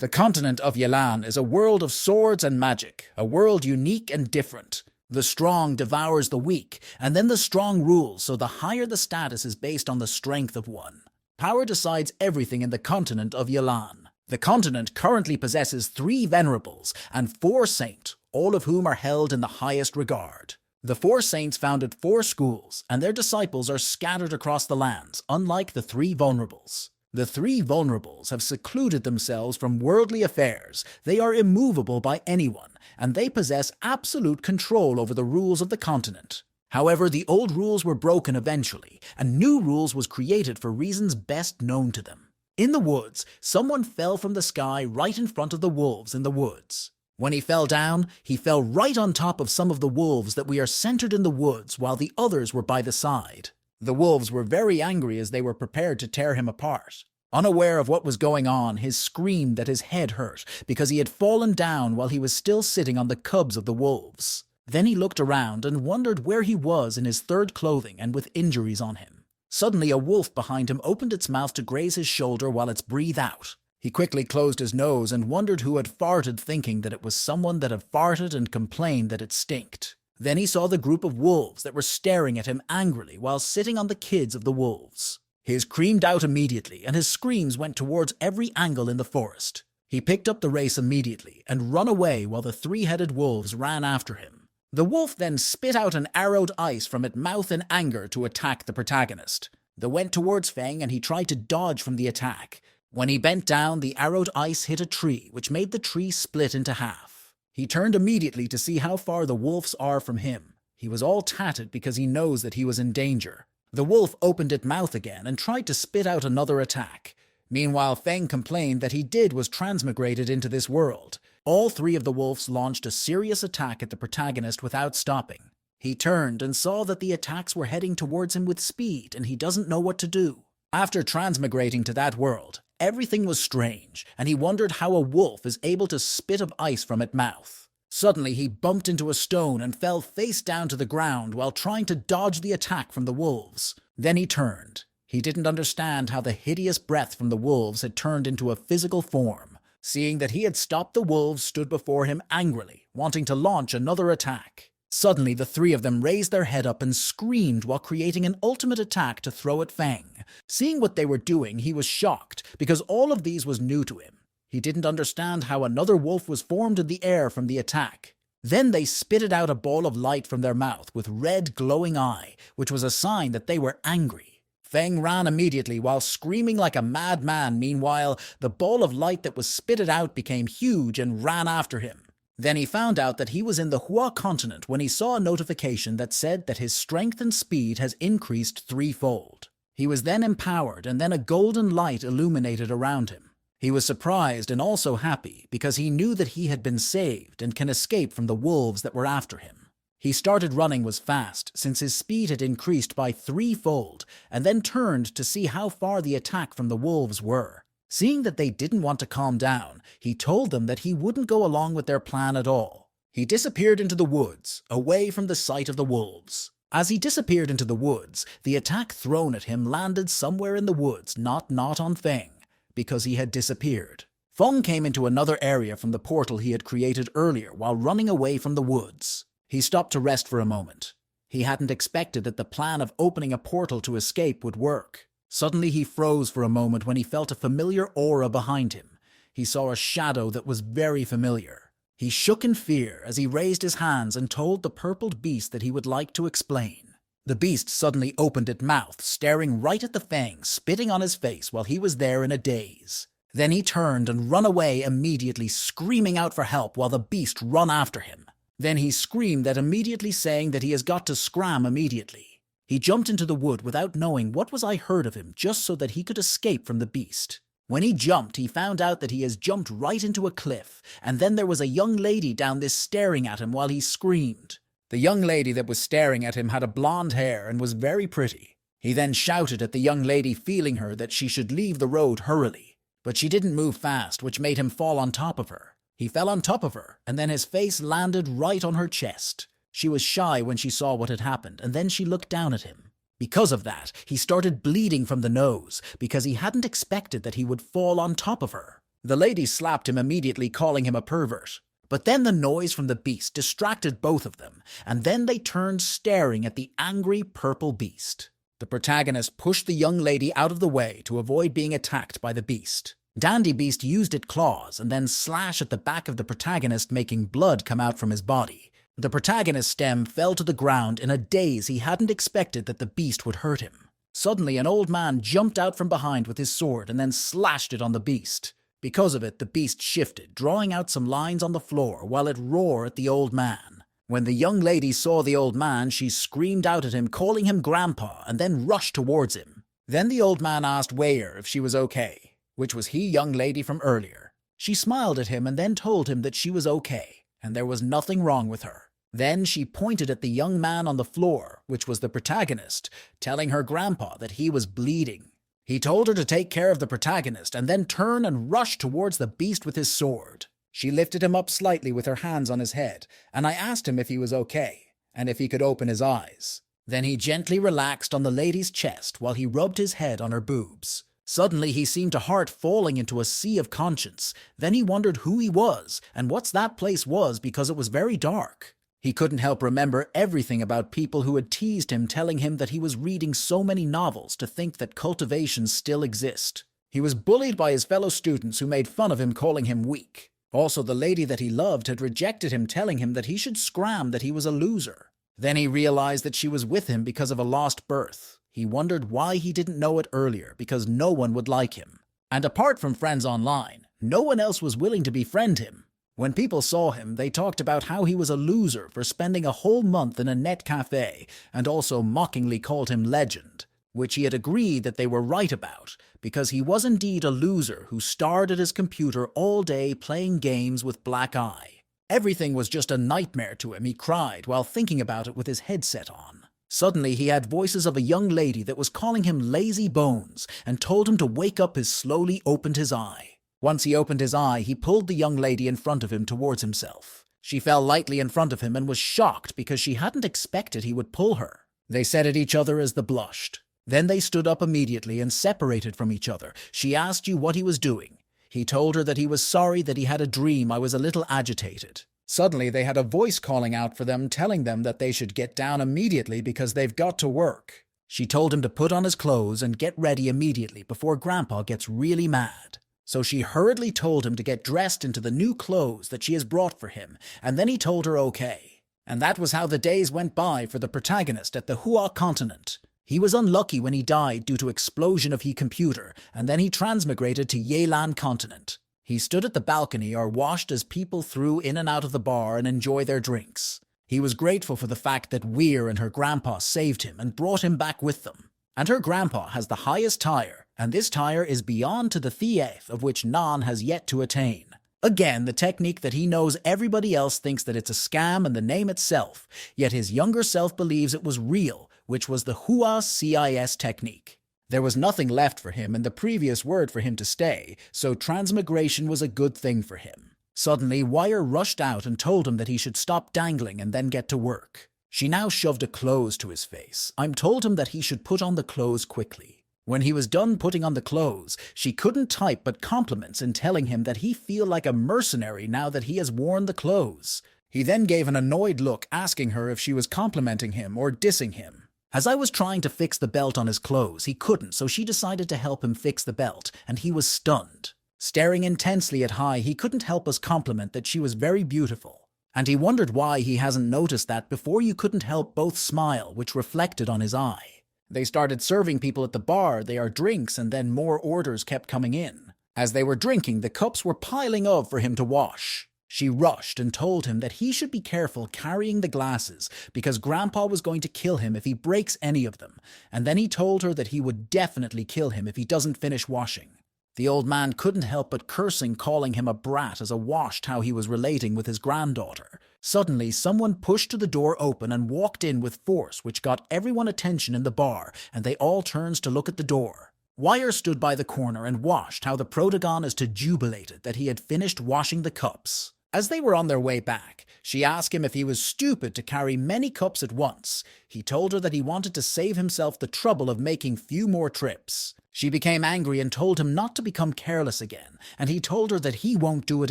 The continent of Yelan is a world of swords and magic, a world unique and different. The strong devours the weak, and then the strong rules, so the higher the status is based on the strength of one. Power decides everything in the continent of Yelan. The continent currently possesses 3 venerables and 4 saints, all of whom are held in the highest regard. The 4 saints founded 4 schools, and their disciples are scattered across the lands, unlike the 3 vulnerables. The 3 vulnerables have secluded themselves from worldly affairs. They are immovable by anyone, and they possess absolute control over the rules of the continent. However, the old rules were broken eventually, and new rules was created for reasons best known to them. In the woods, someone fell from the sky right in front of the wolves in the woods. When he fell down, he fell right on top of some of the wolves that we are centered in the woods while the others were by the side. The wolves were very angry as they were prepared to tear him apart. Unaware of what was going on, he screamed that his head hurt because he had fallen down while he was still sitting on the cubs of the wolves. Then he looked around and wondered where he was in his 3rd clothing and with injuries on him. Suddenly a wolf behind him opened its mouth to graze his shoulder while it breathed out. He quickly closed his nose and wondered who had farted, thinking that it was someone that had farted and complained that it stinked. Then he saw the group of wolves that were staring at him angrily while sitting on the kids of the wolves. He screamed out immediately, and his screams went towards every angle in the forest. He picked up the race immediately and ran away while the 3-headed wolves ran after him. The wolf then spit out an arrowed ice from its mouth in anger to attack the protagonist. They went towards Feng and he tried to dodge from the attack. When he bent down, the arrowed ice hit a tree, which made the tree split into half. He turned immediately to see how far the wolves are from him. He was all tattered because he knows that he was in danger. The wolf opened its mouth again and tried to spit out another attack. Meanwhile, Feng complained that he was transmigrated into this world. All 3 of the wolves launched a serious attack at the protagonist without stopping. He turned and saw that the attacks were heading towards him with speed, and he doesn't know what to do. After transmigrating to that world, everything was strange, and he wondered how a wolf is able to spit of ice from its mouth. Suddenly, he bumped into a stone and fell face down to the ground while trying to dodge the attack from the wolves. Then he turned. He didn't understand how the hideous breath from the wolves had turned into a physical form. Seeing that he had stopped, the wolves stood before him angrily, wanting to launch another attack. Suddenly, the 3 of them raised their head up and screamed while creating an ultimate attack to throw at Feng. Seeing what they were doing, he was shocked, because all of these was new to him. He didn't understand how another wolf was formed in the air from the attack. Then they spitted out a ball of light from their mouth with red glowing eye, which was a sign that they were angry. Feng ran immediately while screaming like a madman. Meanwhile, the ball of light that was spitted out became huge and ran after him. Then he found out that he was in the Hua continent when he saw a notification that said that his strength and speed has increased 3-fold. He was then empowered, and then a golden light illuminated around him. He was surprised and also happy because he knew that he had been saved and can escape from the wolves that were after him. He started running was fast since his speed had increased by 3-fold, and then turned to see how far the attack from the wolves were. Seeing that they didn't want to calm down, he told them that he wouldn't go along with their plan at all. He disappeared into the woods, away from the sight of the wolves. As he disappeared into the woods, the attack thrown at him landed somewhere in the woods, not on Feng, because he had disappeared. Feng came into another area from the portal he had created earlier while running away from the woods. He stopped to rest for a moment. He hadn't expected that the plan of opening a portal to escape would work. Suddenly he froze for a moment when he felt a familiar aura behind him. He saw a shadow that was very familiar. He shook in fear as he raised his hands and told the purpled beast that he would like to explain. The beast suddenly opened its mouth, staring right at the Feng, spitting on his face while he was there in a daze. Then he turned and ran away immediately, screaming out for help while the beast ran after him. Then he screamed that immediately, saying that he has got to scram immediately. He jumped into the wood without knowing what was I heard of him, just so that he could escape from the beast. When he jumped, he found out that he has jumped right into a cliff, and then there was a young lady down this staring at him while he screamed. The young lady that was staring at him had a blonde hair and was very pretty. He then shouted at the young lady, feeling her that she should leave the road hurriedly. But she didn't move fast, which made him fall on top of her. He fell on top of her, and then his face landed right on her chest. She was shy when she saw what had happened, and then she looked down at him. Because of that, he started bleeding from the nose, because he hadn't expected that he would fall on top of her. The lady slapped him immediately, calling him a pervert. But then the noise from the beast distracted both of them, and then they turned staring at the angry purple beast. The protagonist pushed the young lady out of the way to avoid being attacked by the beast. Dandy Beast used its claws and then slashed at the back of the protagonist, making blood come out from his body. The protagonist's stem fell to the ground in a daze. He hadn't expected that the beast would hurt him. Suddenly, an old man jumped out from behind with his sword and then slashed it on the beast. Because of it, the beast shifted, drawing out some lines on the floor while it roared at the old man. When the young lady saw the old man, she screamed out at him, calling him Grandpa, and then rushed towards him. Then the old man asked Weyer if she was okay, which was he young lady from earlier. She smiled at him and then told him that she was okay, and there was nothing wrong with her. Then she pointed at the young man on the floor, which was the protagonist, telling her grandpa that he was bleeding. He told her to take care of the protagonist and then turn and rush towards the beast with his sword. She lifted him up slightly with her hands on his head, and I asked him if he was okay, and if he could open his eyes. Then he gently relaxed on the lady's chest while he rubbed his head on her boobs. Suddenly he seemed to heart falling into a sea of conscience. Then he wondered who he was and what that place was because it was very dark. He couldn't help remember everything about people who had teased him, telling him that he was reading so many novels to think that cultivations still exist. He was bullied by his fellow students who made fun of him, calling him weak. Also, the lady that he loved had rejected him, telling him that he should scram, that he was a loser. Then he realized that she was with him because of a lost birth. He wondered why he didn't know it earlier, because no one would like him. And apart from friends online, no one else was willing to befriend him. When people saw him, they talked about how he was a loser for spending a whole month in a net cafe, and also mockingly called him legend, which he had agreed that they were right about, because he was indeed a loser who starred at his computer all day playing games with black eye. Everything was just a nightmare to him. He cried while thinking about it with his headset on. Suddenly he had voices of a young lady that was calling him lazy bones and told him to wake up. He slowly opened his eye. Once he opened his eye, he pulled the young lady in front of him towards himself. She fell lightly in front of him and was shocked because she hadn't expected he would pull her. They said at each other as they blushed. Then they stood up immediately and separated from each other. She asked you what he was doing. He told her that he was sorry, that he had a dream. I was a little agitated. Suddenly they had a voice calling out for them, telling them that they should get down immediately because they've got to work. She told him to put on his clothes and get ready immediately before Grandpa gets really mad. So she hurriedly told him to get dressed into the new clothes that she has brought for him, and then he told her okay. And that was how the days went by for the protagonist at the Hua continent. He was unlucky when he died due to explosion of his computer, and then he transmigrated to Yelan continent. He stood at the balcony or watched as people threw in and out of the bar and enjoy their drinks. He was grateful for the fact that Weir and her grandpa saved him and brought him back with them. And her grandpa has the highest tire, and this tire is beyond to the thief of which Nan has yet to attain. Again, the technique that he knows everybody else thinks that it's a scam and the name itself, yet his younger self believes it was real, which was the Hua CIS technique. There was nothing left for him in the previous word for him to stay, so transmigration was a good thing for him. Suddenly, Wire rushed out and told him that he should stop dangling and then get to work. She now shoved a clothes to his face. I told him that he should put on the clothes quickly. When he was done putting on the clothes, she couldn't type but compliments in telling him that he feel like a mercenary now that he has worn the clothes. He then gave an annoyed look, asking her if she was complimenting him or dissing him. As I was trying to fix the belt on his clothes, he couldn't, so she decided to help him fix the belt, and he was stunned. Staring intensely at Hai, he couldn't help but compliment that she was very beautiful. And he wondered why he hasn't noticed that before. You couldn't help both smile, which reflected on his eye. They started serving people at the bar their drinks, and then more orders kept coming in. As they were drinking, the cups were piling up for him to wash. She rushed and told him that he should be careful carrying the glasses because Grandpa was going to kill him if he breaks any of them, and then he told her that he would definitely kill him if he doesn't finish washing. The old man couldn't help but cursing, calling him a brat as a washed how he was relating with his granddaughter. Suddenly, someone pushed the door open and walked in with force, which got everyone attention in the bar, and they all turned to look at the door. Wire stood by the corner and watched how the protagonist had jubilated that he had finished washing the cups. As they were on their way back, she asked him if he was stupid to carry many cups at once. He told her that he wanted to save himself the trouble of making few more trips. She became angry and told him not to become careless again, and he told her that he won't do it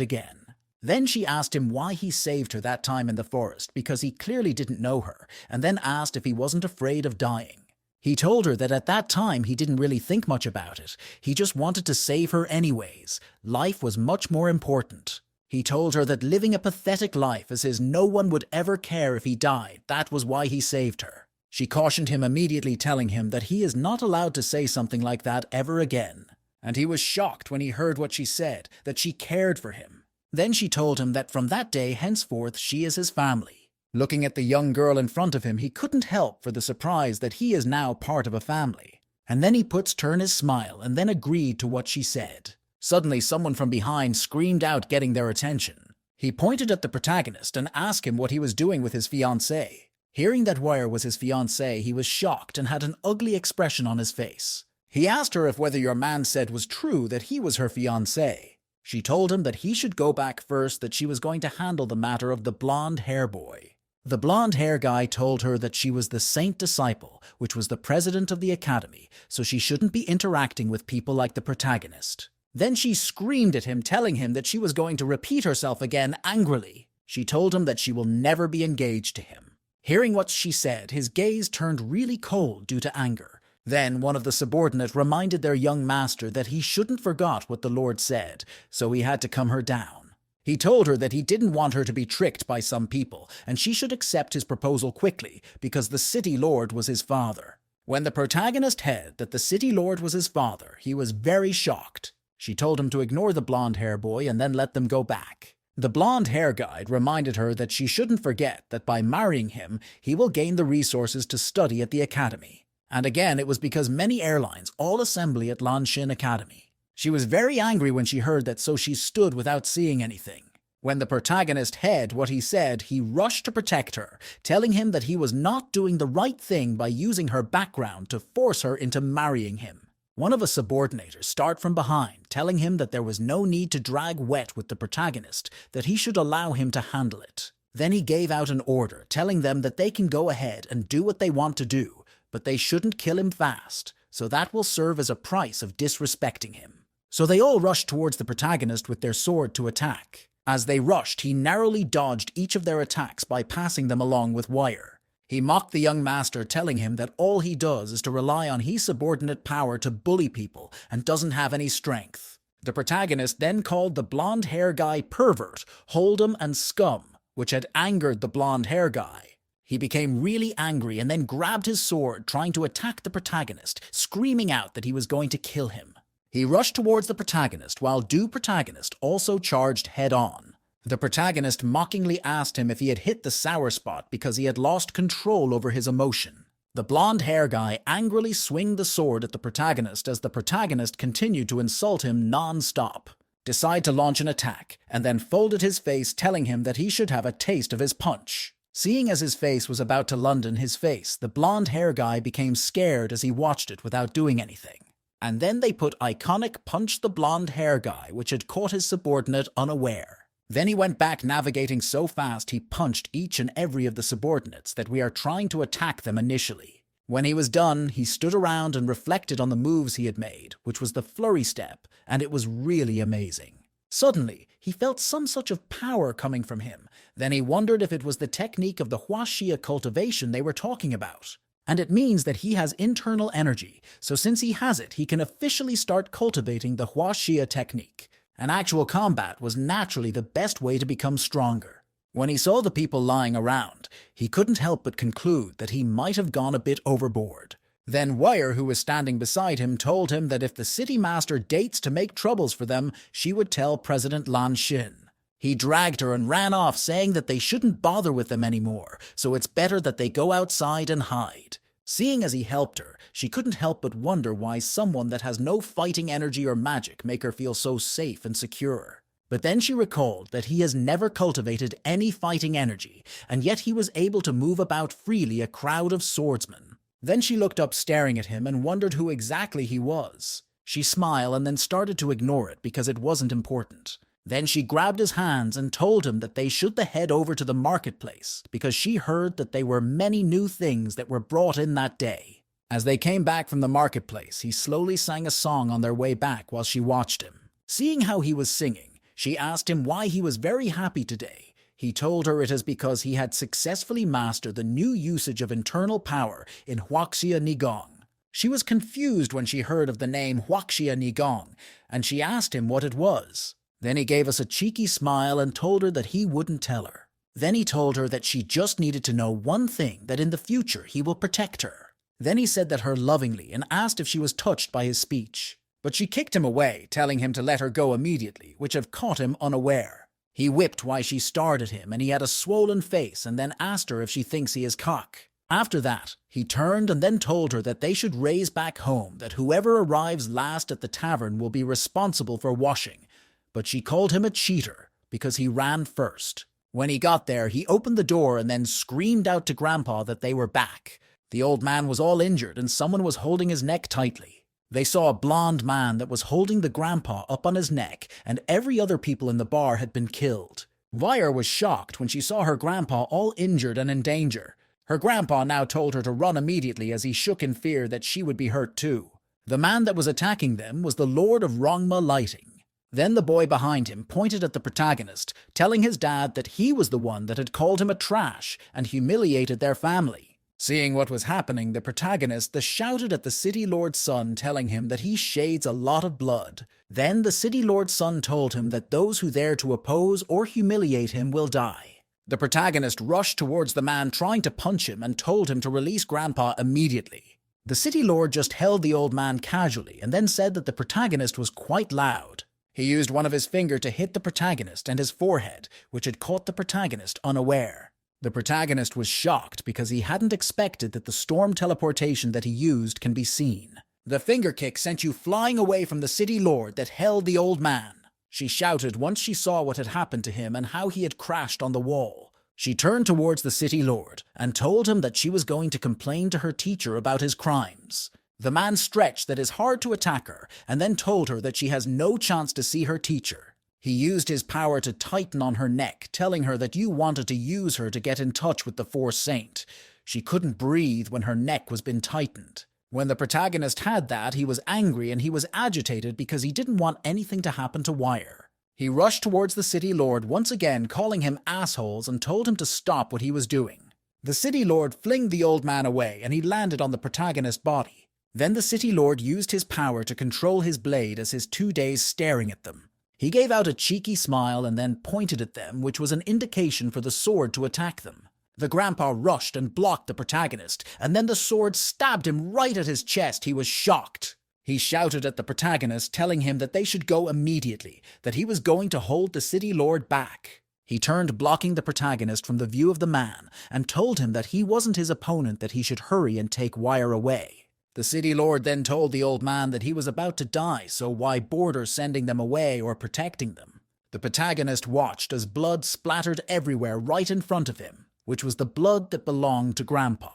again. Then she asked him why he saved her that time in the forest, because he clearly didn't know her, and then asked if he wasn't afraid of dying. He told her that at that time he didn't really think much about it. He just wanted to save her anyways. Life was much more important. He told her that living a pathetic life as his no one would ever care if he died, that was why he saved her. She cautioned him immediately, telling him that he is not allowed to say something like that ever again. And he was shocked when he heard what she said, that she cared for him. Then she told him that from that day henceforth she is his family. Looking at the young girl in front of him, he couldn't help for the surprise that he is now part of a family. And then he puts turn his smile and then agreed to what she said. Suddenly someone from behind screamed out, getting their attention. He pointed at the protagonist and asked him what he was doing with his fiancée. Hearing that Wire was his fiancée, he was shocked and had an ugly expression on his face. He asked her if whether your man said was true that he was her fiancé. She told him that he should go back first, that she was going to handle the matter of the blonde hair boy. The blonde hair guy told her that she was the saint disciple, which was the president of the academy, so she shouldn't be interacting with people like the protagonist. Then she screamed at him, telling him that she was going to repeat herself again angrily. She told him that she will never be engaged to him. Hearing what she said, his gaze turned really cold due to anger. Then one of the subordinates reminded their young master that he shouldn't forget what the Lord said, so he had to calm her down. He told her that he didn't want her to be tricked by some people, and she should accept his proposal quickly, because the city lord was his father. When the protagonist heard that the city lord was his father, he was very shocked. She told him to ignore the blonde hair boy and then let them go back. The blonde hair guide reminded her that she shouldn't forget that by marrying him, he will gain the resources to study at the academy. And again, it was because many airlines all assembly at Lanshin Academy. She was very angry when she heard that, so she stood without seeing anything. When the protagonist heard what he said, he rushed to protect her, telling him that he was not doing the right thing by using her background to force her into marrying him. One of his subordinators started from behind, telling him that there was no need to drag wet with the protagonist, that he should allow him to handle it. Then he gave out an order, telling them that they can go ahead and do what they want to do, but they shouldn't kill him fast, so that will serve as a price of disrespecting him. So they all rushed towards the protagonist with their sword to attack. As they rushed, he narrowly dodged each of their attacks by passing them along with Wire. He mocked the young master, telling him that all he does is to rely on his subordinate power to bully people and doesn't have any strength. The protagonist then called the blonde hair guy pervert, hold'em, and scum, which had angered the blonde hair guy. He became really angry and then grabbed his sword, trying to attack the protagonist, screaming out that he was going to kill him. He rushed towards the protagonist, while the protagonist also charged head-on. The protagonist mockingly asked him if he had hit the sour spot because he had lost control over his emotion. The blonde hair guy angrily swung the sword at the protagonist as the protagonist continued to insult him non-stop. Decided to launch an attack, and then folded his face, telling him that he should have a taste of his punch. Seeing as his face was about to land in his face, the blonde hair guy became scared as he watched it without doing anything. And then they put iconic punch the blonde hair guy, which had caught his subordinate unaware. Then he went back, navigating so fast he punched each and every of the subordinates that we are trying to attack them initially. When he was done, he stood around and reflected on the moves he had made, which was the flurry step, and it was really amazing. Suddenly, he felt some such of power coming from him. Then he wondered if it was the technique of the Huaxia cultivation they were talking about. And it means that he has internal energy, so since he has it, he can officially start cultivating the Huaxia technique. And actual combat was naturally the best way to become stronger. When he saw the people lying around, he couldn't help but conclude that he might have gone a bit overboard. Then Wire, who was standing beside him, told him that if the city master dates to make troubles for them, she would tell President Lan Xin. He dragged her and ran off, saying that they shouldn't bother with them anymore, so it's better that they go outside and hide. Seeing as he helped her, she couldn't help but wonder why someone that has no fighting energy or magic make her feel so safe and secure. But then she recalled that he has never cultivated any fighting energy, and yet he was able to move about freely a crowd of swordsmen. Then she looked up, staring at him, and wondered who exactly he was. She smiled and then started to ignore it because it wasn't important. Then she grabbed his hands and told him that they should head over to the marketplace because she heard that there were many new things that were brought in that day. As they came back from the marketplace, he slowly sang a song on their way back while she watched him. Seeing how he was singing, she asked him why he was very happy today. He told her it is because he had successfully mastered the new usage of internal power in Huaxia Nigong. She was confused when she heard of the name Huaxia Nigong, and she asked him what it was. Then he gave us a cheeky smile and told her that he wouldn't tell her. Then he told her that she just needed to know one thing, that in the future he will protect her. Then he said that her lovingly and asked if she was touched by his speech. But she kicked him away, telling him to let her go immediately, which had caught him unaware. He whipped while she stared at him, and he had a swollen face, and then asked her if she thinks he is cock. After that, he turned and then told her that they should raise back home, that whoever arrives last at the tavern will be responsible for washing. But she called him a cheater because he ran first. When he got there, he opened the door and then screamed out to Grandpa that they were back. The old man was all injured and someone was holding his neck tightly. They saw a blonde man that was holding the grandpa up on his neck, and every other people in the bar had been killed. Vire was shocked when she saw her grandpa all injured and in danger. Her grandpa now told her to run immediately as he shook in fear that she would be hurt too. The man that was attacking them was the Lord of Rongma Lighting. Then the boy behind him pointed at the protagonist, telling his dad that he was the one that had called him a trash and humiliated their family. Seeing what was happening, the protagonist shouted at the City Lord's son, telling him that he shades a lot of blood. Then the City Lord's son told him that those who dare to oppose or humiliate him will die. The protagonist rushed towards the man trying to punch him and told him to release Grandpa immediately. The City Lord just held the old man casually and then said that the protagonist was quite loud. He used one of his fingers to hit the protagonist and his forehead, which had caught the protagonist unaware. The protagonist was shocked because he hadn't expected that the storm teleportation that he used can be seen. The finger kick sent you flying away from the City Lord that held the old man. She shouted once she saw what had happened to him and how he had crashed on the wall. She turned towards the City Lord and told him that she was going to complain to her teacher about his crimes. The man stretched that is hard to attack her and then told her that she has no chance to see her teacher. He used his power to tighten on her neck, telling her that you wanted to use her to get in touch with the Force Saint. She couldn't breathe when her neck was been tightened. When the protagonist had that, he was angry and he was agitated because he didn't want anything to happen to Wire. He rushed towards the City Lord once again, calling him assholes and told him to stop what he was doing. The City Lord flinged the old man away and he landed on the protagonist's body. Then the City Lord used his power to control his blade as his 2 days staring at them. He gave out a cheeky smile and then pointed at them, which was an indication for the sword to attack them. The grandpa rushed and blocked the protagonist, and then the sword stabbed him right at his chest. He was shocked. He shouted at the protagonist, telling him that they should go immediately, that he was going to hold the City Lord back. He turned, blocking the protagonist from the view of the man, and told him that he wasn't his opponent, that he should hurry and take Wire away. The City Lord then told the old man that he was about to die, so why bother sending them away or protecting them? The protagonist watched as blood splattered everywhere right in front of him, which was the blood that belonged to Grandpa.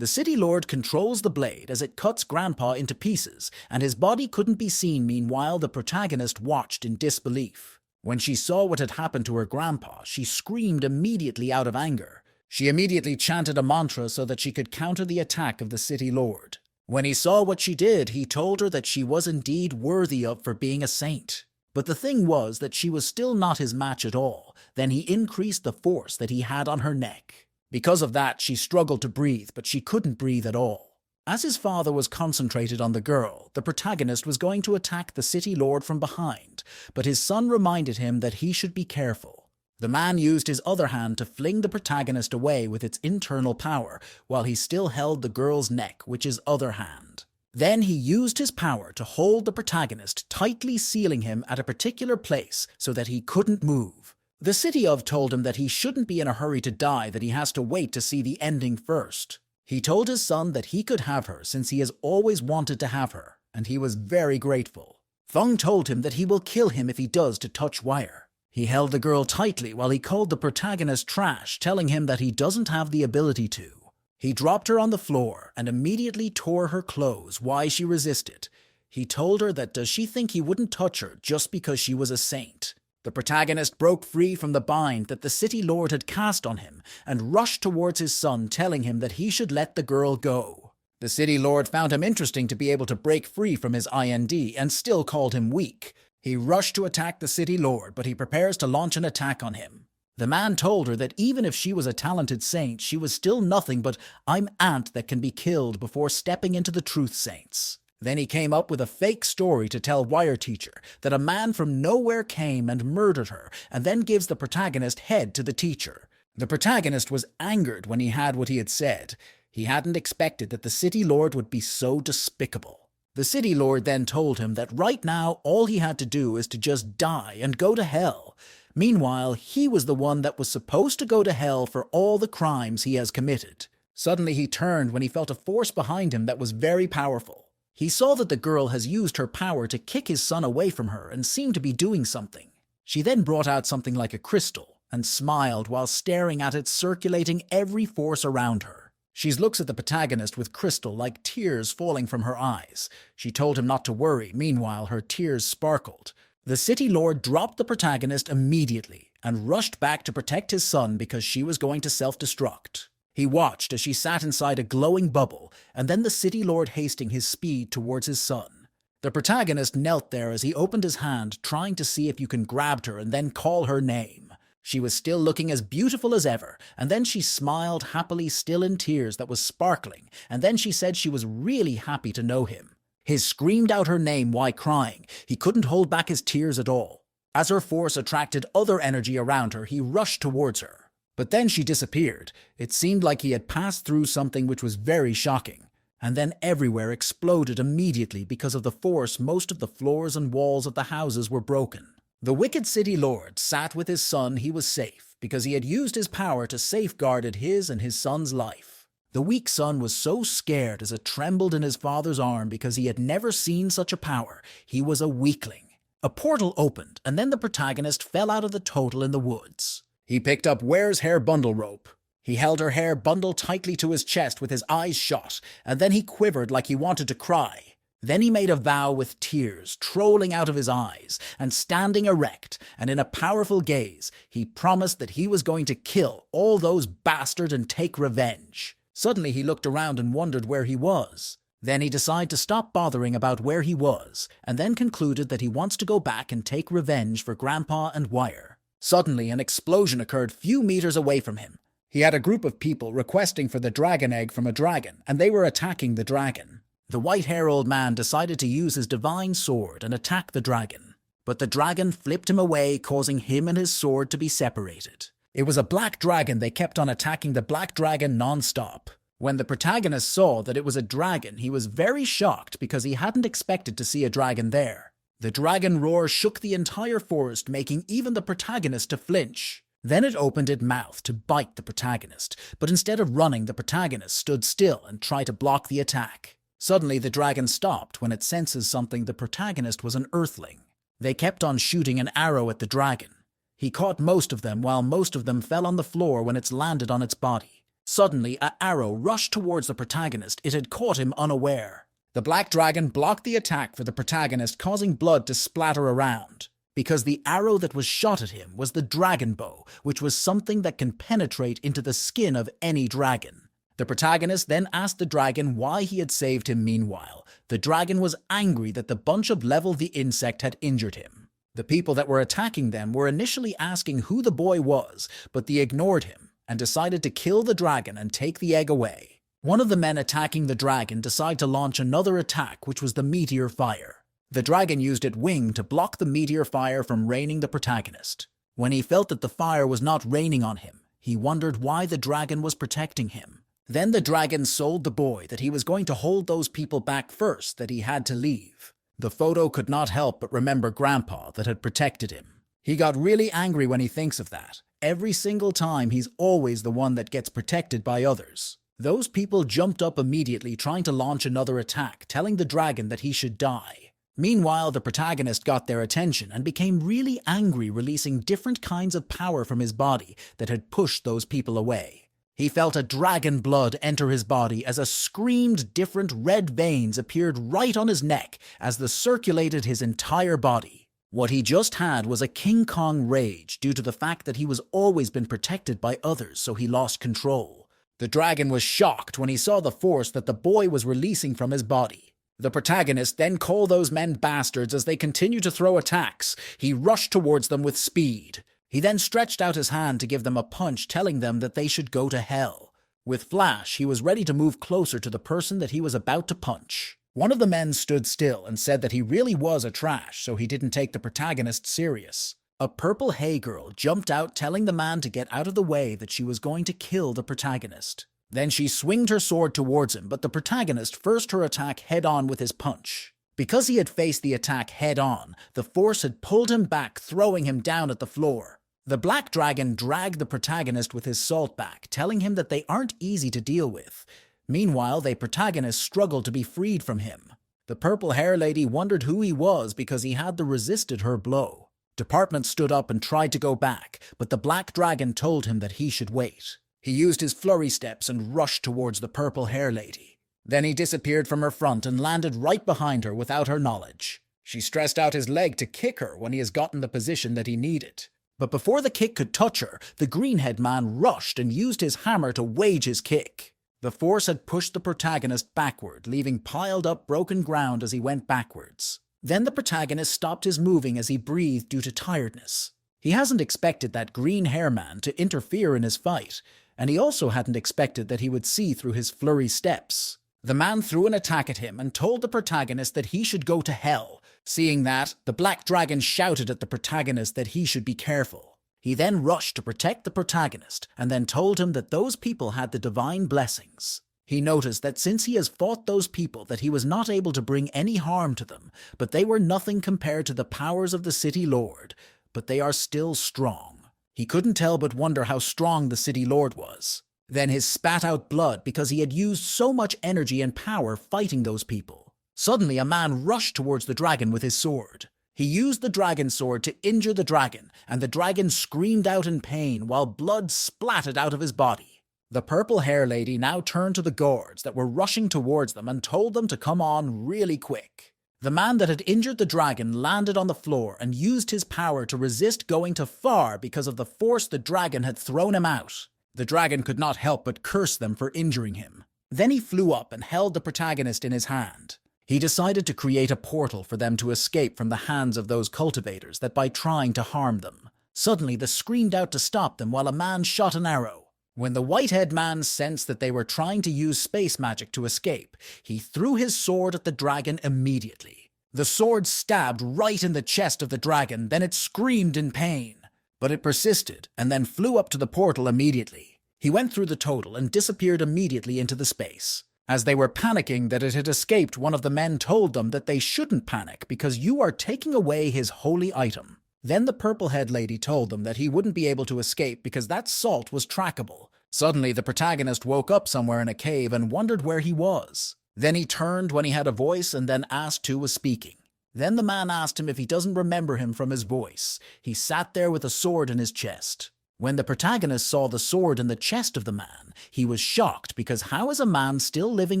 The City Lord controls the blade as it cuts Grandpa into pieces, and his body couldn't be seen. Meanwhile, the protagonist watched in disbelief. When she saw what had happened to her grandpa, she screamed immediately out of anger. She immediately chanted a mantra so that she could counter the attack of the City Lord. When he saw what she did, he told her that she was indeed worthy of for being a saint. But the thing was that she was still not his match at all. Then he increased the force that he had on her neck. Because of that, she struggled to breathe, but she couldn't breathe at all. As his father was concentrated on the girl, the protagonist was going to attack the City Lord from behind, but his son reminded him that he should be careful. The man used his other hand to fling the protagonist away with its internal power, while he still held the girl's neck with his other hand. Then he used his power to hold the protagonist, tightly sealing him at a particular place so that he couldn't move. The City of told him that he shouldn't be in a hurry to die, that he has to wait to see the ending first. He told his son that he could have her since he has always wanted to have her, and he was very grateful. Feng told him that he will kill him if he does to touch Wire. He held the girl tightly while he called the protagonist trash, telling him that he doesn't have the ability to. He dropped her on the floor and immediately tore her clothes. Why she resisted. He told her that does she think he wouldn't touch her just because she was a saint. The protagonist broke free from the bind that the city lord had cast on him and rushed towards his son, telling him that he should let the girl go. The city lord found him interesting to be able to break free from his IND and still called him weak. He rushed to attack the city lord, but he prepares to launch an attack on him. The man told her that even if she was a talented saint, she was still nothing but "I'm ant that can be killed" before stepping into the truth saints. Then he came up with a fake story to tell Wire Teacher that a man from nowhere came and murdered her, and then gives the protagonist head to the teacher. The protagonist was angered when he had what he had said. He hadn't expected that the city lord would be so despicable. The city lord then told him that right now all he had to do is to just die and go to hell. Meanwhile, he was the one that was supposed to go to hell for all the crimes he has committed. Suddenly he turned when he felt a force behind him that was very powerful. He saw that the girl has used her power to kick his son away from her and seemed to be doing something. She then brought out something like a crystal and smiled while staring at it, circulating every force around her. She looks at the protagonist with crystal like tears falling from her eyes. She told him not to worry. Meanwhile, her tears sparkled. The city lord dropped the protagonist immediately and rushed back to protect his son because she was going to self-destruct. He watched as she sat inside a glowing bubble, and then the city lord hasting his speed towards his son. The protagonist knelt there as he opened his hand, trying to see if you can grab her and then call her name. She was still looking as beautiful as ever, and then she smiled happily, still in tears that was sparkling, and then she said she was really happy to know him. He screamed out her name while crying. He couldn't hold back his tears at all. As her force attracted other energy around her, he rushed towards her. But then she disappeared. It seemed like he had passed through something which was very shocking. And then everywhere exploded immediately because of the force. Most of the floors and walls of the houses were broken. The wicked city lord sat with his son. He was safe because he had used his power to safeguard his and his son's life. The weak son was so scared as it trembled in his father's arm because he had never seen such a power. He was a weakling. A portal opened, and then the protagonist fell out of the total in the woods. He picked up Ware's hair bundle rope. He held her hair bundle tightly to his chest with his eyes shut, and then he quivered like he wanted to cry. Then he made a vow with tears trolling out of his eyes, and standing erect, and in a powerful gaze, he promised that he was going to kill all those bastards and take revenge. Suddenly he looked around and wondered where he was. Then he decided to stop bothering about where he was, and then concluded that he wants to go back and take revenge for Grandpa and Wire. Suddenly, an explosion occurred few meters away from him. He had a group of people requesting for the dragon egg from a dragon, and they were attacking the dragon. The white-haired old man decided to use his divine sword and attack the dragon. But the dragon flipped him away, causing him and his sword to be separated. It was a black dragon. They kept on attacking the black dragon non-stop. When the protagonist saw that it was a dragon, he was very shocked because he hadn't expected to see a dragon there. The dragon roar shook the entire forest, making even the protagonist to flinch. Then it opened its mouth to bite the protagonist, but instead of running, the protagonist stood still and tried to block the attack. Suddenly, the dragon stopped when it senses something. The protagonist was an earthling. They kept on shooting an arrow at the dragon. He caught most of them, while most of them fell on the floor when it landed on its body. Suddenly, an arrow rushed towards the protagonist. It had caught him unaware. The black dragon blocked the attack for the protagonist, causing blood to splatter around. Because the arrow that was shot at him was the dragon bow, which was something that can penetrate into the skin of any dragon. The protagonist then asked the dragon why he had saved him. Meanwhile, the dragon was angry that the bunch of Level the insect had injured him. The people that were attacking them were initially asking who the boy was, but they ignored him and decided to kill the dragon and take the egg away. One of the men attacking the dragon decided to launch another attack, which was the meteor fire. The dragon used its wing to block the meteor fire from raining the protagonist. When he felt that the fire was not raining on him, he wondered why the dragon was protecting him. Then the dragon sold the boy that he was going to hold those people back first, that he had to leave. The photo could not help but remember Grandpa that had protected him. He got really angry when he thinks of that. Every single time, he's always the one that gets protected by others. Those people jumped up immediately, trying to launch another attack, telling the dragon that he should die. Meanwhile, the protagonist got their attention and became really angry, releasing different kinds of power from his body that had pushed those people away. He felt a dragon blood enter his body as a screamed different red veins appeared right on his neck as they circulated his entire body. What he just had was a King Kong rage due to the fact that he was always been protected by others, so he lost control. The dragon was shocked when he saw the force that the boy was releasing from his body. The protagonist then called those men bastards as they continued to throw attacks. He rushed towards them with speed. He then stretched out his hand to give them a punch, telling them that they should go to hell. With Flash, he was ready to move closer to the person that he was about to punch. One of the men stood still and said that he really was a trash, so he didn't take the protagonist serious. A purple hay girl jumped out, telling the man to get out of the way, that she was going to kill the protagonist. Then she swinged her sword towards him, but the protagonist first her attack head-on with his punch. Because he had faced the attack head-on, the force had pulled him back, throwing him down at the floor. The black dragon dragged the protagonist with his salt back, telling him that they aren't easy to deal with. Meanwhile, the protagonist struggled to be freed from him. The purple hair lady wondered who he was because he had resisted her blow. Department stood up and tried to go back, but the black dragon told him that he should wait. He used his flurry steps and rushed towards the purple hair lady. Then he disappeared from her front and landed right behind her without her knowledge. She stretched out his leg to kick her when he has gotten the position that he needed. But before the kick could touch her, the green-head man rushed and used his hammer to wage his kick. The force had pushed the protagonist backward, leaving piled-up broken ground as he went backwards. Then the protagonist stopped his moving as he breathed due to tiredness. He hasn't expected that green hair man to interfere in his fight, and he also hadn't expected that he would see through his flurry steps. The man threw an attack at him and told the protagonist that he should go to hell. Seeing that, the black dragon shouted at the protagonist that he should be careful. He then rushed to protect the protagonist, and then told him that those people had the divine blessings. He noticed that since he has fought those people, that he was not able to bring any harm to them, but they were nothing compared to the powers of the City Lord, but they are still strong. He couldn't tell but wonder how strong the City Lord was. Then he spat out blood because he had used so much energy and power fighting those people. Suddenly, a man rushed towards the dragon with his sword. He used the dragon sword to injure the dragon, and the dragon screamed out in pain while blood splattered out of his body. The purple hair lady now turned to the guards that were rushing towards them and told them to come on really quick. The man that had injured the dragon landed on the floor and used his power to resist going too far because of the force the dragon had thrown him out. The dragon could not help but curse them for injuring him. Then he flew up and held the protagonist in his hand. He decided to create a portal for them to escape from the hands of those cultivators that by trying to harm them. Suddenly, they screamed out to stop them while a man shot an arrow. When the white-haired man sensed that they were trying to use space magic to escape, he threw his sword at the dragon immediately. The sword stabbed right in the chest of the dragon, then it screamed in pain. But it persisted, and then flew up to the portal immediately. He went through the total and disappeared immediately into the space. As they were panicking that it had escaped, one of the men told them that they shouldn't panic because you are taking away his holy item. Then the purple-head lady told them that he wouldn't be able to escape because that salt was trackable. Suddenly, the protagonist woke up somewhere in a cave and wondered where he was. Then he turned when he had a voice and then asked who was speaking. Then the man asked him if he doesn't remember him from his voice. He sat there with a sword in his chest. When the protagonist saw the sword in the chest of the man, he was shocked because how is a man still living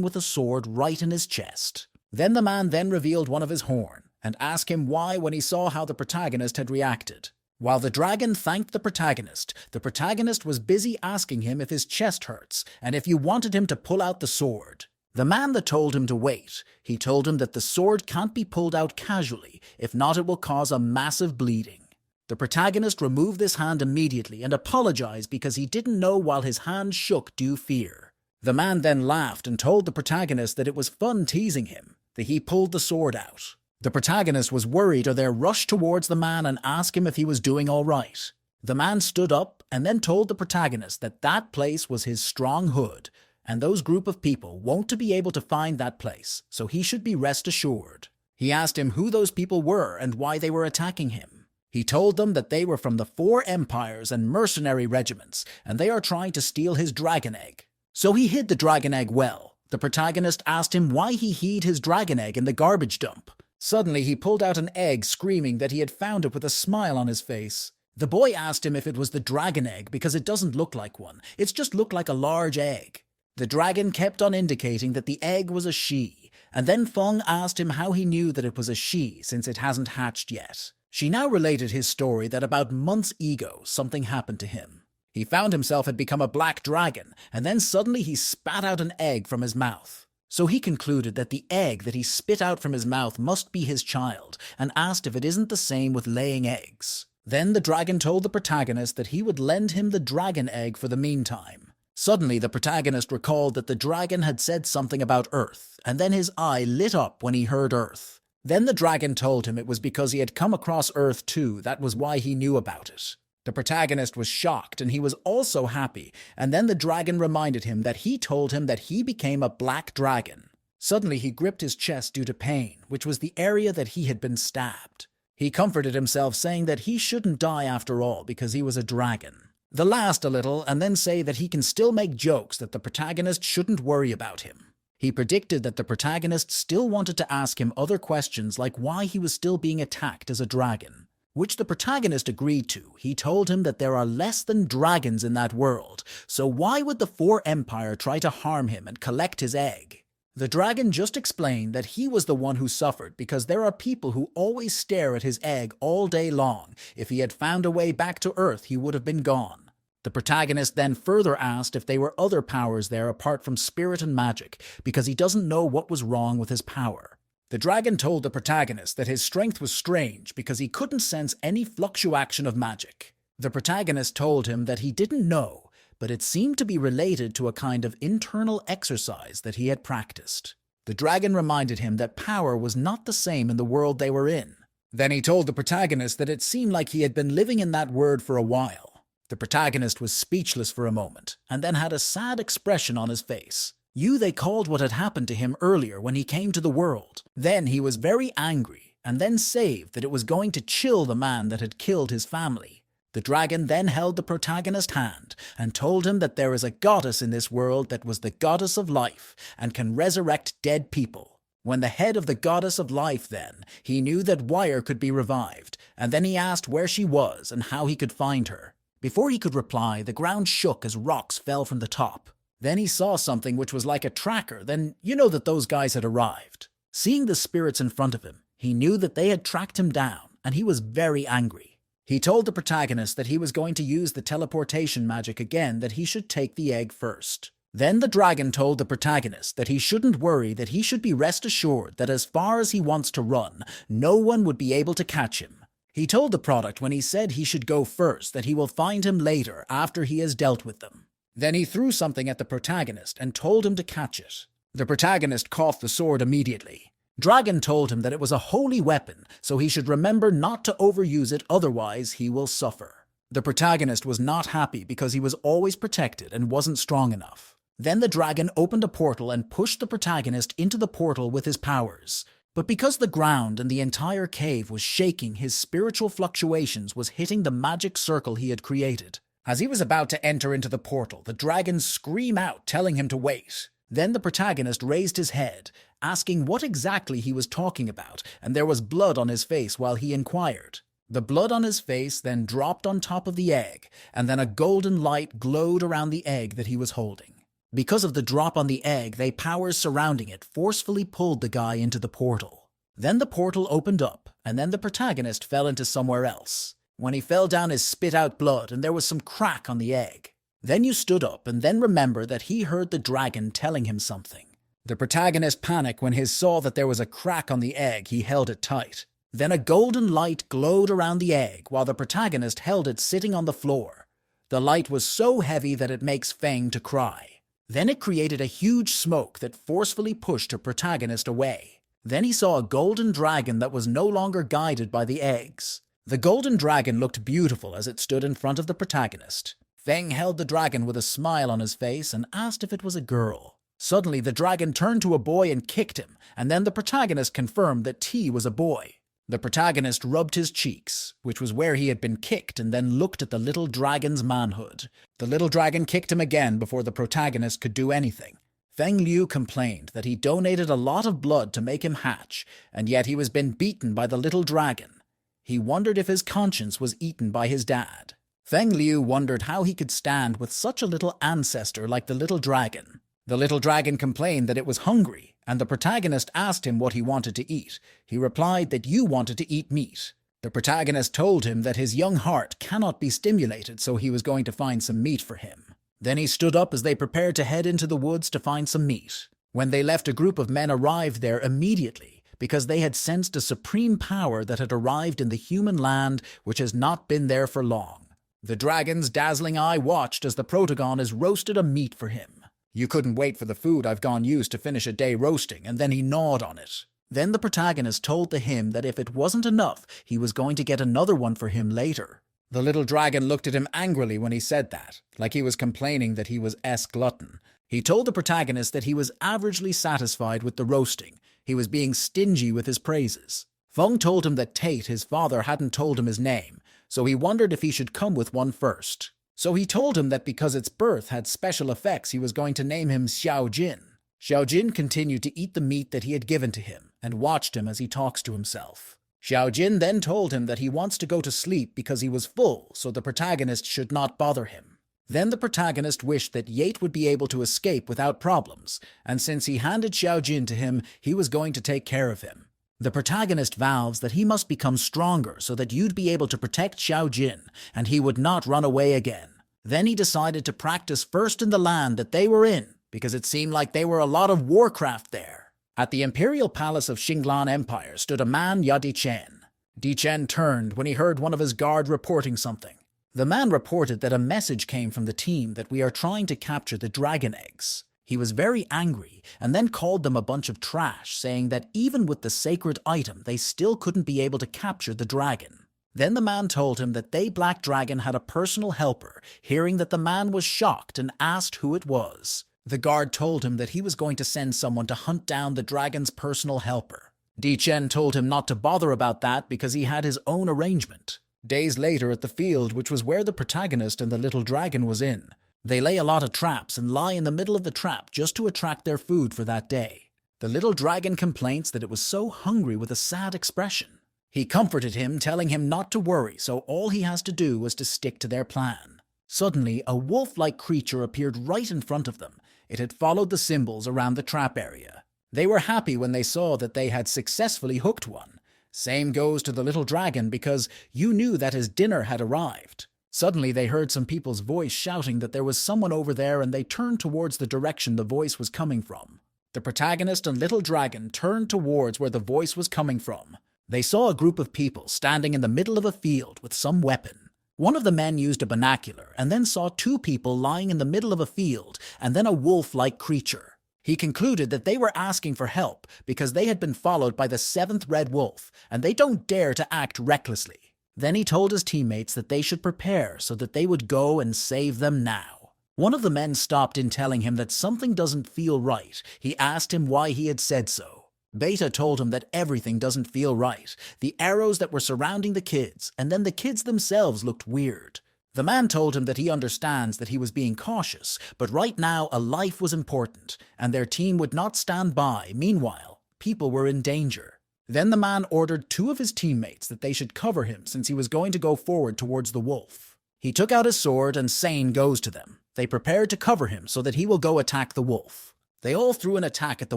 with a sword right in his chest? Then the man then revealed one of his horn and asked him why when he saw how the protagonist had reacted. While the dragon thanked the protagonist was busy asking him if his chest hurts and if you wanted him to pull out the sword. The man that told him to wait, he told him that the sword can't be pulled out casually, if not it will cause a massive bleeding. The protagonist removed this hand immediately and apologized because he didn't know while his hand shook due fear. The man then laughed and told the protagonist that it was fun teasing him, that he pulled the sword out. The protagonist was worried or they rushed towards the man and asked him if he was doing all right. The man stood up and then told the protagonist that that place was his strong hood, and those group of people won't to be able to find that place, so he should be rest assured. He asked him who those people were and why they were attacking him. He told them that they were from the 4 empires and mercenary regiments, and they are trying to steal his dragon egg. So he hid the dragon egg well. The protagonist asked him why he hid his dragon egg in the garbage dump. Suddenly he pulled out an egg, screaming that he had found it with a smile on his face. The boy asked him if it was the dragon egg because it doesn't look like one. It's just looked like a large egg. The dragon kept on indicating that the egg was a she, and then Feng asked him how he knew that it was a she since it hasn't hatched yet. She now related his story that about months ago something happened to him. He found himself had become a black dragon, and then suddenly he spat out an egg from his mouth. So he concluded that the egg that he spit out from his mouth must be his child, and asked if it isn't the same with laying eggs. Then the dragon told the protagonist that he would lend him the dragon egg for the meantime. Suddenly the protagonist recalled that the dragon had said something about Earth, and then his eye lit up when he heard Earth. Then the dragon told him it was because he had come across Earth too, that was why he knew about it. The protagonist was shocked, and he was also happy, and then the dragon reminded him that he told him that he became a black dragon. Suddenly he gripped his chest due to pain, which was the area that he had been stabbed. He comforted himself, saying that he shouldn't die after all because he was a dragon. They laughed a little and then say that he can still make jokes that the protagonist shouldn't worry about him. He predicted that the protagonist still wanted to ask him other questions like why he was still being attacked as a dragon, which the protagonist agreed to. He told him that there are less than dragons in that world, so why would the Four Empire try to harm him and collect his egg? The dragon just explained that he was the one who suffered because there are people who always stare at his egg all day long. If he had found a way back to Earth, he would have been gone. The protagonist then further asked if there were other powers there apart from spirit and magic, because he doesn't know what was wrong with his power. The dragon told the protagonist that his strength was strange because he couldn't sense any fluctuation of magic. The protagonist told him that he didn't know, but it seemed to be related to a kind of internal exercise that he had practiced. The dragon reminded him that power was not the same in the world they were in. Then he told the protagonist that it seemed like he had been living in that world for a while. The protagonist was speechless for a moment, and then had a sad expression on his face. They called what had happened to him earlier when he came to the world. Then he was very angry, and then saved that it was going to chill the man that had killed his family. The dragon then held the protagonist's hand and told him that there is a goddess in this world that was the goddess of life and can resurrect dead people. When the head of the goddess of life then, he knew that Wire could be revived, and then he asked where she was and how he could find her. Before he could reply, the ground shook as rocks fell from the top. Then he saw something which was like a tracker, then you know that those guys had arrived. Seeing the spirits in front of him, he knew that they had tracked him down, and he was very angry. He told the protagonist that he was going to use the teleportation magic again, that he should take the egg first. Then the dragon told the protagonist that he shouldn't worry, that he should be rest assured that as far as he wants to run, no one would be able to catch him. He told the product when he said he should go first that he will find him later after he has dealt with them. Then he threw something at the protagonist and told him to catch it. The protagonist caught the sword immediately. Dragon told him that it was a holy weapon, so he should remember not to overuse it, otherwise he will suffer. The protagonist was not happy because he was always protected and wasn't strong enough. Then the dragon opened a portal and pushed the protagonist into the portal with his powers. But because the ground and the entire cave was shaking, his spiritual fluctuations was hitting the magic circle he had created. As he was about to enter into the portal, the dragon screamed out, telling him to wait. Then the protagonist raised his head, asking what exactly he was talking about, and there was blood on his face while he inquired. The blood on his face then dropped on top of the egg, and then a golden light glowed around the egg that he was holding. Because of the drop on the egg, the powers surrounding it forcefully pulled the guy into the portal. Then the portal opened up, and then the protagonist fell into somewhere else. When he fell down, he spit out blood, and there was some crack on the egg. Then you stood up and then remember that he heard the dragon telling him something. The protagonist panicked when he saw that there was a crack on the egg. He held it tight. Then a golden light glowed around the egg while the protagonist held it sitting on the floor. The light was so heavy that it makes Feng to cry. Then it created a huge smoke that forcefully pushed the protagonist away. Then he saw a golden dragon that was no longer guided by the eggs. The golden dragon looked beautiful as it stood in front of the protagonist. Feng held the dragon with a smile on his face and asked if it was a girl. Suddenly the dragon turned to a boy and kicked him, and then the protagonist confirmed that T was a boy. The protagonist rubbed his cheeks, which was where he had been kicked, and then looked at the little dragon's manhood. The little dragon kicked him again before the protagonist could do anything. Feng Liu complained that he donated a lot of blood to make him hatch, and yet he was been beaten by the little dragon. He wondered if his conscience was eaten by his dad. Feng Liu wondered how he could stand with such a little ancestor like the little dragon. The little dragon complained that it was hungry, and the protagonist asked him what he wanted to eat. He replied that you wanted to eat meat. The protagonist told him that his young heart cannot be stimulated, so he was going to find some meat for him. Then he stood up as they prepared to head into the woods to find some meat. When they left, a group of men arrived there immediately because they had sensed a supreme power that had arrived in the human land which has not been there for long. The dragon's dazzling eye watched as the protagonist roasted a meat for him. "You couldn't wait for the food I've gone used to finish a day roasting," and then he gnawed on it. Then the protagonist told the him that if it wasn't enough, he was going to get another one for him later. The little dragon looked at him angrily when he said that, like he was complaining that he was glutton. He told the protagonist that he was averagely satisfied with the roasting. He was being stingy with his praises. Feng told him that Tate, his father, hadn't told him his name, so he wondered if he should come with one first. So he told him that because its birth had special effects, he was going to name him Xiao Jin. Xiao Jin continued to eat the meat that he had given to him and watched him as he talks to himself. Xiao Jin then told him that he wants to go to sleep because he was full, so the protagonist should not bother him. Then the protagonist wished that Yate would be able to escape without problems, and since he handed Xiao Jin to him, he was going to take care of him. The protagonist vows that he must become stronger so that you'd be able to protect Xiao Jin, and he would not run away again. Then he decided to practice first in the land that they were in, because it seemed like there were a lot of warcraft there. At the imperial palace of Xinglan Empire stood a man, Di Chen. Di Chen turned when he heard one of his guard reporting something. The man reported that a message came from the team that we are trying to capture the dragon eggs. He was very angry and then called them a bunch of trash, saying that even with the sacred item, they still couldn't be able to capture the dragon. Then the man told him that they Black Dragon had a personal helper, hearing that the man was shocked and asked who it was. The guard told him that he was going to send someone to hunt down the dragon's personal helper. Di Chen told him not to bother about that because he had his own arrangement. Days later at the field, which was where the protagonist and the little dragon was in, they lay a lot of traps and lie in the middle of the trap just to attract their food for that day. The little dragon complains that it was so hungry with a sad expression. He comforted him, telling him not to worry, so all he has to do was to stick to their plan. Suddenly, a wolf-like creature appeared right in front of them. It had followed the symbols around the trap area. They were happy when they saw that they had successfully hooked one. Same goes to the little dragon because you knew that his dinner had arrived. Suddenly they heard some people's voice shouting that there was someone over there, and they turned towards the direction the voice was coming from. The protagonist and little dragon turned towards where the voice was coming from. They saw a group of people standing in the middle of a field with some weapon. One of the men used a binocular and then saw two people lying in the middle of a field and then a wolf-like creature. He concluded that they were asking for help because they had been followed by the 7th red wolf and they don't dare to act recklessly. Then he told his teammates that they should prepare so that they would go and save them now. One of the men stopped in telling him that something doesn't feel right. He asked him why he had said so. Beta told him that everything doesn't feel right. The arrows that were surrounding the kids, and then the kids themselves looked weird. The man told him that he understands that he was being cautious, but right now a life was important, and their team would not stand by. Meanwhile, people were in danger. Then the man ordered 2 of his teammates that they should cover him since he was going to go forward towards the wolf. He took out his sword and Sane goes to them. They prepared to cover him so that he will go attack the wolf. They all threw an attack at the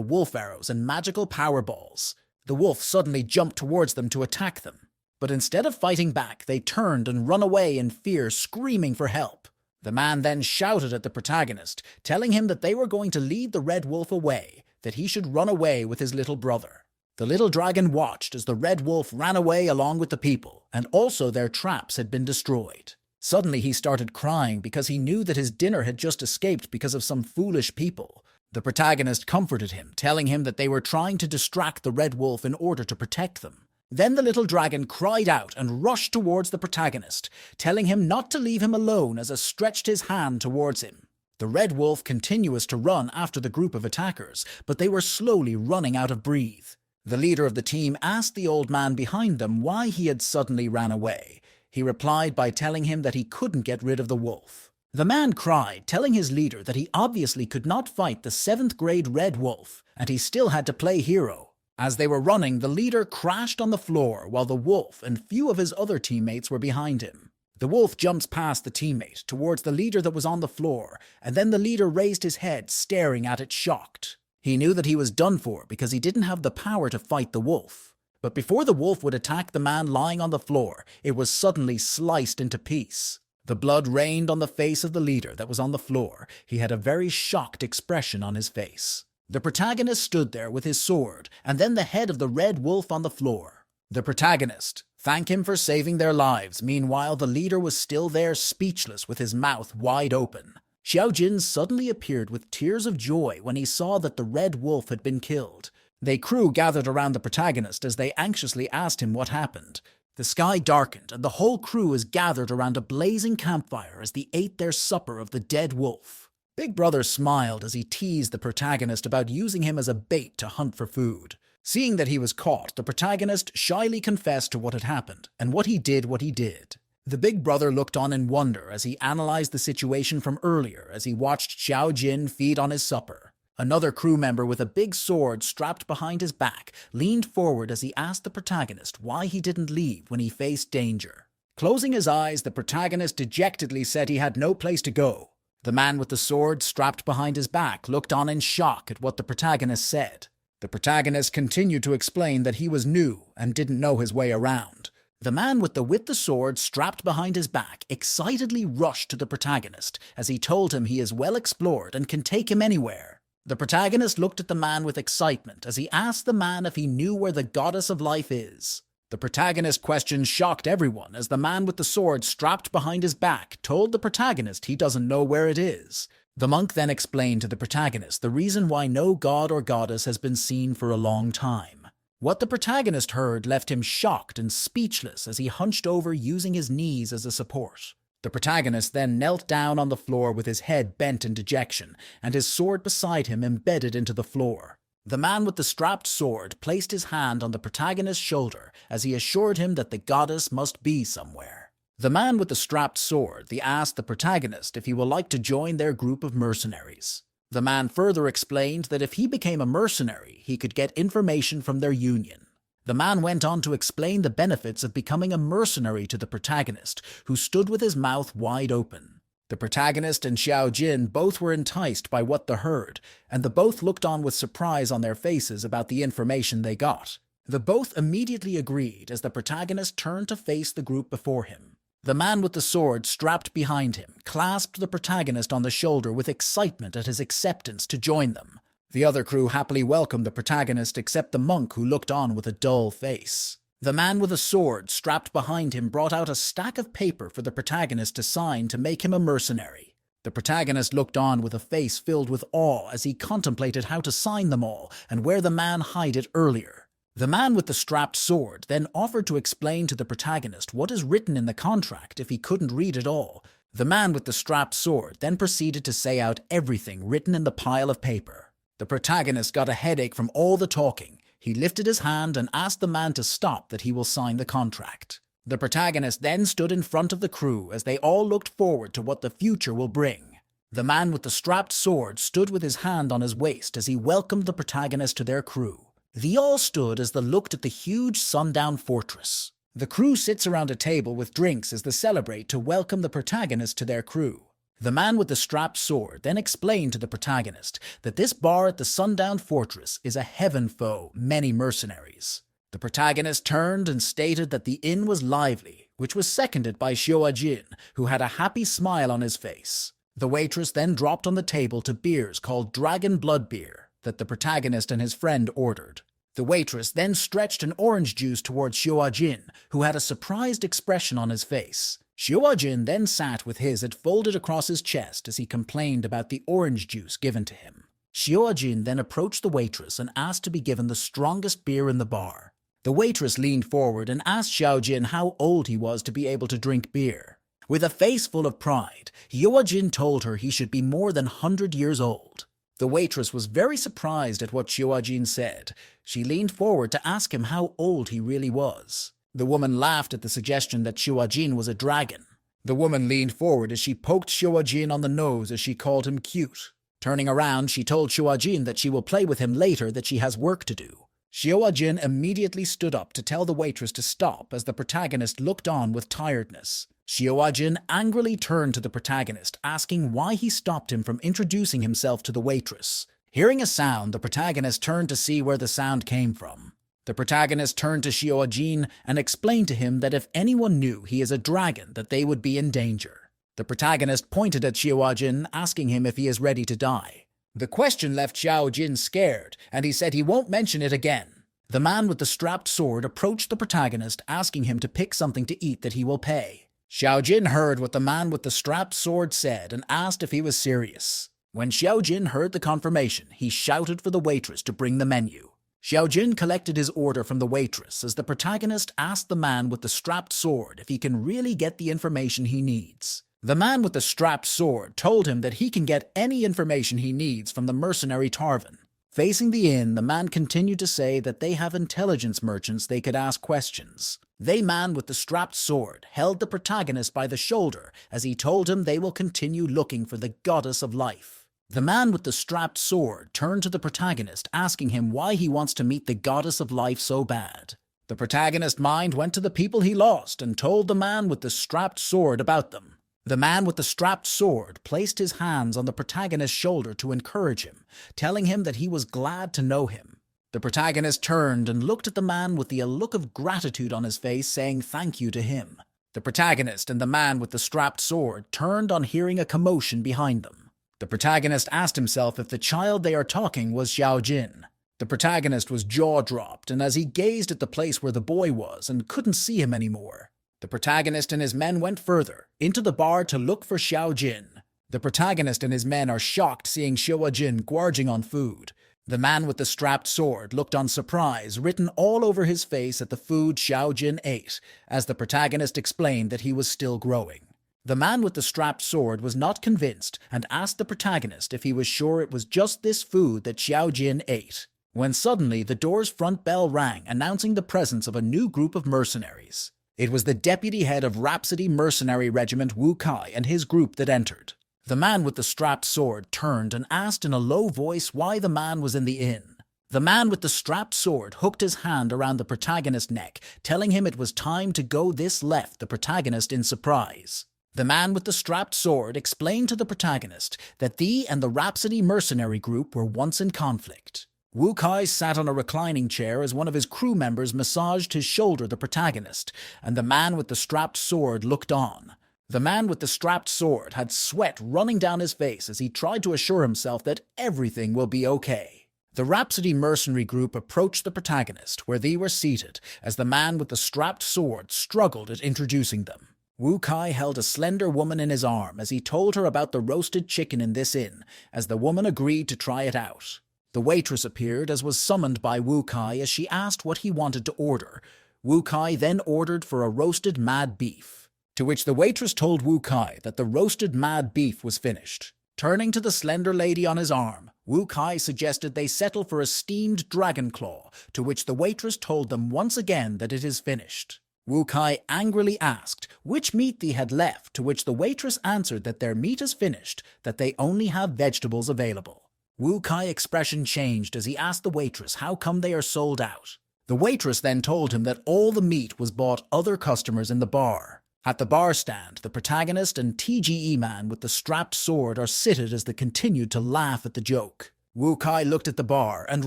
wolf arrows and magical power balls. The wolf suddenly jumped towards them to attack them. But instead of fighting back, they turned and run away in fear, screaming for help. The man then shouted at the protagonist, telling him that they were going to lead the red wolf away, that he should run away with his little brother. The little dragon watched as the red wolf ran away along with the people, and also their traps had been destroyed. Suddenly he started crying because he knew that his dinner had just escaped because of some foolish people. The protagonist comforted him, telling him that they were trying to distract the red wolf in order to protect them. Then the little dragon cried out and rushed towards the protagonist, telling him not to leave him alone as it stretched his hand towards him. The red wolf continues to run after the group of attackers, but they were slowly running out of breath. The leader of the team asked the old man behind them why he had suddenly ran away. He replied by telling him that he couldn't get rid of the wolf. The man cried, telling his leader that he obviously could not fight the 7th grade red wolf, and he still had to play hero. As they were running, the leader crashed on the floor while the wolf and few of his other teammates were behind him. The wolf jumps past the teammate towards the leader that was on the floor, and then the leader raised his head, staring at it shocked. He knew that he was done for because he didn't have the power to fight the wolf. But before the wolf would attack the man lying on the floor, it was suddenly sliced into piece. The blood rained on the face of the leader that was on the floor. He had a very shocked expression on his face. The protagonist stood there with his sword, and then the head of the red wolf on the floor. The protagonist thanked him for saving their lives. Meanwhile, the leader was still there, speechless, with his mouth wide open. Xiao Jin suddenly appeared with tears of joy when he saw that the red wolf had been killed. The crew gathered around the protagonist as they anxiously asked him what happened. The sky darkened, and the whole crew is gathered around a blazing campfire as they ate their supper of the dead wolf. Big Brother smiled as he teased the protagonist about using him as a bait to hunt for food. Seeing that he was caught, the protagonist shyly confessed to what had happened, and what he did. The Big Brother looked on in wonder as he analyzed the situation from earlier as he watched Xiao Jin feed on his supper. Another crew member with a big sword strapped behind his back leaned forward as he asked the protagonist why he didn't leave when he faced danger. Closing his eyes, the protagonist dejectedly said he had no place to go. The man with the sword strapped behind his back looked on in shock at what the protagonist said. The protagonist continued to explain that he was new and didn't know his way around. The man with the sword strapped behind his back excitedly rushed to the protagonist as he told him he is well explored and can take him anywhere. The protagonist looked at the man with excitement as he asked the man if he knew where the goddess of life is. The protagonist's question shocked everyone as the man with the sword strapped behind his back told the protagonist he doesn't know where it is. The monk then explained to the protagonist the reason why no god or goddess has been seen for a long time. What the protagonist heard left him shocked and speechless as he hunched over using his knees as a support. The protagonist then knelt down on the floor with his head bent in dejection and his sword beside him embedded into the floor. The man with the strapped sword placed his hand on the protagonist's shoulder as he assured him that the goddess must be somewhere. The man with the strapped sword asked the protagonist if he would like to join their group of mercenaries. The man further explained that if he became a mercenary, he could get information from their union. The man went on to explain the benefits of becoming a mercenary to the protagonist, who stood with his mouth wide open. The protagonist and Xiao Jin both were enticed by what they heard, and the both looked on with surprise on their faces about the information they got. The both immediately agreed as the protagonist turned to face the group before him. The man with the sword strapped behind him clasped the protagonist on the shoulder with excitement at his acceptance to join them. The other crew happily welcomed the protagonist except the monk, who looked on with a dull face. The man with a sword strapped behind him brought out a stack of paper for the protagonist to sign to make him a mercenary. The protagonist looked on with a face filled with awe as he contemplated how to sign them all and where the man hid it earlier. The man with the strapped sword then offered to explain to the protagonist what is written in the contract if he couldn't read it all. The man with the strapped sword then proceeded to say out everything written in the pile of paper. The protagonist got a headache from all the talking. He lifted his hand and asked the man to stop, that he will sign the contract. The protagonist then stood in front of the crew as they all looked forward to what the future will bring. The man with the strapped sword stood with his hand on his waist as he welcomed the protagonist to their crew. They all stood as they looked at the huge sundown fortress. The crew sits around a table with drinks as they celebrate to welcome the protagonist to their crew. The man with the strapped sword then explained to the protagonist that this bar at the sundown fortress is a heaven for many mercenaries. The protagonist turned and stated that the inn was lively, which was seconded by Xiao Jin, who had a happy smile on his face. The waitress then dropped on the table to beers called Dragon Blood Beer that the protagonist and his friend ordered. The waitress then stretched an orange juice towards Xiao Jin, who had a surprised expression on his face. Xiao Jin then sat with his head folded across his chest as he complained about the orange juice given to him. Xiao Jin then approached the waitress and asked to be given the strongest beer in the bar. The waitress leaned forward and asked Xiao Jin how old he was to be able to drink beer. With a face full of pride, Xiao Jin told her he should be more than 100 years old. The waitress was very surprised at what Xiao Jin said. She leaned forward to ask him how old he really was. The woman laughed at the suggestion that Xiao Jin was a dragon. The woman leaned forward as she poked Xiao Jin on the nose as she called him cute. Turning around, she told Xiao Jin that she will play with him later, that she has work to do. Xiao Jin immediately stood up to tell the waitress to stop as the protagonist looked on with tiredness. Xiao Jin angrily turned to the protagonist, asking why he stopped him from introducing himself to the waitress. Hearing a sound, the protagonist turned to see where the sound came from. The protagonist turned to Xiao Jin and explained to him that if anyone knew he is a dragon, that they would be in danger. The protagonist pointed at Xiao Jin, asking him if he is ready to die. The question left Xiao Jin scared, and he said he won't mention it again. The man with the strapped sword approached the protagonist, asking him to pick something to eat that he will pay. Xiao Jin heard what the man with the strapped sword said and asked if he was serious. When Xiao Jin heard the confirmation, he shouted for the waitress to bring the menu. Xiao Jin collected his order from the waitress as the protagonist asked the man with the strapped sword if he can really get the information he needs. The man with the strapped sword told him that he can get any information he needs from the mercenary Tarvin. Facing the inn, the man continued to say that they have intelligence merchants they could ask questions. The man with the strapped sword held the protagonist by the shoulder as he told him they will continue looking for the goddess of life. The man with the strapped sword turned to the protagonist, asking him why he wants to meet the goddess of life so bad. The protagonist's mind went to the people he lost and told the man with the strapped sword about them. The man with the strapped sword placed his hands on the protagonist's shoulder to encourage him, telling him that he was glad to know him. The protagonist turned and looked at the man with a look of gratitude on his face, saying thank you to him. The protagonist and the man with the strapped sword turned on hearing a commotion behind them. The protagonist asked himself if the child they are talking was Xiao Jin. The protagonist was jaw-dropped, and as he gazed at the place where the boy was and couldn't see him anymore, the protagonist and his men went further, into the bar to look for Xiao Jin. The protagonist and his men are shocked seeing Xiao Jin gorging on food. The man with the strapped sword looked on surprise written all over his face at the food Xiao Jin ate, as the protagonist explained that he was still growing. The man with the strapped sword was not convinced and asked the protagonist if he was sure it was just this food that Xiao Jin ate, when suddenly the door's front bell rang, announcing the presence of a new group of mercenaries. It was the deputy head of Rhapsody Mercenary Regiment Wu Kai and his group that entered. The man with the strapped sword turned and asked in a low voice why the man was in the inn. The man with the strapped sword hooked his hand around the protagonist's neck, telling him it was time to go. This left the protagonist in surprise. The man with the strapped sword explained to the protagonist that he and the Rhapsody mercenary group were once in conflict. Wu Kai sat on a reclining chair as one of his crew members massaged his shoulder the protagonist, and the man with the strapped sword looked on. The man with the strapped sword had sweat running down his face as he tried to assure himself that everything will be okay. The Rhapsody mercenary group approached the protagonist, where they were seated, as the man with the strapped sword struggled at introducing them. Wu Kai held a slender woman in his arm as he told her about the roasted chicken in this inn, as the woman agreed to try it out. The waitress appeared as was summoned by Wu Kai as she asked what he wanted to order. Wu Kai then ordered for a roasted mad beef, to which the waitress told Wu Kai that the roasted mad beef was finished. Turning to the slender lady on his arm, Wu Kai suggested they settle for a steamed dragon claw, to which the waitress told them once again that it is finished. Wu Kai angrily asked which meat they had left, to which the waitress answered that their meat is finished, that they only have vegetables available. Wu Kai's expression changed as he asked the waitress how come they are sold out. The waitress then told him that all the meat was bought other customers in the bar. At the bar stand, the protagonist and TGE man with the strapped sword are seated as they continued to laugh at the joke. Wu Kai looked at the bar and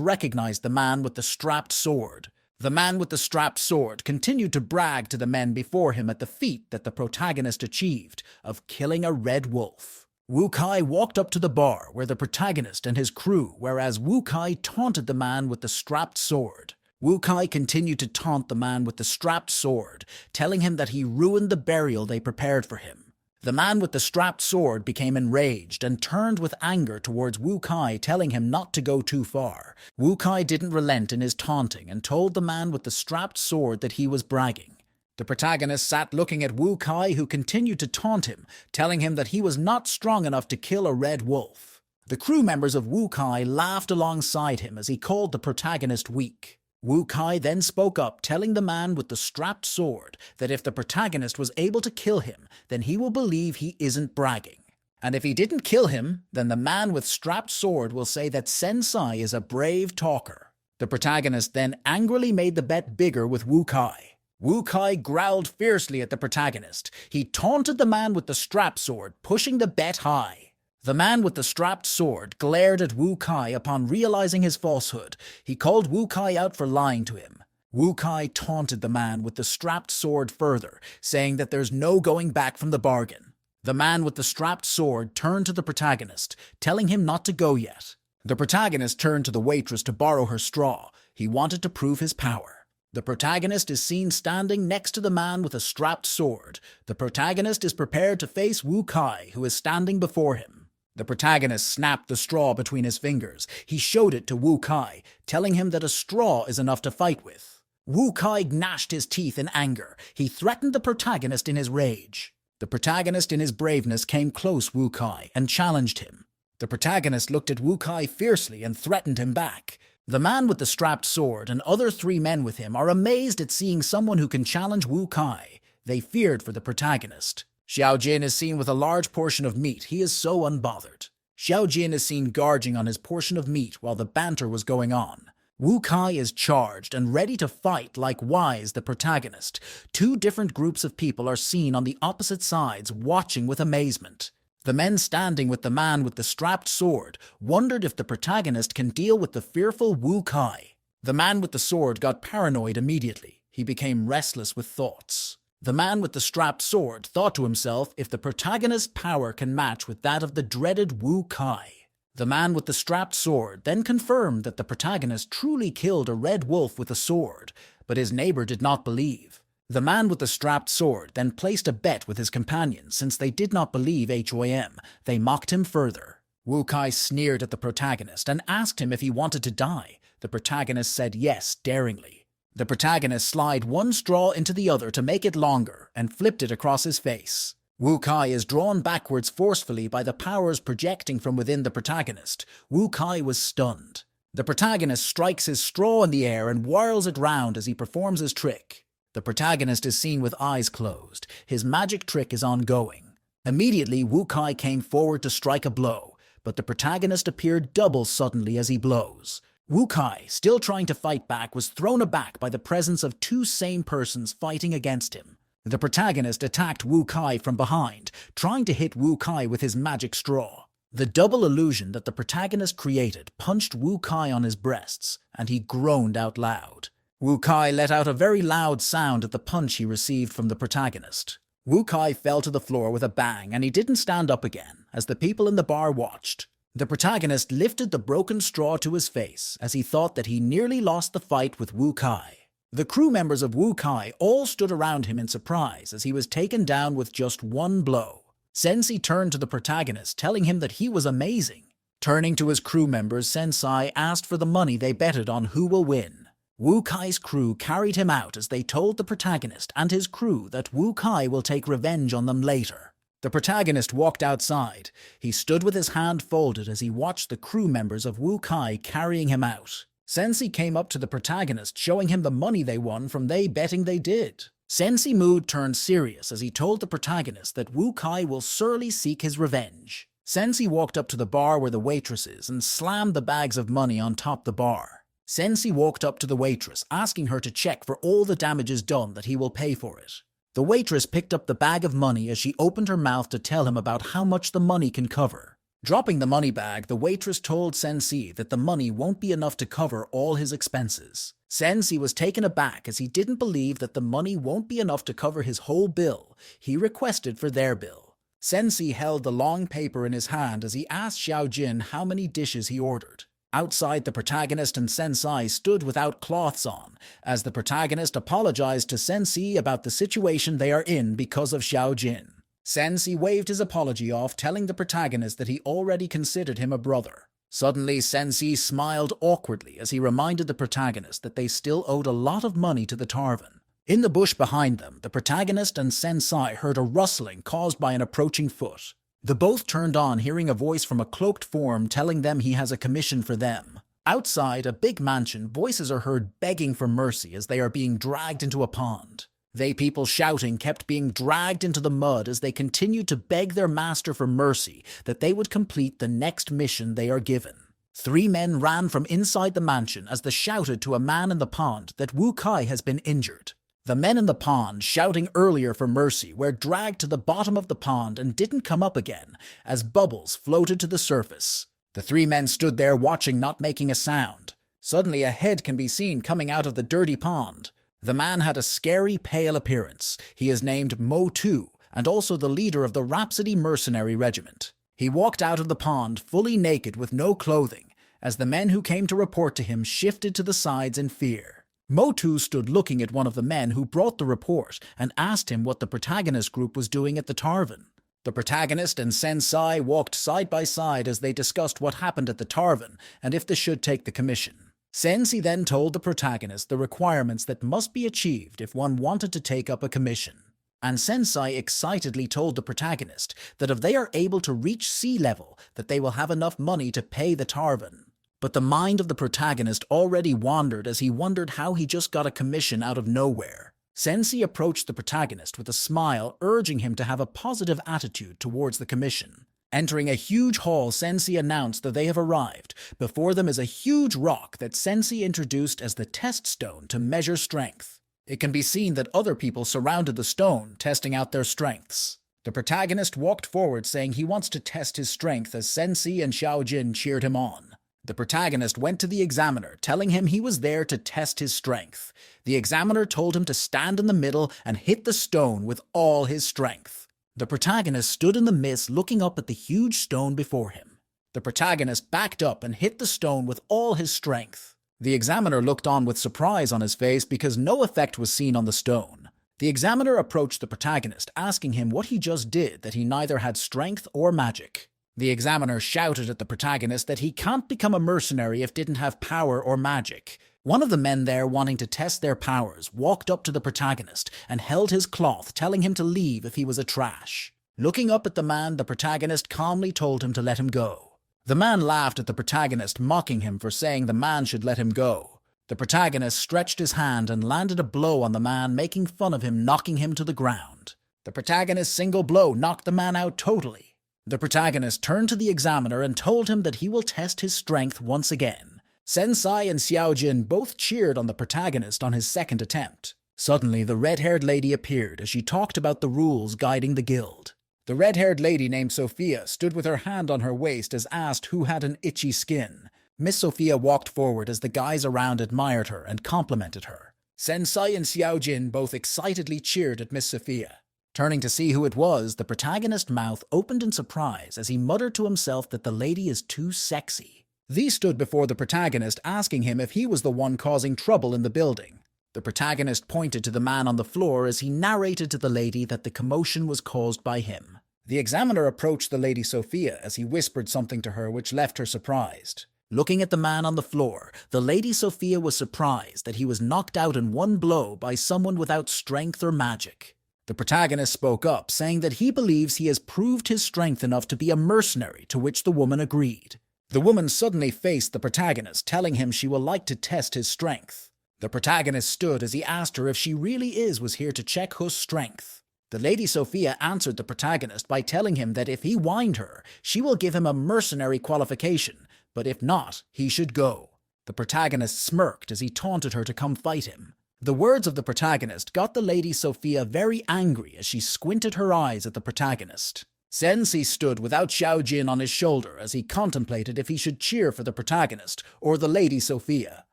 recognized the man with the strapped sword. The man with the strapped sword continued to brag to the men before him at the feat that the protagonist achieved of killing a red wolf. Wu Kai walked up to the bar where the protagonist and his crew, whereas Wu Kai taunted the man with the strapped sword. Wu Kai continued to taunt the man with the strapped sword, telling him that he ruined the burial they prepared for him. The man with the strapped sword became enraged and turned with anger towards Wu Kai, telling him not to go too far. Wu Kai didn't relent in his taunting and told the man with the strapped sword that he was bragging. The protagonist sat looking at Wu Kai, who continued to taunt him, telling him that he was not strong enough to kill a red wolf. The crew members of Wu Kai laughed alongside him as he called the protagonist weak. Wu Kai then spoke up, telling the man with the strapped sword that if the protagonist was able to kill him, then he will believe he isn't bragging. And if he didn't kill him, then the man with strapped sword will say that Sensei is a brave talker. The protagonist then angrily made the bet bigger with Wu Kai. Wu Kai growled fiercely at the protagonist. He taunted the man with the strapped sword, pushing the bet high. The man with the strapped sword glared at Wu Kai upon realizing his falsehood. He called Wu Kai out for lying to him. Wu Kai taunted the man with the strapped sword further, saying that there's no going back from the bargain. The man with the strapped sword turned to the protagonist, telling him not to go yet. The protagonist turned to the waitress to borrow her straw. He wanted to prove his power. The protagonist is seen standing next to the man with a strapped sword. The protagonist is prepared to face Wu Kai, who is standing before him. The protagonist snapped the straw between his fingers. He showed it to Wu Kai, telling him that a straw is enough to fight with. Wu Kai gnashed his teeth in anger. He threatened the protagonist in his rage. The protagonist in his braveness came close Wu Kai and challenged him. The protagonist looked at Wu Kai fiercely and threatened him back. The man with the strapped sword and other 3 men with him are amazed at seeing someone who can challenge Wu Kai. They feared for the protagonist. Xiao Jin is seen with a large portion of meat. He is so unbothered. Xiao Jin is seen gorging on his portion of meat while the banter was going on. Wu Kai is charged and ready to fight like Wise, the protagonist. 2 different groups of people are seen on the opposite sides, watching with amazement. The men standing with the man with the strapped sword wondered if the protagonist can deal with the fearful Wu Kai. The man with the sword got paranoid immediately. He became restless with thoughts. The man with the strapped sword thought to himself if the protagonist's power can match with that of the dreaded Wu Kai. The man with the strapped sword then confirmed that the protagonist truly killed a red wolf with a sword, but his neighbor did not believe. The man with the strapped sword then placed a bet with his companions since they did not believe HOM. They mocked him further. Wu Kai sneered at the protagonist and asked him if he wanted to die. The protagonist said yes, daringly. The protagonist slid one straw into the other to make it longer and flipped it across his face. Wu Kai is drawn backwards forcefully by the powers projecting from within the protagonist. Wu Kai was stunned. The protagonist strikes his straw in the air and whirls it round as he performs his trick. The protagonist is seen with eyes closed. His magic trick is ongoing. Immediately, Wu Kai came forward to strike a blow, but the protagonist appeared double suddenly as he blows. Wu Kai, still trying to fight back, was thrown aback by the presence of 2 same persons fighting against him. The protagonist attacked Wu Kai from behind, trying to hit Wu Kai with his magic straw. The double illusion that the protagonist created punched Wu Kai on his breasts, and he groaned out loud. Wu Kai let out a very loud sound at the punch he received from the protagonist. Wu Kai fell to the floor with a bang, and he didn't stand up again, as the people in the bar watched. The protagonist lifted the broken straw to his face, as he thought that he nearly lost the fight with Wu Kai. The crew members of Wu Kai all stood around him in surprise as he was taken down with just 1 blow. Sensei turned to the protagonist, telling him that he was amazing. Turning to his crew members, Sensei asked for the money they betted on who will win. Wu Kai's crew carried him out as they told the protagonist and his crew that Wu Kai will take revenge on them later. The protagonist walked outside. He stood with his hand folded as he watched the crew members of Wu Kai carrying him out. Sensei came up to the protagonist, showing him the money they won from they betting they did. Sensei's mood turned serious as he told the protagonist that Wu Kai will surely seek his revenge. Sensei walked up to the bar where the waitress is and slammed the bags of money on top the bar. Sensei walked up to the waitress, asking her to check for all the damages done that he will pay for it. The waitress picked up the bag of money as she opened her mouth to tell him about how much the money can cover. Dropping the money bag, the waitress told Sensei that the money won't be enough to cover all his expenses. Sensei was taken aback as he didn't believe that the money won't be enough to cover his whole bill. He requested for their bill. Sensei held the long paper in his hand as he asked Xiao Jin how many dishes he ordered. Outside, the protagonist and Sensei stood without cloths on, as the protagonist apologized to Sensei about the situation they are in because of Xiao Jin. Sensei waved his apology off, telling the protagonist that he already considered him a brother. Suddenly, Sensei smiled awkwardly as he reminded the protagonist that they still owed a lot of money to the Tarvan. In the bush behind them, the protagonist and Sensei heard a rustling caused by an approaching foot. The both turned on, hearing a voice from a cloaked form telling them he has a commission for them. Outside a big mansion, voices are heard begging for mercy as they are being dragged into a pond. They people shouting kept being dragged into the mud as they continued to beg their master for mercy that they would complete the next mission they are given. 3 men ran from inside the mansion as they shouted to a man in the pond that Wu Kai has been injured. The men in the pond, shouting earlier for mercy, were dragged to the bottom of the pond and didn't come up again as bubbles floated to the surface. The 3 men stood there watching, not making a sound. Suddenly a head can be seen coming out of the dirty pond. The man had a scary, pale appearance. He is named Mo2, and also the leader of the Rhapsody Mercenary Regiment. He walked out of the pond fully naked with no clothing, as the men who came to report to him shifted to the sides in fear. Mo2 stood looking at one of the men who brought the report and asked him what the protagonist group was doing at the Tarvan. The protagonist and Sensei walked side by side as they discussed what happened at the Tarvan and if they should take the commission. Sensei then told the protagonist the requirements that must be achieved if one wanted to take up a commission. And Sensei excitedly told the protagonist that if they are able to reach sea level, that they will have enough money to pay the Tarvan. But the mind of the protagonist already wandered as he wondered how he just got a commission out of nowhere. Sensei approached the protagonist with a smile, urging him to have a positive attitude towards the commission. Entering a huge hall, Sensei announced that they have arrived. Before them is a huge rock that Sensei introduced as the test stone to measure strength. It can be seen that other people surrounded the stone, testing out their strengths. The protagonist walked forward saying he wants to test his strength as Sensei and Xiaojin cheered him on. The protagonist went to the examiner, telling him he was there to test his strength. The examiner told him to stand in the middle and hit the stone with all his strength. The protagonist stood in the mist looking up at the huge stone before him. The protagonist backed up and hit the stone with all his strength. The examiner looked on with surprise on his face because no effect was seen on the stone. The examiner approached the protagonist, asking him what he just did, that he neither had strength or magic. The examiner shouted at the protagonist that he can't become a mercenary if didn't have power or magic. One of the men there, wanting to test their powers, walked up to the protagonist and held his cloth, telling him to leave if he was a trash. Looking up at the man, the protagonist calmly told him to let him go. The man laughed at the protagonist, mocking him for saying the man should let him go. The protagonist stretched his hand and landed a blow on the man, making fun of him, knocking him to the ground. The protagonist's single blow knocked the man out totally. The protagonist turned to the examiner and told him that he will test his strength once again. Sensei and Xiaojin both cheered on the protagonist on his second attempt. Suddenly, the red-haired lady appeared as she talked about the rules guiding the guild. The red-haired lady named Sophia stood with her hand on her waist as asked who had an itchy skin. Miss Sophia walked forward as the guys around admired her and complimented her. Sensei and Xiaojin both excitedly cheered at Miss Sophia. Turning to see who it was, the protagonist's mouth opened in surprise as he muttered to himself that the lady is too sexy. These stood before the protagonist, asking him if he was the one causing trouble in the building. The protagonist pointed to the man on the floor as he narrated to the lady that the commotion was caused by him. The examiner approached the lady Sophia as he whispered something to her which left her surprised. Looking at the man on the floor, the lady Sophia was surprised that he was knocked out in one blow by someone without strength or magic. The protagonist spoke up, saying that he believes he has proved his strength enough to be a mercenary, to which the woman agreed. The woman suddenly faced the protagonist, telling him she will like to test his strength. The protagonist stood as he asked her if she really was here to check his strength. The lady Sophia answered the protagonist by telling him that if he whined her, she will give him a mercenary qualification, but if not, he should go. The protagonist smirked as he taunted her to come fight him. The words of the protagonist got the lady Sophia very angry as she squinted her eyes at the protagonist. Sensei stood without Xiaojin on his shoulder as he contemplated if he should cheer for the protagonist or the lady Sophia.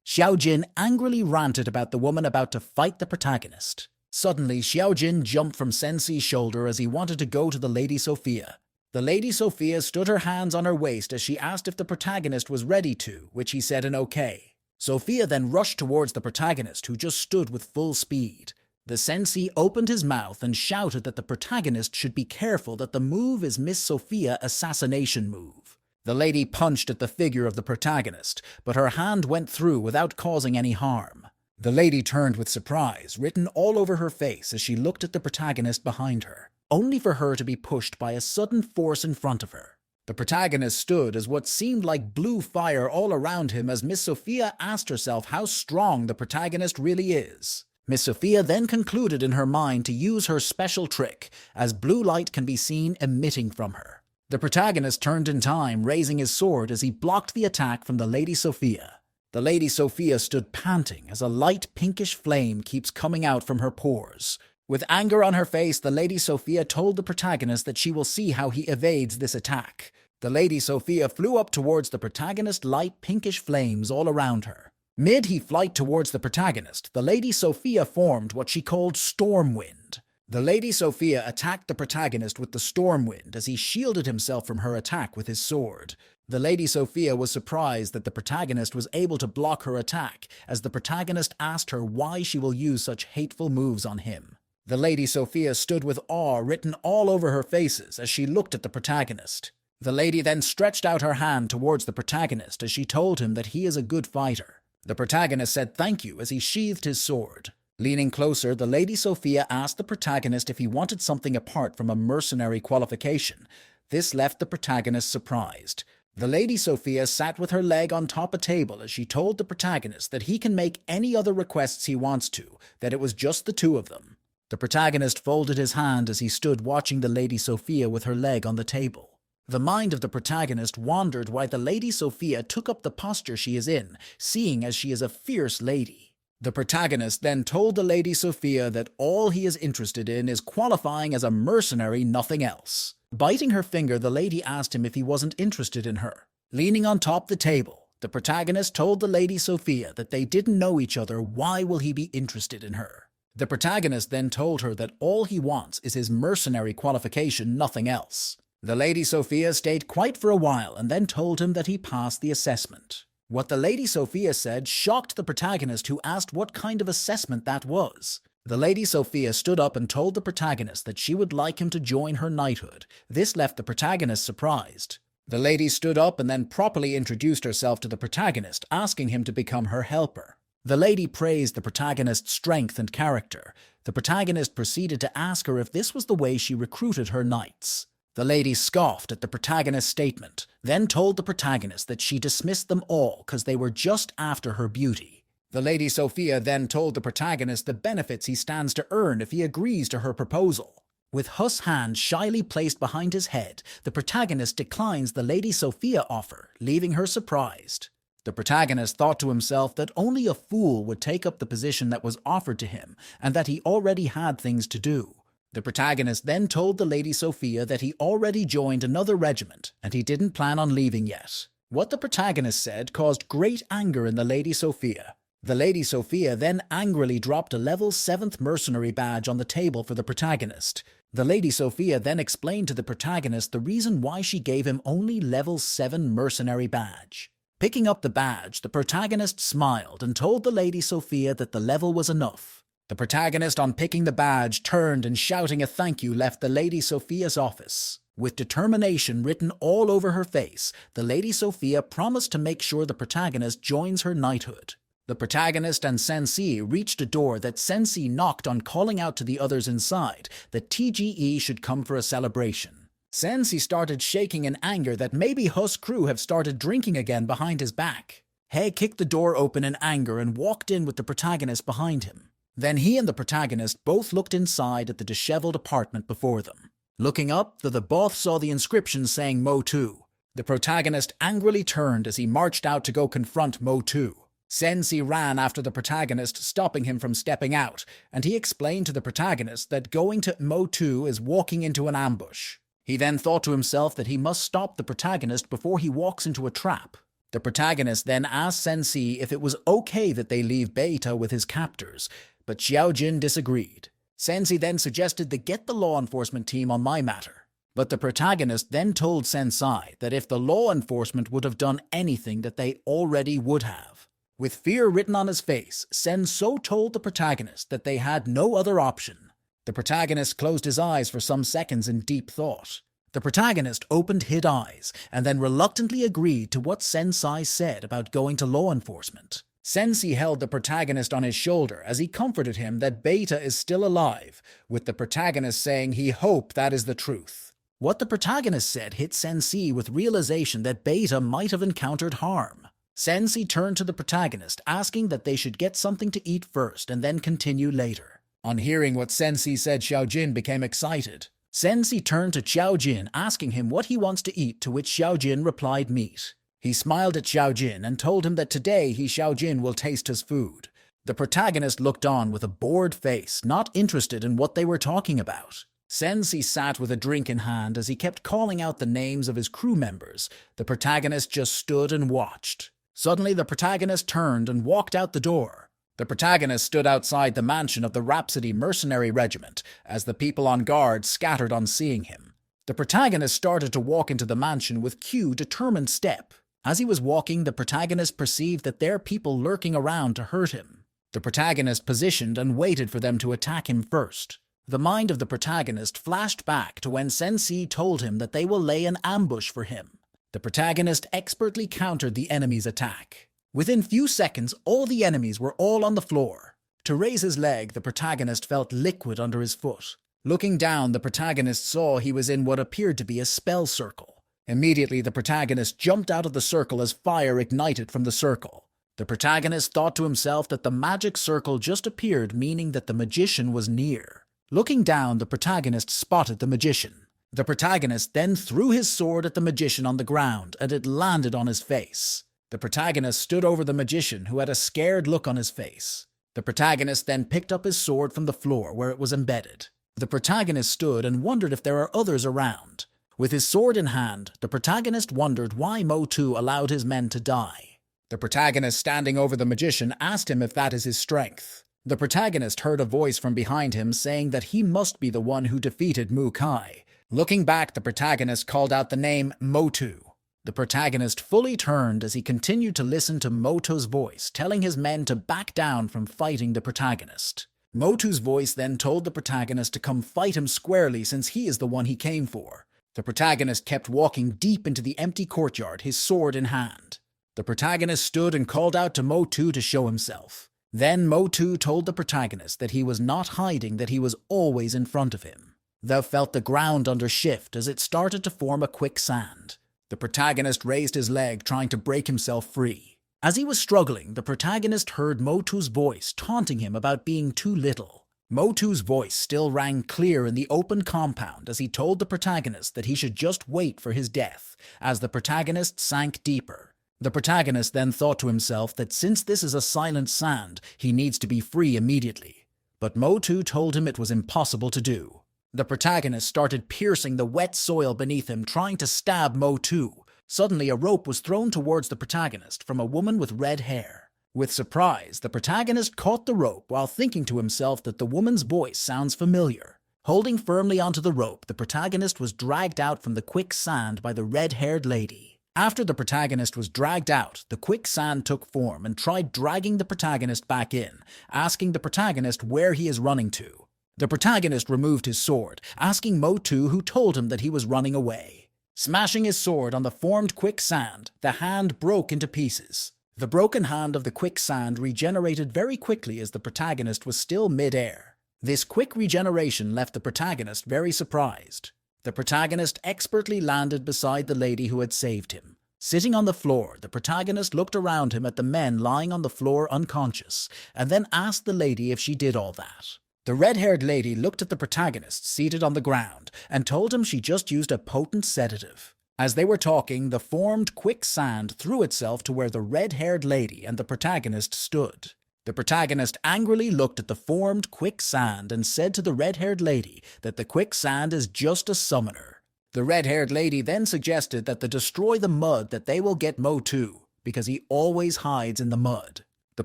Xiaojin angrily ranted about the woman about to fight the protagonist. Suddenly, Xiaojin jumped from Sensei's shoulder as he wanted to go to the lady Sophia. The lady Sophia stood her hands on her waist as she asked if the protagonist was ready to, which he said an okay. Sophia then rushed towards the protagonist, who just stood with full speed. The sensei opened his mouth and shouted that the protagonist should be careful that the move is Miss Sophia assassination move. The lady punched at the figure of the protagonist, but her hand went through without causing any harm. The lady turned with surprise, written all over her face as she looked at the protagonist behind her, only for her to be pushed by a sudden force in front of her. The protagonist stood as what seemed like blue fire all around him as Miss Sophia asked herself how strong the protagonist really is. Miss Sophia then concluded in her mind to use her special trick, as blue light can be seen emitting from her. The protagonist turned in time, raising his sword as he blocked the attack from the Lady Sophia. The Lady Sophia stood panting as a light pinkish flame keeps coming out from her pores. With anger on her face, the Lady Sophia told the protagonist that she will see how he evades this attack. The Lady Sophia flew up towards the protagonist, light pinkish flames all around her. Mid-flight towards the protagonist, the Lady Sophia formed what she called Stormwind. The Lady Sophia attacked the protagonist with the Stormwind as he shielded himself from her attack with his sword. The Lady Sophia was surprised that the protagonist was able to block her attack, as the protagonist asked her why she will use such hateful moves on him. The Lady Sophia stood with awe written all over her faces as she looked at the protagonist. The lady then stretched out her hand towards the protagonist as she told him that he is a good fighter. The protagonist said thank you as he sheathed his sword. Leaning closer, the Lady Sophia asked the protagonist if he wanted something apart from a mercenary qualification. This left the protagonist surprised. The Lady Sophia sat with her leg on top a table as she told the protagonist that he can make any other requests he wants to, that it was just the two of them. The protagonist folded his hand as he stood watching the Lady Sophia with her leg on the table. The mind of the protagonist wandered why the Lady Sophia took up the posture she is in, seeing as she is a fierce lady. The protagonist then told the Lady Sophia that all he is interested in is qualifying as a mercenary, nothing else. Biting her finger, the lady asked him if he wasn't interested in her. Leaning on top the table, the protagonist told the Lady Sophia that they didn't know each other, why will he be interested in her? The protagonist then told her that all he wants is his mercenary qualification, nothing else. The Lady Sophia stayed quiet for a while and then told him that he passed the assessment. What the Lady Sophia said shocked the protagonist, who asked what kind of assessment that was. The Lady Sophia stood up and told the protagonist that she would like him to join her knighthood. This left the protagonist surprised. The lady stood up and then properly introduced herself to the protagonist, asking him to become her helper. The lady praised the protagonist's strength and character. The protagonist proceeded to ask her if this was the way she recruited her knights. The lady scoffed at the protagonist's statement, then told the protagonist that she dismissed them all because they were just after her beauty. The Lady Sophia then told the protagonist the benefits he stands to earn if he agrees to her proposal. With Huss' hand shyly placed behind his head, the protagonist declines the Lady Sophia offer, leaving her surprised. The protagonist thought to himself that only a fool would take up the position that was offered to him, and that he already had things to do. The protagonist then told the Lady Sophia that he already joined another regiment, and he didn't plan on leaving yet. What the protagonist said caused great anger in the Lady Sophia. The Lady Sophia then angrily dropped a level 7th mercenary badge on the table for the protagonist. The Lady Sophia then explained to the protagonist the reason why she gave him only level 7 mercenary badge. Picking up the badge, the protagonist smiled and told the Lady Sophia that the level was enough. The protagonist, on picking the badge, turned and shouting a thank you, left the Lady Sophia's office. With determination written all over her face, the Lady Sophia promised to make sure the protagonist joins her knighthood. The protagonist and Sensei reached a door that Sensei knocked on, calling out to the others inside that TGE should come for a celebration. Sensei started shaking in anger that maybe Huss' crew have started drinking again behind his back. He kicked the door open in anger and walked in with the protagonist behind him. Then he and the protagonist both looked inside at the disheveled apartment before them. Looking up, the both saw the inscription saying Mo2. The protagonist angrily turned as he marched out to go confront Mo2. Sensei ran after the protagonist, stopping him from stepping out, and he explained to the protagonist that going to Mo2 is walking into an ambush. He then thought to himself that he must stop the protagonist before he walks into a trap. The protagonist then asked Sensei if it was okay that they leave Beta with his captors, but Xiaojin disagreed. Sensei then suggested they get the law enforcement team on my matter. But the protagonist then told Sensei that if the law enforcement would have done anything that they already would have. With fear written on his face, Sensei told the protagonist that they had no other option. The protagonist closed his eyes for some seconds in deep thought. The protagonist opened his eyes and then reluctantly agreed to what Sensei said about going to law enforcement. Sensei held the protagonist on his shoulder as he comforted him that Beta is still alive, with the protagonist saying he hoped that is the truth. What the protagonist said hit Sensei with realization that Beta might have encountered harm. Sensei turned to the protagonist, asking that they should get something to eat first and then continue later. On hearing what Sensei said, Xiaojin became excited. Sensei turned to Xiaojin, asking him what he wants to eat, to which Xiaojin replied meat. He smiled at Xiaojin and told him that today Xiaojin will taste his food. The protagonist looked on with a bored face, not interested in what they were talking about. Sensei sat with a drink in hand as he kept calling out the names of his crew members. The protagonist just stood and watched. Suddenly, the protagonist turned and walked out the door. The protagonist stood outside the mansion of the Rhapsody Mercenary Regiment as the people on guard scattered on seeing him. The protagonist started to walk into the mansion with determined step. As he was walking, the protagonist perceived that there were people lurking around to hurt him. The protagonist positioned and waited for them to attack him first. The mind of the protagonist flashed back to when Sensei told him that they will lay an ambush for him. The protagonist expertly countered the enemy's attack. Within few seconds, all the enemies were all on the floor. To raise his leg, the protagonist felt liquid under his foot. Looking down, the protagonist saw he was in what appeared to be a spell circle. Immediately, the protagonist jumped out of the circle as fire ignited from the circle. The protagonist thought to himself that the magic circle just appeared, meaning that the magician was near. Looking down, the protagonist spotted the magician. The protagonist then threw his sword at the magician on the ground, and it landed on his face. The protagonist stood over the magician, who had a scared look on his face. The protagonist then picked up his sword from the floor where it was embedded. The protagonist stood and wondered if there are others around. With his sword in hand, the protagonist wondered why Motu allowed his men to die. The protagonist standing over the magician asked him if that is his strength. The protagonist heard a voice from behind him saying that he must be the one who defeated Mukai. Looking back, the protagonist called out the name Motu. The protagonist fully turned as he continued to listen to Motu's voice, telling his men to back down from fighting the protagonist. Motu's voice then told the protagonist to come fight him squarely since he is the one he came for. The protagonist kept walking deep into the empty courtyard, his sword in hand. The protagonist stood and called out to Motu to show himself. Then Motu told the protagonist that he was not hiding, that he was always in front of him. Thou felt the ground under shift as it started to form a quicksand. The protagonist raised his leg, trying to break himself free. As he was struggling, the protagonist heard Motu's voice taunting him about being too little. Motu's voice still rang clear in the open compound as he told the protagonist that he should just wait for his death, as the protagonist sank deeper. The protagonist then thought to himself that since this is a silent sand, he needs to be free immediately. But Motu told him it was impossible to do. The protagonist started piercing the wet soil beneath him, trying to stab Motu. Suddenly, a rope was thrown towards the protagonist from a woman with red hair. With surprise, the protagonist caught the rope while thinking to himself that the woman's voice sounds familiar. Holding firmly onto the rope, the protagonist was dragged out from the quicksand by the red-haired lady. After the protagonist was dragged out, the quicksand took form and tried dragging the protagonist back in, asking the protagonist where he is running to. The protagonist removed his sword, asking Motu, who told him that he was running away. Smashing his sword on the formed quicksand, the hand broke into pieces. The broken hand of the quicksand regenerated very quickly as the protagonist was still mid-air. This quick regeneration left the protagonist very surprised. The protagonist expertly landed beside the lady who had saved him. Sitting on the floor, the protagonist looked around him at the men lying on the floor unconscious, and then asked the lady if she did all that. The red-haired lady looked at the protagonist seated on the ground and told him she just used a potent sedative. As they were talking, the formed quicksand threw itself to where the red-haired lady and the protagonist stood. The protagonist angrily looked at the formed quicksand and said to the red-haired lady that the quicksand is just a summoner. The red-haired lady then suggested that to destroy the mud that they will get Motu, because he always hides in the mud. The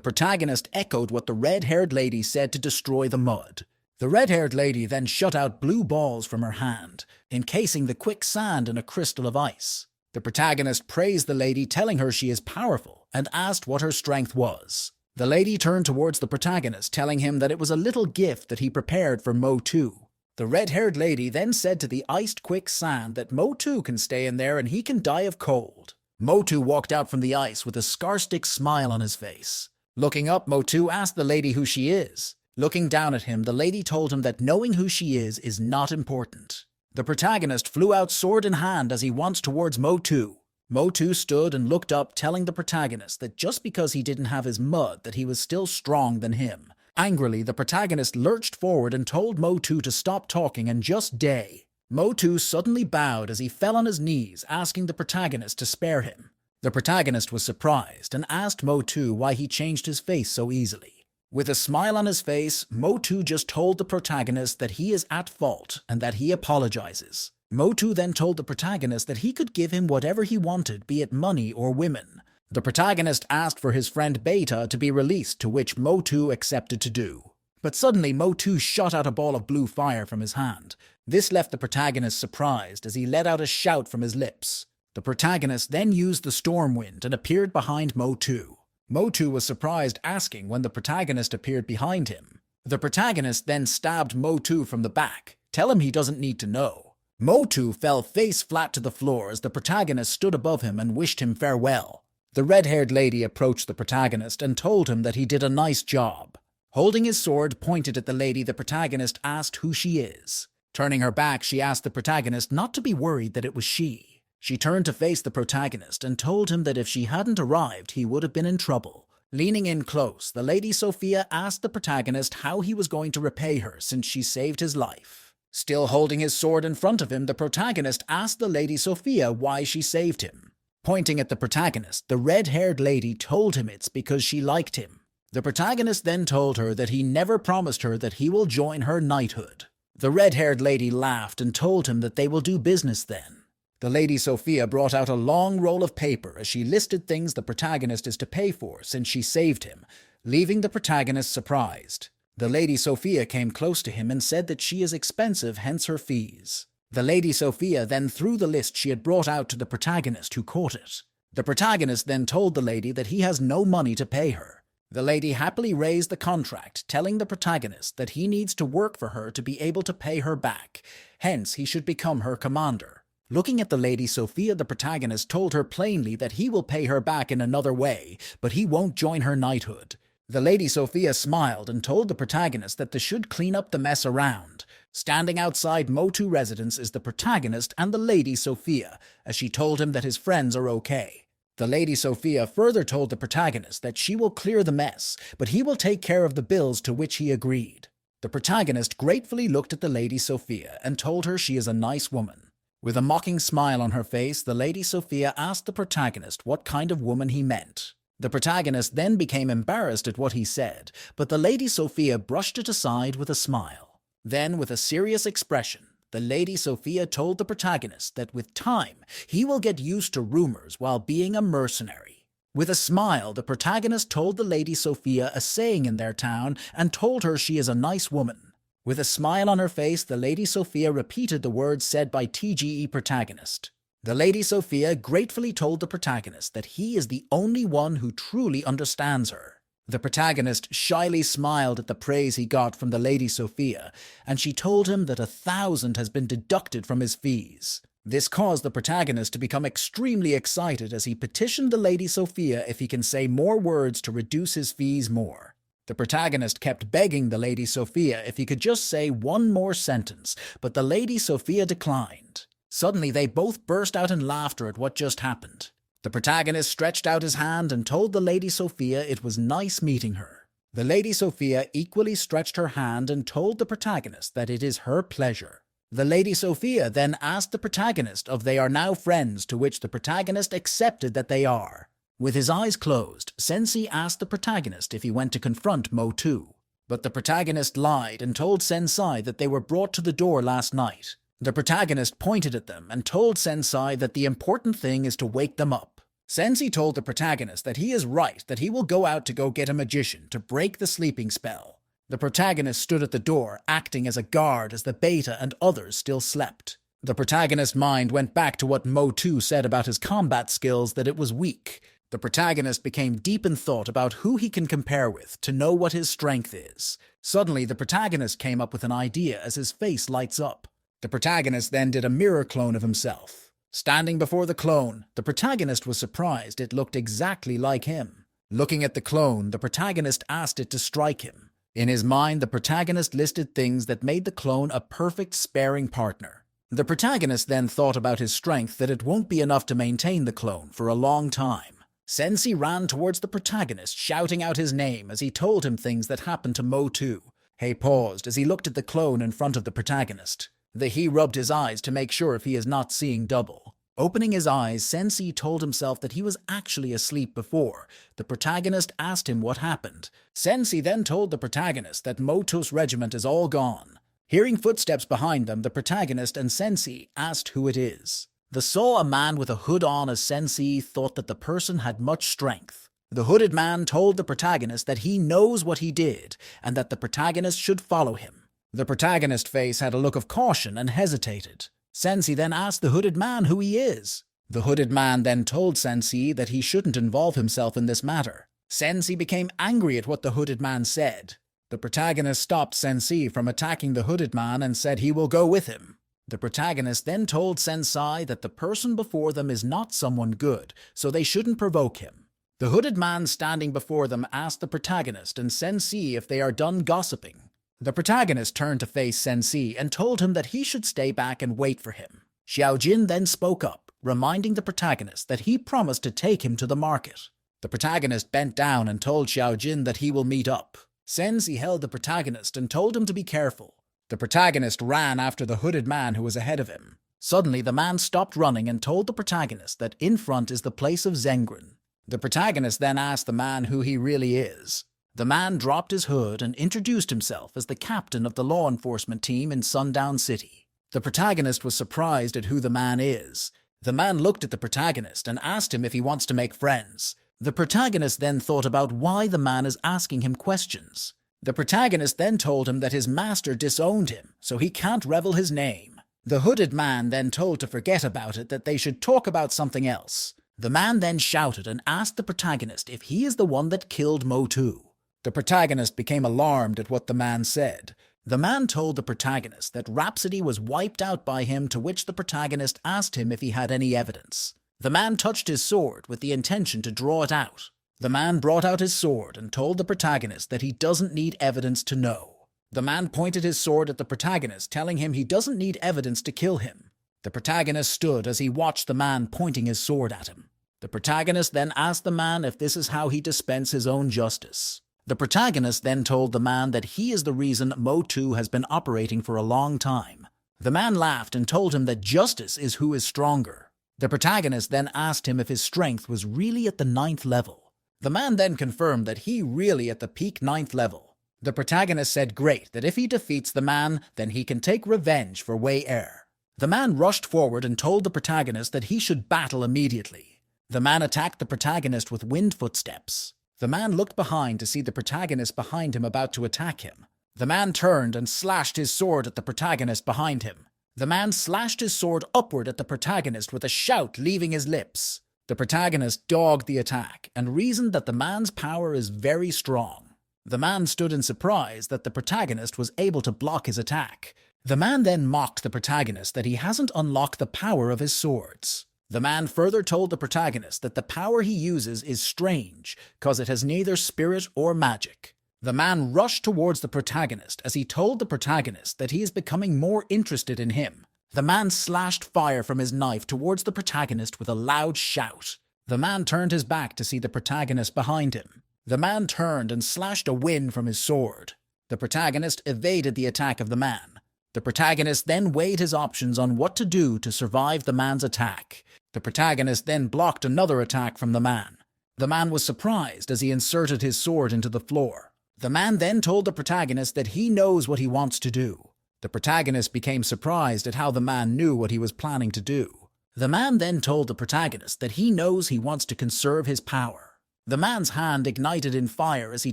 protagonist echoed what the red-haired lady said to destroy the mud. The red-haired lady then shot out blue balls from her hand, encasing the quicksand in a crystal of ice. The protagonist praised the lady, telling her she is powerful, and asked what her strength was. The lady turned towards the protagonist, telling him that it was a little gift that he prepared for Motu. The red-haired lady then said to the iced quicksand that Motu can stay in there and he can die of cold. Motu walked out from the ice with a scar-stick smile on his face. Looking up, Motu asked the lady who she is. Looking down at him, the lady told him that knowing who she is not important. The protagonist flew out sword in hand as he wants towards Motu. Motu stood and looked up, telling the protagonist that just because he didn't have his mud, that he was still strong than him. Angrily, the protagonist lurched forward and told Motu to stop talking and just day. Motu suddenly bowed as he fell on his knees, asking the protagonist to spare him. The protagonist was surprised and asked Motu why he changed his face so easily. With a smile on his face, Motu just told the protagonist that he is at fault and that he apologizes. Motu then told the protagonist that he could give him whatever he wanted, be it money or women. The protagonist asked for his friend Beta to be released, to which Motu accepted to do. But suddenly Motu shot out a ball of blue fire from his hand. This left the protagonist surprised as he let out a shout from his lips. The protagonist then used the storm wind and appeared behind Motu. Motu was surprised, asking when the protagonist appeared behind him. The protagonist then stabbed Motu from the back. Tell him he doesn't need to know. Motu fell face flat to the floor as the protagonist stood above him and wished him farewell. The red-haired lady approached the protagonist and told him that he did a nice job. Holding his sword pointed at the lady, the protagonist asked who she is. Turning her back, she asked the protagonist not to be worried that it was she. She turned to face the protagonist and told him that if she hadn't arrived, he would have been in trouble. Leaning in close, the Lady Sophia asked the protagonist how he was going to repay her since she saved his life. Still holding his sword in front of him, the protagonist asked the Lady Sophia why she saved him. Pointing at the protagonist, the red-haired lady told him it's because she liked him. The protagonist then told her that he never promised her that he will join her knighthood. The red-haired lady laughed and told him that they will do business then. The Lady Sophia brought out a long roll of paper as she listed things the protagonist is to pay for since she saved him, leaving the protagonist surprised. The Lady Sophia came close to him and said that she is expensive, hence her fees. The Lady Sophia then threw the list she had brought out to the protagonist, who caught it. The protagonist then told the lady that he has no money to pay her. The lady happily raised the contract, telling the protagonist that he needs to work for her to be able to pay her back, hence he should become her commander. Looking at the Lady Sophia, the protagonist told her plainly that he will pay her back in another way, but he won't join her knighthood. The Lady Sophia smiled and told the protagonist that they should clean up the mess around. Standing outside Motu residence is the protagonist and the Lady Sophia, as she told him that his friends are okay. The Lady Sophia further told the protagonist that she will clear the mess, but he will take care of the bills, to which he agreed. The protagonist gratefully looked at the Lady Sophia and told her she is a nice woman. With a mocking smile on her face, the Lady Sophia asked the protagonist what kind of woman he meant. The protagonist then became embarrassed at what he said, but the Lady Sophia brushed it aside with a smile. Then, with a serious expression, the Lady Sophia told the protagonist that with time, he will get used to rumors while being a mercenary. With a smile, the protagonist told the Lady Sophia a saying in their town and told her she is a nice woman. With a smile on her face, the Lady Sophia repeated the words said by TGE protagonist. The Lady Sophia gratefully told the protagonist that he is the only one who truly understands her. The protagonist shyly smiled at the praise he got from the Lady Sophia, and she told him that 1,000 has been deducted from his fees. This caused the protagonist to become extremely excited as he petitioned the Lady Sophia if he can say more words to reduce his fees more. The protagonist kept begging the Lady Sophia if he could just say one more sentence, but the Lady Sophia declined. Suddenly they both burst out in laughter at what just happened. The protagonist stretched out his hand and told the Lady Sophia it was nice meeting her. The Lady Sophia equally stretched her hand and told the protagonist that it is her pleasure. The Lady Sophia then asked the protagonist if they are now friends, to which the protagonist accepted that they are. With his eyes closed, Sensei asked the protagonist if he went to confront Motu. But the protagonist lied and told Sensei that they were brought to the door last night. The protagonist pointed at them and told Sensei that the important thing is to wake them up. Sensei told the protagonist that he is right, that he will go out to go get a magician to break the sleeping spell. The protagonist stood at the door, acting as a guard as the Beta and others still slept. The protagonist's mind went back to what Motu said about his combat skills, that it was weak. The protagonist became deep in thought about who he can compare with to know what his strength is. Suddenly, the protagonist came up with an idea as his face lights up. The protagonist then did a mirror clone of himself. Standing before the clone, the protagonist was surprised it looked exactly like him. Looking at the clone, the protagonist asked it to strike him. In his mind, the protagonist listed things that made the clone a perfect sparring partner. The protagonist then thought about his strength, that it won't be enough to maintain the clone for a long time. Sensei ran towards the protagonist, shouting out his name as he told him things that happened to Motu. He paused as he looked at the clone in front of the protagonist. He rubbed his eyes to make sure if he is not seeing double. Opening his eyes, Sensei told himself that he was actually asleep before. The protagonist asked him what happened. Sensei then told the protagonist that Motu's regiment is all gone. Hearing footsteps behind them, the protagonist and Sensei asked who it is. They saw a man with a hood on as Sensei thought that the person had much strength. The hooded man told the protagonist that he knows what he did and that the protagonist should follow him. The protagonist's face had a look of caution and hesitated. Sensei then asked the hooded man who he is. The hooded man then told Sensei that he shouldn't involve himself in this matter. Sensei became angry at what the hooded man said. The protagonist stopped Sensei from attacking the hooded man and said he will go with him. The protagonist then told Sensei that the person before them is not someone good, so they shouldn't provoke him. The hooded man standing before them asked the protagonist and Sensei if they are done gossiping. The protagonist turned to face Sensei and told him that he should stay back and wait for him. Xiaojin then spoke up, reminding the protagonist that he promised to take him to the market. The protagonist bent down and told Xiaojin that he will meet up. Sensei held the protagonist and told him to be careful. The protagonist ran after the hooded man who was ahead of him. Suddenly, the man stopped running and told the protagonist that in front is the place of Zengren. The protagonist then asked the man who he really is. The man dropped his hood and introduced himself as the captain of the law enforcement team in Sundown City. The protagonist was surprised at who the man is. The man looked at the protagonist and asked him if he wants to make friends. The protagonist then thought about why the man is asking him questions. The protagonist then told him that his master disowned him, so he can't reveal his name. The hooded man then told to forget about it, that they should talk about something else. The man then shouted and asked the protagonist if he is the one that killed Motu. The protagonist became alarmed at what the man said. The man told the protagonist that Rhapsody was wiped out by him, to which the protagonist asked him if he had any evidence. The man touched his sword with the intention to draw it out. The man brought out his sword and told the protagonist that he doesn't need evidence to know. The man pointed his sword at the protagonist, telling him he doesn't need evidence to kill him. The protagonist stood as he watched the man pointing his sword at him. The protagonist then asked the man if this is how he dispenses his own justice. The protagonist then told the man that he is the reason Motu has been operating for a long time. The man laughed and told him that justice is who is stronger. The protagonist then asked him if his strength was really at the 9th level. The man then confirmed that he really at the peak 9th level. The protagonist said great, that if he defeats the man, then he can take revenge for Wei Er. The man rushed forward and told the protagonist that he should battle immediately. The man attacked the protagonist with wind footsteps. The man looked behind to see the protagonist behind him about to attack him. The man turned and slashed his sword at the protagonist behind him. The man slashed his sword upward at the protagonist with a shout leaving his lips. The protagonist dogged the attack and reasoned that the man's power is very strong. The man stood in surprise that the protagonist was able to block his attack. The man then mocked the protagonist that he hasn't unlocked the power of his swords. The man further told the protagonist that the power he uses is strange, cause it has neither spirit or magic. The man rushed towards the protagonist as he told the protagonist that he is becoming more interested in him. The man slashed fire from his knife towards the protagonist with a loud shout. The man turned his back to see the protagonist behind him. The man turned and slashed a wind from his sword. The protagonist evaded the attack of the man. The protagonist then weighed his options on what to do to survive the man's attack. The protagonist then blocked another attack from the man. The man was surprised as he inserted his sword into the floor. The man then told the protagonist that he knows what he wants to do. The protagonist became surprised at how the man knew what he was planning to do. The man then told the protagonist that he knows he wants to conserve his power. The man's hand ignited in fire as he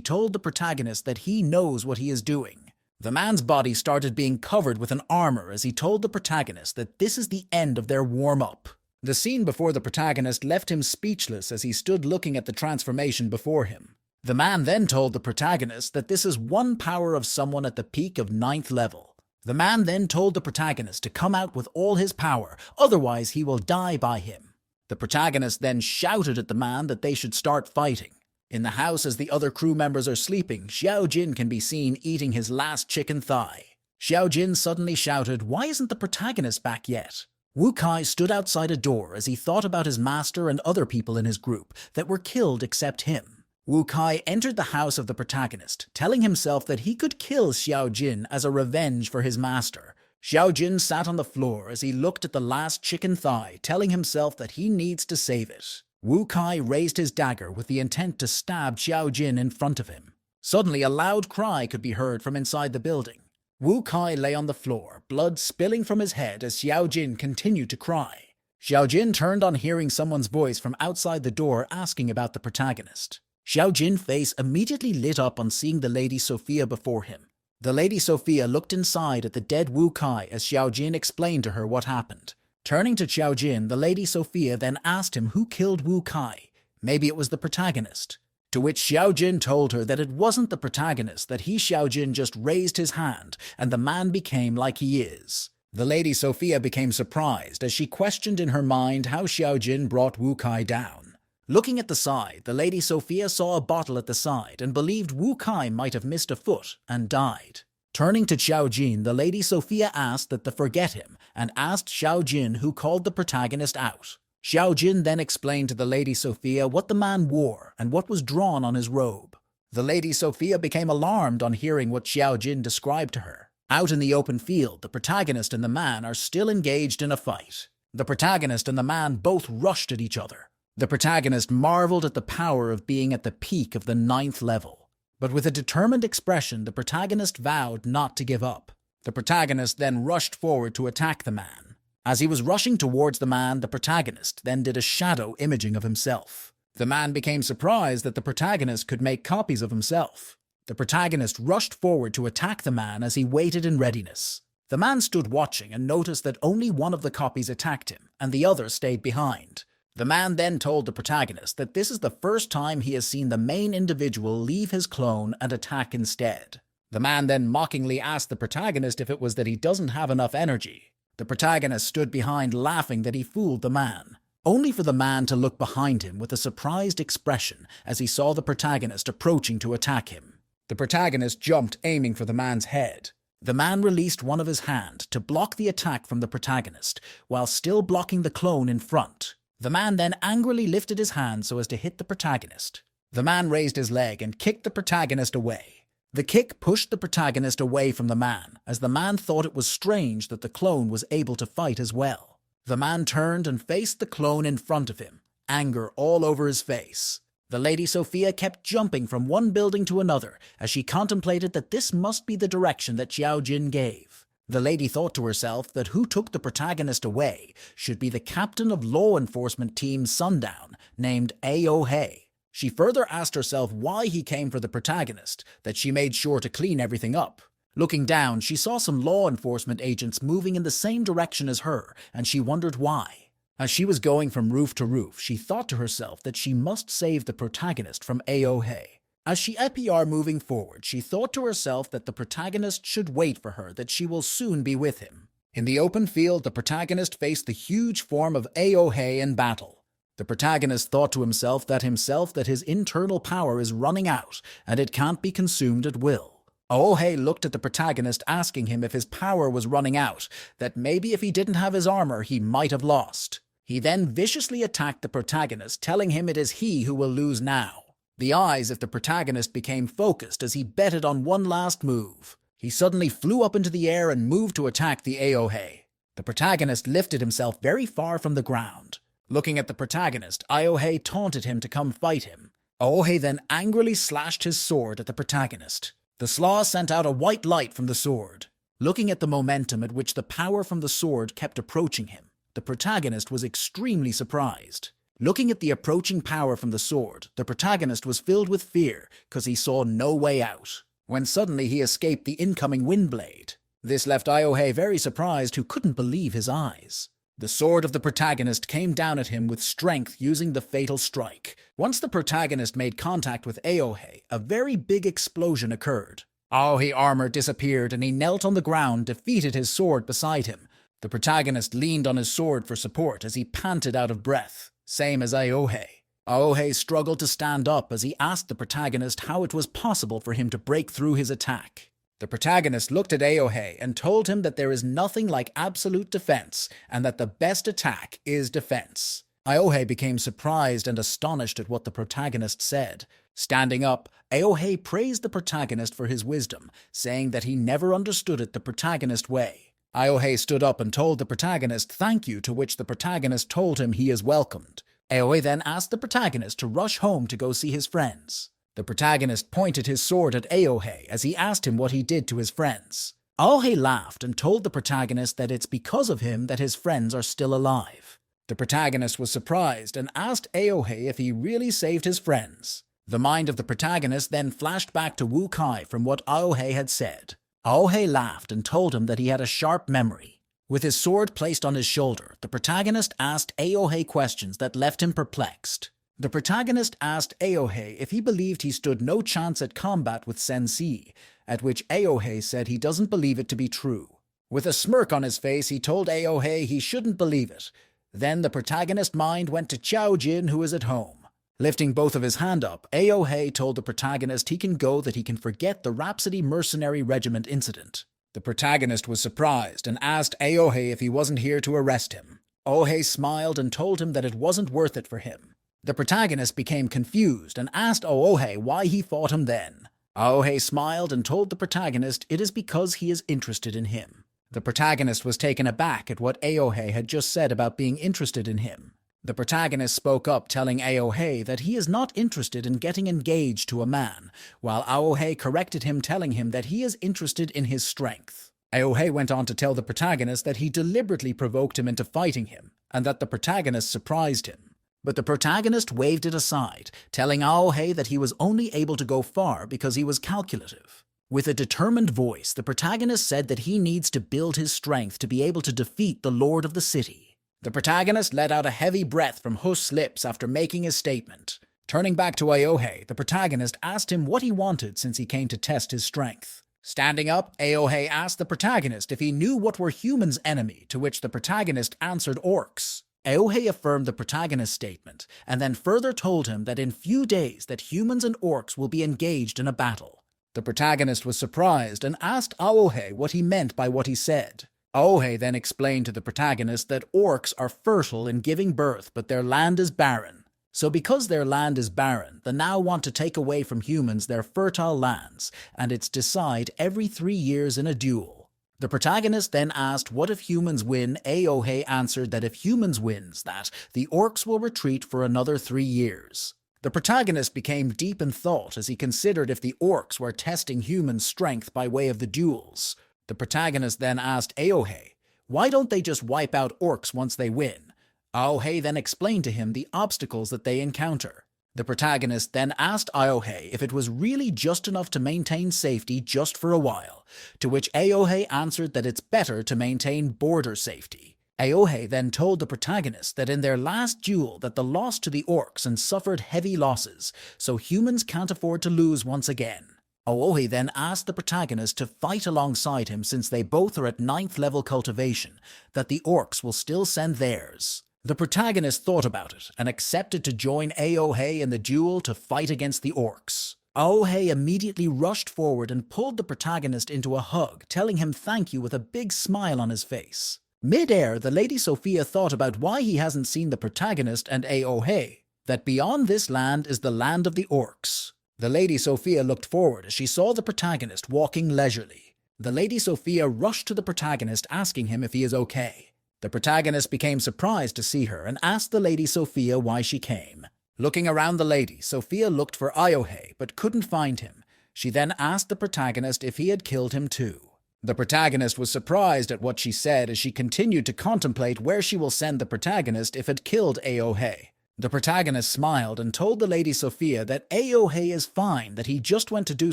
told the protagonist that he knows what he is doing. The man's body started being covered with an armor as he told the protagonist that this is the end of their warm-up. The scene before the protagonist left him speechless as he stood looking at the transformation before him. The man then told the protagonist that this is one power of someone at the peak of 9th level. The man then told the protagonist to come out with all his power, otherwise he will die by him. The protagonist then shouted at the man that they should start fighting. In the house, as the other crew members are sleeping, Xiaojin can be seen eating his last chicken thigh. Xiaojin suddenly shouted, "Why isn't the protagonist back yet?" Wu Kai stood outside a door as he thought about his master and other people in his group that were killed except him. Wu Kai entered the house of the protagonist, telling himself that he could kill Xiaojin as a revenge for his master. Xiaojin sat on the floor as he looked at the last chicken thigh, telling himself that he needs to save it. Wu Kai raised his dagger with the intent to stab Xiaojin in front of him. Suddenly a loud cry could be heard from inside the building. Wu Kai lay on the floor, blood spilling from his head as Xiaojin continued to cry. Xiaojin turned on hearing someone's voice from outside the door asking about the protagonist. Xiaojin's face immediately lit up on seeing the Lady Sophia before him. The Lady Sophia looked inside at the dead Wu Kai as Xiaojin explained to her what happened. Turning to Xiaojin, the Lady Sophia then asked him who killed Wu Kai. Maybe it was the protagonist. To which Xiaojin told her that it wasn't the protagonist, that he, Xiaojin, just raised his hand, and the man became like he is. The Lady Sophia became surprised as she questioned in her mind how Xiaojin brought Wu Kai down. Looking at the side, the Lady Sophia saw a bottle at the side and believed Wu Kai might have missed a foot and died. Turning to Xiaojin, the Lady Sophia asked that they forget him and asked Xiaojin who called the protagonist out. Xiaojin then explained to the Lady Sophia what the man wore and what was drawn on his robe. The Lady Sophia became alarmed on hearing what Xiaojin described to her. Out in the open field, the protagonist and the man are still engaged in a fight. The protagonist and the man both rushed at each other. The protagonist marveled at the power of being at the peak of the 9th level. But with a determined expression, the protagonist vowed not to give up. The protagonist then rushed forward to attack the man. As he was rushing towards the man, the protagonist then did a shadow imaging of himself. The man became surprised that the protagonist could make copies of himself. The protagonist rushed forward to attack the man as he waited in readiness. The man stood watching and noticed that only one of the copies attacked him, and the other stayed behind. The man then told the protagonist that this is the first time he has seen the main individual leave his clone and attack instead. The man then mockingly asked the protagonist if it was that he doesn't have enough energy. The protagonist stood behind laughing that he fooled the man, only for the man to look behind him with a surprised expression as he saw the protagonist approaching to attack him. The protagonist jumped, aiming for the man's head. The man released one of his hand to block the attack from the protagonist, while still blocking the clone in front. The man then angrily lifted his hand so as to hit the protagonist. The man raised his leg and kicked the protagonist away. The kick pushed the protagonist away from the man, as the man thought it was strange that the clone was able to fight as well. The man turned and faced the clone in front of him, anger all over his face. The Lady Sophia kept jumping from one building to another as she contemplated that this must be the direction that Xiaojin gave. The lady thought to herself that who took the protagonist away should be the captain of law enforcement team Sundown, named Aohei. She further asked herself why he came for the protagonist, that she made sure to clean everything up. Looking down, she saw some law enforcement agents moving in the same direction as her, and she wondered why. As she was going from roof to roof, she thought to herself that she must save the protagonist from Aohei. As she appeared moving forward, she thought to herself that the protagonist should wait for her, that she will soon be with him. In the open field, the protagonist faced the huge form of Aohei in battle. The protagonist thought to himself that his internal power is running out, and it can't be consumed at will. Aohei looked at the protagonist, asking him if his power was running out, that maybe if he didn't have his armor, he might have lost. He then viciously attacked the protagonist, telling him it is he who will lose now. The eyes of the protagonist became focused as he betted on one last move. He suddenly flew up into the air and moved to attack the Aohei. The protagonist lifted himself very far from the ground. Looking at the protagonist, Aohei taunted him to come fight him. Aohei then angrily slashed his sword at the protagonist. The slaw sent out a white light from the sword. Looking at the momentum at which the power from the sword kept approaching him, the protagonist was extremely surprised. Looking at the approaching power from the sword, the protagonist was filled with fear because he saw no way out, when suddenly he escaped the incoming wind blade. This left Aohei very surprised, who couldn't believe his eyes. The sword of the protagonist came down at him with strength using the fatal strike. Once the protagonist made contact with Aohei, a very big explosion occurred. Aohei's armor disappeared and he knelt on the ground, defeated his sword beside him. The protagonist leaned on his sword for support as he panted out of breath, same as Aohei. Aohei struggled to stand up as he asked the protagonist how it was possible for him to break through his attack. The protagonist looked at Aohei and told him that there is nothing like absolute defense and that the best attack is defense. Aohei became surprised and astonished at what the protagonist said. Standing up, Aohei praised the protagonist for his wisdom, saying that he never understood it the protagonist way. Aohei stood up and told the protagonist thank you, to which the protagonist told him he is welcomed. Aohei then asked the protagonist to rush home to go see his friends. The protagonist pointed his sword at Aohei as he asked him what he did to his friends. Aohei laughed and told the protagonist that it's because of him that his friends are still alive. The protagonist was surprised and asked Aohei if he really saved his friends. The mind of the protagonist then flashed back to Wu Kai from what Aohei had said. Aohei laughed and told him that he had a sharp memory. With his sword placed on his shoulder, the protagonist asked Aohei questions that left him perplexed. The protagonist asked Aohei if he believed he stood no chance at combat with Sensei, at which Aohei said he doesn't believe it to be true. With a smirk on his face, he told Aohei he shouldn't believe it. Then the protagonist's mind went to Qiao Jin, who is at home. Lifting both of his hand up, Aohei told the protagonist he can go, that he can forget the Rhapsody Mercenary Regiment incident. The protagonist was surprised and asked Aohei if he wasn't here to arrest him. Aohei smiled and told him that it wasn't worth it for him. The protagonist became confused and asked Aohei why he fought him then. Aohei smiled and told the protagonist it is because he is interested in him. The protagonist was taken aback at what Aohei had just said about being interested in him. The protagonist spoke up, telling Aohei that he is not interested in getting engaged to a man, while Aohei corrected him, telling him that he is interested in his strength. Aohei went on to tell the protagonist that he deliberately provoked him into fighting him, and that the protagonist surprised him. But the protagonist waved it aside, telling Aohei that he was only able to go far because he was calculative. With a determined voice, the protagonist said that he needs to build his strength to be able to defeat the Lord of the City. The protagonist let out a heavy breath from Hus's lips after making his statement. Turning back to Aohei, the protagonist asked him what he wanted since he came to test his strength. Standing up, Aohei asked the protagonist if he knew what were humans' enemy, to which the protagonist answered orcs. Aohei affirmed the protagonist's statement, and then further told him that in few days that humans and orcs will be engaged in a battle. The protagonist was surprised and asked Aohei what he meant by what he said. Aohei then explained to the protagonist that orcs are fertile in giving birth, but their land is barren. So because their land is barren, the now want to take away from humans their fertile lands, and it's decide every 3 years in a duel. The protagonist then asked what if humans win. Aohei answered that if humans wins, that the orcs will retreat for another 3 years. The protagonist became deep in thought as he considered if the orcs were testing human strength by way of the duels. The protagonist then asked Aohei, why don't they just wipe out orcs once they win? Aohei then explained to him the obstacles that they encounter. The protagonist then asked Aohei if it was really just enough to maintain safety just for a while, to which Aohei answered that it's better to maintain border safety. Aohei then told the protagonist that in their last duel that the lost to the orcs and suffered heavy losses, so humans can't afford to lose once again. Aohei then asked the protagonist to fight alongside him since they both are at 9th level cultivation, that the orcs will still send theirs. The protagonist thought about it and accepted to join Aohei in the duel to fight against the orcs. Aohei immediately rushed forward and pulled the protagonist into a hug, telling him thank you with a big smile on his face. Mid-air, the Lady Sophia thought about why he hasn't seen the protagonist and Aohei, that beyond this land is the land of the orcs. The Lady Sophia looked forward as she saw the protagonist walking leisurely. The Lady Sophia rushed to the protagonist asking him if he is okay. The protagonist became surprised to see her and asked the Lady Sophia why she came. Looking around the lady, Sophia looked for Aohei but couldn't find him. She then asked the protagonist if he had killed him too. The protagonist was surprised at what she said as she continued to contemplate where she will send the protagonist if it killed Aohei. The protagonist smiled and told the Lady Sophia that Aohei is fine, that he just went to do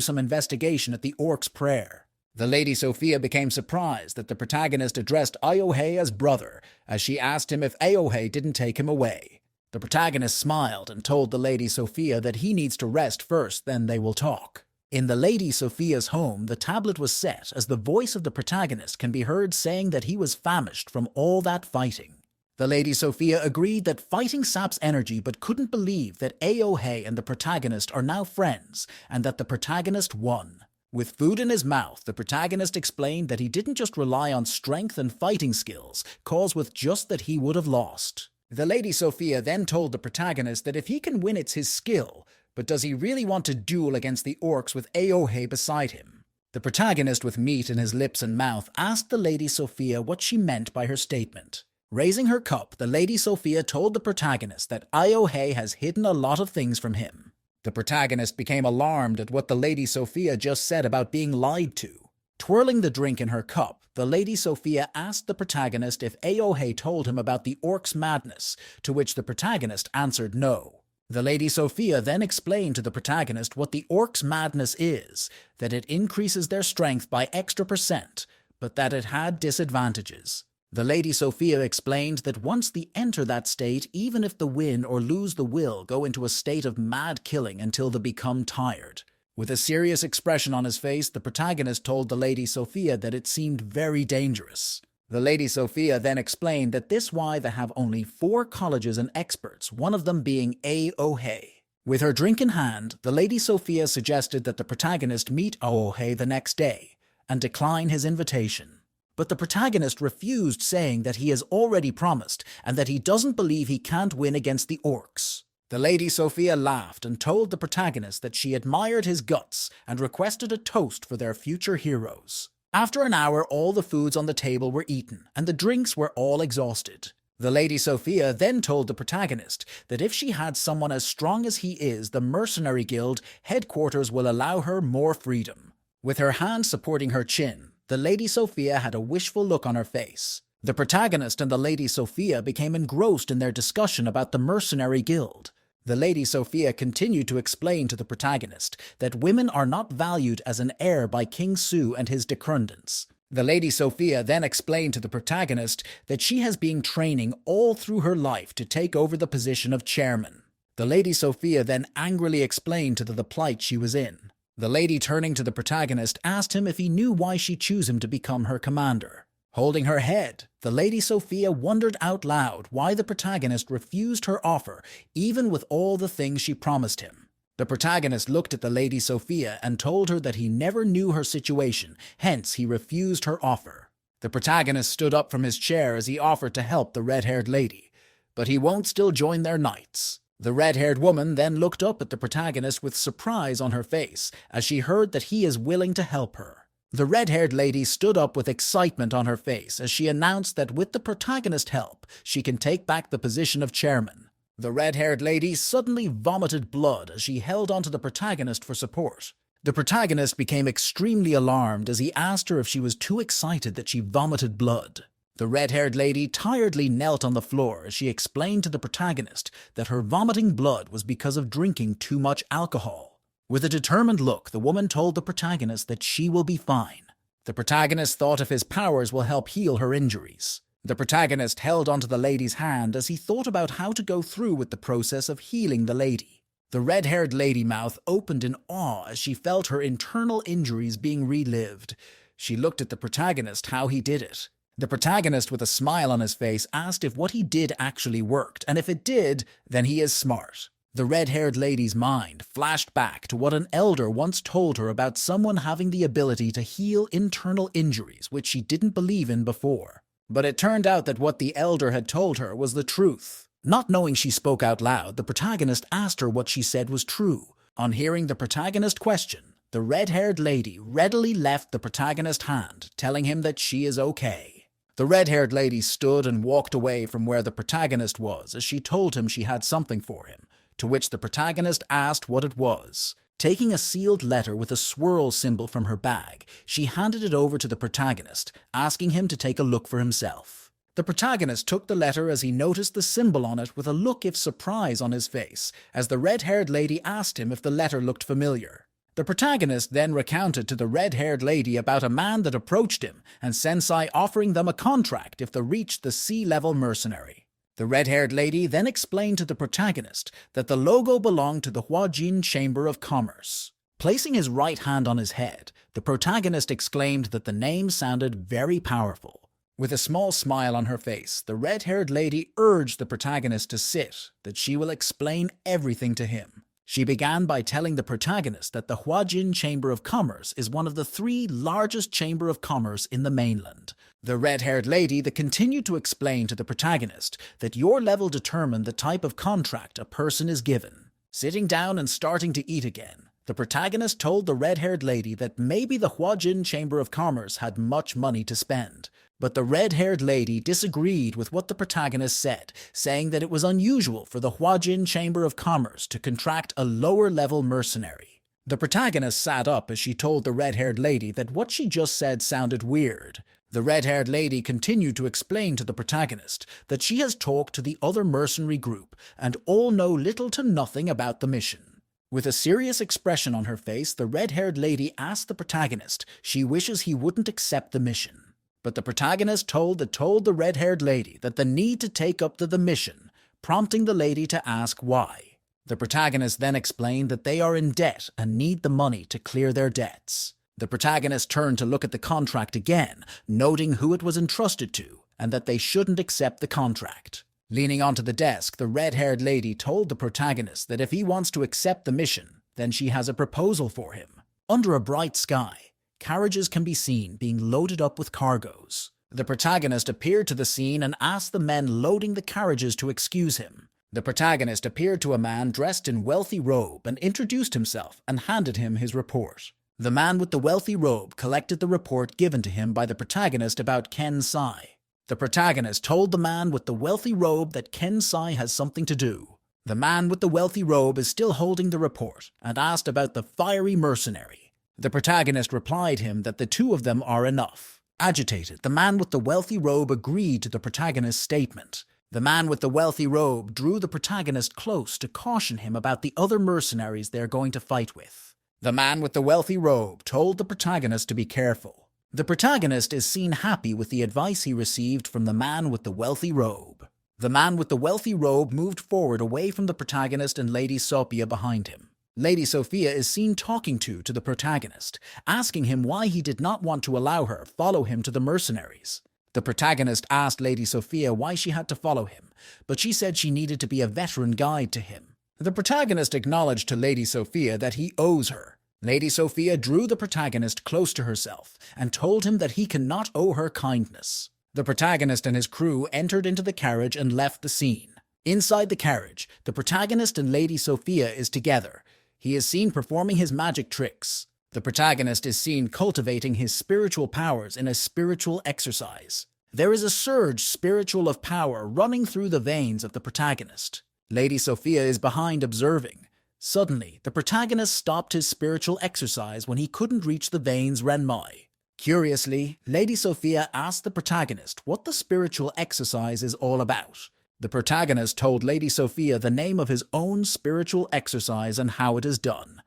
some investigation at the orc's prayer. The Lady Sophia became surprised that the protagonist addressed Aohei as brother, as she asked him if Aohei didn't take him away. The protagonist smiled and told the Lady Sophia that he needs to rest first, then they will talk. In the Lady Sophia's home, the tablet was set as the voice of the protagonist can be heard saying that he was famished from all that fighting. The Lady Sophia agreed that fighting saps energy but couldn't believe that Aohei and the protagonist are now friends and that the protagonist won. With food in his mouth, the protagonist explained that he didn't just rely on strength and fighting skills, cause with just that he would have lost. The Lady Sophia then told the protagonist that if he can win it's his skill, but does he really want to duel against the orcs with Aohei beside him? The protagonist with meat in his lips and mouth asked the Lady Sophia what she meant by her statement. Raising her cup, the Lady Sophia told the protagonist that Aohei has hidden a lot of things from him. The protagonist became alarmed at what the Lady Sophia just said about being lied to. Twirling the drink in her cup, the Lady Sophia asked the protagonist if Aohei told him about the orc's madness, to which the protagonist answered no. The Lady Sophia then explained to the protagonist what the orc's madness is, that it increases their strength by extra %, but that it had disadvantages. The Lady Sophia explained that once they enter that state, even if they win or lose the will, go into a state of mad killing until they become tired. With a serious expression on his face, the protagonist told the Lady Sophia that it seemed very dangerous. The Lady Sophia then explained that this why they have only 4 colleges and experts, one of them being Aohei. With her drink in hand, the Lady Sophia suggested that the protagonist meet Aohei the next day and decline his invitation. But the protagonist refused, saying that he has already promised and that he doesn't believe he can't win against the orcs. The Lady Sophia laughed and told the protagonist that she admired his guts and requested a toast for their future heroes. After an hour, all the foods on the table were eaten and the drinks were all exhausted. The Lady Sophia then told the protagonist that if she had someone as strong as he is, the Mercenary Guild headquarters will allow her more freedom. With her hand supporting her chin, the Lady Sophia had a wishful look on her face. The protagonist and the Lady Sophia became engrossed in their discussion about the Mercenary Guild. The Lady Sophia continued to explain to the protagonist that women are not valued as an heir by King Su and his descendants. The Lady Sophia then explained to the protagonist that she has been training all through her life to take over the position of chairman. The Lady Sophia then angrily explained to the plight she was in. The lady, turning to the protagonist, asked him if he knew why she chose him to become her commander. Holding her head, the Lady Sophia wondered out loud why the protagonist refused her offer, even with all the things she promised him. The protagonist looked at the Lady Sophia and told her that he never knew her situation, hence he refused her offer. The protagonist stood up from his chair as he offered to help the red-haired lady, but he won't still join their knights. The red-haired woman then looked up at the protagonist with surprise on her face as she heard that he is willing to help her. The red-haired lady stood up with excitement on her face as she announced that with the protagonist's help, she can take back the position of chairman. The red-haired lady suddenly vomited blood as she held onto the protagonist for support. The protagonist became extremely alarmed as he asked her if she was too excited that she vomited blood. The red-haired lady tiredly knelt on the floor as she explained to the protagonist that her vomiting blood was because of drinking too much alcohol. With a determined look, the woman told the protagonist that she will be fine. The protagonist thought if his powers will help heal her injuries. The protagonist held onto the lady's hand as he thought about how to go through with the process of healing the lady. The red-haired lady mouth opened in awe as she felt her internal injuries being relived. She looked at the protagonist how he did it. The protagonist, with a smile on his face, asked if what he did actually worked, and if it did, then he is smart. The red-haired lady's mind flashed back to what an elder once told her about someone having the ability to heal internal injuries, which she didn't believe in before. But it turned out that what the elder had told her was the truth. Not knowing she spoke out loud, the protagonist asked her what she said was true. On hearing the protagonist question, the red-haired lady readily left the protagonist's hand, telling him that she is okay. The red-haired lady stood and walked away from where the protagonist was as she told him she had something for him, to which the protagonist asked what it was. Taking a sealed letter with a swirl symbol from her bag, she handed it over to the protagonist, asking him to take a look for himself. The protagonist took the letter as he noticed the symbol on it with a look of surprise on his face, as the red-haired lady asked him if the letter looked familiar. The protagonist then recounted to the red-haired lady about a man that approached him and Sensei offering them a contract if they reached the sea-level mercenary. The red-haired lady then explained to the protagonist that the logo belonged to the Huajin Chamber of Commerce. Placing his right hand on his head, the protagonist exclaimed that the name sounded very powerful. With a small smile on her face, the red-haired lady urged the protagonist to sit, that she will explain everything to him. She began by telling the protagonist that the Huajin Chamber of Commerce is one of the 3 largest Chamber of Commerce in the mainland. The red-haired lady that continued to explain to the protagonist that your level determined the type of contract a person is given. Sitting down and starting to eat again, the protagonist told the red-haired lady that maybe the Huajin Chamber of Commerce had much money to spend. But the red-haired lady disagreed with what the protagonist said, saying that it was unusual for the Huajin Chamber of Commerce to contract a lower-level mercenary. The protagonist sat up as she told the red-haired lady that what she just said sounded weird. The red-haired lady continued to explain to the protagonist that she has talked to the other mercenary group and all know little to nothing about the mission. With a serious expression on her face, the red-haired lady asked the protagonist she wishes he wouldn't accept the mission. But the protagonist told the red-haired lady that the need to take up the mission, prompting the lady to ask why. The protagonist then explained that they are in debt and need the money to clear their debts. The protagonist turned to look at the contract again, noting who it was entrusted to, and that they shouldn't accept the contract. Leaning onto the desk, the red-haired lady told the protagonist that if he wants to accept the mission, then she has a proposal for him. Under a bright sky, carriages can be seen being loaded up with cargoes. The protagonist appeared to the scene and asked the men loading the carriages to excuse him. The protagonist appeared to a man dressed in wealthy robe and introduced himself and handed him his report. The man with the wealthy robe collected the report given to him by the protagonist about Ken Sai. The protagonist told the man with the wealthy robe that Ken Sai has something to do. The man with the wealthy robe is still holding the report and asked about the fiery mercenary. The protagonist replied him that the two of them are enough. Agitated, the man with the wealthy robe agreed to the protagonist's statement. The man with the wealthy robe drew the protagonist close to caution him about the other mercenaries they are going to fight with. The man with the wealthy robe told the protagonist to be careful. The protagonist is seen happy with the advice he received from the man with the wealthy robe. The man with the wealthy robe moved forward away from the protagonist and Lady Sophia behind him. Lady Sophia is seen talking to the protagonist, asking him why he did not want to allow her follow him to the mercenaries. The protagonist asked Lady Sophia why she had to follow him, but she said she needed to be a veteran guide to him. The protagonist acknowledged to Lady Sophia that he owes her. Lady Sophia drew the protagonist close to herself and told him that he cannot owe her kindness. The protagonist and his crew entered into the carriage and left the scene. Inside the carriage, the protagonist and Lady Sophia is together. He is seen performing his magic tricks. The protagonist is seen cultivating his spiritual powers in a spiritual exercise. There is a surge spiritual of power running through the veins of the protagonist. Lady Sophia is behind observing. Suddenly, the protagonist stopped his spiritual exercise when he couldn't reach the veins renmai. Curiously, Lady Sophia asked the protagonist what the spiritual exercise is all about. The protagonist told Lady Sophia the name of his own spiritual exercise and how it is done.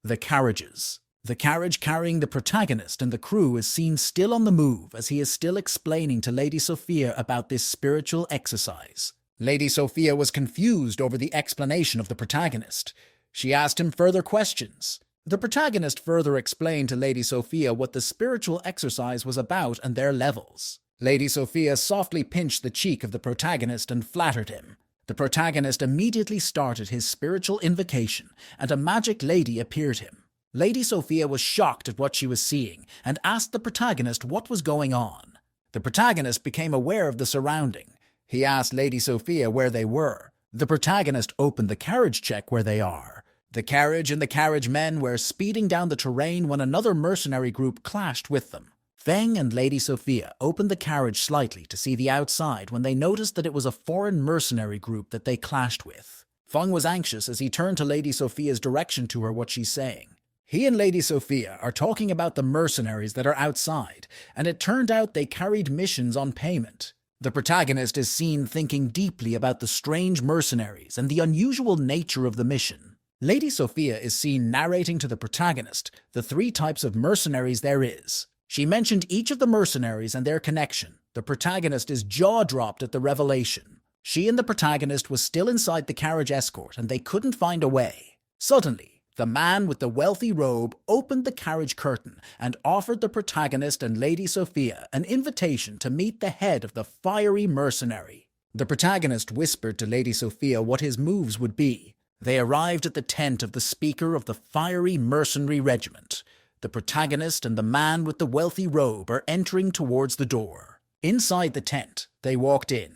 The carriages. The carriage carrying the protagonist and the crew is seen still on the move as he is still explaining to Lady Sophia about this spiritual exercise. Lady Sophia was confused over the explanation of the protagonist. She asked him further questions. The protagonist further explained to Lady Sophia what the spiritual exercise was about and their levels. Lady Sophia softly pinched the cheek of the protagonist and flattered him. The protagonist immediately started his spiritual invocation, and a magic lady appeared him. Lady Sophia was shocked at what she was seeing and asked the protagonist what was going on. The protagonist became aware of the surrounding. He asked Lady Sophia where they were. The protagonist opened the carriage check where they are. The carriage and the carriage men were speeding down the terrain when another mercenary group clashed with them. Feng and Lady Sophia opened the carriage slightly to see the outside when they noticed that it was a foreign mercenary group that they clashed with. Feng was anxious as he turned to Lady Sophia's direction to her what she's saying. He and Lady Sophia are talking about the mercenaries that are outside, and it turned out they carried missions on payment. The protagonist is seen thinking deeply about the strange mercenaries and the unusual nature of the mission. Lady Sophia is seen narrating to the protagonist the 3 types of mercenaries there is. She mentioned each of the mercenaries and their connection. The protagonist is jaw-dropped at the revelation. She and the protagonist was still inside the carriage escort and they couldn't find a way. Suddenly, the man with the wealthy robe opened the carriage curtain and offered the protagonist and Lady Sophia an invitation to meet the head of the fiery mercenary. The protagonist whispered to Lady Sophia what his moves would be. They arrived at the tent of the speaker of the fiery mercenary regiment. The protagonist and the man with the wealthy robe are entering towards the door. Inside the tent, they walked in.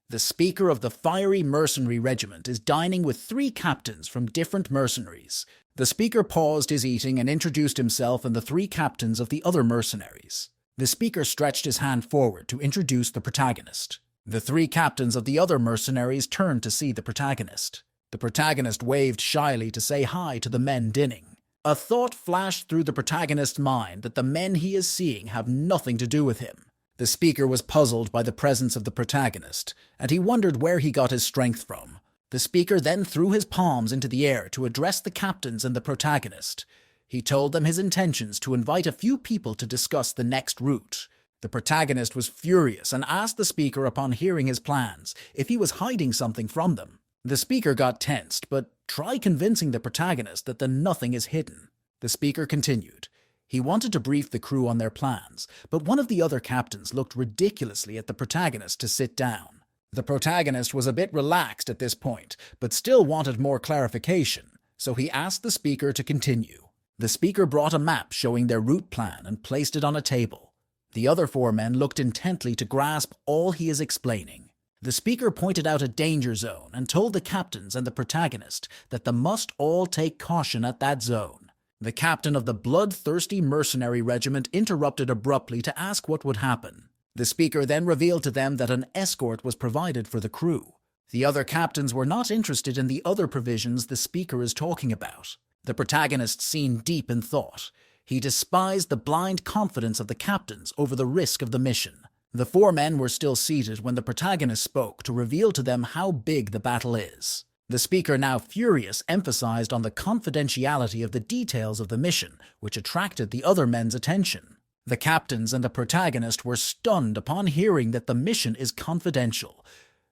The speaker of the fiery mercenary regiment is dining with 3 captains from different mercenaries. The speaker paused his eating and introduced himself and the 3 captains of the other mercenaries. The speaker stretched his hand forward to introduce the protagonist. The 3 captains of the other mercenaries turned to see the protagonist. The protagonist waved shyly to say hi to the men dinning. A thought flashed through the protagonist's mind that the men he is seeing have nothing to do with him. The speaker was puzzled by the presence of the protagonist, and he wondered where he got his strength from. The speaker then threw his palms into the air to address the captains and the protagonist. He told them his intentions to invite a few people to discuss the next route. The protagonist was furious and asked the speaker upon hearing his plans if he was hiding something from them. The speaker got tensed, but tried convincing the protagonist that nothing is hidden. The speaker continued. He wanted to brief the crew on their plans, but one of the other captains looked ridiculously at the protagonist to sit down. The protagonist was a bit relaxed at this point, but still wanted more clarification, so he asked the speaker to continue. The speaker brought a map showing their route plan and placed it on a table. The other 4 men looked intently to grasp all he is explaining. The speaker pointed out a danger zone and told the captains and the protagonist that they must all take caution at that zone. The captain of the bloodthirsty mercenary regiment interrupted abruptly to ask what would happen. The speaker then revealed to them that an escort was provided for the crew. The other captains were not interested in the other provisions the speaker is talking about. The protagonist seemed deep in thought. He despised the blind confidence of the captains over the risk of the mission. The 4 men were still seated when the protagonist spoke to reveal to them how big the battle is. The speaker, now furious, emphasized on the confidentiality of the details of the mission, which attracted the other men's attention. The captains and the protagonist were stunned upon hearing that the mission is confidential.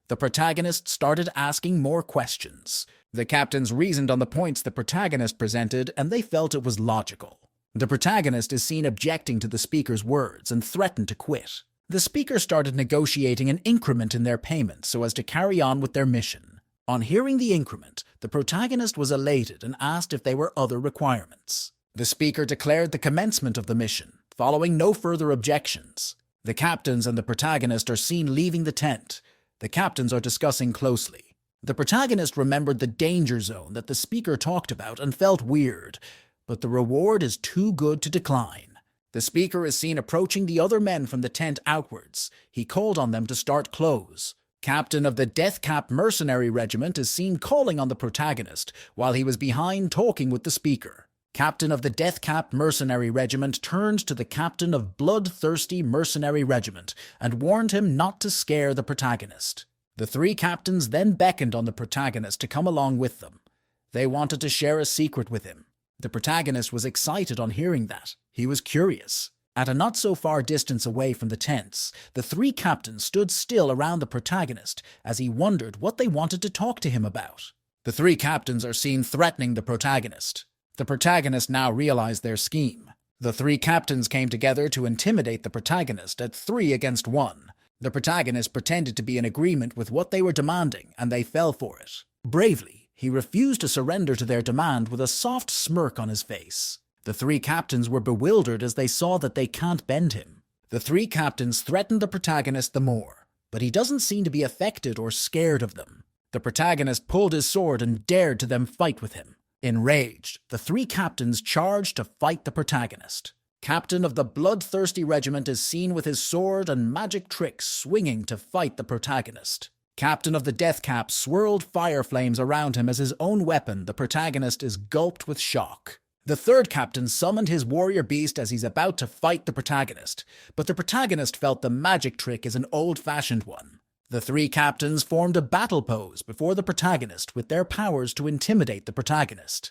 The protagonist started asking more questions. The captains reasoned on the points the protagonist presented, and they felt it was logical. The protagonist is seen objecting to the speaker's words and threatened to quit. The speaker started negotiating an increment in their payment so as to carry on with their mission. On hearing the increment, the protagonist was elated and asked if there were other requirements. The speaker declared the commencement of the mission, following no further objections. The captains and the protagonist are seen leaving the tent. The captains are discussing closely. The protagonist remembered the danger zone that the speaker talked about and felt weird, but the reward is too good to decline. The speaker is seen approaching the other men from the tent outwards. He called on them to start close. Captain of the Deathcap Mercenary Regiment is seen calling on the protagonist while he was behind talking with the speaker. Captain of the Deathcap Mercenary Regiment turned to the captain of Bloodthirsty Mercenary Regiment and warned him not to scare the protagonist. The 3 captains then beckoned on the protagonist to come along with them. They wanted to share a secret with him. The protagonist was excited on hearing that. He was curious. At a not-so-far distance away from the tents, the 3 captains stood still around the protagonist as he wondered what they wanted to talk to him about. The 3 captains are seen threatening the protagonist. The protagonist now realized their scheme. The 3 captains came together to intimidate the protagonist at 3 against 1. The protagonist pretended to be in agreement with what they were demanding, and they fell for it. Bravely, he refused to surrender to their demand with a soft smirk on his face. The 3 captains were bewildered as they saw that they can't bend him. The 3 captains threatened the protagonist the more, but he doesn't seem to be affected or scared of them. The protagonist pulled his sword and dared to them fight with him. Enraged, the 3 captains charged to fight the protagonist. Captain of the Bloodthirsty Regiment is seen with his sword and magic tricks swinging to fight the protagonist. Captain of the Deathcap swirled fire flames around him as his own weapon. The protagonist is gulped with shock. The 3rd captain summoned his warrior beast as he's about to fight the protagonist, but the protagonist felt the magic trick is an old-fashioned one. The 3 captains formed a battle pose before the protagonist with their powers to intimidate the protagonist.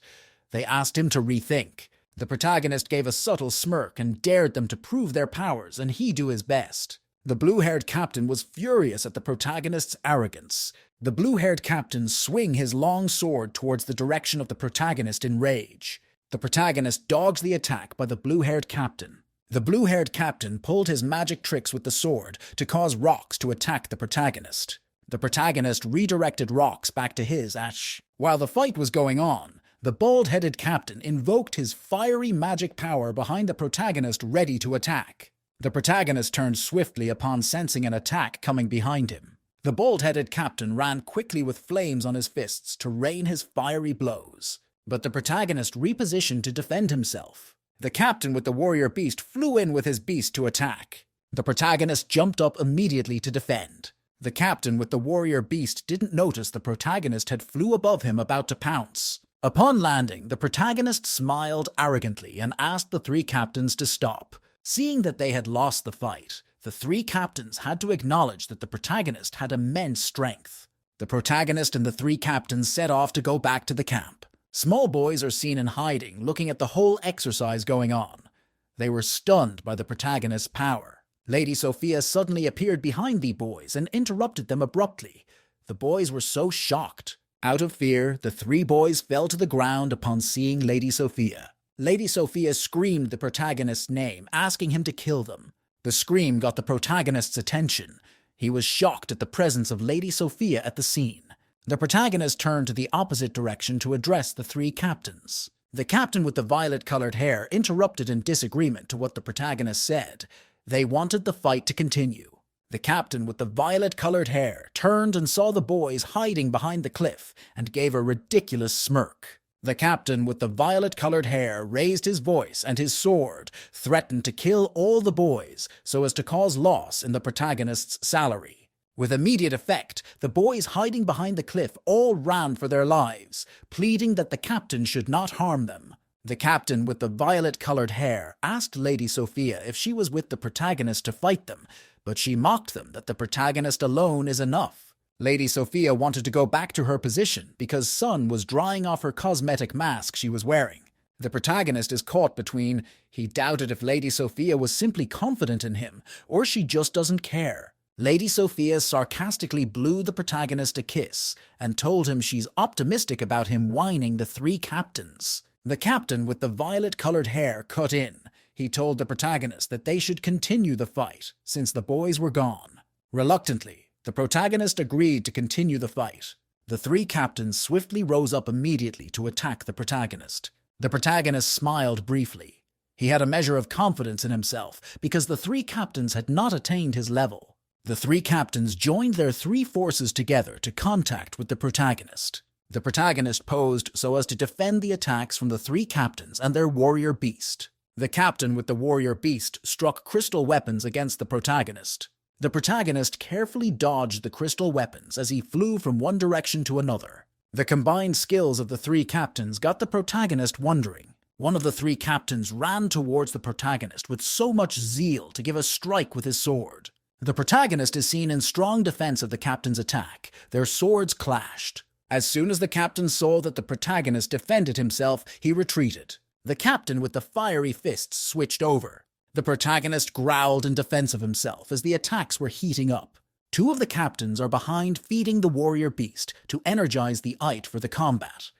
They asked him to rethink. The protagonist gave a subtle smirk and dared them to prove their powers, and he do his best. The blue-haired captain was furious at the protagonist's arrogance. The blue-haired captain swung his long sword towards the direction of the protagonist in rage. The protagonist dodged the attack by the blue-haired captain. The blue-haired captain pulled his magic tricks with the sword to cause rocks to attack the protagonist. The protagonist redirected rocks back to his ash. While the fight was going on, the bald-headed captain invoked his fiery magic power behind the protagonist, ready to attack. The protagonist turned swiftly upon sensing an attack coming behind him. The bald-headed captain ran quickly with flames on his fists to rain his fiery blows. But the protagonist repositioned to defend himself. The captain with the warrior beast flew in with his beast to attack. The protagonist jumped up immediately to defend. The captain with the warrior beast didn't notice the protagonist had flew above him about to pounce. Upon landing, the protagonist smiled arrogantly and asked the 3 captains to stop. Seeing that they had lost the fight, the three captains had to acknowledge that the protagonist had immense strength. The protagonist and the three captains set off to go back to the camp. Small boys are seen in hiding, looking at the whole exercise going on. They were stunned by the protagonist's power. Lady Sophia suddenly appeared behind the boys and interrupted them abruptly. The boys were so shocked. Out of fear, the three boys fell to the ground upon seeing Lady Sophia. Lady Sophia screamed the protagonist's name, asking him to kill them. The scream got the protagonist's attention. He was shocked at the presence of Lady Sophia at the scene. The protagonist turned to the opposite direction to address the three captains. The captain with the violet-colored hair interrupted in disagreement to what the protagonist said. They wanted the fight to continue. The captain with the violet-colored hair turned and saw the boys hiding behind the cliff and gave a ridiculous smirk. The captain with the violet-colored hair raised his voice and his sword, threatened to kill all the boys so as to cause loss in the protagonist's salary. With immediate effect, the boys hiding behind the cliff all ran for their lives, pleading that the captain should not harm them. The captain with the violet-colored hair asked Lady Sophia if she was with the protagonist to fight them, but she mocked them that the protagonist alone is enough. Lady Sophia wanted to go back to her position because sun was drying off her cosmetic mask she was wearing. The protagonist is caught between he doubted if Lady Sophia was simply confident in him or she just doesn't care. Lady Sophia sarcastically blew the protagonist a kiss and told him she's optimistic about him whining the three captains. The captain with the violet-colored hair cut in. He told the protagonist that they should continue the fight since the boys were gone. Reluctantly, the protagonist agreed to continue the fight. The three captains swiftly rose up immediately to attack the protagonist. The protagonist smiled briefly. He had a measure of confidence in himself because the three captains had not attained his level. The three captains joined their three forces together to contact with the protagonist. The protagonist posed so as to defend the attacks from the three captains and their warrior beast. The captain with the warrior beast struck crystal weapons against the protagonist. The protagonist carefully dodged the crystal weapons as he flew from one direction to another. The combined skills of the three captains got the protagonist wondering. One of the three captains ran towards the protagonist with so much zeal to give a strike with his sword. The protagonist is seen in strong defense of the captain's attack. Their swords clashed. As soon as the captain saw that the protagonist defended himself, he retreated. The captain with the fiery fists switched over. The protagonist growled in defense of himself as the attacks were heating up. Two of the captains are behind feeding the warrior beast to energize the ite for the combat.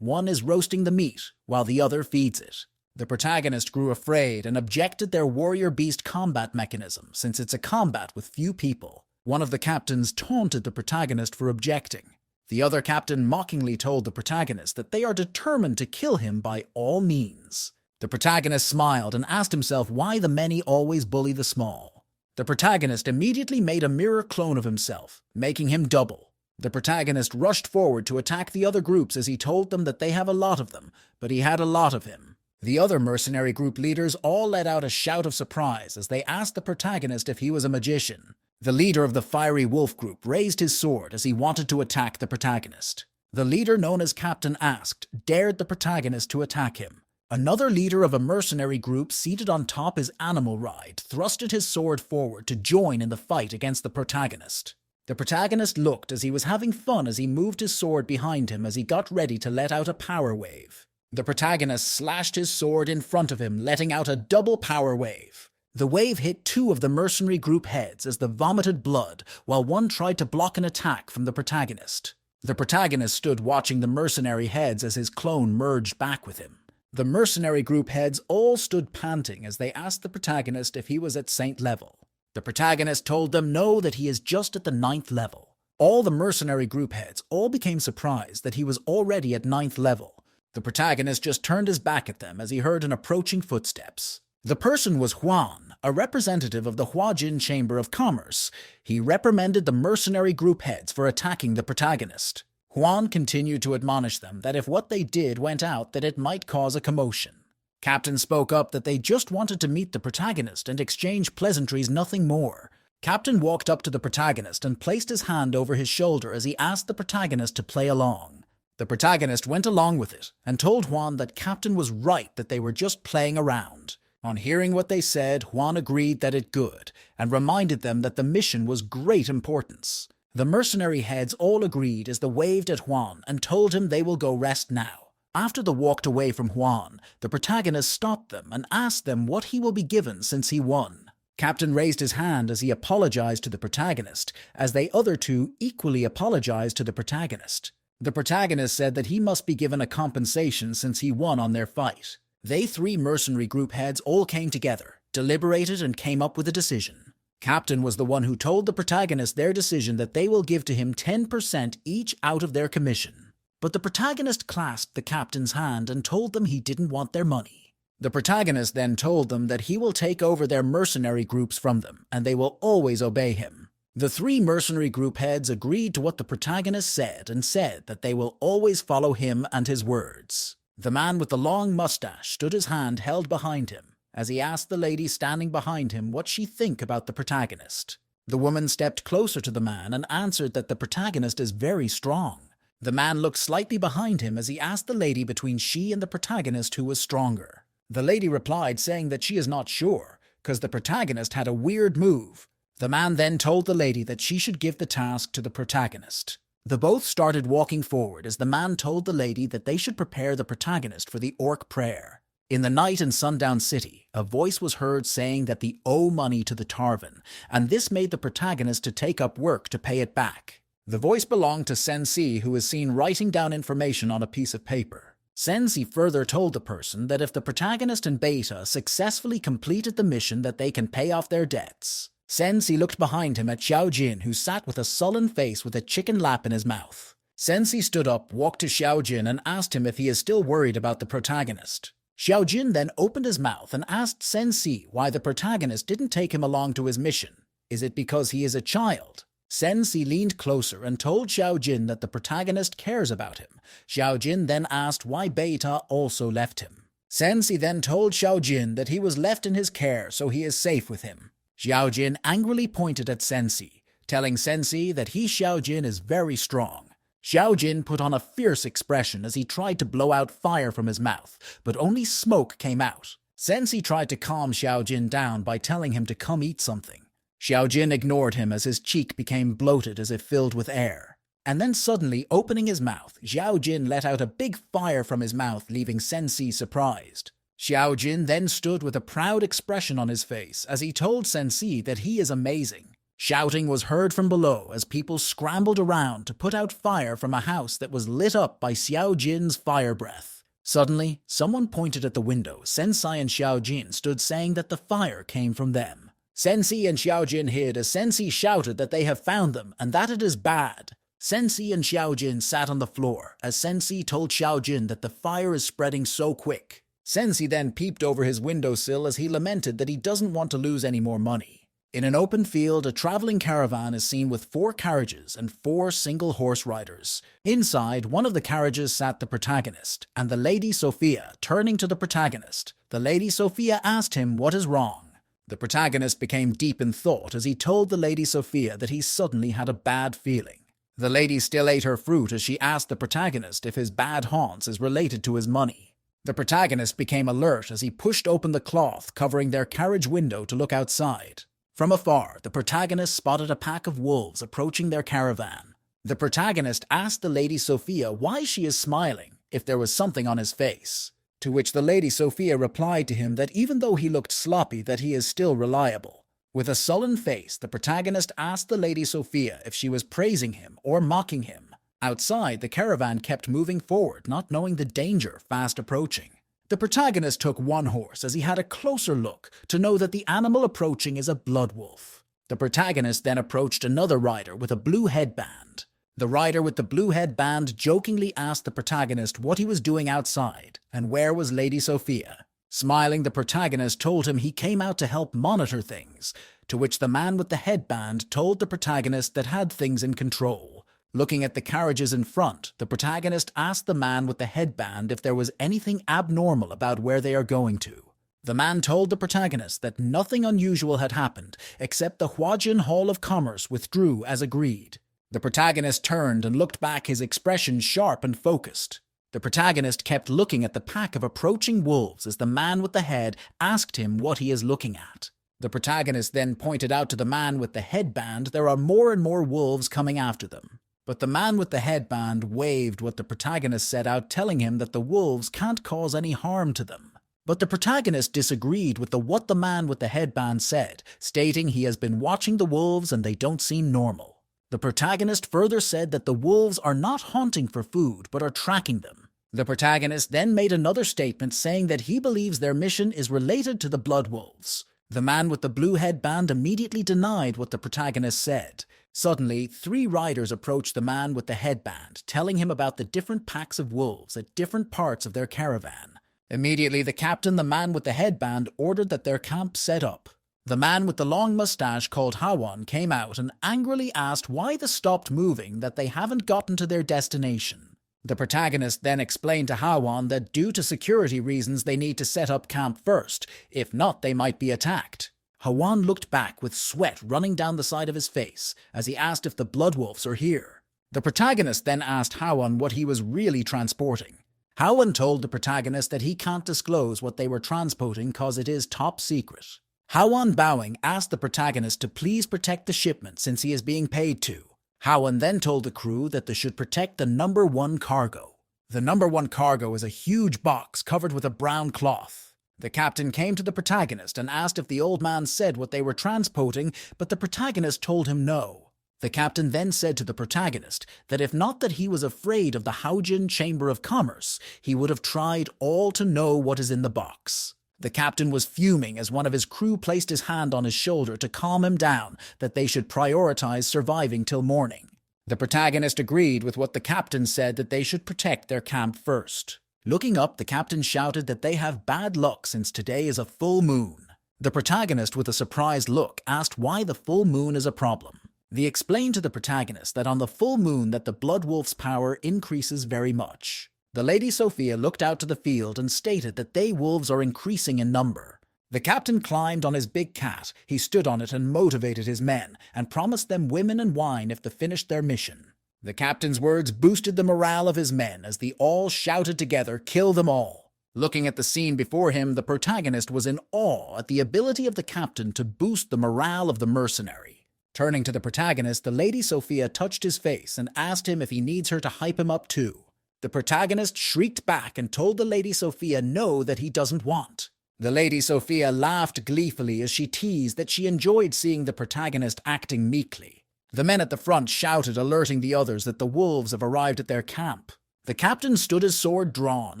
One is roasting the meat while the other feeds it. The protagonist grew afraid and objected their warrior beast combat mechanism since it's a combat with few people. One of the captains taunted the protagonist for objecting. The other captain mockingly told the protagonist that they are determined to kill him by all means. The protagonist smiled and asked himself why the many always bully the small. The protagonist immediately made a mirror clone of himself, making him double. The protagonist rushed forward to attack the other groups as he told them that they have a lot of them, but he had a lot of him. The other mercenary group leaders all let out a shout of surprise as they asked the protagonist if he was a magician. The leader of the fiery wolf group raised his sword as he wanted to attack the protagonist. The leader known as Captain Asked dared the protagonist to attack him. Another leader of a mercenary group seated on top his animal ride thrusted his sword forward to join in the fight against the protagonist. The protagonist looked as he was having fun as he moved his sword behind him as he got ready to let out a power wave. The protagonist slashed his sword in front of him, letting out a double power wave. The wave hit two of the mercenary group heads as they vomited blood, while one tried to block an attack from the protagonist. The protagonist stood watching the mercenary heads as his clone merged back with him. The mercenary group heads all stood panting as they asked the protagonist if he was at Saint level. The protagonist told them no, that he is just at the 9th level. All the mercenary group heads all became surprised that he was already at 9th level. The protagonist just turned his back at them as he heard an approaching footsteps. The person was Juan, a representative of the Huajin Chamber of Commerce. He reprimanded the mercenary group heads for attacking the protagonist. Juan continued to admonish them that if what they did went out, that it might cause a commotion. Captain spoke up that they just wanted to meet the protagonist and exchange pleasantries, nothing more. Captain walked up to the protagonist and placed his hand over his shoulder as he asked the protagonist to play along. The protagonist went along with it and told Juan that Captain was right, that they were just playing around. On hearing what they said, Juan agreed that it good, and reminded them that the mission was great importance. The mercenary heads all agreed as they waved at Juan and told him they will go rest now. After they walked away from Juan, the protagonist stopped them and asked them what he will be given since he won. Captain raised his hand as he apologized to the protagonist, as they other two equally apologized to the protagonist. The protagonist said that he must be given a compensation since he won on their fight. They three mercenary group heads all came together, deliberated, and came up with a decision. Captain was the one who told the protagonist their decision that they will give to him 10% each out of their commission. But the protagonist clasped the captain's hand and told them he didn't want their money. The protagonist then told them that he will take over their mercenary groups from them, and they will always obey him. The three mercenary group heads agreed to what the protagonist said and said that they will always follow him and his words. The man with the long mustache stood his hand held behind him as he asked the lady standing behind him what she think about the protagonist. The woman stepped closer to the man and answered that the protagonist is very strong. The man looked slightly behind him as he asked the lady between she and the protagonist who was stronger. The lady replied saying that she is not sure, because the protagonist had a weird move. The man then told the lady that she should give the task to the protagonist. The both started walking forward as the man told the lady that they should prepare the protagonist for the orc prayer. In the night in Sundown City, a voice was heard saying that they owe money to the Tarvin, and this made the protagonist to take up work to pay it back. The voice belonged to Sensei, who is seen writing down information on a piece of paper. Sensei further told the person that if the protagonist and Beta successfully completed the mission that they can pay off their debts. Sensei looked behind him at Xiao Jin, who sat with a sullen face with a chicken lap in his mouth. Sensei stood up, walked to Xiao Jin, and asked him if he is still worried about the protagonist. Xiao Jin then opened his mouth and asked Sensei why the protagonist didn't take him along to his mission. Is it because he is a child? Sensei leaned closer and told Xiao Jin that the protagonist cares about him. Xiao Jin then asked why Beta also left him. Sensei then told Xiao Jin that he was left in his care so he is safe with him. Xiao Jin angrily pointed at Sensei, telling Sensei that Xiao Jin is very strong. Xiao Jin put on a fierce expression as he tried to blow out fire from his mouth, but only smoke came out. Sensei tried to calm Xiao Jin down by telling him to come eat something. Xiao Jin ignored him as his cheek became bloated as if filled with air. And then suddenly, opening his mouth, Xiao Jin let out a big fire from his mouth, leaving Sensei surprised. Xiao Jin then stood with a proud expression on his face as he told Sensei that he is amazing. Shouting was heard from below as people scrambled around to put out fire from a house that was lit up by Xiao Jin's fire breath. Suddenly, someone pointed at the window. Sensei and Xiao Jin stood saying that the fire came from them. Sensei and Xiao Jin hid as Sensei shouted that they have found them and that it is bad. Sensei and Xiao Jin sat on the floor as Sensei told Xiao Jin that the fire is spreading so quick. Sensei then peeped over his windowsill as he lamented that he doesn't want to lose any more money. In an open field, a traveling caravan is seen with 4 carriages and 4 single horse riders. Inside, one of the carriages sat the protagonist and the Lady Sophia. Turning to the protagonist, the Lady Sophia asked him what is wrong. The protagonist became deep in thought as he told the Lady Sophia that he suddenly had a bad feeling. The lady still ate her fruit as she asked the protagonist if his bad haunts is related to his money. The protagonist became alert as he pushed open the cloth covering their carriage window to look outside. From afar, the protagonist spotted a pack of wolves approaching their caravan. The protagonist asked the Lady Sophia why she is smiling, if there was something on his face. To which the Lady Sophia replied to him that even though he looked sloppy, that he is still reliable. With a sullen face, the protagonist asked the Lady Sophia if she was praising him or mocking him. Outside, the caravan kept moving forward, not knowing the danger fast approaching. The protagonist took one horse as he had a closer look to know that the animal approaching is a blood wolf. The protagonist then approached another rider with a blue headband. The rider with the blue headband jokingly asked the protagonist what he was doing outside and where was Lady Sophia. Smiling, the protagonist told him he came out to help monitor things, to which the man with the headband told the protagonist that had things in control. Looking at the carriages in front, the protagonist asked the man with the headband if there was anything abnormal about where they are going to. The man told the protagonist that nothing unusual had happened, except the Huajin Hall of Commerce withdrew as agreed. The protagonist turned and looked back, his expression sharp and focused. The protagonist kept looking at the pack of approaching wolves as the man with the head asked him what he is looking at. The protagonist then pointed out to the man with the headband there are more and more wolves coming after them. But the man with the headband waved what the protagonist said out, telling him that the wolves can't cause any harm to them. But the protagonist disagreed with what the man with the headband said, stating he has been watching the wolves and they don't seem normal. The protagonist further said that the wolves are not hunting for food, but are tracking them. The protagonist then made another statement saying that he believes their mission is related to the blood wolves. The man with the blue headband immediately denied what the protagonist said. Suddenly, 3 riders approached the man with the headband, telling him about the different packs of wolves at different parts of their caravan. Immediately, the captain, the man with the headband, ordered that their camp set up. The man with the long mustache called Hawan came out and angrily asked why they stopped moving, that they haven't gotten to their destination. The protagonist then explained to Hawan that due to security reasons they need to set up camp first, if not they might be attacked. Hawan looked back with sweat running down the side of his face as he asked if the blood wolves are here. The protagonist then asked Hawan what he was really transporting. Hawan told the protagonist that he can't disclose what they were transporting cause it is top secret. Hawan, bowing, asked the protagonist to please protect the shipment since he is being paid to. Hawan then told the crew that they should protect the number 1 cargo. The number 1 cargo is a huge box covered with a brown cloth. The captain came to the protagonist and asked if the old man said what they were transporting, but the protagonist told him no. The captain then said to the protagonist that if not that he was afraid of the Haujin Chamber of Commerce, he would have tried all to know what is in the box. The captain was fuming as one of his crew placed his hand on his shoulder to calm him down, that they should prioritize surviving till morning. The protagonist agreed with what the captain said, that they should protect their camp first. Looking up, the captain shouted that they have bad luck since today is a full moon. The protagonist, with a surprised look, asked why the full moon is a problem. They explained to the protagonist that on the full moon that the blood wolf's power increases very much. The Lady Sophia looked out to the field and stated that they wolves are increasing in number. The captain climbed on his big cat, he stood on it and motivated his men, and promised them women and wine if they finished their mission. The captain's words boosted the morale of his men as they all shouted together, "Kill them all." Looking at the scene before him, the protagonist was in awe at the ability of the captain to boost the morale of the mercenary. Turning to the protagonist, the Lady Sophia touched his face and asked him if he needs her to hype him up too. The protagonist shrieked back and told the Lady Sophia no, that he doesn't want. The Lady Sophia laughed gleefully as she teased that she enjoyed seeing the protagonist acting meekly. The men at the front shouted, alerting the others that the wolves have arrived at their camp. The captain stood his sword drawn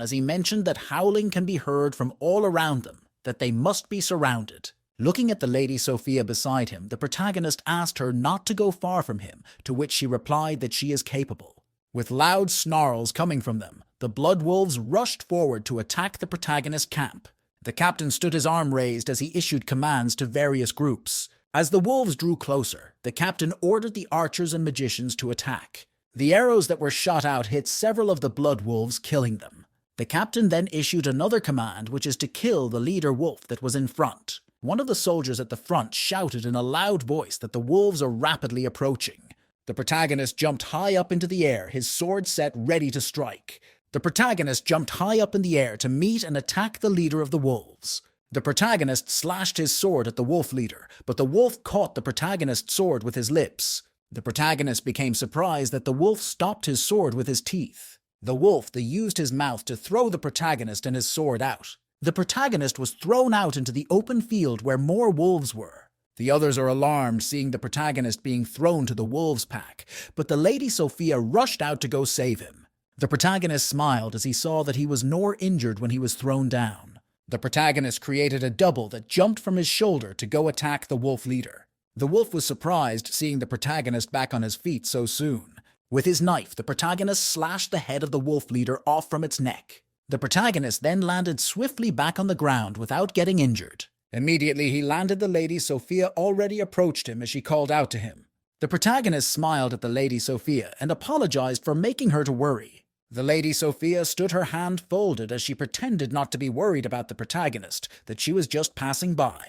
as he mentioned that howling can be heard from all around them, that they must be surrounded. Looking at the Lady Sophia beside him, the protagonist asked her not to go far from him, to which she replied that she is capable. With loud snarls coming from them, the blood wolves rushed forward to attack the protagonist's camp. The captain stood his arm raised as he issued commands to various groups. As the wolves drew closer, the captain ordered the archers and magicians to attack. The arrows that were shot out hit several of the blood wolves, killing them. The captain then issued another command, which is to kill the leader wolf that was in front. One of the soldiers at the front shouted in a loud voice that the wolves are rapidly approaching. The protagonist jumped high up into the air, his sword set ready to strike. The protagonist jumped high up in the air to meet and attack the leader of the wolves. The protagonist slashed his sword at the wolf leader, but the wolf caught the protagonist's sword with his lips. The protagonist became surprised that the wolf stopped his sword with his teeth. The wolf then used his mouth to throw the protagonist and his sword out. The protagonist was thrown out into the open field where more wolves were. The others are alarmed seeing the protagonist being thrown to the wolves' pack, but the Lady Sophia rushed out to go save him. The protagonist smiled as he saw that he was nor injured when he was thrown down. The protagonist created a double that jumped from his shoulder to go attack the wolf leader. The wolf was surprised seeing the protagonist back on his feet so soon. With his knife, the protagonist slashed the head of the wolf leader off from its neck. The protagonist then landed swiftly back on the ground without getting injured. Immediately he landed. The Lady Sophia already approached him as she called out to him. The protagonist smiled at the Lady Sophia and apologized for making her to worry. The Lady Sophia stood her hand folded as she pretended not to be worried about the protagonist, that she was just passing by.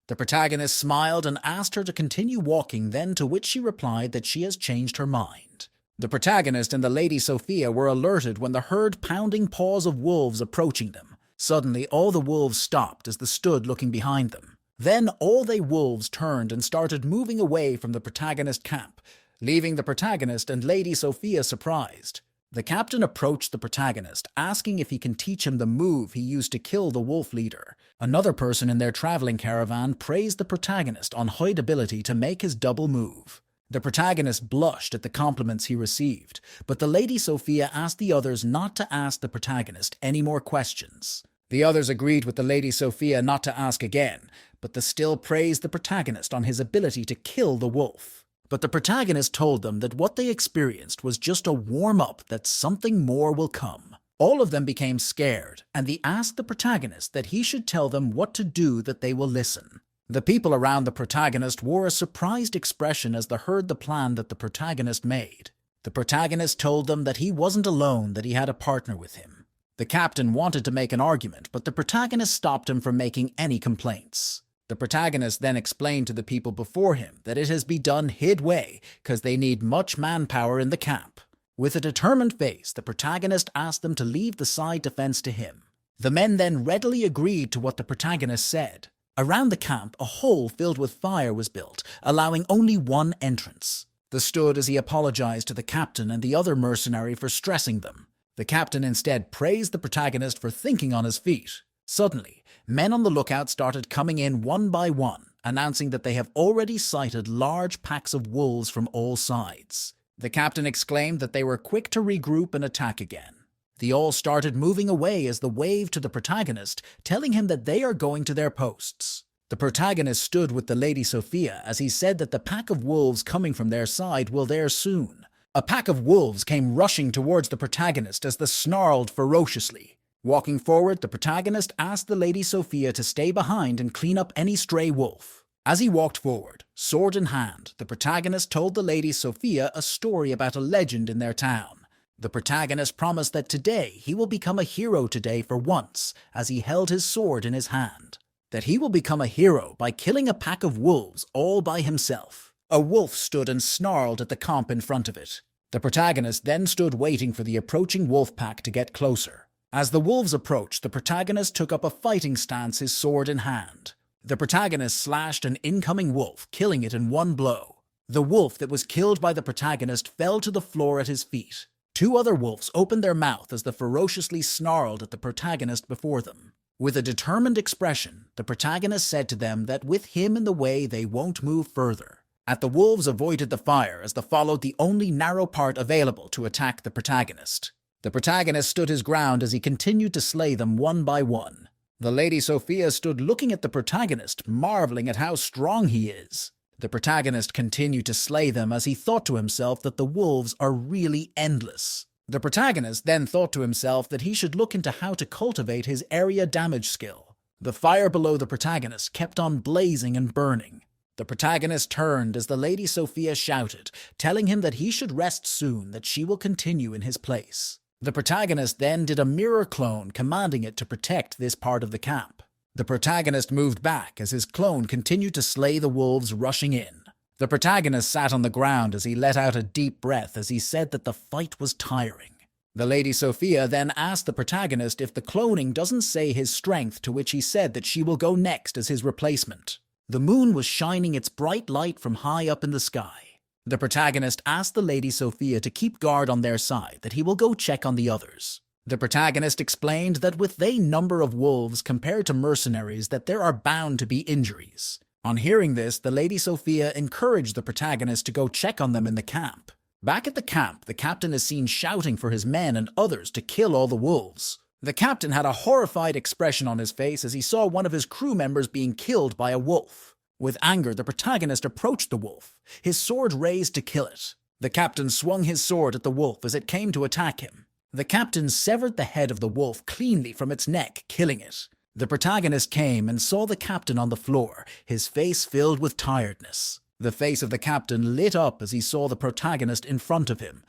The protagonist smiled and asked her to continue walking, then to which she replied that she has changed her mind. The protagonist and the Lady Sophia were alerted when they heard pounding paws of wolves approaching them. Suddenly, all the wolves stopped as they stood looking behind them. Then all the wolves turned and started moving away from the protagonist camp, leaving the protagonist and Lady Sophia surprised. The captain approached the protagonist, asking if he can teach him the move he used to kill the wolf leader. Another person in their traveling caravan praised the protagonist on his ability to make his double move. The protagonist blushed at the compliments he received, but the Lady Sophia asked the others not to ask the protagonist any more questions. The others agreed with the Lady Sophia not to ask again, but they still praised the protagonist on his ability to kill the wolf. But the protagonist told them that what they experienced was just a warm-up, that something more will come. All of them became scared, and they asked the protagonist that he should tell them what to do that they will listen. The people around the protagonist wore a surprised expression as they heard the plan that the protagonist made. The protagonist told them that he wasn't alone, that he had a partner with him. The captain wanted to make an argument, but the protagonist stopped him from making any complaints. The protagonist then explained to the people before him that it has been done his way because they need much manpower in the camp. With a determined face, the protagonist asked them to leave the side defense to him. The men then readily agreed to what the protagonist said. Around the camp, a hole filled with fire was built, allowing only one entrance. They stood as he apologized to the captain and the other mercenary for stressing them. The captain instead praised the protagonist for thinking on his feet. Suddenly, men on the lookout started coming in one by one, announcing that they have already sighted large packs of wolves from all sides. The captain exclaimed that they were quick to regroup and attack again. They all started moving away as they waved to the protagonist, telling him that they are going to their posts. The protagonist stood with the Lady Sophia as he said that the pack of wolves coming from their side will there soon. A pack of wolves came rushing towards the protagonist as they snarled ferociously. Walking forward, the protagonist asked the Lady Sophia to stay behind and clean up any stray wolf. As he walked forward, sword in hand, the protagonist told the Lady Sophia a story about a legend in their town. The protagonist promised that today he will become a hero today for once, as he held his sword in his hand. That he will become a hero by killing a pack of wolves all by himself. A wolf stood and snarled at the camp in front of it. The protagonist then stood waiting for the approaching wolf pack to get closer. As the wolves approached, the protagonist took up a fighting stance, his sword in hand. The protagonist slashed an incoming wolf, killing it in one blow. The wolf that was killed by the protagonist fell to the floor at his feet. Two other wolves opened their mouth as they ferociously snarled at the protagonist before them. With a determined expression, the protagonist said to them that with him in the way they won't move further. The wolves avoided the fire as they followed the only narrow part available to attack the protagonist. The protagonist stood his ground as he continued to slay them one by one. The Lady Sophia stood looking at the protagonist, marveling at how strong he is. The protagonist continued to slay them as he thought to himself that the wolves are really endless. The protagonist then thought to himself that he should look into how to cultivate his area damage skill. The fire below the protagonist kept on blazing and burning. The protagonist turned as the Lady Sophia shouted, telling him that he should rest soon, that she will continue in his place. The protagonist then did a mirror clone, commanding it to protect this part of the camp. The protagonist moved back as his clone continued to slay the wolves rushing in. The protagonist sat on the ground as he let out a deep breath as he said that the fight was tiring. The Lady Sophia then asked the protagonist if the cloning doesn't say his strength, to which he said that she will go next as his replacement. The moon was shining its bright light from high up in the sky. The protagonist asked the Lady Sophia to keep guard on their side, that he will go check on the others. The protagonist explained that with the number of wolves compared to mercenaries, that there are bound to be injuries. On hearing this, the Lady Sophia encouraged the protagonist to go check on them in the camp. Back at the camp, the captain is seen shouting for his men and others to kill all the wolves. The captain had a horrified expression on his face as he saw one of his crew members being killed by a wolf. With anger, the protagonist approached the wolf, his sword raised to kill it. The captain swung his sword at the wolf as it came to attack him. The captain severed the head of the wolf cleanly from its neck, killing it. The protagonist came and saw the captain on the floor, his face filled with tiredness. The face of the captain lit up as he saw the protagonist in front of him.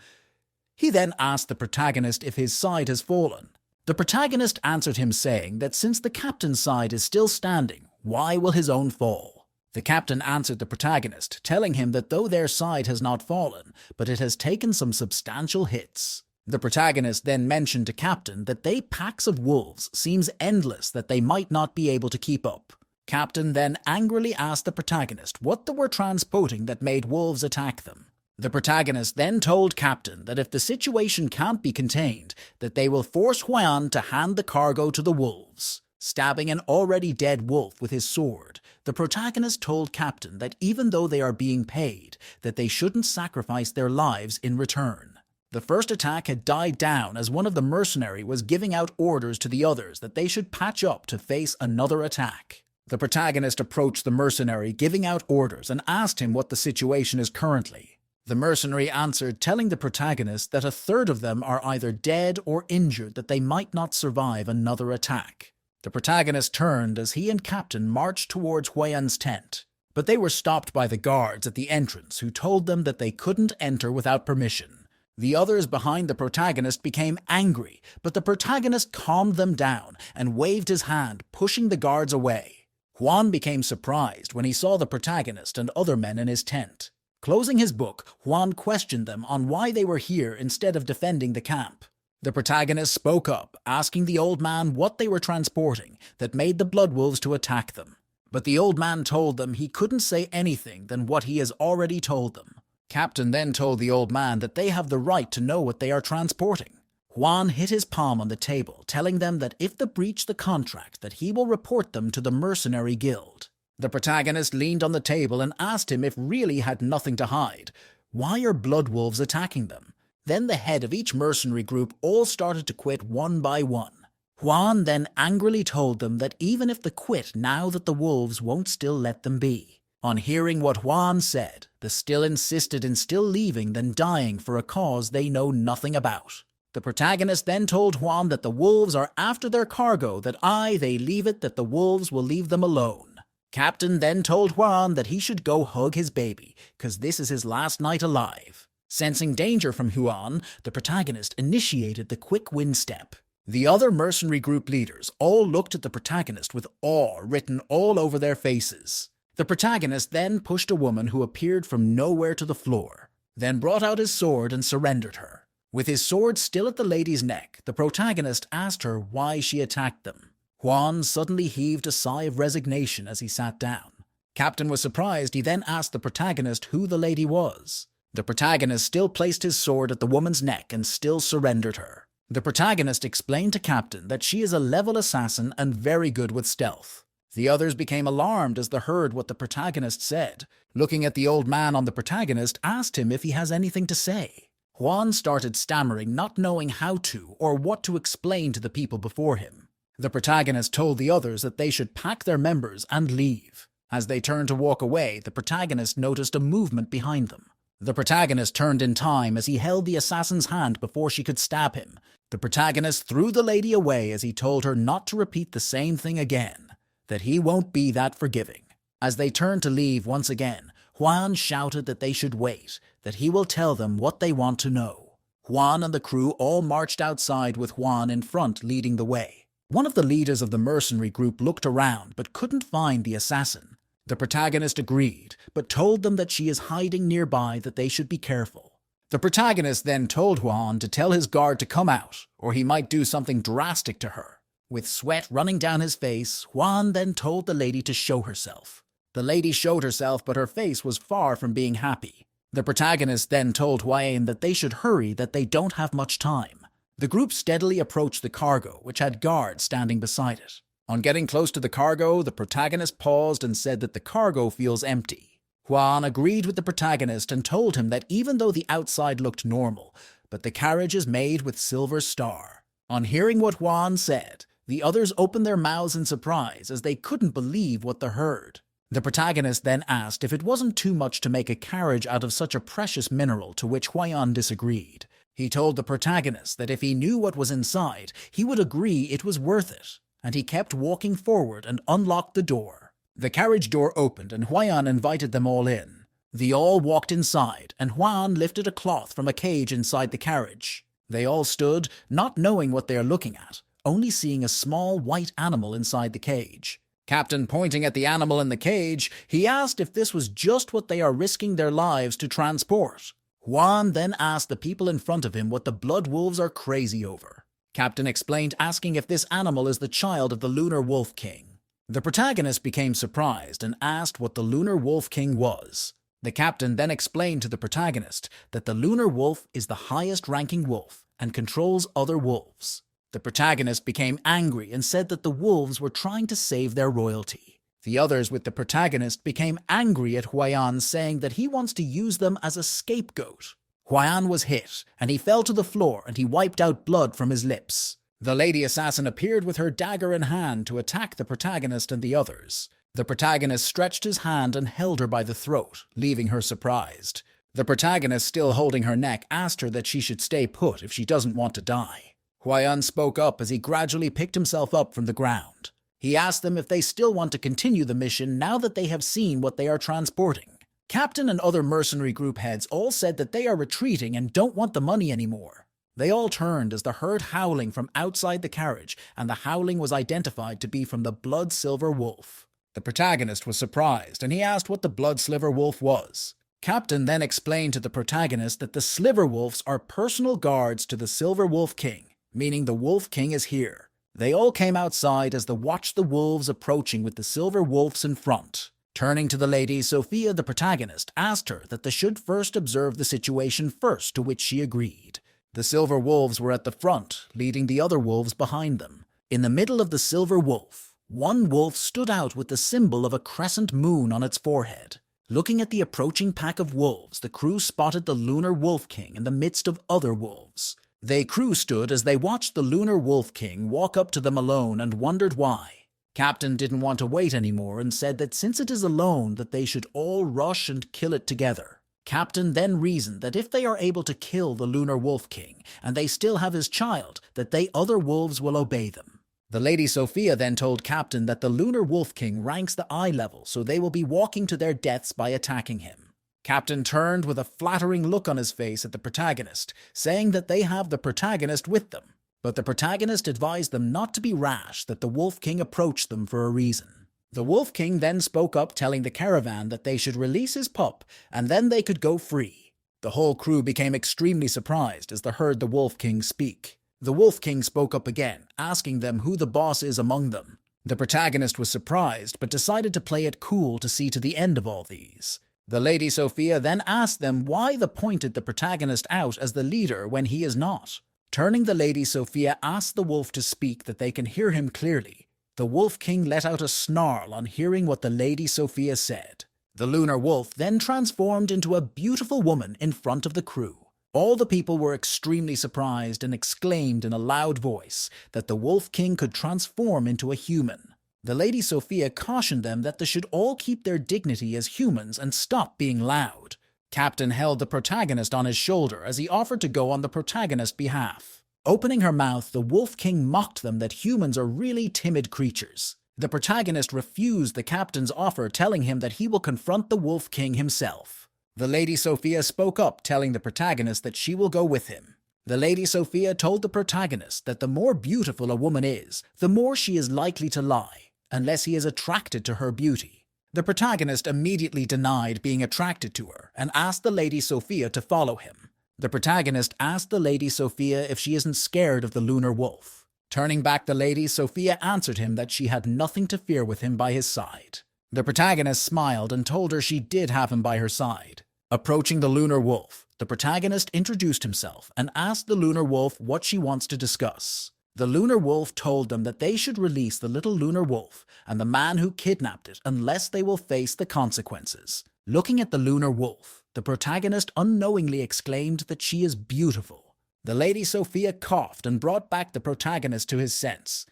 He then asked the protagonist if his side has fallen. The protagonist answered him saying that since the captain's side is still standing, why will his own fall? The captain answered the protagonist, telling him that though their side has not fallen, but it has taken some substantial hits. The protagonist then mentioned to Captain that they packs of wolves seems endless that they might not be able to keep up. Captain then angrily asked the protagonist what they were transporting that made wolves attack them. The protagonist then told Captain that if the situation can't be contained, that they will force Huan to hand the cargo to the wolves. Stabbing an already dead wolf with his sword, the protagonist told Captain that even though they are being paid, that they shouldn't sacrifice their lives in return. The first attack had died down as one of the mercenary was giving out orders to the others that they should patch up to face another attack. The protagonist approached the mercenary giving out orders and asked him what the situation is currently. The mercenary answered, telling the protagonist that a third of them are either dead or injured, that they might not survive another attack. The protagonist turned as he and Captain marched towards Huiyan's tent, but they were stopped by the guards at the entrance who told them that they couldn't enter without permission. The others behind the protagonist became angry, but the protagonist calmed them down and waved his hand, pushing the guards away. Huan became surprised when he saw the protagonist and other men in his tent. Closing his book, Huan questioned them on why they were here instead of defending the camp. The protagonist spoke up, asking the old man what they were transporting that made the bloodwolves to attack them. But the old man told them he couldn't say anything than what he has already told them. Captain then told the old man that they have the right to know what they are transporting. Huan hit his palm on the table, telling them that if they breach the contract, that he will report them to the mercenary guild. The protagonist leaned on the table and asked him if really had nothing to hide. Why are bloodwolves attacking them? Then the head of each mercenary group all started to quit one by one. Huan then angrily told them that even if they quit now that the wolves won't still let them be. On hearing what Huan said, they still insisted in still leaving than dying for a cause they know nothing about. The protagonist then told Huan that the wolves are after their cargo, that they leave it, that the wolves will leave them alone. Captain then told Huan that he should go hug his baby, cause this is his last night alive. Sensing danger from Huan, the protagonist initiated the quick wind step. The other mercenary group leaders all looked at the protagonist with awe written all over their faces. The protagonist then pushed a woman who appeared from nowhere to the floor, then brought out his sword and surrendered her. With his sword still at the lady's neck, the protagonist asked her why she attacked them. Huan suddenly heaved a sigh of resignation as he sat down. Captain was surprised. He then asked the protagonist who the lady was. The protagonist still placed his sword at the woman's neck and still surrendered her. The protagonist explained to Captain that she is a level assassin and very good with stealth. The others became alarmed as they heard what the protagonist said. Looking at the old man on the protagonist, asked him if he has anything to say. Huan started stammering, not knowing how to or what to explain to the people before him. The protagonist told the others that they should pack their members and leave. As they turned to walk away, the protagonist noticed a movement behind them. The protagonist turned in time as he held the assassin's hand before she could stab him. The protagonist threw the lady away as he told her not to repeat the same thing again, that he won't be that forgiving. As they turned to leave once again, Huan shouted that they should wait, that he will tell them what they want to know. Huan and the crew all marched outside with Huan in front leading the way. One of the leaders of the mercenary group looked around but couldn't find the assassin. The protagonist agreed, but told them that she is hiding nearby, that they should be careful. The protagonist then told Huan to tell his guard to come out, or he might do something drastic to her. With sweat running down his face, Huan then told the lady to show herself. The lady showed herself, but her face was far from being happy. The protagonist then told Huan that they should hurry, that they don't have much time. The group steadily approached the cargo, which had guards standing beside it. On getting close to the cargo, the protagonist paused and said that the cargo feels empty. Huan agreed with the protagonist and told him that even though the outside looked normal, but the carriage is made with silver star. On hearing what Huan said, the others opened their mouths in surprise as they couldn't believe what they heard. The protagonist then asked if it wasn't too much to make a carriage out of such a precious mineral, to which Huan disagreed. He told the protagonist that if he knew what was inside, he would agree it was worth it, and he kept walking forward and unlocked the door. The carriage door opened and Huan invited them all in. They all walked inside, and Huan lifted a cloth from a cage inside the carriage. They all stood, not knowing what they are looking at, only seeing a small white animal inside the cage. Captain pointing at the animal in the cage, he asked if this was just what they are risking their lives to transport. Juan then asked the people in front of him what the blood wolves are crazy over. Captain explained, asking if this animal is the child of the Lunar Wolf King. The protagonist became surprised and asked what the Lunar Wolf King was. The captain then explained to the protagonist that the Lunar Wolf is the highest-ranking wolf and controls other wolves. The protagonist became angry and said that the wolves were trying to save their royalty. The others with the protagonist became angry at Huayan, saying that he wants to use them as a scapegoat. Huayan was hit, and he fell to the floor and he wiped out blood from his lips. The lady assassin appeared with her dagger in hand to attack the protagonist and the others. The protagonist stretched his hand and held her by the throat, leaving her surprised. The protagonist, still holding her neck, asked her that she should stay put if she doesn't want to die. Huayan spoke up as he gradually picked himself up from the ground. He asked them if they still want to continue the mission now that they have seen what they are transporting. Captain and other mercenary group heads all said that they are retreating and don't want the money anymore. They all turned as they heard howling from outside the carriage, and the howling was identified to be from the Blood Silver Wolf. The protagonist was surprised, and he asked what the Blood Silver Wolf was. Captain then explained to the protagonist that the Sliver Wolves are personal guards to the Silver Wolf King, meaning the Wolf King is here. They all came outside as they watched the wolves approaching with the Silver Wolves in front. Turning to the lady, Sophia, the protagonist, asked her that they should first observe the situation first, to which she agreed. The Silver Wolves were at the front, leading the other wolves behind them. In the middle of the Silver Wolf, one wolf stood out with the symbol of a crescent moon on its forehead. Looking at the approaching pack of wolves, the crew spotted the Lunar Wolf King in the midst of other wolves. The crew stood as they watched the Lunar Wolf King walk up to them alone and wondered why. Captain didn't want to wait anymore and said that since it is alone that they should all rush and kill it together. Captain then reasoned that if they are able to kill the Lunar Wolf King and they still have his child, that they other wolves will obey them. The Lady Sophia then told Captain that the Lunar Wolf King ranks the eye level, so they will be walking to their deaths by attacking him. Captain turned with a flattering look on his face at the protagonist, saying that they have the protagonist with them. But the protagonist advised them not to be rash, that the Wolf King approached them for a reason. The Wolf King then spoke up, telling the caravan that they should release his pup, and then they could go free. The whole crew became extremely surprised as they heard the Wolf King speak. The Wolf King spoke up again, asking them who the boss is among them. The protagonist was surprised, but decided to play it cool to see to the end of all these. The Lady Sophia then asked them why they pointed the protagonist out as the leader when he is not. Turning, the Lady Sophia asked the wolf to speak that they can hear him clearly. The Wolf King let out a snarl on hearing what the Lady Sophia said. The Lunar Wolf then transformed into a beautiful woman in front of the crew. All the people were extremely surprised and exclaimed in a loud voice that the Wolf King could transform into a human. The Lady Sophia cautioned them that they should all keep their dignity as humans and stop being loud. Captain held the protagonist on his shoulder as he offered to go on the protagonist's behalf. Opening her mouth, the Wolf King mocked them that humans are really timid creatures. The protagonist refused the captain's offer, telling him that he will confront the Wolf King himself. The Lady Sophia spoke up, telling the protagonist that she will go with him. The Lady Sophia told the protagonist that the more beautiful a woman is, the more she is likely to lie, unless he is attracted to her beauty. The protagonist immediately denied being attracted to her and asked the Lady Sophia to follow him. The protagonist asked the Lady Sophia if she isn't scared of the Lunar Wolf. Turning back, the Lady Sophia answered him that she had nothing to fear with him by his side. The protagonist smiled and told her she did have him by her side. Approaching the Lunar Wolf, the protagonist introduced himself and asked the Lunar Wolf what she wants to discuss. The Lunar Wolf told them that they should release the little Lunar Wolf and the man who kidnapped it unless they will face the consequences. Looking at the Lunar Wolf, the protagonist unknowingly exclaimed that she is beautiful. The Lady Sophia coughed and brought back the protagonist to his sense.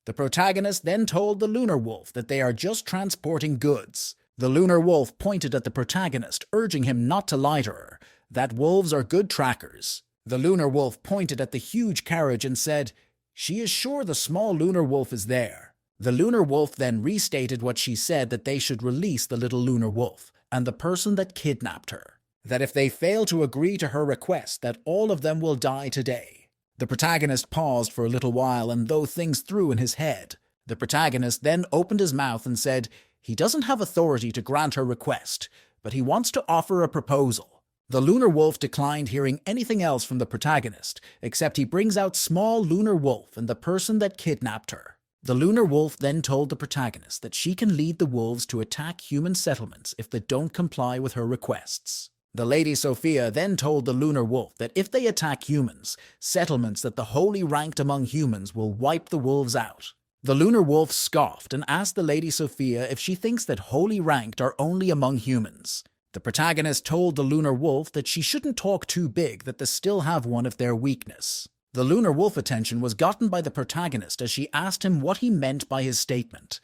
The protagonist then told the Lunar Wolf that they are just transporting goods. The Lunar Wolf pointed at the protagonist, urging him not to lie to her, that wolves are good trackers. The Lunar Wolf pointed at the huge carriage and said, "She is sure the small Lunar Wolf is there." The Lunar Wolf then restated what she said, that they should release the little Lunar Wolf and the person that kidnapped her, that if they fail to agree to her request, that all of them will die today. The protagonist paused for a little while and thought things through in his head. The protagonist then opened his mouth and said he doesn't have authority to grant her request, but he wants to offer a proposal. The lunar wolf declined hearing anything else from the protagonist, except he brings out small lunar wolf and the person that kidnapped her. The lunar wolf then told the protagonist that she can lead the wolves to attack human settlements if they don't comply with her requests. The Lady Sophia then told the lunar wolf that if they attack humans, settlements that the holy ranked among humans will wipe the wolves out. The lunar wolf scoffed and asked the Lady Sophia if she thinks that holy ranked are only among humans. The protagonist told the lunar wolf that she shouldn't talk too big, that they still have one of their weakness. The lunar wolf attention was gotten by the protagonist as she asked him what he meant by his statement.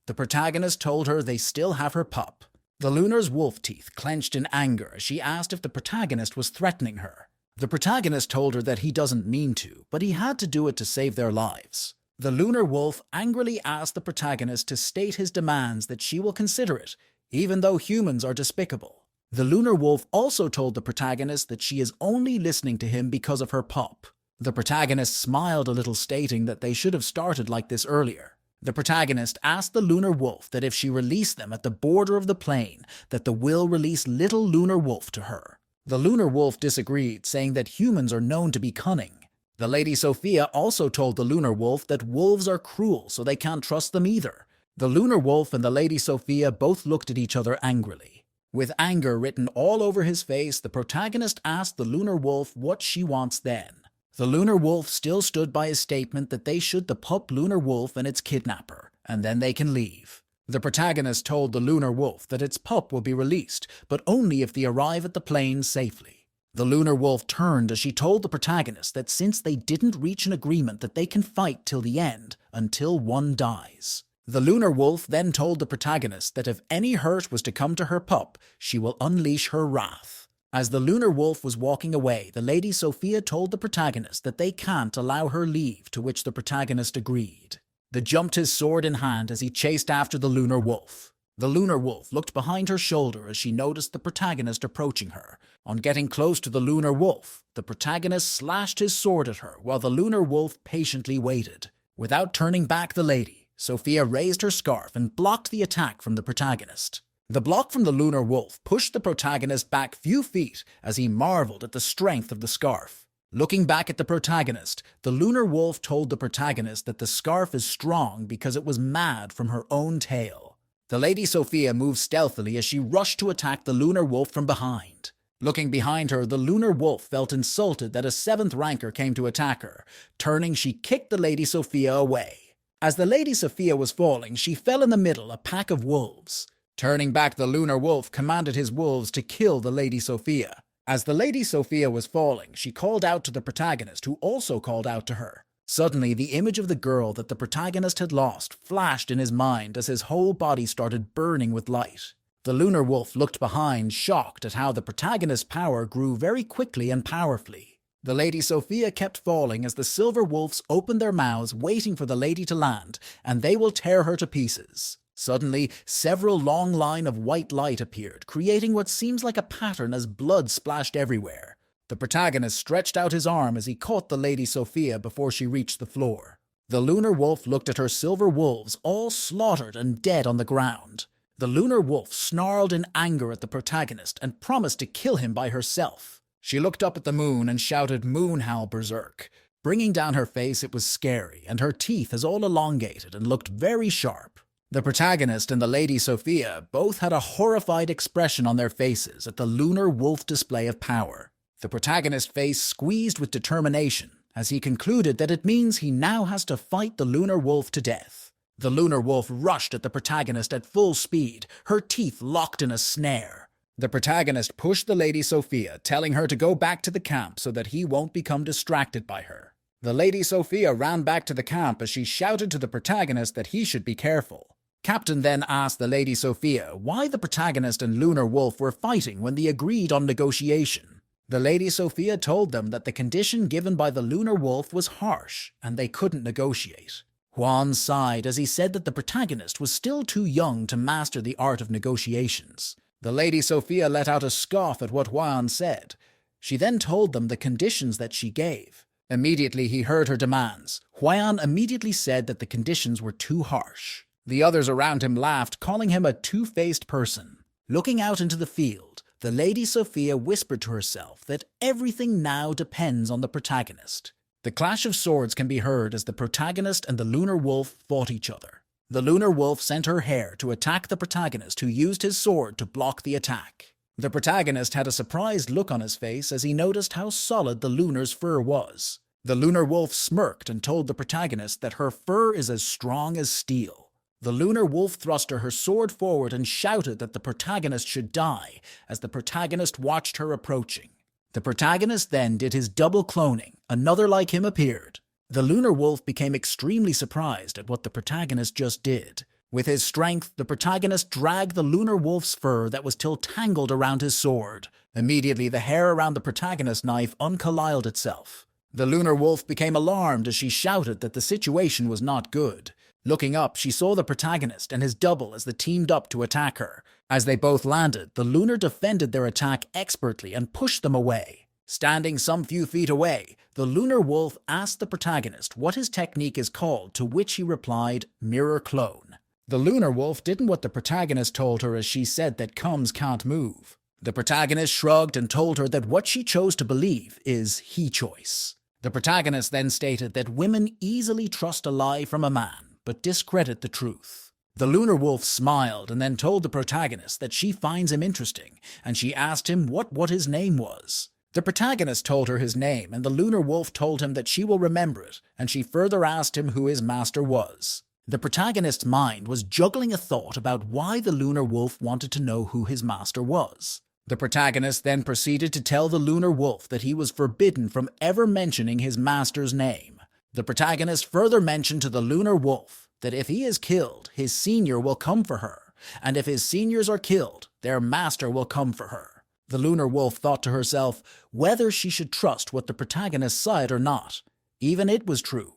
The protagonist told her they still have her pup. The lunar's wolf teeth clenched in anger as she asked if the protagonist was threatening her. The protagonist told her that he doesn't mean to, but he had to do it to save their lives. The lunar wolf angrily asked the protagonist to state his demands that she will consider it, even though humans are despicable. The lunar wolf also told the protagonist that she is only listening to him because of her pup. The protagonist smiled a little, stating that they should have started like this earlier. The protagonist asked the lunar wolf that if she released them at the border of the plain, that the will release little lunar wolf to her. The lunar wolf disagreed, saying that humans are known to be cunning. The Lady Sophia also told the lunar wolf that wolves are cruel, so they can't trust them either. The lunar wolf and the Lady Sophia both looked at each other angrily. With anger written all over his face, the protagonist asked the lunar wolf what she wants then. The lunar wolf still stood by his statement that they should the pup lunar wolf and its kidnapper, and then they can leave. The protagonist told the lunar wolf that its pup will be released, but only if they arrive at the plains safely. The lunar wolf turned as she told the protagonist that since they didn't reach an agreement that they can fight till the end, until one dies. The lunar wolf then told the protagonist that if any hurt was to come to her pup, she will unleash her wrath. As the lunar wolf was walking away, the Lady Sophia told the protagonist that they can't allow her leave, to which the protagonist agreed. They jumped his sword in hand as he chased after the lunar wolf. The lunar wolf looked behind her shoulder as she noticed the protagonist approaching her. On getting close to the lunar wolf, the protagonist slashed his sword at her while the lunar wolf patiently waited. Without turning back the Lady Sophia raised her scarf and blocked the attack from the protagonist. The block from the lunar wolf pushed the protagonist back few feet as he marveled at the strength of the scarf. Looking back at the protagonist, the lunar wolf told the protagonist that the scarf is strong because it was mad from her own tail. The Lady Sophia moved stealthily as she rushed to attack the lunar wolf from behind. Looking behind her, the lunar wolf felt insulted that a 7th ranker came to attack her. Turning, she kicked the Lady Sophia away. As the Lady Sophia was falling, she fell in the middle, a pack of wolves. Turning back, the lunar wolf commanded his wolves to kill the Lady Sophia. As the Lady Sophia was falling, she called out to the protagonist, who also called out to her. Suddenly, the image of the girl that the protagonist had lost flashed in his mind as his whole body started burning with light. The lunar wolf looked behind, shocked at how the protagonist's power grew very quickly and powerfully. The Lady Sophia kept falling as the silver wolves opened their mouths, waiting for the lady to land, and they will tear her to pieces. Suddenly, several long lines of white light appeared, creating what seems like a pattern as blood splashed everywhere. The protagonist stretched out his arm as he caught the Lady Sophia before she reached the floor. The lunar wolf looked at her silver wolves, all slaughtered and dead on the ground. The lunar wolf snarled in anger at the protagonist and promised to kill him by herself. She looked up at the moon and shouted "Moon howl berserk." Bringing down her face, it was scary, and her teeth as all elongated and looked very sharp. The protagonist and the Lady Sophia both had a horrified expression on their faces at the lunar wolf display of power. The protagonist's face squeezed with determination as he concluded that it means he now has to fight the lunar wolf to death. The lunar wolf rushed at the protagonist at full speed, her teeth locked in a snare. The protagonist pushed the Lady Sophia, telling her to go back to the camp so that he won't become distracted by her. The Lady Sophia ran back to the camp as she shouted to the protagonist that he should be careful. Captain then asked the Lady Sophia why the protagonist and lunar wolf were fighting when they agreed on negotiation. The Lady Sophia told them that the condition given by the lunar wolf was harsh, and they couldn't negotiate. Juan sighed as he said that the protagonist was still too young to master the art of negotiations. The Lady Sophia let out a scoff at what Juan said. She then told them the conditions that she gave. Immediately he heard her demands. Huayan immediately said that the conditions were too harsh. The others around him laughed, calling him a two-faced person. Looking out into the field, the Lady Sophia whispered to herself that everything now depends on the protagonist. The clash of swords can be heard as the protagonist and the Lunar Wolf fought each other. The Lunar Wolf sent her hare to attack the protagonist, who used his sword to block the attack. The protagonist had a surprised look on his face as he noticed how solid the Lunar's fur was. The Lunar Wolf smirked and told the protagonist that her fur is as strong as steel. The Lunar Wolf thrust her sword forward and shouted that the protagonist should die as the protagonist watched her approaching. The protagonist then did his double cloning. Another like him appeared. The Lunar Wolf became extremely surprised at what the protagonist just did. With his strength, the protagonist dragged the Lunar Wolf's fur that was still tangled around his sword. Immediately, the hair around the protagonist's knife uncoiled itself. The Lunar Wolf became alarmed as she shouted that the situation was not good. Looking up, she saw the protagonist and his double as they teamed up to attack her. As they both landed, the Lunar defended their attack expertly and pushed them away. Standing some few feet away, the Lunar Wolf asked the protagonist what his technique is called, to which he replied, "Mirror clone." The Lunar Wolf didn't what the protagonist told her, as she said that comes can't move. The protagonist shrugged and told her that what she chose to believe is he choice. The protagonist then stated that women easily trust a lie from a man, but discredit the truth. The Lunar Wolf smiled and then told the protagonist that she finds him interesting, and she asked him what his name was. The protagonist told her his name, and the Lunar Wolf told him that she will remember it, and she further asked him who his master was. The protagonist's mind was juggling a thought about why the Lunar Wolf wanted to know who his master was. The protagonist then proceeded to tell the Lunar Wolf that he was forbidden from ever mentioning his master's name. The protagonist further mentioned to the Lunar Wolf that if he is killed, his senior will come for her, and if his seniors are killed, their master will come for her. The Lunar Wolf thought to herself whether she should trust what the protagonist said or not. Even it was true.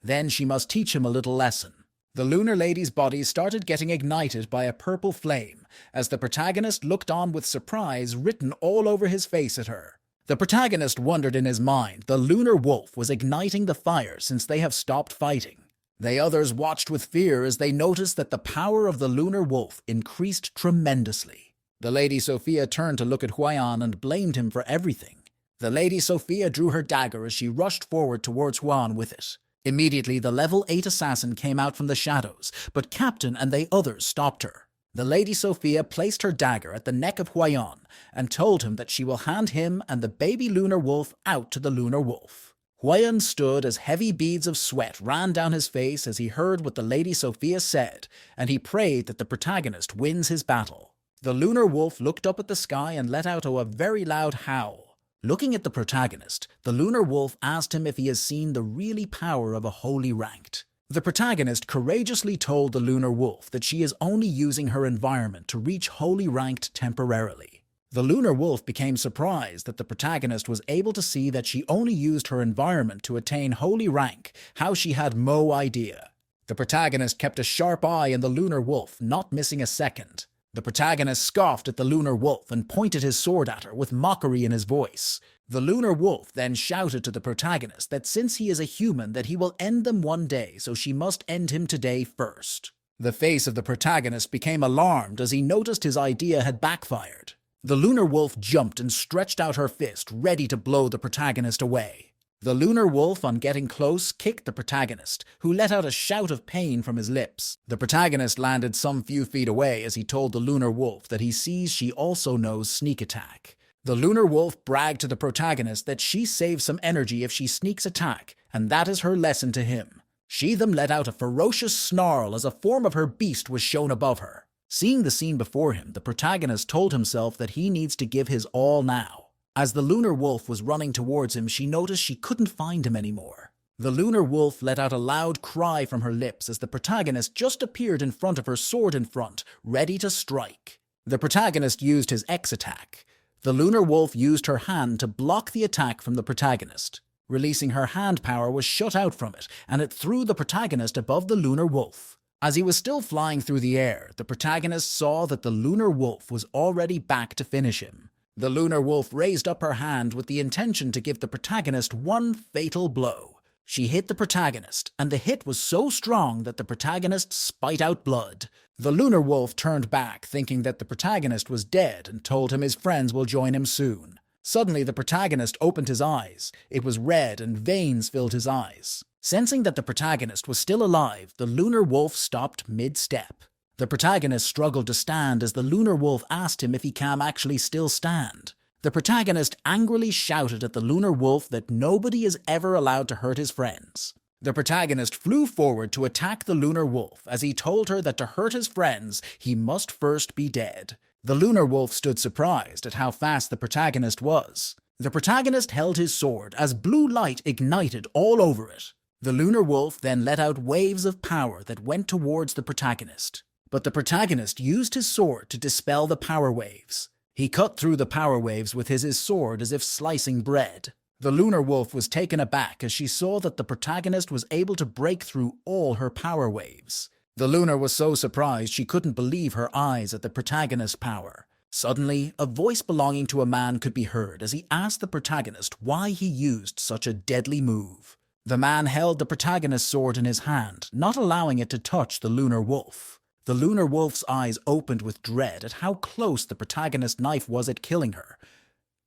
Then she must teach him a little lesson. The Lunar Lady's body started getting ignited by a purple flame, as the protagonist looked on with surprise written all over his face at her. The protagonist wondered in his mind the Lunar Wolf was igniting the fire since they have stopped fighting. The others watched with fear as they noticed that the power of the Lunar Wolf increased tremendously. The Lady Sophia turned to look at Huayan and blamed him for everything. The Lady Sophia drew her dagger as she rushed forward towards Huayan with it. Immediately, the level 8 assassin came out from the shadows, but Captain and the others stopped her. The Lady Sophia placed her dagger at the neck of Huayan and told him that she will hand him and the baby Lunar Wolf out to the Lunar Wolf. Huayan stood as heavy beads of sweat ran down his face as he heard what the Lady Sophia said, and he prayed that the protagonist wins his battle. The Lunar Wolf looked up at the sky and let out a very loud howl. Looking at the protagonist, the Lunar Wolf asked him if he has seen the really power of a holy ranked. The protagonist courageously told the Lunar Wolf that she is only using her environment to reach holy ranked temporarily. The Lunar Wolf became surprised that the protagonist was able to see that she only used her environment to attain holy rank, how she had no idea. The protagonist kept a sharp eye on the Lunar Wolf, not missing a second. The protagonist scoffed at the Lunar Wolf and pointed his sword at her with mockery in his voice. The Lunar Wolf then shouted to the protagonist that since he is a human that he will end them one day, so she must end him today first. The face of the protagonist became alarmed as he noticed his idea had backfired. The Lunar Wolf jumped and stretched out her fist, ready to blow the protagonist away. The Lunar Wolf, on getting close, kicked the protagonist, who let out a shout of pain from his lips. The protagonist landed some few feet away as he told the Lunar Wolf that he sees she also knows sneak attack. The Lunar Wolf bragged to the protagonist that she saves some energy if she sneaks attack, and that is her lesson to him. She then let out a ferocious snarl as a form of her beast was shown above her. Seeing the scene before him, the protagonist told himself that he needs to give his all now. As the Lunar Wolf was running towards him, she noticed she couldn't find him anymore. The Lunar Wolf let out a loud cry from her lips as the protagonist just appeared in front of her, sword in front, ready to strike. The protagonist used his X attack. The Lunar Wolf used her hand to block the attack from the protagonist. Releasing her hand power was shut out from it, and it threw the protagonist above the Lunar Wolf. As he was still flying through the air, the protagonist saw that the Lunar Wolf was already back to finish him. The lunar wolf raised up her hand with the intention to give the protagonist one fatal blow. She hit the protagonist, and the hit was so strong that the protagonist spat out blood. The lunar wolf turned back, thinking that the protagonist was dead, and told him his friends will join him soon. Suddenly, the protagonist opened his eyes. It was red, and veins filled his eyes. Sensing that the protagonist was still alive, the lunar wolf stopped mid-step. The protagonist struggled to stand as the lunar wolf asked him if he can actually still stand. The protagonist angrily shouted at the lunar wolf that nobody is ever allowed to hurt his friends. The protagonist flew forward to attack the lunar wolf as he told her that to hurt his friends, he must first be dead. The lunar wolf stood surprised at how fast the protagonist was. The protagonist held his sword as blue light ignited all over it. The lunar wolf then let out waves of power that went towards the protagonist. But the protagonist used his sword to dispel the power waves. He cut through the power waves with his sword as if slicing bread. The lunar wolf was taken aback as she saw that the protagonist was able to break through all her power waves. The lunar was so surprised she couldn't believe her eyes at the protagonist's power. Suddenly, a voice belonging to a man could be heard as he asked the protagonist why he used such a deadly move. The man held the protagonist's sword in his hand, not allowing it to touch the lunar wolf. The lunar wolf's eyes opened with dread at how close the protagonist's knife was at killing her.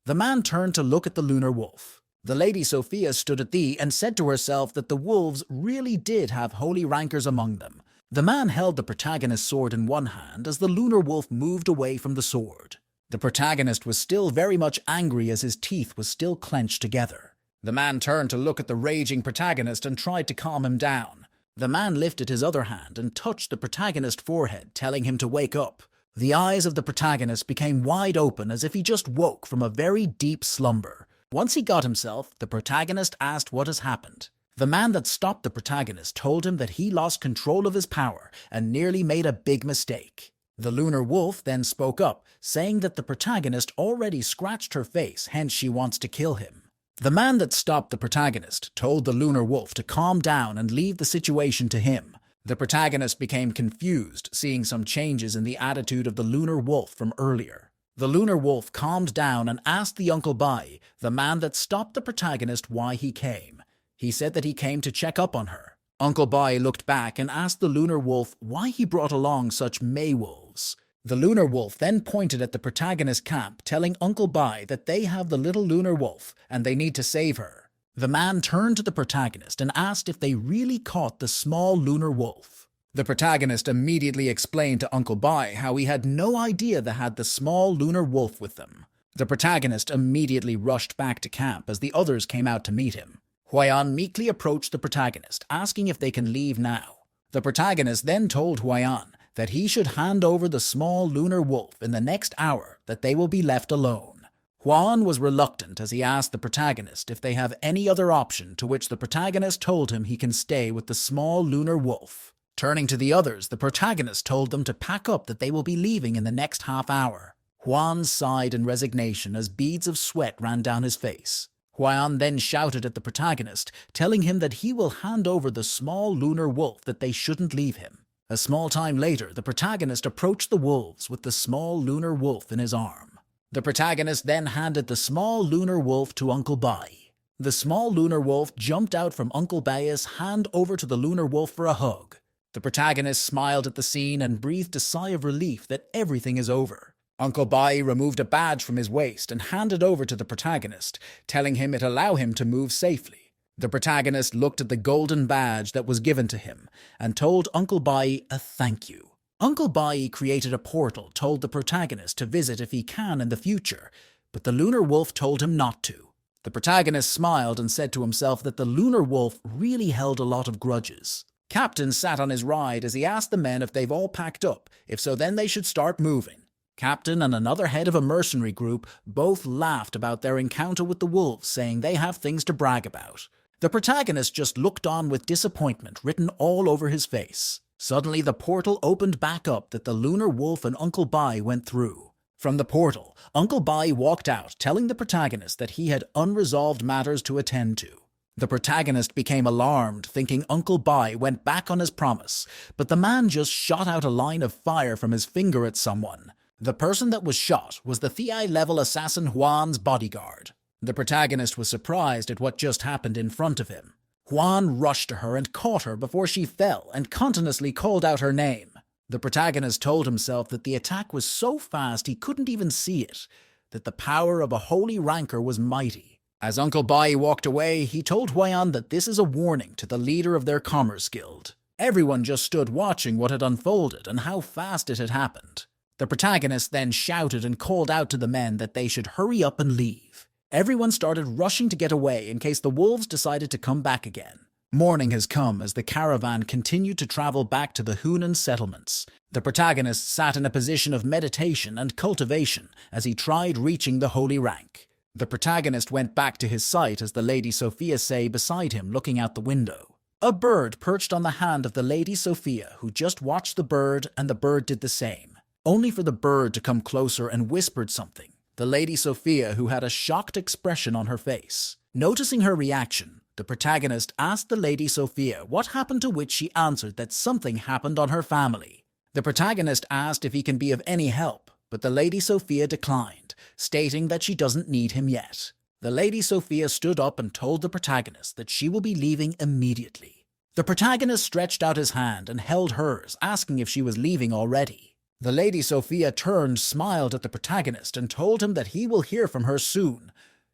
The man turned to look at the lunar wolf. The Lady Sophia stood at thee and said to herself that the wolves really did have holy rankers among them. The man held the protagonist's sword in one hand as the lunar wolf moved away from the sword. The protagonist was still very much angry as his teeth was still clenched together. The man turned to look at the raging protagonist and tried to calm him down. The man lifted his other hand and touched the protagonist's forehead, telling him to wake up. The eyes of the protagonist became wide open as if he just woke from a very deep slumber. Once he got himself, the protagonist asked what has happened. The man that stopped the protagonist told him that he lost control of his power and nearly made a big mistake. The lunar wolf then spoke up, saying that the protagonist already scratched her face, hence she wants to kill him. The man that stopped the protagonist told the lunar wolf to calm down and leave the situation to him. The protagonist became confused, seeing some changes in the attitude of the lunar wolf from earlier. The lunar wolf calmed down and asked the Uncle Bai, the man that stopped the protagonist, why he came. He said that he came to check up on her. Uncle Bai looked back and asked the lunar wolf why he brought along such May wolves. The lunar wolf then pointed at the protagonist's camp, telling Uncle Bai that they have the little lunar wolf and they need to save her. The man turned to the protagonist and asked if they really caught the small lunar wolf. The protagonist immediately explained to Uncle Bai how he had no idea they had the small lunar wolf with them. The protagonist immediately rushed back to camp as the others came out to meet him. Huayan meekly approached the protagonist, asking if they can leave now. The protagonist then told Huayan that he should hand over the small lunar wolf in the next hour, that they will be left alone. Huan was reluctant as he asked the protagonist if they have any other option, to which the protagonist told him he can stay with the small lunar wolf. Turning to the others, the protagonist told them to pack up, that they will be leaving in the next half hour. Huan sighed in resignation as beads of sweat ran down his face. Huan then shouted at the protagonist, telling him that he will hand over the small lunar wolf, that they shouldn't leave him. A small time later, the protagonist approached the wolves with the small lunar wolf in his arm. The protagonist then handed the small lunar wolf to Uncle Bai. The small lunar wolf jumped out from Uncle Bai's hand over to the lunar wolf for a hug. The protagonist smiled at the scene and breathed a sigh of relief that everything is over. Uncle Bai removed a badge from his waist and handed over to the protagonist, telling him it allow him to move safely. The protagonist looked at the golden badge that was given to him and told Uncle Bai a thank you. Uncle Bai created a portal, told the protagonist to visit if he can in the future, but the lunar wolf told him not to. The protagonist smiled and said to himself that the lunar wolf really held a lot of grudges. Captain sat on his ride as he asked the men if they've all packed up, if so then they should start moving. Captain and another head of a mercenary group both laughed about their encounter with the wolves, saying they have things to brag about. The protagonist just looked on with disappointment written all over his face. Suddenly the portal opened back up that the lunar wolf and Uncle Bai went through. From the portal, Uncle Bai walked out, telling the protagonist that he had unresolved matters to attend to. The protagonist became alarmed, thinking Uncle Bai went back on his promise, but the man just shot out a line of fire from his finger at someone. The person that was shot was the TI-level assassin Juan's bodyguard. The protagonist was surprised at what just happened in front of him. Juan rushed to her and caught her before she fell and continuously called out her name. The protagonist told himself that the attack was so fast he couldn't even see it, that the power of a holy rancor was mighty. As Uncle Bai walked away, he told Huan that this is a warning to the leader of their commerce guild. Everyone just stood watching what had unfolded and how fast it had happened. The protagonist then shouted and called out to the men that they should hurry up and leave. Everyone started rushing to get away in case the wolves decided to come back again. Morning has come as the caravan continued to travel back to the Hunan settlements. The protagonist sat in a position of meditation and cultivation as he tried reaching the holy rank. The protagonist went back to his site as the Lady Sophia sat beside him looking out the window. A bird perched on the hand of the Lady Sophia, who just watched the bird, and the bird did the same. Only for the bird to come closer and whispered something. The Lady Sophia, who had a shocked expression on her face. Noticing her reaction, the protagonist asked the Lady Sophia what happened, to which she answered that something happened on her family. The protagonist asked if he can be of any help, but the Lady Sophia declined, stating that she doesn't need him yet. The Lady Sophia stood up and told the protagonist that she will be leaving immediately. The protagonist stretched out his hand and held hers, asking if she was leaving already. The Lady Sophia turned, smiled at the protagonist, and told him that he will hear from her soon.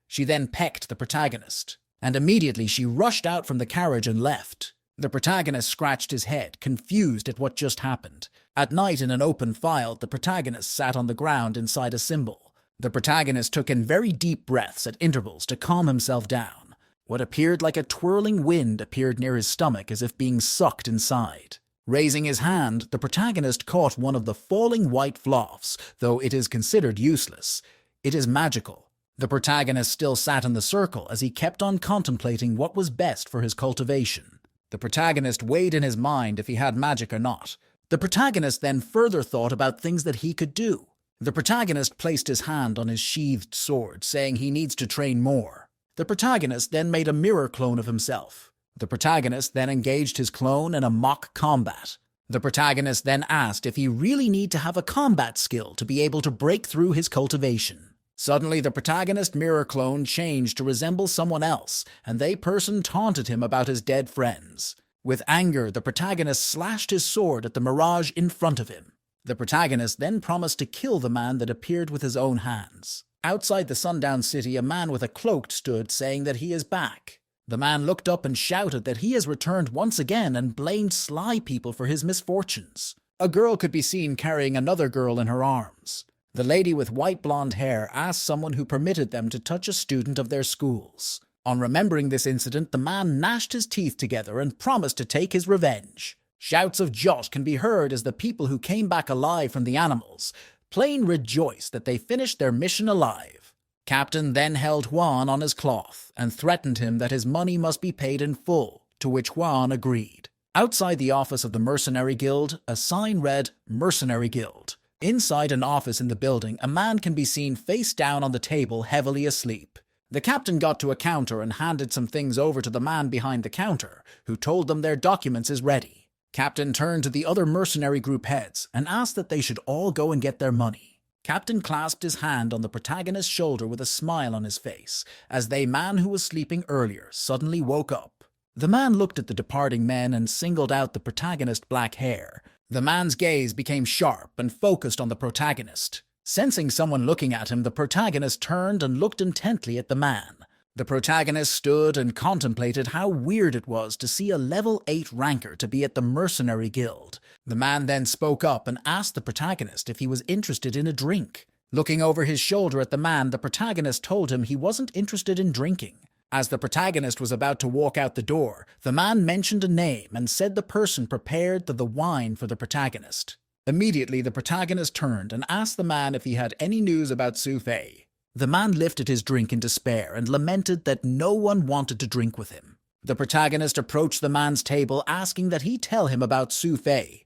She then pecked the protagonist, and immediately she rushed out from the carriage and left. The protagonist scratched his head, confused at what just happened. At night, in an open field, the protagonist sat on the ground inside a symbol. The protagonist took in very deep breaths at intervals to calm himself down. What appeared like a twirling wind appeared near his stomach, as if being sucked inside. Raising his hand, the protagonist caught one of the falling white flops, though it is considered useless. It is magical. The protagonist still sat in the circle as he kept on contemplating what was best for his cultivation. The protagonist weighed in his mind if he had magic or not. The protagonist then further thought about things that he could do. The protagonist placed his hand on his sheathed sword, saying he needs to train more. The protagonist then made a mirror clone of himself. The protagonist then engaged his clone in a mock combat. The protagonist then asked if he really need to have a combat skill to be able to break through his cultivation. Suddenly, the protagonist mirror clone changed to resemble someone else, and they person taunted him about his dead friends. With anger, the protagonist slashed his sword at the mirage in front of him. The protagonist then promised to kill the man that appeared with his own hands. Outside the sundown city, a man with a cloak stood, saying that he is back. The man looked up and shouted that he has returned once again and blamed sly people for his misfortunes. A girl could be seen carrying another girl in her arms. The lady with white blonde hair asked someone who permitted them to touch a student of their schools. On remembering this incident, the man gnashed his teeth together and promised to take his revenge. Shouts of Jot can be heard as the people who came back alive from the animals plain rejoiced that they finished their mission alive. Captain then held Juan on his cloth and threatened him that his money must be paid in full, to which Juan agreed. Outside the office of the Mercenary Guild, a sign read, Mercenary Guild. Inside an office in the building, a man can be seen face down on the table, heavily asleep. The captain got to a counter and handed some things over to the man behind the counter, who told them their documents is ready. Captain turned to the other mercenary group heads and asked that they should all go and get their money. Captain clasped his hand on the protagonist's shoulder with a smile on his face, as the man who was sleeping earlier suddenly woke up. The man looked at the departing men and singled out the protagonist's black hair. The man's gaze became sharp and focused on the protagonist. Sensing someone looking at him, the protagonist turned and looked intently at the man. The protagonist stood and contemplated how weird it was to see a level 8 ranker to be at the Mercenary Guild. The man then spoke up and asked the protagonist if he was interested in a drink. Looking over his shoulder at the man, the protagonist told him he wasn't interested in drinking. As the protagonist was about to walk out the door, the man mentioned a name and said the person prepared the wine for the protagonist. Immediately, the protagonist turned and asked the man if he had any news about Su Fei. The man lifted his drink in despair and lamented that no one wanted to drink with him. The protagonist approached the man's table, asking that he tell him about Su Fei.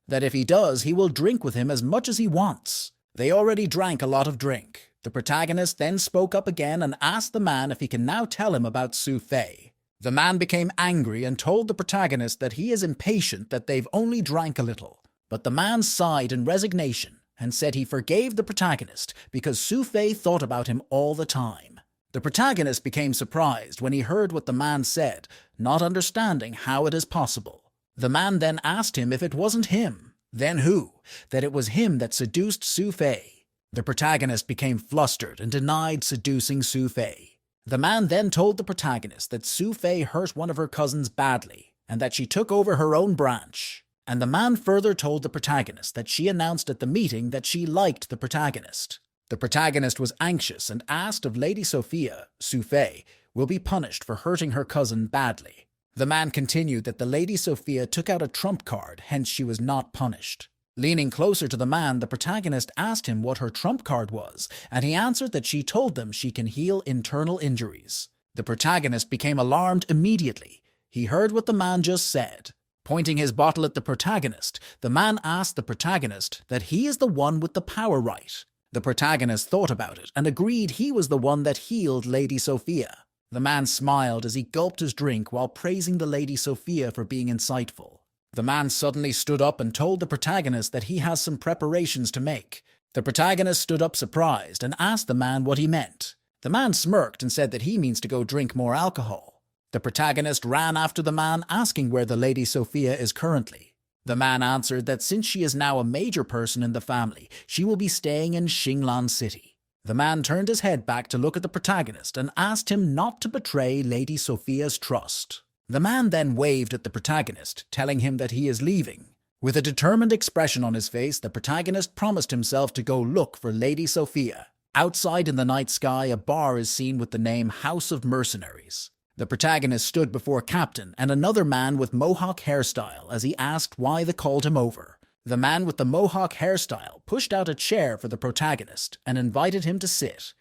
That if he does, he will drink with him as much as he wants. They already drank a lot of drink. The protagonist then spoke up again and asked the man if he can now tell him about Su Fei. The man became angry and told the protagonist that he is impatient, that they've only drank a little. But the man sighed in resignation and said he forgave the protagonist because Su Fei thought about him all the time. The protagonist became surprised when he heard what the man said, not understanding how it is possible. The man then asked him if it wasn't him, then who, that it was him that seduced Su Fei. The protagonist became flustered and denied seducing Su Fei. The man then told the protagonist that Su Fei hurt one of her cousins badly, and that she took over her own branch. And the man further told the protagonist that she announced at the meeting that she liked the protagonist. The protagonist was anxious and asked if Lady Sophia, Su Fei, will be punished for hurting her cousin badly. The man continued that the Lady Sophia took out a trump card, hence she was not punished. Leaning closer to the man, the protagonist asked him what her trump card was, and he answered that she told them she can heal internal injuries. The protagonist became alarmed immediately. He heard what the man just said. Pointing his bottle at the protagonist, the man asked the protagonist that he is the one with the power right. The protagonist thought about it and agreed he was the one that healed Lady Sophia. The man smiled as he gulped his drink while praising the Lady Sophia for being insightful. The man suddenly stood up and told the protagonist that he has some preparations to make. The protagonist stood up surprised and asked the man what he meant. The man smirked and said that he means to go drink more alcohol. The protagonist ran after the man, asking where the Lady Sophia is currently. The man answered that since she is now a major person in the family, she will be staying in Xinglan City. The man turned his head back to look at the protagonist and asked him not to betray Lady Sophia's trust. The man then waved at the protagonist, telling him that he is leaving. With a determined expression on his face, the protagonist promised himself to go look for Lady Sophia. Outside in the night sky, a bar is seen with the name House of Mercenaries. The protagonist stood before Captain and another man with mohawk hairstyle as he asked why they called him over. The man with the mohawk hairstyle pushed out a chair for the protagonist and invited him to sit,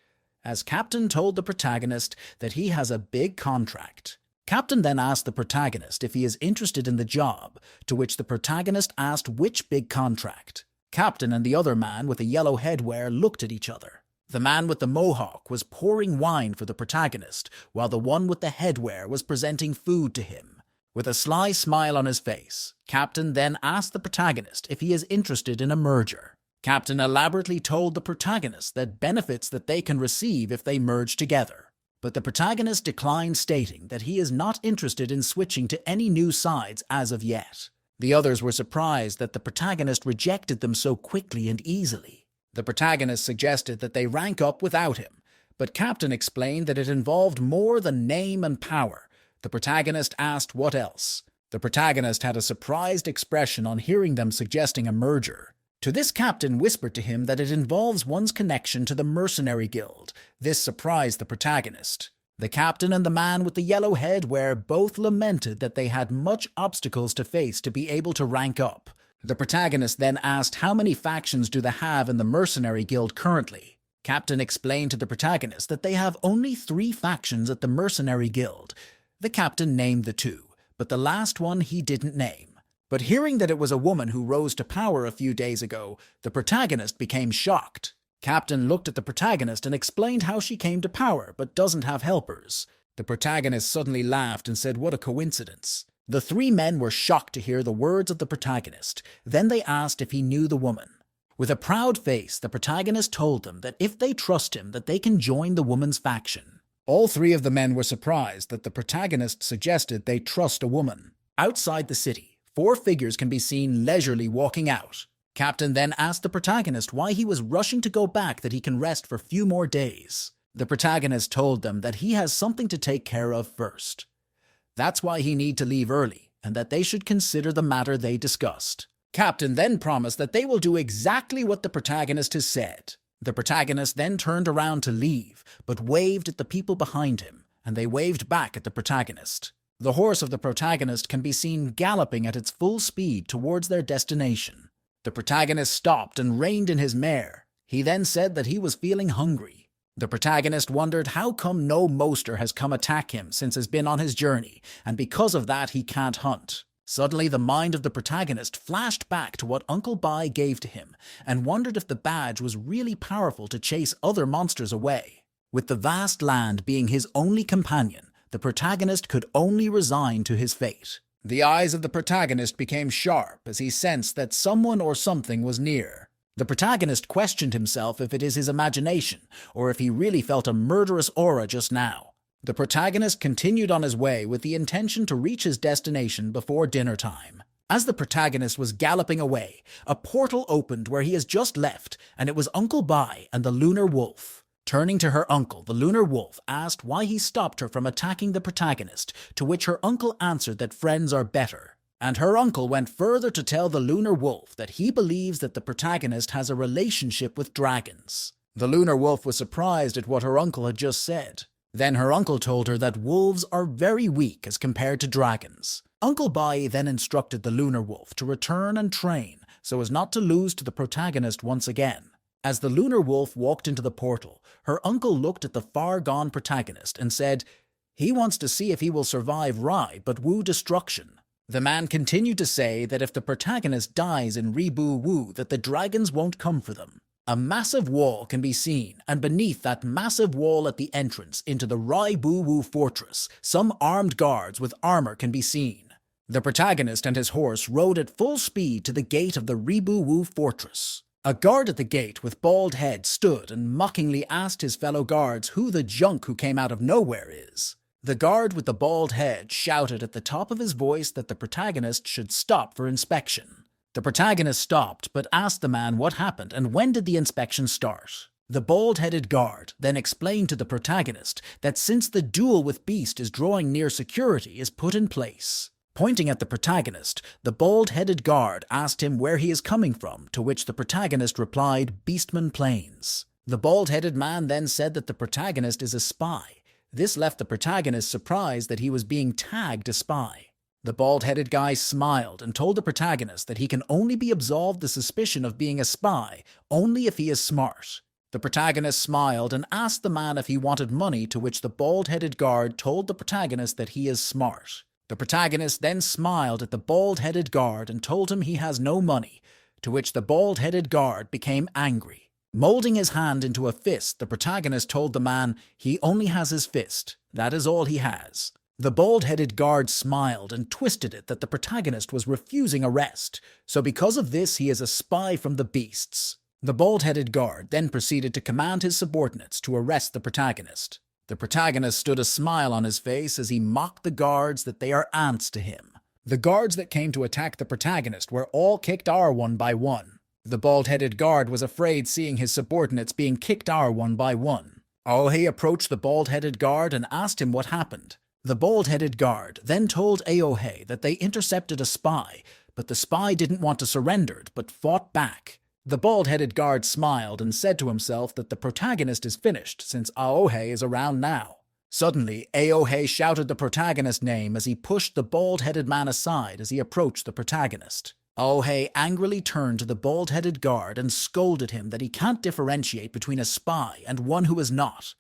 as Captain told the protagonist that he has a big contract. Captain then asked the protagonist if he is interested in the job, to which the protagonist asked which big contract. Captain and the other man with the yellow headwear looked at each other. The man with the mohawk was pouring wine for the protagonist, while the one with the headwear was presenting food to him. With a sly smile on his face, Captain then asked the protagonist if he is interested in a merger. Captain elaborately told the protagonist that benefits that they can receive if they merge together. But the protagonist declined, stating that he is not interested in switching to any new sides as of yet. The others were surprised that the protagonist rejected them so quickly and easily. The protagonist suggested that they rank up without him, but Captain explained that it involved more than name and power. The protagonist asked what else. The protagonist had a surprised expression on hearing them suggesting a merger. To this, Captain whispered to him that it involves one's connection to the mercenary guild. This surprised the protagonist. The captain and the man with the yellow headwear both lamented that they had much obstacles to face to be able to rank up. The protagonist then asked how many factions do they have in the mercenary guild currently. Captain explained to the protagonist that they have only 3 factions at the mercenary guild. The captain named the 2, but the last one he didn't name. But hearing that it was a woman who rose to power a few days ago, the protagonist became shocked. Captain looked at the protagonist and explained how she came to power but doesn't have helpers. The protagonist suddenly laughed and said what a coincidence. The 3 men were shocked to hear the words of the protagonist. Then they asked if he knew the woman. With a proud face, the protagonist told them that if they trust him, that they can join the woman's faction. All 3 of the men were surprised that the protagonist suggested they trust a woman. Outside the city, 4 figures can be seen leisurely walking out. Captain then asked the protagonist why he was rushing to go back, that he can rest for a few more days. The protagonist told them that he has something to take care of first. That's why he need to leave early, and that they should consider the matter they discussed. Captain then promised that they will do exactly what the protagonist has said. The protagonist then turned around to leave, but waved at the people behind him, and they waved back at the protagonist. The horse of the protagonist can be seen galloping at its full speed towards their destination. The protagonist stopped and reined in his mare. He then said that he was feeling hungry. The protagonist wondered how come no monster has come attack him since he's been on his journey, and because of that he can't hunt. Suddenly the mind of the protagonist flashed back to what Uncle Bai gave to him, and wondered if the badge was really powerful to chase other monsters away. With the vast land being his only companion, the protagonist could only resign to his fate. The eyes of the protagonist became sharp as he sensed that someone or something was near. The protagonist questioned himself if it is his imagination, or if he really felt a murderous aura just now. The protagonist continued on his way with the intention to reach his destination before dinner time. As the protagonist was galloping away, a portal opened where he has just left, and it was Uncle Bai and the Lunar Wolf. Turning to her uncle, the Lunar Wolf asked why he stopped her from attacking the protagonist, to which her uncle answered that friends are better. And her uncle went further to tell the Lunar Wolf that he believes that the protagonist has a relationship with dragons. The Lunar Wolf was surprised at what her uncle had just said. Then her uncle told her that wolves are very weak as compared to dragons. Uncle Bai then instructed the Lunar Wolf to return and train so as not to lose to the protagonist once again. As the Lunar Wolf walked into the portal, her uncle looked at the far-gone protagonist and said, "He wants to see if he will survive Rai but woo destruction." The man continued to say that if the protagonist dies in Reborn, that the dragons won't come for them. A massive wall can be seen, and beneath that massive wall at the entrance into the Reborn fortress, some armed guards with armor can be seen. The protagonist and his horse rode at full speed to the gate of the Reborn fortress. A guard at the gate with bald head stood and mockingly asked his fellow guards who the junk who came out of nowhere is. The guard with the bald head shouted at the top of his voice that the protagonist should stop for inspection. The protagonist stopped but asked the man what happened and when did the inspection start. The bald-headed guard then explained to the protagonist that since the duel with Beast is drawing near, security is put in place. Pointing at the protagonist, the bald-headed guard asked him where he is coming from, to which the protagonist replied, "Beastman Plains." The bald-headed man then said that the protagonist is a spy. This left the protagonist surprised that he was being tagged a spy. The bald-headed guy smiled and told the protagonist that he can only be absolved the suspicion of being a spy only if he is smart. The protagonist smiled and asked the man if he wanted money, to which the bald-headed guard told the protagonist that he is smart. The protagonist then smiled at the bald-headed guard and told him he has no money, to which the bald-headed guard became angry. Molding his hand into a fist, the protagonist told the man he only has his fist. That is all he has. The bald-headed guard smiled and twisted it that the protagonist was refusing arrest, so because of this he is a spy from the beasts. The bald-headed guard then proceeded to command his subordinates to arrest the protagonist. The protagonist stood a smile on his face as he mocked the guards that they are ants to him. The guards that came to attack the protagonist were all kicked out one by one. The bald-headed guard was afraid seeing his subordinates being kicked out one by one. Aohei approached the bald-headed guard and asked him what happened. The bald-headed guard then told Aohei that they intercepted a spy, but the spy didn't want to surrender but fought back. The bald-headed guard smiled and said to himself that the protagonist is finished since Aohei is around now. Suddenly, Aohei shouted the protagonist's name as he pushed the bald-headed man aside as he approached the protagonist. Aohei angrily turned to the bald-headed guard and scolded him that he can't differentiate between a spy and one who is not.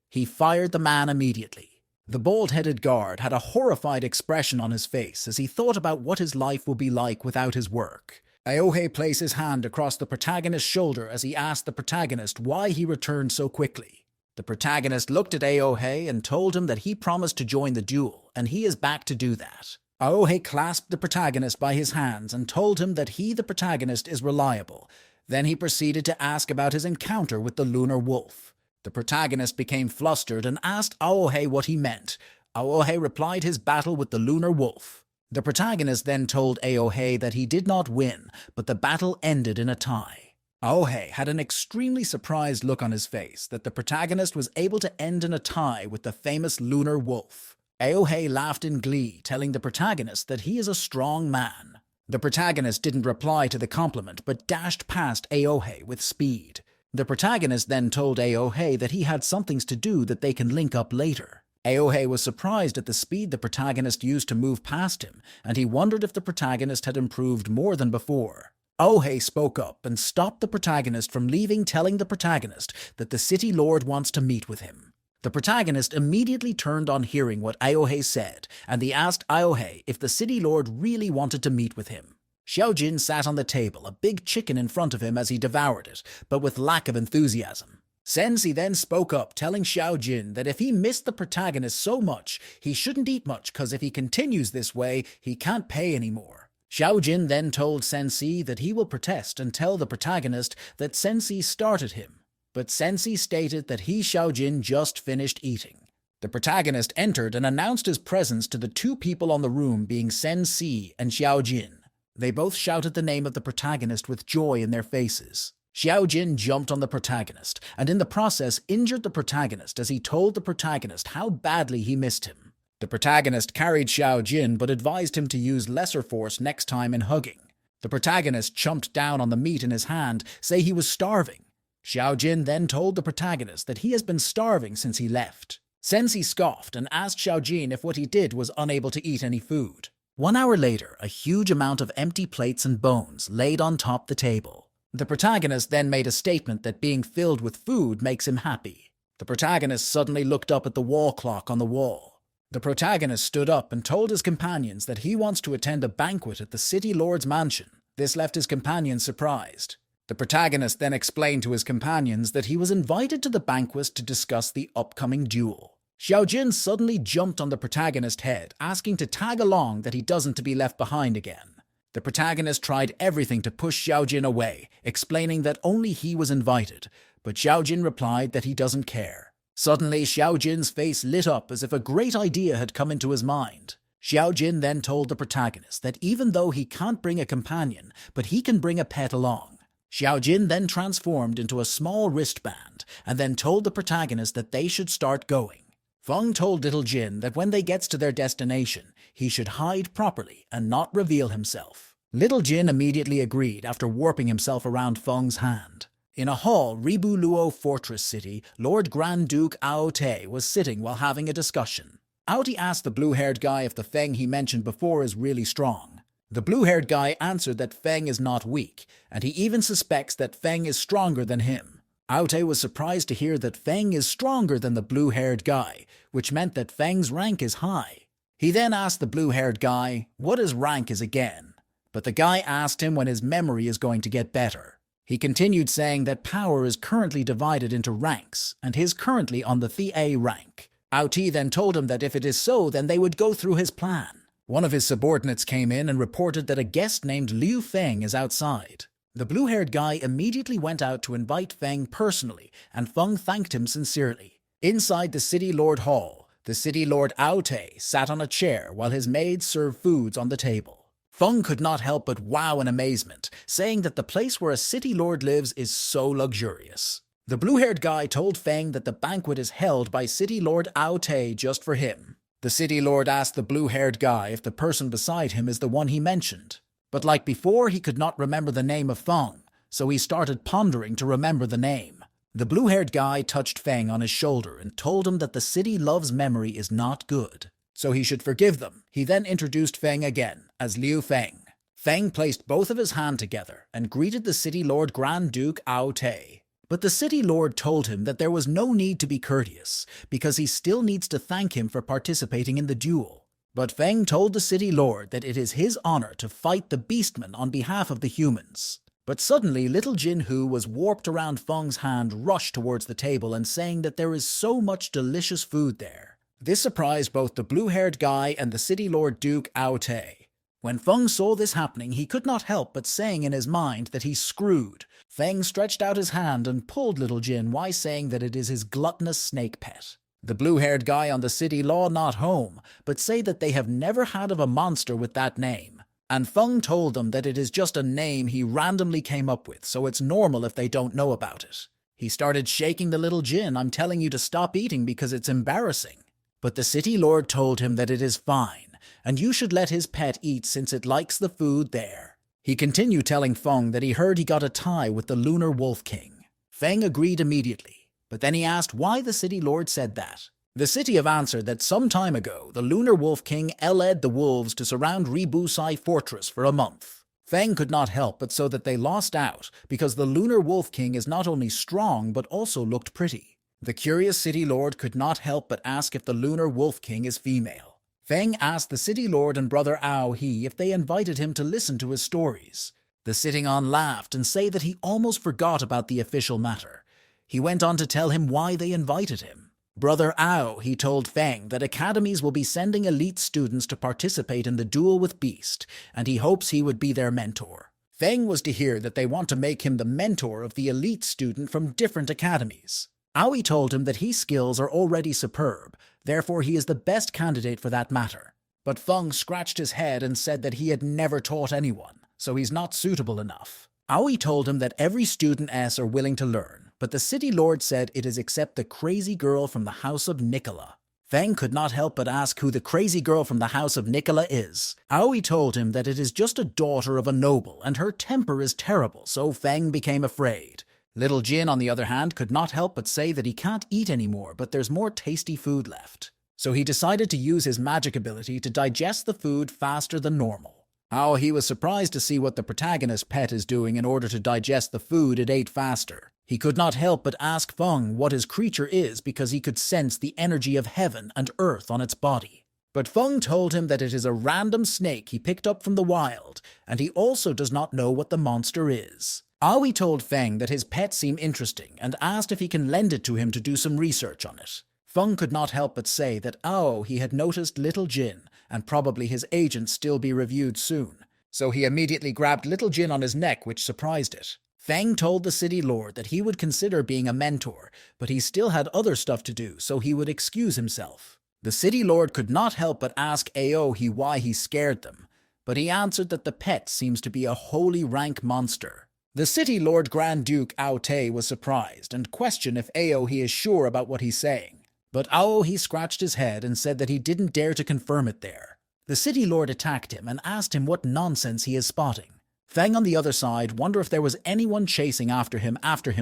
He fired the man immediately. The bald-headed guard had a horrified expression on his face as he thought about what his life would be like without his work. Aohei placed his hand across the protagonist's shoulder as he asked the protagonist why he returned so quickly. The protagonist looked at Aohei and told him that he promised to join the duel, and he is back to do that. Aohei clasped the protagonist by his hands and told him that he, the protagonist, is reliable. Then he proceeded to ask about his encounter with the Lunar Wolf. The protagonist became flustered and asked Aohei what he meant. Aohei replied his battle with the Lunar Wolf. The protagonist then told Aohei that he did not win, but the battle ended in a tie. Aohei had an extremely surprised look on his face that the protagonist was able to end in a tie with the famous Lunar Wolf. Aohei laughed in glee, telling the protagonist that he is a strong man. The protagonist didn't reply to the compliment, but dashed past Aohei with speed. The protagonist then told Aohei that he had some things to do that they can link up later. Aohei was surprised at the speed the protagonist used to move past him, and he wondered if the protagonist had improved more than before. Aohei spoke up and stopped the protagonist from leaving, telling the protagonist that the city lord wants to meet with him. The protagonist immediately turned on hearing what Aohei said, and he asked Aohei if the city lord really wanted to meet with him. Xiaojin sat on the table, a big chicken in front of him as he devoured it, but with lack of enthusiasm. Sensi then spoke up, telling Xiaojin that if he missed the protagonist so much, he shouldn't eat much, cause if he continues this way, he can't pay anymore. Xiao Jin then told Sensei that he will protest and tell the protagonist that Sensei started him, but Sensei stated that he, Xiao Jin, just finished eating. The protagonist entered and announced his presence to the two people on the room, being Sensei and Xiao Jin. They both shouted the name of the protagonist with joy in their faces. Xiao Jin jumped on the protagonist, and in the process injured the protagonist as he told the protagonist how badly he missed him. The protagonist carried Xiao Jin but advised him to use lesser force next time in hugging. The protagonist chumped down on the meat in his hand, saying he was starving. Xiao Jin then told the protagonist that he has been starving since he left. Sensei scoffed and asked Xiao Jin if what he did was unable to eat any food. 1 hour later, a huge amount of empty plates and bones laid on top the table. The protagonist then made a statement that being filled with food makes him happy. The protagonist suddenly looked up at the wall clock on the wall. The protagonist stood up and told his companions that he wants to attend a banquet at the city lord's mansion. This left his companions surprised. The protagonist then explained to his companions that he was invited to the banquet to discuss the upcoming duel. Xiao Jin suddenly jumped on the protagonist's head, asking to tag along, that he doesn't to be left behind again. The protagonist tried everything to push Xiao Jin away, explaining that only he was invited, but Xiao Jin replied that he doesn't care. Suddenly, Xiao Jin's face lit up as if a great idea had come into his mind. Xiao Jin then told the protagonist that even though he can't bring a companion, but he can bring a pet along. Xiao Jin then transformed into a small wristband and then told the protagonist that they should start going. Feng told little Jin that when they gets to their destination, he should hide properly and not reveal himself. Little Jin immediately agreed after warping himself around Feng's hand. In a hall, Ribu Luo Fortress City, Lord Grand Duke Aote was sitting while having a discussion. Aote asked the blue-haired guy if the Feng he mentioned before is really strong. The blue-haired guy answered that Feng is not weak, and he even suspects that Feng is stronger than him. Aote was surprised to hear that Feng is stronger than the blue-haired guy, which meant that Feng's rank is high. He then asked the blue-haired guy what his rank is again, but the guy asked him when his memory is going to get better. He continued saying that power is currently divided into ranks, and his currently on the The rank. Aote then told him that if it is so, then they would go through his plan. One of his subordinates came in and reported that a guest named Liu Feng is outside. The blue-haired guy immediately went out to invite Feng personally, and Feng thanked him sincerely. Inside the City Lord Hall, the City Lord Aote sat on a chair while his maids served foods on the table. Feng could not help but wow in amazement, saying that the place where a city lord lives is so luxurious. The blue-haired guy told Feng that the banquet is held by City Lord Aote just for him. The city lord asked the blue-haired guy if the person beside him is the one he mentioned. But like before, he could not remember the name of Feng, so he started pondering to remember the name. The blue-haired guy touched Feng on his shoulder and told him that the city love's memory is not good, so he should forgive them. He then introduced Feng again as Liu Feng. Feng placed both of his hands together and greeted the city lord Grand Duke Aote. But the city lord told him that there was no need to be courteous, because he still needs to thank him for participating in the duel. But Feng told the city lord that it is his honor to fight the beastmen on behalf of the humans. But suddenly, little Jin, who was warped around Feng's hand, rushed towards the table and saying that there is so much delicious food there. This surprised both the blue-haired guy and the city lord Duke Aote. When Feng saw this happening, he could not help but saying in his mind that he's screwed. Feng stretched out his hand and pulled little Jin while saying that it is his gluttonous snake pet. The blue-haired guy on the city law not home, but say that they have never had of a monster with that name. And Feng told them that it is just a name he randomly came up with, so it's normal if they don't know about it. He started shaking the little Jin. I'm telling you to stop eating because it's embarrassing. But the city lord told him that it is fine, and you should let his pet eat since it likes the food there. He continued telling Feng that he heard he got a tie with the Lunar Wolf King. Feng agreed immediately, but then he asked why the city lord said that. The city have answered that some time ago, the Lunar Wolf King led the wolves to surround Ribusai Fortress for a month. Feng could not help but so that they lost out, because the Lunar Wolf King is not only strong but also looked pretty. The curious city lord could not help but ask if the Lunar Wolf King is female. Feng asked the city lord and brother Ao He if they invited him to listen to his stories. The sitting-on laughed and said that he almost forgot about the official matter. He went on to tell him why they invited him. Brother Ao, he told Feng that academies will be sending elite students to participate in the duel with Beast, and he hopes he would be their mentor. Feng was to hear that they want to make him the mentor of the elite student from different academies. Aoi told him that his skills are already superb, therefore he is the best candidate for that matter. But Feng scratched his head and said that he had never taught anyone, so he's not suitable enough. Aoi told him that every student S are willing to learn, but the city lord said it is except the crazy girl from the house of Nicola. Feng could not help but ask who the crazy girl from the house of Nicola is. Aoi told him that it is just a daughter of a noble, and her temper is terrible, so Feng became afraid. Little Jin, on the other hand, could not help but say that he can't eat anymore, but there's more tasty food left. So he decided to use his magic ability to digest the food faster than normal. He was surprised to see what the protagonist's pet is doing in order to digest the food it ate faster. He could not help but ask Feng what his creature is because he could sense the energy of heaven and earth on its body. But Feng told him that it is a random snake he picked up from the wild, and he also does not know what the monster is. Aoi told Feng that his pet seemed interesting and asked if he can lend it to him to do some research on it. Feng could not help but say that he had noticed Little Jin, and probably his agent still be reviewed soon. So he immediately grabbed Little Jin on his neck, which surprised it. Feng told the city lord that he would consider being a mentor, but he still had other stuff to do, so he would excuse himself. The city lord could not help but ask Aohi why he scared them, but he answered that the pet seems to be a holy rank monster. The city lord Grand Duke Aote was surprised and questioned if Aohi is sure about what he's saying. But Aohi scratched his head and said that he didn't dare to confirm it there. The city lord attacked him and asked him what nonsense he is spotting. Feng on the other side wondered if there was anyone chasing after him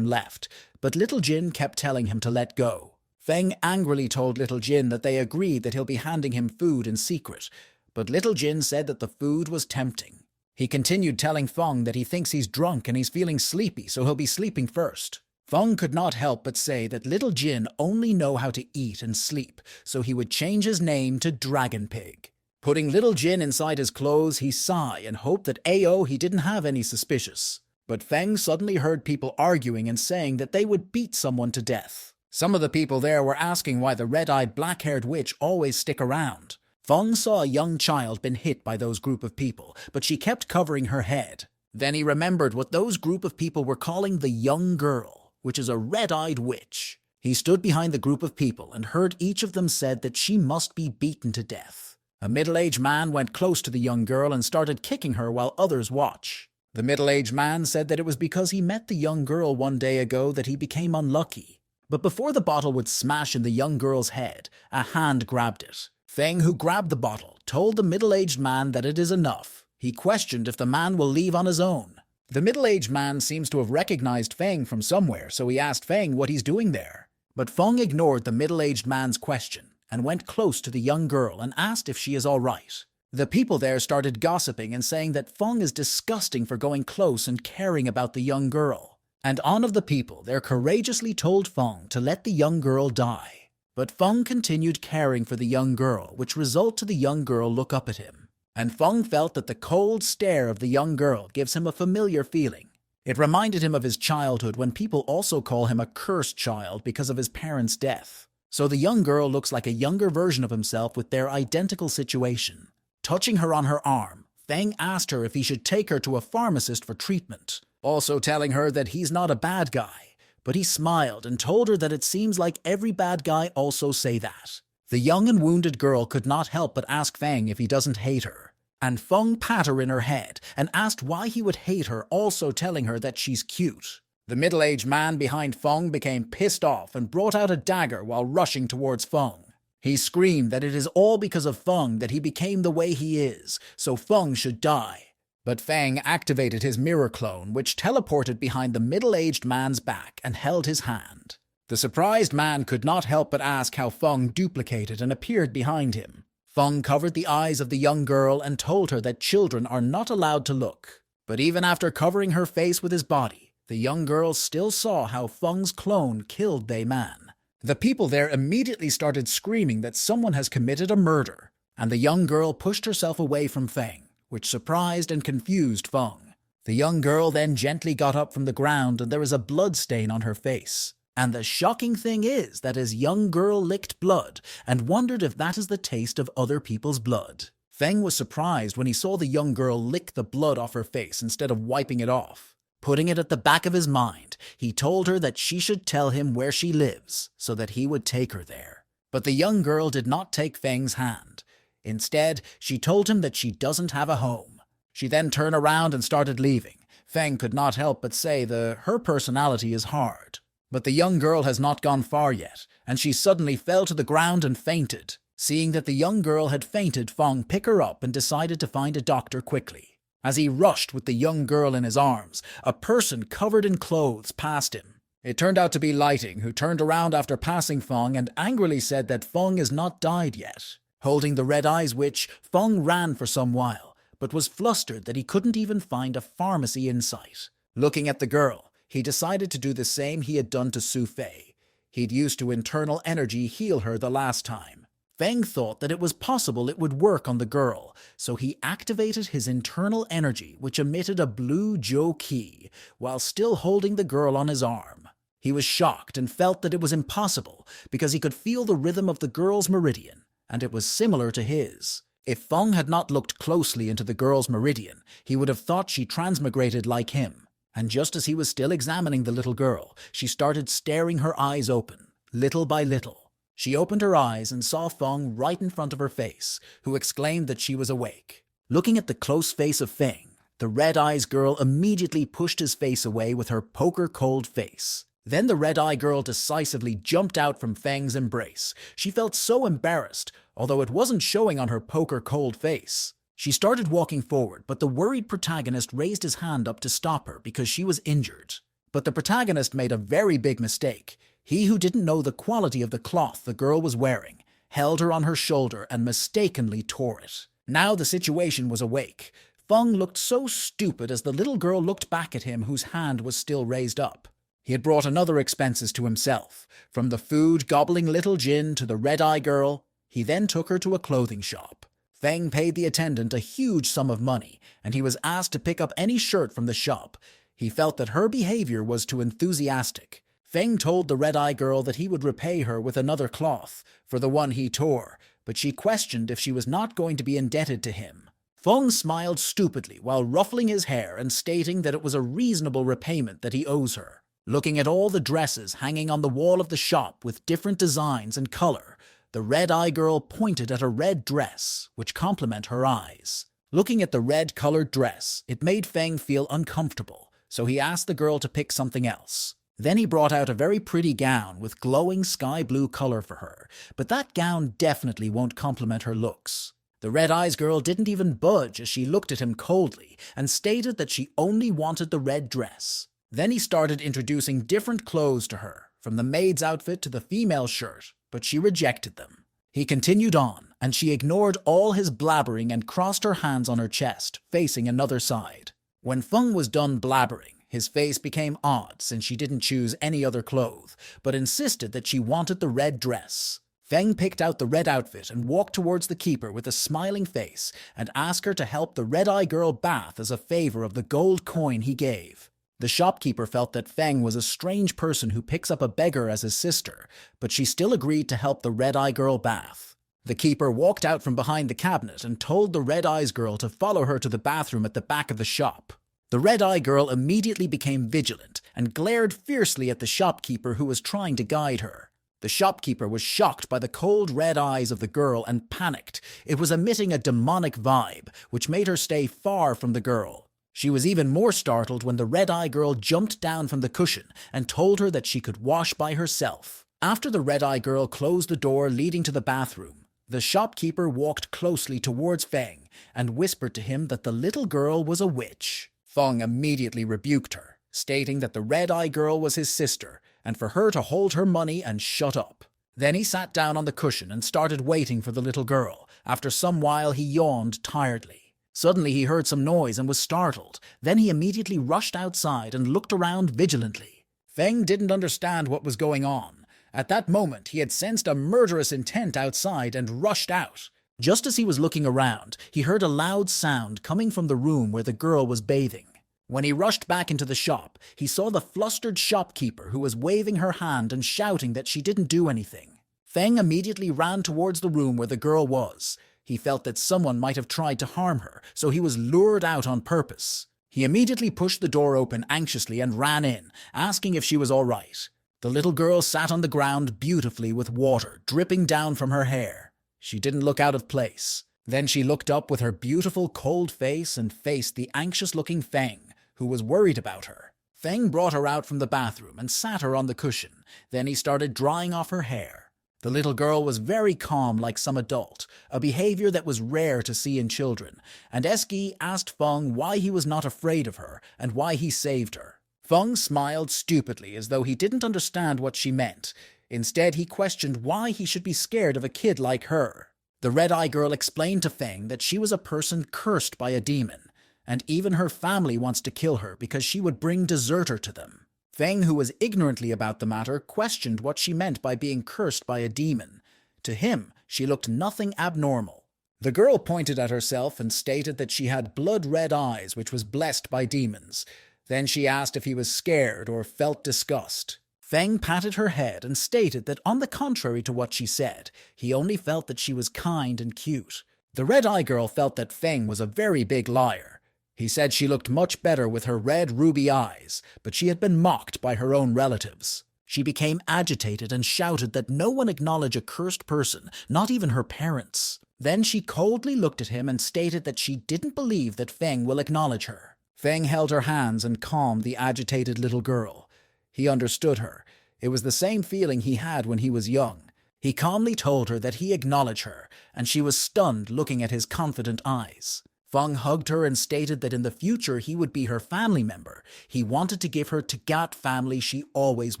left, but Little Jin kept telling him to let go. Feng angrily told Little Jin that they agreed that he'll be handing him food in secret, but Little Jin said that the food was tempting. He continued telling Feng that he thinks he's drunk and he's feeling sleepy, so he'll be sleeping first. Feng could not help but say that Little Jin only know how to eat and sleep, so he would change his name to Dragon Pig. Putting Little Jin inside his clothes, he sighed and hoped that he didn't have any suspicious. But Feng suddenly heard people arguing and saying that they would beat someone to death. Some of the people there were asking why the red-eyed black-haired witch always stick around. Feng saw a young child been hit by those group of people, but she kept covering her head. Then he remembered what those group of people were calling the young girl, which is a red-eyed witch. He stood behind the group of people and heard each of them said that she must be beaten to death. A middle-aged man went close to the young girl and started kicking her while others watched. The middle-aged man said that it was because he met the young girl one day ago that he became unlucky. But before the bottle would smash in the young girl's head, a hand grabbed it. Feng, who grabbed the bottle, told the middle-aged man that it is enough. He questioned if the man will leave on his own. The middle-aged man seems to have recognized Feng from somewhere, so he asked Feng what he's doing there. But Feng ignored the middle-aged man's question and went close to the young girl and asked if she is all right. The people there started gossiping and saying that Feng is disgusting for going close and caring about the young girl. And one of the people there courageously told Feng to let the young girl die. But Feng continued caring for the young girl, which resulted to the young girl look up at him. And Feng felt that the cold stare of the young girl gives him a familiar feeling. It reminded him of his childhood when people also call him a cursed child because of his parents' death. So the young girl looks like a younger version of himself with their identical situation. Touching her on her arm, Feng asked her if he should take her to a pharmacist for treatment, also telling her that he's not a bad guy. But he smiled and told her that it seems like every bad guy also say that. The young and wounded girl could not help but ask Feng if he doesn't hate her. And Feng pat her in her head and asked why he would hate her, also telling her that she's cute. The middle-aged man behind Feng became pissed off and brought out a dagger while rushing towards Feng. He screamed that it is all because of Feng that he became the way he is, so Feng should die. But Feng activated his mirror clone, which teleported behind the middle-aged man's back and held his hand. The surprised man could not help but ask how Feng duplicated and appeared behind him. Feng covered the eyes of the young girl and told her that children are not allowed to look. But even after covering her face with his body, the young girl still saw how Feng's clone killed the man. The people there immediately started screaming that someone has committed a murder, and the young girl pushed herself away from Feng, which surprised and confused Feng. The young girl then gently got up from the ground and there was a blood stain on her face. And the shocking thing is that his young girl licked blood and wondered if that is the taste of other people's blood. Feng was surprised when he saw the young girl lick the blood off her face instead of wiping it off. Putting it at the back of his mind, he told her that she should tell him where she lives so that he would take her there. But the young girl did not take Feng's hand. Instead, she told him that she doesn't have a home. She then turned around and started leaving. Feng could not help but say her personality is hard. But the young girl has not gone far yet, and she suddenly fell to the ground and fainted. Seeing that the young girl had fainted, Feng picked her up and decided to find a doctor quickly. As he rushed with the young girl in his arms, a person covered in clothes passed him. It turned out to be Lighting, who turned around after passing Feng and angrily said that Feng has not died yet. Holding the Red Eyes Witch, Feng ran for some while, but was flustered that he couldn't even find a pharmacy in sight. Looking at the girl, he decided to do the same he had done to Su Fei. He'd used to internal energy heal her the last time. Feng thought that it was possible it would work on the girl, so he activated his internal energy, which emitted a blue Zhou Qi, while still holding the girl on his arm. He was shocked and felt that it was impossible, because he could feel the rhythm of the girl's meridian, and it was similar to his. If Feng had not looked closely into the girl's meridian, he would have thought she transmigrated like him. And just as he was still examining the little girl, she started staring her eyes open, little by little. She opened her eyes and saw Feng right in front of her face, who exclaimed that she was awake. Looking at the close face of Feng, the Red Eyes girl immediately pushed his face away with her poker-cold face. Then the Red Eye girl decisively jumped out from Feng's embrace. She felt so embarrassed, although it wasn't showing on her poker-cold face. She started walking forward, but the worried protagonist raised his hand up to stop her because she was injured. But the protagonist made a very big mistake. He who didn't know the quality of the cloth the girl was wearing held her on her shoulder and mistakenly tore it. Now the situation was awake. Feng looked so stupid as the little girl looked back at him whose hand was still raised up. He had brought another expenses to himself. From the food-gobbling little Jin to the red-eye girl, he then took her to a clothing shop. Feng paid the attendant a huge sum of money, and he was asked to pick up any shirt from the shop. He felt that her behavior was too enthusiastic. Feng told the red-eye girl that he would repay her with another cloth for the one he tore, but she questioned if she was not going to be indebted to him. Feng smiled stupidly while ruffling his hair and stating that it was a reasonable repayment that he owes her. Looking at all the dresses hanging on the wall of the shop with different designs and color, the red-eye girl pointed at a red dress, which complemented her eyes. Looking at the red-colored dress, it made Feng feel uncomfortable, so he asked the girl to pick something else. Then he brought out a very pretty gown with glowing sky blue color for her, but that gown definitely won't complement her looks. The Red Eyes girl didn't even budge as she looked at him coldly and stated that she only wanted the red dress. Then he started introducing different clothes to her, from the maid's outfit to the female shirt, but she rejected them. He continued on, and she ignored all his blabbering and crossed her hands on her chest, facing another side. When Feng was done blabbering, his face became odd since she didn't choose any other clothes, but insisted that she wanted the red dress. Feng picked out the red outfit and walked towards the keeper with a smiling face and asked her to help the red-eye girl bath as a favor of the gold coin he gave. The shopkeeper felt that Feng was a strange person who picks up a beggar as his sister, but she still agreed to help the red-eye girl bath. The keeper walked out from behind the cabinet and told the Red Eyes girl to follow her to the bathroom at the back of the shop. The Red-Eye girl immediately became vigilant and glared fiercely at the shopkeeper who was trying to guide her. The shopkeeper was shocked by the cold red eyes of the girl and panicked. It was emitting a demonic vibe, which made her stay far from the girl. She was even more startled when the Red-Eye girl jumped down from the cushion and told her that she could wash by herself. After the Red-Eye girl closed the door leading to the bathroom, the shopkeeper walked closely towards Feng and whispered to him that the little girl was a witch. Feng immediately rebuked her, stating that the Red-Eye girl was his sister and for her to hold her money and shut up. Then he sat down on the cushion and started waiting for the little girl. After some while he yawned tiredly. Suddenly he heard some noise and was startled. Then he immediately rushed outside and looked around vigilantly. Feng didn't understand what was going on. At that moment he had sensed a murderous intent outside and rushed out. Just as he was looking around, he heard a loud sound coming from the room where the girl was bathing. When he rushed back into the shop, he saw the flustered shopkeeper who was waving her hand and shouting that she didn't do anything. Feng immediately ran towards the room where the girl was. He felt that someone might have tried to harm her, so he was lured out on purpose. He immediately pushed the door open anxiously and ran in, asking if she was all right. The little girl sat on the ground beautifully with water dripping down from her hair. She didn't look out of place. Then she looked up with her beautiful cold face and faced the anxious-looking Feng, who was worried about her. Feng brought her out from the bathroom and sat her on the cushion. Then he started drying off her hair. The little girl was very calm like some adult, a behavior that was rare to see in children, and Eski asked Feng why he was not afraid of her and why he saved her. Feng smiled stupidly as though he didn't understand what she meant. Instead, he questioned why he should be scared of a kid like her. The red-eye girl explained to Feng that she was a person cursed by a demon, and even her family wants to kill her because she would bring deserter to them. Feng, who was ignorantly about the matter, questioned what she meant by being cursed by a demon. To him, she looked nothing abnormal. The girl pointed at herself and stated that she had blood-red eyes which was blessed by demons. Then she asked if he was scared or felt disgust. Feng patted her head and stated that on the contrary to what she said, he only felt that she was kind and cute. The red-eye girl felt that Feng was a very big liar. He said she looked much better with her red ruby eyes, but she had been mocked by her own relatives. She became agitated and shouted that no one acknowledge a cursed person, not even her parents. Then she coldly looked at him and stated that she didn't believe that Feng will acknowledge her. Feng held her hands and calmed the agitated little girl. He understood her. It was the same feeling he had when he was young. He calmly told her that he acknowledged her, and she was stunned looking at his confident eyes. Feng hugged her and stated that in the future he would be her family member. He wanted to give her Tagat family she always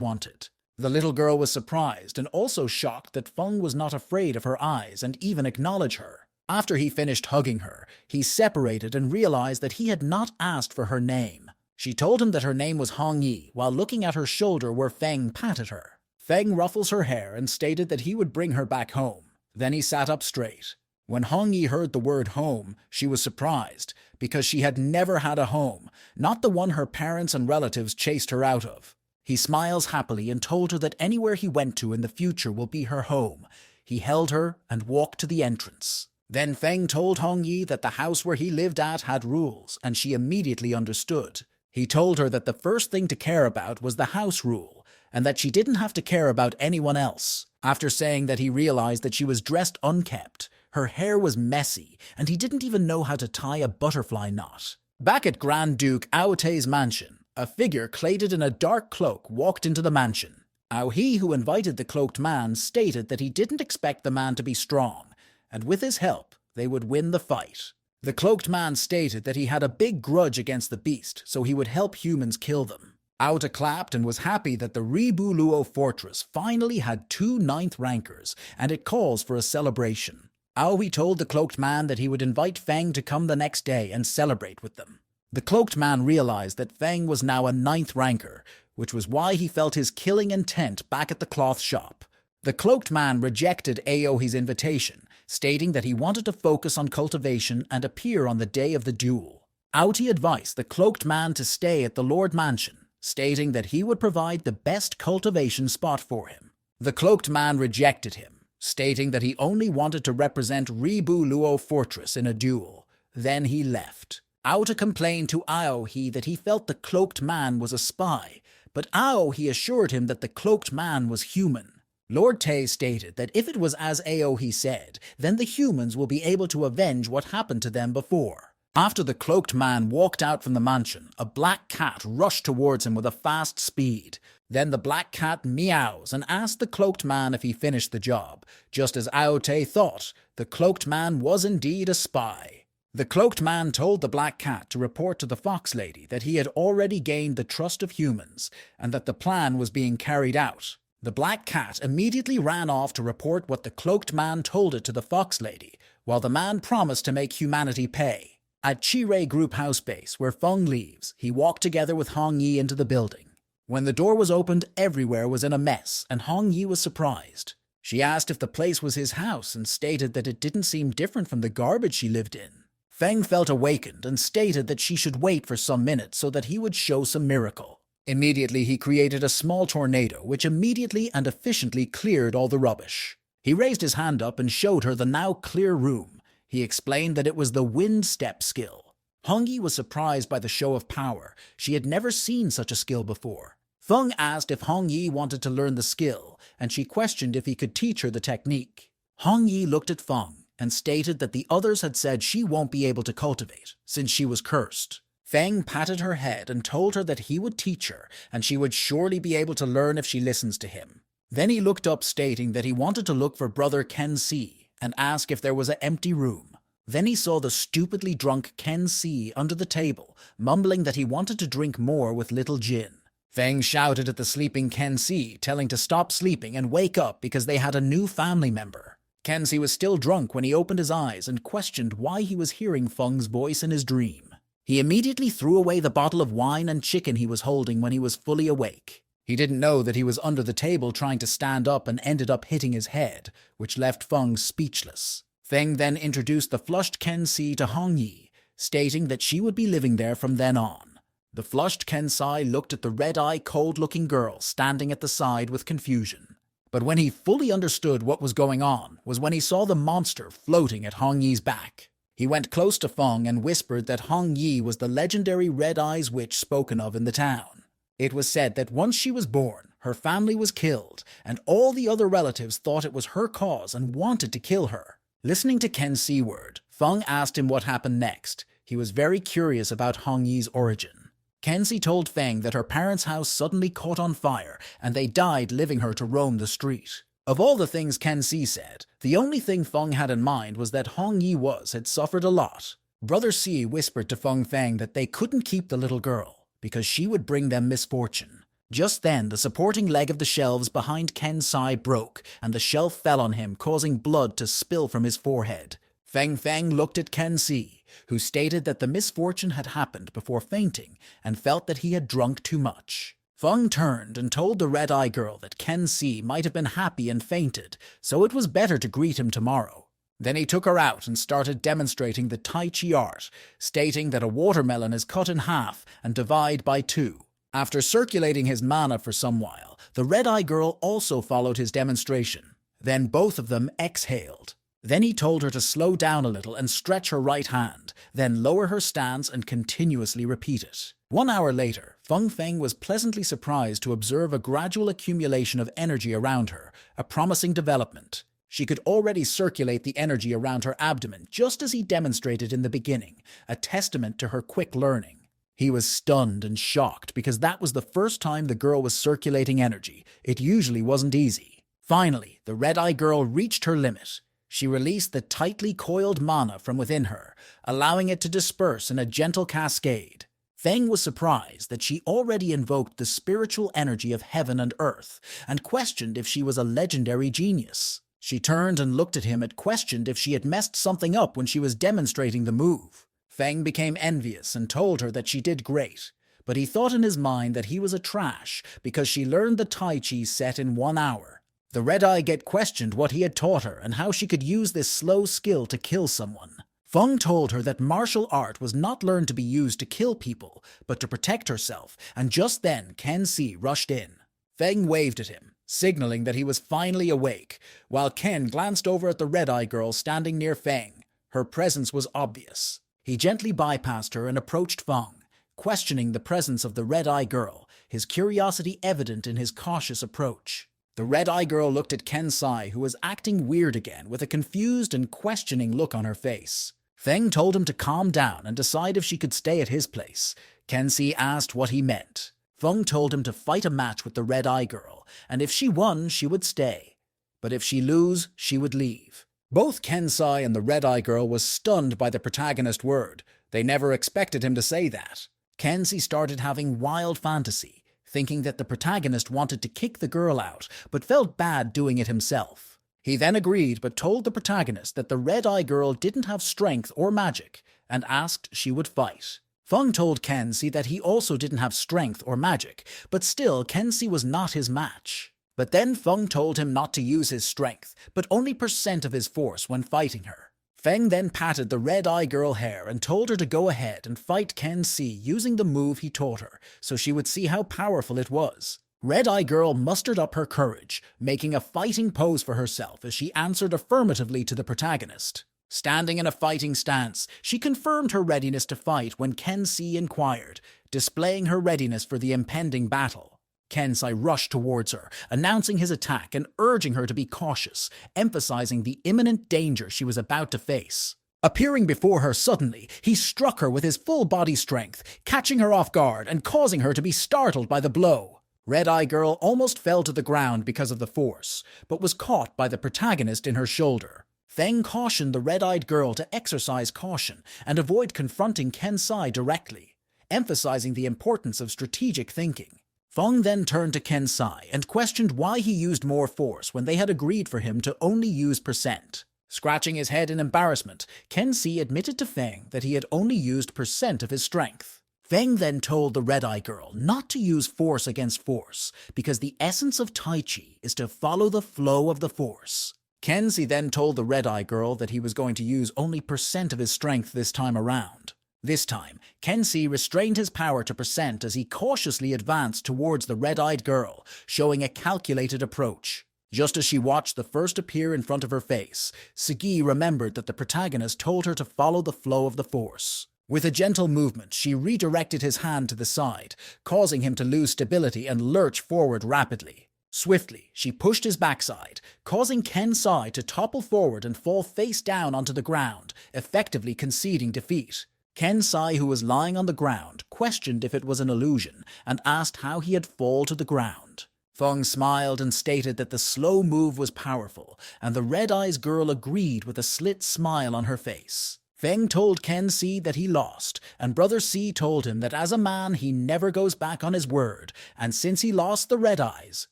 wanted. The little girl was surprised and also shocked that Feng was not afraid of her eyes and even acknowledged her. After he finished hugging her, he separated and realized that he had not asked for her name. She told him that her name was Hong Yi while looking at her shoulder where Feng patted her. Feng ruffles her hair and stated that he would bring her back home. Then he sat up straight. When Hong Yi heard the word home, she was surprised, because she had never had a home, not the one her parents and relatives chased her out of. He smiles happily and told her that anywhere he went to in the future will be her home. He held her and walked to the entrance. Then Feng told Hong Yi that the house where he lived at had rules, and she immediately understood. He told her that the first thing to care about was the house rule, and that she didn't have to care about anyone else. After saying that, he realized that she was dressed unkempt. Her hair was messy, and he didn't even know how to tie a butterfly knot. Back at Grand Duke Aote's mansion, a figure clad in a dark cloak walked into the mansion. Aohe, who invited the cloaked man, stated that he didn't expect the man to be strong, and with his help, they would win the fight. The cloaked man stated that he had a big grudge against the beast, so he would help humans kill them. Aota clapped and was happy that the Rebuluo fortress finally had 2 9th rankers, and it calls for a celebration. Aoi told the cloaked man that he would invite Feng to come the next day and celebrate with them. The cloaked man realized that Feng was now a 9th ranker, which was why he felt his killing intent back at the cloth shop. The cloaked man rejected Aohi's invitation, stating that he wanted to focus on cultivation and appear on the day of the duel. Aoti advised the cloaked man to stay at the Lord Mansion, stating that he would provide the best cultivation spot for him. The cloaked man rejected him, stating that he only wanted to represent Rebuluo Fortress in a duel. Then he left. Aota complained to Aohi that he felt the cloaked man was a spy, but Aohi assured him that the cloaked man was human. Lord Tay stated that if it was as Aohi said, then the humans will be able to avenge what happened to them before. After the cloaked man walked out from the mansion, a black cat rushed towards him with a fast speed. Then the black cat meows and asked the cloaked man if he finished the job. Just as Aote thought, the cloaked man was indeed a spy. The cloaked man told the black cat to report to the fox lady that he had already gained the trust of humans and that the plan was being carried out. The black cat immediately ran off to report what the cloaked man told it to the fox lady, while the man promised to make humanity pay. At Chirei Group House Base, where Feng leaves, he walked together with Hong Yi into the building. When the door was opened, everywhere was in a mess, and Hong Yi was surprised. She asked if the place was his house and stated that it didn't seem different from the garbage she lived in. Feng felt awakened and stated that she should wait for some minutes so that he would show some miracle. Immediately he created a small tornado which immediately and efficiently cleared all the rubbish. He raised his hand up and showed her the now clear room. He explained that it was the wind step skill. Hongyi was surprised by the show of power. She had never seen such a skill before. Feng asked if Hongyi wanted to learn the skill, and she questioned if he could teach her the technique. Hongyi looked at Feng and stated that the others had said she won't be able to cultivate, since she was cursed. Feng patted her head and told her that he would teach her, and she would surely be able to learn if she listens to him. Then he looked up, stating that he wanted to look for brother Ken Si and ask if there was an empty room. Then he saw the stupidly drunk Ken Si under the table, mumbling that he wanted to drink more with little Jin. Feng shouted at the sleeping Ken Si, telling to stop sleeping and wake up because they had a new family member. Ken Si was still drunk when he opened his eyes and questioned why he was hearing Feng's voice in his dream. He immediately threw away the bottle of wine and chicken he was holding when he was fully awake. He didn't know that he was under the table trying to stand up and ended up hitting his head, which left Feng speechless. Feng then introduced the flushed Ken Si to Hongyi, stating that she would be living there from then on. The flushed Ken Si looked at the red-eyed, cold-looking girl standing at the side with confusion. But when he fully understood what was going on was when he saw the monster floating at Hongyi's back. He went close to Feng and whispered that Hongyi was the legendary Red Eyes witch spoken of in the town. It was said that once she was born, her family was killed, and all the other relatives thought it was her cause and wanted to kill her. Listening to Ken's C-word, Feng asked him what happened next. He was very curious about Hongyi's origin. Kenzie told Feng that her parents' house suddenly caught on fire and they died, leaving her to roam the street. Of all the things Kenzie said, the only thing Feng had in mind was that Hongyi had suffered a lot. Brother Si whispered to Feng that they couldn't keep the little girl because she would bring them misfortune. Just then, the supporting leg of the shelves behind Ken's side broke and the shelf fell on him, causing blood to spill from his forehead. Feng looked at Ken Si, who stated that the misfortune had happened before fainting and felt that he had drunk too much. Feng turned and told the red-eye girl that Ken Si might have been happy and fainted, so it was better to greet him tomorrow. Then he took her out and started demonstrating the Tai Chi art, stating that a watermelon is cut in half and divided by 2. After circulating his mana for some while, the red-eye girl also followed his demonstration. Then both of them exhaled. Then he told her to slow down a little and stretch her right hand, then lower her stance and continuously repeat it. 1 hour later, Feng was pleasantly surprised to observe a gradual accumulation of energy around her, a promising development. She could already circulate the energy around her abdomen just as he demonstrated in the beginning, a testament to her quick learning. He was stunned and shocked because that was the first time the girl was circulating energy. It usually wasn't easy. Finally, the red-eye girl reached her limit. She released the tightly coiled mana from within her, allowing it to disperse in a gentle cascade. Feng was surprised that she already invoked the spiritual energy of heaven and earth, and questioned if she was a legendary genius. She turned and looked at him and questioned if she had messed something up when she was demonstrating the move. Feng became envious and told her that she did great, but he thought in his mind that he was a trash because she learned the Tai Chi set in 1 hour. The red-eye questioned what he had taught her and how she could use this slow skill to kill someone. Feng told her that martial art was not learned to be used to kill people, but to protect herself, and just then Ken Si rushed in. Feng waved at him, signaling that he was finally awake, while Ken glanced over at the red-eye girl standing near Feng. Her presence was obvious. He gently bypassed her and approached Feng, questioning the presence of the red-eye girl, his curiosity evident in his cautious approach. The red-eye girl looked at Ken Si, who was acting weird again with a confused and questioning look on her face. Feng told him to calm down and decide if she could stay at his place. Ken Si asked what he meant. Feng told him to fight a match with the red-eye girl, and if she won, she would stay. But if she lose, she would leave. Both Ken Si and the red-eye girl was stunned by the protagonist's word. They never expected him to say that. Ken Si started having wild fantasy, thinking that the protagonist wanted to kick the girl out, but felt bad doing it himself. He then agreed but told the protagonist that the red-eye girl didn't have strength or magic, and asked she would fight. Feng told Ken Si that he also didn't have strength or magic, but still Ken Si was not his match. But then Feng told him not to use his strength, but only % of his force when fighting her. Feng then patted the red-eye girl hair and told her to go ahead and fight Ken Si using the move he taught her, so she would see how powerful it was. Red-Eye Girl mustered up her courage, making a fighting pose for herself as she answered affirmatively to the protagonist. Standing in a fighting stance, she confirmed her readiness to fight when Kensei inquired, displaying her readiness for the impending battle. Kensei rushed towards her, announcing his attack and urging her to be cautious, emphasizing the imminent danger she was about to face. Appearing before her suddenly, he struck her with his full body strength, catching her off guard and causing her to be startled by the blow. Red-Eye Girl almost fell to the ground because of the force, but was caught by the protagonist in her shoulder. Feng cautioned the red-eyed girl to exercise caution and avoid confronting Kensei directly, emphasizing the importance of strategic thinking. Feng then turned to Kensei and questioned why he used more force when they had agreed for him to only use percent. Scratching his head in embarrassment, Kensei admitted to Feng that he had only used percent of his strength. Feng then told the red-eye girl not to use force against force, because the essence of Tai Chi is to follow the flow of the force. Kensei then told the red-eye girl that he was going to use only percent of his strength this time around. This time, Kensei restrained his power to percent as he cautiously advanced towards the red-eyed girl, showing a calculated approach. Just as she watched the first appear in front of her face, Sugi remembered that the protagonist told her to follow the flow of the force. With a gentle movement, she redirected his hand to the side, causing him to lose stability and lurch forward rapidly. Swiftly, she pushed his backside, causing Kensei to topple forward and fall face down onto the ground, effectively conceding defeat. Kensei, who was lying on the ground, questioned if it was an illusion and asked how he had fallen to the ground. Feng smiled and stated that the slow move was powerful, and the red-eyes girl agreed with a slit smile on her face. Feng told Kensei that he lost, and Brother Si told him that as a man he never goes back on his word, and since he lost the red eyes,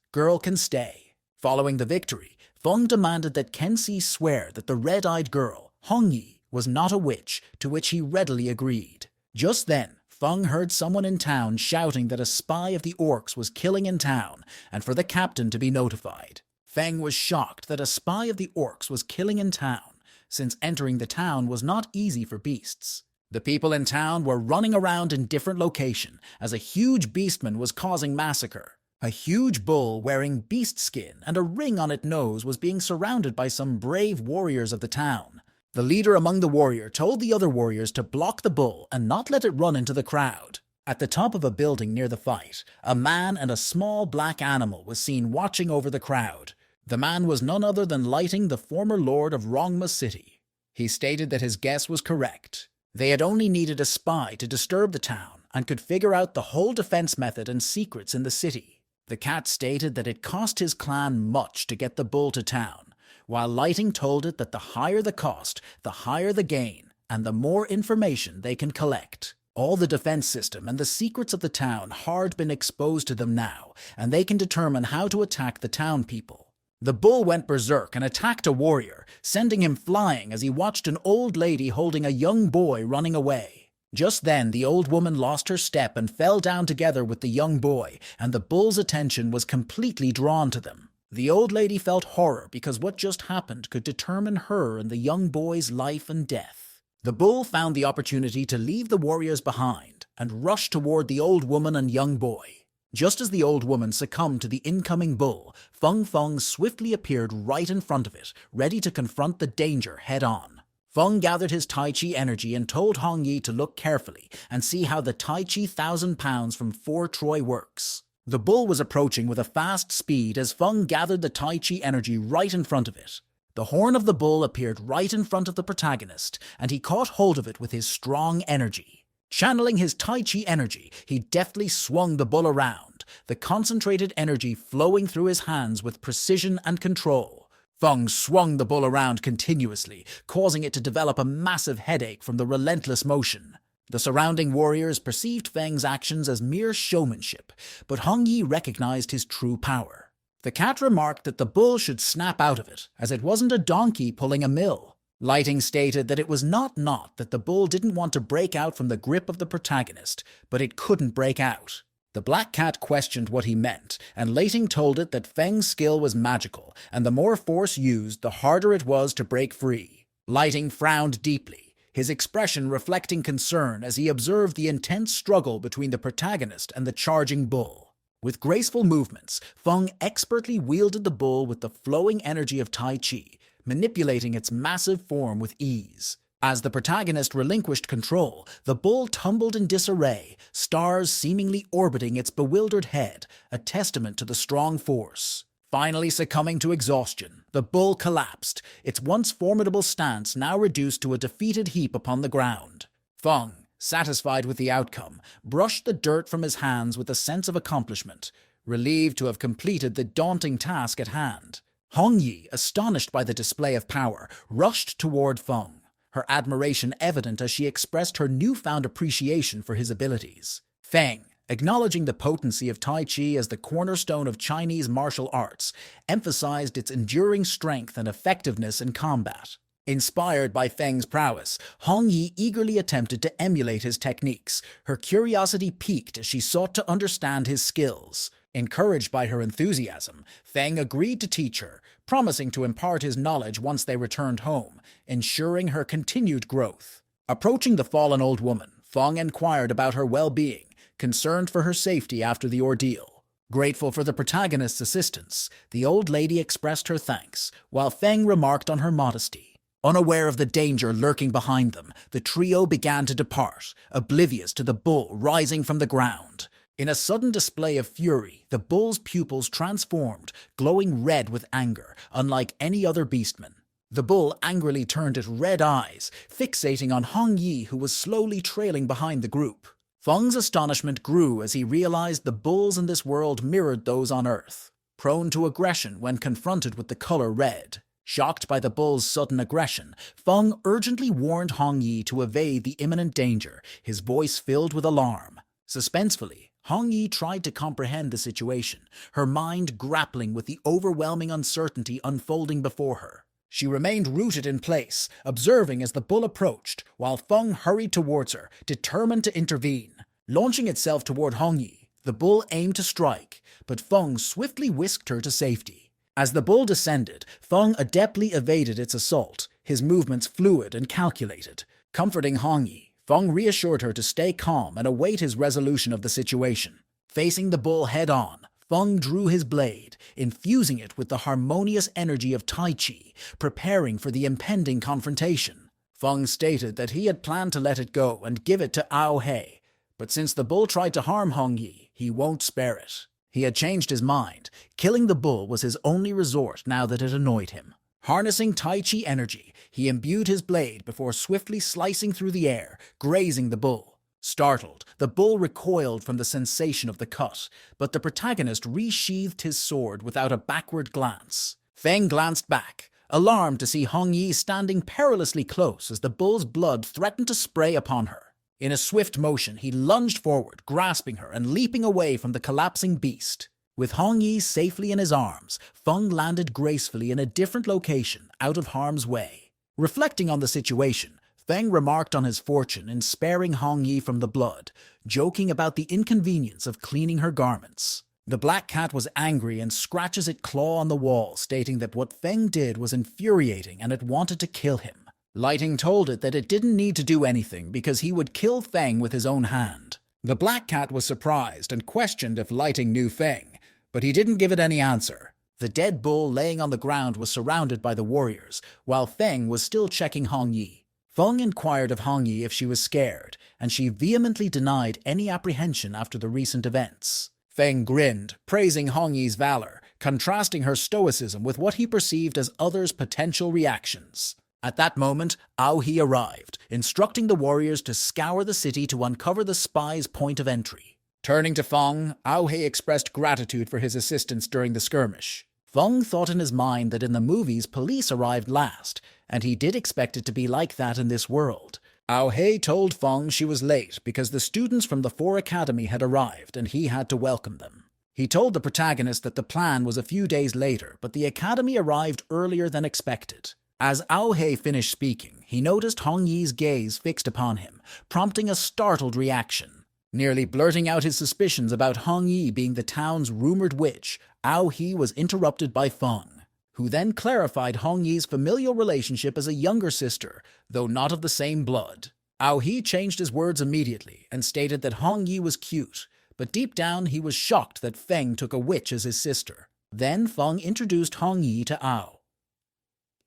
girl can stay. Following the victory, Feng demanded that Kensei swear that the red-eyed girl, Hongyi, was not a witch, to which he readily agreed. Just then, Feng heard someone in town shouting that a spy of the orcs was killing in town, and for the captain to be notified. Feng was shocked that a spy of the orcs was killing in town, since entering the town was not easy for beasts. The people in town were running around in different locations as a huge beastman was causing massacre. A huge bull wearing beast skin and a ring on its nose was being surrounded by some brave warriors of the town. The leader among the warriors told the other warriors to block the bull and not let it run into the crowd. At the top of a building near the fight, a man and a small black animal was seen watching over the crowd. The man was none other than Lighting, the former lord of Rongma City. He stated that his guess was correct. They had only needed a spy to disturb the town and could figure out the whole defense method and secrets in the city. The cat stated that it cost his clan much to get the bull to town, while Lighting told it that the higher the cost, the higher the gain, and the more information they can collect. All the defense system and the secrets of the town had been exposed to them now, and they can determine how to attack the town people. The bull went berserk and attacked a warrior, sending him flying as he watched an old lady holding a young boy running away. Just then, the old woman lost her step and fell down together with the young boy, and the bull's attention was completely drawn to them. The old lady felt horror because what just happened could determine her and the young boy's life and death. The bull found the opportunity to leave the warriors behind and rushed toward the old woman and young boy. Just as the old woman succumbed to the incoming bull, Feng Feng swiftly appeared right in front of it, ready to confront the danger head-on. Feng gathered his Tai Chi energy and told Hongyi to look carefully and see how the Tai Chi 1,000 pounds from 4 Troy works. The bull was approaching with a fast speed as Feng gathered the Tai Chi energy right in front of it. The horn of the bull appeared right in front of the protagonist, and he caught hold of it with his strong energy. Channeling his Tai Chi energy, he deftly swung the bull around, the concentrated energy flowing through his hands with precision and control. Feng swung the bull around continuously, causing it to develop a massive headache from the relentless motion. The surrounding warriors perceived Feng's actions as mere showmanship, but Hongyi recognized his true power. The cat remarked that the bull should snap out of it, as it wasn't a donkey pulling a mill. Lighting stated that it was not that the bull didn't want to break out from the grip of the protagonist, but it couldn't break out. The black cat questioned what he meant, and Lighting told it that Feng's skill was magical, and the more force used, the harder it was to break free. Lighting frowned deeply, his expression reflecting concern as he observed the intense struggle between the protagonist and the charging bull. With graceful movements, Feng expertly wielded the bull with the flowing energy of Tai Chi, manipulating its massive form with ease. As the protagonist relinquished control, the bull tumbled in disarray, stars seemingly orbiting its bewildered head, a testament to the strong force. Finally succumbing to exhaustion, the bull collapsed, its once formidable stance now reduced to a defeated heap upon the ground. Feng, satisfied with the outcome, brushed the dirt from his hands with a sense of accomplishment, relieved to have completed the daunting task at hand. Hong Yi, astonished by the display of power, rushed toward Feng, her admiration evident as she expressed her newfound appreciation for his abilities. Feng, acknowledging the potency of Tai Chi as the cornerstone of Chinese martial arts, emphasized its enduring strength and effectiveness in combat. Inspired by Feng's prowess, Hong Yi eagerly attempted to emulate his techniques. Her curiosity piqued as she sought to understand his skills. Encouraged by her enthusiasm, Feng agreed to teach her, promising to impart his knowledge once they returned home, ensuring her continued growth. Approaching the fallen old woman, Feng inquired about her well-being, concerned for her safety after the ordeal. Grateful for the protagonist's assistance, the old lady expressed her thanks, while Feng remarked on her modesty. Unaware of the danger lurking behind them, the trio began to depart, oblivious to the bull rising from the ground. In a sudden display of fury, the bull's pupils transformed, glowing red with anger, unlike any other beastman. The bull angrily turned its red eyes, fixating on Hong Yi, who was slowly trailing behind the group. Feng's astonishment grew as he realized the bulls in this world mirrored those on Earth, prone to aggression when confronted with the color red. Shocked by the bull's sudden aggression, Feng urgently warned Hong Yi to evade the imminent danger, his voice filled with alarm. Suspensefully, Hong Yi tried to comprehend the situation, her mind grappling with the overwhelming uncertainty unfolding before her. She remained rooted in place, observing as the bull approached, while Feng hurried towards her, determined to intervene. Launching itself toward Hong Yi, the bull aimed to strike, but Feng swiftly whisked her to safety. As the bull descended, Feng adeptly evaded its assault, his movements fluid and calculated. Comforting Hong Yi, Feng reassured her to stay calm and await his resolution of the situation. Facing the bull head-on, Feng drew his blade, infusing it with the harmonious energy of Tai Chi, preparing for the impending confrontation. Feng stated that he had planned to let it go and give it to Ao Hei, but since the bull tried to harm Hong Yi, he won't spare it. He had changed his mind. Killing the bull was his only resort now that it annoyed him. Harnessing Tai Chi energy, he imbued his blade before swiftly slicing through the air, grazing the bull. Startled, the bull recoiled from the sensation of the cut, but the protagonist resheathed his sword without a backward glance. Feng glanced back, alarmed to see Hong Yi standing perilously close as the bull's blood threatened to spray upon her. In a swift motion, he lunged forward, grasping her and leaping away from the collapsing beast. With Hong Yi safely in his arms, Feng landed gracefully in a different location, out of harm's way. Reflecting on the situation, Feng remarked on his fortune in sparing Hong Yi from the blood, joking about the inconvenience of cleaning her garments. The black cat was angry and scratches its claw on the wall, stating that what Feng did was infuriating and it wanted to kill him. Lighting told it that it didn't need to do anything because he would kill Feng with his own hand. The black cat was surprised and questioned if Lighting knew Feng, but he didn't give it any answer. The dead bull laying on the ground was surrounded by the warriors, while Feng was still checking Hong Yi. Feng inquired of Hong Yi if she was scared, and she vehemently denied any apprehension after the recent events. Feng grinned, praising Hong Yi's valor, contrasting her stoicism with what he perceived as others' potential reactions. At that moment, Ao He arrived, instructing the warriors to scour the city to uncover the spy's point of entry. Turning to Feng, Ao He expressed gratitude for his assistance during the skirmish. Feng thought in his mind that in the movies police arrived last, and he did expect it to be like that in this world. Ao He told Feng she was late because the students from the 4 Academy had arrived and he had to welcome them. He told the protagonist that the plan was a few days later, but the Academy arrived earlier than expected. As Ao He finished speaking, he noticed Hong Yi's gaze fixed upon him, prompting a startled reaction. Nearly blurting out his suspicions about Hong Yi being the town's rumored witch, Ao He was interrupted by Feng. who then clarified Hong Yi's familial relationship as a younger sister, though not of the same blood. Ao He changed his words immediately and stated that Hong Yi was cute, but deep down he was shocked that Feng took a witch as his sister. Then Feng introduced Hong Yi to Ao,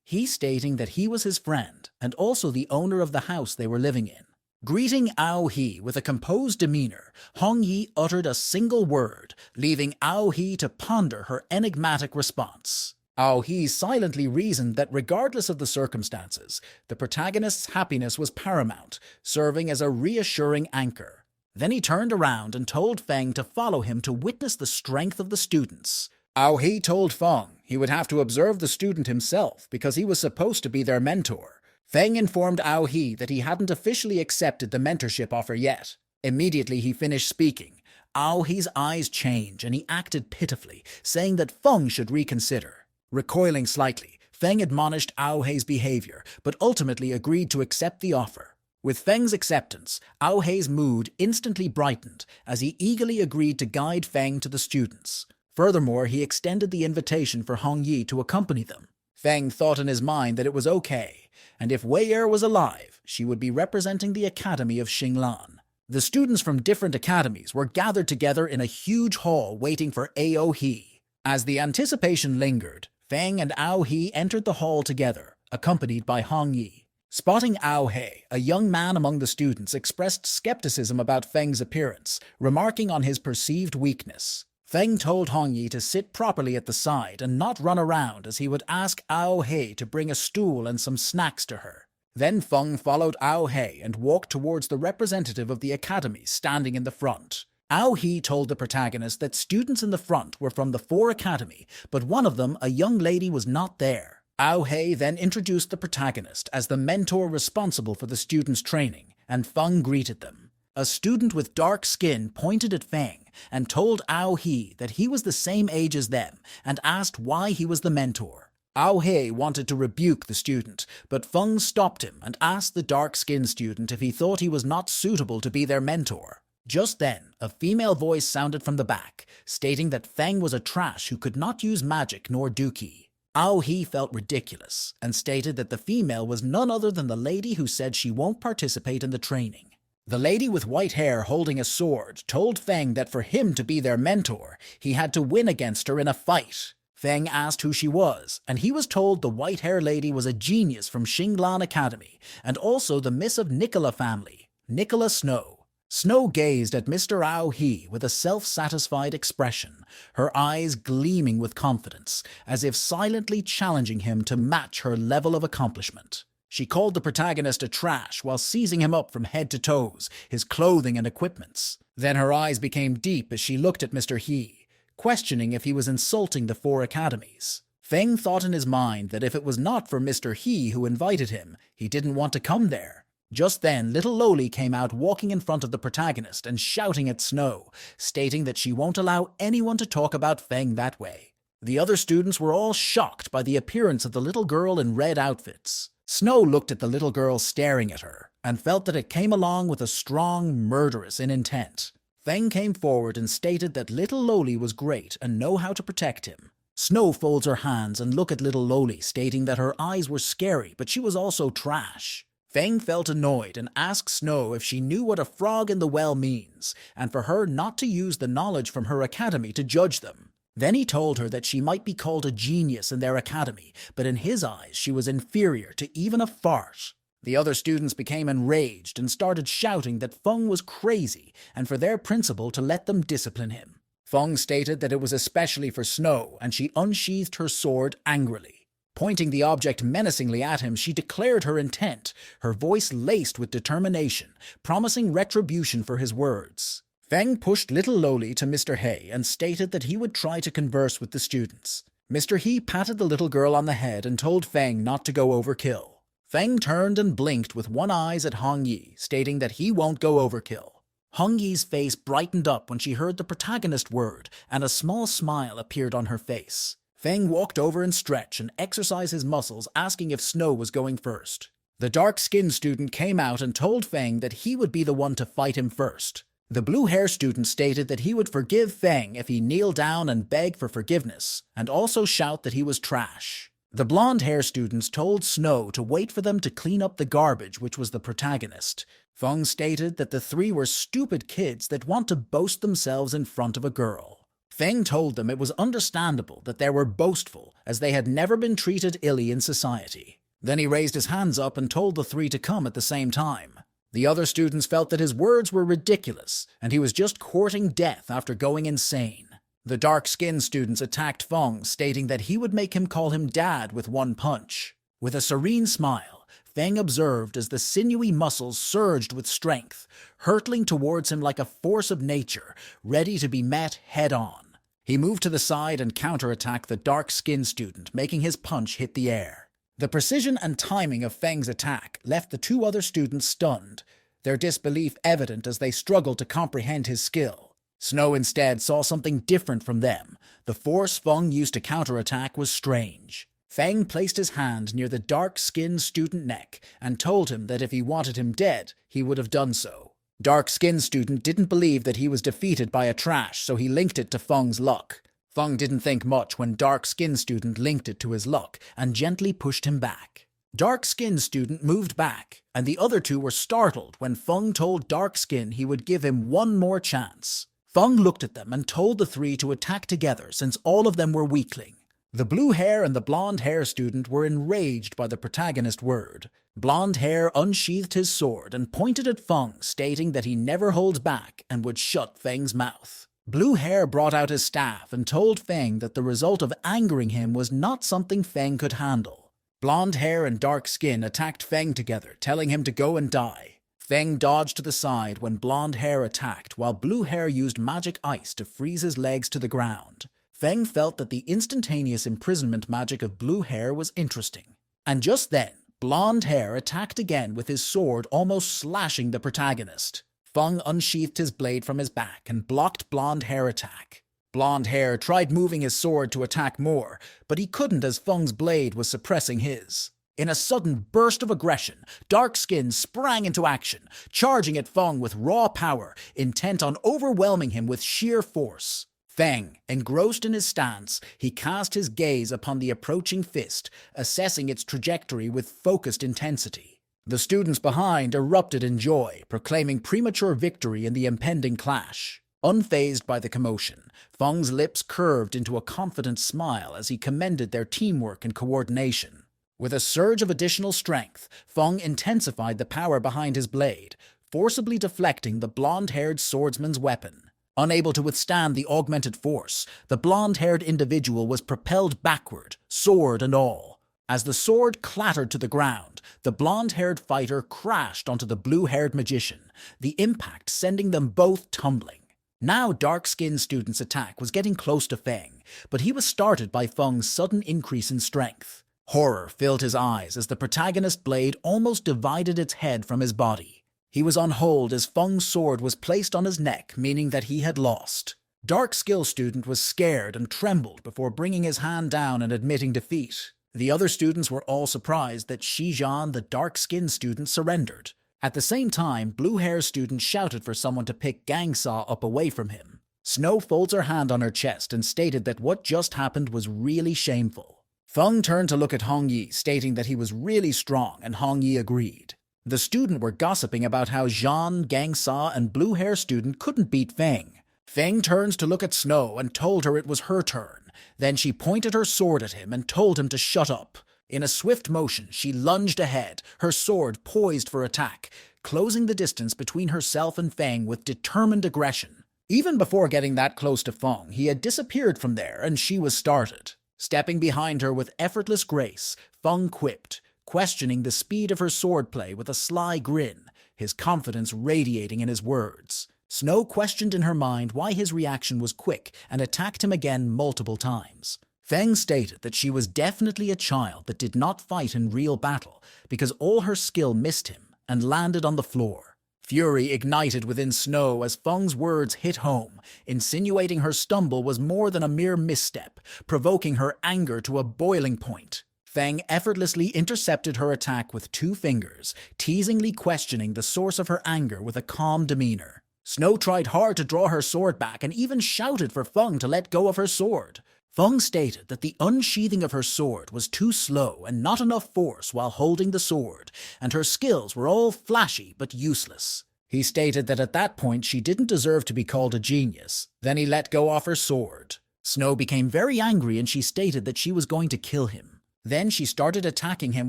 he stating that he was his friend and also the owner of the house they were living in. Greeting Ao He with a composed demeanor, Hong Yi uttered a single word, leaving Ao He to ponder her enigmatic response. Ao He silently reasoned that regardless of the circumstances, the protagonist's happiness was paramount, serving as a reassuring anchor. Then he turned around and told Feng to follow him to witness the strength of the students. Ao He told Feng he would have to observe the student himself because he was supposed to be their mentor. Feng informed Ao He that he hadn't officially accepted the mentorship offer yet. Immediately he finished speaking, Ao He's eyes changed and he acted pitifully, saying that Feng should reconsider. Recoiling slightly, Feng admonished Ao He's behavior, but ultimately agreed to accept the offer. With Feng's acceptance, Ao He's mood instantly brightened as he eagerly agreed to guide Feng to the students. Furthermore, he extended the invitation for Hong Yi to accompany them. Feng thought in his mind that it was okay, and if Wei Er was alive, she would be representing the Academy of Xinglan. The students from different academies were gathered together in a huge hall waiting for Ao He. As the anticipation lingered, Feng and Ao He entered the hall together, accompanied by Hong Yi. Spotting Ao He, a young man among the students expressed skepticism about Feng's appearance, remarking on his perceived weakness. Feng told Hong Yi to sit properly at the side and not run around as he would ask Ao He to bring a stool and some snacks to her. Then Feng followed Ao He and walked towards the representative of the academy standing in the front. Ao He told the protagonist that students in the front were from the 4 academy, but one of them, a young lady, was not there. Ao He then introduced the protagonist as the mentor responsible for the students' training, and Feng greeted them. A student with dark skin pointed at Feng and told Ao He that he was the same age as them and asked why he was the mentor. Ao He wanted to rebuke the student, but Feng stopped him and asked the dark-skinned student if he thought he was not suitable to be their mentor. Just then, a female voice sounded from the back, stating that Feng was a trash who could not use magic nor Dookie. Ao He felt ridiculous and stated that the female was none other than the lady who said she won't participate in the training. The lady with white hair holding a sword told Feng that for him to be their mentor, he had to win against her in a fight. Feng asked who she was, and he was told the white-haired lady was a genius from Xinglan Academy and also the Miss of Nicola family, Nicola Snow. Snow gazed at Mr. Ao He with a self-satisfied expression, her eyes gleaming with confidence, as if silently challenging him to match her level of accomplishment. She called the protagonist a trash while seizing him up from head to toes, his clothing and equipments. Then her eyes became deep as she looked at Mr. He, questioning if he was insulting the 4 academies. Feng thought in his mind that if it was not for Mr. He who invited him, he didn't want to come there. Just then, little Loli came out walking in front of the protagonist and shouting at Snow, stating that she won't allow anyone to talk about Feng that way. The other students were all shocked by the appearance of the little girl in red outfits. Snow looked at the little girl staring at her and felt that it came along with a strong, murderous intent. Feng came forward and stated that little Loli was great and know how to protect him. Snow folds her hands and looked at little Loli, stating that her eyes were scary, but she was also trash. Feng felt annoyed and asked Snow if she knew what a frog in the well means, and for her not to use the knowledge from her academy to judge them. Then he told her that she might be called a genius in their academy, but in his eyes she was inferior to even a fart. The other students became enraged and started shouting that Feng was crazy and for their principal to let them discipline him. Feng stated that it was especially for Snow, and she unsheathed her sword angrily. Pointing the object menacingly at him, she declared her intent, her voice laced with determination, promising retribution for his words. Feng pushed little Loli to Mr. He and stated that he would try to converse with the students. Mr. He patted the little girl on the head and told Feng not to go overkill. Feng turned and blinked with one eye at Hong Yi, stating that he won't go overkill. Hong Yi's face brightened up when she heard the protagonist word, and a small smile appeared on her face. Feng walked over and stretched and exercised his muscles, asking if Snow was going first. The dark-skinned student came out and told Feng that he would be the one to fight him first. The blue-hair student stated that he would forgive Feng if he kneeled down and begged for forgiveness, and also shout that he was trash. The blonde-hair students told Snow to wait for them to clean up the garbage, which was the protagonist. Feng stated that the three were stupid kids that want to boast themselves in front of a girl. Feng told them it was understandable that they were boastful, as they had never been treated illy in society. Then he raised his hands up and told the three to come at the same time. The other students felt that his words were ridiculous, and he was just courting death after going insane. The dark-skinned students attacked Feng, stating that he would make him call him dad with one punch. With a serene smile, Feng observed as the sinewy muscles surged with strength, hurtling towards him like a force of nature, ready to be met head-on. He moved to the side and counterattacked the dark-skinned student, making his punch hit the air. The precision and timing of Feng's attack left the two other students stunned, their disbelief evident as they struggled to comprehend his skill. Snow instead saw something different from them. The force Feng used to counterattack was strange. Feng placed his hand near the dark-skinned student neck and told him that if he wanted him dead, he would have done so. Dark-skinned student didn't believe that he was defeated by a trash, so he linked it to Feng's luck. Feng didn't think much when dark-skinned student linked it to his luck and gently pushed him back. Dark-skinned student moved back, and the other two were startled when Feng told Dark-Skin he would give him one more chance. Feng looked at them and told the three to attack together since all of them were weakling. The blue hair and the blonde hair student were enraged by the protagonist's word. Blonde hair unsheathed his sword and pointed at Feng, stating that he never holds back and would shut Feng's mouth. Blue hair brought out his staff and told Feng that the result of angering him was not something Feng could handle. Blonde hair and dark skin attacked Feng together, telling him to go and die. Feng dodged to the side when blonde hair attacked, while blue hair used magic ice to freeze his legs to the ground. Feng felt that the instantaneous imprisonment magic of blue hair was interesting. And just then, blonde hair attacked again with his sword, almost slashing the protagonist. Feng unsheathed his blade from his back and blocked blonde hair attack. Blonde hair tried moving his sword to attack more, but he couldn't as Feng's blade was suppressing his. In a sudden burst of aggression, Dark Skin sprang into action, charging at Feng with raw power, intent on overwhelming him with sheer force. Feng, engrossed in his stance, he cast his gaze upon the approaching fist, assessing its trajectory with focused intensity. The students behind erupted in joy, proclaiming premature victory in the impending clash. Unfazed by the commotion, Feng's lips curved into a confident smile as he commended their teamwork and coordination. With a surge of additional strength, Feng intensified the power behind his blade, forcibly deflecting the blonde-haired swordsman's weapon. Unable to withstand the augmented force, the blonde-haired individual was propelled backward, sword and all. As the sword clattered to the ground, the blonde-haired fighter crashed onto the blue-haired magician, the impact sending them both tumbling. Now dark-skinned student's attack was getting close to Feng, but he was started by Feng's sudden increase in strength. Horror filled his eyes as the protagonist's blade almost divided its head from his body. He was on hold as Feng's sword was placed on his neck, meaning that he had lost. Dark Skill student was scared and trembled before bringing his hand down and admitting defeat. The other students were all surprised that Shijan, the dark-skinned student, surrendered. At the same time, blue-hair student shouted for someone to pick Gangsa up away from him. Snow folds her hand on her chest and stated that what just happened was really shameful. Feng turned to look at Hong Yi, stating that he was really strong, and Hong Yi agreed. The students were gossiping about how Zhan, Gangsa, and blue-hair student couldn't beat Feng. Feng turned to look at Snow and told her it was her turn. Then she pointed her sword at him and told him to shut up. In a swift motion, she lunged ahead, her sword poised for attack, closing the distance between herself and Feng with determined aggression. Even before getting that close to Feng, he had disappeared from there and she was started. Stepping behind her with effortless grace, Feng quipped, questioning the speed of her swordplay with a sly grin, his confidence radiating in his words. Snow questioned in her mind why his reaction was quick and attacked him again multiple times. Feng stated that she was definitely a child that did not fight in real battle because all her skill missed him and landed on the floor. Fury ignited within Snow as Feng's words hit home, insinuating her stumble was more than a mere misstep, provoking her anger to a boiling point. Feng effortlessly intercepted her attack with 2 fingers, teasingly questioning the source of her anger with a calm demeanor. Snow tried hard to draw her sword back and even shouted for Feng to let go of her sword. Feng stated that the unsheathing of her sword was too slow and not enough force while holding the sword, and her skills were all flashy but useless. He stated that at that point she didn't deserve to be called a genius. Then he let go of her sword. Snow became very angry and she stated that she was going to kill him. Then she started attacking him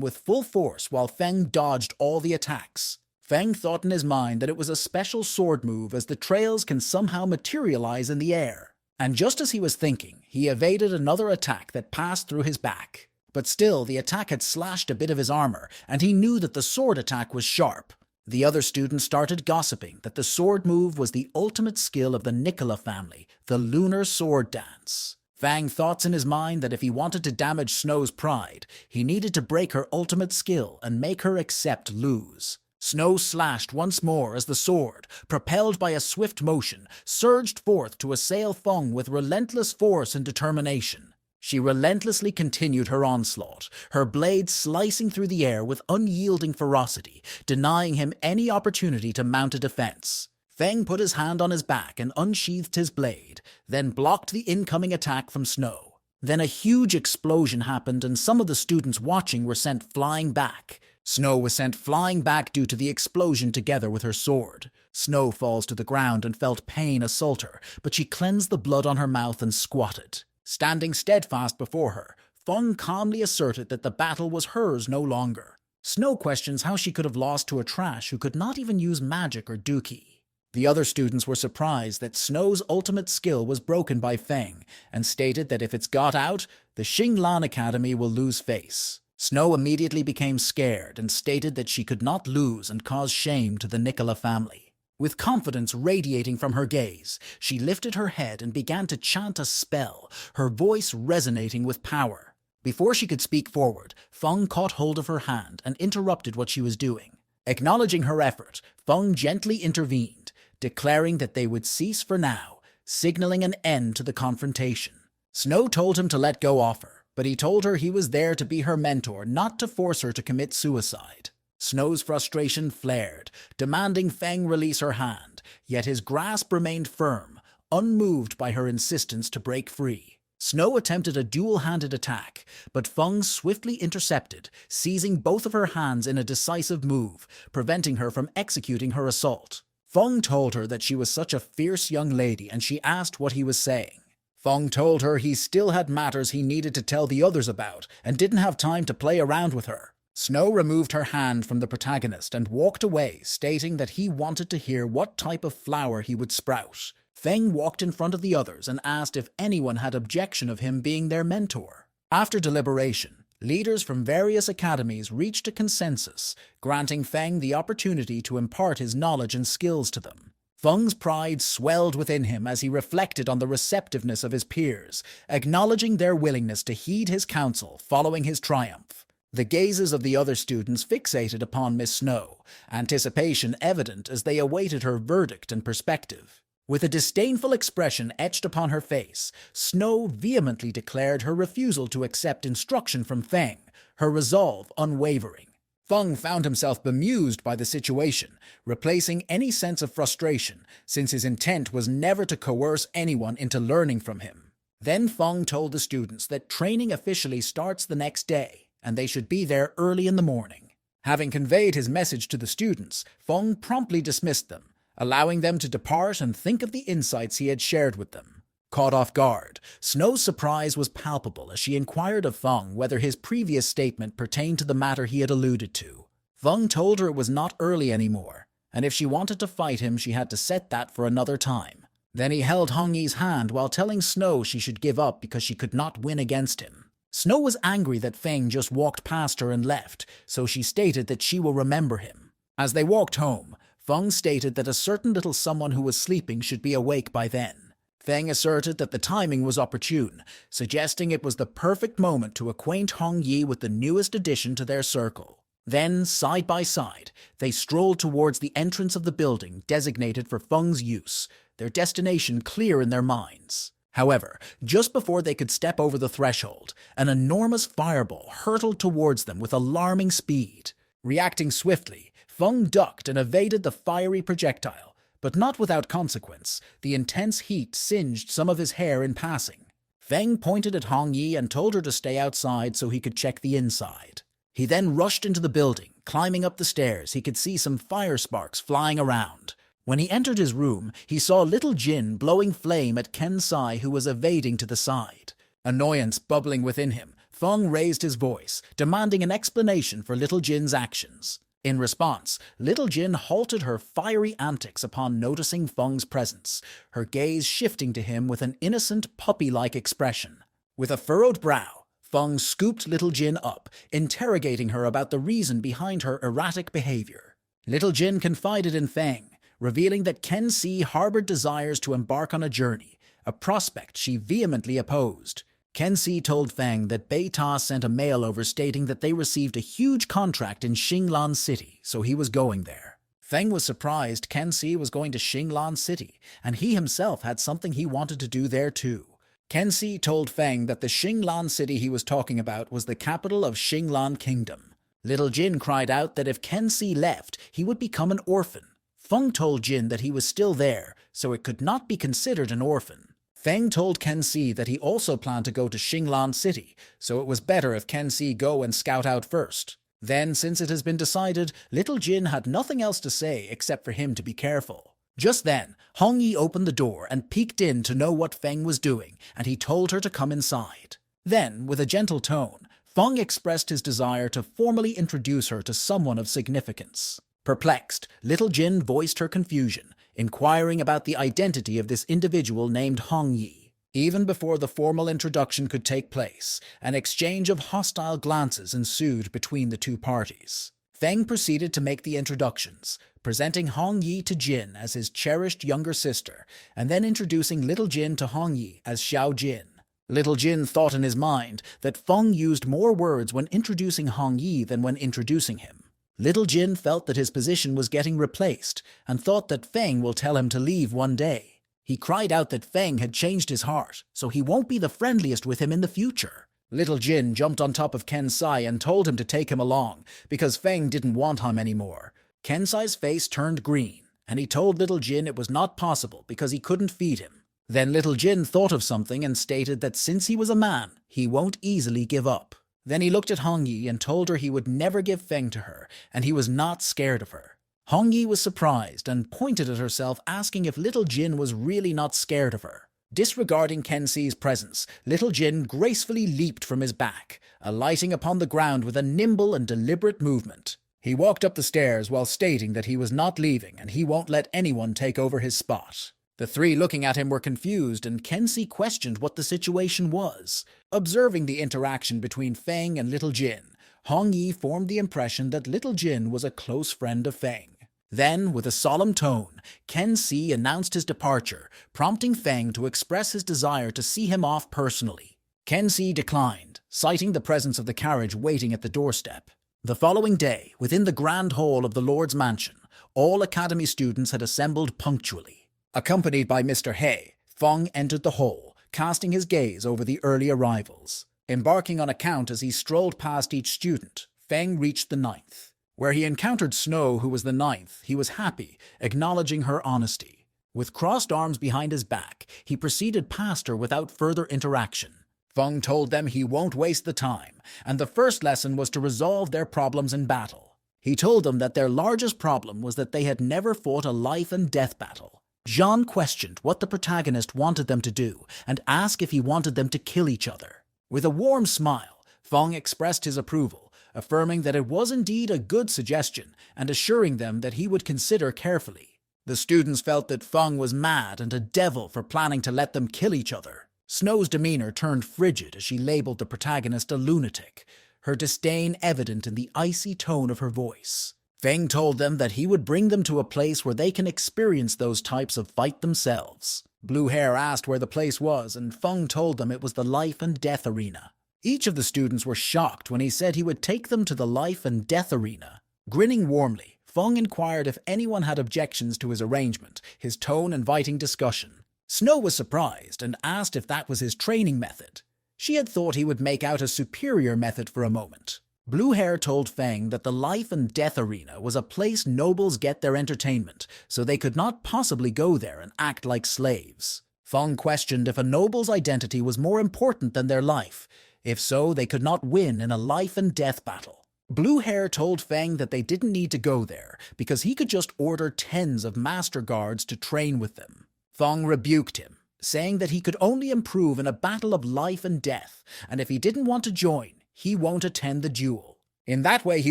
with full force while Feng dodged all the attacks. Feng thought in his mind that it was a special sword move as the trails can somehow materialize in the air. And just as he was thinking, he evaded another attack that passed through his back. But still, the attack had slashed a bit of his armor, and he knew that the sword attack was sharp. The other students started gossiping that the sword move was the ultimate skill of the Nicola family, the lunar sword dance. Fang thought in his mind that if he wanted to damage Snow's pride, he needed to break her ultimate skill and make her accept lose. Snow slashed once more as the sword, propelled by a swift motion, surged forth to assail Feng with relentless force and determination. She relentlessly continued her onslaught, her blade slicing through the air with unyielding ferocity, denying him any opportunity to mount a defense. Feng put his hand on his back and unsheathed his blade, then blocked the incoming attack from Snow. Then a huge explosion happened and some of the students watching were sent flying back. Snow was sent flying back due to the explosion together with her sword. Snow falls to the ground and felt pain assault her, but she cleansed the blood on her mouth and squatted. Standing steadfast before her, Feng calmly asserted that the battle was hers no longer. Snow questions how she could have lost to a trash who could not even use magic or dookie. The other students were surprised that Snow's ultimate skill was broken by Feng and stated that if it's got out, the Xinglan Academy will lose face. Snow immediately became scared and stated that she could not lose and cause shame to the Nicola family. With confidence radiating from her gaze, she lifted her head and began to chant a spell, her voice resonating with power. Before she could speak forward, Feng caught hold of her hand and interrupted what she was doing. Acknowledging her effort, Feng gently intervened, declaring that they would cease for now, signaling an end to the confrontation. Snow told him to let go of her, but he told her he was there to be her mentor, not to force her to commit suicide. Snow's frustration flared, demanding Feng release her hand, yet his grasp remained firm, unmoved by her insistence to break free. Snow attempted a dual-handed attack, but Feng swiftly intercepted, seizing both of her hands in a decisive move, preventing her from executing her assault. Feng told her that she was such a fierce young lady and she asked what he was saying. Feng told her he still had matters he needed to tell the others about and didn't have time to play around with her. Snow removed her hand from the protagonist and walked away, stating that he wanted to hear what type of flower he would sprout. Feng walked in front of the others and asked if anyone had objection of him being their mentor. After deliberation, leaders from various academies reached a consensus, granting Feng the opportunity to impart his knowledge and skills to them. Feng's pride swelled within him as he reflected on the receptiveness of his peers, acknowledging their willingness to heed his counsel following his triumph. The gazes of the other students fixated upon Miss Snow, anticipation evident as they awaited her verdict and perspective. With a disdainful expression etched upon her face, Snow vehemently declared her refusal to accept instruction from Feng, her resolve unwavering. Feng found himself bemused by the situation, replacing any sense of frustration, since his intent was never to coerce anyone into learning from him. Then Feng told the students that training officially starts the next day, and they should be there early in the morning. Having conveyed his message to the students, Feng promptly dismissed them, allowing them to depart and think of the insights he had shared with them. Caught off guard, Snow's surprise was palpable as she inquired of Feng whether his previous statement pertained to the matter he had alluded to. Feng told her it was not early anymore, and if she wanted to fight him she had to set that for another time. Then he held Hong Yi's hand while telling Snow she should give up because she could not win against him. Snow was angry that Feng just walked past her and left, so she stated that she will remember him. As they walked home, Feng stated that a certain little someone who was sleeping should be awake by then. Feng asserted that the timing was opportune, suggesting it was the perfect moment to acquaint Hong Yi with the newest addition to their circle. Then, side by side, they strolled towards the entrance of the building designated for Feng's use, their destination clear in their minds. However, just before they could step over the threshold, an enormous fireball hurtled towards them with alarming speed. Reacting swiftly, Feng ducked and evaded the fiery projectile, but not without consequence. The intense heat singed some of his hair in passing. Feng pointed at Hong Yi and told her to stay outside so he could check the inside. He then rushed into the building. Climbing up the stairs, he could see some fire sparks flying around. When he entered his room, he saw little Jin blowing flame at Ken Sai, who was evading to the side. Annoyance bubbling within him, Feng raised his voice, demanding an explanation for little Jin's actions. In response, little Jin halted her fiery antics upon noticing Feng's presence, her gaze shifting to him with an innocent, puppy-like expression. With a furrowed brow, Feng scooped little Jin up, interrogating her about the reason behind her erratic behavior. Little Jin confided in Feng, revealing that Ken Si harbored desires to embark on a journey, a prospect she vehemently opposed. Ken Si told Feng that Beita sent a mail over stating that they received a huge contract in Xinglan City, so he was going there. Feng was surprised Ken Si was going to Xinglan City, and he himself had something he wanted to do there too. Ken Si told Feng that the Xinglan City he was talking about was the capital of Xinglan Kingdom. Little Jin cried out that if Ken Si left, he would become an orphan. Feng told Jin that he was still there, so it could not be considered an orphan. Feng told Ken Si that he also planned to go to Xinglan City, so it was better if Ken Si go and scout out first. Then, since it has been decided, little Jin had nothing else to say except for him to be careful. Just then, Hong Yi opened the door and peeked in to know what Feng was doing, and he told her to come inside. Then, with a gentle tone, Feng expressed his desire to formally introduce her to someone of significance. Perplexed, little Jin voiced her confusion, inquiring about the identity of this individual named Hong Yi. Even before the formal introduction could take place, an exchange of hostile glances ensued between the two parties. Feng proceeded to make the introductions, presenting Hong Yi to Jin as his cherished younger sister, and then introducing little Jin to Hong Yi as Xiao Jin. Little Jin thought in his mind that Feng used more words when introducing Hong Yi than when introducing him. Little Jin felt that his position was getting replaced and thought that Feng will tell him to leave one day. He cried out that Feng had changed his heart, so he won't be the friendliest with him in the future. Little Jin jumped on top of Ken Sai and told him to take him along, because Feng didn't want him anymore. Ken Sai's face turned green, and he told little Jin it was not possible because he couldn't feed him. Then little Jin thought of something and stated that since he was a man, he won't easily give up. Then he looked at Hong Yi and told her he would never give Feng to her, and he was not scared of her. Hong Yi was surprised and pointed at herself, asking if little Jin was really not scared of her. Disregarding Ken Si's presence, little Jin gracefully leaped from his back, alighting upon the ground with a nimble and deliberate movement. He walked up the stairs while stating that he was not leaving and he won't let anyone take over his spot. The three looking at him were confused, and Ken Si questioned what the situation was. Observing the interaction between Feng and little Jin, Hong Yi formed the impression that little Jin was a close friend of Feng. Then, with a solemn tone, Ken Si announced his departure, prompting Feng to express his desire to see him off personally. Ken Si declined, citing the presence of the carriage waiting at the doorstep. The following day, within the grand hall of the Lord's mansion, all academy students had assembled punctually. Accompanied by Mr. He, Feng entered the hall, casting his gaze over the early arrivals. Embarking on a count as he strolled past each student, Feng reached the 9th. Where he encountered Snow, who was the 9th, he was happy, acknowledging her honesty. With crossed arms behind his back, he proceeded past her without further interaction. Feng told them he won't waste the time, and the first lesson was to resolve their problems in battle. He told them that their largest problem was that they had never fought a life-and-death battle. Jean questioned what the protagonist wanted them to do and asked if he wanted them to kill each other. With a warm smile, Feng expressed his approval, affirming that it was indeed a good suggestion and assuring them that he would consider carefully. The students felt that Feng was mad and a devil for planning to let them kill each other. Snow's demeanor turned frigid as she labeled the protagonist a lunatic, her disdain evident in the icy tone of her voice. Feng told them that he would bring them to a place where they can experience those types of fight themselves. Blue Hair asked where the place was, and Feng told them it was the life and death arena. Each of the students were shocked when he said he would take them to the life and death arena. Grinning warmly, Feng inquired if anyone had objections to his arrangement, his tone inviting discussion. Snow was surprised and asked if that was his training method. She had thought he would make out a superior method for a moment. Blue Hair told Feng that the life and death arena was a place nobles get their entertainment, so they could not possibly go there and act like slaves. Feng questioned if a noble's identity was more important than their life. If so, they could not win in a life and death battle. Blue Hair told Feng that they didn't need to go there, because he could just order tens of master guards to train with them. Feng rebuked him, saying that he could only improve in a battle of life and death, and if he didn't want to join, he won't attend the duel. In that way, he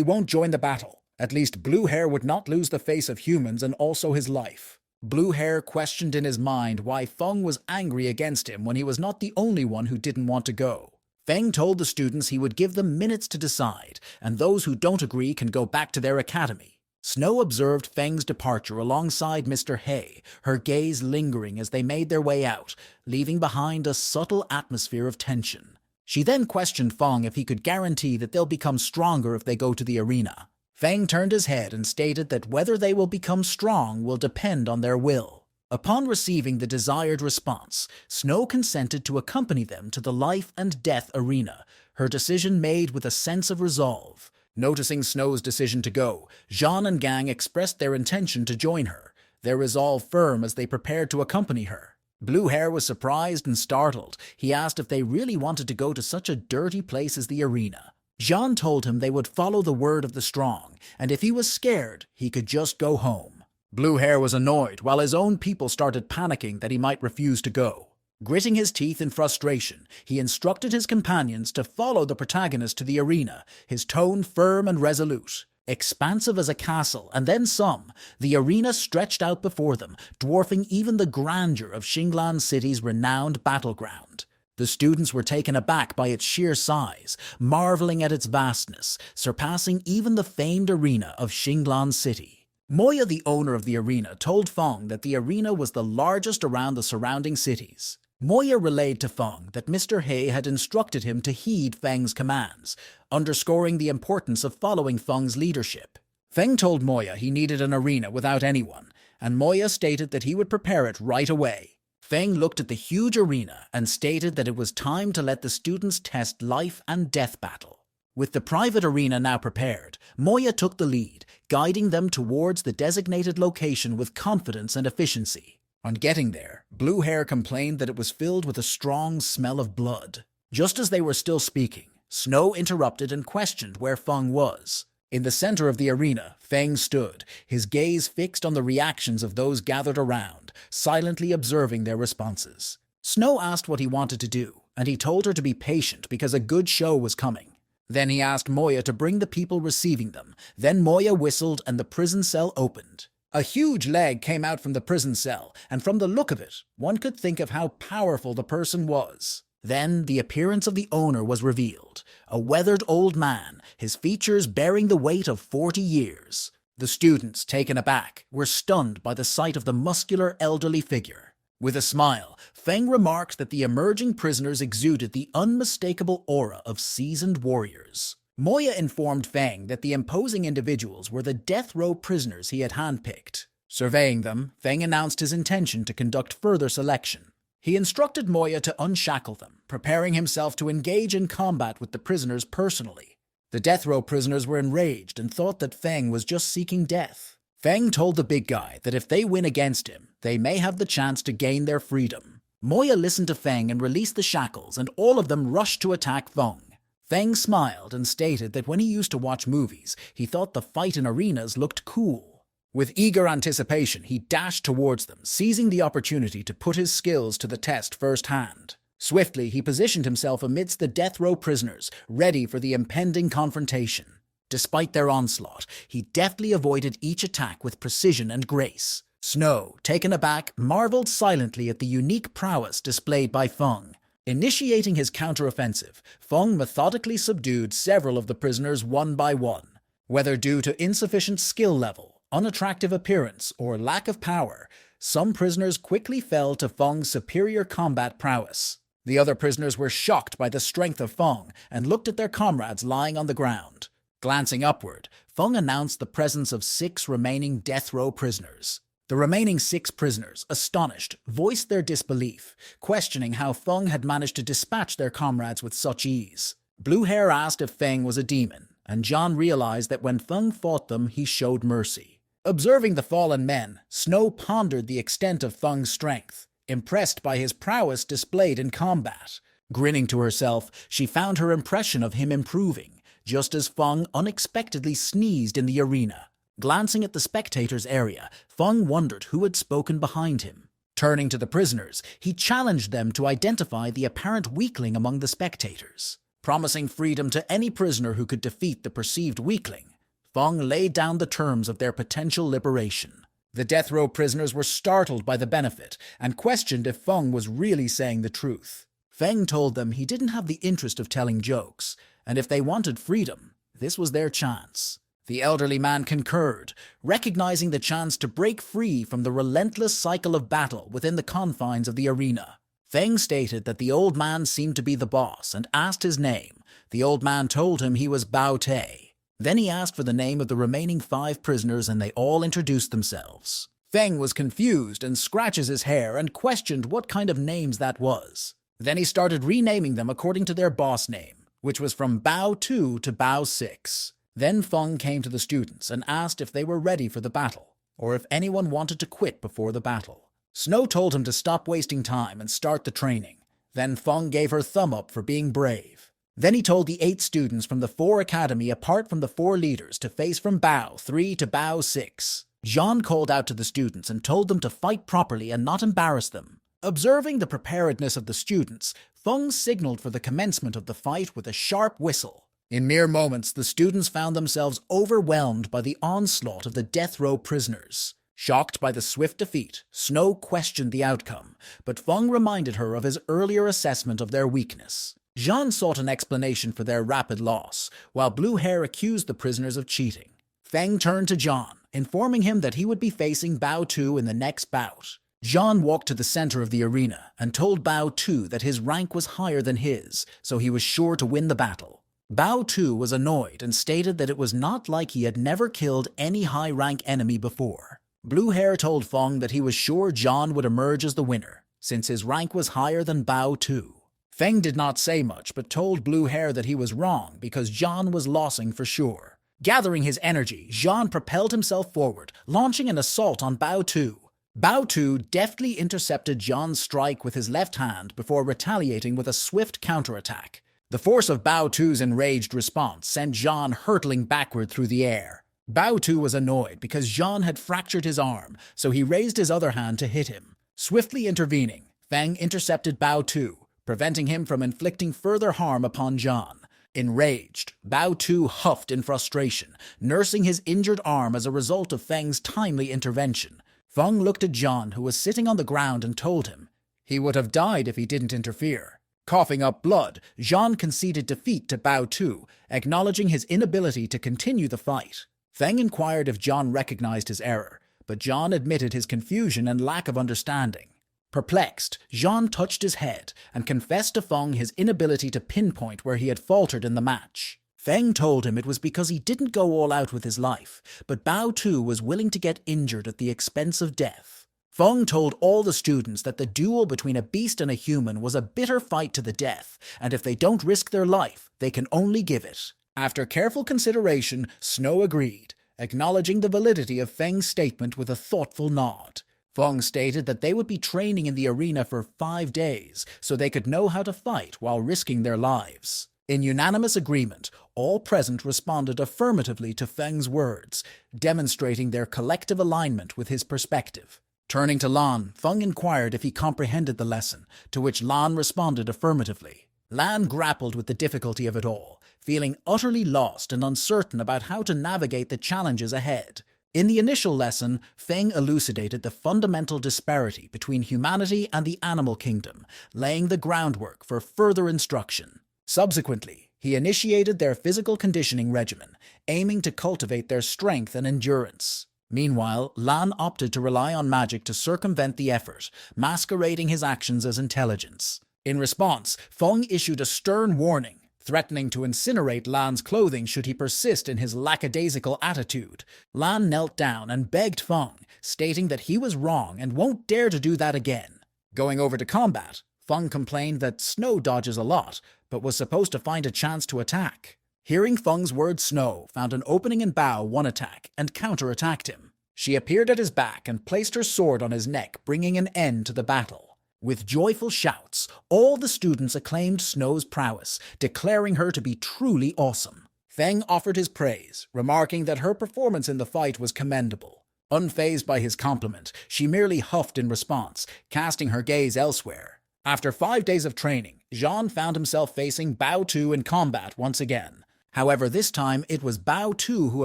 won't join the battle. At least Blue Hair would not lose the face of humans and also his life. Blue Hair questioned in his mind why Feng was angry against him when he was not the only one who didn't want to go. Feng told the students he would give them minutes to decide, and those who don't agree can go back to their academy. Snow observed Feng's departure alongside Mr. Hay, her gaze lingering as they made their way out, leaving behind a subtle atmosphere of tension. She then questioned Feng if he could guarantee that they'll become stronger if they go to the arena. Feng turned his head and stated that whether they will become strong will depend on their will. Upon receiving the desired response, Snow consented to accompany them to the life and death arena, her decision made with a sense of resolve. Noticing Snow's decision to go, Jean and Gang expressed their intention to join her, their resolve firm as they prepared to accompany her. Blue Hair was surprised and startled. He asked if they really wanted to go to such a dirty place as the arena. Jean told him they would follow the word of the strong, and if he was scared, he could just go home. Blue Hair was annoyed, while his own people started panicking that he might refuse to go. Gritting his teeth in frustration, he instructed his companions to follow the protagonist to the arena, his tone firm and resolute. Expansive as a castle, and then some, the arena stretched out before them, dwarfing even the grandeur of Xinglan City's renowned battleground. The students were taken aback by its sheer size, marveling at its vastness, surpassing even the famed arena of Xinglan City. Moya, the owner of the arena, told Feng that the arena was the largest around the surrounding cities. Moya relayed to Feng that Mr. Hay had instructed him to heed Feng's commands, underscoring the importance of following Feng's leadership. Feng told Moya he needed an arena without anyone, and Moya stated that he would prepare it right away. Feng looked at the huge arena and stated that it was time to let the students test life and death battle. With the private arena now prepared, Moya took the lead, guiding them towards the designated location with confidence and efficiency. On getting there, Blue Hair complained that it was filled with a strong smell of blood. Just as they were still speaking, Snow interrupted and questioned where Feng was. In the center of the arena, Feng stood, his gaze fixed on the reactions of those gathered around, silently observing their responses. Snow asked what he wanted to do, and he told her to be patient because a good show was coming. Then he asked Moya to bring the people receiving them. Then Moya whistled and the prison cell opened. A huge leg came out from the prison cell, and from the look of it, one could think of how powerful the person was. Then the appearance of the owner was revealed, a weathered old man, his features bearing the weight of 40 years. The students, taken aback, were stunned by the sight of the muscular elderly figure. With a smile, Feng remarked that the emerging prisoners exuded the unmistakable aura of seasoned warriors. Moya informed Feng that the imposing individuals were the death row prisoners he had handpicked. Surveying them, Feng announced his intention to conduct further selection. He instructed Moya to unshackle them, preparing himself to engage in combat with the prisoners personally. The death row prisoners were enraged and thought that Feng was just seeking death. Feng told the big guy that if they win against him, they may have the chance to gain their freedom. Moya listened to Feng and released the shackles, and all of them rushed to attack Feng. Feng smiled and stated that when he used to watch movies, he thought the fight in arenas looked cool. With eager anticipation, he dashed towards them, seizing the opportunity to put his skills to the test firsthand. Swiftly, he positioned himself amidst the death row prisoners, ready for the impending confrontation. Despite their onslaught, he deftly avoided each attack with precision and grace. Snow, taken aback, marveled silently at the unique prowess displayed by Feng. Initiating his counteroffensive, Feng methodically subdued several of the prisoners one by one. Whether due to insufficient skill level, unattractive appearance, or lack of power, some prisoners quickly fell to Feng's superior combat prowess. The other prisoners were shocked by the strength of Feng and looked at their comrades lying on the ground. Glancing upward, Feng announced the presence of 6 remaining death row prisoners. The remaining 6 prisoners, astonished, voiced their disbelief, questioning how Feng had managed to dispatch their comrades with such ease. Blue Hair asked if Feng was a demon, and John realized that when Feng fought them, he showed mercy. Observing the fallen men, Snow pondered the extent of Feng's strength, impressed by his prowess displayed in combat. Grinning to herself, she found her impression of him improving, just as Feng unexpectedly sneezed in the arena. Glancing at the spectators' area, Feng wondered who had spoken behind him. Turning to the prisoners, he challenged them to identify the apparent weakling among the spectators. Promising freedom to any prisoner who could defeat the perceived weakling, Feng laid down the terms of their potential liberation. The death row prisoners were startled by the benefit and questioned if Feng was really saying the truth. Feng told them he didn't have the interest of telling jokes, and if they wanted freedom, this was their chance. The elderly man concurred, recognizing the chance to break free from the relentless cycle of battle within the confines of the arena. Feng stated that the old man seemed to be the boss and asked his name. The old man told him he was Bao Te. Then he asked for the name of the remaining 5 prisoners and they all introduced themselves. Feng was confused and scratches his hair and questioned what kind of names that was. Then he started renaming them according to their boss name, which was from Bao 2 to Bao 6. Then Feng came to the students and asked if they were ready for the battle, or if anyone wanted to quit before the battle. Snow told him to stop wasting time and start the training. Then Feng gave her thumb up for being brave. Then he told the 8 students from the 4 academy apart from the 4 leaders to face from Bao 3 to Bao 6. John called out to the students and told them to fight properly and not embarrass them. Observing the preparedness of the students, Feng signaled for the commencement of the fight with a sharp whistle. In mere moments, the students found themselves overwhelmed by the onslaught of the death row prisoners. Shocked by the swift defeat, Snow questioned the outcome, but Feng reminded her of his earlier assessment of their weakness. Jean sought an explanation for their rapid loss, while Blue Hair accused the prisoners of cheating. Feng turned to John, informing him that he would be facing Bao 2 in the next bout. Jean walked to the center of the arena and told Bao 2 that his rank was higher than his, so he was sure to win the battle. Bao 2 was annoyed and stated that it was not like he had never killed any high-rank enemy before. Blue Hair told Feng that he was sure John would emerge as the winner, since his rank was higher than Bao 2. Feng did not say much, but told Blue Hair that he was wrong because John was losing for sure. Gathering his energy, Jean propelled himself forward, launching an assault on Bao 2. Bao 2 deftly intercepted John's strike with his left hand before retaliating with a swift counterattack. The force of Bao 2's enraged response sent Jean hurtling backward through the air. Bao 2 was annoyed because Jean had fractured his arm, so he raised his other hand to hit him. Swiftly intervening, Feng intercepted Bao 2, preventing him from inflicting further harm upon Jean. Enraged, Bao 2 huffed in frustration, nursing his injured arm as a result of Feng's timely intervention. Feng looked at Jean, who was sitting on the ground, and told him he would have died if he didn't interfere. Coughing up blood, Jean conceded defeat to Bao 2, acknowledging his inability to continue the fight. Feng inquired if Jean recognized his error, but Jean admitted his confusion and lack of understanding. Perplexed, Jean touched his head and confessed to Feng his inability to pinpoint where he had faltered in the match. Feng told him it was because he didn't go all out with his life, but Bao 2 was willing to get injured at the expense of death. Feng told all the students that the duel between a beast and a human was a bitter fight to the death, and if they don't risk their life, they can only give it. After careful consideration, Snow agreed, acknowledging the validity of Feng's statement with a thoughtful nod. Feng stated that they would be training in the arena for 5 days, so they could know how to fight while risking their lives. In unanimous agreement, all present responded affirmatively to Feng's words, demonstrating their collective alignment with his perspective. Turning to Lan, Feng inquired if he comprehended the lesson, to which Lan responded affirmatively. Lan grappled with the difficulty of it all, feeling utterly lost and uncertain about how to navigate the challenges ahead. In the initial lesson, Feng elucidated the fundamental disparity between humanity and the animal kingdom, laying the groundwork for further instruction. Subsequently, he initiated their physical conditioning regimen, aiming to cultivate their strength and endurance. Meanwhile, Lan opted to rely on magic to circumvent the effort, masquerading his actions as intelligence. In response, Feng issued a stern warning, threatening to incinerate Lan's clothing should he persist in his lackadaisical attitude. Lan knelt down and begged Feng, stating that he was wrong and won't dare to do that again. Going over to combat, Feng complained that Snow dodges a lot, but was supposed to find a chance to attack. Hearing Feng's words, Snow found an opening in Bao one attack and counterattacked him. She appeared at his back and placed her sword on his neck, bringing an end to the battle. With joyful shouts, all the students acclaimed Snow's prowess, declaring her to be truly awesome. Feng offered his praise, remarking that her performance in the fight was commendable. Unfazed by his compliment, she merely huffed in response, casting her gaze elsewhere. After 5 days of training, Jean found himself facing Bao Tu in combat once again. However, this time it was Bao Tu who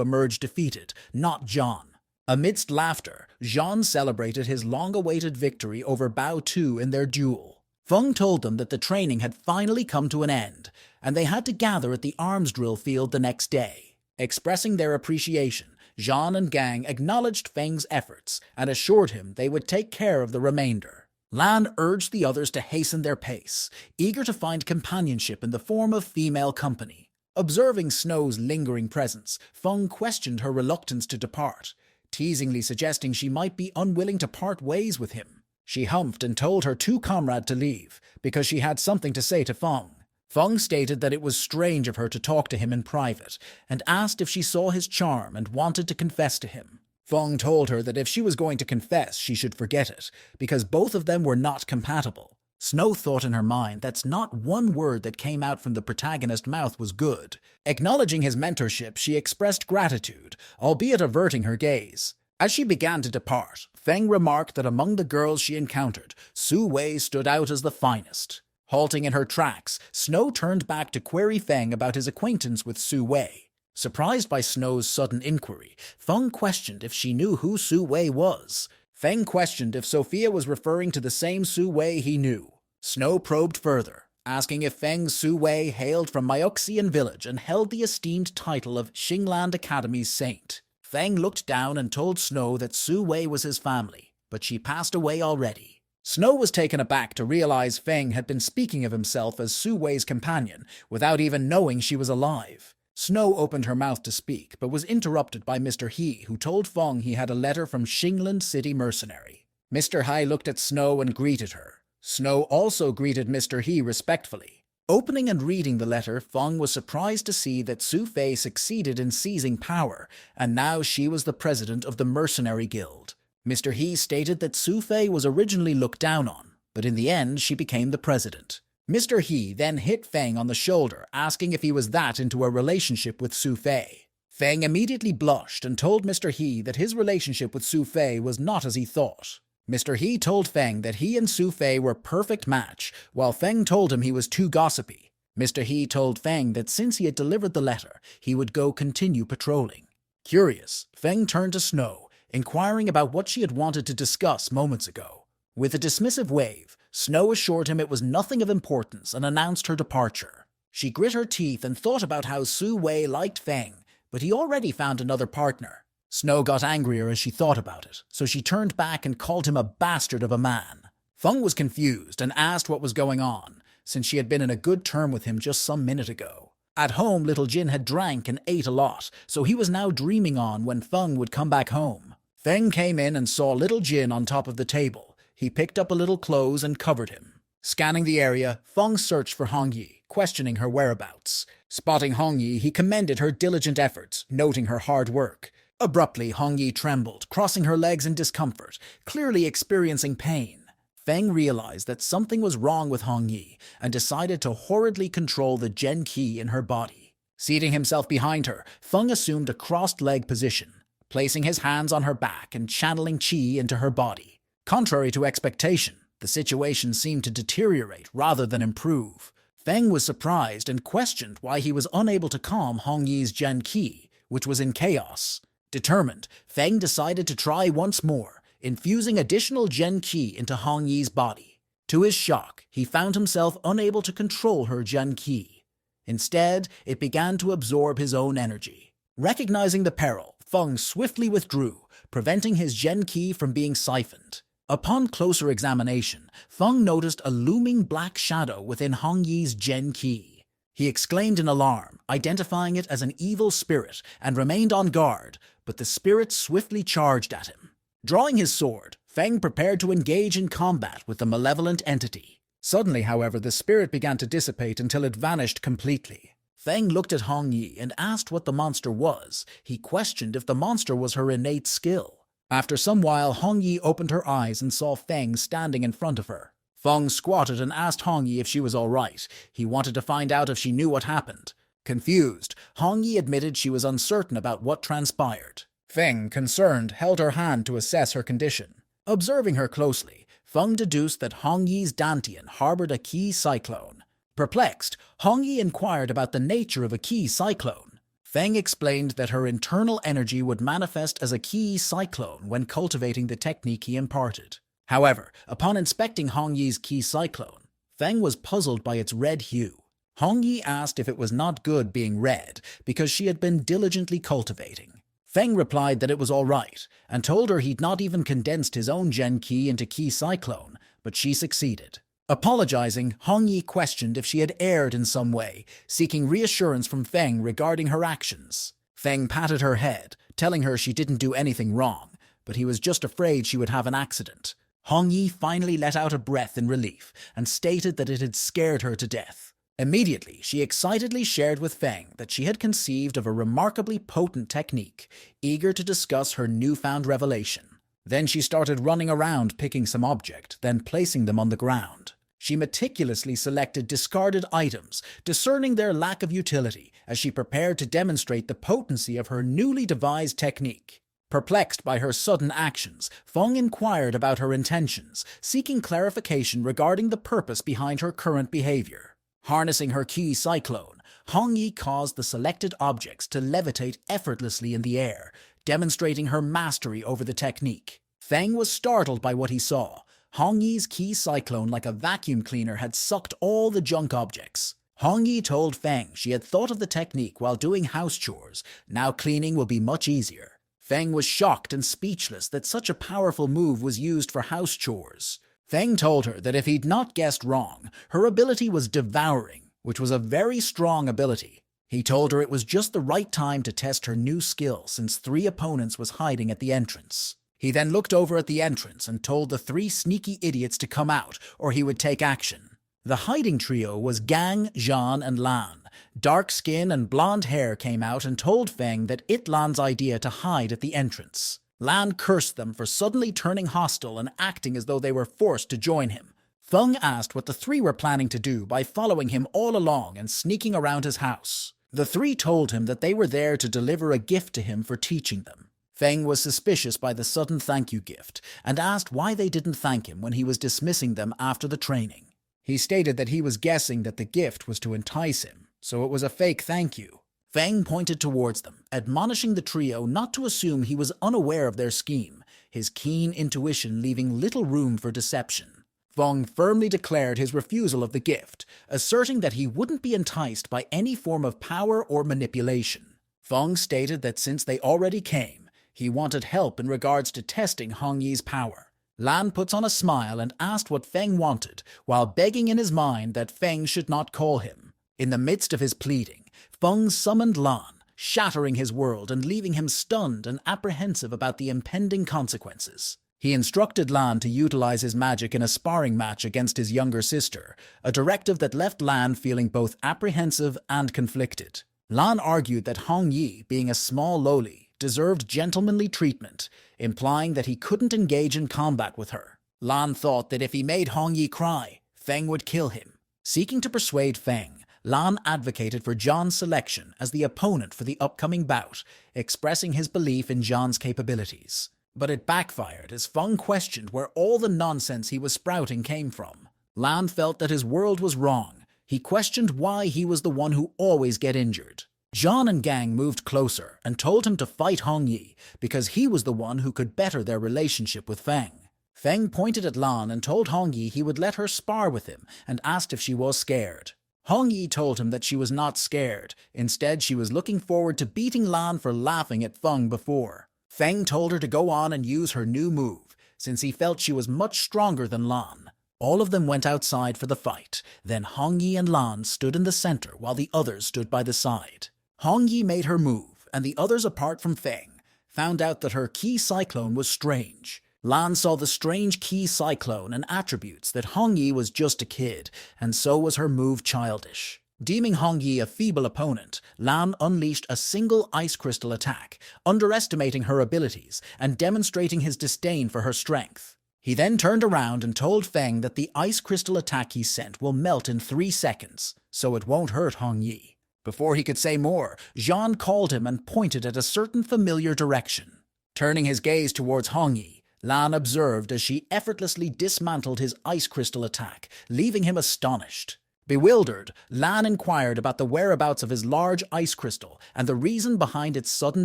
emerged defeated, not Jean. Amidst laughter, Jean celebrated his long-awaited victory over Bao Tu in their duel. Feng told them that the training had finally come to an end, and they had to gather at the arms drill field the next day. Expressing their appreciation, Jean and Gang acknowledged Feng's efforts and assured him they would take care of the remainder. Lan urged the others to hasten their pace, eager to find companionship in the form of female company. Observing Snow's lingering presence, Feng questioned her reluctance to depart, teasingly suggesting she might be unwilling to part ways with him. She humphed and told her 2 comrades to leave, because she had something to say to Feng. Feng stated that it was strange of her to talk to him in private, and asked if she saw his charm and wanted to confess to him. Feng told her that if she was going to confess, she should forget it, because both of them were not compatible. Snow thought in her mind that not one word that came out from the protagonist's mouth was good. Acknowledging his mentorship, she expressed gratitude, albeit averting her gaze. As she began to depart, Feng remarked that among the girls she encountered, Su Wei stood out as the finest. Halting in her tracks, Snow turned back to query Feng about his acquaintance with Su Wei. Surprised by Snow's sudden inquiry, Feng questioned if she knew who Su Wei was. Feng questioned if Sophia was referring to the same Su Wei he knew. Snow probed further, asking if Feng's Su Wei hailed from Myoxian village and held the esteemed title of Xingland Academy's saint. Feng looked down and told Snow that Su Wei was his family, but she passed away already. Snow was taken aback to realize Feng had been speaking of himself as Su Wei's companion, without even knowing she was alive. Snow opened her mouth to speak, but was interrupted by Mr. He, who told Feng he had a letter from Xingland City Mercenary. Mr. Hai looked at Snow and greeted her. Snow also greeted Mr. He respectfully. Opening and reading the letter, Feng was surprised to see that Su Fei succeeded in seizing power, and now she was the president of the Mercenary Guild. Mr. He stated that Su Fei was originally looked down on, but in the end she became the president. Mr. He then hit Feng on the shoulder, asking if he was that into a relationship with Su Fei. Feng immediately blushed and told Mr. He that his relationship with Su Fei was not as he thought. Mr. He told Feng that he and Su Fei were a perfect match, while Feng told him he was too gossipy. Mr. He told Feng that since he had delivered the letter, he would go continue patrolling. Curious, Feng turned to Snow, inquiring about what she had wanted to discuss moments ago. With a dismissive wave, Snow assured him it was nothing of importance and announced her departure. She grit her teeth and thought about how Su Wei liked Feng, but he already found another partner. Snow got angrier as she thought about it, so she turned back and called him a bastard of a man. Feng was confused and asked what was going on, since she had been in a good term with him just some minute ago. At home, little Jin had drank and ate a lot, so he was now dreaming on when Feng would come back home. Feng came in and saw little Jin on top of the table. He picked up a little clothes and covered him. Scanning the area, Feng searched for Hong Yi, questioning her whereabouts. Spotting Hong Yi, he commended her diligent efforts, noting her hard work. Abruptly, Hong Yi trembled, crossing her legs in discomfort, clearly experiencing pain. Feng realized that something was wrong with Hong Yi and decided to horridly control the Gen Qi in her body. Seating himself behind her, Feng assumed a crossed-leg position, placing his hands on her back and channeling Qi into her body. Contrary to expectation, the situation seemed to deteriorate rather than improve. Feng was surprised and questioned why he was unable to calm Hong Yi's Gen Qi, which was in chaos. Determined, Feng decided to try once more, infusing additional Gen Qi into Hong Yi's body. To his shock, he found himself unable to control her Gen Qi. Instead, it began to absorb his own energy. Recognizing the peril, Feng swiftly withdrew, preventing his Gen Qi from being siphoned. Upon closer examination, Feng noticed a looming black shadow within Hong Yi's Gen Qi. He exclaimed in alarm, identifying it as an evil spirit, and remained on guard, but the spirit swiftly charged at him. Drawing his sword, Feng prepared to engage in combat with the malevolent entity. Suddenly, however, the spirit began to dissipate until it vanished completely. Feng looked at Hong Yi and asked what the monster was. He questioned if the monster was her innate skill. After some while, Hong Yi opened her eyes and saw Feng standing in front of her. Feng squatted and asked Hong Yi if she was all right. He wanted to find out if she knew what happened. Confused, Hong Yi admitted she was uncertain about what transpired. Feng, concerned, held her hand to assess her condition. Observing her closely, Feng deduced that Hong Yi's dantian harbored a ki cyclone. Perplexed, Hong Yi inquired about the nature of a ki cyclone. Feng explained that her internal energy would manifest as a ki cyclone when cultivating the technique he imparted. However, upon inspecting Hong Yi's ki cyclone, Feng was puzzled by its red hue. Hong Yi asked if it was not good being red because she had been diligently cultivating. Feng replied that it was all right, and told her he'd not even condensed his own Gen Ki into Ki Cyclone, but she succeeded. Apologizing, Hong Yi questioned if she had erred in some way, seeking reassurance from Feng regarding her actions. Feng patted her head, telling her she didn't do anything wrong, but he was just afraid she would have an accident. Hong Yi finally let out a breath in relief and stated that it had scared her to death. Immediately, she excitedly shared with Feng that she had conceived of a remarkably potent technique, eager to discuss her newfound revelation. Then she started running around picking some object, then placing them on the ground. She meticulously selected discarded items, discerning their lack of utility as she prepared to demonstrate the potency of her newly devised technique. Perplexed by her sudden actions, Feng inquired about her intentions, seeking clarification regarding the purpose behind her current behavior. Harnessing her ki cyclone, Hong Yi caused the selected objects to levitate effortlessly in the air, demonstrating her mastery over the technique. Feng was startled by what he saw. Hong Yi's ki cyclone, like a vacuum cleaner, had sucked all the junk objects. Hong Yi told Feng she had thought of the technique while doing house chores. Now cleaning will be much easier. Feng was shocked and speechless that such a powerful move was used for house chores. Feng told her that if he'd not guessed wrong, her ability was devouring, which was a very strong ability. He told her it was just the right time to test her new skill since 3 opponents was hiding at the entrance. He then looked over at the entrance and told the 3 sneaky idiots to come out or he would take action. The hiding trio was Gang, Zhan, and Lan. Dark skin and blonde hair came out and told Feng that it Lan's idea to hide at the entrance. Lan cursed them for suddenly turning hostile and acting as though they were forced to join him. Feng asked what the 3 were planning to do by following him all along and sneaking around his house. The 3 told him that they were there to deliver a gift to him for teaching them. Feng was suspicious by the sudden thank you gift and asked why they didn't thank him when he was dismissing them after the training. He stated that he was guessing that the gift was to entice him, so it was a fake thank you. Feng pointed towards them, admonishing the trio not to assume he was unaware of their scheme, his keen intuition leaving little room for deception. Feng firmly declared his refusal of the gift, asserting that he wouldn't be enticed by any form of power or manipulation. Feng stated that since they already came, he wanted help in regards to testing Hong Yi's power. Lan puts on a smile and asked what Feng wanted, while begging in his mind that Feng should not call him. In the midst of his pleading, Feng summoned Lan, shattering his world and leaving him stunned and apprehensive about the impending consequences. He instructed Lan to utilize his magic in a sparring match against his younger sister, a directive that left Lan feeling both apprehensive and conflicted. Lan argued that Hong Yi, being a small loli, deserved gentlemanly treatment, implying that he couldn't engage in combat with her. Lan thought that if he made Hong Yi cry, Feng would kill him. Seeking to persuade Feng, Lan advocated for Zhan's selection as the opponent for the upcoming bout, expressing his belief in Zhan's capabilities. But it backfired as Feng questioned where all the nonsense he was sprouting came from. Lan felt that his world was wrong. He questioned why he was the one who always get injured. Zhan and Gang moved closer and told him to fight Hong Yi because he was the one who could better their relationship with Feng. Feng pointed at Lan and told Hong Yi he would let her spar with him and asked if she was scared. Hong Yi told him that she was not scared. Instead, she was looking forward to beating Lan for laughing at Feng before. Feng told her to go on and use her new move, since he felt she was much stronger than Lan. All of them went outside for the fight. Then Hong Yi and Lan stood in the center while the others stood by the side. Hong Yi made her move, and the others apart from Feng found out that her ki cyclone was strange. Lan saw the strange ki cyclone and attributes that Hong Yi was just a kid, and so was her move childish. Deeming Hong Yi a feeble opponent, Lan unleashed a single ice crystal attack, underestimating her abilities and demonstrating his disdain for her strength. He then turned around and told Feng that the ice crystal attack he sent will melt in 3 seconds, so it won't hurt Hong Yi. Before he could say more, Zhan called him and pointed at a certain familiar direction. Turning his gaze towards Hong Yi, Lan observed as she effortlessly dismantled his ice crystal attack, leaving him astonished. Bewildered, Lan inquired about the whereabouts of his large ice crystal and the reason behind its sudden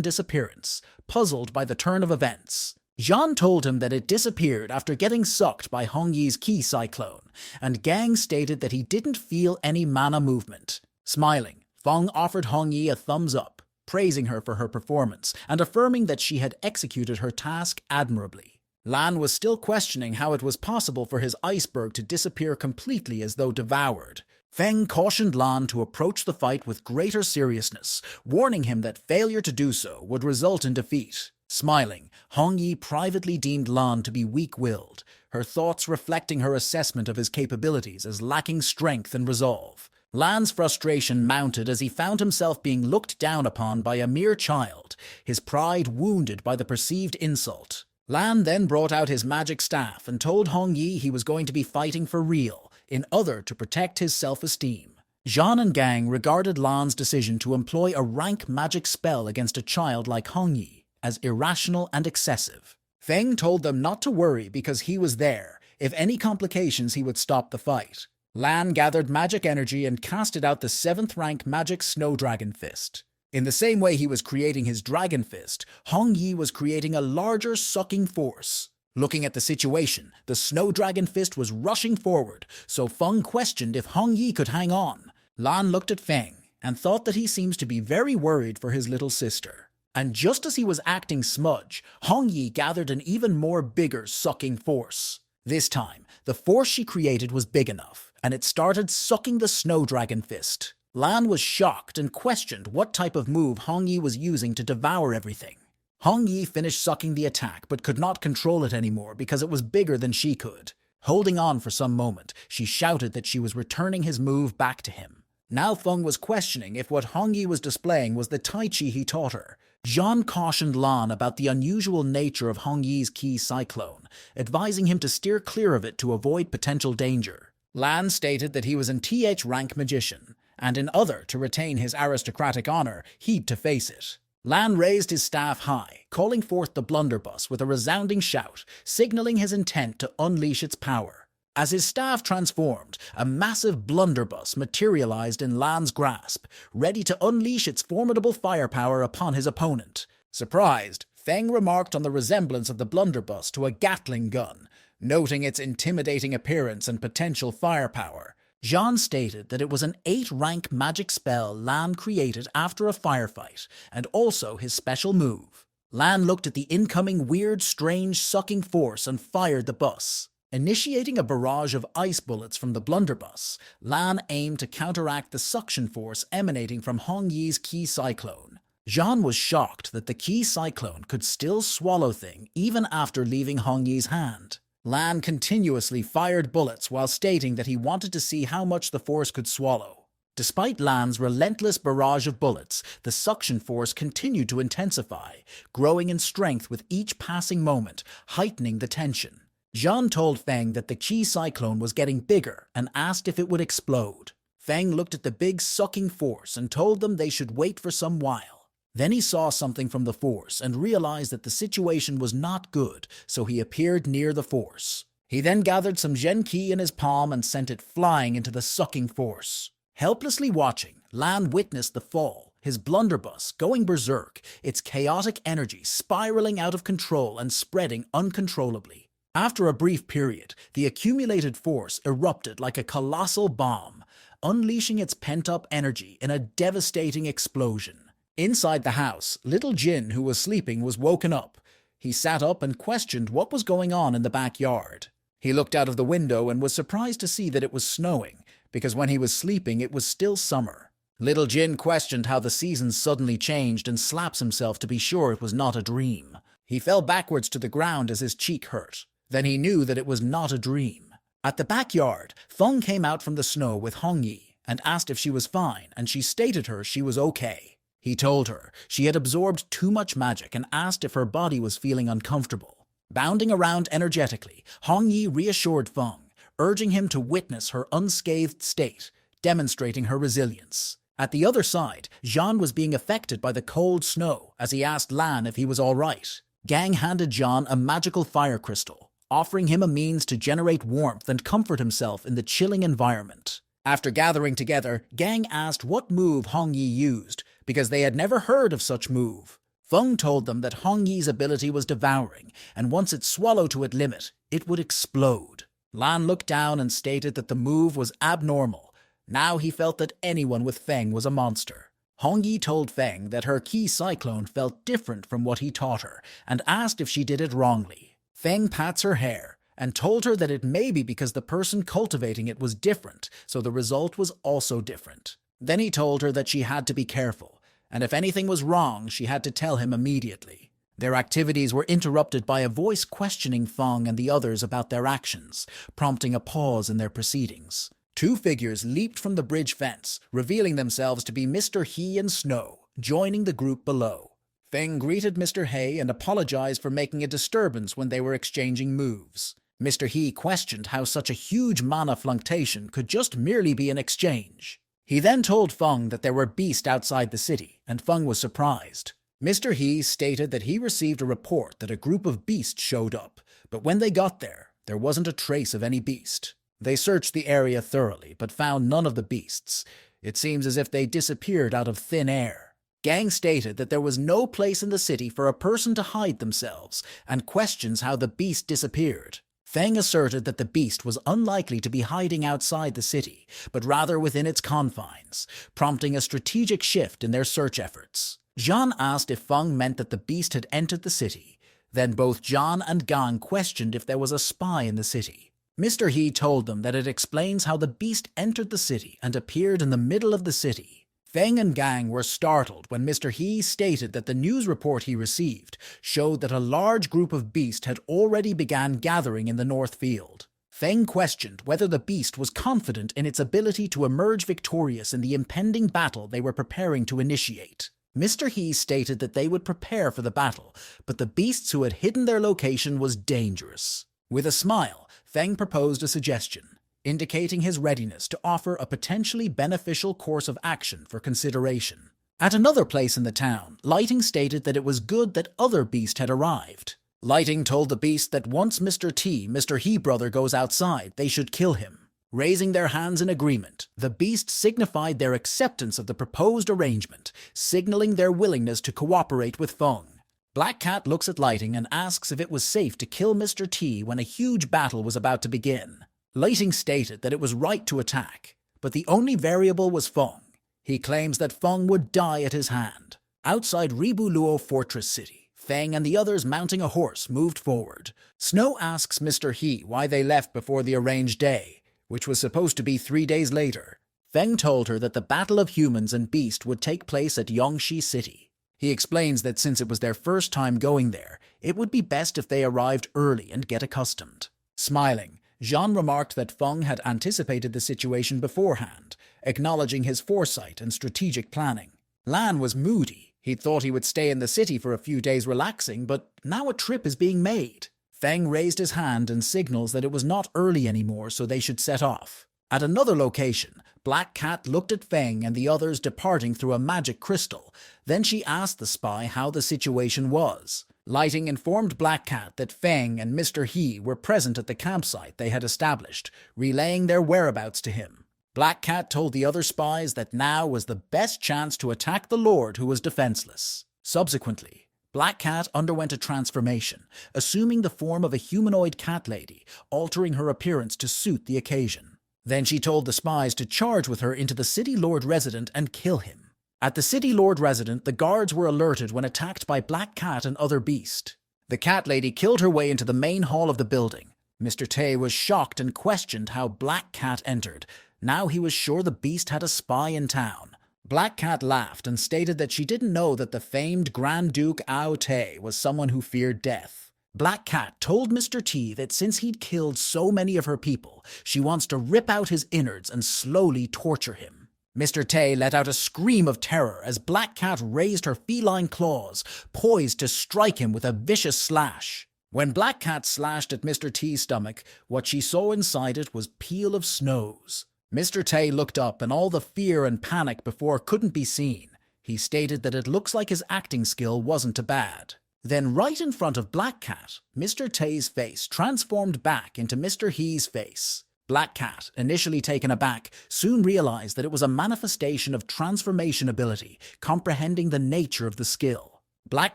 disappearance, puzzled by the turn of events. Zhan told him that it disappeared after getting sucked by Hong Yi's ki cyclone, and Gang stated that he didn't feel any mana movement. Smiling, Feng offered Hong Yi a thumbs up, praising her for her performance and affirming that she had executed her task admirably. Lan was still questioning how it was possible for his iceberg to disappear completely as though devoured. Feng cautioned Lan to approach the fight with greater seriousness, warning him that failure to do so would result in defeat. Smiling, Hong Yi privately deemed Lan to be weak-willed, her thoughts reflecting her assessment of his capabilities as lacking strength and resolve. Lan's frustration mounted as he found himself being looked down upon by a mere child, his pride wounded by the perceived insult. Lan then brought out his magic staff and told Hong Yi he was going to be fighting for real, in order to protect his self-esteem. Zhan and Gang regarded Lan's decision to employ a rank magic spell against a child like Hong Yi as irrational and excessive. Feng told them not to worry because he was there. If any complications, he would stop the fight. Lan gathered magic energy and casted out the 7th rank magic Snow Dragon Fist. In the same way he was creating his Dragon Fist, Hong Yi was creating a larger sucking force. Looking at the situation, the Snow Dragon Fist was rushing forward, so Feng questioned if Hong Yi could hang on. Lan looked at Feng and thought that he seems to be very worried for his little sister. And just as he was acting smudge, Hong Yi gathered an even more bigger sucking force. This time, the force she created was big enough, and it started sucking the Snow Dragon Fist. Lan was shocked and questioned what type of move Hong Yi was using to devour everything. Hong Yi finished sucking the attack but could not control it anymore because it was bigger than she could. Holding on for some moment, she shouted that she was returning his move back to him. Now Feng was questioning if what Hong Yi was displaying was the Tai Chi he taught her. Zhan cautioned Lan about the unusual nature of Hong Yi's ki cyclone, advising him to steer clear of it to avoid potential danger. Lan stated that he was an TH rank magician, and in order to retain his aristocratic honor, he'd to face it. Lan raised his staff high, calling forth the blunderbuss with a resounding shout, signaling his intent to unleash its power. As his staff transformed, a massive blunderbuss materialized in Lan's grasp, ready to unleash its formidable firepower upon his opponent. Surprised, Feng remarked on the resemblance of the blunderbuss to a Gatling gun, noting its intimidating appearance and potential firepower. Zhan stated that it was an 8-rank magic spell Lan created after a firefight, and also his special move. Lan looked at the incoming weird, strange, sucking force and fired the bus. Initiating a barrage of ice bullets from the blunderbuss, Lan aimed to counteract the suction force emanating from Hong Yi's ki cyclone. Zhan was shocked that the ki cyclone could still swallow things even after leaving Hong Yi's hand. Lan continuously fired bullets while stating that he wanted to see how much the force could swallow. Despite Lan's relentless barrage of bullets, the suction force continued to intensify, growing in strength with each passing moment, heightening the tension. Zhan told Feng that the chi cyclone was getting bigger and asked if it would explode. Feng looked at the big sucking force and told them they should wait for some while. Then he saw something from the force and realized that the situation was not good, so he appeared near the force. He then gathered some Zhen Qi in his palm and sent it flying into the sucking force. Helplessly watching, Lan witnessed the fall, his blunderbuss going berserk, its chaotic energy spiraling out of control and spreading uncontrollably. After a brief period, the accumulated force erupted like a colossal bomb, unleashing its pent-up energy in a devastating explosion. Inside the house, little Jin, who was sleeping, was woken up. He sat up and questioned what was going on in the backyard. He looked out of the window and was surprised to see that it was snowing, because when he was sleeping it was still summer. Little Jin questioned how the seasons suddenly changed and slaps himself to be sure it was not a dream. He fell backwards to the ground as his cheek hurt. Then he knew that it was not a dream. At the backyard, Feng came out from the snow with Hong Yi and asked if she was fine, and she stated she was okay. He told her she had absorbed too much magic and asked if her body was feeling uncomfortable. Bounding around energetically, Hong Yi reassured Feng, urging him to witness her unscathed state, demonstrating her resilience. At the other side, Jean was being affected by the cold snow as he asked Lan if he was all right. Gang handed Jean a magical fire crystal, offering him a means to generate warmth and comfort himself in the chilling environment. After gathering together, Gang asked what move Hong Yi used, because they had never heard of such move. Feng told them that Hong Yi's ability was devouring, and once it swallowed to its limit, it would explode. Lan looked down and stated that the move was abnormal. Now he felt that anyone with Feng was a monster. Hong Yi told Feng that her ki cyclone felt different from what he taught her, and asked if she did it wrongly. Feng pats her hair, and told her that it may be because the person cultivating it was different, so the result was also different. Then he told her that she had to be careful, and if anything was wrong, she had to tell him immediately. Their activities were interrupted by a voice questioning Feng and the others about their actions, prompting a pause in their proceedings. Two figures leaped from the bridge fence, revealing themselves to be Mr. He and Snow, joining the group below. Feng greeted Mr. He and apologized for making a disturbance when they were exchanging moves. Mr. He questioned how such a huge mana fluctuation could just merely be an exchange. He then told Feng that there were beasts outside the city, and Feng was surprised. Mr. He stated that he received a report that a group of beasts showed up, but when they got there wasn't a trace of any beast. They searched the area thoroughly, but found none of the beasts. It seems as if they disappeared out of thin air. Gang stated that there was no place in the city for a person to hide themselves, and questions how the beast disappeared. Feng asserted that the beast was unlikely to be hiding outside the city, but rather within its confines, prompting a strategic shift in their search efforts. Zhan asked if Feng meant that the beast had entered the city. Then both Zhan and Gang questioned if there was a spy in the city. Mr. He told them that it explains how the beast entered the city and appeared in the middle of the city. Feng and Gang were startled when Mr. He stated that the news report he received showed that a large group of beasts had already begun gathering in the North Field. Feng questioned whether the beast was confident in its ability to emerge victorious in the impending battle they were preparing to initiate. Mr. He stated that they would prepare for the battle, but the beasts who had hidden their location was dangerous. With a smile, Feng proposed a suggestion, indicating his readiness to offer a potentially beneficial course of action for consideration. At another place in the town, Lighting stated that it was good that other beast had arrived. Lighting told the beast that once Mr. He brother goes outside, they should kill him. Raising their hands in agreement, the beast signified their acceptance of the proposed arrangement, signaling their willingness to cooperate with Feng. Black Cat looks at Lighting and asks if it was safe to kill Mr. T when a huge battle was about to begin. Lighting stated that it was right to attack, but the only variable was Feng. He claims that Feng would die at his hand. Outside Ribuluo Fortress City, Feng and the others mounting a horse moved forward. Snow asks Mr. He why they left before the arranged day, which was supposed to be 3 days later. Feng told her that the battle of humans and beast would take place at Yongxi City. He explains that since it was their first time going there, it would be best if they arrived early and get accustomed. Smiling, Zhan remarked that Feng had anticipated the situation beforehand, acknowledging his foresight and strategic planning. Lan was moody. He thought he would stay in the city for a few days relaxing, but now a trip is being made. Feng raised his hand and signals that it was not early anymore, so they should set off. At another location, Black Cat looked at Feng and the others departing through a magic crystal. Then she asked the spy how the situation was. Lighting informed Black Cat that Feng and Mr. He were present at the campsite they had established, relaying their whereabouts to him. Black Cat told the other spies that now was the best chance to attack the Lord who was defenseless. Subsequently, Black Cat underwent a transformation, assuming the form of a humanoid cat lady, altering her appearance to suit the occasion. Then she told the spies to charge with her into the City Lord resident and kill him. At the City Lord resident, the guards were alerted when attacked by Black Cat and other beast. The cat lady killed her way into the main hall of the building. Mr. Tay was shocked and questioned how Black Cat entered. Now he was sure the beast had a spy in town. Black Cat laughed and stated that she didn't know that the famed Grand Duke Ao Tay was someone who feared death. Black Cat told Mr. T that since he'd killed so many of her people, she wants to rip out his innards and slowly torture him. Mr. Tay let out a scream of terror as Black Cat raised her feline claws, poised to strike him with a vicious slash. When Black Cat slashed at Mr. T's stomach, what she saw inside it was peal of snows. Mr. Tay looked up, and all the fear and panic before couldn't be seen. He stated that it looks like his acting skill wasn't too bad. Then right in front of Black Cat, Mr. Tay's face transformed back into Mr. He's face. Black Cat, initially taken aback, soon realized that it was a manifestation of transformation ability, comprehending the nature of the skill. Black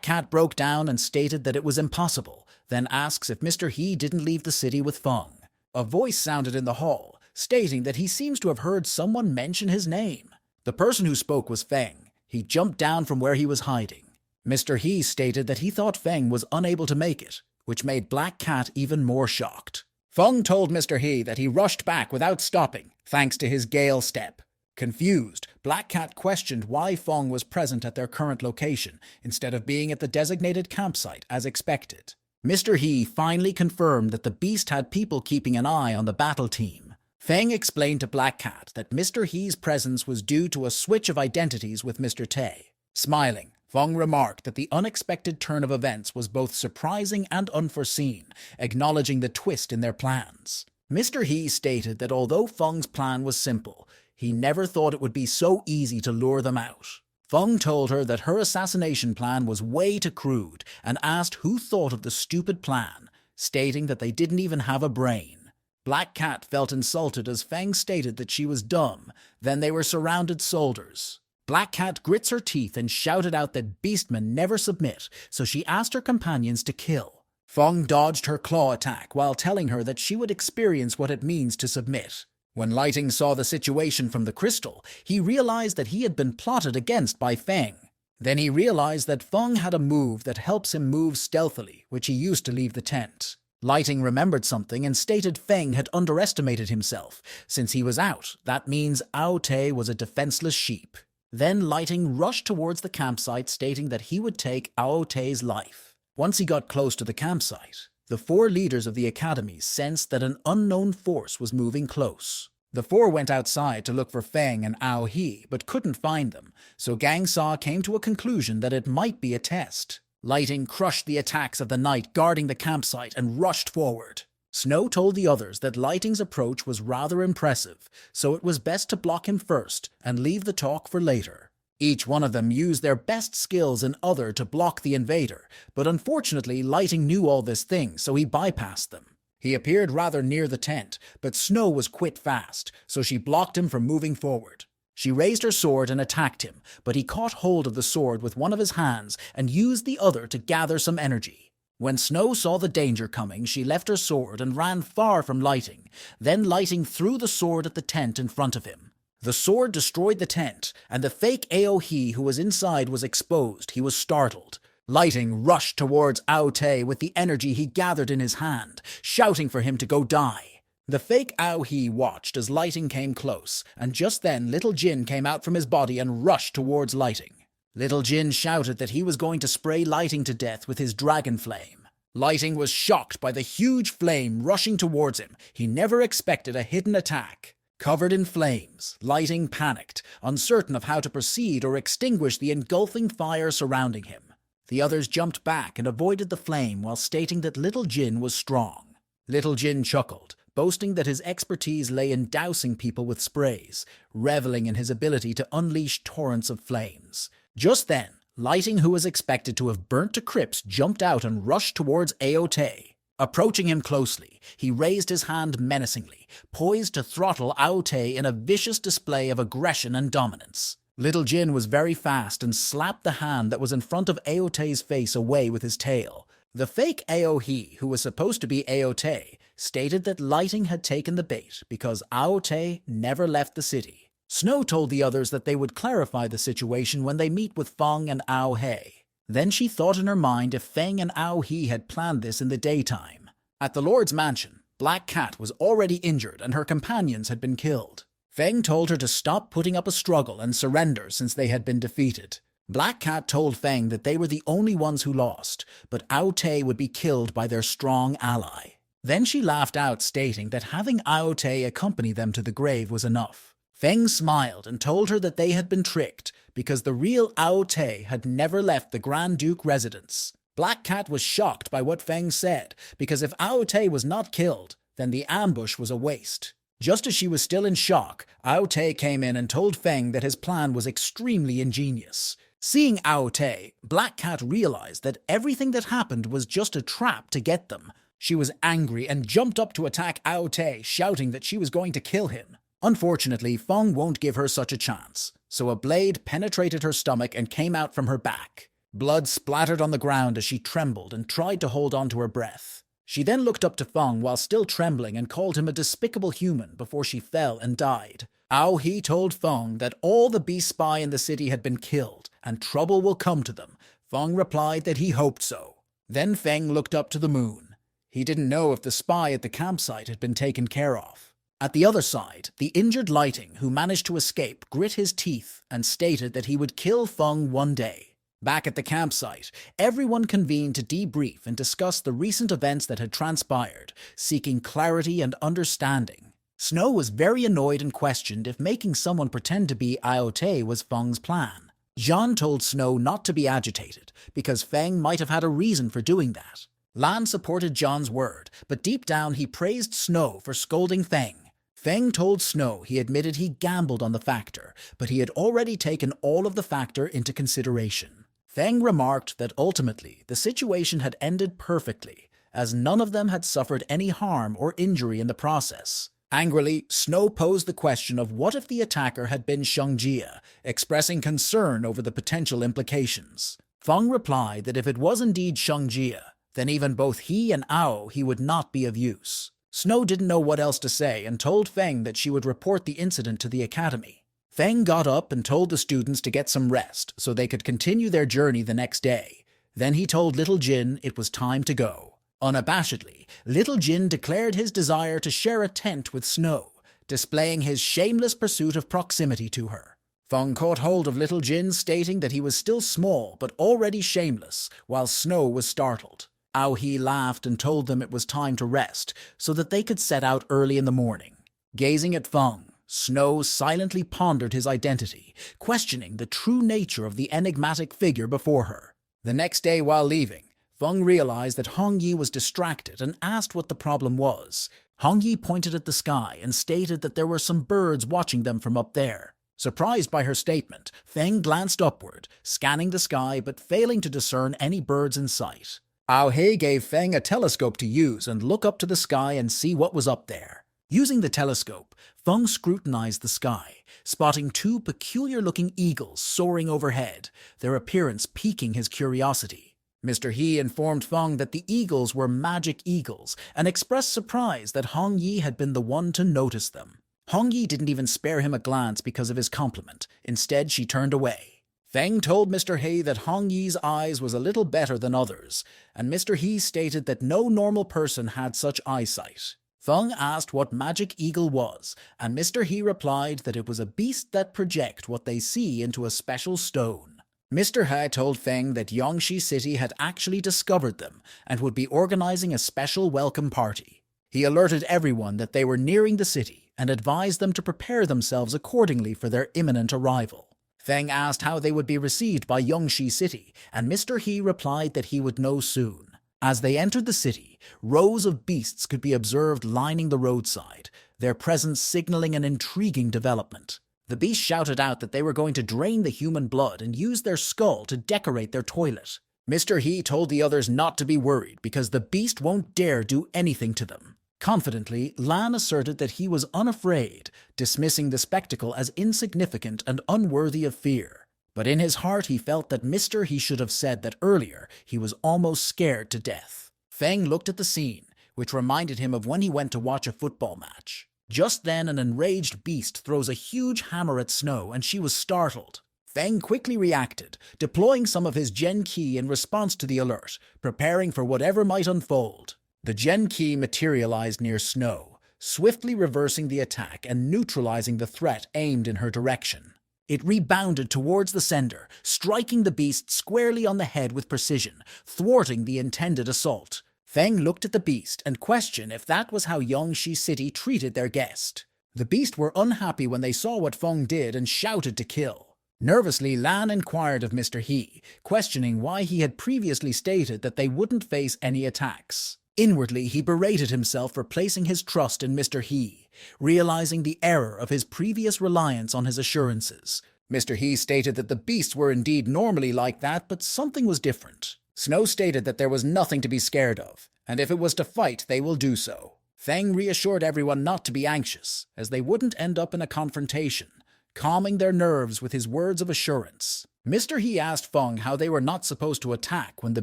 Cat broke down and stated that it was impossible, then asks if Mr. He didn't leave the city with Feng. A voice sounded in the hall, stating that he seems to have heard someone mention his name. The person who spoke was Feng. He jumped down from where he was hiding. Mr. He stated that he thought Feng was unable to make it, which made Black Cat even more shocked. Feng told Mr. He that he rushed back without stopping, thanks to his gale step. Confused, Black Cat questioned why Feng was present at their current location, instead of being at the designated campsite as expected. Mr. He finally confirmed that the beast had people keeping an eye on the battle team. Feng explained to Black Cat that Mr. He's presence was due to a switch of identities with Mr. Tay. Smiling, Feng remarked that the unexpected turn of events was both surprising and unforeseen, acknowledging the twist in their plans. Mr. He stated that although Feng's plan was simple, he never thought it would be so easy to lure them out. Feng told her that her assassination plan was way too crude and asked who thought of the stupid plan, stating that they didn't even have a brain. Black Cat felt insulted as Feng stated that she was dumb, then they were surrounded soldiers. Black Cat grits her teeth and shouted out that beastmen never submit, so she asked her companions to kill. Feng dodged her claw attack while telling her that she would experience what it means to submit. When Lighting saw the situation from the crystal, he realized that he had been plotted against by Feng. Then he realized that Feng had a move that helps him move stealthily, which he used to leave the tent. Lighting remembered something and stated Feng had underestimated himself. Since he was out, that means Ao Te was a defenseless sheep. Then Lighting rushed towards the campsite, stating that he would take Ao Te's life. Once he got close to the campsite, the 4 leaders of the academy sensed that an unknown force was moving close. The 4 went outside to look for Feng and Ao He, but couldn't find them, so Gang Sa came to a conclusion that it might be a test. Lighting crushed the attacks of the knight guarding the campsite and rushed forward. Snow told the others that Lighting's approach was rather impressive, so it was best to block him first and leave the talk for later. Each one of them used their best skills in other to block the invader, but unfortunately Lighting knew all this thing, so he bypassed them. He appeared rather near the tent, but Snow was quit fast, so she blocked him from moving forward. She raised her sword and attacked him, but he caught hold of the sword with one of his hands and used the other to gather some energy. When Snow saw the danger coming, she left her sword and ran far from Lighting. Then Lighting threw the sword at the tent in front of him. The sword destroyed the tent, and the fake Aohe who was inside was exposed. He was startled. Lighting rushed towards Ao Te with the energy he gathered in his hand, shouting for him to go die. The fake Aohe watched as Lighting came close, and just then Little Jin came out from his body and rushed towards Lighting. Little Jin shouted that he was going to spray Lighting to death with his dragon flame. Lighting was shocked by the huge flame rushing towards him. He never expected a hidden attack. Covered in flames, Lighting panicked, uncertain of how to proceed or extinguish the engulfing fire surrounding him. The others jumped back and avoided the flame while stating that Little Jin was strong. Little Jin chuckled, boasting that his expertise lay in dousing people with sprays, reveling in his ability to unleash torrents of flames. Just then, Lighting, who was expected to have burnt to crisps, jumped out and rushed towards Ao Te. Approaching him closely, he raised his hand menacingly, poised to throttle Ao Te in a vicious display of aggression and dominance. Little Jin was very fast and slapped the hand that was in front of Ao Te's face away with his tail. The fake Aohe, who was supposed to be Ao Te, stated that Lighting had taken the bait because Ao Te never left the city. Snow told the others that they would clarify the situation when they meet with Feng and Ao He. Then she thought in her mind if Feng and Ao He had planned this in the daytime. At the Lord's mansion, Black Cat was already injured and her companions had been killed. Feng told her to stop putting up a struggle and surrender since they had been defeated. Black Cat told Feng that they were the only ones who lost, but Ao Te would be killed by their strong ally. Then she laughed out, stating that having Ao Te accompany them to the grave was enough. Feng smiled and told her that they had been tricked because the real Ao Te had never left the Grand Duke residence. Black Cat was shocked by what Feng said, because if Ao Te was not killed, then the ambush was a waste. Just as she was still in shock, Ao Te came in and told Feng that his plan was extremely ingenious. Seeing Ao Te, Black Cat realized that everything that happened was just a trap to get them. She was angry and jumped up to attack Ao Te, shouting that she was going to kill him. Unfortunately, Feng won't give her such a chance, so a blade penetrated her stomach and came out from her back. Blood splattered on the ground as she trembled and tried to hold on to her breath. She then looked up to Feng while still trembling and called him a despicable human before she fell and died. Ao He told Feng that all the beast spy in the city had been killed and trouble will come to them. Feng replied that he hoped so. Then Feng looked up to the moon. He didn't know if the spy at the campsite had been taken care of. At the other side, the injured Lighting, who managed to escape, grit his teeth and stated that he would kill Feng one day. Back at the campsite, everyone convened to debrief and discuss the recent events that had transpired, seeking clarity and understanding. Snow was very annoyed and questioned if making someone pretend to be Ao Te was Feng's plan. Jean told Snow not to be agitated, because Feng might have had a reason for doing that. Lan supported John's word, but deep down he praised Snow for scolding Feng. Feng told Snow he admitted he gambled on the factor, but he had already taken all of the factor into consideration. Feng remarked that ultimately the situation had ended perfectly, as none of them had suffered any harm or injury in the process. Angrily, Snow posed the question of what if the attacker had been Shungjia, expressing concern over the potential implications. Feng replied that if it was indeed Shungjia, then even both he and Ao He would not be of use. Snow didn't know what else to say and told Feng that she would report the incident to the academy. Feng got up and told the students to get some rest so they could continue their journey the next day. Then he told Little Jin it was time to go. Unabashedly, Little Jin declared his desire to share a tent with Snow, displaying his shameless pursuit of proximity to her. Feng caught hold of Little Jin, stating that he was still small but already shameless, while Snow was startled. Ao He laughed and told them it was time to rest so that they could set out early in the morning. Gazing at Feng, Snow silently pondered his identity, questioning the true nature of the enigmatic figure before her. The next day while leaving, Feng realized that Hong Yi was distracted and asked what the problem was. Hong Yi pointed at the sky and stated that there were some birds watching them from up there. Surprised by her statement, Feng glanced upward, scanning the sky but failing to discern any birds in sight. Ao He gave Feng a telescope to use and look up to the sky and see what was up there. Using the telescope, Feng scrutinized the sky, spotting two peculiar-looking eagles soaring overhead, their appearance piquing his curiosity. Mr. He informed Feng that the eagles were magic eagles and expressed surprise that Hong Yi had been the one to notice them. Hong Yi didn't even spare him a glance because of his compliment. Instead, she turned away. Feng told Mr. He that Hong Yi's eyes was a little better than others, and Mr. He stated that no normal person had such eyesight. Feng asked what magic eagle was, and Mr. He replied that it was a beast that project what they see into a special stone. Mr. He told Feng that Yongshi City had actually discovered them and would be organizing a special welcome party. He alerted everyone that they were nearing the city and advised them to prepare themselves accordingly for their imminent arrival. Feng asked how they would be received by Yongshi City, and Mr. He replied that he would know soon. As they entered the city, rows of beasts could be observed lining the roadside, their presence signaling an intriguing development. The beasts shouted out that they were going to drain the human blood and use their skull to decorate their toilet. Mr. He told the others not to be worried because the beast won't dare do anything to them. Confidently, Lan asserted that he was unafraid, dismissing the spectacle as insignificant and unworthy of fear. But in his heart he felt that Mr. He should have said that earlier he was almost scared to death. Feng looked at the scene, which reminded him of when he went to watch a football match. Just then an enraged beast throws a huge hammer at Snow and she was startled. Feng quickly reacted, deploying some of his Gen Ki in response to the alert, preparing for whatever might unfold. The Gen Ki materialized near Snow, swiftly reversing the attack and neutralizing the threat aimed in her direction. It rebounded towards the sender, striking the beast squarely on the head with precision, thwarting the intended assault. Feng looked at the beast and questioned if that was how Yongshi City treated their guest. The beast were unhappy when they saw what Feng did and shouted to kill. Nervously, Lan inquired of Mr. He, questioning why he had previously stated that they wouldn't face any attacks. Inwardly, he berated himself for placing his trust in Mr. He, realizing the error of his previous reliance on his assurances. Mr. He stated that the beasts were indeed normally like that, but something was different. Snow stated that there was nothing to be scared of, and if it was to fight, they will do so. Feng reassured everyone not to be anxious, as they wouldn't end up in a confrontation, calming their nerves with his words of assurance. Mr. He asked Feng how they were not supposed to attack when the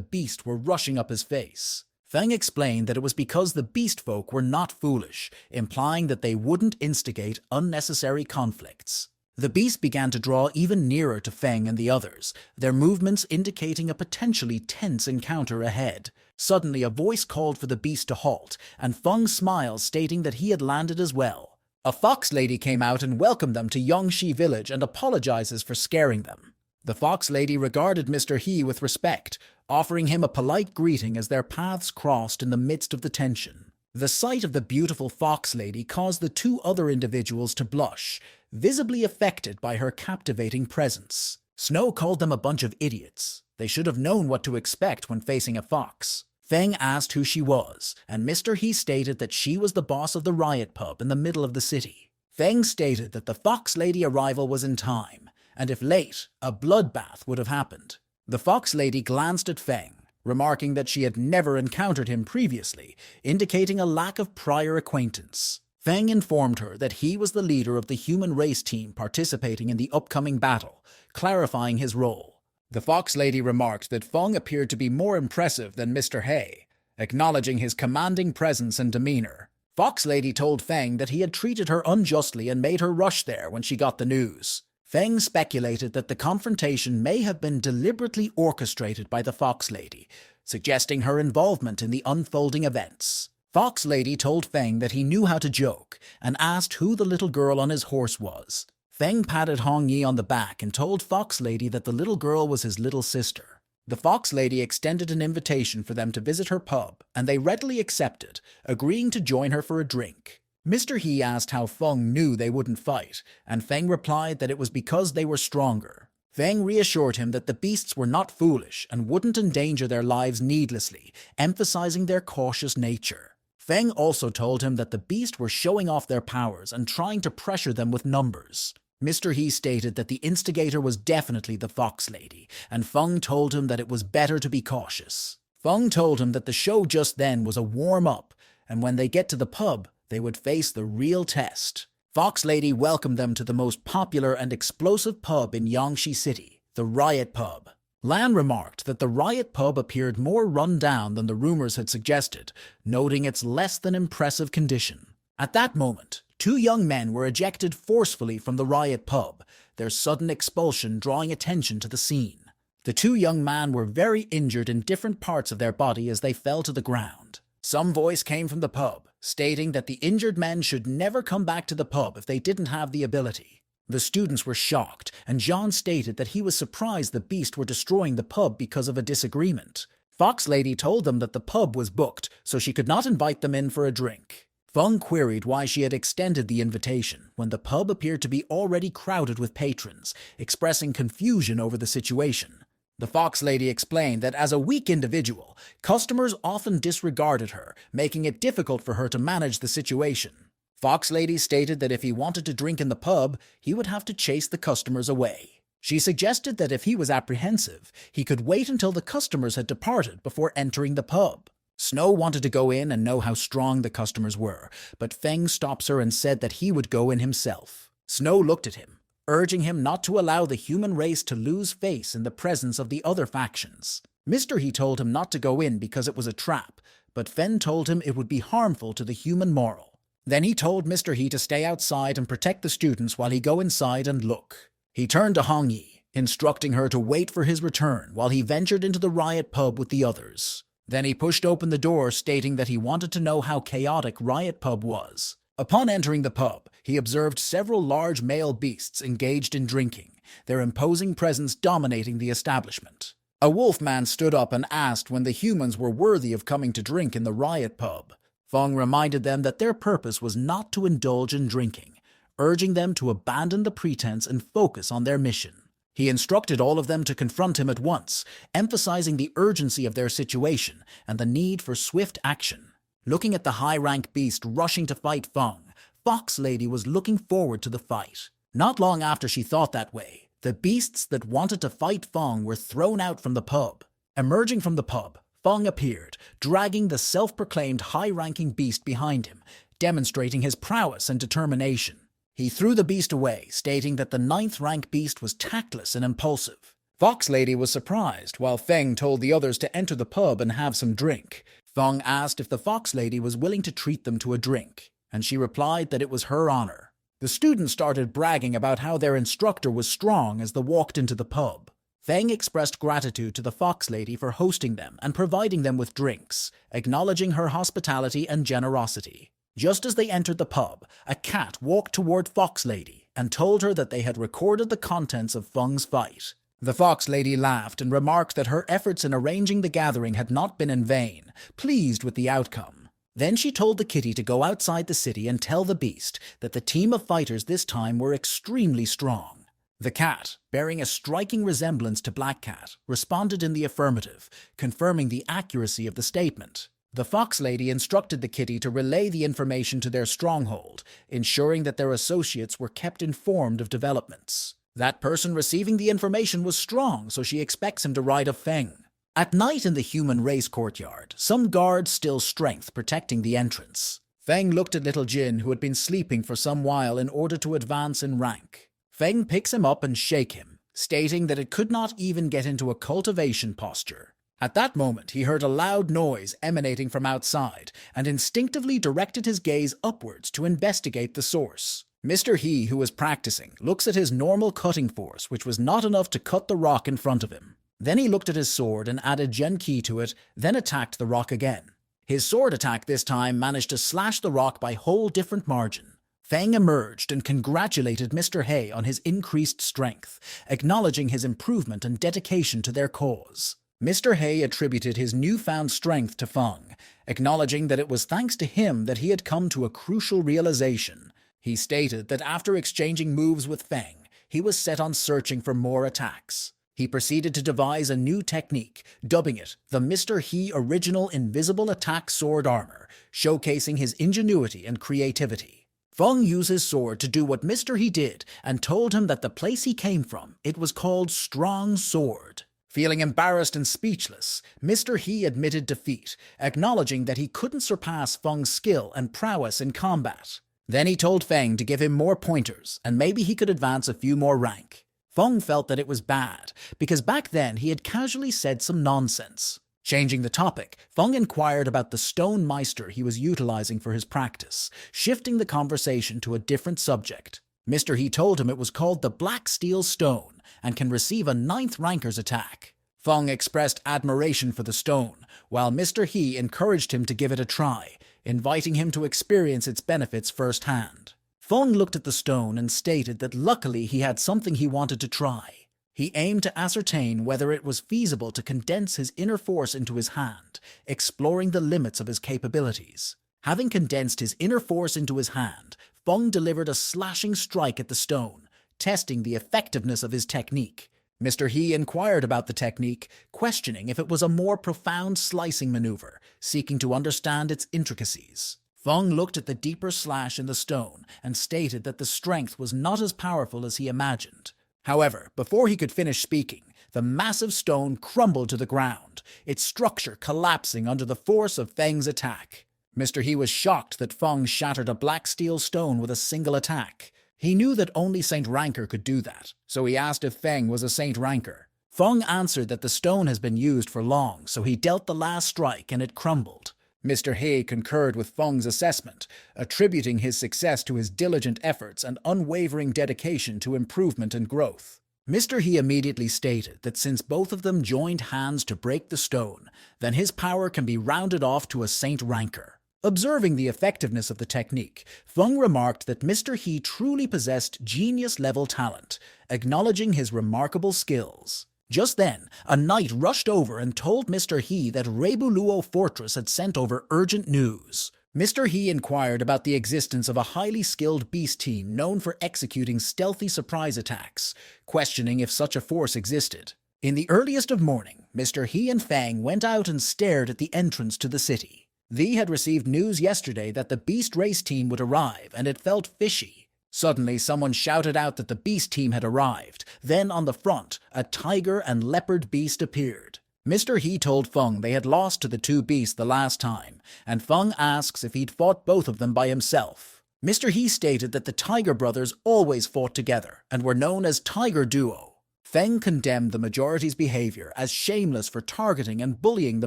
beasts were rushing up his face. Feng explained that it was because the beast folk were not foolish, implying that they wouldn't instigate unnecessary conflicts. The beast began to draw even nearer to Feng and the others, their movements indicating a potentially tense encounter ahead. Suddenly, a voice called for the beast to halt, and Feng smiled, stating that he had landed as well. A fox lady came out and welcomed them to Yongshi village and apologizes for scaring them. The fox lady regarded Mr. He with respect, offering him a polite greeting as their paths crossed in the midst of the tension. The sight of the beautiful fox lady caused the two other individuals to blush, visibly affected by her captivating presence. Snow called them a bunch of idiots. They should have known what to expect when facing a fox. Feng asked who she was, and Mr. He stated that she was the boss of the riot pub in the middle of the city. Feng stated that the fox lady arrival was in time, and if late, a bloodbath would have happened. The fox lady glanced at Feng, remarking that she had never encountered him previously, indicating a lack of prior acquaintance. Feng informed her that he was the leader of the human race team participating in the upcoming battle, clarifying his role. The fox lady remarked that Feng appeared to be more impressive than Mr. He, acknowledging his commanding presence and demeanor. Fox lady told Feng that he had treated her unjustly and made her rush there when she got the news. Feng speculated that the confrontation may have been deliberately orchestrated by the fox lady, suggesting her involvement in the unfolding events. Fox lady told Feng that he knew how to joke and asked who the little girl on his horse was. Feng patted Hong Yi on the back and told Fox lady that the little girl was his little sister. The fox lady extended an invitation for them to visit her pub, and they readily accepted, agreeing to join her for a drink. Mr. He asked how Feng knew they wouldn't fight, and Feng replied that it was because they were stronger. Feng reassured him that the beasts were not foolish and wouldn't endanger their lives needlessly, emphasizing their cautious nature. Feng also told him that the beasts were showing off their powers and trying to pressure them with numbers. Mr. He stated that the instigator was definitely the fox lady, and Feng told him that it was better to be cautious. Feng told him that the show just then was a warm-up, and when they get to the pub, they would face the real test. Fox lady welcomed them to the most popular and explosive pub in Yangshi City, the Riot Pub. Lan remarked that the Riot Pub appeared more run down than the rumors had suggested, noting its less than impressive condition. At that moment, two young men were ejected forcefully from the Riot Pub, their sudden expulsion drawing attention to the scene. The two young men were very injured in different parts of their body as they fell to the ground. Some voice came from the pub, stating that the injured men should never come back to the pub if they didn't have the ability. The students were shocked, and John stated that he was surprised the beast were destroying the pub because of a disagreement. Fox lady told them that the pub was booked, so she could not invite them in for a drink. Feng queried why she had extended the invitation when the pub appeared to be already crowded with patrons, expressing confusion over the situation. The fox lady explained that as a weak individual, customers often disregarded her, making it difficult for her to manage the situation. Fox lady stated that if he wanted to drink in the pub, he would have to chase the customers away. She suggested that if he was apprehensive, he could wait until the customers had departed before entering the pub. Snow wanted to go in and know how strong the customers were, but Feng stops her and said that he would go in himself. Snow looked at him, urging him not to allow the human race to lose face in the presence of the other factions. Mr. He told him not to go in because it was a trap, but Feng told him it would be harmful to the human moral. Then he told Mr. He to stay outside and protect the students while he go inside and look. He turned to Hong Yi, instructing her to wait for his return while he ventured into the Riot Pub with the others. Then he pushed open the door, stating that he wanted to know how chaotic Riot Pub was. Upon entering the pub, he observed several large male beasts engaged in drinking, their imposing presence dominating the establishment. A wolfman stood up and asked when the humans were worthy of coming to drink in the Riot Pub. Feng reminded them that their purpose was not to indulge in drinking, urging them to abandon the pretense and focus on their mission. He instructed all of them to confront him at once, emphasizing the urgency of their situation and the need for swift action. Looking at the high-rank beast rushing to fight Feng, Fox Lady was looking forward to the fight. Not long after she thought that way, the beasts that wanted to fight Feng were thrown out from the pub. Emerging from the pub, Feng appeared, dragging the self-proclaimed high-ranking beast behind him, demonstrating his prowess and determination. He threw the beast away, stating that the 9th-rank beast was tactless and impulsive. Fox Lady was surprised, while Feng told the others to enter the pub and have some drink. Feng asked if the Fox Lady was willing to treat them to a drink, and she replied that it was her honor. The students started bragging about how their instructor was strong as they walked into the pub. Feng expressed gratitude to the Fox Lady for hosting them and providing them with drinks, acknowledging her hospitality and generosity. Just as they entered the pub, a cat walked toward Fox Lady and told her that they had recorded the contents of Feng's fight. The Fox Lady laughed and remarked that her efforts in arranging the gathering had not been in vain, pleased with the outcome. Then she told the kitty to go outside the city and tell the beast that the team of fighters this time were extremely strong. The cat, bearing a striking resemblance to Black Cat, responded in the affirmative, confirming the accuracy of the statement. The Fox Lady instructed the kitty to relay the information to their stronghold, ensuring that their associates were kept informed of developments. That person receiving the information was strong, so she expects him to ride a Feng. At night in the human race courtyard, some guards still strength protecting the entrance. Feng looked at little Jin, who had been sleeping for some while in order to advance in rank. Feng picks him up and shakes him, stating that it could not even get into a cultivation posture. At that moment, he heard a loud noise emanating from outside and instinctively directed his gaze upwards to investigate the source. Mr. He, who was practicing, looks at his normal cutting force, which was not enough to cut the rock in front of him. Then he looked at his sword and added Gen-Ki to it, then attacked the rock again. His sword attack this time managed to slash the rock by whole different margin. Feng emerged and congratulated Mr. He on his increased strength, acknowledging his improvement and dedication to their cause. Mr. He attributed his newfound strength to Feng, acknowledging that it was thanks to him that he had come to a crucial realization. He stated that after exchanging moves with Feng, he was set on searching for more attacks. He proceeded to devise a new technique, dubbing it the Mr. He Original Invisible Attack Sword Armor, showcasing his ingenuity and creativity. Feng used his sword to do what Mr. He did and told him that the place he came from, it was called Strong Sword. Feeling embarrassed and speechless, Mr. He admitted defeat, acknowledging that he couldn't surpass Feng's skill and prowess in combat. Then he told Feng to give him more pointers, and maybe he could advance a few more rank. Feng felt that it was bad, because back then he had casually said some nonsense. Changing the topic, Feng inquired about the stone meister he was utilizing for his practice, shifting the conversation to a different subject. Mr. He told him it was called the Black Steel Stone and can receive a 9th ranker's attack. Feng expressed admiration for the stone, while Mr. He encouraged him to give it a try, inviting him to experience its benefits firsthand. Feng looked at the stone and stated that luckily he had something he wanted to try. He aimed to ascertain whether it was feasible to condense his inner force into his hand, exploring the limits of his capabilities. Having condensed his inner force into his hand, Feng delivered a slashing strike at the stone, testing the effectiveness of his technique. Mr. He inquired about the technique, questioning if it was a more profound slicing maneuver, seeking to understand its intricacies. Feng looked at the deeper slash in the stone and stated that the strength was not as powerful as he imagined. However, before he could finish speaking, the massive stone crumbled to the ground, its structure collapsing under the force of Feng's attack. Mr. He was shocked that Feng shattered a black steel stone with a single attack. He knew that only Saint Ranker could do that, so he asked if Feng was a Saint Ranker. Feng answered that the stone has been used for long, so he dealt the last strike and it crumbled. Mr. He concurred with Feng's assessment, attributing his success to his diligent efforts and unwavering dedication to improvement and growth. Mr. He immediately stated that since both of them joined hands to break the stone, then his power can be rounded off to a Saint Ranker. Observing the effectiveness of the technique, Feng remarked that Mr. He truly possessed genius-level talent, acknowledging his remarkable skills. Just then, a knight rushed over and told Mr. He that Rebuluo Fortress had sent over urgent news. Mr. He inquired about the existence of a highly skilled beast team known for executing stealthy surprise attacks, questioning if such a force existed. In the earliest of morning, Mr. He and Fang went out and stared at the entrance to the city. They had received news yesterday that the beast race team would arrive, and it felt fishy. Suddenly, someone shouted out that the beast team had arrived. Then, on the front, a tiger and leopard beast appeared. Mr. He told Feng they had lost to the two beasts the last time, and Feng asks if he'd fought both of them by himself. Mr. He stated that the Tiger brothers always fought together and were known as Tiger Duo. Feng condemned the majority's behavior as shameless for targeting and bullying the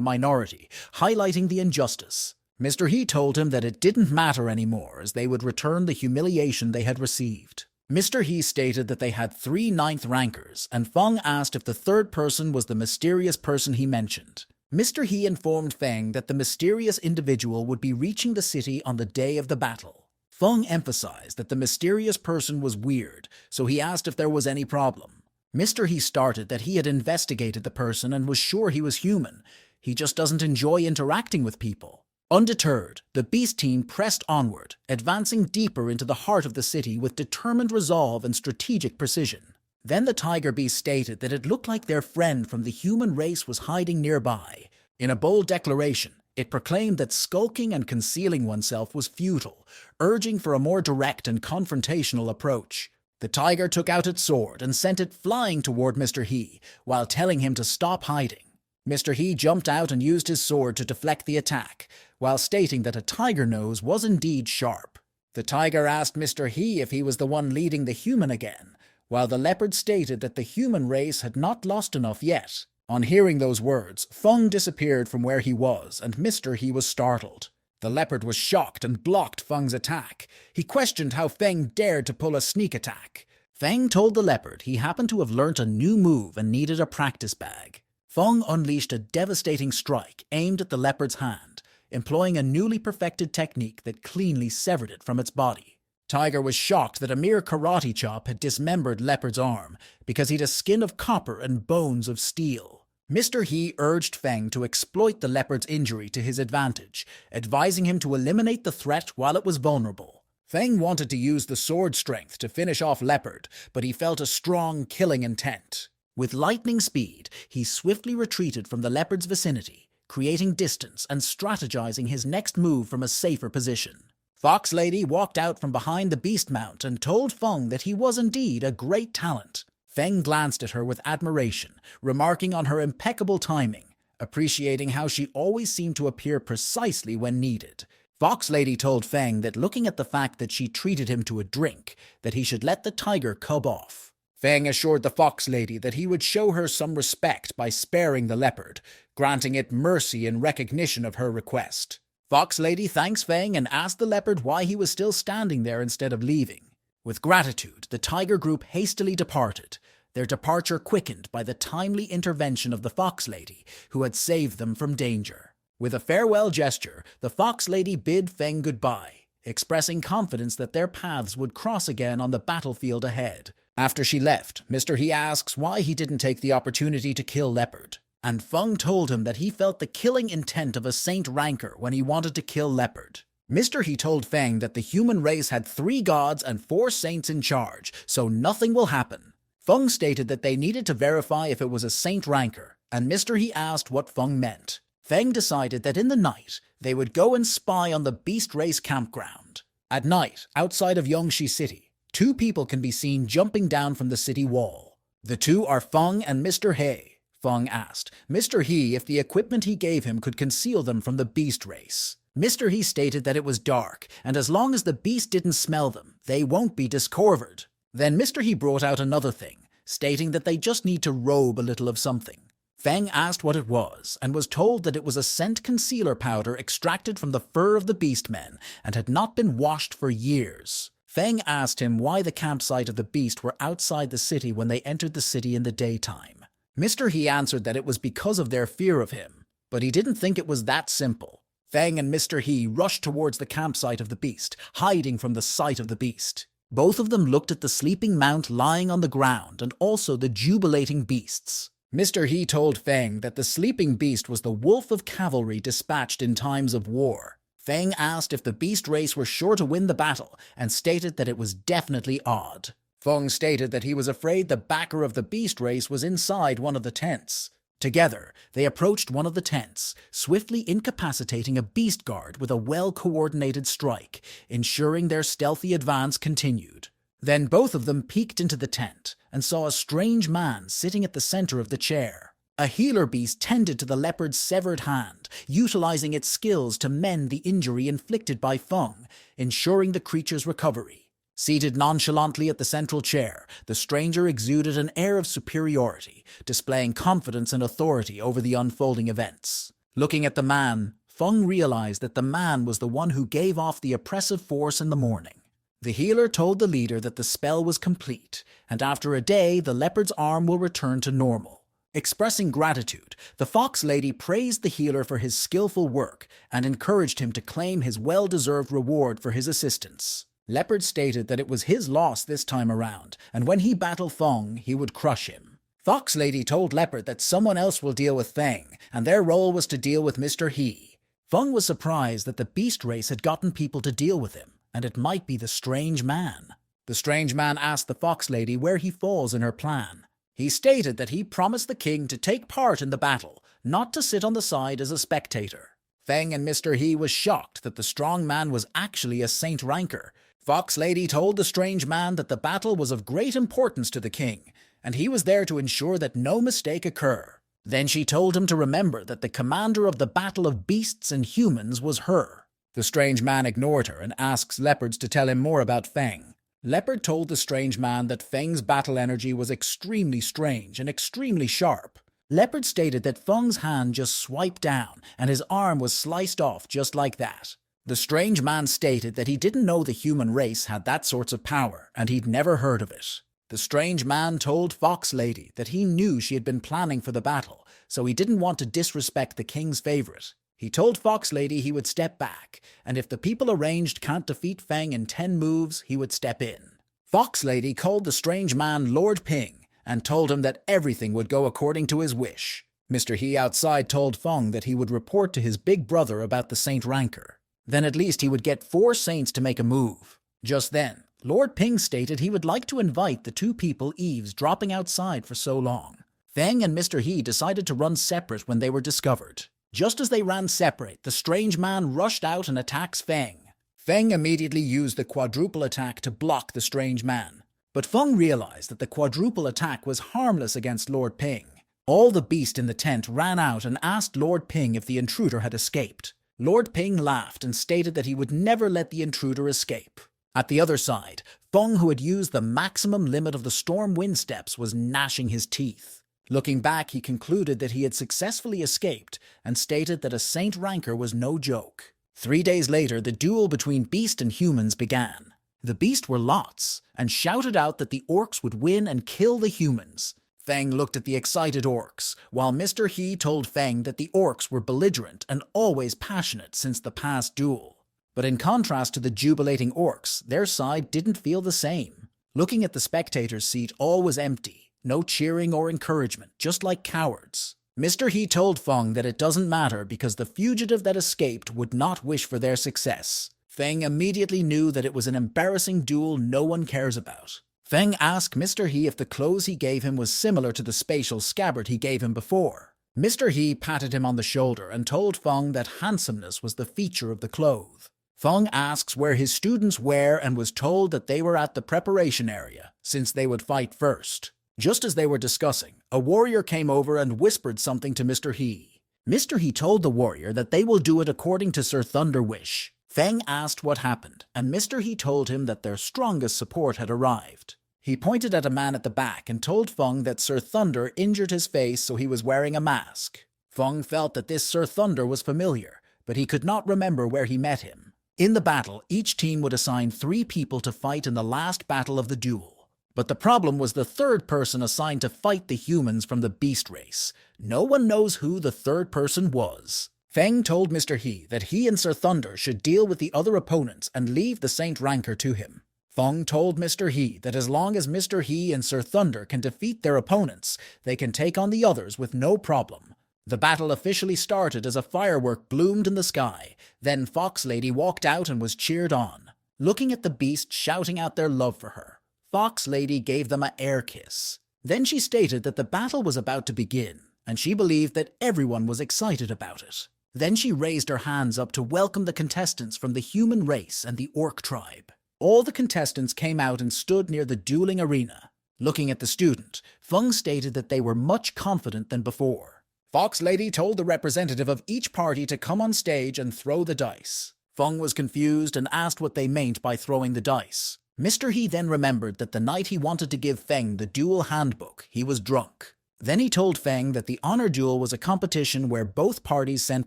minority, highlighting the injustice. Mr. He told him that it didn't matter anymore as they would return the humiliation they had received. Mr. He stated that they had 3 ninth rankers, and Feng asked if the third person was the mysterious person he mentioned. Mr. He informed Feng that the mysterious individual would be reaching the city on the day of the battle. Feng emphasized that the mysterious person was weird, so he asked if there was any problem. Mr. He started that he had investigated the person and was sure he was human. He just doesn't enjoy interacting with people. Undeterred, the beast team pressed onward, advancing deeper into the heart of the city with determined resolve and strategic precision. Then the tiger beast stated that it looked like their friend from the human race was hiding nearby. In a bold declaration, it proclaimed that skulking and concealing oneself was futile, urging for a more direct and confrontational approach. The tiger took out its sword and sent it flying toward Mr. He, while telling him to stop hiding. Mr. He jumped out and used his sword to deflect the attack, while stating that a tiger nose was indeed sharp. The tiger asked Mr. He if he was the one leading the human again, while the leopard stated that the human race had not lost enough yet. On hearing those words, Feng disappeared from where he was, and Mr. He was startled. The leopard was shocked and blocked Feng's attack. He questioned how Feng dared to pull a sneak attack. Feng told the leopard he happened to have learnt a new move and needed a practice bag. Feng unleashed a devastating strike aimed at the leopard's hand, employing a newly perfected technique that cleanly severed it from its body. Tiger was shocked that a mere karate chop had dismembered leopard's arm, because he'd a skin of copper and bones of steel. Mr. He urged Feng to exploit the leopard's injury to his advantage, advising him to eliminate the threat while it was vulnerable. Feng wanted to use the sword strength to finish off leopard, but he felt a strong killing intent. With lightning speed, he swiftly retreated from the leopard's vicinity, creating distance and strategizing his next move from a safer position. Fox Lady walked out from behind the beast mount and told Feng that he was indeed a great talent. Feng glanced at her with admiration, remarking on her impeccable timing, appreciating how she always seemed to appear precisely when needed. Fox Lady told Feng that looking at the fact that she treated him to a drink, that he should let the tiger cub off. Feng assured the Fox Lady that he would show her some respect by sparing the leopard, granting it mercy in recognition of her request. Fox Lady thanks Feng and asked the leopard why he was still standing there instead of leaving. With gratitude, the tiger group hastily departed, their departure quickened by the timely intervention of the Fox Lady, who had saved them from danger. With a farewell gesture, the Fox Lady bid Feng goodbye, expressing confidence that their paths would cross again on the battlefield ahead. After she left, Mr. He asks why he didn't take the opportunity to kill Leopard, and Feng told him that he felt the killing intent of a Saint Ranker when he wanted to kill Leopard. Mr. He told Feng that the human race had 3 gods and 4 saints in charge, so nothing will happen. Feng stated that they needed to verify if it was a Saint Ranker, and Mr. He asked what Feng meant. Feng decided that in the night, they would go and spy on the Beast Race campground. At night, outside of Yongshi City, 2 people can be seen jumping down from the city wall. The 2 are Feng and Mr. He. Feng asked Mr. He if the equipment he gave him could conceal them from the Beast Race. Mr. He stated that it was dark, and as long as the beast didn't smell them, they won't be discovered. Then Mr. He brought out another thing, stating that they just need to robe a little of something. Feng asked what it was, and was told that it was a scent concealer powder extracted from the fur of the beastmen and had not been washed for years. Feng asked him why the campsite of the beast were outside the city when they entered the city in the daytime. Mr. He answered that it was because of their fear of him, but he didn't think it was that simple. Feng and Mr. He rushed towards the campsite of the beast, hiding from the sight of the beast. Both of them looked at the sleeping mount lying on the ground and also the jubilating beasts. Mr. He told Feng that the sleeping beast was the wolf of cavalry dispatched in times of war. Feng asked if the beast race were sure to win the battle and stated that it was definitely odd. Feng stated that he was afraid the backer of the beast race was inside one of the tents. Together, they approached one of the tents, swiftly incapacitating a beast guard with a well-coordinated strike, ensuring their stealthy advance continued. Then both of them peeked into the tent and saw a strange man sitting at the center of the chair. A healer beast tended to the leopard's severed hand, utilizing its skills to mend the injury inflicted by Feng, ensuring the creature's recovery. Seated nonchalantly at the central chair, the stranger exuded an air of superiority, displaying confidence and authority over the unfolding events. Looking at the man, Feng realized that the man was the one who gave off the oppressive force in the morning. The healer told the leader that the spell was complete, and after a day, the leopard's arm will return to normal. Expressing gratitude, the fox lady praised the healer for his skillful work and encouraged him to claim his well-deserved reward for his assistance. Leopard stated that it was his loss this time around, and when he battled Feng, he would crush him. Fox Lady told Leopard that someone else will deal with Feng, and their role was to deal with Mr. He. Feng was surprised that the beast race had gotten people to deal with him, and it might be the strange man. The strange man asked the Fox Lady where he falls in her plan. He stated that he promised the king to take part in the battle, not to sit on the side as a spectator. Feng and Mr. He was shocked that the strong man was actually a Saint Ranker. Fox Lady told the strange man that the battle was of great importance to the king, and he was there to ensure that no mistake occur. Then she told him to remember that the commander of the battle of beasts and humans was her. The strange man ignored her and asks Leopards to tell him more about Feng. Leopard told the strange man that Feng's battle energy was extremely strange and extremely sharp. Leopard stated that Feng's hand just swiped down and his arm was sliced off just like that. The strange man stated that he didn't know the human race had that sorts of power, and he'd never heard of it. The strange man told Fox Lady that he knew she had been planning for the battle, so he didn't want to disrespect the king's favorite. He told Fox Lady he would step back, and if the people arranged can't defeat Feng in 10 moves, he would step in. Fox Lady called the strange man Lord Ping, and told him that everything would go according to his wish. Mr. He outside told Feng that he would report to his big brother about the Saint Ranker. Then at least he would get 4 saints to make a move. Just then, Lord Ping stated he would like to invite the 2 people eavesdropping outside for so long. Feng and Mr. He decided to run separate when they were discovered. Just as they ran separate, the strange man rushed out and attacks Feng. Feng immediately used the quadruple attack to block the strange man. But Feng realized that the quadruple attack was harmless against Lord Ping. All the beasts in the tent ran out and asked Lord Ping if the intruder had escaped. Lord Ping laughed and stated that he would never let the intruder escape. At the other side, Feng, who had used the maximum limit of the storm wind steps, was gnashing his teeth. Looking back, he concluded that he had successfully escaped and stated that a Saint Ranker was no joke. 3 days later, the duel between beast and humans began. The beast were lots and shouted out that the orcs would win and kill the humans. Feng looked at the excited orcs, while Mr. He told Feng that the orcs were belligerent and always passionate since the past duel. But in contrast to the jubilating orcs, their side didn't feel the same. Looking at the spectator's seat, all was empty. No cheering or encouragement, just like cowards. Mr. He told Feng that it doesn't matter because the fugitive that escaped would not wish for their success. Feng immediately knew that it was an embarrassing duel no one cares about. Feng asked Mr. He if the clothes he gave him was similar to the spatial scabbard he gave him before. Mr. He patted him on the shoulder and told Feng that handsomeness was the feature of the clothes. Feng asks where his students were and was told that they were at the preparation area, since they would fight first. Just as they were discussing, a warrior came over and whispered something to Mr. He. Mr. He told the warrior that they will do it according to Sir Thunder wish. Feng asked what happened, and Mr. He told him that their strongest support had arrived. He pointed at a man at the back and told Feng that Sir Thunder injured his face, so he was wearing a mask. Feng felt that this Sir Thunder was familiar, but he could not remember where he met him. In the battle, each team would assign 3 people to fight in the last battle of the duel. But the problem was the third person assigned to fight the humans from the beast race. No one knows who the third person was. Feng told Mr. He that he and Sir Thunder should deal with the other opponents and leave the Saint Ranker to him. Feng told Mr. He that as long as Mr. He and Sir Thunder can defeat their opponents, they can take on the others with no problem. The battle officially started as a firework bloomed in the sky. Then Fox Lady walked out and was cheered on. Looking at the beast shouting out their love for her, Fox Lady gave them an air kiss. Then she stated that the battle was about to begin, and she believed that everyone was excited about it. Then she raised her hands up to welcome the contestants from the human race and the orc tribe. All the contestants came out and stood near the dueling arena. Looking at the student, Feng stated that they were much confident than before. Fox Lady told the representative of each party to come on stage and throw the dice. Feng was confused and asked what they meant by throwing the dice. Mr. He then remembered that the night he wanted to give Feng the duel handbook, he was drunk. Then he told Feng that the honor duel was a competition where both parties sent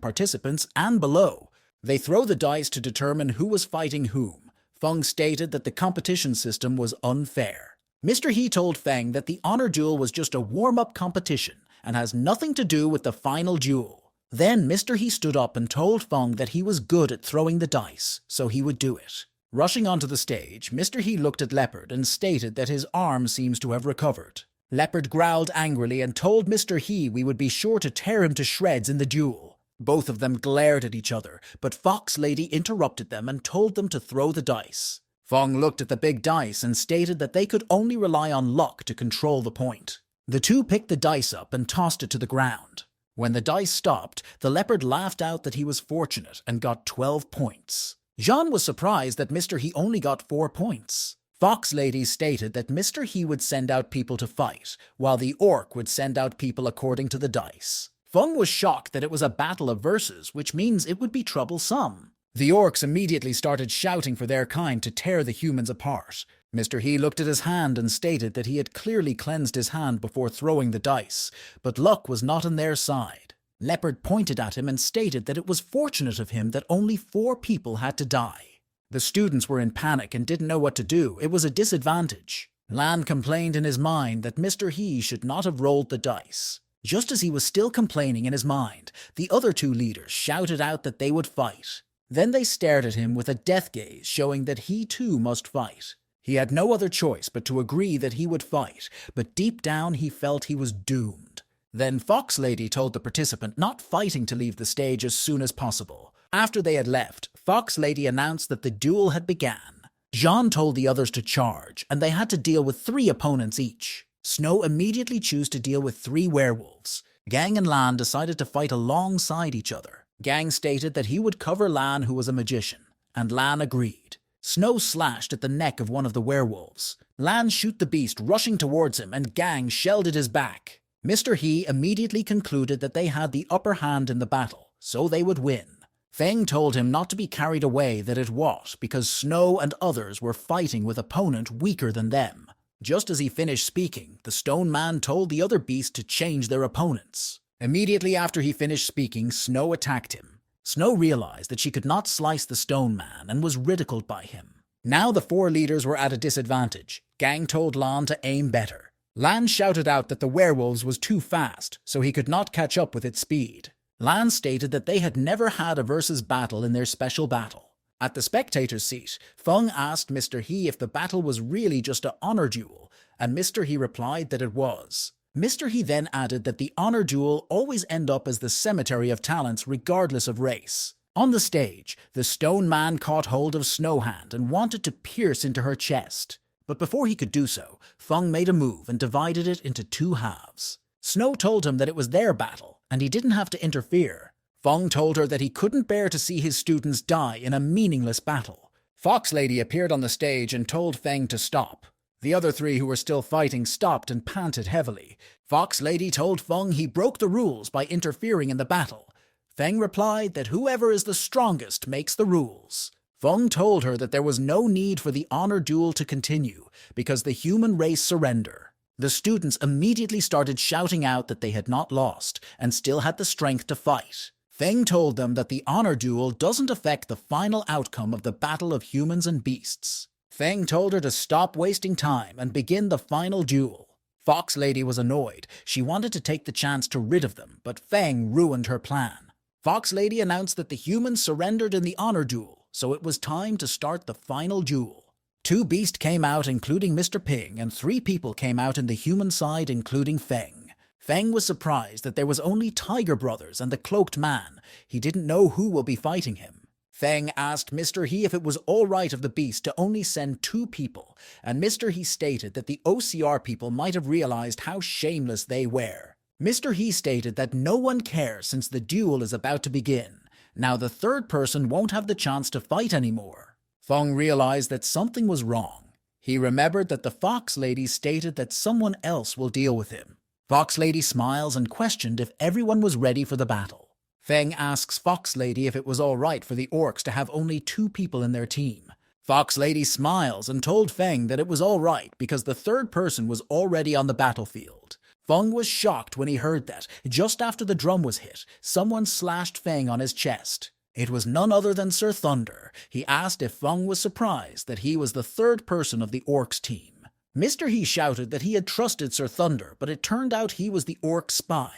participants and below. They throw the dice to determine who was fighting whom. Feng stated that the competition system was unfair. Mr. He told Feng that the honor duel was just a warm-up competition and has nothing to do with the final duel. Then Mr. He stood up and told Feng that he was good at throwing the dice, so he would do it. Rushing onto the stage, Mr. He looked at Leopard and stated that his arm seems to have recovered. Leopard growled angrily and told Mr. He we would be sure to tear him to shreds in the duel. Both of them glared at each other, but Fox Lady interrupted them and told them to throw the dice. Feng looked at the big dice and stated that they could only rely on luck to control the point. The two picked the dice up and tossed it to the ground. When the dice stopped, the leopard laughed out that he was fortunate and got 12 points. Jean was surprised that Mr. He only got 4 points. Fox Lady stated that Mr. He would send out people to fight, while the orc would send out people according to the dice. Feng was shocked that it was a battle of verses, which means it would be troublesome. The orcs immediately started shouting for their kind to tear the humans apart. Mr. He looked at his hand and stated that he had clearly cleansed his hand before throwing the dice, but luck was not on their side. Leopard pointed at him and stated that it was fortunate of him that only 4 people had to die. The students were in panic and didn't know what to do. It was a disadvantage. Lan complained in his mind that Mr. He should not have rolled the dice. Just as he was still complaining in his mind, the other 2 leaders shouted out that they would fight. Then they stared at him with a death gaze, showing that he too must fight. He had no other choice but to agree that he would fight, but deep down he felt he was doomed. Then Fox Lady told the participant not fighting to leave the stage as soon as possible. After they had left, Fox Lady announced that the duel had begun. Jean told the others to charge, and they had to deal with 3 opponents each. Snow immediately chose to deal with 3 werewolves. Gang and Lan decided to fight alongside each other. Gang stated that he would cover Lan, who was a magician, and Lan agreed. Snow slashed at the neck of one of the werewolves. Lan shot the beast rushing towards him, and Gang shelled at his back. Mr. He immediately concluded that they had the upper hand in the battle, so they would win. Feng told him not to be carried away that it was because Snow and others were fighting with opponent weaker than them. Just as he finished speaking, the stone man told the other beast to change their opponents. Immediately after he finished speaking, Snow attacked him. Snow realized that she could not slice the stone man and was ridiculed by him. Now the 4 leaders were at a disadvantage. Gang told Lan to aim better. Lan shouted out that the werewolves was too fast, so he could not catch up with its speed. Lan stated that they had never had a versus battle in their special battle. At the spectator's seat, Feng asked Mr. He if the battle was really just an honor duel, and Mr. He replied that it was. Mr. He then added that the honor duel always end up as the cemetery of talents regardless of race. On the stage, the stone man caught hold of Snowhand and wanted to pierce into her chest. But before he could do so, Feng made a move and divided it into 2 halves. Snow told him that it was their battle, and he didn't have to interfere. Feng told her that he couldn't bear to see his students die in a meaningless battle. Fox Lady appeared on the stage and told Feng to stop. The other 3 who were still fighting stopped and panted heavily. Fox Lady told Feng he broke the rules by interfering in the battle. Feng replied that whoever is the strongest makes the rules. Feng told her that there was no need for the honor duel to continue because the human race surrender. The students immediately started shouting out that they had not lost and still had the strength to fight. Feng told them that the honor duel doesn't affect the final outcome of the battle of humans and beasts. Feng told her to stop wasting time and begin the final duel. Fox Lady was annoyed. She wanted to take the chance to rid of them, but Feng ruined her plan. Fox Lady announced that the humans surrendered in the honor duel, so it was time to start the final duel. 2 beasts came out including Mr. Ping, and 3 people came out in the human side including Feng. Feng was surprised that there was only Tiger Brothers and the Cloaked Man. He didn't know who will be fighting him. Feng asked Mr. He if it was all right of the beast to only send 2 people, and Mr. He stated that the OCR people might have realized how shameless they were. Mr. He stated that no one cares since the duel is about to begin. Now the third person won't have the chance to fight anymore. Feng realized that something was wrong. He remembered that the Fox Lady stated that someone else will deal with him. Fox Lady smiles and questioned if everyone was ready for the battle. Feng asks Fox Lady if it was all right for the orcs to have only 2 people in their team. Fox Lady smiles and told Feng that it was all right because the third person was already on the battlefield. Feng was shocked when he heard that. Just after the drum was hit, someone slashed Feng on his chest. It was none other than Sir Thunder. He asked if Feng was surprised that he was the third person of the orcs team. Mr. He shouted that he had trusted Sir Thunder, but it turned out he was the orc spy.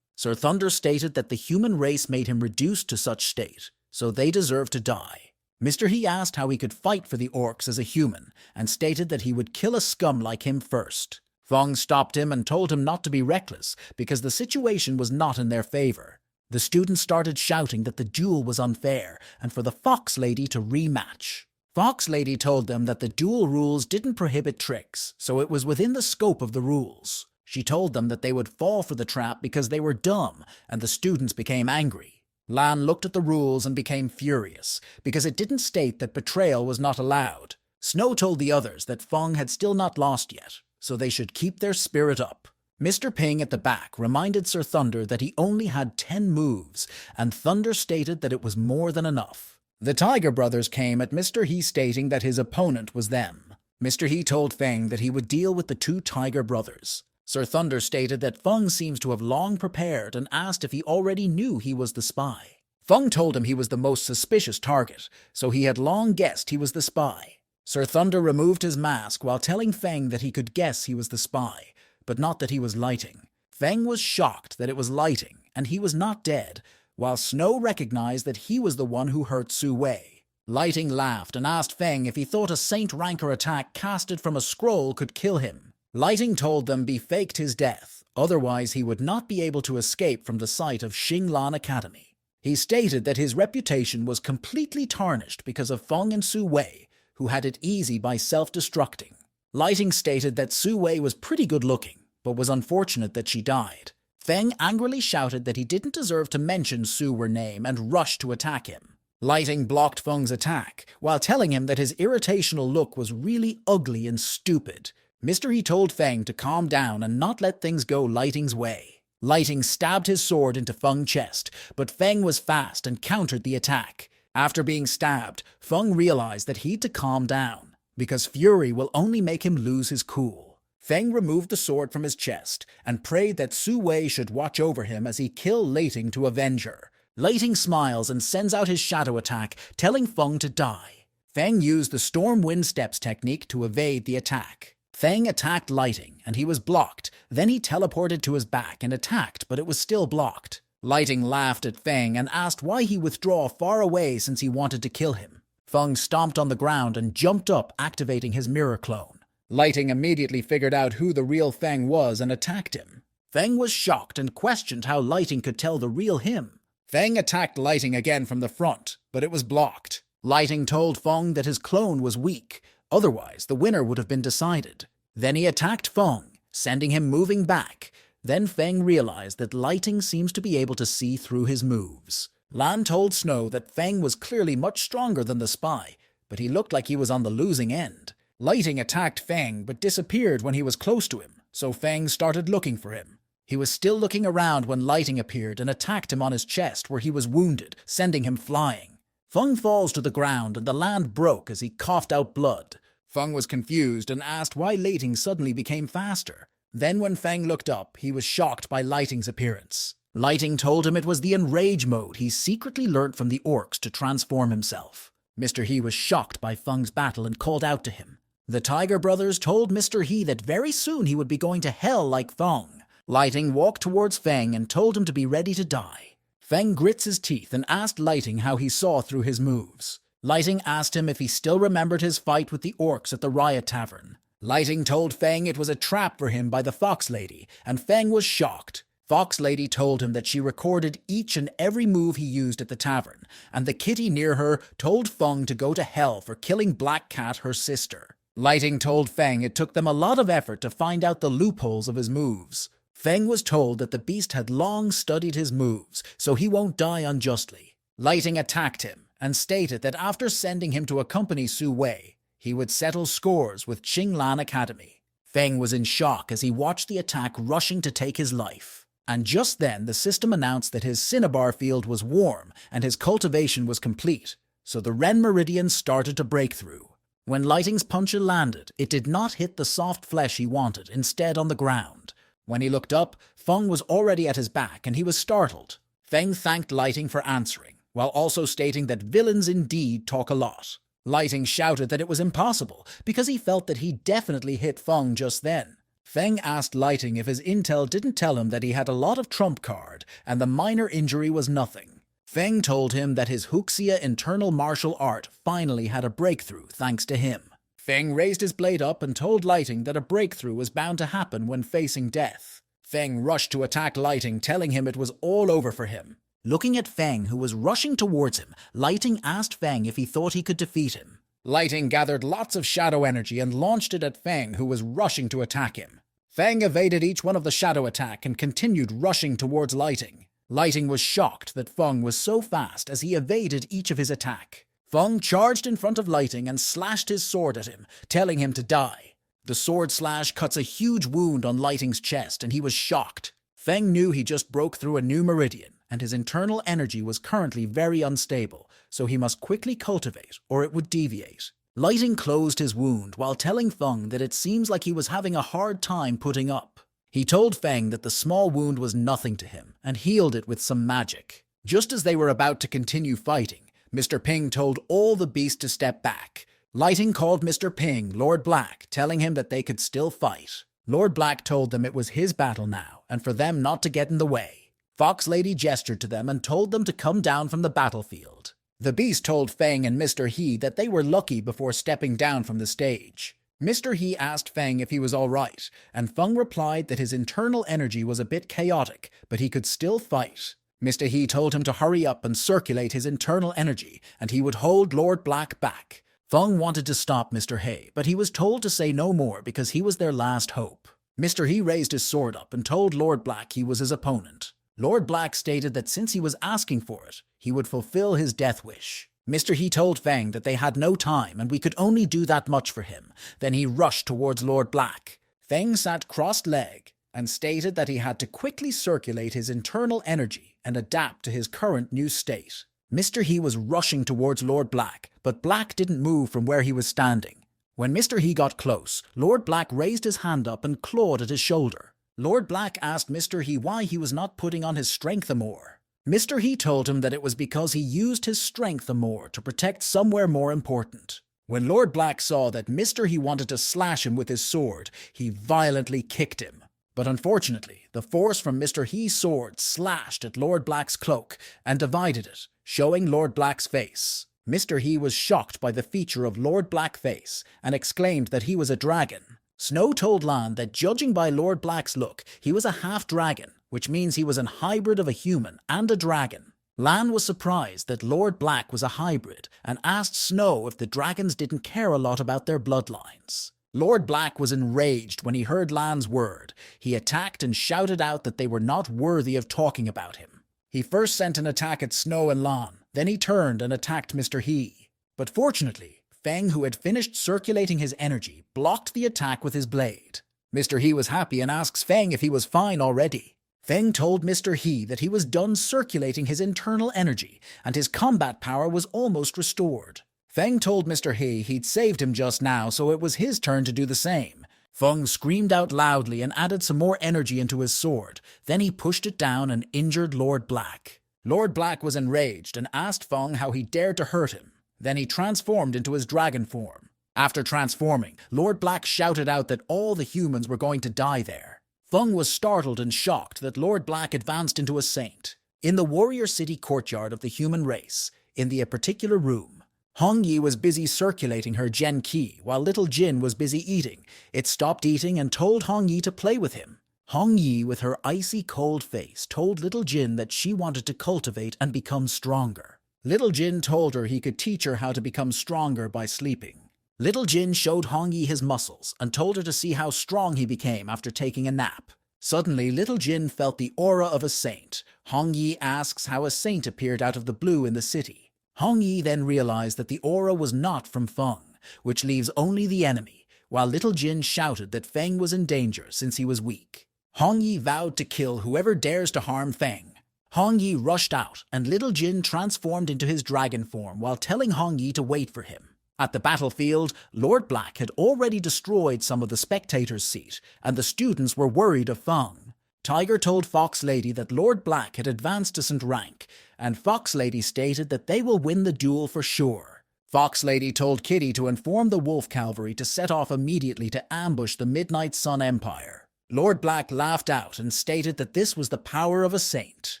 Sir Thunder stated that the human race made him reduced to such state, so they deserve to die. Mr. He asked how he could fight for the orcs as a human, and stated that he would kill a scum like him first. Feng stopped him and told him not to be reckless, because the situation was not in their favor. The students started shouting that the duel was unfair, and for the Fox Lady to rematch. Fox Lady told them that the duel rules didn't prohibit tricks, so it was within the scope of the rules. She told them that they would fall for the trap because they were dumb, and the students became angry. Lan looked at the rules and became furious, because it didn't state that betrayal was not allowed. Snow told the others that Feng had still not lost yet, so they should keep their spirit up. Mr. Ping at the back reminded Sir Thunder that he only had 10 moves, and Thunder stated that it was more than enough. The Tiger Brothers came at Mr. He stating that his opponent was them. Mr. He told Feng that he would deal with the 2 Tiger Brothers. Sir Thunder stated that Feng seems to have long prepared and asked if he already knew he was the spy. Feng told him he was the most suspicious target, so he had long guessed he was the spy. Sir Thunder removed his mask while telling Feng that he could guess he was the spy, but not that he was Lighting. Feng was shocked that it was Lighting, and he was not dead, while Snow recognized that he was the one who hurt Su Wei. Lighting laughed and asked Feng if he thought a Saint Ranker attack casted from a scroll could kill him. Lighting told them he faked his death, otherwise he would not be able to escape from the site of Xinglan Academy. He stated that his reputation was completely tarnished because of Feng and Su Wei, who had it easy by self-destructing. Lighting stated that Su Wei was pretty good looking, but was unfortunate that she died. Feng angrily shouted that he didn't deserve to mention Su her name and rushed to attack him. Lighting blocked Feng's attack, while telling him that his irritational look was really ugly and stupid. Mr. He told Feng to calm down and not let things go Lighting's way. Lighting stabbed his sword into Feng's chest, but Feng was fast and countered the attack. After being stabbed, Feng realized that he'd to calm down, because fury will only make him lose his cool. Feng removed the sword from his chest and prayed that Su Wei should watch over him as he killed Lighting to avenge her. Lighting smiles and sends out his shadow attack, telling Feng to die. Feng used the Storm Wind Steps technique to evade the attack. Feng attacked Lighting, and he was blocked. Then he teleported to his back and attacked, but it was still blocked. Lighting laughed at Feng and asked why he withdrew far away since he wanted to kill him. Feng stomped on the ground and jumped up, activating his mirror clone. Lighting immediately figured out who the real Feng was and attacked him. Feng was shocked and questioned how Lighting could tell the real him. Feng attacked Lighting again from the front, but it was blocked. Lighting told Feng that his clone was weak. Otherwise, the winner would have been decided. Then he attacked Feng, sending him moving back. Then Feng realized that Lighting seems to be able to see through his moves. Lan told Snow that Feng was clearly much stronger than the spy, but he looked like he was on the losing end. Lighting attacked Feng but disappeared when he was close to him, so Feng started looking for him. He was still looking around when Lighting appeared and attacked him on his chest where he was wounded, sending him flying. Feng falls to the ground and the land broke as he coughed out blood. Feng was confused and asked why Lighting suddenly became faster. Then when Feng looked up, he was shocked by Lighting's appearance. Lighting told him it was the Enrage mode he secretly learnt from the orcs to transform himself. Mr. He was shocked by Feng's battle and called out to him. The Tiger Brothers told Mr. He that very soon he would be going to hell like Feng. Lighting walked towards Feng and told him to be ready to die. Feng grits his teeth and asked Lighting how he saw through his moves. Lighting asked him if he still remembered his fight with the orcs at the Riot Tavern. Lighting told Feng it was a trap for him by the Fox Lady, and Feng was shocked. Fox Lady told him that she recorded each and every move he used at the tavern, and the kitty near her told Feng to go to hell for killing Black Cat, her sister. Lighting told Feng it took them a lot of effort to find out the loopholes of his moves. Feng was told that the beast had long studied his moves, so he won't die unjustly. Lighting attacked him, and stated that after sending him to accompany Su Wei, he would settle scores with Qinglan Academy. Feng was in shock as he watched the attack rushing to take his life. And just then the system announced that his cinnabar field was warm and his cultivation was complete, so the Ren Meridian started to break through. When Lighting's punch landed, it did not hit the soft flesh he wanted, instead on the ground. When he looked up, Feng was already at his back and he was startled. Feng thanked Lighting for answering, while also stating that villains indeed talk a lot. Lighting shouted that it was impossible, because he felt that he definitely hit Feng just then. Feng asked Lighting if his intel didn't tell him that he had a lot of trump card, and the minor injury was nothing. Feng told him that his Huxia internal martial art finally had a breakthrough thanks to him. Feng raised his blade up and told Lighting that a breakthrough was bound to happen when facing death. Feng rushed to attack Lighting, telling him it was all over for him. Looking at Feng, who was rushing towards him, Lighting asked Feng if he thought he could defeat him. Lighting gathered lots of shadow energy and launched it at Feng, who was rushing to attack him. Feng evaded each one of the shadow attack and continued rushing towards Lighting. Lighting was shocked that Feng was so fast as he evaded each of his attack. Feng charged in front of Lighting and slashed his sword at him, telling him to die. The sword slash cuts a huge wound on Lighting's chest, and he was shocked. Feng knew he just broke through a new meridian, and his internal energy was currently very unstable, so he must quickly cultivate, or it would deviate. Lighting closed his wound while telling Feng that it seems like he was having a hard time putting up. He told Feng that the small wound was nothing to him, and healed it with some magic. Just as they were about to continue fighting, Mr. Ping told all the beasts to step back. Lighting called Mr. Ping Lord Black, telling him that they could still fight. Lord Black told them it was his battle now, and for them not to get in the way. Fox Lady gestured to them and told them to come down from the battlefield. The beast told Feng and Mr. He that they were lucky before stepping down from the stage. Mr. He asked Feng if he was all right, and Feng replied that his internal energy was a bit chaotic, but he could still fight. Mr. He told him to hurry up and circulate his internal energy, and he would hold Lord Black back. Feng wanted to stop Mr. He, but he was told to say no more because he was their last hope. Mr. He raised his sword up and told Lord Black he was his opponent. Lord Black stated that since he was asking for it, he would fulfill his death wish. Mr. He told Feng that they had no time and we could only do that much for him. Then he rushed towards Lord Black. Feng sat crossed-legged and stated that he had to quickly circulate his internal energy and adapt to his current new state. Mr. He was rushing towards Lord Black, but Black didn't move from where he was standing. When Mr. He got close, Lord Black raised his hand up and clawed at his shoulder. Lord Black asked Mr. He why he was not putting on his strength more. Mr. He told him that it was because he used his strength more to protect somewhere more important. When Lord Black saw that Mr. He wanted to slash him with his sword, he violently kicked him. But unfortunately, the force from Mr. He's sword slashed at Lord Black's cloak and divided it, showing Lord Black's face. Mr. He was shocked by the feature of Lord Black's face and exclaimed that he was a dragon. Snow told Lan that judging by Lord Black's look, he was a half-dragon, which means he was an hybrid of a human and a dragon. Lan was surprised that Lord Black was a hybrid and asked Snow if the dragons didn't care a lot about their bloodlines. Lord Black was enraged when he heard Lan's word. He attacked and shouted out that they were not worthy of talking about him. He first sent an attack at Snow and Lan, then he turned and attacked Mr. He. But fortunately, Feng, who had finished circulating his energy, blocked the attack with his blade. Mr. He was happy and asks Feng if he was fine already. Feng told Mr. He that he was done circulating his internal energy and his combat power was almost restored. Feng told Mr. He he'd saved him just now, so it was his turn to do the same. Feng screamed out loudly and added some more energy into his sword. Then he pushed it down and injured Lord Black. Lord Black was enraged and asked Feng how he dared to hurt him. Then he transformed into his dragon form. After transforming, Lord Black shouted out that all the humans were going to die there. Feng was startled and shocked that Lord Black advanced into a saint. In the Warrior City courtyard of the human race, in the particular room, Hong Yi was busy circulating her Gen Ki while little Jin was busy eating. It stopped eating and told Hong Yi to play with him. Hong Yi, with her icy cold face, told little Jin that she wanted to cultivate and become stronger. Little Jin told her he could teach her how to become stronger by sleeping. Little Jin showed Hong Yi his muscles and told her to see how strong he became after taking a nap. Suddenly, little Jin felt the aura of a saint. Hong Yi asks how a saint appeared out of the blue in the city. Hong Yi then realized that the aura was not from Feng, which leaves only the enemy, while little Jin shouted that Feng was in danger since he was weak. Hong Yi vowed to kill whoever dares to harm Feng. Hong Yi rushed out, and little Jin transformed into his dragon form while telling Hong Yi to wait for him. At the battlefield, Lord Black had already destroyed some of the spectators' seat, and the students were worried of Feng. Tiger told Fox Lady that Lord Black had advanced to St. Rank, and Fox Lady stated that they will win the duel for sure. Fox Lady told Kitty to inform the Wolf Cavalry to set off immediately to ambush the Midnight Sun Empire. Lord Black laughed out and stated that this was the power of a saint.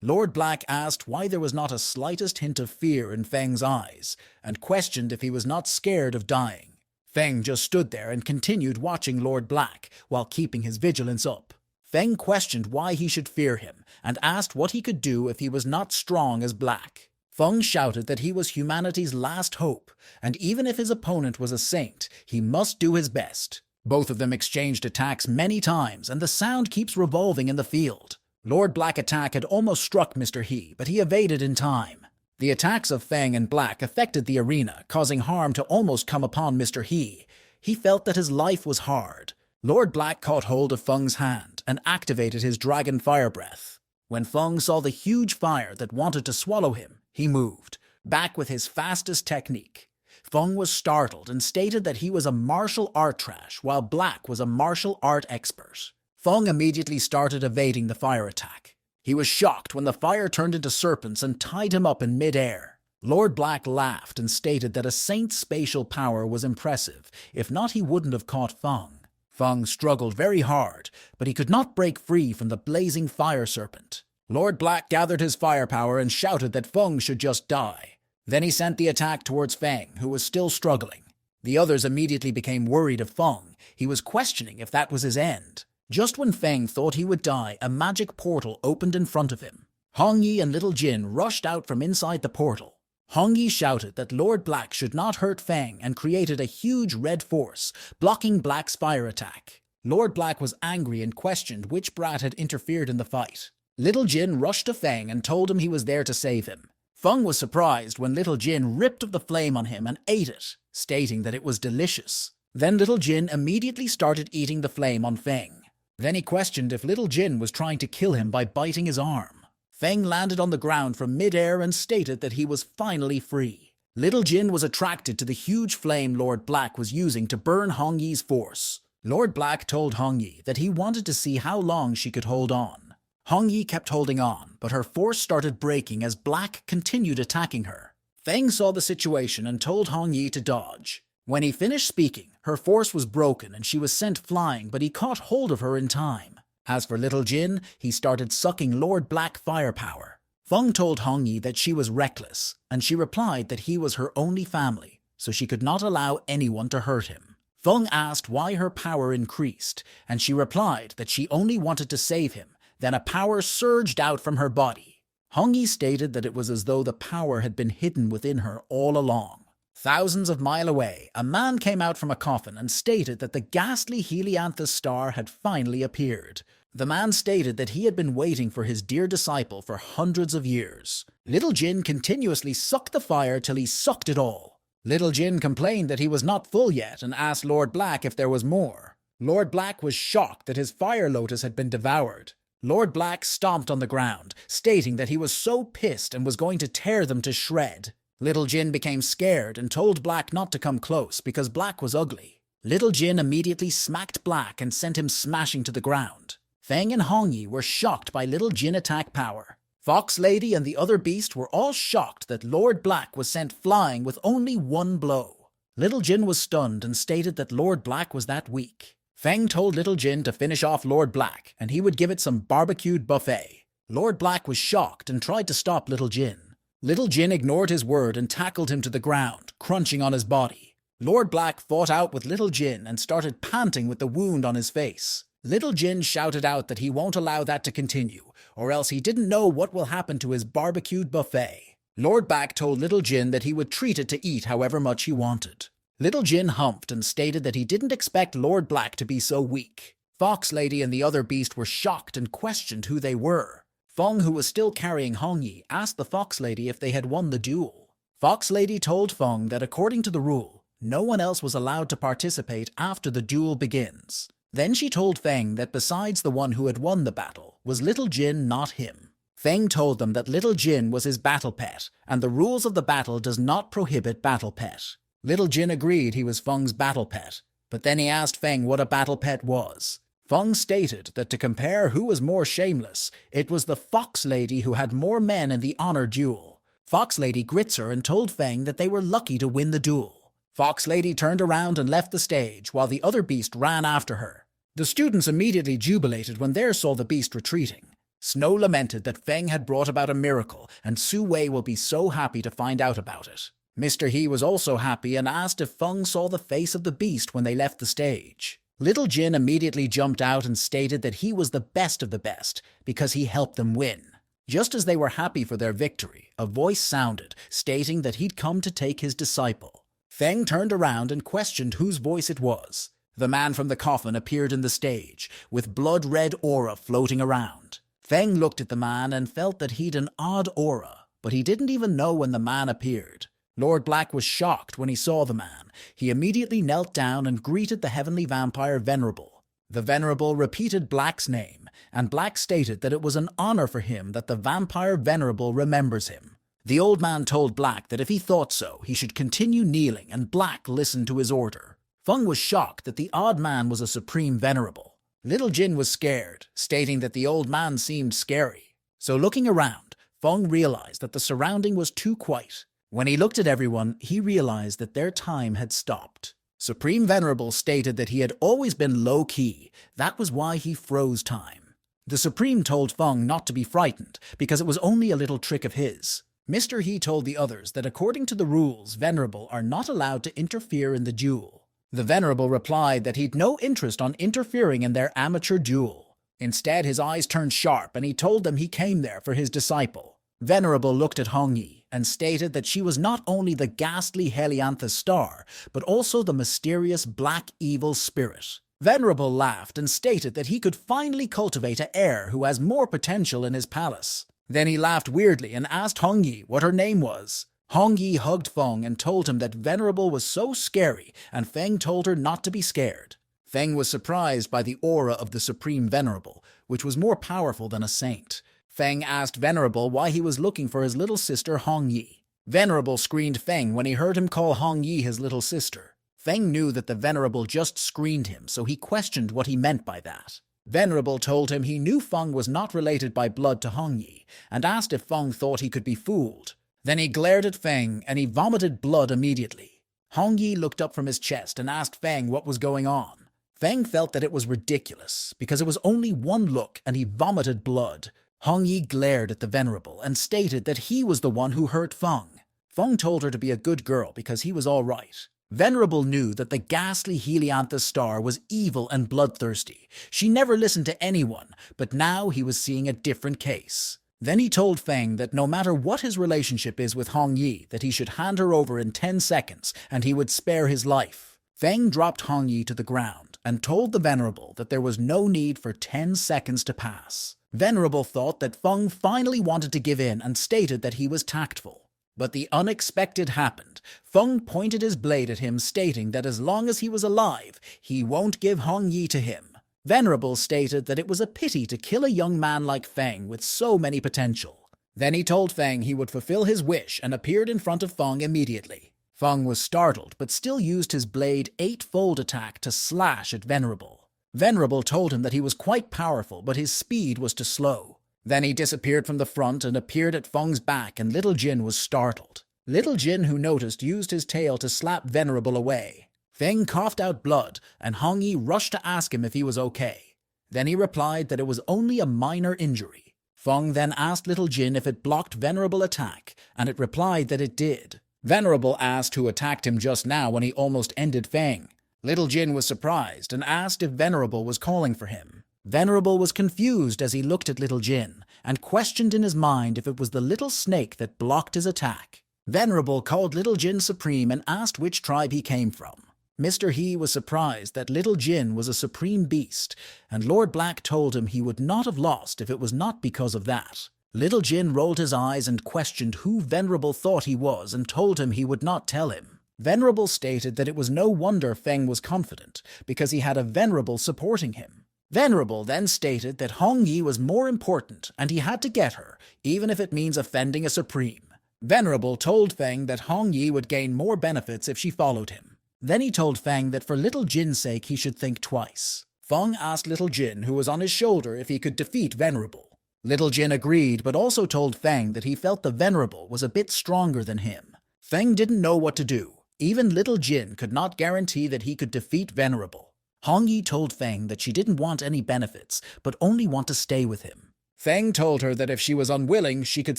Lord Black asked why there was not a slightest hint of fear in Feng's eyes, and questioned if he was not scared of dying. Feng just stood there and continued watching Lord Black while keeping his vigilance up. Feng questioned why he should fear him, and asked what he could do if he was not strong as Black. Feng shouted that he was humanity's last hope, and even if his opponent was a saint, he must do his best. Both of them exchanged attacks many times, and the sound keeps revolving in the field. Lord Black's attack had almost struck Mr. He, but he evaded in time. The attacks of Feng and Black affected the arena, causing harm to almost come upon Mr. He. He felt that his life was hard. Lord Black caught hold of Feng's hand and activated his dragon fire breath. When Feng saw the huge fire that wanted to swallow him, he moved, back with his fastest technique. Feng was startled and stated that he was a martial art trash, while Black was a martial art expert. Feng immediately started evading the fire attack. He was shocked when the fire turned into serpents and tied him up in mid-air. Lord Black laughed and stated that a saint's spatial power was impressive. If not, he wouldn't have caught Feng. Feng struggled very hard, but he could not break free from the blazing fire serpent. Lord Black gathered his firepower and shouted that Feng should just die. Then he sent the attack towards Feng, who was still struggling. The others immediately became worried of Feng. He was questioning if that was his end. Just when Feng thought he would die, a magic portal opened in front of him. Hong Yi and little Jin rushed out from inside the portal. Hong Yi shouted that Lord Black should not hurt Feng and created a huge red force, blocking Black's fire attack. Lord Black was angry and questioned which brat had interfered in the fight. Little Jin rushed to Feng and told him he was there to save him. Feng was surprised when little Jin ripped of the flame on him and ate it, stating that it was delicious. Then little Jin immediately started eating the flame on Feng. Then he questioned if little Jin was trying to kill him by biting his arm. Feng landed on the ground from mid-air and stated that he was finally free. Little Jin was attracted to the huge flame Lord Black was using to burn Hong Yi's force. Lord Black told Hong Yi that he wanted to see how long she could hold on. Hong Yi kept holding on, but her force started breaking as Black continued attacking her. Feng saw the situation and told Hong Yi to dodge. When he finished speaking, her force was broken and she was sent flying, but he caught hold of her in time. As for little Jin, he started sucking Lord Black firepower. Feng told Hong Yi that she was reckless, and she replied that he was her only family, so she could not allow anyone to hurt him. Feng asked why her power increased, and she replied that she only wanted to save him. Then a power surged out from her body. Hong Yi stated that it was as though the power had been hidden within her all along. Thousands of miles away, a man came out from a coffin and stated that the ghastly Helianthus star had finally appeared. The man stated that he had been waiting for his dear disciple for hundreds of years. Little Jin continuously sucked the fire till he sucked it all. Little Jin complained that he was not full yet and asked Lord Black if there was more. Lord Black was shocked that his fire lotus had been devoured. Lord Black stomped on the ground, stating that he was so pissed and was going to tear them to shred. Little Jin became scared and told Black not to come close because Black was ugly. Little Jin immediately smacked Black and sent him smashing to the ground. Feng and Hong Yi were shocked by Little Jin attack power. Fox Lady and the other beast were all shocked that Lord Black was sent flying with only one blow. Little Jin was stunned and stated that Lord Black was that weak. Feng told Little Jin to finish off Lord Black and he would give it some barbecued buffet. Lord Black was shocked and tried to stop Little Jin. Little Jin ignored his word and tackled him to the ground, crunching on his body. Lord Black fought out with Little Jin and started panting with the wound on his face. Little Jin shouted out that he won't allow that to continue, or else he didn't know what will happen to his barbecued buffet. Lord Black told Little Jin that he would treat it to eat however much he wanted. Little Jin humphed and stated that he didn't expect Lord Black to be so weak. Fox Lady and the other beast were shocked and questioned who they were. Feng, who was still carrying Hong Yi, asked the Fox Lady if they had won the duel. Fox Lady told Feng that according to the rule, no one else was allowed to participate after the duel begins. Then she told Feng that besides the one who had won the battle, was Little Jin, not him. Feng told them that Little Jin was his battle pet, and the rules of the battle does not prohibit battle pet. Little Jin agreed he was Feng's battle pet, but then he asked Feng what a battle pet was. Feng stated that to compare who was more shameless, it was the Fox Lady who had more men in the honor duel. Fox Lady grits her and told Feng that they were lucky to win the duel. Fox Lady turned around and left the stage while the other beast ran after her. The students immediately jubilated when they saw the beast retreating. Snow lamented that Feng had brought about a miracle, and Su Wei will be so happy to find out about it. Mr. He was also happy and asked if Feng saw the face of the beast when they left the stage. Little Jin immediately jumped out and stated that he was the best of the best because he helped them win. Just as they were happy for their victory, a voice sounded, stating that he'd come to take his disciple. Feng turned around and questioned whose voice it was. The man from the coffin appeared in the stage, with blood-red aura floating around. Feng looked at the man and felt that he'd an odd aura, but he didn't even know when the man appeared. Lord Black was shocked when he saw the man. He immediately knelt down and greeted the heavenly vampire Venerable. The Venerable repeated Black's name, and Black stated that it was an honor for him that the vampire Venerable remembers him. The old man told Black that if he thought so, he should continue kneeling, and Black listened to his order. Feng was shocked that the odd man was a supreme venerable. Little Jin was scared, stating that the old man seemed scary. So looking around, Feng realized that the surrounding was too quiet. When he looked at everyone, he realized that their time had stopped. Supreme Venerable stated that he had always been low-key. That was why he froze time. The Supreme told Feng not to be frightened, because it was only a little trick of his. Mr. He told the others that according to the rules, Venerable are not allowed to interfere in the duel. The Venerable replied that he'd no interest on interfering in their amateur duel. Instead, his eyes turned sharp and he told them he came there for his disciple. Venerable looked at Hong Yi and stated that she was not only the ghastly Helianthus star, but also the mysterious black evil spirit. Venerable laughed and stated that he could finally cultivate an heir who has more potential in his palace. Then he laughed weirdly and asked Hong Yi what her name was. Hong Yi hugged Feng and told him that Venerable was so scary, and Feng told her not to be scared. Feng was surprised by the aura of the Supreme Venerable, which was more powerful than a saint. Feng asked Venerable why he was looking for his little sister Hong Yi. Venerable screened Feng when he heard him call Hong Yi his little sister. Feng knew that the Venerable just screened him, so he questioned what he meant by that. Venerable told him he knew Feng was not related by blood to Hong Yi, and asked if Feng thought he could be fooled. Then he glared at Feng, and he vomited blood immediately. Hong Yi looked up from his chest and asked Feng what was going on. Feng felt that it was ridiculous, because it was only one look and he vomited blood. Hong Yi glared at the Venerable and stated that he was the one who hurt Feng. Feng told her to be a good girl because he was all right. Venerable knew that the ghastly Helianthus star was evil and bloodthirsty. She never listened to anyone, but now he was seeing a different case. Then he told Feng that no matter what his relationship is with Hong Yi, that he should hand her over in 10 seconds and he would spare his life. Feng dropped Hong Yi to the ground and told the Venerable that there was no need for 10 seconds to pass. Venerable thought that Feng finally wanted to give in and stated that he was tactful. But the unexpected happened. Feng pointed his blade at him, stating that as long as he was alive, he won't give Hong Yi to him. Venerable stated that it was a pity to kill a young man like Feng with so many potential. Then he told Feng he would fulfill his wish and appeared in front of Feng immediately. Feng was startled, but still used his blade 8-fold attack to slash at Venerable. Venerable told him that he was quite powerful, but his speed was too slow. Then he disappeared from the front and appeared at Feng's back, and Little Jin was startled. Little Jin, who noticed, used his tail to slap Venerable away. Feng coughed out blood, and Hong Yi rushed to ask him if he was okay. Then he replied that it was only a minor injury. Feng then asked Little Jin if it blocked Venerable attack, and it replied that it did. Venerable asked who attacked him just now when he almost ended Feng. Little Jin was surprised and asked if Venerable was calling for him. Venerable was confused as he looked at Little Jin and questioned in his mind if it was the little snake that blocked his attack. Venerable called Little Jin supreme and asked which tribe he came from. Mr. He was surprised that Little Jin was a supreme beast, and Lord Black told him he would not have lost if it was not because of that. Little Jin rolled his eyes and questioned who Venerable thought he was and told him he would not tell him. Venerable stated that it was no wonder Feng was confident, because he had a Venerable supporting him. Venerable then stated that Hong Yi was more important and he had to get her, even if it means offending a supreme. Venerable told Feng that Hong Yi would gain more benefits if she followed him. Then he told Feng that for Little Jin's sake he should think twice. Feng asked Little Jin, who was on his shoulder, if he could defeat Venerable. Little Jin agreed, but also told Feng that he felt the Venerable was a bit stronger than him. Feng didn't know what to do. Even Little Jin could not guarantee that he could defeat Venerable. Hong Yi told Feng that she didn't want any benefits, but only want to stay with him. Feng told her that if she was unwilling, she could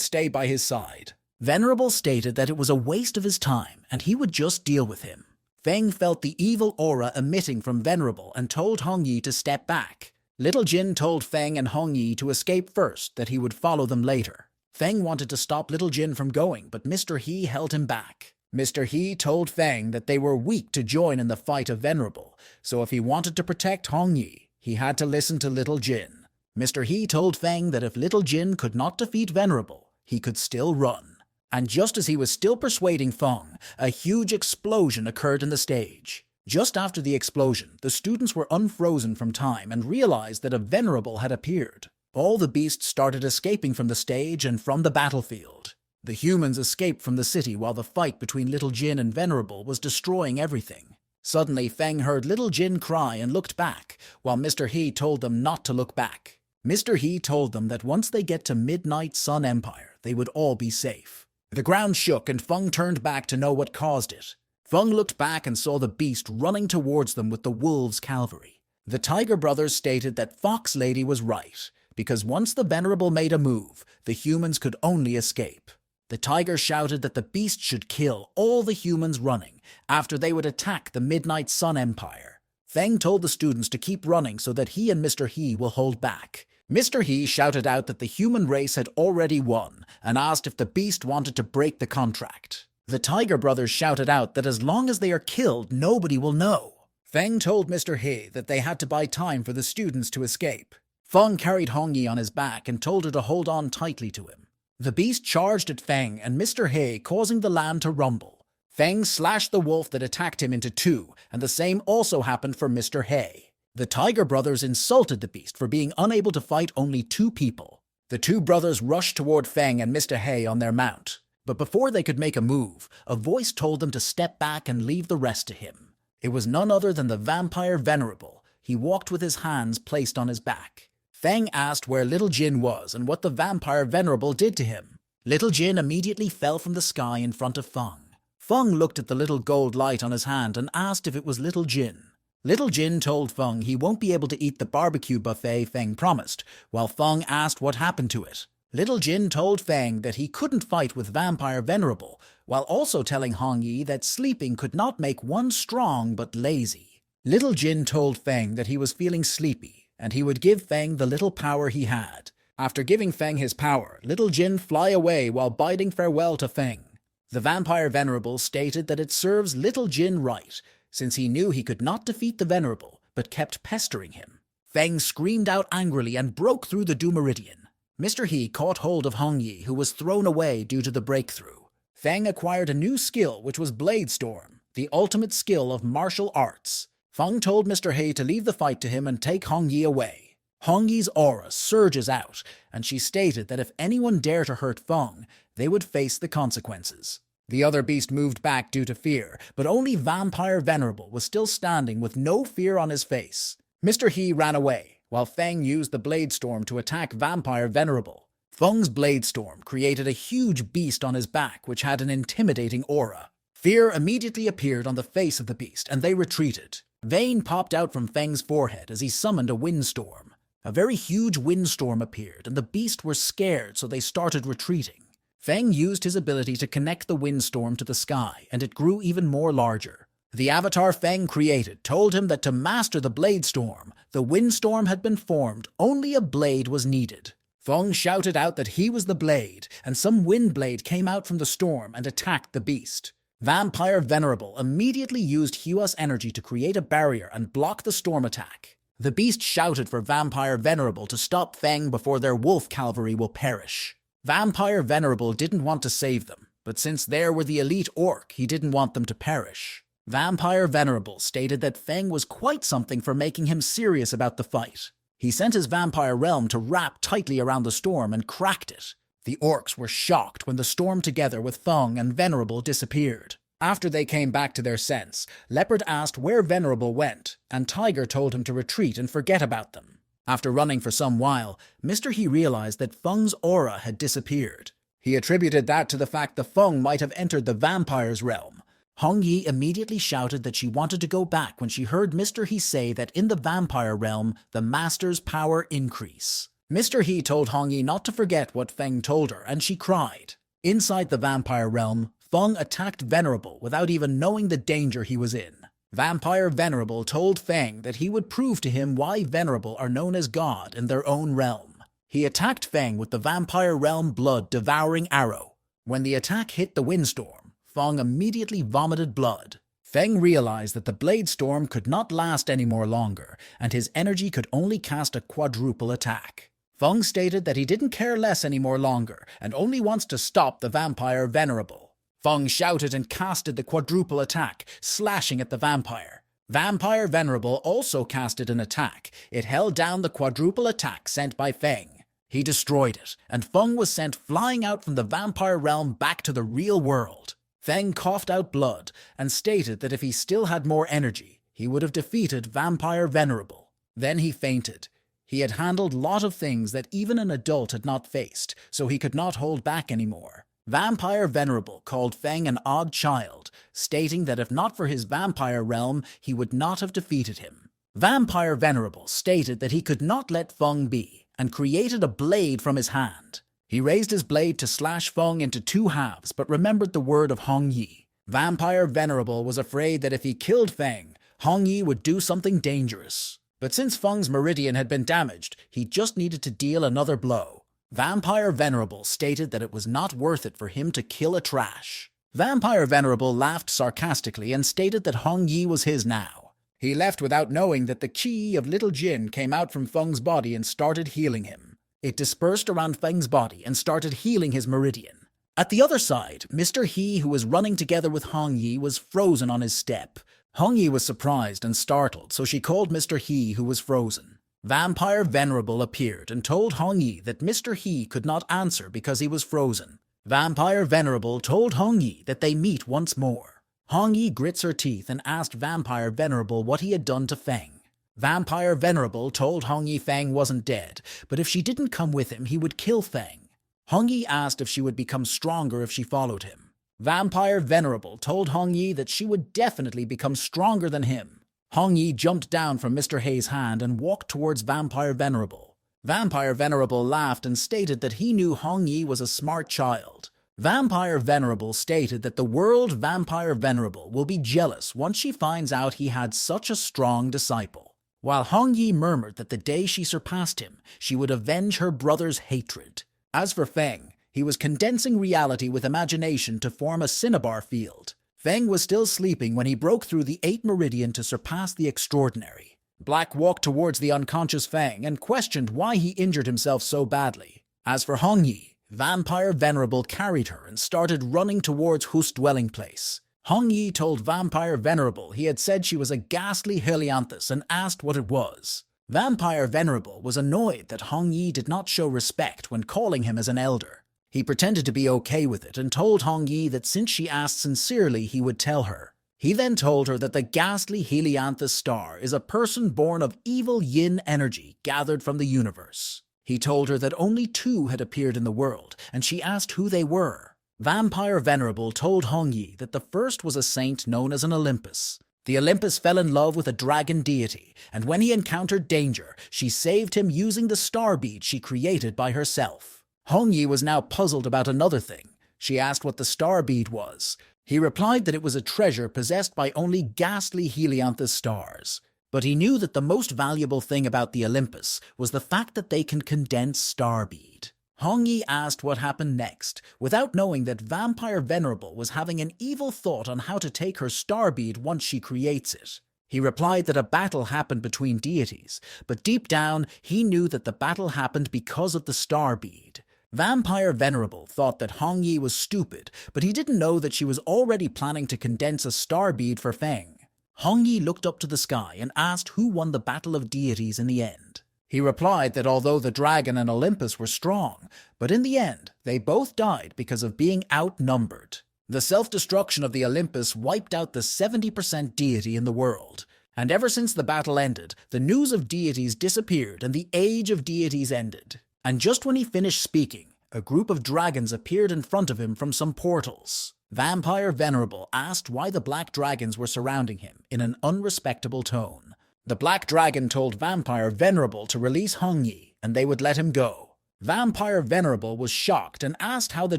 stay by his side. Venerable stated that it was a waste of his time, and he would just deal with him. Feng felt the evil aura emitting from Venerable and told Hong Yi to step back. Little Jin told Feng and Hong Yi to escape first, that he would follow them later. Feng wanted to stop Little Jin from going, but Mr. He held him back. Mr. He told Feng that they were weak to join in the fight of Venerable, so if he wanted to protect Hong Yi, he had to listen to Little Jin. Mr. He told Feng that if Little Jin could not defeat Venerable, he could still run. And just as he was still persuading Feng, a huge explosion occurred in the stage. Just after the explosion, the students were unfrozen from time and realized that a Venerable had appeared. All the beasts started escaping from the stage and from the battlefield. The humans escaped from the city while the fight between Little Jin and Venerable was destroying everything. Suddenly, Feng heard Little Jin cry and looked back, while Mr. He told them not to look back. Mr. He told them that once they get to Midnight Sun Empire, they would all be safe. The ground shook and Feng turned back to know what caused it. Feng looked back and saw the beast running towards them with the wolves' cavalry. The Tiger Brothers stated that Fox Lady was right, because once the Venerable made a move, the humans could only escape. The tiger shouted that the beast should kill all the humans running after they would attack the Midnight Sun Empire. Feng told the students to keep running so that he and Mr. He will hold back. Mr. He shouted out that the human race had already won and asked if the beast wanted to break the contract. The Tiger Brothers shouted out that as long as they are killed, nobody will know. Feng told Mr. He that they had to buy time for the students to escape. Feng carried Hong Yi on his back and told her to hold on tightly to him. The beast charged at Feng and Mr. He, causing the land to rumble. Feng slashed the wolf that attacked him into two, and the same also happened for Mr. He. The Tiger Brothers insulted the beast for being unable to fight only two people. The two brothers rushed toward Feng and Mr. He on their mount. But before they could make a move, a voice told them to step back and leave the rest to him. It was none other than the vampire Venerable. He walked with his hands placed on his back. Feng asked where Little Jin was and what the vampire Venerable did to him. Little Jin immediately fell from the sky in front of Feng. Feng looked at the little gold light on his hand and asked if it was Little Jin. Little Jin told Feng he won't be able to eat the barbecue buffet Feng promised, while Feng asked what happened to it. Little Jin told Feng that he couldn't fight with Vampire Venerable, while also telling Hong Yi that sleeping could not make one strong but lazy. Little Jin told Feng that he was feeling sleepy, and he would give Feng the little power he had. After giving Feng his power, Little Jin fly away while bidding farewell to Feng. The Vampire Venerable stated that it serves Little Jin right, since he knew he could not defeat the Venerable, but kept pestering him. Feng screamed out angrily and broke through the Dumeridian. Mr. He caught hold of Hong Yi, who was thrown away due to the breakthrough. Feng acquired a new skill, which was Blade Storm, the ultimate skill of martial arts. Feng told Mr. He to leave the fight to him and take Hong Yi away. Hong Yi's aura surges out, and she stated that if anyone dared to hurt Feng, they would face the consequences. The other beast moved back due to fear, but only Vampire Venerable was still standing with no fear on his face. Mr. He ran away, while Feng used the Blade Storm to attack Vampire Venerable. Feng's Blade Storm created a huge beast on his back which had an intimidating aura. Fear immediately appeared on the face of the beast, and they retreated. Vein popped out from Feng's forehead as he summoned a windstorm. A very huge windstorm appeared, and the beasts were scared, so they started retreating. Feng used his ability to connect the windstorm to the sky, and it grew even more larger. The avatar Feng created told him that to master the blade storm, the windstorm had been formed, only a blade was needed. Feng shouted out that he was the blade, and some wind blade came out from the storm and attacked the beast. Vampire Venerable immediately used Hua's energy to create a barrier and block the storm attack. The beast shouted for Vampire Venerable to stop Feng before their wolf cavalry will perish. Vampire Venerable didn't want to save them, but since there were the elite orc, he didn't want them to perish. Vampire Venerable stated that Feng was quite something for making him serious about the fight. He sent his vampire realm to wrap tightly around the storm and cracked it. The orcs were shocked when the storm together with Feng and Venerable disappeared. After they came back to their sense, Leopard asked where Venerable went, and Tiger told him to retreat and forget about them. After running for some while, Mr. He realized that Feng's aura had disappeared. He attributed that to the fact the Feng might have entered the vampire's realm. Hong Yi immediately shouted that she wanted to go back when she heard Mr. He say that in the vampire realm, the master's power increase. Mr. He told Hong Yi not to forget what Feng told her, and she cried. Inside the vampire realm, Feng attacked Venerable without even knowing the danger he was in. Vampire Venerable told Feng that he would prove to him why Venerable are known as God in their own realm. He attacked Feng with the vampire realm blood-devouring arrow. When the attack hit the windstorm, Feng immediately vomited blood. Feng realized that the blade storm could not last any more longer, and his energy could only cast a quadruple attack. Feng stated that he didn't care less any more longer, and only wants to stop the vampire Venerable. Feng shouted and casted the quadruple attack, slashing at the vampire. Vampire Venerable also casted an attack. It held down the quadruple attack sent by Feng. He destroyed it, and Feng was sent flying out from the vampire realm back to the real world. Feng coughed out blood and stated that if he still had more energy, he would have defeated Vampire Venerable. Then he fainted. He had handled a lot of things that even an adult had not faced, so he could not hold back anymore. Vampire Venerable called Feng an odd child, stating that if not for his vampire realm, he would not have defeated him. Vampire Venerable stated that he could not let Feng be, and created a blade from his hand. He raised his blade to slash Feng into two halves, but remembered the word of Hong Yi. Vampire Venerable was afraid that if he killed Feng, Hong Yi would do something dangerous. But since Feng's meridian had been damaged, he just needed to deal another blow. Vampire Venerable stated that it was not worth it for him to kill a trash. Vampire Venerable laughed sarcastically and stated that Hong Yi was his now. He left without knowing that the chi of Little Jin came out from Feng's body and started healing him. It dispersed around Feng's body and started healing his meridian. At the other side, Mr. He, who was running together with Hong Yi, was frozen on his step. Hong Yi was surprised and startled, so she called Mr. He, who was frozen. Vampire Venerable appeared and told Hong Yi that Mr. He could not answer because he was frozen. Vampire Venerable told Hong Yi that they meet once more. Hong Yi grits her teeth and asked Vampire Venerable what he had done to Feng. Vampire Venerable told Hong Yi Feng wasn't dead, but if she didn't come with him, he would kill Feng. Hong Yi asked if she would become stronger if she followed him. Vampire Venerable told Hong Yi that she would definitely become stronger than him. Hong Yi jumped down from Mr. He's hand and walked towards Vampire Venerable. Vampire Venerable laughed and stated that he knew Hong Yi was a smart child. Vampire Venerable stated that the world Vampire Venerable will be jealous once she finds out he had such a strong disciple. While Hong Yi murmured that the day she surpassed him, she would avenge her brother's hatred. As for Feng, he was condensing reality with imagination to form a cinnabar field. Feng was still sleeping when he broke through the 8th meridian to surpass the extraordinary. Black walked towards the unconscious Feng and questioned why he injured himself so badly. As for Hong Yi, Vampire Venerable carried her and started running towards Hu's dwelling place. Hong Yi told Vampire Venerable he had said she was a ghastly Helianthus and asked what it was. Vampire Venerable was annoyed that Hong Yi did not show respect when calling him as an elder. He pretended to be okay with it and told Hong Yi that since she asked sincerely, he would tell her. He then told her that the ghastly Helianthus star is a person born of evil yin energy gathered from the universe. He told her that only 2 had appeared in the world, and she asked who they were. Vampire Venerable told Hong Yi that the first was a saint known as an Olympus. The Olympus fell in love with a dragon deity, and when he encountered danger, she saved him using the star bead she created by herself. Hongyi was now puzzled about another thing. She asked what the star bead was. He replied that it was a treasure possessed by only ghastly helianthus stars. But he knew that the most valuable thing about the Olympus was the fact that they can condense star bead. Hongyi asked what happened next, without knowing that Vampire Venerable was having an evil thought on how to take her star bead once she creates it. He replied that a battle happened between deities, but deep down he knew that the battle happened because of the star bead. Vampire Venerable thought that Hongyi was stupid, but he didn't know that she was already planning to condense a star bead for Feng. Hongyi looked up to the sky and asked who won the battle of deities in the end. He replied that although the dragon and Olympus were strong, but in the end they both died because of being outnumbered. The self-destruction of the Olympus wiped out the 70% deity in the world, and ever since the battle ended, the news of deities disappeared and the age of deities ended. And just when he finished speaking, a group of dragons appeared in front of him from some portals. Vampire Venerable asked why the black dragons were surrounding him in an unrespectable tone. The black dragon told Vampire Venerable to release Hongyi, and they would let him go. Vampire Venerable was shocked and asked how the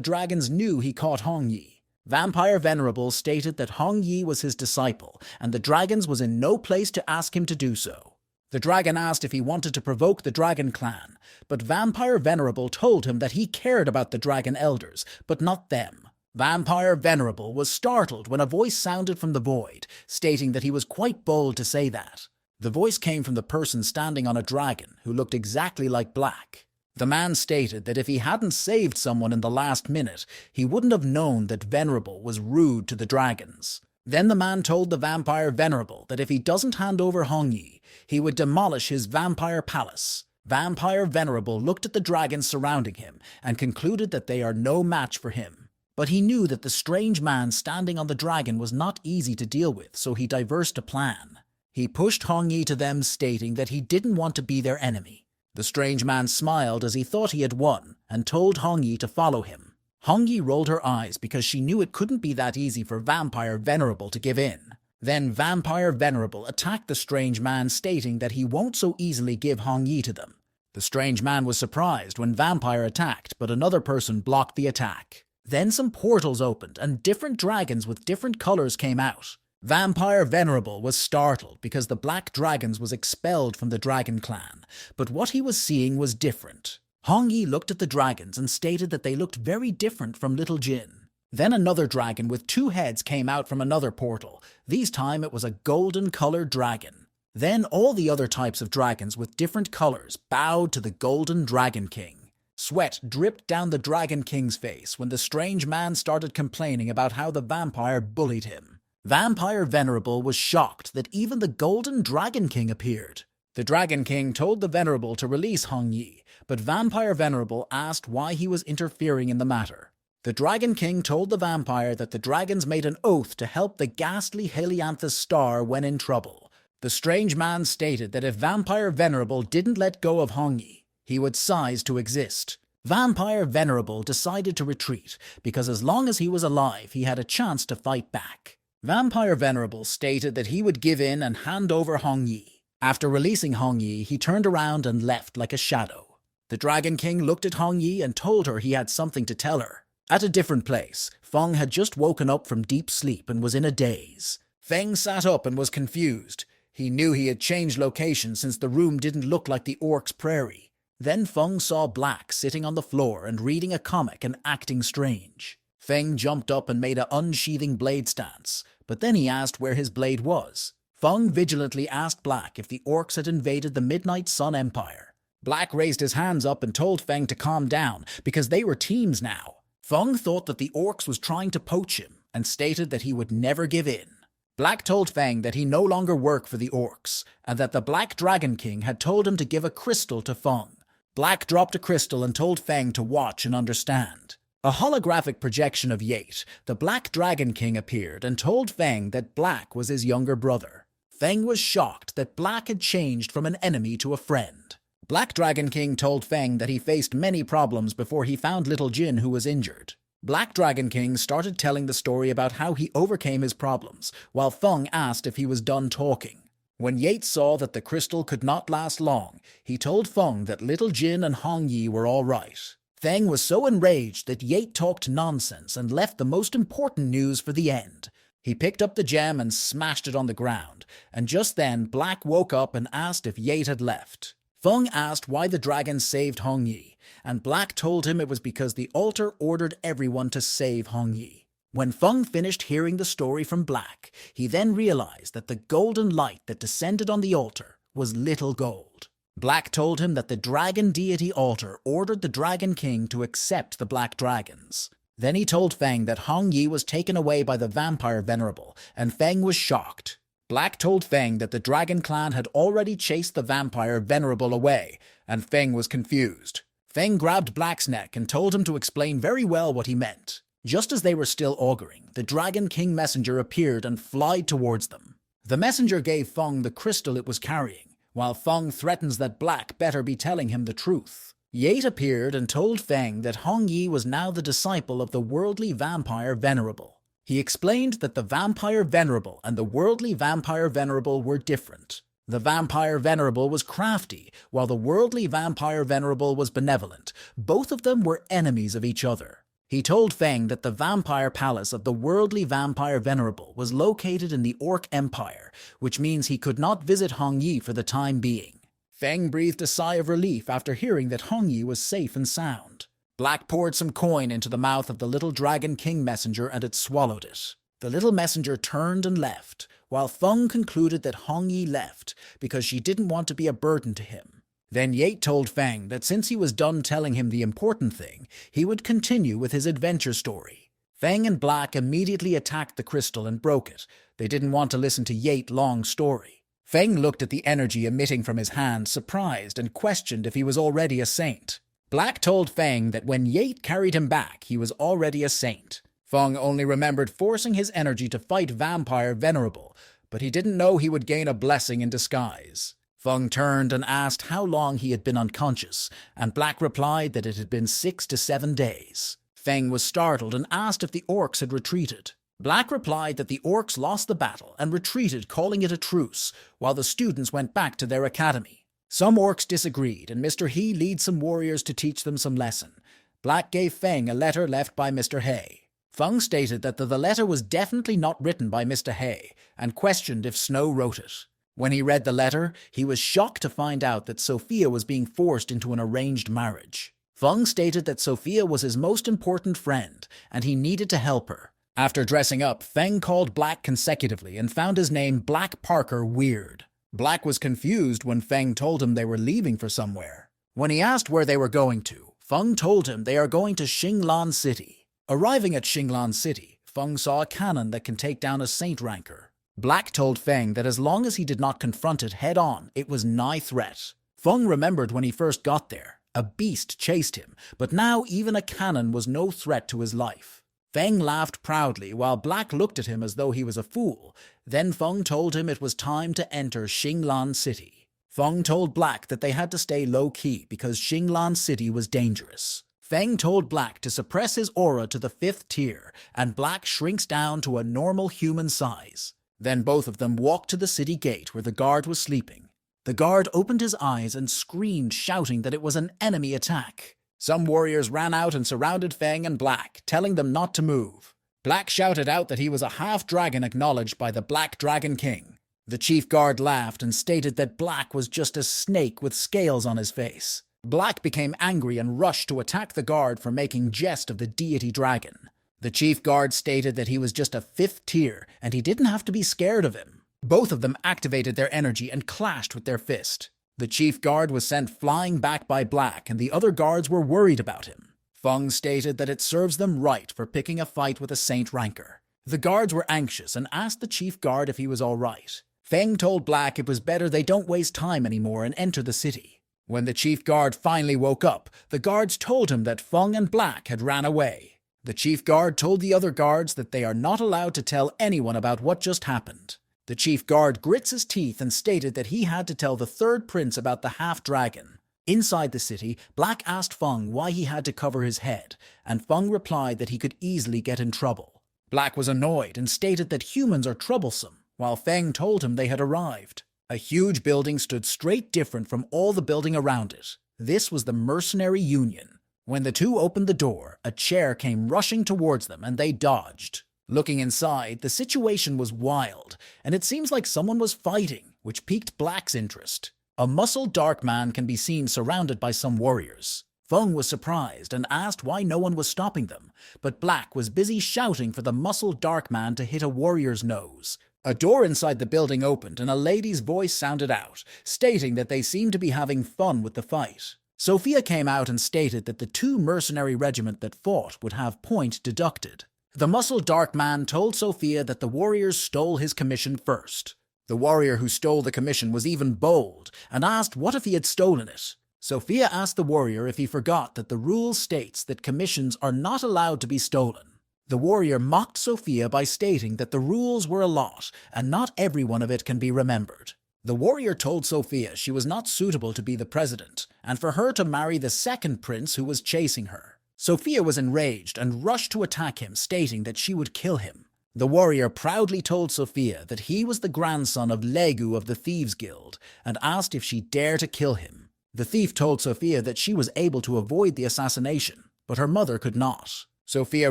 dragons knew he caught Hongyi. Vampire Venerable stated that Hongyi was his disciple, and the dragons was in no place to ask him to do so. The dragon asked if he wanted to provoke the dragon clan, but Vampire Venerable told him that he cared about the dragon elders, but not them. Vampire Venerable was startled when a voice sounded from the void, stating that he was quite bold to say that. The voice came from the person standing on a dragon who looked exactly like Black. The man stated that if he hadn't saved someone in the last minute, he wouldn't have known that Venerable was rude to the dragons. Then the man told the Vampire Venerable that if he doesn't hand over Hongyi, he would demolish his vampire palace. Vampire Venerable looked at the dragons surrounding him and concluded that they are no match for him. But he knew that the strange man standing on the dragon was not easy to deal with, so he devised a plan. He pushed Hongyi to them, stating that he didn't want to be their enemy. The strange man smiled as he thought he had won and told Hongyi to follow him. Hongyi rolled her eyes because she knew it couldn't be that easy for Vampire Venerable to give in. Then Vampire Venerable attacked the strange man, stating that he won't so easily give Hongyi to them. The strange man was surprised when Vampire attacked, but another person blocked the attack. Then some portals opened and different dragons with different colors came out. Vampire Venerable was startled because the black dragons was expelled from the dragon clan, but what he was seeing was different. Hongyi looked at the dragons and stated that they looked very different from Little Jin. Then another dragon with 2 heads came out from another portal. This time it was a golden-colored dragon. Then all the other types of dragons with different colors bowed to the Golden Dragon King. Sweat dripped down the Dragon King's face when the strange man started complaining about how the vampire bullied him. Vampire Venerable was shocked that even the Golden Dragon King appeared. The Dragon King told the Venerable to release Hongyi, but Vampire Venerable asked why he was interfering in the matter. The Dragon King told the vampire that the dragons made an oath to help the ghastly Helianthus star when in trouble. The strange man stated that if Vampire Venerable didn't let go of Hongyi, he would cease to exist. Vampire Venerable decided to retreat because as long as he was alive, he had a chance to fight back. Vampire Venerable stated that he would give in and hand over Hongyi. After releasing Hongyi, he turned around and left like a shadow. The Dragon King looked at Hongyi and told her he had something to tell her. At a different place, Feng had just woken up from deep sleep and was in a daze. Feng sat up and was confused. He knew he had changed location since the room didn't look like the orc's prairie. Then Feng saw Black sitting on the floor and reading a comic and acting strange. Feng jumped up and made an unsheathing blade stance, but then he asked where his blade was. Feng vigilantly asked Black if the orcs had invaded the Midnight Sun Empire. Black raised his hands up and told Feng to calm down because they were teams now. Feng thought that the orcs was trying to poach him and stated that he would never give in. Black told Feng that he no longer worked for the orcs and that the Black Dragon King had told him to give a crystal to Feng. Black dropped a crystal and told Feng to watch and understand. A holographic projection of Yate, the Black Dragon King, appeared and told Feng that Black was his younger brother. Feng was shocked that Black had changed from an enemy to a friend. Black Dragon King told Feng that he faced many problems before he found Little Jin, who was injured. Black Dragon King started telling the story about how he overcame his problems, while Feng asked if he was done talking. When Yates saw that the crystal could not last long, he told Feng that Little Jin and Hong Yi were all right. Feng was so enraged that Yate talked nonsense and left the most important news for the end. He picked up the gem and smashed it on the ground, and just then Black woke up and asked if Yate had left. Feng asked why the dragon saved Hong Yi, and Black told him it was because the altar ordered everyone to save Hong Yi. When Feng finished hearing the story from Black, he then realized that the golden light that descended on the altar was little gold. Black told him that the dragon deity altar ordered the Dragon King to accept the black dragons. Then he told Feng that Hong Yi was taken away by the vampire venerable, and Feng was shocked. Black told Feng that the dragon clan had already chased the vampire venerable away, and Feng was confused. Feng grabbed Black's neck and told him to explain very well what he meant. Just as they were still auguring, the Dragon King messenger appeared and flied towards them. The messenger gave Feng the crystal it was carrying, while Feng threatens that Black better be telling him the truth. Yate appeared and told Feng that Hong Yi was now the disciple of the worldly vampire venerable. He explained that the vampire venerable and the worldly vampire venerable were different. The vampire venerable was crafty, while the worldly vampire venerable was benevolent. Both of them were enemies of each other. He told Feng that the vampire palace of the worldly vampire venerable was located in the Orc Empire, which means he could not visit Hong Yi for the time being. Feng breathed a sigh of relief after hearing that Hong Yi was safe and sound. Black poured some coin into the mouth of the little Dragon King messenger and it swallowed it. The little messenger turned and left, while Feng concluded that Hong Yi left because she didn't want to be a burden to him. Then Yate told Feng that since he was done telling him the important thing, he would continue with his adventure story. Feng and Black immediately attacked the crystal and broke it. They didn't want to listen to Yate's long story. Feng looked at the energy emitting from his hand, surprised, and questioned if he was already a saint. Black told Feng that when Yate carried him back, he was already a saint. Feng only remembered forcing his energy to fight Vampire Venerable, but he didn't know he would gain a blessing in disguise. Feng turned and asked how long he had been unconscious, and Black replied that it had been 6 to 7 days. Feng was startled and asked if the orcs had retreated. Black replied that the orcs lost the battle and retreated, calling it a truce, while the students went back to their academy. Some orcs disagreed, and Mr. He led some warriors to teach them some lesson. Black gave Feng a letter left by Mr. He. Feng stated that the letter was definitely not written by Mr. He, and questioned if Snow wrote it. When he read the letter, he was shocked to find out that Sophia was being forced into an arranged marriage. Feng stated that Sophia was his most important friend, and he needed to help her. After dressing up, Feng called Black consecutively and found his name Black Parker weird. Black was confused when Feng told him they were leaving for somewhere. When he asked where they were going to, Feng told him they are going to Xinglan City. Arriving at Xinglan City, Feng saw a cannon that can take down a saint ranker. Black told Feng that as long as he did not confront it head-on, it was nigh threat. Feng remembered when he first got there. A beast chased him, but now even a cannon was no threat to his life. Feng laughed proudly while Black looked at him as though he was a fool. Then Feng told him it was time to enter Xinglan City. Feng told Black that they had to stay low-key because Xinglan City was dangerous. Feng told Black to suppress his aura to the 5th tier, and Black shrinks down to a normal human size. Then both of them walked to the city gate where the guard was sleeping. The guard opened his eyes and screamed, shouting that it was an enemy attack. Some warriors ran out and surrounded Feng and Black, telling them not to move. Black shouted out that he was a half-dragon acknowledged by the Black Dragon King. The chief guard laughed and stated that Black was just a snake with scales on his face. Black became angry and rushed to attack the guard for making jest of the deity dragon. The chief guard stated that he was just a 5th tier, and he didn't have to be scared of him. Both of them activated their energy and clashed with their fist. The chief guard was sent flying back by Black, and the other guards were worried about him. Feng stated that it serves them right for picking a fight with a saint ranker. The guards were anxious and asked the chief guard if he was all right. Feng told Black it was better they don't waste time anymore and enter the city. When the chief guard finally woke up, the guards told him that Feng and Black had ran away. The chief guard told the other guards that they are not allowed to tell anyone about what just happened. The chief guard grits his teeth and stated that he had to tell the 3rd prince about the half-dragon. Inside the city, Black asked Feng why he had to cover his head, and Feng replied that he could easily get in trouble. Black was annoyed and stated that humans are troublesome, while Feng told him they had arrived. A huge building stood straight different from all the building around it. This was the Mercenary Union. When the two opened the door, a chair came rushing towards them and they dodged. Looking inside, the situation was wild, and it seems like someone was fighting, which piqued Black's interest. A muscled dark man can be seen surrounded by some warriors. Feng was surprised and asked why no one was stopping them, but Black was busy shouting for the muscled dark man to hit a warrior's nose. A door inside the building opened and a lady's voice sounded out, stating that they seemed to be having fun with the fight. Sophia came out and stated that the two mercenary regiment that fought would have point deducted. The muscled dark man told Sophia that the warriors stole his commission first. The warrior who stole the commission was even bold and asked what if he had stolen it. Sophia asked the warrior if he forgot that the rule states that commissions are not allowed to be stolen. The warrior mocked Sophia by stating that the rules were a lot and not every one of it can be remembered. The warrior told Sophia she was not suitable to be the president and for her to marry the second prince who was chasing her. Sophia was enraged and rushed to attack him, stating that she would kill him. The warrior proudly told Sophia that he was the grandson of Legu of the Thieves Guild and asked if she dared to kill him. The thief told Sophia that she was able to avoid the assassination, but her mother could not. Sophia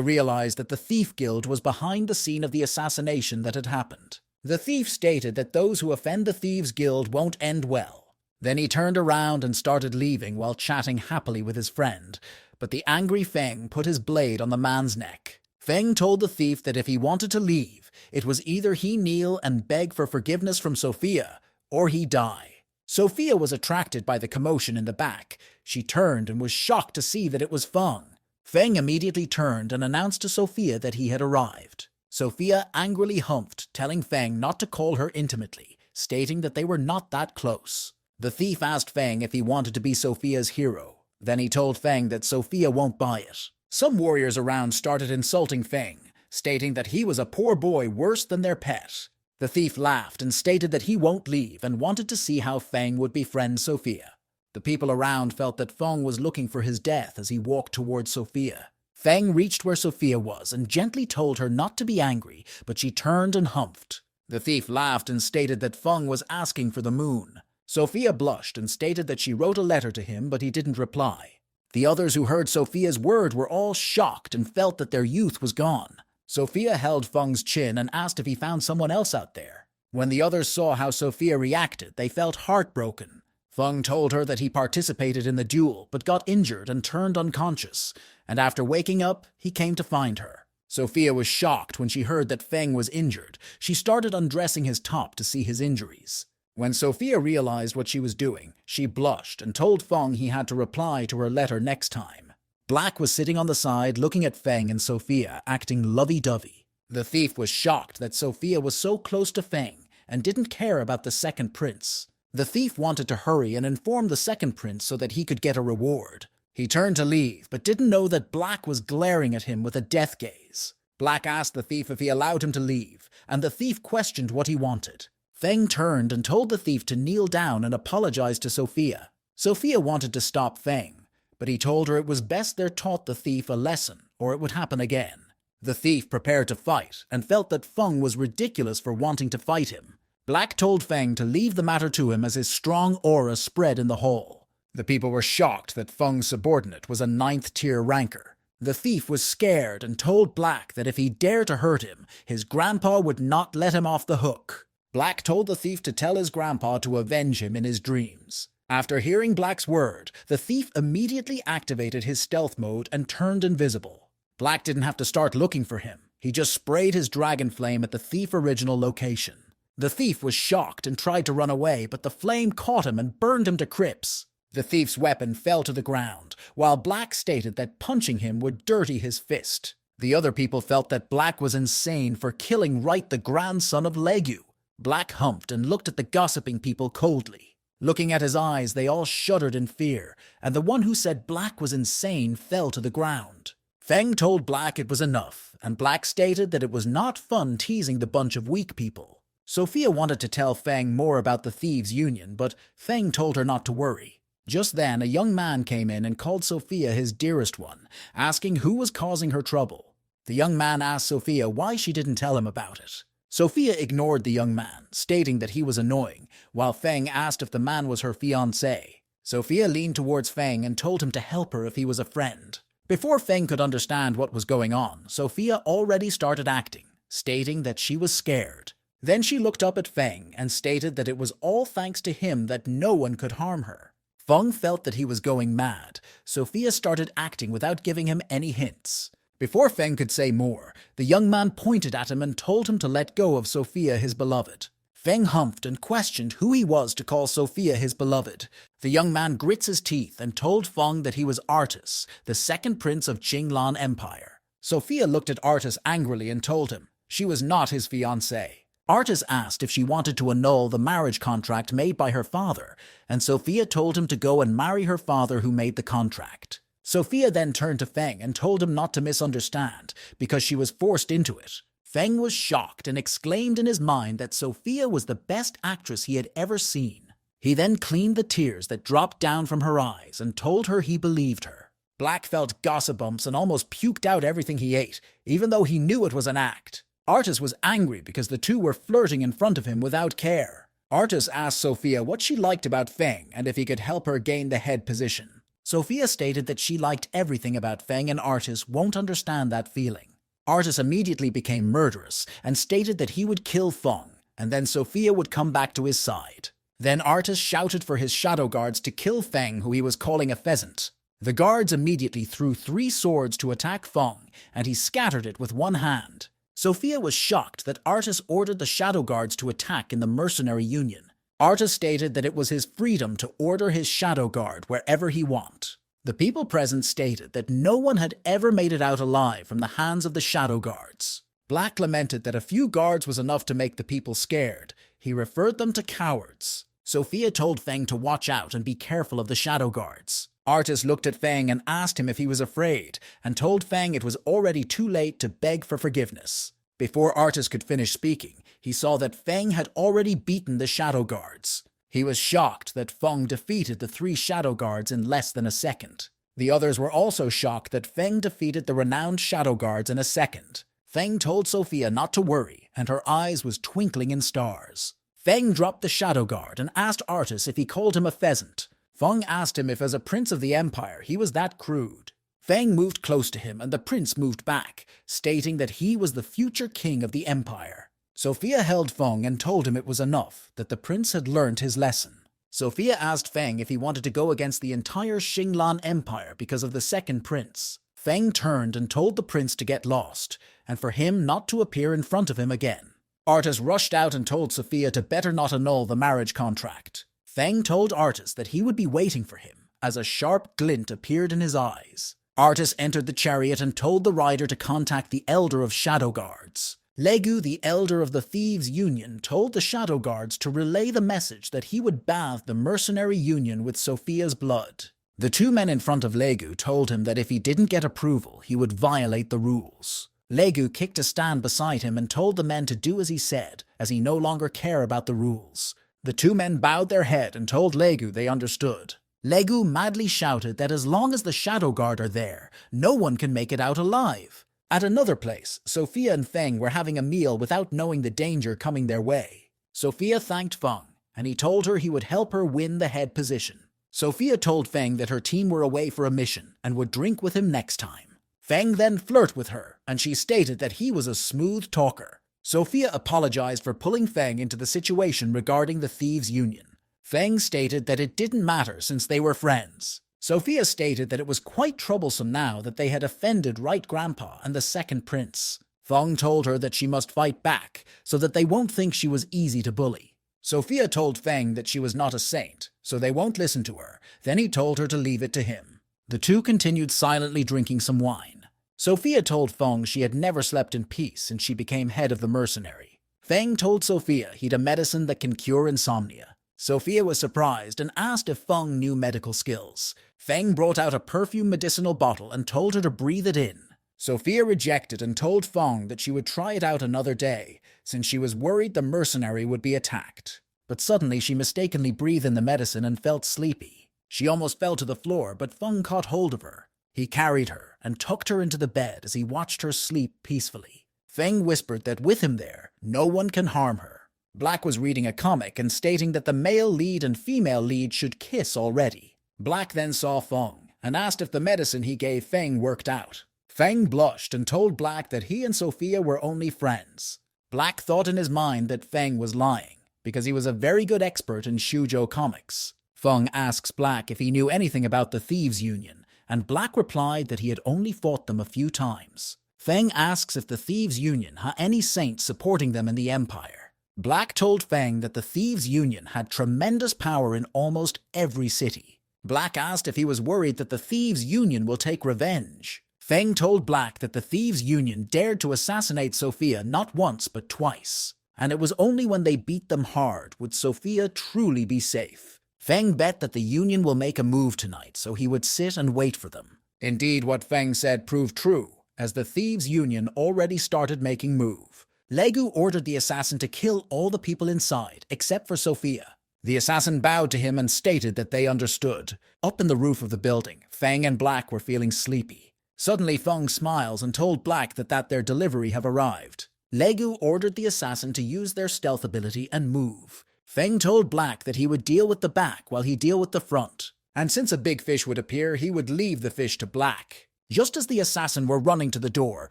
realized that the Thief Guild was behind the scene of the assassination that had happened. The thief stated that those who offend the Thieves Guild won't end well. Then he turned around and started leaving while chatting happily with his friend, but the angry Feng put his blade on the man's neck. Feng told the thief that if he wanted to leave, it was either he kneel and beg for forgiveness from Sophia, or he die. Sophia was attracted by the commotion in the back. She turned and was shocked to see that it was Feng. Feng immediately turned and announced to Sophia that he had arrived. Sophia angrily humphed, telling Feng not to call her intimately, stating that they were not that close. The thief asked Feng if he wanted to be Sophia's hero. Then he told Feng that Sophia won't buy it. Some warriors around started insulting Feng, stating that he was a poor boy worse than their pet. The thief laughed and stated that he won't leave and wanted to see how Feng would befriend Sophia. The people around felt that Feng was looking for his death as he walked towards Sophia. Feng reached where Sophia was and gently told her not to be angry, but she turned and humphed. The thief laughed and stated that Feng was asking for the moon. Sophia blushed and stated that she wrote a letter to him, but he didn't reply. The others who heard Sophia's word were all shocked and felt that their youth was gone. Sophia held Feng's chin and asked if he found someone else out there. When the others saw how Sophia reacted, they felt heartbroken. Feng told her that he participated in the duel but got injured and turned unconscious, and after waking up, he came to find her. Sophia was shocked when she heard that Feng was injured. She started undressing his top to see his injuries. When Sophia realized what she was doing, she blushed and told Feng he had to reply to her letter next time. Black was sitting on the side looking at Feng and Sophia, acting lovey-dovey. The thief was shocked that Sophia was so close to Feng and didn't care about the second prince. The thief wanted to hurry and inform the second prince so that he could get a reward. He turned to leave, but didn't know that Black was glaring at him with a death gaze. Black asked the thief if he allowed him to leave, and the thief questioned what he wanted. Feng turned and told the thief to kneel down and apologize to Sophia. Sophia wanted to stop Feng, but he told her it was best they taught the thief a lesson, or it would happen again. The thief prepared to fight, and felt that Feng was ridiculous for wanting to fight him. Black told Feng to leave the matter to him as his strong aura spread in the hall. The people were shocked that Feng's subordinate was a 9th-tier ranker. The thief was scared and told Black that if he dared to hurt him, his grandpa would not let him off the hook. Black told the thief to tell his grandpa to avenge him in his dreams. After hearing Black's word, the thief immediately activated his stealth mode and turned invisible. Black didn't have to start looking for him. He just sprayed his dragon flame at the thief's original location. The thief was shocked and tried to run away, but the flame caught him and burned him to crisps. The thief's weapon fell to the ground, while Black stated that punching him would dirty his fist. The other people felt that Black was insane for killing Right, the grandson of Legu. Black humped and looked at the gossiping people coldly. Looking at his eyes, they all shuddered in fear, and the one who said Black was insane fell to the ground. Feng told Black it was enough, and Black stated that it was not fun teasing the bunch of weak people. Sophia wanted to tell Feng more about the Thieves' Union, but Feng told her not to worry. Just then, a young man came in and called Sophia his dearest one, asking who was causing her trouble. The young man asked Sophia why she didn't tell him about it. Sophia ignored the young man, stating that he was annoying, while Feng asked if the man was her fiancé. Sophia leaned towards Feng and told him to help her if he was a friend. Before Feng could understand what was going on, Sophia already started acting, stating that she was scared. Then she looked up at Feng and stated that it was all thanks to him that no one could harm her. Feng felt that he was going mad. Sophia started acting without giving him any hints. Before Feng could say more, the young man pointed at him and told him to let go of Sophia, his beloved. Feng humphed and questioned who he was to call Sophia his beloved. The young man grits his teeth and told Feng that he was Artus, the second prince of Qinglan Empire. Sophia looked at Artus angrily and told him she was not his fiancée. Artus asked if she wanted to annul the marriage contract made by her father, and Sophia told him to go and marry her father who made the contract. Sophia then turned to Feng and told him not to misunderstand, because she was forced into it. Feng was shocked and exclaimed in his mind that Sophia was the best actress he had ever seen. He then cleaned the tears that dropped down from her eyes and told her he believed her. Black felt gossip bumps and almost puked out everything he ate, even though he knew it was an act. Artus was angry because the two were flirting in front of him without care. Artus asked Sophia what she liked about Feng and if he could help her gain the head position. Sophia stated that she liked everything about Feng and Artus won't understand that feeling. Artus immediately became murderous and stated that he would kill Feng, and then Sophia would come back to his side. Then Artus shouted for his shadow guards to kill Feng, who he was calling a pheasant. The guards immediately threw 3 swords to attack Feng, and he scattered it with one hand. Sophia was shocked that Artus ordered the shadow guards to attack in the mercenary union. Artus stated that it was his freedom to order his shadow guard wherever he want. The people present stated that no one had ever made it out alive from the hands of the shadow guards. Black lamented that a few guards was enough to make the people scared. He referred them to cowards. Sophia told Feng to watch out and be careful of the shadow guards. Artus looked at Feng and asked him if he was afraid, and told Feng it was already too late to beg for forgiveness. Before Artus could finish speaking, he saw that Feng had already beaten the shadow guards. He was shocked that Feng defeated the 3 shadow guards in less than a second. The others were also shocked that Feng defeated the renowned shadow guards in a second. Feng told Sophia not to worry, and her eyes was twinkling in stars. Feng dropped the shadow guard and asked Artus if he called him a pheasant. Feng asked him if as a prince of the empire he was that crude. Feng moved close to him and the prince moved back, stating that he was the future king of the empire. Sophia held Feng and told him it was enough, that the prince had learned his lesson. Sophia asked Feng if he wanted to go against the entire Qinglan Empire because of the second prince. Feng turned and told the prince to get lost, and for him not to appear in front of him again. Artus rushed out and told Sophia to better not annul the marriage contract. Feng told Artus that he would be waiting for him, as a sharp glint appeared in his eyes. Artus entered the chariot and told the rider to contact the Elder of Shadow Guards. Legu, the Elder of the Thieves' Union, told the Shadow Guards to relay the message that he would bathe the mercenary union with Sophia's blood. The 2 men in front of Legu told him that if he didn't get approval, he would violate the rules. Legu kicked a stand beside him and told the men to do as he said, as he no longer cared about the rules. The 2 men bowed their head and told Legu they understood. Legu madly shouted that as long as the Shadow Guard are there, no one can make it out alive. At another place, Sophia and Feng were having a meal without knowing the danger coming their way. Sophia thanked Feng, and he told her he would help her win the head position. Sophia told Feng that her team were away for a mission and would drink with him next time. Feng then flirted with her, and she stated that he was a smooth talker. Sophia apologized for pulling Feng into the situation regarding the Thieves' Union. Feng stated that it didn't matter since they were friends. Sophia stated that it was quite troublesome now that they had offended Right Grandpa and the second prince. Feng told her that she must fight back so that they won't think she was easy to bully. Sophia told Feng that she was not a saint, so they won't listen to her. Then he told her to leave it to him. The 2 continued silently drinking some wine. Sophia told Feng she had never slept in peace since she became head of the mercenary. Feng told Sophia he'd a medicine that can cure insomnia. Sophia was surprised and asked if Feng knew medical skills. Feng brought out a perfume medicinal bottle and told her to breathe it in. Sophia rejected and told Feng that she would try it out another day, since she was worried the mercenary would be attacked. But suddenly she mistakenly breathed in the medicine and felt sleepy. She almost fell to the floor, but Feng caught hold of her. He carried her and tucked her into the bed as he watched her sleep peacefully. Feng whispered that with him there, no one can harm her. Black was reading a comic and stating that the male lead and female lead should kiss already. Black then saw Feng and asked if the medicine he gave Feng worked out. Feng blushed and told Black that he and Sophia were only friends. Black thought in his mind that Feng was lying, because he was a very good expert in shoujo comics. Feng asks Black if he knew anything about the Thieves' Union, and Black replied that he had only fought them a few times. Feng asks if the Thieves' Union had any saints supporting them in the Empire. Black told Feng that the Thieves' Union had tremendous power in almost every city. Black asked if he was worried that the Thieves' Union will take revenge. Feng told Black that the Thieves' Union dared to assassinate Sophia not once but twice, and it was only when they beat them hard would Sophia truly be safe. Feng bet that the Union will make a move tonight, so he would sit and wait for them. Indeed, what Feng said proved true, as the Thieves' Union already started making move. Legu ordered the assassin to kill all the people inside, except for Sophia. The assassin bowed to him and stated that they understood. Up in the roof of the building, Feng and Black were feeling sleepy. Suddenly, Feng smiles and told Black that their delivery have arrived. Legu ordered the assassin to use their stealth ability and move. Feng told Black that he would deal with the back while he deal with the front, and since a big fish would appear, he would leave the fish to Black. Just as the assassin were running to the door,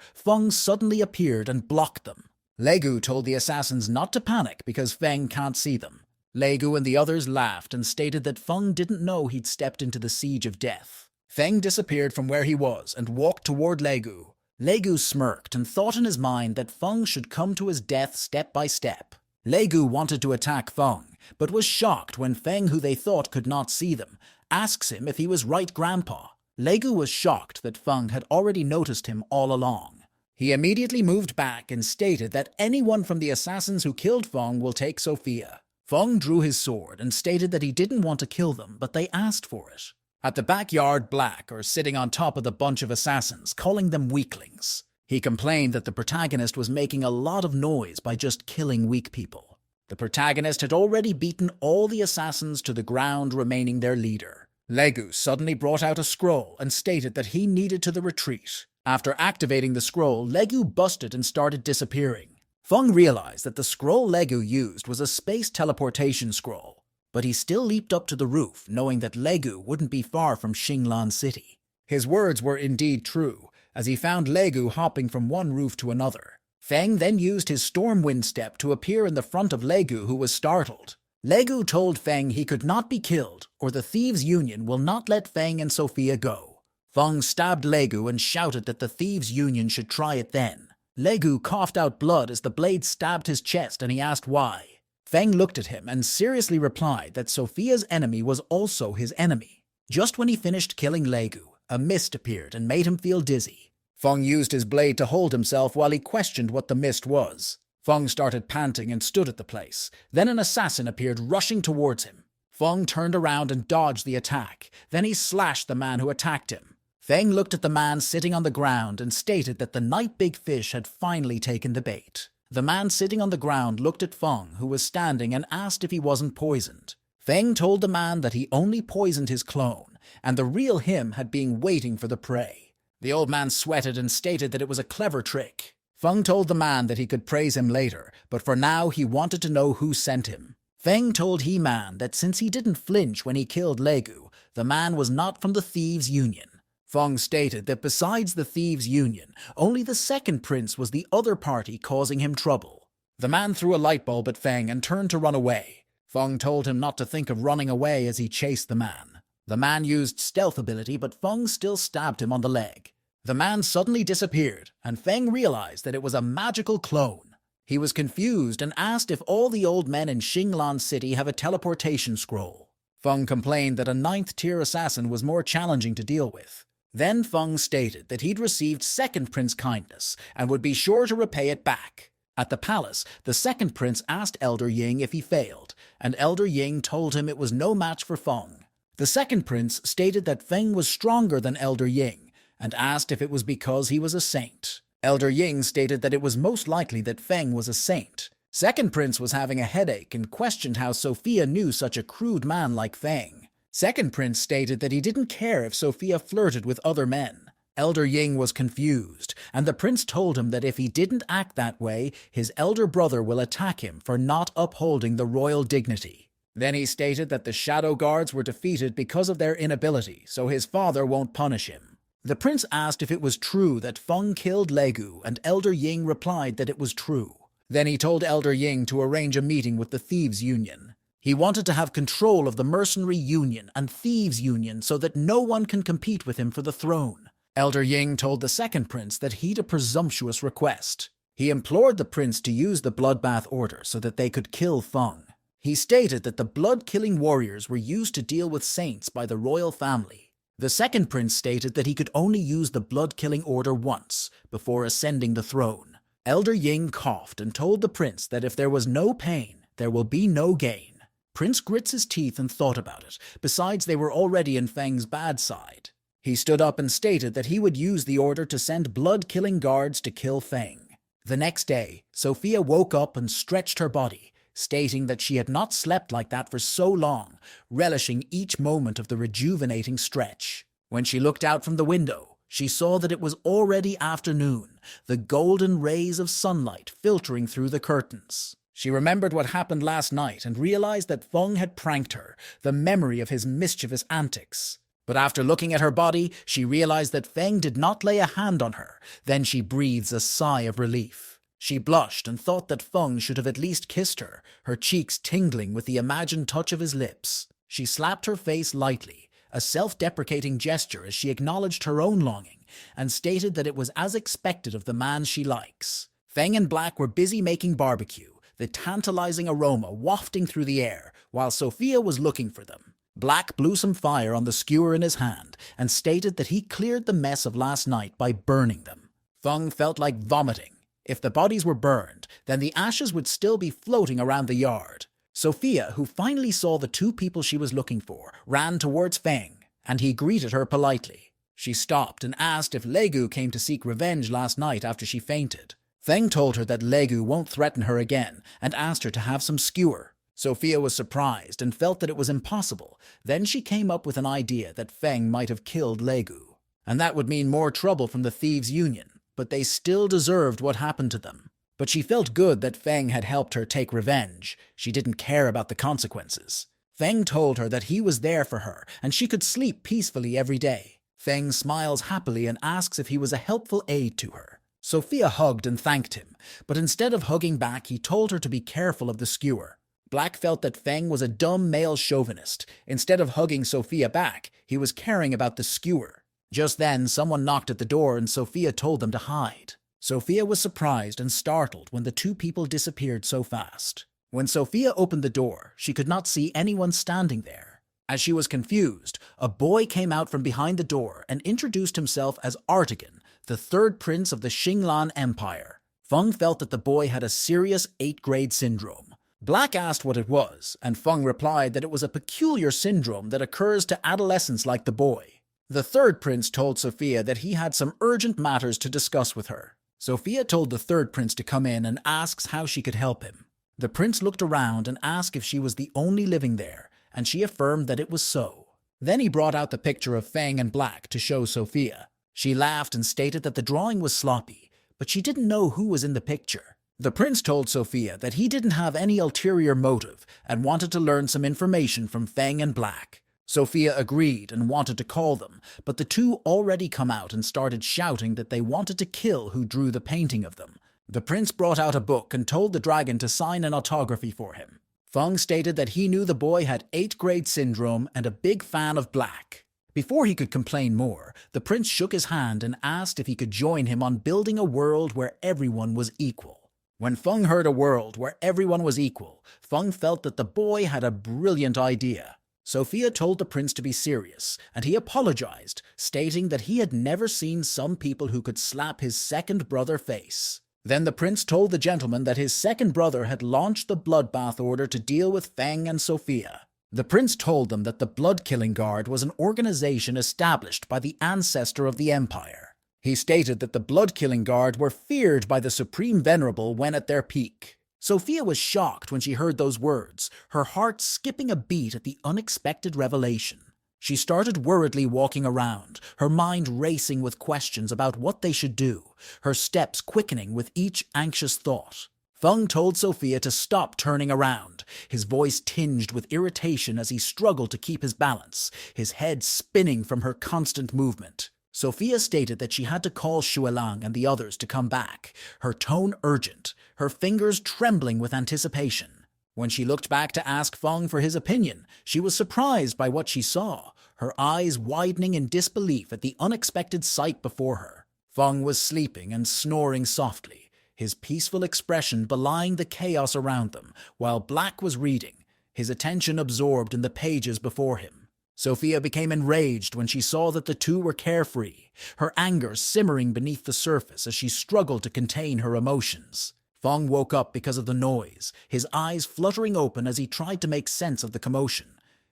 Feng suddenly appeared and blocked them. Legu told the assassins not to panic because Feng can't see them. Legu and the others laughed and stated that Feng didn't know he'd stepped into the siege of death. Feng disappeared from where he was and walked toward Legu. Legu smirked and thought in his mind that Feng should come to his death step by step. Legu wanted to attack Feng, but was shocked when Feng, who they thought could not see them, asks him if he was right grandpa. Legu was shocked that Feng had already noticed him all along. He immediately moved back and stated that anyone from the assassins who killed Feng will take Sophia. Feng drew his sword and stated that he didn't want to kill them, but they asked for it. At the backyard, Black are sitting on top of the bunch of assassins, calling them weaklings. He complained that the protagonist was making a lot of noise by just killing weak people. The protagonist had already beaten all the assassins to the ground, remaining their leader. Legu suddenly brought out a scroll and stated that he needed to the retreat. After activating the scroll, Legu busted and started disappearing. Feng realized that the scroll Legu used was a space teleportation scroll, but he still leaped up to the roof, knowing that Legu wouldn't be far from Xinglan City. His words were indeed true, as he found Legu hopping from one roof to another. Feng then used his Stormwind Step to appear in the front of Legu, who was startled. Legu told Feng he could not be killed, or the Thieves' Union will not let Feng and Sophia go. Feng stabbed Legu and shouted that the Thieves' Union should try it then. Legu coughed out blood as the blade stabbed his chest, and he asked why. Feng looked at him and seriously replied that Sophia's enemy was also his enemy. Just when he finished killing Legu, a mist appeared and made him feel dizzy. Feng used his blade to hold himself while he questioned what the mist was. Feng started panting and stood at the place. Then an assassin appeared rushing towards him. Feng turned around and dodged the attack. Then he slashed the man who attacked him. Feng looked at the man sitting on the ground and stated that the night big fish had finally taken the bait. The man sitting on the ground looked at Feng, who was standing, and asked if he wasn't poisoned. Feng told the man that he only poisoned his clone, and the real him had been waiting for the prey. The old man sweated and stated that it was a clever trick. Feng told the man that he could praise him later, but for now he wanted to know who sent him. Feng told He-Man that since he didn't flinch when he killed Legu, the man was not from the Thieves' Union. Feng stated that besides the Thieves' Union, only the second prince was the other party causing him trouble. The man threw a light bulb at Feng and turned to run away. Feng told him not to think of running away as he chased the man. The man used stealth ability, but Feng still stabbed him on the leg. The man suddenly disappeared, and Feng realized that it was a magical clone. He was confused and asked if all the old men in Xinglan City have a teleportation scroll. Feng complained that a 9th-tier assassin was more challenging to deal with. Then Feng stated that he'd received second prince kindness and would be sure to repay it back. At the palace, the second prince asked Elder Ying if he failed, and Elder Ying told him it was no match for Feng. The second prince stated that Feng was stronger than Elder Ying, and asked if it was because he was a saint. Elder Ying stated that it was most likely that Feng was a saint. Second prince was having a headache and questioned how Sophia knew such a crude man like Feng. Second prince stated that he didn't care if Sophia flirted with other men. Elder Ying was confused, and the prince told him that if he didn't act that way, his elder brother will attack him for not upholding the royal dignity. Then he stated that the shadow guards were defeated because of their inability, so his father won't punish him. The prince asked if it was true that Feng killed Legu, and Elder Ying replied that it was true. Then he told Elder Ying to arrange a meeting with the Thieves' Union. He wanted to have control of the Mercenary Union and Thieves' Union so that no one can compete with him for the throne. Elder Ying told the second prince that he'd a presumptuous request. He implored the prince to use the bloodbath order so that they could kill Feng. He stated that the blood-killing warriors were used to deal with saints by the royal family. The second prince stated that he could only use the blood-killing order once before ascending the throne. Elder Ying coughed and told the prince that if there was no pain, there will be no gain. Prince grits his teeth and thought about it. Besides, they were already in Feng's bad side. He stood up and stated that he would use the order to send blood-killing guards to kill Feng. The next day, Sophia woke up and stretched her body, stating that she had not slept like that for so long, relishing each moment of the rejuvenating stretch. When she looked out from the window, she saw that it was already afternoon, the golden rays of sunlight filtering through the curtains. She remembered what happened last night and realized that Feng had pranked her, the memory of his mischievous antics. But after looking at her body, she realized that Feng did not lay a hand on her. Then she breathed a sigh of relief. She blushed and thought that Feng should have at least kissed her, her cheeks tingling with the imagined touch of his lips. She slapped her face lightly, a self-deprecating gesture as she acknowledged her own longing, and stated that it was as expected of the man she likes. Feng and Black were busy making barbecue, the tantalizing aroma wafting through the air, while Sophia was looking for them. Black blew some fire on the skewer in his hand and stated that he cleared the mess of last night by burning them. Feng felt like vomiting. If the bodies were burned, then the ashes would still be floating around the yard. Sophia, who finally saw the two people she was looking for, ran towards Feng, and he greeted her politely. She stopped and asked if Legu came to seek revenge last night after she fainted. Feng told her that Legu won't threaten her again and asked her to have some skewer. Sophia was surprised and felt that it was impossible. Then she came up with an idea that Feng might have killed Legu. And that would mean more trouble from the Thieves' Union, but they still deserved what happened to them. But she felt good that Feng had helped her take revenge. She didn't care about the consequences. Feng told her that he was there for her and she could sleep peacefully every day. Feng smiles happily and asks if he was a helpful aid to her. Sophia hugged and thanked him, but instead of hugging back, he told her to be careful of the skewer. Black felt that Feng was a dumb male chauvinist. Instead of hugging Sophia back, he was caring about the skewer. Just then, someone knocked at the door and Sophia told them to hide. Sophia was surprised and startled when the two people disappeared so fast. When Sophia opened the door, she could not see anyone standing there. As she was confused, a boy came out from behind the door and introduced himself as Artigan, the third prince of the Xinglan Empire. Feng felt that the boy had a serious 8th grade syndrome. Black asked what it was, and Feng replied that it was a peculiar syndrome that occurs to adolescents like the boy. The third prince told Sophia that he had some urgent matters to discuss with her. Sophia told the third prince to come in and asks how she could help him. The prince looked around and asked if she was the only living there, and she affirmed that it was so. Then he brought out the picture of Feng and Black to show Sophia. She laughed and stated that the drawing was sloppy, but she didn't know who was in the picture. The prince told Sophia that he didn't have any ulterior motive and wanted to learn some information from Feng and Black. Sophia agreed and wanted to call them, but the two already come out and started shouting that they wanted to kill who drew the painting of them. The prince brought out a book and told the dragon to sign an autography for him. Feng stated that he knew the boy had 8th grade syndrome and a big fan of Black. Before he could complain more, the prince shook his hand and asked if he could join him on building a world where everyone was equal. When Feng heard a world where everyone was equal, Feng felt that the boy had a brilliant idea. Sophia told the prince to be serious, and he apologized, stating that he had never seen some people who could slap his second brother face. Then the prince told the gentleman that his second brother had launched the bloodbath order to deal with Feng and Sophia. The prince told them that the Blood-Killing Guard was an organization established by the ancestor of the empire. He stated that the Blood-Killing Guard were feared by the Supreme Venerable when at their peak. Sophia was shocked when she heard those words, her heart skipping a beat at the unexpected revelation. She started worriedly walking around, her mind racing with questions about what they should do, her steps quickening with each anxious thought. Feng told Sophia to stop turning around, his voice tinged with irritation as he struggled to keep his balance, his head spinning from her constant movement. Sophia stated that she had to call Shuelang and the others to come back, her tone urgent, her fingers trembling with anticipation. When she looked back to ask Feng for his opinion, she was surprised by what she saw, her eyes widening in disbelief at the unexpected sight before her. Feng was sleeping and snoring softly, his peaceful expression belying the chaos around them, while Black was reading, his attention absorbed in the pages before him. Sophia became enraged when she saw that the two were carefree, her anger simmering beneath the surface as she struggled to contain her emotions. Feng woke up because of the noise, his eyes fluttering open as he tried to make sense of the commotion.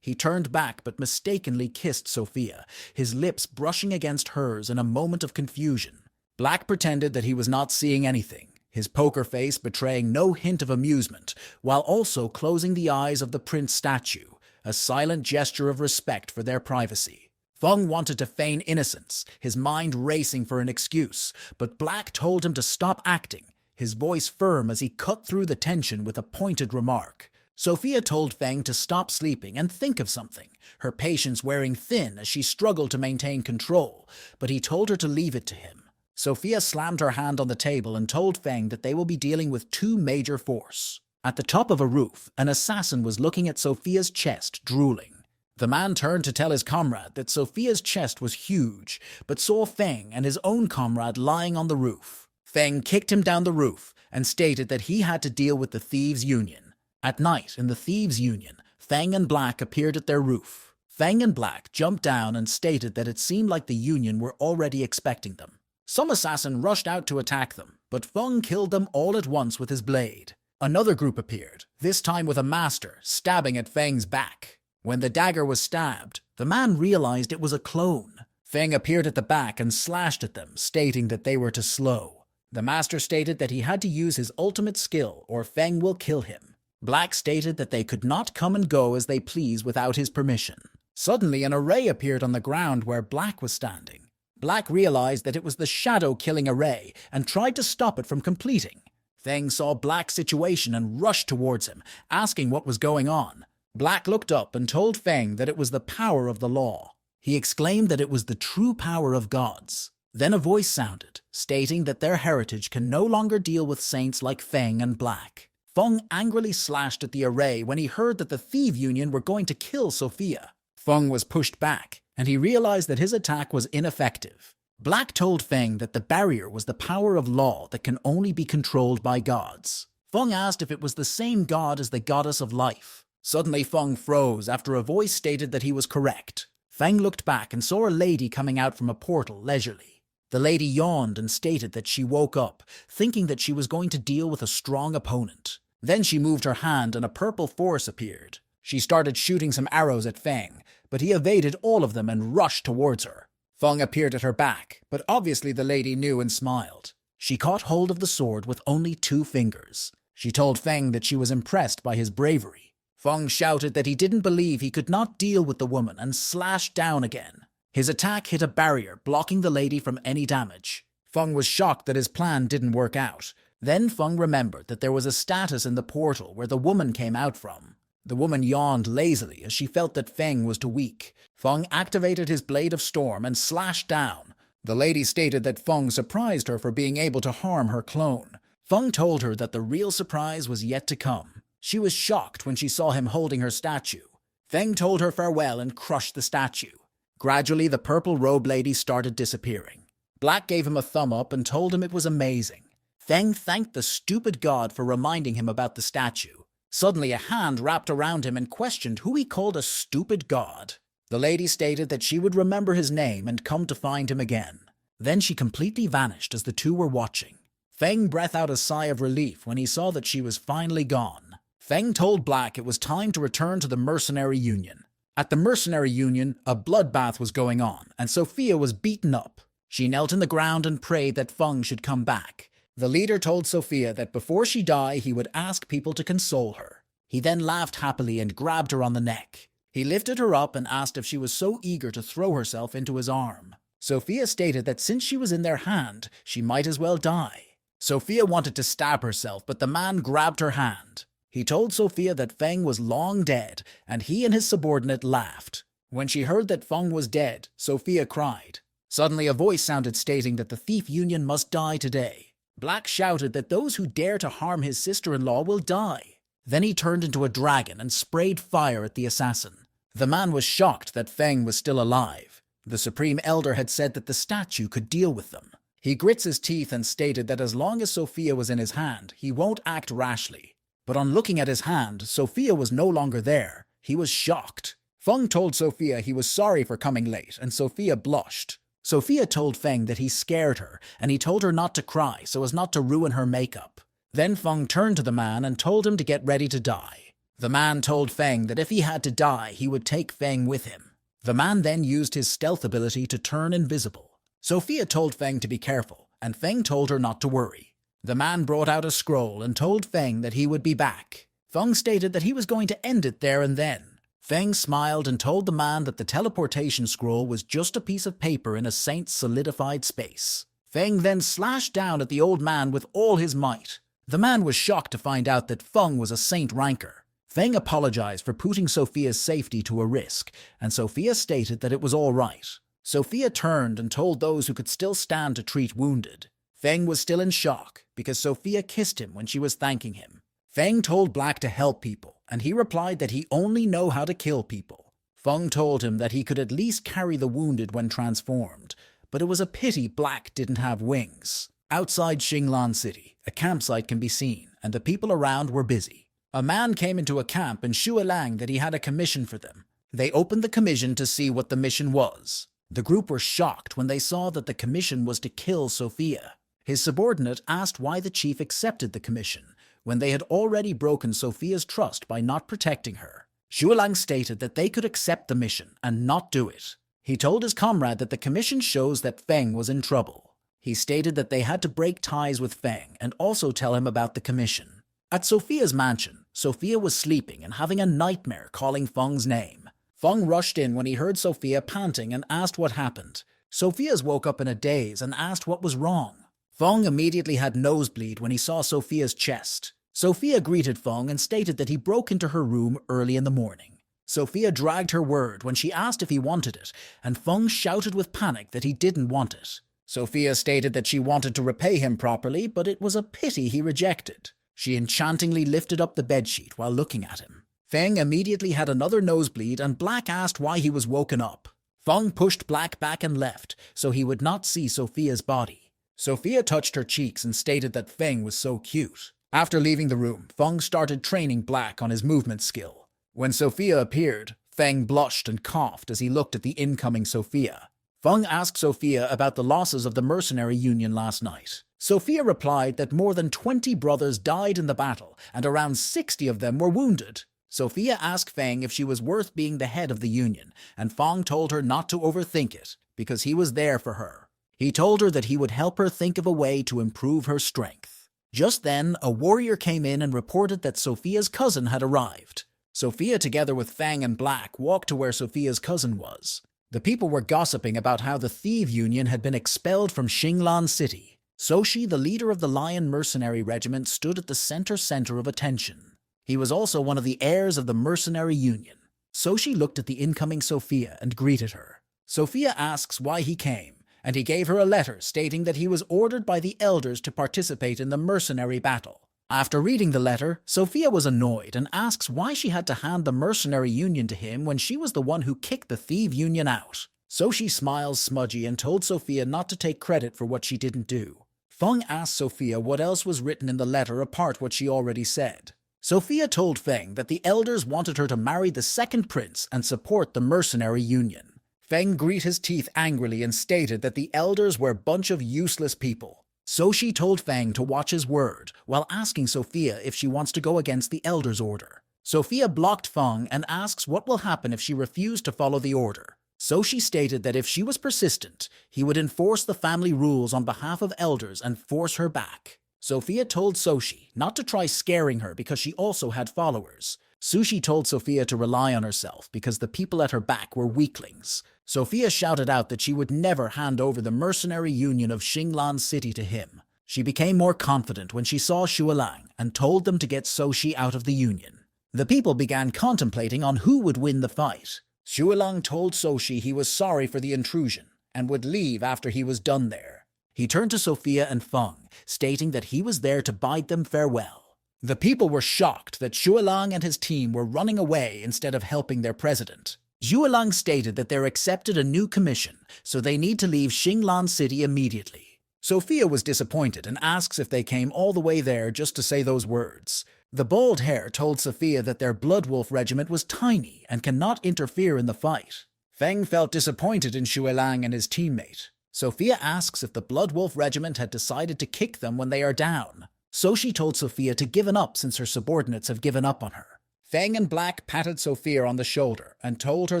He turned back but mistakenly kissed Sophia, his lips brushing against hers in a moment of confusion. Black pretended that he was not seeing anything, his poker face betraying no hint of amusement, while also closing the eyes of the prince statue, a silent gesture of respect for their privacy. Feng wanted to feign innocence, his mind racing for an excuse, but Black told him to stop acting, his voice firm as he cut through the tension with a pointed remark. Sophia told Feng to stop sleeping and think of something, her patience wearing thin as she struggled to maintain control, but he told her to leave it to him. Sophia slammed her hand on the table and told Feng that they will be dealing with two major force. At the top of a roof, an assassin was looking at Sophia's chest, drooling. The man turned to tell his comrade that Sophia's chest was huge, but saw Feng and his own comrade lying on the roof. Feng kicked him down the roof and stated that he had to deal with the Thieves' Union. At night, in the Thieves' Union, Feng and Black appeared at their roof. Feng and Black jumped down and stated that it seemed like the Union were already expecting them. Some assassin rushed out to attack them, but Feng killed them all at once with his blade. Another group appeared, this time with a master, stabbing at Feng's back. When the dagger was stabbed, the man realized it was a clone. Feng appeared at the back and slashed at them, stating that they were too slow. The master stated that he had to use his ultimate skill or Feng will kill him. Black stated that they could not come and go as they please without his permission. Suddenly, an array appeared on the ground where Black was standing. Black realized that it was the shadow-killing array and tried to stop it from completing. Feng saw Black's situation and rushed towards him, asking what was going on. Black looked up and told Feng that it was the power of the law. He exclaimed that it was the true power of gods. Then a voice sounded, stating that their heritage can no longer deal with saints like Feng and Black. Feng angrily slashed at the array when he heard that the Thief Union were going to kill Sophia. Feng was pushed back, and he realized that his attack was ineffective. Black told Feng that the barrier was the power of law that can only be controlled by gods. Feng asked if it was the same god as the goddess of life. Suddenly Feng froze after a voice stated that he was correct. Feng looked back and saw a lady coming out from a portal leisurely. The lady yawned and stated that she woke up, thinking that she was going to deal with a strong opponent. Then she moved her hand and a purple force appeared. She started shooting some arrows at Feng, but he evaded all of them and rushed towards her. Feng appeared at her back, but obviously the lady knew and smiled. She caught hold of the sword with only 2 fingers. She told Feng that she was impressed by his bravery. Feng shouted that he didn't believe he could not deal with the woman and slashed down again. His attack hit a barrier, blocking the lady from any damage. Feng was shocked that his plan didn't work out. Then Feng remembered that there was a status in the portal where the woman came out from. The woman yawned lazily as she felt that Feng was too weak. Feng activated his Blade of Storm and slashed down. The lady stated that Feng surprised her for being able to harm her clone. Feng told her that the real surprise was yet to come. She was shocked when she saw him holding her statue. Feng told her farewell and crushed the statue. Gradually, the purple robe lady started disappearing. Black gave him a thumb up and told him it was amazing. Feng thanked the stupid god for reminding him about the statue. Suddenly, a hand wrapped around him and questioned who he called a stupid god. The lady stated that she would remember his name and come to find him again. Then she completely vanished as the two were watching. Feng breathed out a sigh of relief when he saw that she was finally gone. Feng told Black it was time to return to the Mercenary Union. At the Mercenary Union, a bloodbath was going on, and Sophia was beaten up. She knelt in the ground and prayed that Feng should come back. The leader told Sophia that before she died, he would ask people to console her. He then laughed happily and grabbed her on the neck. He lifted her up and asked if she was so eager to throw herself into his arm. Sophia stated that since she was in their hand, she might as well die. Sophia wanted to stab herself, but the man grabbed her hand. He told Sophia that Feng was long dead, and he and his subordinate laughed. When she heard that Feng was dead, Sophia cried. Suddenly a voice sounded stating that the thief union must die today. Black shouted that those who dare to harm his sister-in-law will die. Then he turned into a dragon and sprayed fire at the assassin. The man was shocked that Feng was still alive. The Supreme Elder had said that the statue could deal with them. He grits his teeth and stated that as long as Sophia was in his hand, he won't act rashly. But on looking at his hand, Sophia was no longer there. He was shocked. Feng told Sophia he was sorry for coming late, and Sophia blushed. Sophia told Feng that he scared her, and he told her not to cry so as not to ruin her makeup. Then Feng turned to the man and told him to get ready to die. The man told Feng that if he had to die, he would take Feng with him. The man then used his stealth ability to turn invisible. Sophia told Feng to be careful, and Feng told her not to worry. The man brought out a scroll and told Feng that he would be back. Feng stated that he was going to end it there and then. Feng smiled and told the man that the teleportation scroll was just a piece of paper in a saint's solidified space. Feng then slashed down at the old man with all his might. The man was shocked to find out that Feng was a saint ranker. Feng apologized for putting Sophia's safety to a risk, and Sophia stated that it was all right. Sophia turned and told those who could still stand to treat wounded. Feng was still in shock because Sophia kissed him when she was thanking him. Feng told Black to help people, and he replied that he only know how to kill people. Feng told him that he could at least carry the wounded when transformed, but it was a pity Black didn't have wings. Outside Xinglan City, a campsite can be seen, and the people around were busy. A man came into a camp and Shualang that he had a commission for them. They opened the commission to see what the mission was. The group were shocked when they saw that the commission was to kill Sophia. His subordinate asked why the chief accepted the commission, when they had already broken Sophia's trust by not protecting her. Shualang stated that they could accept the mission and not do it. He told his comrade that the commission shows that Feng was in trouble. He stated that they had to break ties with Feng and also tell him about the commission. At Sophia's mansion, Sophia was sleeping and having a nightmare calling Feng's name. Feng rushed in when he heard Sophia panting and asked what happened. Sophia woke up in a daze and asked what was wrong. Feng immediately had nosebleed when he saw Sophia's chest. Sophia greeted Feng and stated that he broke into her room early in the morning. Sophia dragged her word when she asked if he wanted it, and Feng shouted with panic that he didn't want it. Sophia stated that she wanted to repay him properly, but it was a pity he rejected. She enchantingly lifted up the bedsheet while looking at him. Feng immediately had another nosebleed and Black asked why he was woken up. Feng pushed Black back and left, so he would not see Sophia's body. Sophia touched her cheeks and stated that Feng was so cute. After leaving the room, Feng started training Black on his movement skill. When Sophia appeared, Feng blushed and coughed as he looked at the incoming Sophia. Feng asked Sophia about the losses of the mercenary union last night. Sophia replied that more than 20 brothers died in the battle, and around 60 of them were wounded. Sophia asked Feng if she was worth being the head of the union, and Feng told her not to overthink it, because he was there for her. He told her that he would help her think of a way to improve her strength. Just then, a warrior came in and reported that Sophia's cousin had arrived. Sophia, together with Feng and Black, walked to where Sophia's cousin was. The people were gossiping about how the Thief Union had been expelled from Xinglan City. Soshi, the leader of the Lion Mercenary Regiment, stood at the center of attention. He was also one of the heirs of the Mercenary Union. Soshi looked at the incoming Sophia and greeted her. Sophia asks why he came, and he gave her a letter stating that he was ordered by the elders to participate in the mercenary battle. After reading the letter, Sophia was annoyed and asks why she had to hand the Mercenary Union to him when she was the one who kicked the Thief Union out. Soshi smiles smudgy and told Sophia not to take credit for what she didn't do. Feng asked Sophia what else was written in the letter apart what she already said. Sophia told Feng that the elders wanted her to marry the second prince and support the Mercenary Union. Feng grit his teeth angrily and stated that the elders were a bunch of useless people. Soshi told Feng to watch his word while asking Sophia if she wants to go against the elders' order. Sophia blocked Feng and asks what will happen if she refused to follow the order. Soshi stated that if she was persistent, he would enforce the family rules on behalf of elders and force her back. Sophia told Soshi not to try scaring her because she also had followers. Sushi told Sophia to rely on herself because the people at her back were weaklings. Sophia shouted out that she would never hand over the mercenary union of Xinglan City to him. She became more confident when she saw Shualang and told them to get Soshi out of the union. The people began contemplating on who would win the fight. Shualang told Soshi he was sorry for the intrusion and would leave after he was done there. He turned to Sophia and Feng, stating that he was there to bid them farewell. The people were shocked that Shualang and his team were running away instead of helping their president. Shualang stated that they're accepted a new commission, so they need to leave Xinglan City immediately. Sophia was disappointed and asks if they came all the way there just to say those words. The bald hair told Sophia that their Blood Wolf regiment was tiny and cannot interfere in the fight. Feng felt disappointed in Shualang and his teammate. Sophia asks if the Blood Wolf regiment had decided to kick them when they are down. Soshi told Sophia to give up since her subordinates have given up on her. Feng and Black patted Sophia on the shoulder and told her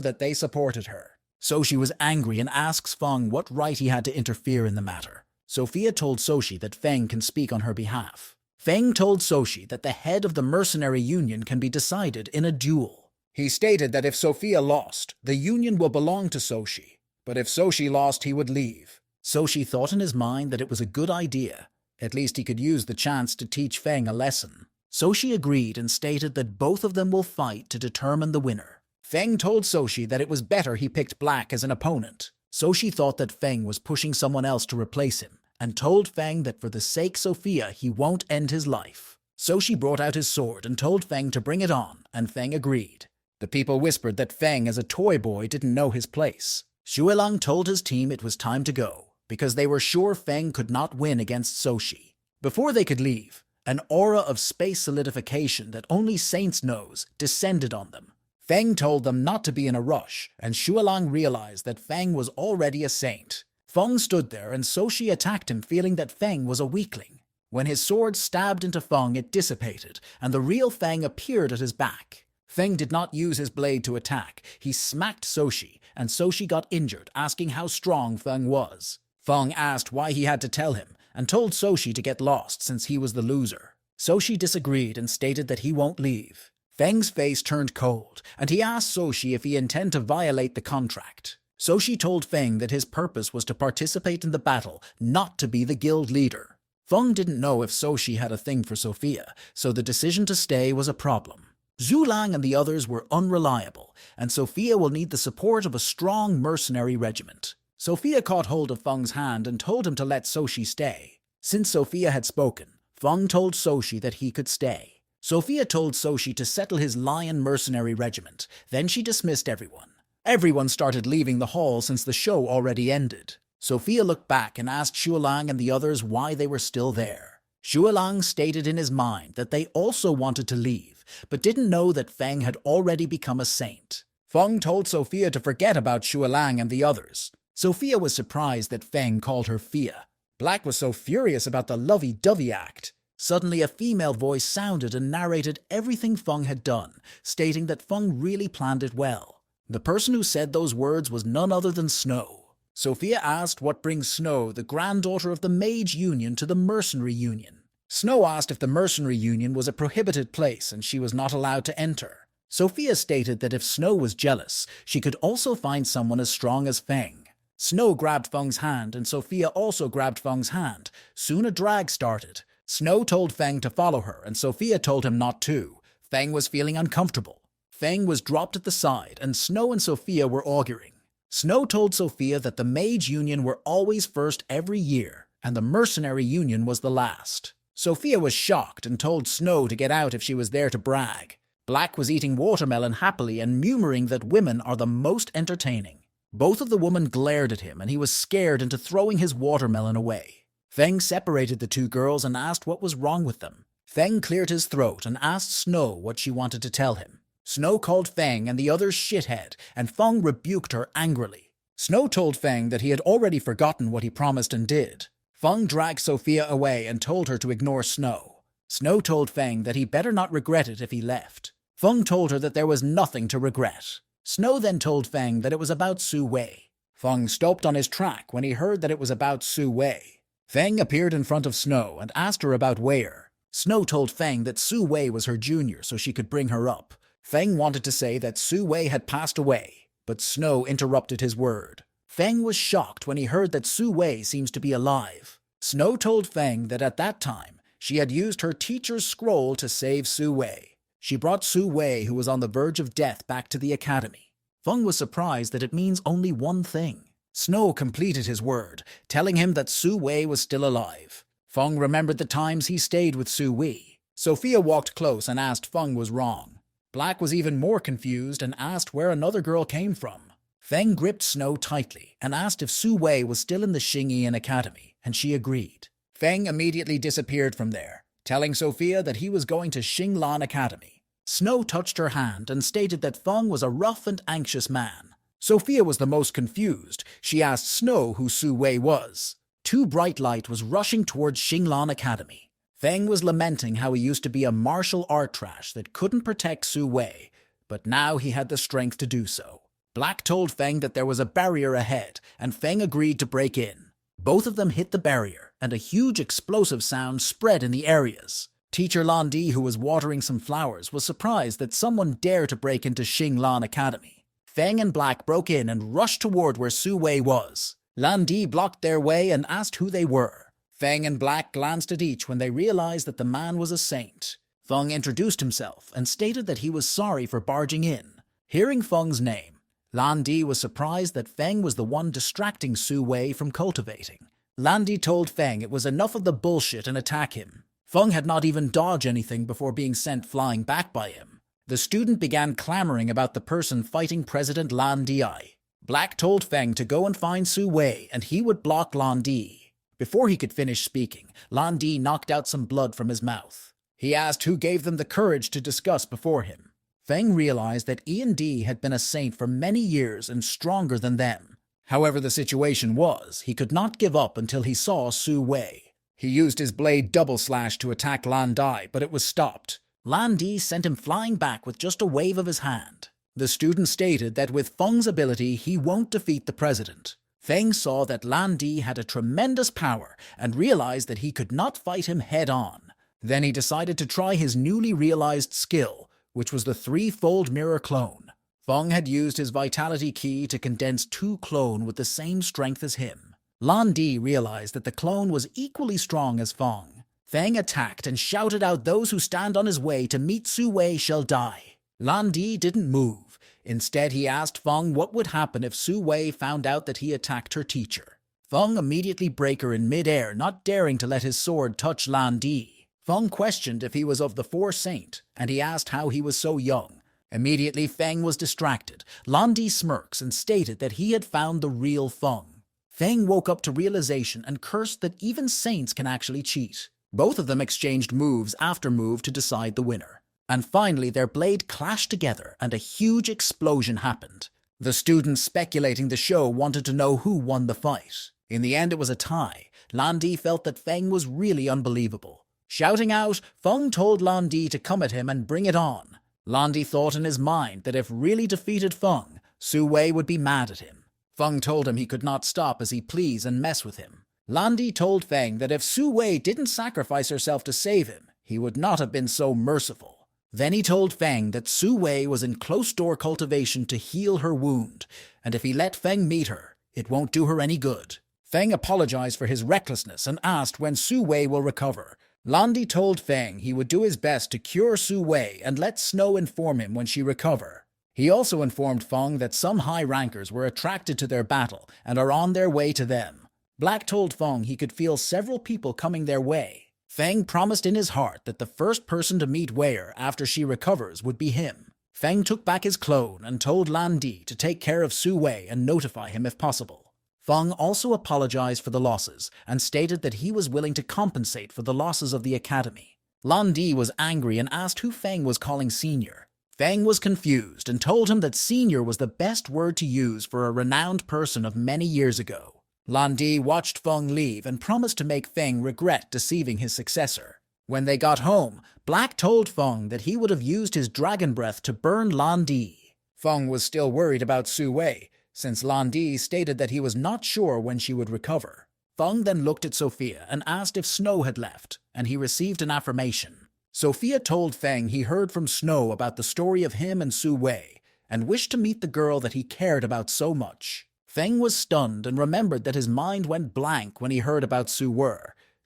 that they supported her. Soshi was angry and asks Feng what right he had to interfere in the matter. Sophia told Soshi that Feng can speak on her behalf. Feng told Soshi that the head of the mercenary union can be decided in a duel. He stated that if Sophia lost, the union will belong to Soshi, but if Soshi lost, he would leave. Soshi thought in his mind that it was a good idea. At least he could use the chance to teach Feng a lesson. Soshi agreed and stated that both of them will fight to determine the winner. Feng told Soshi that it was better he picked Black as an opponent. Soshi thought that Feng was pushing someone else to replace him, and told Feng that for the sake of Sophia he won't end his life. Soshi brought out his sword and told Feng to bring it on, and Feng agreed. The people whispered that Feng as a toy boy didn't know his place. Shualang told his team it was time to go, because they were sure Feng could not win against Soshi. Before they could leave, an aura of space solidification that only Saints knows descended on them. Feng told them not to be in a rush, and Shualang realized that Feng was already a saint. Feng stood there and Soshi attacked him, feeling that Feng was a weakling. When his sword stabbed into Feng, it dissipated, and the real Feng appeared at his back. Feng did not use his blade to attack. He smacked Soshi, and Soshi got injured, asking how strong Feng was. Feng asked why he had to tell him, and told Soshi to get lost since he was the loser. Soshi disagreed and stated that he won't leave. Feng's face turned cold, and he asked Soshi if he intended to violate the contract. Soshi told Feng that his purpose was to participate in the battle, not to be the guild leader. Feng didn't know if Soshi had a thing for Sophia, so the decision to stay was a problem. Zhulang and the others were unreliable, and Sophia will need the support of a strong mercenary regiment. Sophia caught hold of Feng's hand and told him to let Soshi stay. Since Sophia had spoken, Feng told Soshi that he could stay. Sophia told Soshi to settle his lion mercenary regiment. Then she dismissed everyone. Everyone started leaving the hall since the show already ended. Sophia looked back and asked Shualang and the others why they were still there. Shualang stated in his mind that they also wanted to leave, but didn't know that Feng had already become a saint. Feng told Sophia to forget about Shualang and the others. Sophia was surprised that Feng called her Fia. Black was so furious about the lovey-dovey act. Suddenly a female voice sounded and narrated everything Feng had done, stating that Feng really planned it well. The person who said those words was none other than Snow. Sophia asked what brings Snow, the granddaughter of the Mage Union, to the Mercenary Union. Snow asked if the Mercenary Union was a prohibited place and she was not allowed to enter. Sophia stated that if Snow was jealous, she could also find someone as strong as Feng. Snow grabbed Feng's hand, and Sophia also grabbed Feng's hand. Soon a drag started. Snow told Feng to follow her, and Sophia told him not to. Feng was feeling uncomfortable. Feng was dropped at the side, and Snow and Sophia were arguing. Snow told Sophia that the Mage Union were always first every year, and the Mercenary Union was the last. Sophia was shocked and told Snow to get out if she was there to brag. Black was eating watermelon happily and murmuring that women are the most entertaining. Both of the women glared at him, and he was scared into throwing his watermelon away. Feng separated the two girls and asked what was wrong with them. Feng cleared his throat and asked Snow what she wanted to tell him. Snow called Feng and the others shithead, and Feng rebuked her angrily. Snow told Feng that he had already forgotten what he promised and did. Feng dragged Sophia away and told her to ignore Snow. Snow told Feng that he better not regret it if he left. Feng told her that there was nothing to regret. Snow then told Feng that it was about Su Wei. Feng stopped on his track when he heard that it was about Su Wei. Feng appeared in front of Snow and asked her about Weier. Snow told Feng that Su Wei was her junior so she could bring her up. Feng wanted to say that Su Wei had passed away, but Snow interrupted his word. Feng was shocked when he heard that Su Wei seems to be alive. Snow told Feng that at that time, she had used her teacher's scroll to save Su Wei. She brought Su Wei, who was on the verge of death, back to the academy. Feng was surprised that it means only one thing. Snow completed his word, telling him that Su Wei was still alive. Feng remembered the times he stayed with Su Wei. Sophia walked close and asked Feng was wrong. Black was even more confused and asked where another girl came from. Feng gripped Snow tightly and asked if Su Wei was still in the Xingyian Academy, and she agreed. Feng immediately disappeared from there, telling Sophia that he was going to Xinglan Academy. Snow touched her hand and stated that Feng was a rough and anxious man. Sophia was the most confused. She asked Snow who Su Wei was. Too Bright Light was rushing towards Xinglan Academy. Feng was lamenting how he used to be a martial art trash that couldn't protect Su Wei, but now he had the strength to do so. Black told Feng that there was a barrier ahead, and Feng agreed to break in. Both of them hit the barrier, and a huge explosive sound spread in the areas. Teacher Lan Di, who was watering some flowers, was surprised that someone dared to break into Xinglan Academy. Feng and Black broke in and rushed toward where Su Wei was. Lan Di blocked their way and asked who they were. Feng and Black glanced at each when they realized that the man was a saint. Feng introduced himself and stated that he was sorry for barging in. Hearing Feng's name, Lan Di was surprised that Feng was the one distracting Su Wei from cultivating. Lan Di told Feng it was enough of the bullshit and attack him. Feng had not even dodged anything before being sent flying back by him. The student began clamoring about the person fighting President Lan Di. Black told Feng to go and find Su Wei and he would block Lan Di. Before he could finish speaking, Lan Di knocked out some blood from his mouth. He asked who gave them the courage to discuss before him. Feng realized that E&D had been a saint for many years and stronger than them. However the situation was, he could not give up until he saw Su Wei. He used his blade double slash to attack Lan Di, but it was stopped. Lan Di sent him flying back with just a wave of his hand. The student stated that with Feng's ability, he won't defeat the president. Feng saw that Lan Di had a tremendous power and realized that he could not fight him head-on. Then he decided to try his newly realized skill, which was the threefold mirror clone. Feng had used his vitality key to condense two clone with the same strength as him. Lan Di realized that the clone was equally strong as Feng. Feng attacked and shouted out those who stand on his way to meet Su Wei shall die. Lan Di didn't move. Instead, he asked Feng what would happen if Su Wei found out that he attacked her teacher. Feng immediately broke her in mid-air, not daring to let his sword touch Lan Di. Feng questioned if he was of the Four Saint, and he asked how he was so young. Immediately, Feng was distracted. Lan Di smirks and stated that he had found the real Feng. Feng woke up to realization and cursed that even saints can actually cheat. Both of them exchanged moves after move to decide the winner. And finally, their blade clashed together and a huge explosion happened. The students speculating the show wanted to know who won the fight. In the end, it was a tie. Lan Di felt that Feng was really unbelievable. Shouting out, Feng told Lan Di to come at him and bring it on. Lan Di thought in his mind that if really defeated Feng, Su Wei would be mad at him. Feng told him he could not stop as he pleased and mess with him. Lan Di told Feng that if Su Wei didn't sacrifice herself to save him, he would not have been so merciful. Then he told Feng that Su Wei was in close-door cultivation to heal her wound, and if he let Feng meet her, it won't do her any good. Feng apologized for his recklessness and asked when Su Wei will recover. Lan Di told Feng he would do his best to cure Su Wei and let Snow inform him when she recover. He also informed Feng that some high rankers were attracted to their battle and are on their way to them. Black told Feng he could feel several people coming their way. Feng promised in his heart that the first person to meet Weier after she recovers would be him. Feng took back his clone and told Lan Di to take care of Su Wei and notify him if possible. Feng also apologized for the losses and stated that he was willing to compensate for the losses of the academy. Lan Di was angry and asked who Feng was calling senior. Feng was confused and told him that senior was the best word to use for a renowned person of many years ago. Lan Di watched Feng leave and promised to make Feng regret deceiving his successor. When they got home, Black told Feng that he would have used his dragon breath to burn Lan Di. Feng was still worried about Su Wei, since Lan Di stated that he was not sure when she would recover. Feng then looked at Sophia and asked if Snow had left, and he received an affirmation. Sophia told Feng he heard from Snow about the story of him and Su Wei, and wished to meet the girl that he cared about so much. Feng was stunned and remembered that his mind went blank when he heard about Su Wei.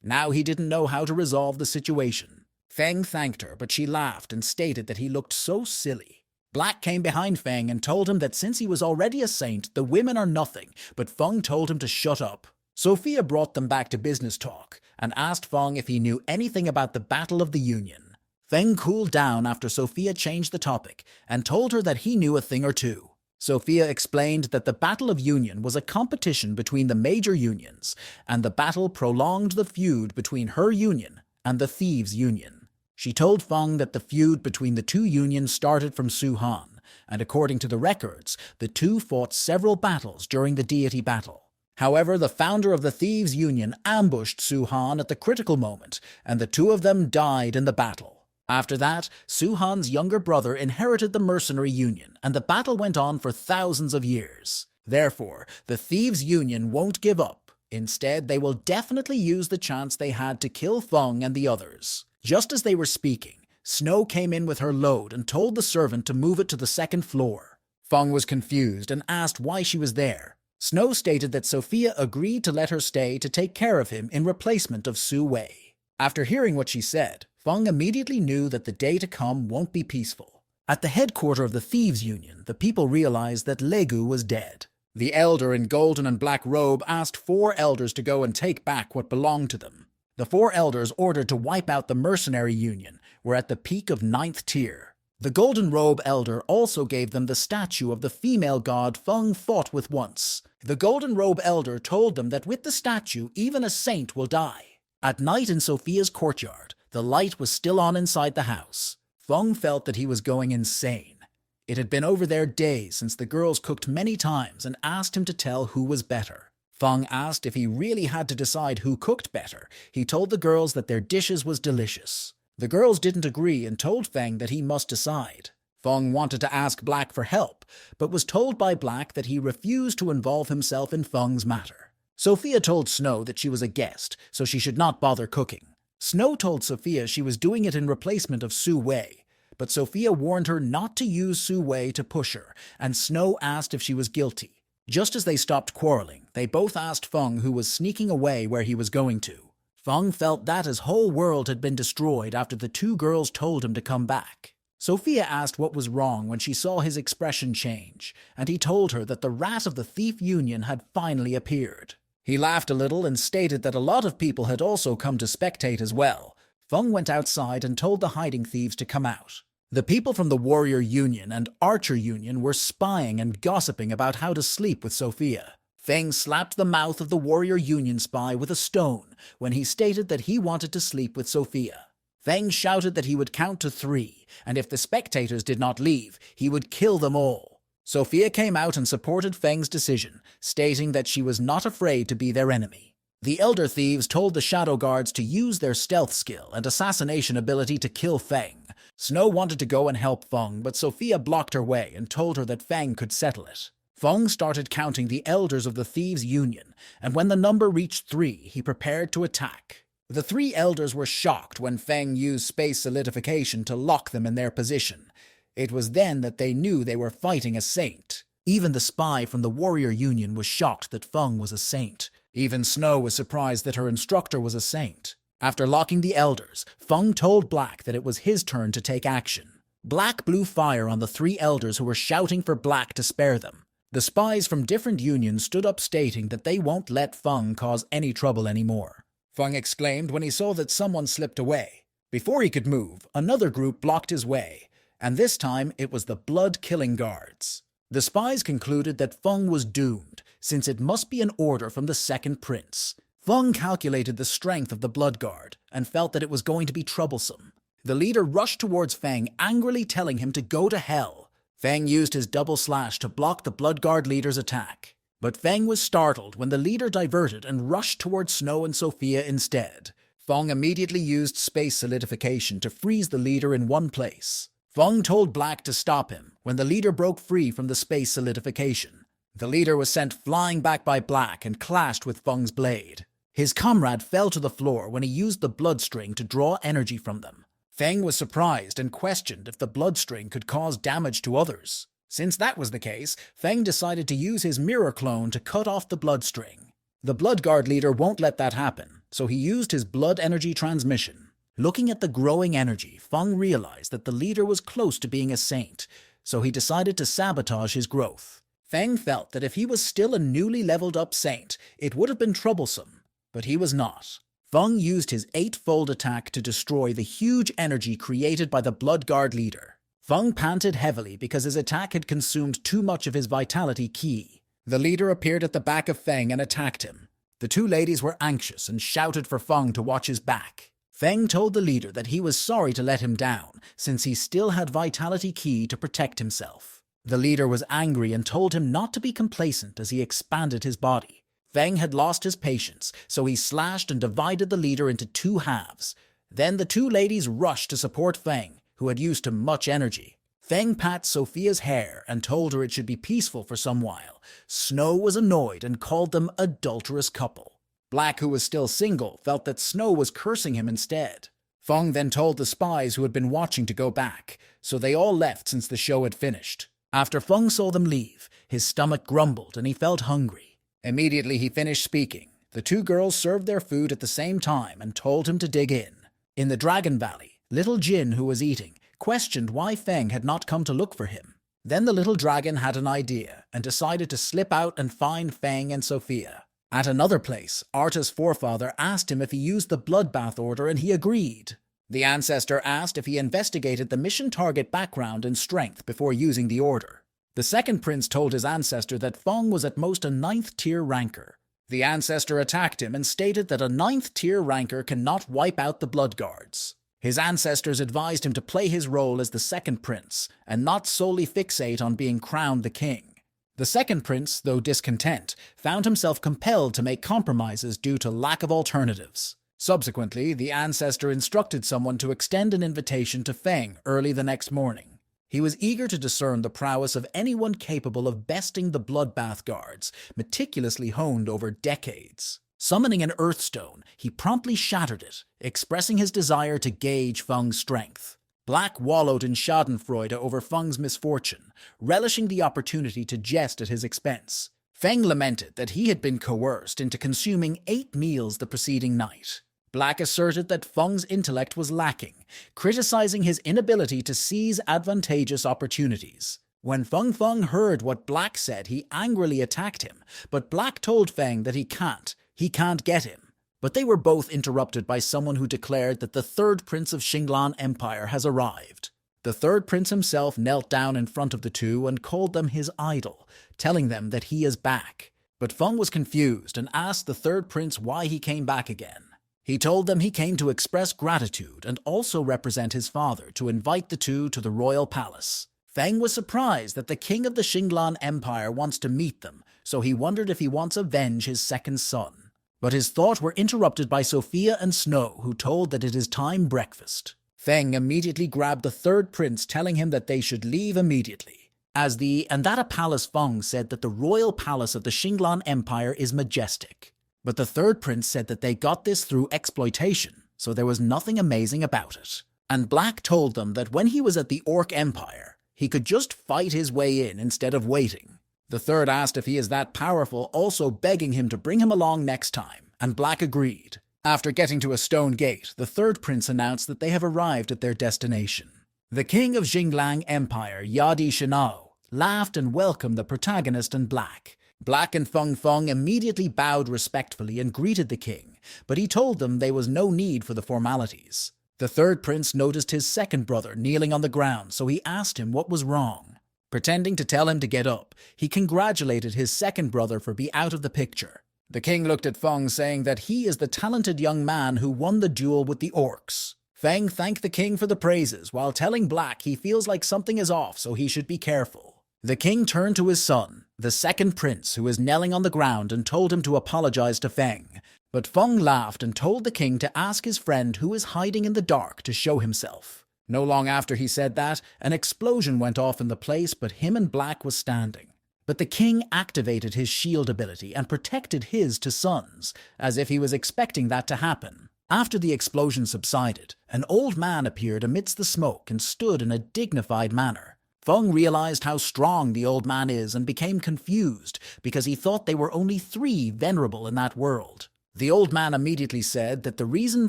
Now he didn't know how to resolve the situation. Feng thanked her, but she laughed and stated that he looked so silly. Black came behind Feng and told him that since he was already a saint, the women are nothing, but Feng told him to shut up. Sophia brought them back to business talk and asked Feng if he knew anything about the Battle of the Union. Feng cooled down after Sophia changed the topic and told her that he knew a thing or two. Sophia explained that the Battle of Union was a competition between the major unions, and the battle prolonged the feud between her union and the Thieves' Union. She told Feng that the feud between the two unions started from Su Han, and according to the records, the two fought several battles during the deity battle. However, the founder of the Thieves' Union ambushed Su Han at the critical moment, and the two of them died in the battle. After that, Su Han's younger brother inherited the mercenary union, and the battle went on for thousands of years. Therefore, the Thieves' Union won't give up. Instead, they will definitely use the chance they had to kill Feng and the others. Just as they were speaking, Snow came in with her load and told the servant to move it to the second floor. Feng was confused and asked why she was there. Snow stated that Sophia agreed to let her stay to take care of him in replacement of Su Wei. After hearing what she said, Feng immediately knew that the day to come won't be peaceful. At the headquarters of the Thieves' Union, the people realized that Legu was dead. The elder in golden and black robe asked 4 elders to go and take back what belonged to them. The 4 elders ordered to wipe out the mercenary union were at the peak of 9th tier. The golden robe elder also gave them the statue of the female god Feng fought with once. The golden robe elder told them that with the statue, even a saint will die. At night in Sophia's courtyard, the light was still on inside the house. Feng felt that he was going insane. It had been over there days since the girls cooked many times and asked him to tell who was better. Feng asked if he really had to decide who cooked better. He told the girls that their dishes was delicious. The girls didn't agree and told Feng that he must decide. Feng wanted to ask Black for help, but was told by Black that he refused to involve himself in Feng's matter. Sophia told Snow that she was a guest, so she should not bother cooking. Snow told Sophia she was doing it in replacement of Su Wei, but Sophia warned her not to use Su Wei to push her, and Snow asked if she was guilty. Just as they stopped quarreling, they both asked Feng who was sneaking away where he was going to. Feng felt that his whole world had been destroyed after the 2 girls told him to come back. Sophia asked what was wrong when she saw his expression change, and he told her that the rat of the Thief Union had finally appeared. He laughed a little and stated that a lot of people had also come to spectate as well. Feng went outside and told the hiding thieves to come out. The people from the Warrior Union and Archer Union were spying and gossiping about how to sleep with Sophia. Feng slapped the mouth of the Warrior Union spy with a stone when he stated that he wanted to sleep with Sophia. Feng shouted that he would count to 3, and if the spectators did not leave, he would kill them all. Sophia came out and supported Feng's decision, stating that she was not afraid to be their enemy. The Elder Thieves told the Shadow Guards to use their stealth skill and assassination ability to kill Feng. Snow wanted to go and help Feng, but Sophia blocked her way and told her that Feng could settle it. Feng started counting the elders of the Thieves' Union, and when the number reached 3, he prepared to attack. The 3 elders were shocked when Feng used space solidification to lock them in their position. It was then that they knew they were fighting a saint. Even the spy from the Warrior Union was shocked that Feng was a saint. Even Snow was surprised that her instructor was a saint. After locking the elders, Feng told Black that it was his turn to take action. Black blew fire on the 3 elders who were shouting for Black to spare them. The spies from different unions stood up stating that they won't let Feng cause any trouble anymore. Feng exclaimed when he saw that someone slipped away. Before he could move, another group blocked his way, and this time it was the blood-killing guards. The spies concluded that Feng was doomed, since it must be an order from the second prince. Feng calculated the strength of the blood guard and felt that it was going to be troublesome. The leader rushed towards Feng, angrily telling him to go to hell. Feng used his double slash to block the blood guard leader's attack. But Feng was startled when the leader diverted and rushed towards Snow and Sophia instead. Feng immediately used space solidification to freeze the leader in one place. Feng told Black to stop him when the leader broke free from the space solidification. The leader was sent flying back by Black and clashed with Feng's blade. His comrade fell to the floor when he used the blood string to draw energy from them. Feng was surprised and questioned if the bloodstring could cause damage to others. Since that was the case, Feng decided to use his mirror clone to cut off the bloodstring. The Blood Guard leader won't let that happen, so he used his blood energy transmission. Looking at the growing energy, Feng realized that the leader was close to being a saint, so he decided to sabotage his growth. Feng felt that if he was still a newly leveled up saint, it would have been troublesome, but he was not. Feng used his 8-fold attack to destroy the huge energy created by the Blood Guard leader. Feng panted heavily because his attack had consumed too much of his vitality ki. The leader appeared at the back of Feng and attacked him. The two ladies were anxious and shouted for Feng to watch his back. Feng told the leader that he was sorry to let him down, since he still had vitality ki to protect himself. The leader was angry and told him not to be complacent as he expanded his body. Feng had lost his patience, so he slashed and divided the leader into 2 halves. Then the two ladies rushed to support Feng, who had used too much energy. Feng pat Sophia's hair and told her it should be peaceful for some while. Snow was annoyed and called them adulterous couple. Black, who was still single, felt that Snow was cursing him instead. Feng then told the spies who had been watching to go back, so they all left since the show had finished. After Feng saw them leave, his stomach grumbled and he felt hungry. Immediately he finished speaking. The 2 girls served their food at the same time and told him to dig in. In the Dragon Valley, little Jin, who was eating, questioned why Feng had not come to look for him. Then the little dragon had an idea and decided to slip out and find Feng and Sophia. At another place, Arta's forefather asked him if he used the bloodbath order and he agreed. The ancestor asked if he investigated the mission target background and strength before using the order. The second prince told his ancestor that Feng was at most a 9th tier ranker. The ancestor attacked him and stated that a 9th tier ranker cannot wipe out the blood guards. His ancestors advised him to play his role as the second prince and not solely fixate on being crowned the king. The second prince, though discontent, found himself compelled to make compromises due to lack of alternatives. Subsequently, the ancestor instructed someone to extend an invitation to Feng early the next morning. He was eager to discern the prowess of anyone capable of besting the bloodbath guards, meticulously honed over decades. Summoning an earthstone, he promptly shattered it, expressing his desire to gauge Feng's strength. Black wallowed in schadenfreude over Feng's misfortune, relishing the opportunity to jest at his expense. Feng lamented that he had been coerced into consuming 8 meals the preceding night. Black asserted that Feng's intellect was lacking, criticizing his inability to seize advantageous opportunities. When Feng heard what Black said, he angrily attacked him, but Black told Feng that he can't get him. But they were both interrupted by someone who declared that the 3rd prince of Xinglan Empire has arrived. The 3rd prince himself knelt down in front of the 2 and called them his idol, telling them that he is back. But Feng was confused and asked the 3rd prince why he came back again. He told them he came to express gratitude and also represent his father to invite the 2 to the royal palace. Feng was surprised that the king of the Xinglan Empire wants to meet them, so he wondered if he wants to avenge his second son. But his thoughts were interrupted by Sophia and Snow, who told that it is time breakfast. Feng immediately grabbed the 3rd prince, telling him that they should leave immediately. And that a palace Feng said that the royal palace of the Xinglan Empire is majestic. But the 3rd prince said that they got this through exploitation, so there was nothing amazing about it. And Black told them that when he was at the Orc Empire, he could just fight his way in instead of waiting. The 3rd asked if he is that powerful, also begging him to bring him along next time, and Black agreed. After getting to a stone gate, the 3rd prince announced that they have arrived at their destination. The king of Xinglan Empire, Yadi Shinao, laughed and welcomed the protagonist and Black. Black and Feng immediately bowed respectfully and greeted the king, but he told them there was no need for the formalities. The 3rd prince noticed his second brother kneeling on the ground, so he asked him what was wrong. Pretending to tell him to get up, he congratulated his second brother for being out of the picture. The king looked at Feng, saying that he is the talented young man who won the duel with the orcs. Feng thanked the king for the praises, while telling Black he feels like something is off, so he should be careful. The king turned to his son, the second prince, who was kneeling on the ground, and told him to apologize to Feng. But Feng laughed and told the king to ask his friend who is hiding in the dark to show himself. No long after he said that, an explosion went off in the place, but him and Black was standing. But the king activated his shield ability and protected his 2 sons, as if he was expecting that to happen. After the explosion subsided, an old man appeared amidst the smoke and stood in a dignified manner. Feng realized how strong the old man is and became confused because he thought they were only 3 venerable in that world. The old man immediately said that the reason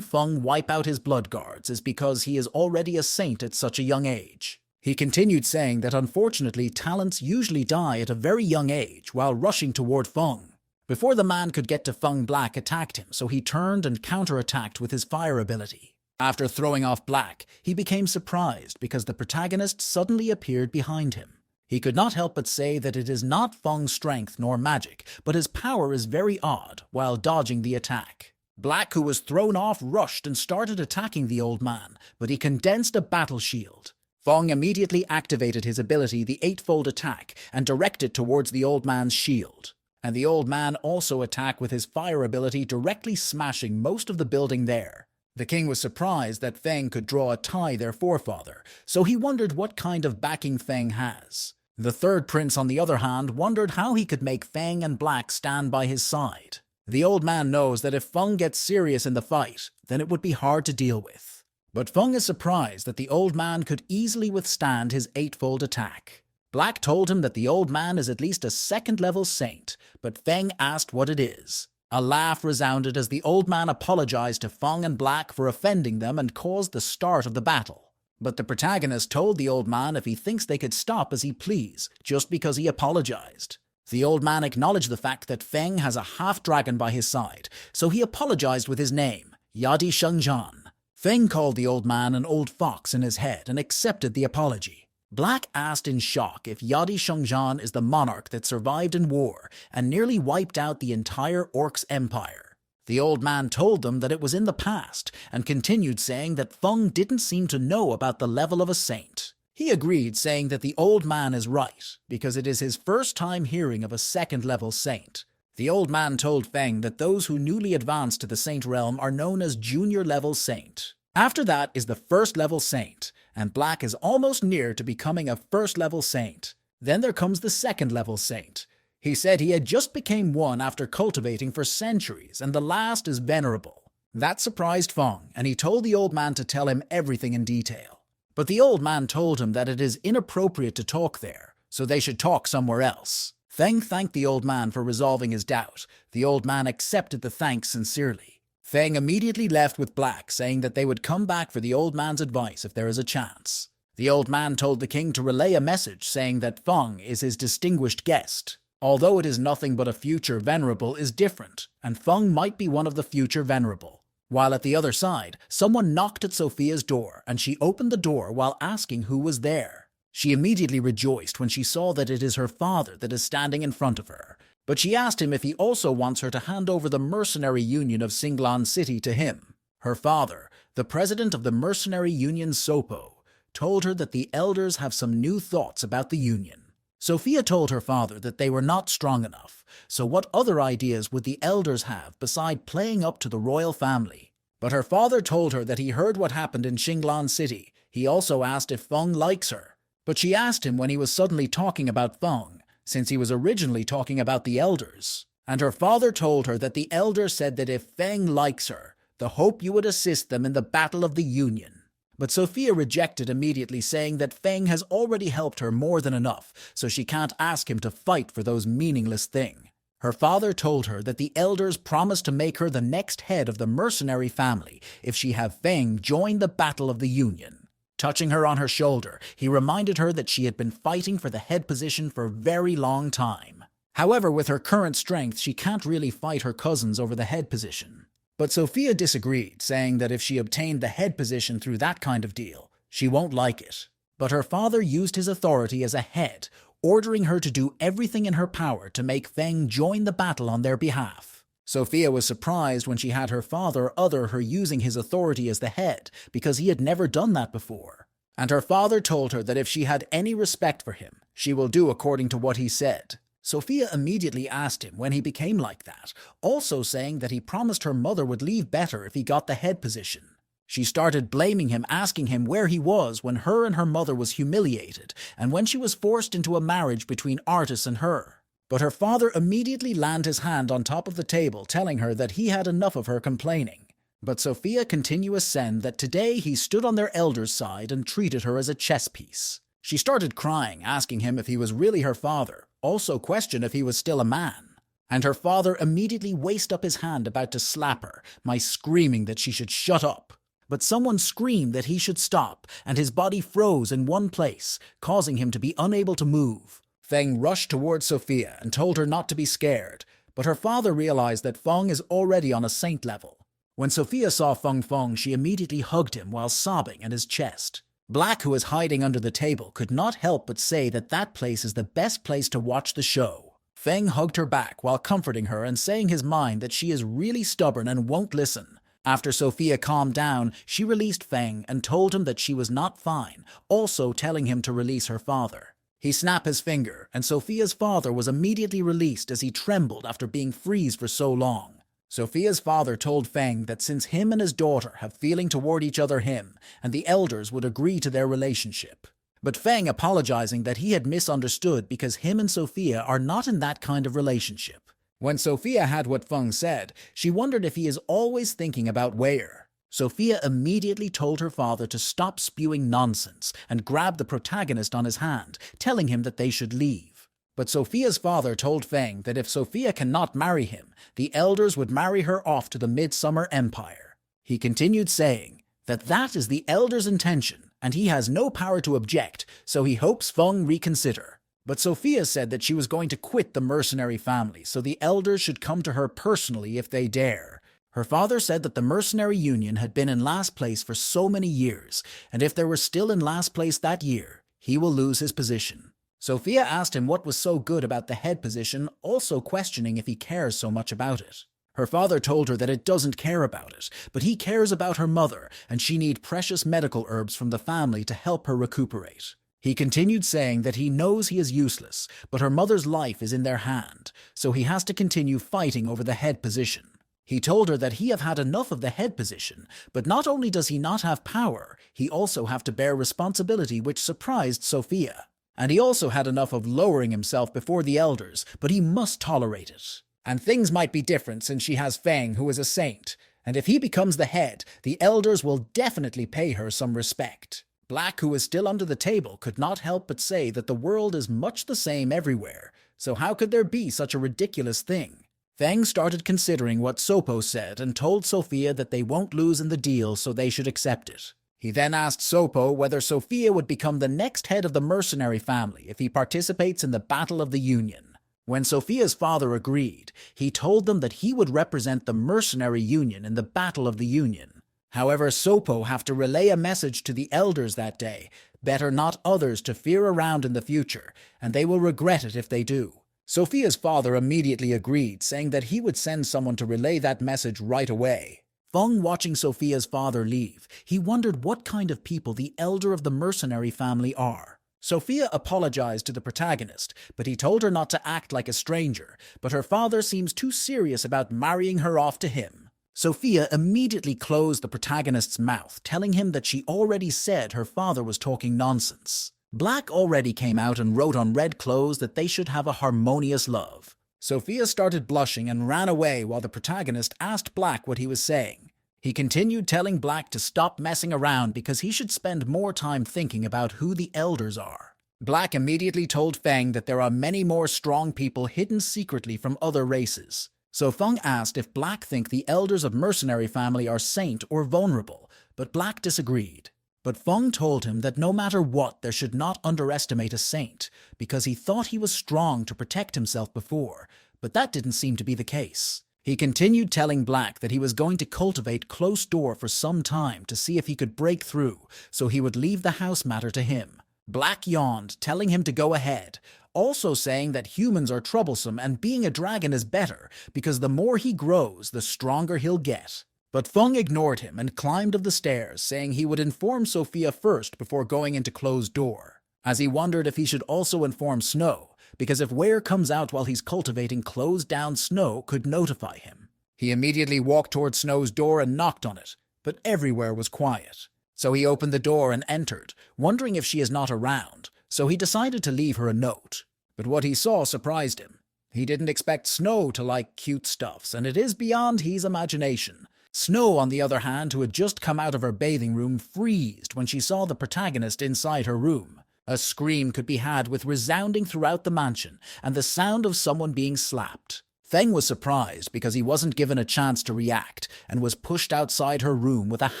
Feng wiped out his blood guards is because he is already a saint at such a young age. He continued saying that unfortunately talents usually die at a very young age while rushing toward Feng. Before the man could get to Feng, Black attacked him, so he turned and counterattacked with his fire ability. After throwing off Black, he became surprised because the protagonist suddenly appeared behind him. He could not help but say that it is not Feng's strength nor magic, but his power is very odd while dodging the attack. Black, who was thrown off, rushed and started attacking the old man, but he condensed a battle shield. Feng immediately activated his ability, the 8-fold attack, and directed towards the old man's shield. And the old man also attacked with his fire ability, directly smashing most of the building there. The king was surprised that Feng could draw a Tai, their forefather, so he wondered what kind of backing Feng has. The third prince, on the other hand, wondered how he could make Feng and Black stand by his side. The old man knows that if Feng gets serious in the fight, then it would be hard to deal with. But Feng is surprised that the old man could easily withstand his 8-fold attack. Black told him that the old man is at least a 2nd-level saint, but Feng asked what it is. A laugh resounded as the old man apologized to Feng and Black for offending them and caused the start of the battle. But the protagonist told the old man if he thinks they could stop as he please, just because he apologized. The old man acknowledged the fact that Feng has a half-dragon by his side, so he apologized with his name, Yadi Shengzhan. Feng called the old man an old fox in his head and accepted the apology. Black asked in shock if Yadi Shengzhan is the monarch that survived in war and nearly wiped out the entire Orcs empire. The old man told them that it was in the past and continued saying that Feng didn't seem to know about the level of a saint. He agreed, saying that the old man is right because it is his first time hearing of a 2nd-level saint. The old man told Feng that those who newly advance to the saint realm are known as junior-level saint. After that is the 1st-level saint, and Black is almost near to becoming a 1st-level saint. Then there comes the 2nd-level saint. He said he had just become one after cultivating for centuries, and the last is venerable. That surprised Feng, and he told the old man to tell him everything in detail. But the old man told him that it is inappropriate to talk there, so they should talk somewhere else. Feng thanked the old man for resolving his doubt. The old man accepted the thanks sincerely. Feng immediately left with Black, saying that they would come back for the old man's advice if there is a chance. The old man told the king to relay a message saying that Feng is his distinguished guest. Although it is nothing but a future venerable is different, and Feng might be one of the future venerable. While at the other side, someone knocked at Sophia's door, and she opened the door while asking who was there. She immediately rejoiced when she saw that it is her father that is standing in front of her. But she asked him if he also wants her to hand over the mercenary union of Singlan City to him. Her father, the president of the mercenary union Sopo, told her that the elders have some new thoughts about the union. Sophia told her father that they were not strong enough, so what other ideas would the elders have beside playing up to the royal family? But her father told her that he heard what happened in Singlan City. He also asked if Feng likes her. But she asked him when he was suddenly talking about Feng, since he was originally talking about the elders. And her father told her that the elders said that if Feng likes her, the hope you would assist them in the battle of the Union. But Sophia rejected immediately, saying that Feng has already helped her more than enough, so she can't ask him to fight for those meaningless things. Her father told her that the elders promised to make her the next head of the mercenary family if she have Feng join the battle of the Union. Touching her on her shoulder, he reminded her that she had been fighting for the head position for a very long time. However, with her current strength, she can't really fight her cousins over the head position. But Sophia disagreed, saying that if she obtained the head position through that kind of deal, she won't like it. But her father used his authority as a head, ordering her to do everything in her power to make Feng join the battle on their behalf. Sophia was surprised when she had her father order her using his authority as the head, because he had never done that before. And her father told her that if she had any respect for him, she will do according to what he said. Sophia immediately asked him when he became like that, also saying that he promised her mother would leave better if he got the head position. She started blaming him, asking him where he was when her and her mother was humiliated, and when she was forced into a marriage between Artis and her. But her father immediately landed his hand on top of the table, telling her that he had enough of her complaining. But Sophia continued to send that today he stood on their elder's side and treated her as a chess piece. She started crying, asking him if he was really her father, also questioned if he was still a man. And her father immediately raised up his hand about to slap her, by screaming that she should shut up. But someone screamed that he should stop, and his body froze in one place, causing him to be unable to move. Feng rushed towards Sophia and told her not to be scared, but her father realized that Feng is already on a saint level. When Sophia saw Feng, she immediately hugged him while sobbing at his chest. Black, who was hiding under the table, could not help but say that that place is the best place to watch the show. Feng hugged her back while comforting her and saying his mind that she is really stubborn and won't listen. After Sophia calmed down, she released Feng and told him that she was not fine, also telling him to release her father. He snapped his finger, and Sophia's father was immediately released as he trembled after being freeze for so long. Sophia's father told Feng that since him and his daughter have feeling toward each other and the elders would agree to their relationship. But Feng apologizing that he had misunderstood because him and Sophia are not in that kind of relationship. When Sophia had what Feng said, she wondered if he is always thinking about where. Sophia immediately told her father to stop spewing nonsense and grabbed the protagonist on his hand, telling him that they should leave. But Sophia's father told Feng that if Sophia cannot marry him, the elders would marry her off to the Midsummer Empire. He continued saying that that is the elders' intention, and he has no power to object, so he hopes Feng reconsider. But Sophia said that she was going to quit the mercenary family, so the elders should come to her personally if they dare. Her father said that the mercenary union had been in last place for so many years, and if they were still in last place that year, he will lose his position. Sophia asked him what was so good about the head position, also questioning if he cares so much about it. Her father told her that it doesn't care about it, but he cares about her mother, and she needs precious medical herbs from the family to help her recuperate. He continued saying that he knows he is useless, but her mother's life is in their hand, so he has to continue fighting over the head position. He told her that he have had enough of the head position, but not only does he not have power, he also have to bear responsibility, which surprised Sophia. And he also had enough of lowering himself before the elders, but he must tolerate it. And things might be different since she has Feng, who is a saint, and if he becomes the head, the elders will definitely pay her some respect. Black, who was still under the table, could not help but say that the world is much the same everywhere, so how could there be such a ridiculous thing? Feng started considering what Sopo said and told Sophia that they won't lose in the deal, so they should accept it. He then asked Sopo whether Sophia would become the next head of the mercenary family if he participates in the Battle of the Union. When Sophia's father agreed, he told them that he would represent the mercenary union in the Battle of the Union. However, Sopo have to relay a message to the elders that day, better not others to fear around in the future, and they will regret it if they do. Sophia's father immediately agreed, saying that he would send someone to relay that message right away. Feng, watching Sophia's father leave, he wondered what kind of people the elder of the mercenary family are. Sophia apologized to the protagonist, but he told her not to act like a stranger, but her father seems too serious about marrying her off to him. Sophia immediately closed the protagonist's mouth, telling him that she already said her father was talking nonsense. Black already came out and wrote on red clothes that they should have a harmonious love. Sophia started blushing and ran away while the protagonist asked Black what he was saying. He continued telling Black to stop messing around because he should spend more time thinking about who the elders are. Black immediately told Feng that there are many more strong people hidden secretly from other races. So Feng asked if Black think the elders of mercenary family are saint or vulnerable, but Black disagreed. But Feng told him that no matter what, there should not underestimate a saint, because he thought he was strong to protect himself before, but that didn't seem to be the case. He continued telling Black that he was going to cultivate close door for some time to see if he could break through, so he would leave the house matter to him. Black yawned, telling him to go ahead, also saying that humans are troublesome and being a dragon is better, because the more he grows, the stronger he'll get. But Feng ignored him and climbed up the stairs, saying he would inform Sophia first before going into closed door, as he wondered if he should also inform Snow, because if Ware comes out while he's cultivating closed down, Snow could notify him. He immediately walked towards Snow's door and knocked on it, but everywhere was quiet. So he opened the door and entered, wondering if she is not around, so he decided to leave her a note. But what he saw surprised him. He didn't expect Snow to like cute stuffs, and it is beyond his imagination. Snow, on the other hand, who had just come out of her bathing room, freezed when she saw the protagonist inside her room. A scream could be had with resounding throughout the mansion, and the sound of someone being slapped. Feng was surprised because he wasn't given a chance to react and was pushed outside her room with a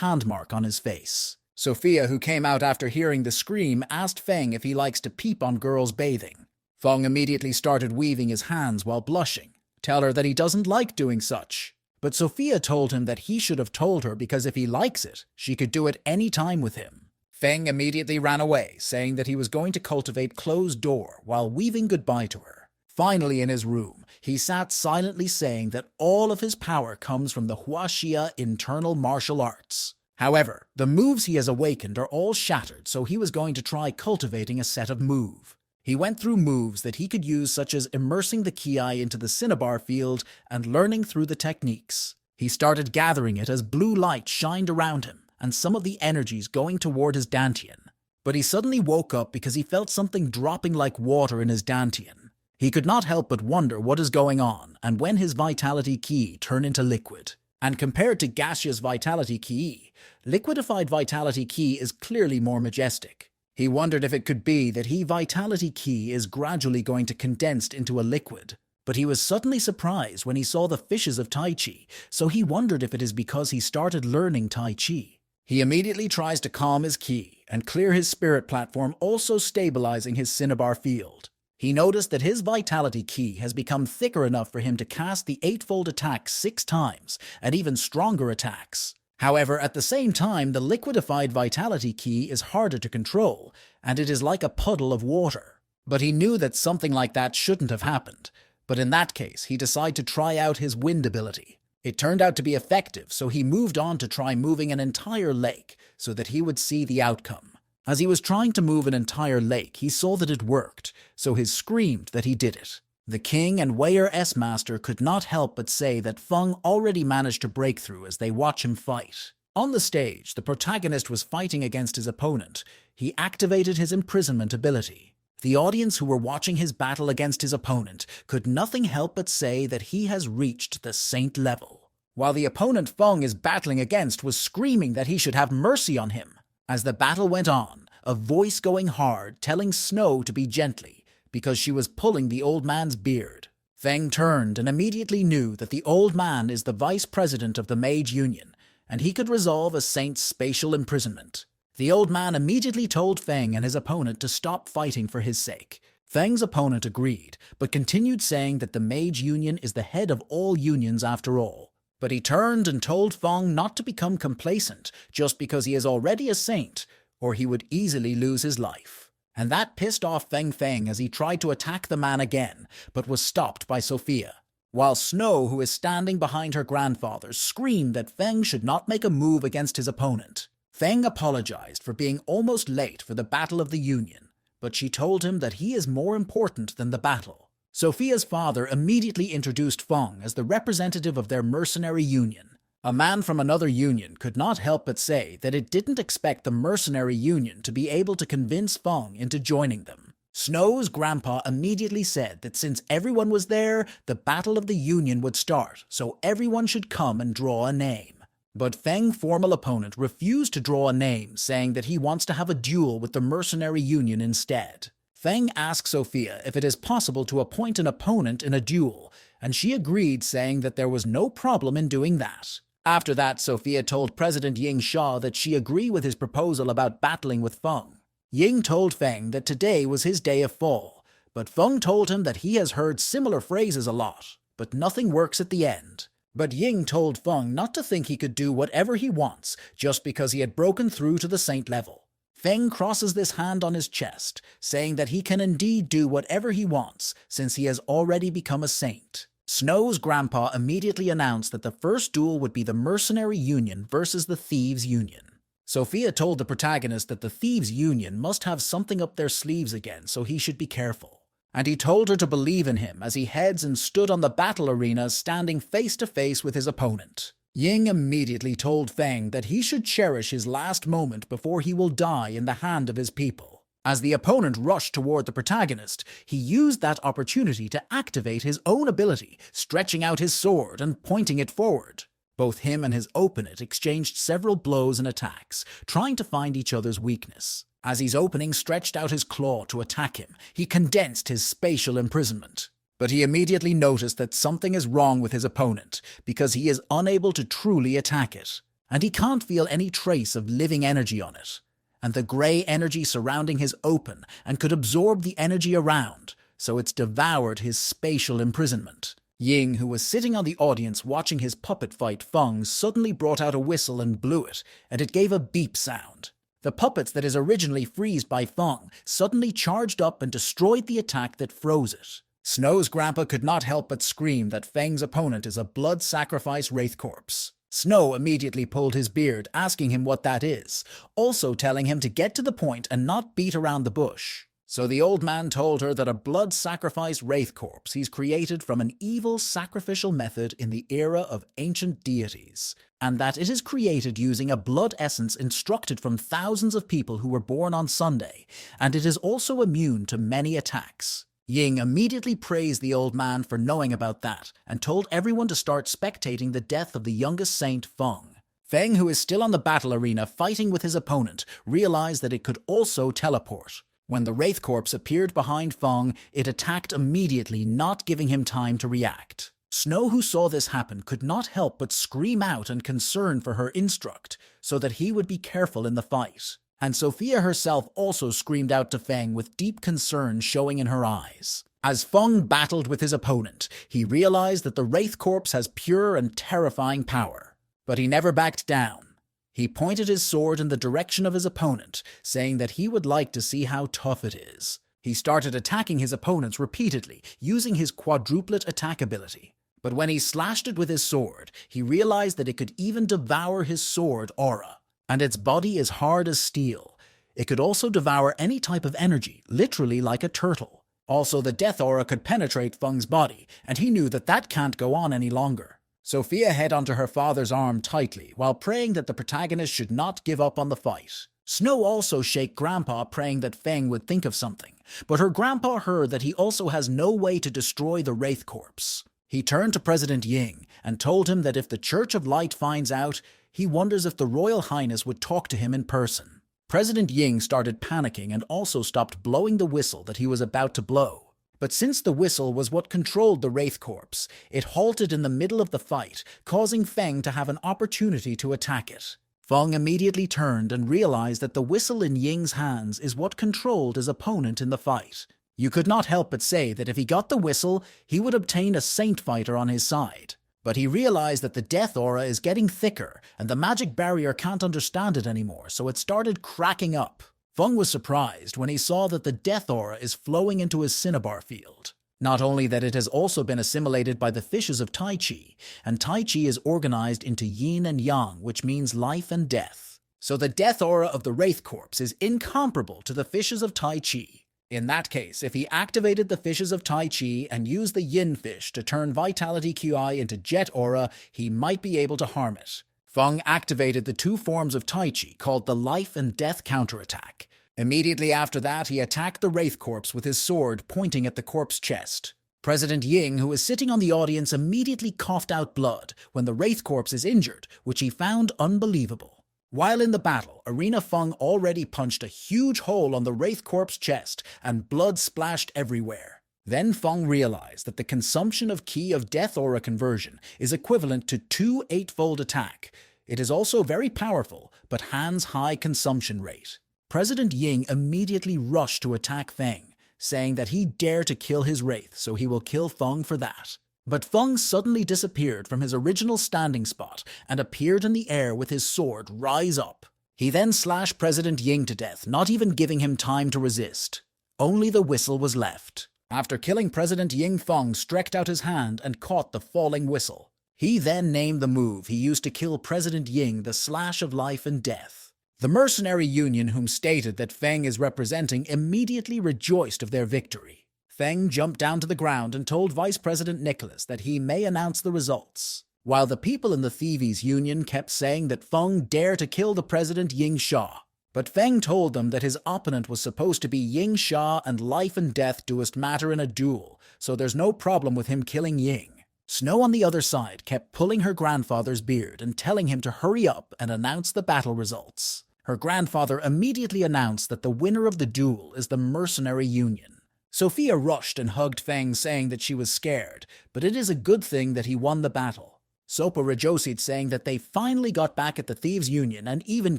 hand mark on his face. Sophia, who came out after hearing the scream, asked Feng if he likes to peep on girls bathing. Feng immediately started weaving his hands while blushing. Tell her that he doesn't like doing such. But Sophia told him that he should have told her because if he likes it, she could do it any time with him. Feng immediately ran away, saying that he was going to cultivate closed door while weaving goodbye to her. Finally, in his room, he sat silently saying that all of his power comes from the Huaxia internal martial arts. However, the moves he has awakened are all shattered, so he was going to try cultivating a set of move. He went through moves that he could use, such as immersing the ki into the cinnabar field and learning through the techniques. He started gathering it as blue light shined around him and some of the energies going toward his dantian. But he suddenly woke up because he felt something dropping like water in his dantian. He could not help but wonder what is going on and when his vitality ki turned into liquid. And compared to gaseous vitality ki, liquidified vitality ki is clearly more majestic. He wondered if it could be that vitality ki is gradually going to condense into a liquid. But he was suddenly surprised when he saw the fishes of Tai Chi, so he wondered if it is because he started learning Tai Chi. He immediately tries to calm his ki and clear his spirit platform, also stabilizing his cinnabar field. He noticed that his vitality ki has become thicker enough for him to cast the 8-fold attack 6 times, and even stronger attacks. However, at the same time, the liquidified vitality ki is harder to control, and it is like a puddle of water. But he knew that something like that shouldn't have happened. But in that case, he decided to try out his wind ability. It turned out to be effective, so he moved on to try moving an entire lake so that he would see the outcome. As he was trying to move an entire lake, he saw that it worked, so he screamed that he did it. The king and Weir S-Master could not help but say that Feng already managed to break through as they watch him fight. On the stage, the protagonist was fighting against his opponent. He activated his imprisonment ability. The audience who were watching his battle against his opponent could nothing help but say that he has reached the saint level, while the opponent Feng is battling against was screaming that he should have mercy on him. As the battle went on, a voice going hard telling Snow to be gently because she was pulling the old man's beard. Feng turned and immediately knew that the old man is the vice president of the Mage Union, and he could resolve a saint's spatial imprisonment. The old man immediately told Feng and his opponent to stop fighting for his sake. Feng's opponent agreed, but continued saying that the Mage Union is the head of all unions after all. But he turned and told Feng not to become complacent just because he is already a saint, or he would easily lose his life. And that pissed off Feng as he tried to attack the man again, but was stopped by Sophia. While Snow, who is standing behind her grandfather, screamed that Feng should not make a move against his opponent. Feng apologized for being almost late for the Battle of the Union, but she told him that he is more important than the battle. Sophia's father immediately introduced Feng as the representative of their mercenary union. A man from another union could not help but say that it didn't expect the mercenary union to be able to convince Feng into joining them. Snow's grandpa immediately said that since everyone was there, the Battle of the Union would start, so everyone should come and draw a name. But Feng's formal opponent refused to draw a name, saying that he wants to have a duel with the mercenary union instead. Feng asked Sophia if it is possible to appoint an opponent in a duel, and she agreed, saying that there was no problem in doing that. After that, Sophia told President Ying Sha that she agreed with his proposal about battling with Feng. Ying told Feng that today was his day of fall, but Feng told him that he has heard similar phrases a lot, but nothing works at the end. But Ying told Feng not to think he could do whatever he wants just because he had broken through to the saint level. Feng crosses this hand on his chest, saying that he can indeed do whatever he wants since he has already become a saint. Snow's grandpa immediately announced that the first duel would be the Mercenary Union versus the Thieves Union. Sophia told the protagonist that the Thieves Union must have something up their sleeves again, so he should be careful. And he told her to believe in him as he heads and stood on the battle arena standing face to face with his opponent. Ying immediately told Feng that he should cherish his last moment before he will die in the hand of his people. As the opponent rushed toward the protagonist, he used that opportunity to activate his own ability, stretching out his sword and pointing it forward. Both him and his opponent exchanged several blows and attacks, trying to find each other's weakness. As his opponent stretched out his claw to attack him, he condensed his spatial imprisonment. But he immediately noticed that something is wrong with his opponent, because he is unable to truly attack it, and he can't feel any trace of living energy on it. And the grey energy surrounding his open and could absorb the energy around, so it's devoured his spatial imprisonment. Ying, who was sitting on the audience watching his puppet fight Feng, suddenly brought out a whistle and blew it, and it gave a beep sound. The puppets that is originally freezed by Feng suddenly charged up and destroyed the attack that froze it. Snow's grandpa could not help but scream that Feng's opponent is a blood sacrifice wraith corpse. Snow immediately pulled his beard, asking him what that is, also telling him to get to the point and not beat around the bush. So the old man told her that a blood sacrifice wraith corpse he's created from an evil sacrificial method in the era of ancient deities, and that it is created using a blood essence instructed from thousands of people who were born on Sunday, and it is also immune to many attacks. Ying immediately praised the old man for knowing about that and told everyone to start spectating the death of the youngest saint, Feng. Feng, who is still on the battle arena fighting with his opponent, realized that it could also teleport. When the wraith corpse appeared behind Feng, it attacked immediately, not giving him time to react. Snow, who saw this happen, could not help but scream out in concern for her instruct, so that he would be careful in the fight. And Sophia herself also screamed out to Feng with deep concern showing in her eyes. As Feng battled with his opponent, he realized that the wraith corpse has pure and terrifying power. But he never backed down. He pointed his sword in the direction of his opponent, saying that he would like to see how tough it is. He started attacking his opponents repeatedly, using his quadruplet attack ability. But when he slashed it with his sword, he realized that it could even devour his sword aura. And its body is hard as steel. It could also devour any type of energy, literally like a turtle. Also, the death aura could penetrate Feng's body, and he knew that that can't go on any longer. Sophia held onto her father's arm tightly, while praying that the protagonist should not give up on the fight. Snow also shook Grandpa, praying that Feng would think of something, but her grandpa heard that he also has no way to destroy the wraith corpse. He turned to President Ying and told him that if the Church of Light finds out, he wonders if the Royal Highness would talk to him in person. President Ying started panicking and also stopped blowing the whistle that he was about to blow. But since the whistle was what controlled the wraith corpse, it halted in the middle of the fight, causing Feng to have an opportunity to attack it. Feng immediately turned and realized that the whistle in Ying's hands is what controlled his opponent in the fight. You could not help but say that if he got the whistle, he would obtain a saint fighter on his side. But he realized that the death aura is getting thicker, and the magic barrier can't understand it anymore, so it started cracking up. Feng was surprised when he saw that the death aura is flowing into his cinnabar field. Not only that, it has also been assimilated by the fishes of Tai Chi, and Tai Chi is organized into yin and yang, which means life and death. So the death aura of the wraith corpse is incomparable to the fishes of Tai Chi. In that case, if he activated the fishes of Tai Chi and used the yin fish to turn Vitality QI into Jet Aura, he might be able to harm it. Feng activated the two forms of Tai Chi called the Life and Death counterattack. Immediately after that, he attacked the wraith corpse with his sword pointing at the corpse's chest. President Ying, who was sitting on the audience, immediately coughed out blood when the wraith corpse is injured, which he found unbelievable. While in the battle, Arena Feng already punched a huge hole on the wraith corpse's chest, and blood splashed everywhere. Then Feng realized that the consumption of Ki of Death Aura conversion is equivalent to 2 8-fold attack. It is also very powerful, but Han's high consumption rate. President Ying immediately rushed to attack Feng, saying that he dare to kill his wraith, so he will kill Feng for that. But Feng suddenly disappeared from his original standing spot and appeared in the air with his sword rise up. He then slashed President Ying to death, not even giving him time to resist. Only the whistle was left. After killing President Ying, Feng stretched out his hand and caught the falling whistle. He then named the move he used to kill President Ying the Slash of Life and Death. The mercenary union whom stated that Feng is representing immediately rejoiced of their victory. Feng jumped down to the ground and told Vice President Nicholas that he may announce the results, while the people in the Thieves' Union kept saying that Feng dared to kill the President Ying Sha. But Feng told them that his opponent was supposed to be Ying Sha and life and death doest matter in a duel, so there's no problem with him killing Ying. Snow on the other side kept pulling her grandfather's beard and telling him to hurry up and announce the battle results. Her grandfather immediately announced that the winner of the duel is the mercenary union. Sophia rushed and hugged Feng, saying that she was scared, but it is a good thing that he won the battle. Sopo rejoiced, saying that they finally got back at the thieves' union and even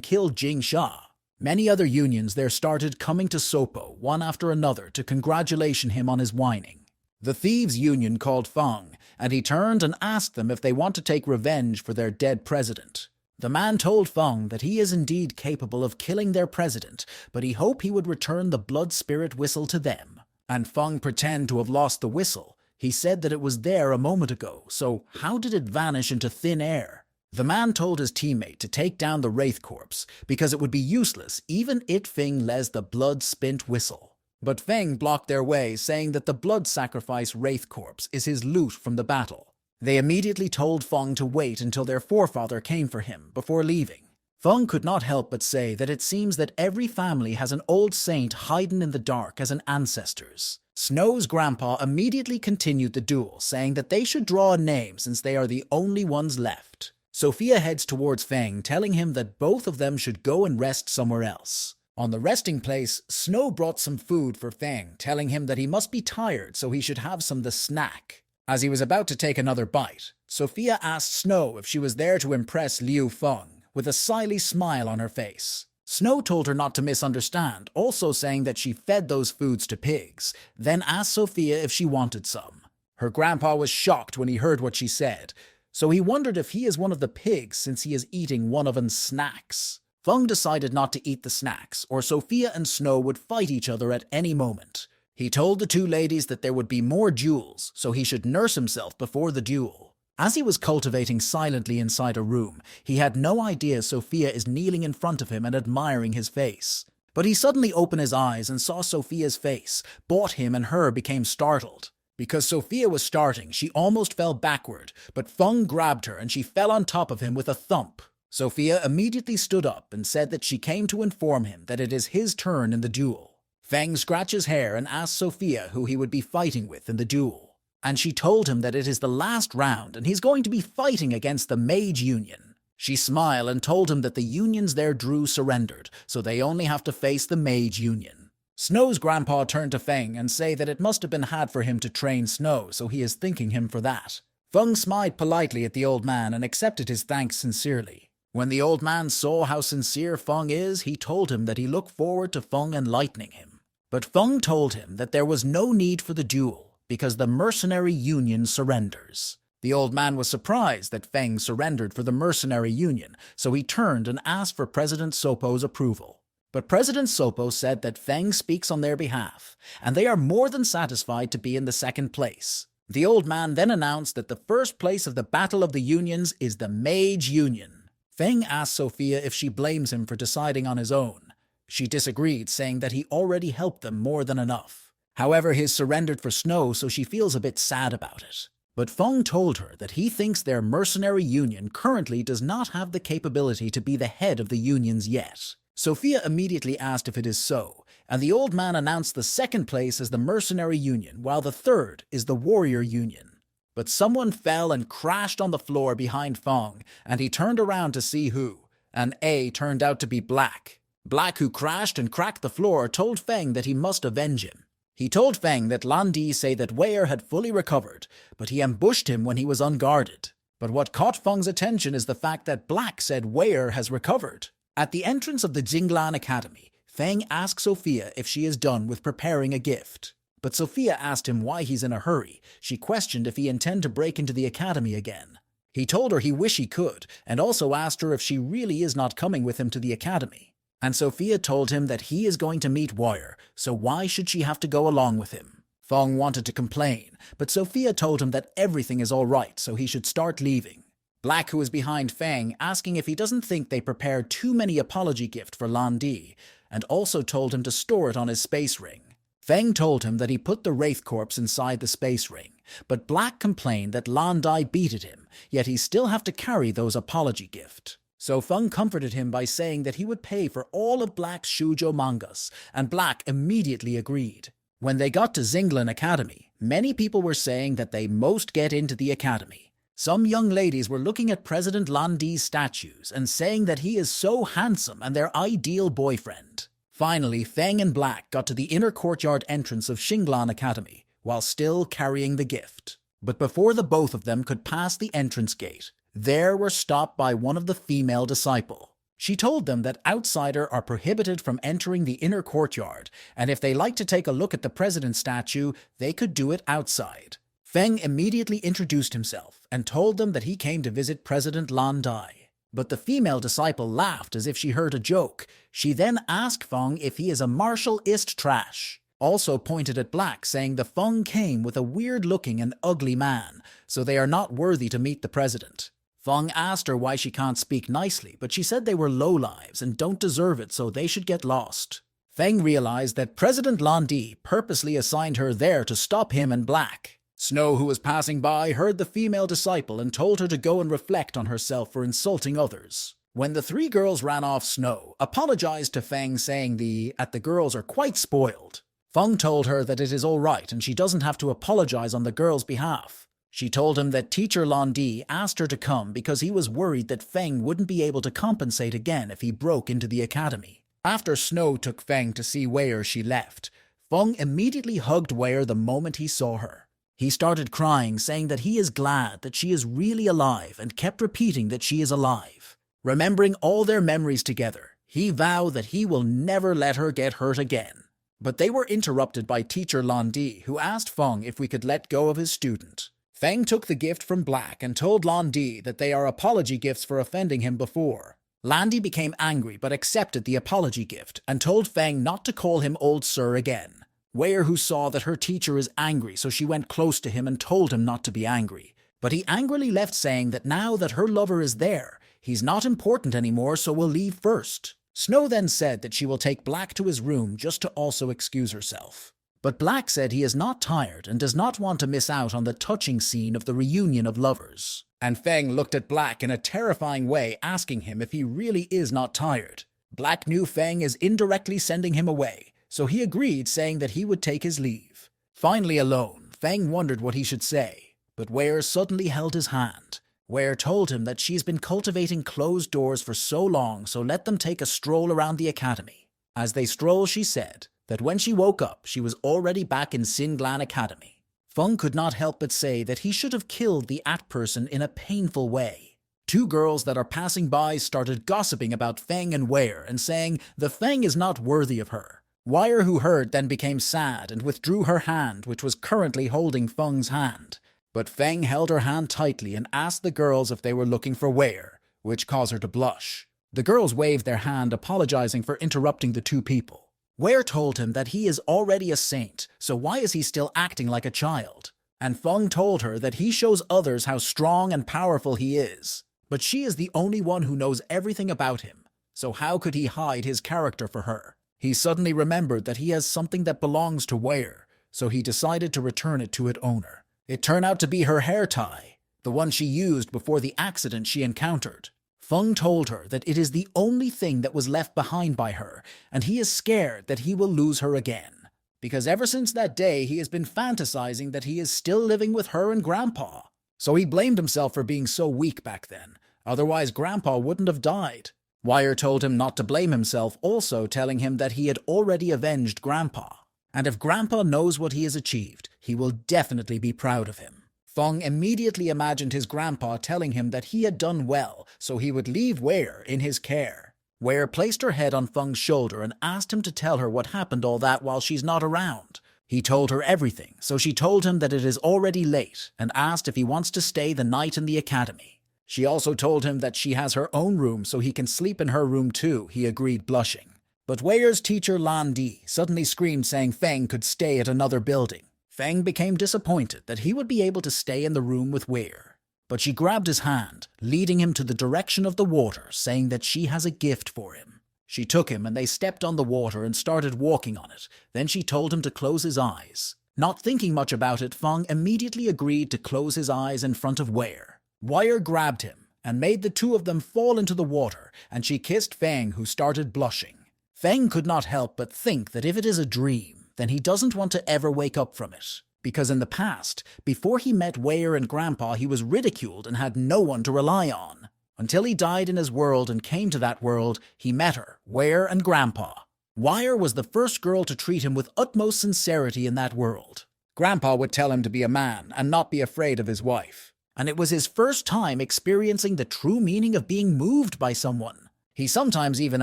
killed Jing Sha. Many other unions there started coming to Sopo, one after another, to congratulate him on his whining. The thieves' union called Feng, and he turned and asked them if they want to take revenge for their dead president. The man told Feng that he is indeed capable of killing their president, but he hoped he would return the blood spirit whistle to them. And Feng pretended to have lost the whistle. He said that it was there a moment ago, so how did it vanish into thin air? The man told his teammate to take down the Wraith Corpse, because it would be useless even if Feng les the blood-spent whistle. But Feng blocked their way, saying that the blood sacrifice Wraith Corpse is his loot from the battle. They immediately told Feng to wait until their forefather came for him before leaving. Feng could not help but say that it seems that every family has an old saint hiding in the dark as an ancestors. Snow's grandpa immediately continued the duel, saying that they should draw a name since they are the only ones left. Sophia heads towards Feng, telling him that both of them should go and rest somewhere else. On the resting place, Snow brought some food for Feng, telling him that he must be tired so he should have some the snack. As he was about to take another bite, Sophia asked Snow if she was there to impress Liu Feng, with a sly smile on her face. Snow told her not to misunderstand, also saying that she fed those foods to pigs, then asked Sophia if she wanted some. Her grandpa was shocked when he heard what she said, so he wondered if he is one of the pigs since he is eating one of them's snacks. Feng decided not to eat the snacks, or Sophia and Snow would fight each other at any moment. He told the two ladies that there would be more duels, so he should nurse himself before the duel. As he was cultivating silently inside a room, he had no idea Sophia is kneeling in front of him and admiring his face. But he suddenly opened his eyes and saw Sophia's face. Both him and her became startled. Because Sophia was starting, she almost fell backward, but Feng grabbed her and she fell on top of him with a thump. Sophia immediately stood up and said that she came to inform him that it is his turn in the duel. Feng scratched his hair and asked Sophia who he would be fighting with in the duel. And she told him that it is the last round and he's going to be fighting against the Mage Union. She smiled and told him that the unions there drew surrendered, so they only have to face the Mage Union. Snow's grandpa turned to Feng and said that it must have been hard for him to train Snow, so he is thanking him for that. Feng smiled politely at the old man and accepted his thanks sincerely. When the old man saw how sincere Feng is, he told him that he looked forward to Feng enlightening him. But Feng told him that there was no need for the duel, because the mercenary union surrenders. The old man was surprised that Feng surrendered for the mercenary union, so he turned and asked for President Sopo's approval. But President Sopo said that Feng speaks on their behalf, and they are more than satisfied to be in the second place. The old man then announced that the first place of the Battle of the Unions is the Mage Union. Feng asked Sophia if she blames him for deciding on his own. She disagreed, saying that he already helped them more than enough. However, he surrendered for Snow, so she feels a bit sad about it. But Feng told her that he thinks their mercenary union currently does not have the capability to be the head of the unions yet. Sophia immediately asked if it is so, and the old man announced the second place as the mercenary union, while the third is the warrior union. But someone fell and crashed on the floor behind Feng, and he turned around to see who, and A turned out to be Black. Black, who crashed and cracked the floor, told Feng that he must avenge him. He told Feng that Lan Di said that Weir had fully recovered, but he ambushed him when he was unguarded. But what caught Feng's attention is the fact that Black said Weir has recovered. At the entrance of the Jinglan Academy, Feng asked Sophia if she is done with preparing a gift. But Sophia asked him why he's in a hurry. She questioned if he intended to break into the academy again. He told her he wished he could, and also asked her if she really is not coming with him to the academy. And Sophia told him that he is going to meet Weir, so why should she have to go along with him? Feng wanted to complain, but Sophia told him that everything is all right, so he should start leaving. Black, who was behind Feng, asking if he doesn't think they prepared too many apology gifts for Lan Di, and also told him to store it on his space ring. Feng told him that he put the Wraith Corpse inside the space ring, but Black complained that Lan Di beated him, yet he still have to carry those apology gifts. So Feng comforted him by saying that he would pay for all of Black's shoujo mangas, and Black immediately agreed. When they got to Xinglan Academy, many people were saying that they most get into the academy. Some young ladies were looking at President Landi's statues and saying that he is so handsome and their ideal boyfriend. Finally, Feng and Black got to the inner courtyard entrance of Xinglan Academy, while still carrying the gift. But before the both of them could pass the entrance gate, they were stopped by one of the female disciples. She told them that outsiders are prohibited from entering the inner courtyard, and if they like to take a look at the president's statue, they could do it outside. Feng immediately introduced himself and told them that he came to visit President Landi. But the female disciple laughed as if she heard a joke. She then asked Feng if he is a martialist trash. Also pointed at Black, saying the Feng came with a weird-looking and ugly man, so they are not worthy to meet the president. Feng asked her why she can't speak nicely, but she said they were lowlives and don't deserve it, so they should get lost. Feng realized that President Landi purposely assigned her there to stop him and Black. Snow, who was passing by, heard the female disciple and told her to go and reflect on herself for insulting others. When the three girls ran off, Snow apologized to Feng, saying the girls are quite spoiled. Feng told her that it is all right and she doesn't have to apologize on the girls' behalf. She told him that teacher Landi asked her to come because he was worried that Feng wouldn't be able to compensate again if he broke into the academy. After Snow took Feng to see where she left, Feng immediately hugged Where the moment he saw her. He started crying, saying that he is glad that she is really alive and kept repeating that she is alive. Remembering all their memories together, he vowed that he will never let her get hurt again. But they were interrupted by teacher Landi, who asked Feng if we could let go of his student. Feng took the gift from Black and told Landi that they are apology gifts for offending him before. Landi became angry but accepted the apology gift and told Feng not to call him old sir again. Where, who saw that her teacher is angry, so she went close to him and told him not to be angry. But he angrily left, saying that now that her lover is there, he's not important anymore, so will leave first. Snow then said that she will take Black to his room just to also excuse herself. But Black said he is not tired and does not want to miss out on the touching scene of the reunion of lovers. And Feng looked at Black in a terrifying way, asking him if he really is not tired. Black knew Feng is indirectly sending him away, so he agreed, saying that he would take his leave. Finally alone, Feng wondered what he should say, but Ware suddenly held his hand. Ware told him that she's been cultivating closed doors for so long, so let them take a stroll around the academy. As they strolled, she said that when she woke up, she was already back in Xinglan Academy. Feng could not help but say that he should have killed the person in a painful way. Two girls that are passing by started gossiping about Feng and Ware and saying the Feng is not worthy of her. Wire, who heard, then became sad and withdrew her hand, which was currently holding Feng's hand. But Feng held her hand tightly and asked the girls if they were looking for Ware, which caused her to blush. The girls waved their hand, apologizing for interrupting the two people. Ware told him that he is already a saint, so why is he still acting like a child? And Feng told her that he shows others how strong and powerful he is. But she is the only one who knows everything about him, so how could he hide his character for her? He suddenly remembered that he has something that belongs to Ware, so he decided to return it to its owner. It turned out to be her hair tie, the one she used before the accident she encountered. Feng told her that it is the only thing that was left behind by her, and he is scared that he will lose her again. Because ever since that day, he has been fantasizing that he is still living with her and Grandpa. So he blamed himself for being so weak back then. Otherwise, Grandpa wouldn't have died. Wire told him not to blame himself, also telling him that he had already avenged Grandpa. And if Grandpa knows what he has achieved, he will definitely be proud of him. Feng immediately imagined his grandpa telling him that he had done well, so he would leave Ware in his care. Ware placed her head on Feng's shoulder and asked him to tell her what happened all that while she's not around. He told her everything, so she told him that it is already late and asked if he wants to stay the night in the academy. She also told him that she has her own room so he can sleep in her room too. He agreed, blushing. But Ware's teacher Landi suddenly screamed, saying Feng could stay at another building. Feng became disappointed that he would be able to stay in the room with Ware. But she grabbed his hand, leading him to the direction of the water, saying that she has a gift for him. She took him and they stepped on the water and started walking on it. Then she told him to close his eyes. Not thinking much about it, Feng immediately agreed to close his eyes in front of Ware. Wire grabbed him and made the two of them fall into the water, and she kissed Feng, who started blushing. Feng could not help but think that if it is a dream, then he doesn't want to ever wake up from it. Because in the past, before he met Ware and Grandpa, he was ridiculed and had no one to rely on. Until he died in his world and came to that world, he met her, Ware and Grandpa. Wire was the first girl to treat him with utmost sincerity in that world. Grandpa would tell him to be a man and not be afraid of his wife. And it was his first time experiencing the true meaning of being moved by someone. He sometimes even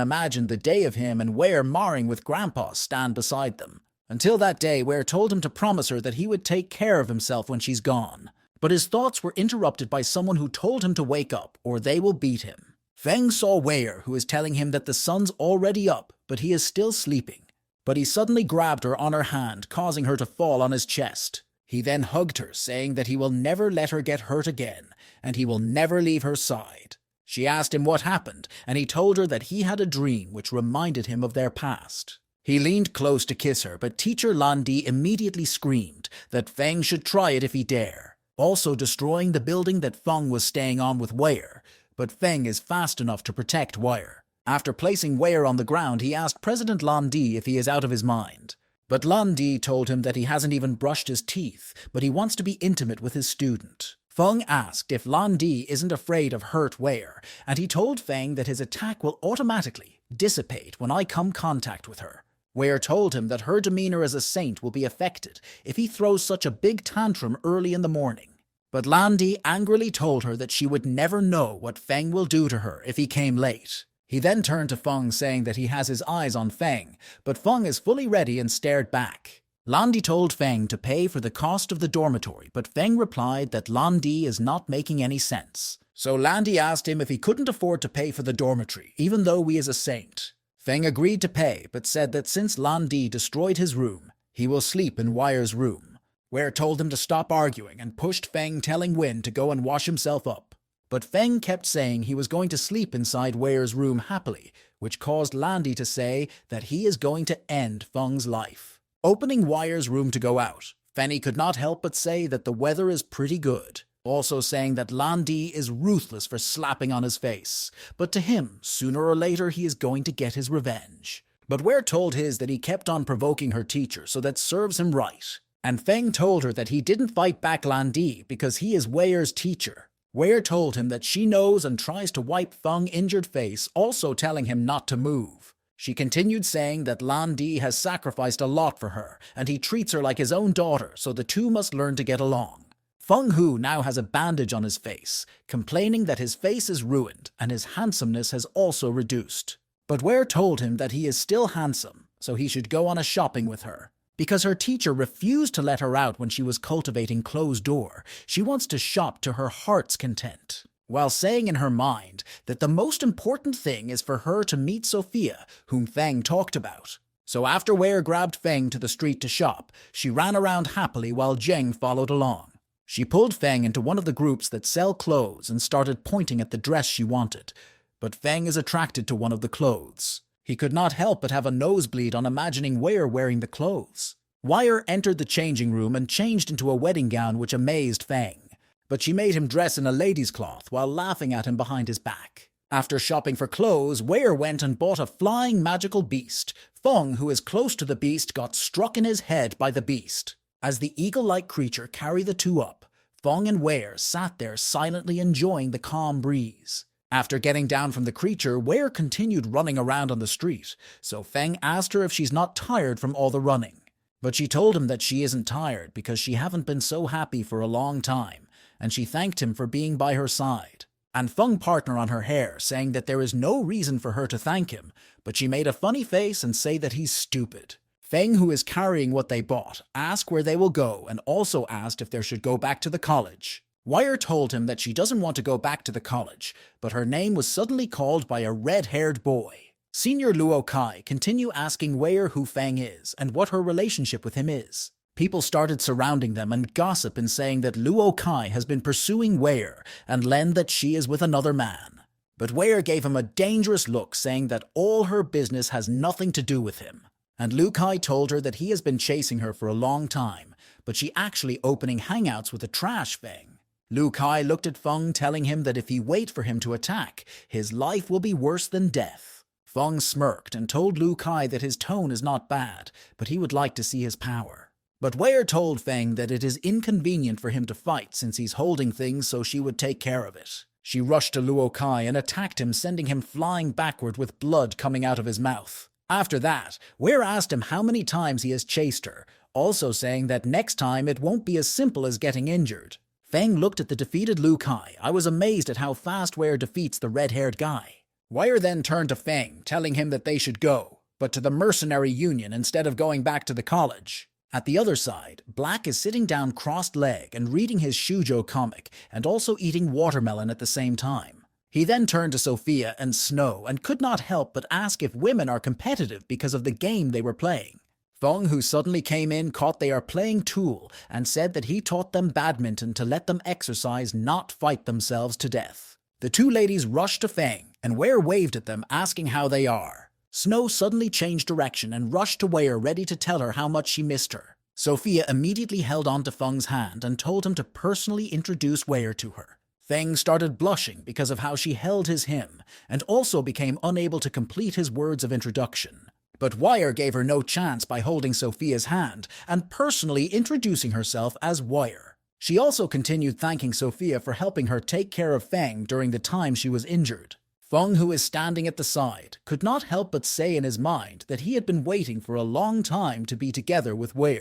imagined the day of him and Ware marrying with Grandpa stand beside them. Until that day, Ware told him to promise her that he would take care of himself when she's gone. But his thoughts were interrupted by someone who told him to wake up, or they will beat him. Feng saw Ware, who is telling him that the sun's already up, but he is still sleeping. But he suddenly grabbed her on her hand, causing her to fall on his chest. He then hugged her, saying that he will never let her get hurt again, and he will never leave her side. She asked him what happened, and he told her that he had a dream which reminded him of their past. He leaned close to kiss her, but teacher Landi immediately screamed that Feng should try it if he dare, also destroying the building that Feng was staying on with Wire, but Feng is fast enough to protect Wire. After placing Wire on the ground, he asked President Landi if he is out of his mind. But Landi told him that he hasn't even brushed his teeth, but he wants to be intimate with his student. Feng asked if Landi isn't afraid of hurt Wire, and he told Feng that his attack will automatically dissipate when I come contact with her. Ware told him that her demeanor as a saint will be affected if he throws such a big tantrum early in the morning. But Landi angrily told her that she would never know what Feng will do to her if he came late. He then turned to Feng, saying that he has his eyes on Feng, but Feng is fully ready and stared back. Landi told Feng to pay for the cost of the dormitory, but Feng replied that Landi is not making any sense. So Landi asked him if he couldn't afford to pay for the dormitory, even though he is a saint. Feng agreed to pay, but said that since Landi destroyed his room, he will sleep in Wire's room. Ware told him to stop arguing and pushed Feng, telling Win to go and wash himself up. But Feng kept saying he was going to sleep inside Ware's room happily, which caused Landi to say that he is going to end Feng's life. Opening Wire's room to go out, Fenny could not help but say that the weather is pretty good, also saying that Landi is ruthless for slapping on his face, but to him, sooner or later he is going to get his revenge. But Ware told his that he kept on provoking her teacher, so that serves him right. And Feng told her that he didn't fight back Landi because he is Ware's teacher. Ware told him that she knows and tries to wipe Feng's injured face, also telling him not to move. She continued saying that Landi has sacrificed a lot for her, and he treats her like his own daughter, so the two must learn to get along. Feng Hu now has a bandage on his face, complaining that his face is ruined and his handsomeness has also reduced. But Ware told him that he is still handsome, so he should go on a shopping with her. Because her teacher refused to let her out when she was cultivating closed door, she wants to shop to her heart's content, while saying in her mind that the most important thing is for her to meet Sophia, whom Feng talked about. So after Ware grabbed Feng to the street to shop, she ran around happily while Zheng followed along. She pulled Feng into one of the groups that sell clothes and started pointing at the dress she wanted, but Feng is attracted to one of the clothes. He could not help but have a nosebleed on imagining Ware wearing the clothes. Wire entered the changing room and changed into a wedding gown which amazed Feng, but she made him dress in a lady's cloth while laughing at him behind his back. After shopping for clothes, Ware went and bought a flying magical beast. Feng, who is close to the beast, got struck in his head by the beast. As the eagle-like creature carried the two up, Feng and Ware sat there silently enjoying the calm breeze. After getting down from the creature, Ware continued running around on the street, so Feng asked her if she's not tired from all the running. But she told him that she isn't tired because she haven't been so happy for a long time, and she thanked him for being by her side. And Feng partner on her hair, saying that there is no reason for her to thank him, but she made a funny face and say that he's stupid. Feng, who is carrying what they bought, asked where they will go and also asked if they should go back to the college. Wire told him that she doesn't want to go back to the college, but her name was suddenly called by a red-haired boy. Senior Luo Kai continued asking Wire who Feng is and what her relationship with him is. People started surrounding them and gossip and saying that Luo Kai has been pursuing Wire and learned that she is with another man. But Wire gave him a dangerous look, saying that all her business has nothing to do with him. And Lu Kai told her that he has been chasing her for a long time, but she actually opening hangouts with a trash Feng. Lu Kai looked at Feng, telling him that if he wait for him to attack, his life will be worse than death. Feng smirked and told Lu Kai that his tone is not bad, but he would like to see his power. But Wei told Feng that it is inconvenient for him to fight since he's holding things, so she would take care of it. She rushed to Luo Kai and attacked him, sending him flying backward with blood coming out of his mouth. After that, Wei asked him how many times he has chased her, also saying that next time it won't be as simple as getting injured. Feng looked at the defeated Lu Kai. I was amazed at how fast Wei defeats the red-haired guy. Wei then turned to Feng, telling him that they should go, but to the mercenary union instead of going back to the college. At the other side, Black is sitting down crossed-legged and reading his shoujo comic and also eating watermelon at the same time. He then turned to Sophia and Snow and could not help but ask if women are competitive because of the game they were playing. Feng, who suddenly came in, caught they are playing Tool and said that he taught them badminton to let them exercise, not fight themselves to death. The two ladies rushed to Feng, and Wei waved at them, asking how they are. Snow suddenly changed direction and rushed to Wei, ready to tell her how much she missed her. Sophia immediately held on to Feng's hand and told him to personally introduce Wei to her. Feng started blushing because of how she held his hymn, and also became unable to complete his words of introduction. But Wei gave her no chance by holding Sophia's hand and personally introducing herself as Wei. She also continued thanking Sophia for helping her take care of Feng during the time she was injured. Feng, who is standing at the side, could not help but say in his mind that he had been waiting for a long time to be together with Wei.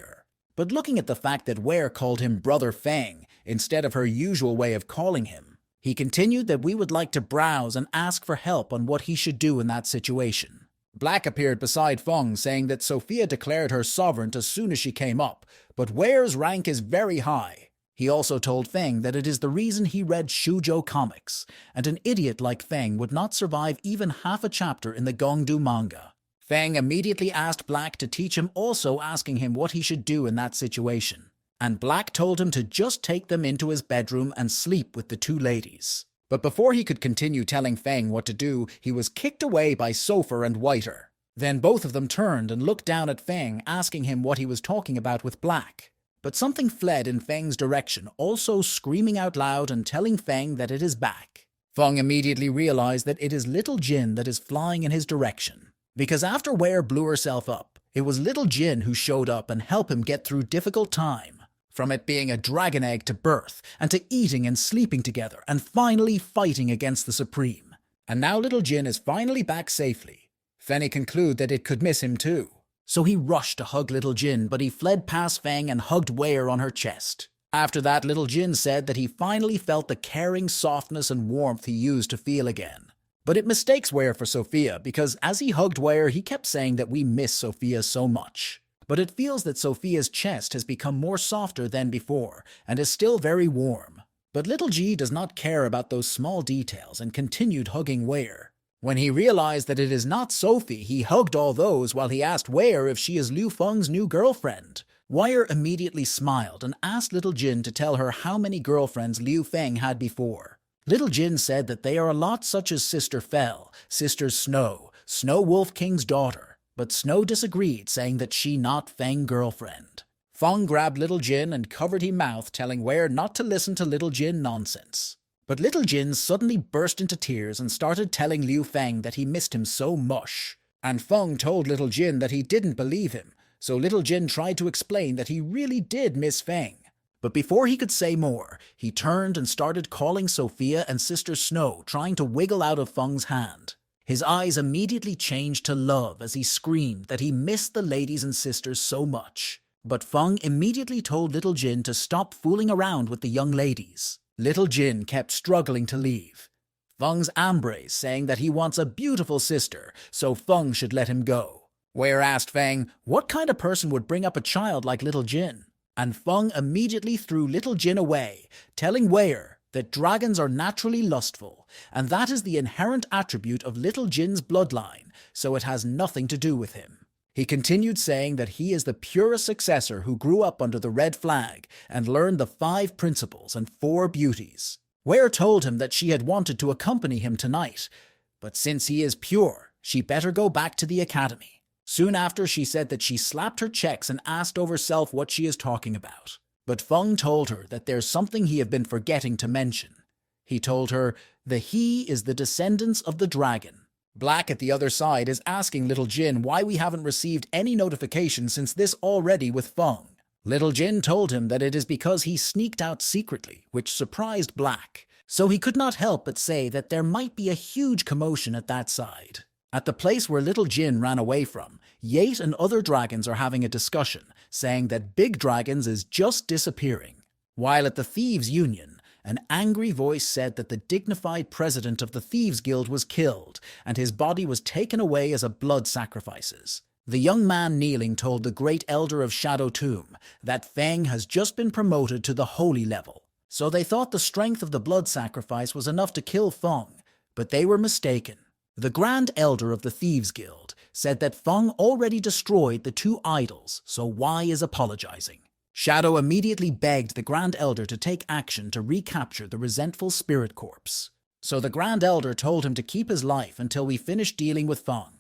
But looking at the fact that Wei called him Brother Feng instead of her usual way of calling him, he continued that we would like to browse and ask for help on what he should do in that situation. Black appeared beside Feng, saying that Sophia declared her sovereign as soon as she came up, but Wei's rank is very high. He also told Feng that it is the reason he read shoujo comics, and an idiot like Feng would not survive even half a chapter in the Gongdu manga. Feng immediately asked Black to teach him, also asking him what he should do in that situation. And Black told him to just take them into his bedroom and sleep with the two ladies. But before he could continue telling Feng what to do, he was kicked away by Sofer and Whiter. Then both of them turned and looked down at Feng, asking him what he was talking about with Black. But something fled in Feng's direction, also screaming out loud and telling Feng that it is back. Feng immediately realized that it is Little Jin that is flying in his direction. Because after Wei blew herself up, it was Little Jin who showed up and helped him get through difficult time. From it being a dragon egg to birth, and to eating and sleeping together, and finally fighting against the Supreme. And now Little Jin is finally back safely. Fenny concluded that it could miss him too. So he rushed to hug Little Jin, but he fled past Feng and hugged Wei on her chest. After that, Little Jin said that he finally felt the caring softness and warmth he used to feel again. But it mistakes Wei for Sophia, because as he hugged Wei, he kept saying that we miss Sophia so much. But it feels that Sophia's chest has become more softer than before, and is still very warm. But Little G does not care about those small details and continued hugging Wei. When he realized that it is not Sophie, he hugged all those while he asked Wei if she is Liu Feng's new girlfriend. Wei immediately smiled and asked Little Jin to tell her how many girlfriends Liu Feng had before. Little Jin said that they are a lot, such as Sister Fell, Sister Snow, Snow Wolf King's daughter. But Snow disagreed, saying that she not Feng girlfriend. Feng grabbed Little Jin and covered his mouth, telling Wei not to listen to Little Jin nonsense. But Little Jin suddenly burst into tears and started telling Liu Feng that he missed him so much. And Feng told Little Jin that he didn't believe him, so Little Jin tried to explain that he really did miss Feng. But before he could say more, he turned and started calling Sophia and Sister Snow, trying to wiggle out of Feng's hand. His eyes immediately changed to love as he screamed that he missed the ladies and sisters so much. But Feng immediately told Little Jin to stop fooling around with the young ladies. Little Jin kept struggling to leave. Feng's embrace, saying that he wants a beautiful sister, so Feng should let him go. Wei asked Feng what kind of person would bring up a child like Little Jin. And Feng immediately threw Little Jin away, telling Wei that dragons are naturally lustful, and that is the inherent attribute of Little Jin's bloodline, so it has nothing to do with him. He continued saying that he is the purest successor who grew up under the red flag and learned the 5 principles and 4 beauties. Wei told him that she had wanted to accompany him tonight, but since he is pure, she better go back to the academy. Soon after, she said that she slapped her checks and asked of herself what she is talking about. But Feng told her that there's something he had been forgetting to mention. He told her the he is the descendants of the dragon. Black at the other side is asking Little Jin why we haven't received any notification since this already with Feng. Little Jin told him that it is because he sneaked out secretly, which surprised Black. So he could not help but say that there might be a huge commotion at that side. At the place where Little Jin ran away from, Yate and other dragons are having a discussion, saying that Big Dragons is just disappearing. While at the Thieves' Union, an angry voice said that the dignified president of the Thieves Guild was killed, and his body was taken away as a blood sacrifices. The young man kneeling told the great elder of Shadow Tomb that Feng has just been promoted to the holy level. So they thought the strength of the blood sacrifice was enough to kill Feng, but they were mistaken. The Grand Elder of the Thieves Guild said that Feng already destroyed the two idols, so why is apologizing? Shadow immediately begged the Grand Elder to take action to recapture the resentful spirit corpse. So the Grand Elder told him to keep his life until we finish dealing with Feng.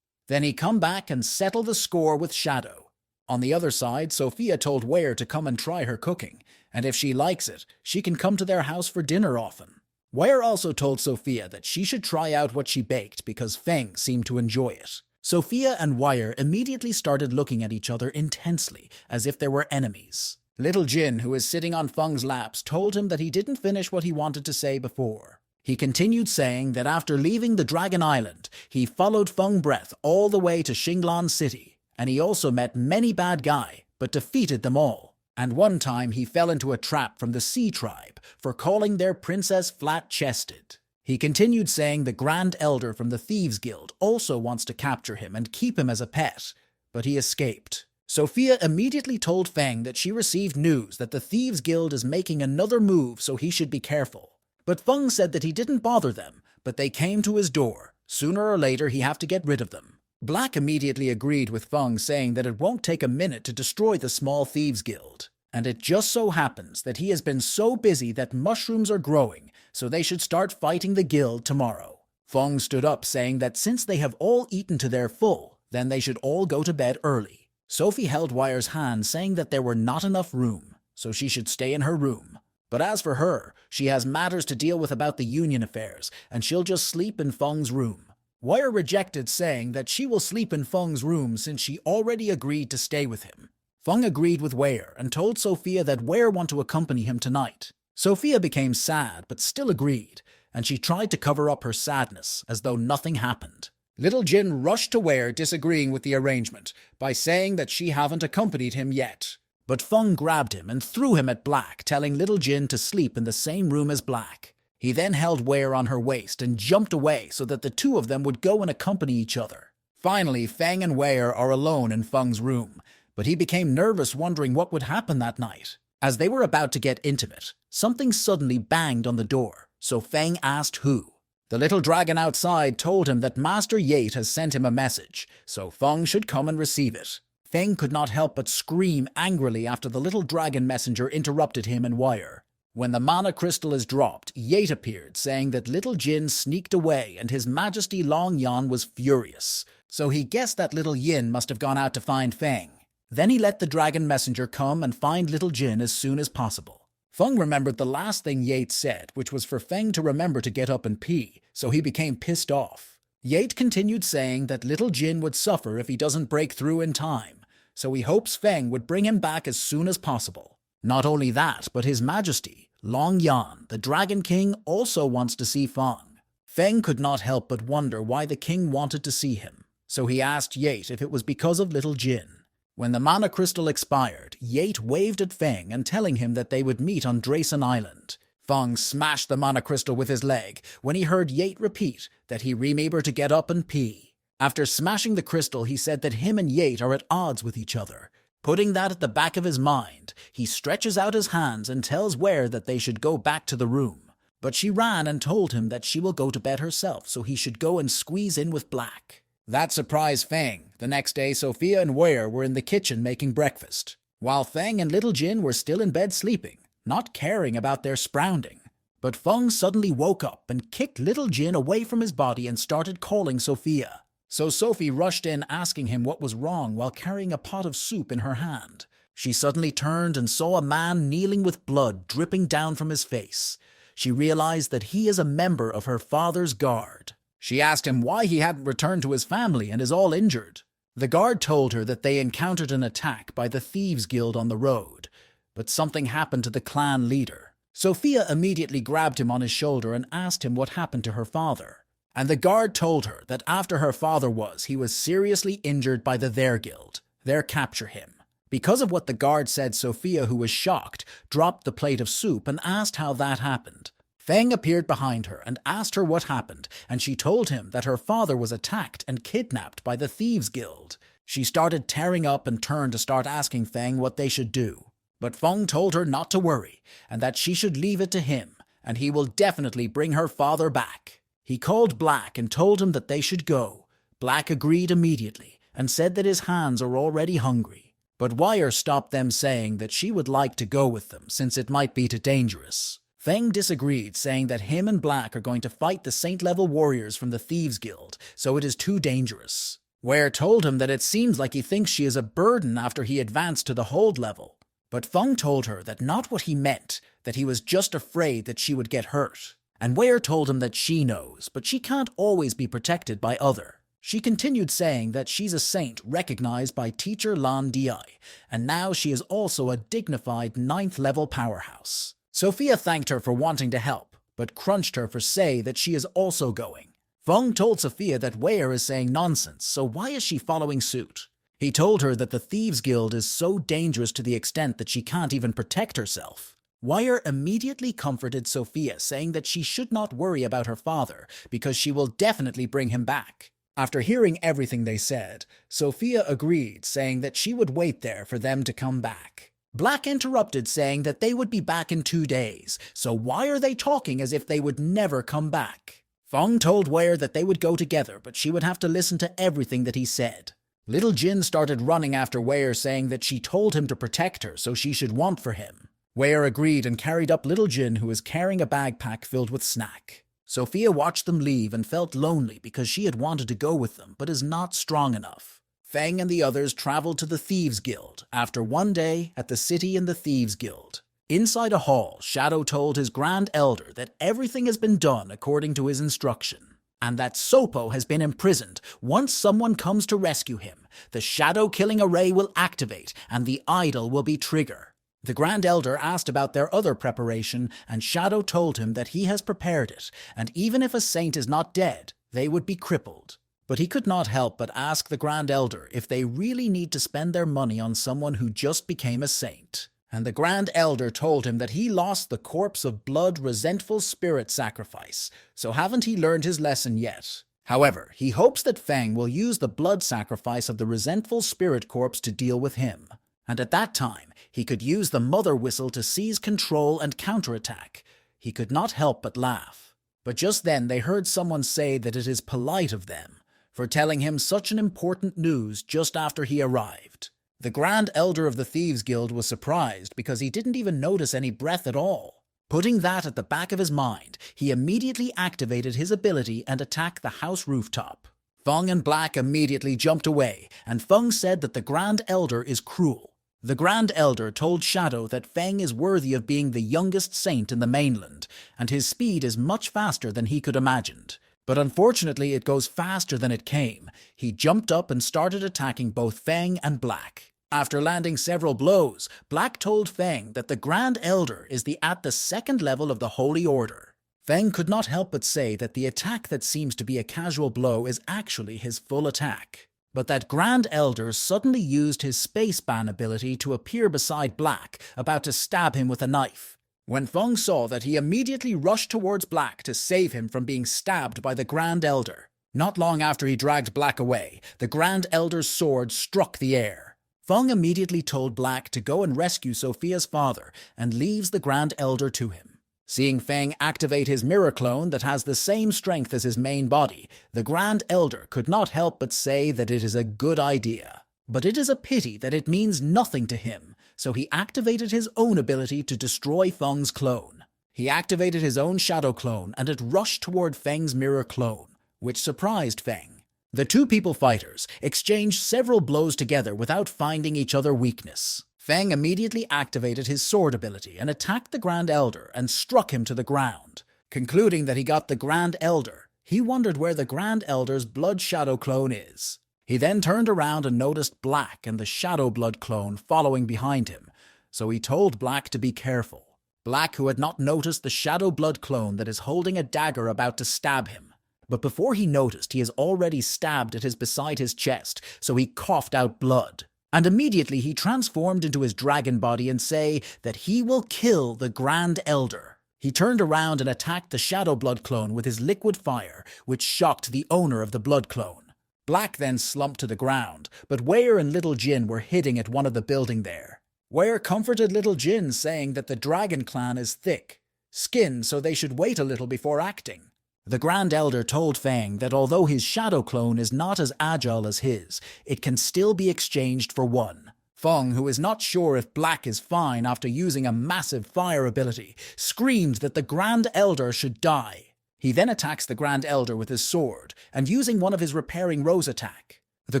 Then he come back and settle the score with Shadow. On the other side, Sophia told Ware to come and try her cooking, and if she likes it, she can come to their house for dinner often. Ware also told Sophia that she should try out what she baked because Feng seemed to enjoy it. Sophia and Wire immediately started looking at each other intensely, as if they were enemies. Little Jin, who is sitting on Feng's laps, told him that he didn't finish what he wanted to say before. He continued saying that after leaving the Dragon Island, he followed Feng Breath all the way to Xinglan City, and he also met many bad guys, but defeated them all. And one time he fell into a trap from the Sea Tribe for calling their princess flat-chested. He continued saying the Grand Elder from the Thieves Guild also wants to capture him and keep him as a pet, but he escaped. Sophia immediately told Feng that she received news that the Thieves Guild is making another move, so he should be careful. But Feng said that he didn't bother them, but they came to his door. Sooner or later he have to get rid of them. Black immediately agreed with Feng, saying that it won't take a minute to destroy the small Thieves Guild. And it just so happens that he has been so busy that mushrooms are growing, so they should start fighting the guild tomorrow. Feng stood up, saying that since they have all eaten to their full, then they should all go to bed early. Sophie held Wire's hand, saying that there were not enough room, so she should stay in her room. But as for her, she has matters to deal with about the union affairs, and she'll just sleep in Feng's room. Wire rejected, saying that she will sleep in Feng's room since she already agreed to stay with him. Feng agreed with Ware and told Sophia that Ware want to accompany him tonight. Sophia became sad but still agreed, and she tried to cover up her sadness as though nothing happened. Little Jin rushed to Ware, disagreeing with the arrangement by saying that she haven't accompanied him yet. But Feng grabbed him and threw him at Black, telling Little Jin to sleep in the same room as Black. He then held Ware on her waist and jumped away so that the two of them would go and accompany each other. Finally, Feng and Ware are alone in Feng's room, but he became nervous, wondering what would happen that night. As they were about to get intimate, something suddenly banged on the door, so Feng asked who. The little dragon outside told him that Master Yate has sent him a message, so Feng should come and receive it. Feng could not help but scream angrily after the little dragon messenger interrupted him and Wire. When the mana crystal is dropped, Yate appeared, saying that Little Jin sneaked away and His Majesty Long Yan was furious, so he guessed that Little Yin must have gone out to find Feng. Then he let the dragon messenger come and find Little Jin as soon as possible. Feng remembered the last thing Yate said, which was for Feng to remember to get up and pee, so he became pissed off. Yate continued saying that Little Jin would suffer if he doesn't break through in time, so he hopes Feng would bring him back as soon as possible. Not only that, but His Majesty, Long Yan, the Dragon King, also wants to see Feng. Feng could not help but wonder why the king wanted to see him, so he asked Yate if it was because of Little Jin. When the mana crystal expired, Yate waved at Feng and telling him that they would meet on Drayson Island. Feng smashed the mana crystal with his leg when he heard Yate repeat that he remember to get up and pee. After smashing the crystal, he said that him and Yate are at odds with each other. Putting that at the back of his mind, he stretches out his hands and tells Ware that they should go back to the room. But she ran and told him that she will go to bed herself, so he should go and squeeze in with Black. That surprised Feng. The next day, Sophia and Ware were in the kitchen making breakfast, while Feng and Little Jin were still in bed sleeping, not caring about their sprouting. But Feng suddenly woke up and kicked Little Jin away from his body and started calling Sophia. So Sophie rushed in, asking him what was wrong while carrying a pot of soup in her hand. She suddenly turned and saw a man kneeling with blood dripping down from his face. She realized that he is a member of her father's guard. She asked him why he hadn't returned to his family and is all injured. The guard told her that they encountered an attack by the Thieves Guild on the road, but something happened to the clan leader. Sophia immediately grabbed him on his shoulder and asked him what happened to her father. And the guard told her that after her father he was seriously injured by the Their Guild. Their capture him. Because of what the guard said, Sophia, who was shocked, dropped the plate of soup and asked how that happened. Feng appeared behind her and asked her what happened, and she told him that her father was attacked and kidnapped by the Thieves Guild. She started tearing up and turned to start asking Feng what they should do. But Feng told her not to worry, and that she should leave it to him, and he will definitely bring her father back. He called Black and told him that they should go. Black agreed immediately, and said that his hands are already hungry. But Wire stopped them, saying that she would like to go with them, since it might be too dangerous. Feng disagreed, saying that him and Black are going to fight the Saint-level warriors from the Thieves Guild, so it is too dangerous. Ware told him that it seems like he thinks she is a burden after he advanced to the hold level. But Feng told her that not what he meant, that he was just afraid that she would get hurt. And Ware told him that she knows, but she can't always be protected by other. She continued saying that she's a saint recognized by Teacher Lan Di, and now she is also a dignified 9th-level powerhouse. Sophia thanked her for wanting to help, but crunched her for say that she is also going. Feng told Sophia that Ware is saying nonsense, so why is she following suit? He told her that the Thieves Guild is so dangerous to the extent that she can't even protect herself. Wire immediately comforted Sophia, saying that she should not worry about her father, because she will definitely bring him back. After hearing everything they said, Sophia agreed, saying that she would wait there for them to come back. Black interrupted, saying that they would be back in 2 days, so why are they talking as if they would never come back? Feng told Ware that they would go together, but she would have to listen to everything that he said. Little Jin started running after Ware, saying that she told him to protect her, so she should want for him. Ware agreed and carried up Little Jin, who was carrying a backpack filled with snack. Sophia watched them leave and felt lonely because she had wanted to go with them, but is not strong enough. Feng and the others traveled to the Thieves Guild after one day at the city in the Thieves Guild. Inside a hall, Shadow told his Grand Elder that everything has been done according to his instruction, and that Sopo has been imprisoned. Once someone comes to rescue him, the shadow-killing array will activate and the idol will be triggered. The Grand Elder asked about their other preparation, and Shadow told him that he has prepared it, and even if a saint is not dead, they would be crippled. But he could not help but ask the Grand Elder if they really need to spend their money on someone who just became a saint. And the Grand Elder told him that he lost the corpse of blood resentful spirit sacrifice, so haven't he learned his lesson yet? However, he hopes that Feng will use the blood sacrifice of the resentful spirit corpse to deal with him. And at that time, he could use the mother whistle to seize control and counterattack. He could not help but laugh. But just then they heard someone say that it is polite of them for telling him such an important news just after he arrived. The Grand Elder of the Thieves Guild was surprised because he didn't even notice any breath at all. Putting that at the back of his mind, he immediately activated his ability and attacked the house rooftop. Feng and Black immediately jumped away, and Feng said that the Grand Elder is cruel. The Grand Elder told Shadow that Feng is worthy of being the youngest saint in the mainland, and his speed is much faster than he could imagined. But unfortunately it goes faster than it came. He jumped up and started attacking both Feng and Black. After landing several blows, Black told Feng that the Grand Elder is at the 2nd level of the Holy Order. Feng could not help but say that the attack that seems to be a casual blow is actually his full attack. But that Grand Elder suddenly used his space ban ability to appear beside Black, about to stab him with a knife. When Feng saw that, he immediately rushed towards Black to save him from being stabbed by the Grand Elder. Not long after he dragged Black away, the Grand Elder's sword struck the air. Feng immediately told Black to go and rescue Sophia's father and leaves the Grand Elder to him. Seeing Feng activate his mirror clone that has the same strength as his main body, the Grand Elder could not help but say that it is a good idea. But it is a pity that it means nothing to him, so he activated his own ability to destroy Feng's clone. He activated his own shadow clone and it rushed toward Feng's mirror clone, which surprised Feng. The two people fighters exchanged several blows together without finding each other weakness. Feng immediately activated his sword ability and attacked the Grand Elder and struck him to the ground. Concluding that he got the Grand Elder, He wondered where the Grand Elder's Blood Shadow clone is. He then turned around and noticed Black and the Shadow Blood clone following behind him, so he told Black to be careful. Black, who had not noticed the Shadow Blood clone that is holding a dagger about to stab him. But before he noticed, he is already stabbed beside his chest, so he coughed out blood. And immediately he transformed into his dragon body and say that he will kill the Grand Elder. He turned around and attacked the Shadow Blood clone with his liquid fire, which shocked the owner of the Blood clone. Black then slumped to the ground, but Ware and Little Jin were hiding at one of the building there. Ware comforted Little Jin, saying that the Dragon Clan is thick-skinned, so they should wait a little before acting. The Grand Elder told Fang that although his shadow clone is not as agile as his, it can still be exchanged for one. Feng, who is not sure if Black is fine after using a massive fire ability, screamed that the Grand Elder should die. He then attacks the Grand Elder with his sword, and using one of his repairing rose attack. The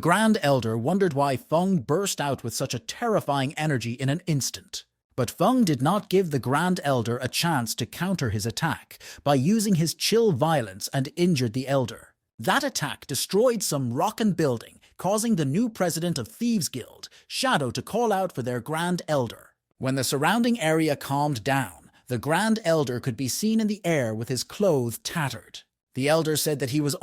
Grand Elder wondered why Feng burst out with such a terrifying energy in an instant. But Feng did not give the Grand Elder a chance to counter his attack by using his chill violence and injured the Elder. That attack destroyed some rockin' building, causing the new president of Thieves Guild, Shadow, to call out for their Grand Elder. When the surrounding area calmed down, the Grand Elder could be seen in the air with his clothes tattered. The Elder said that he was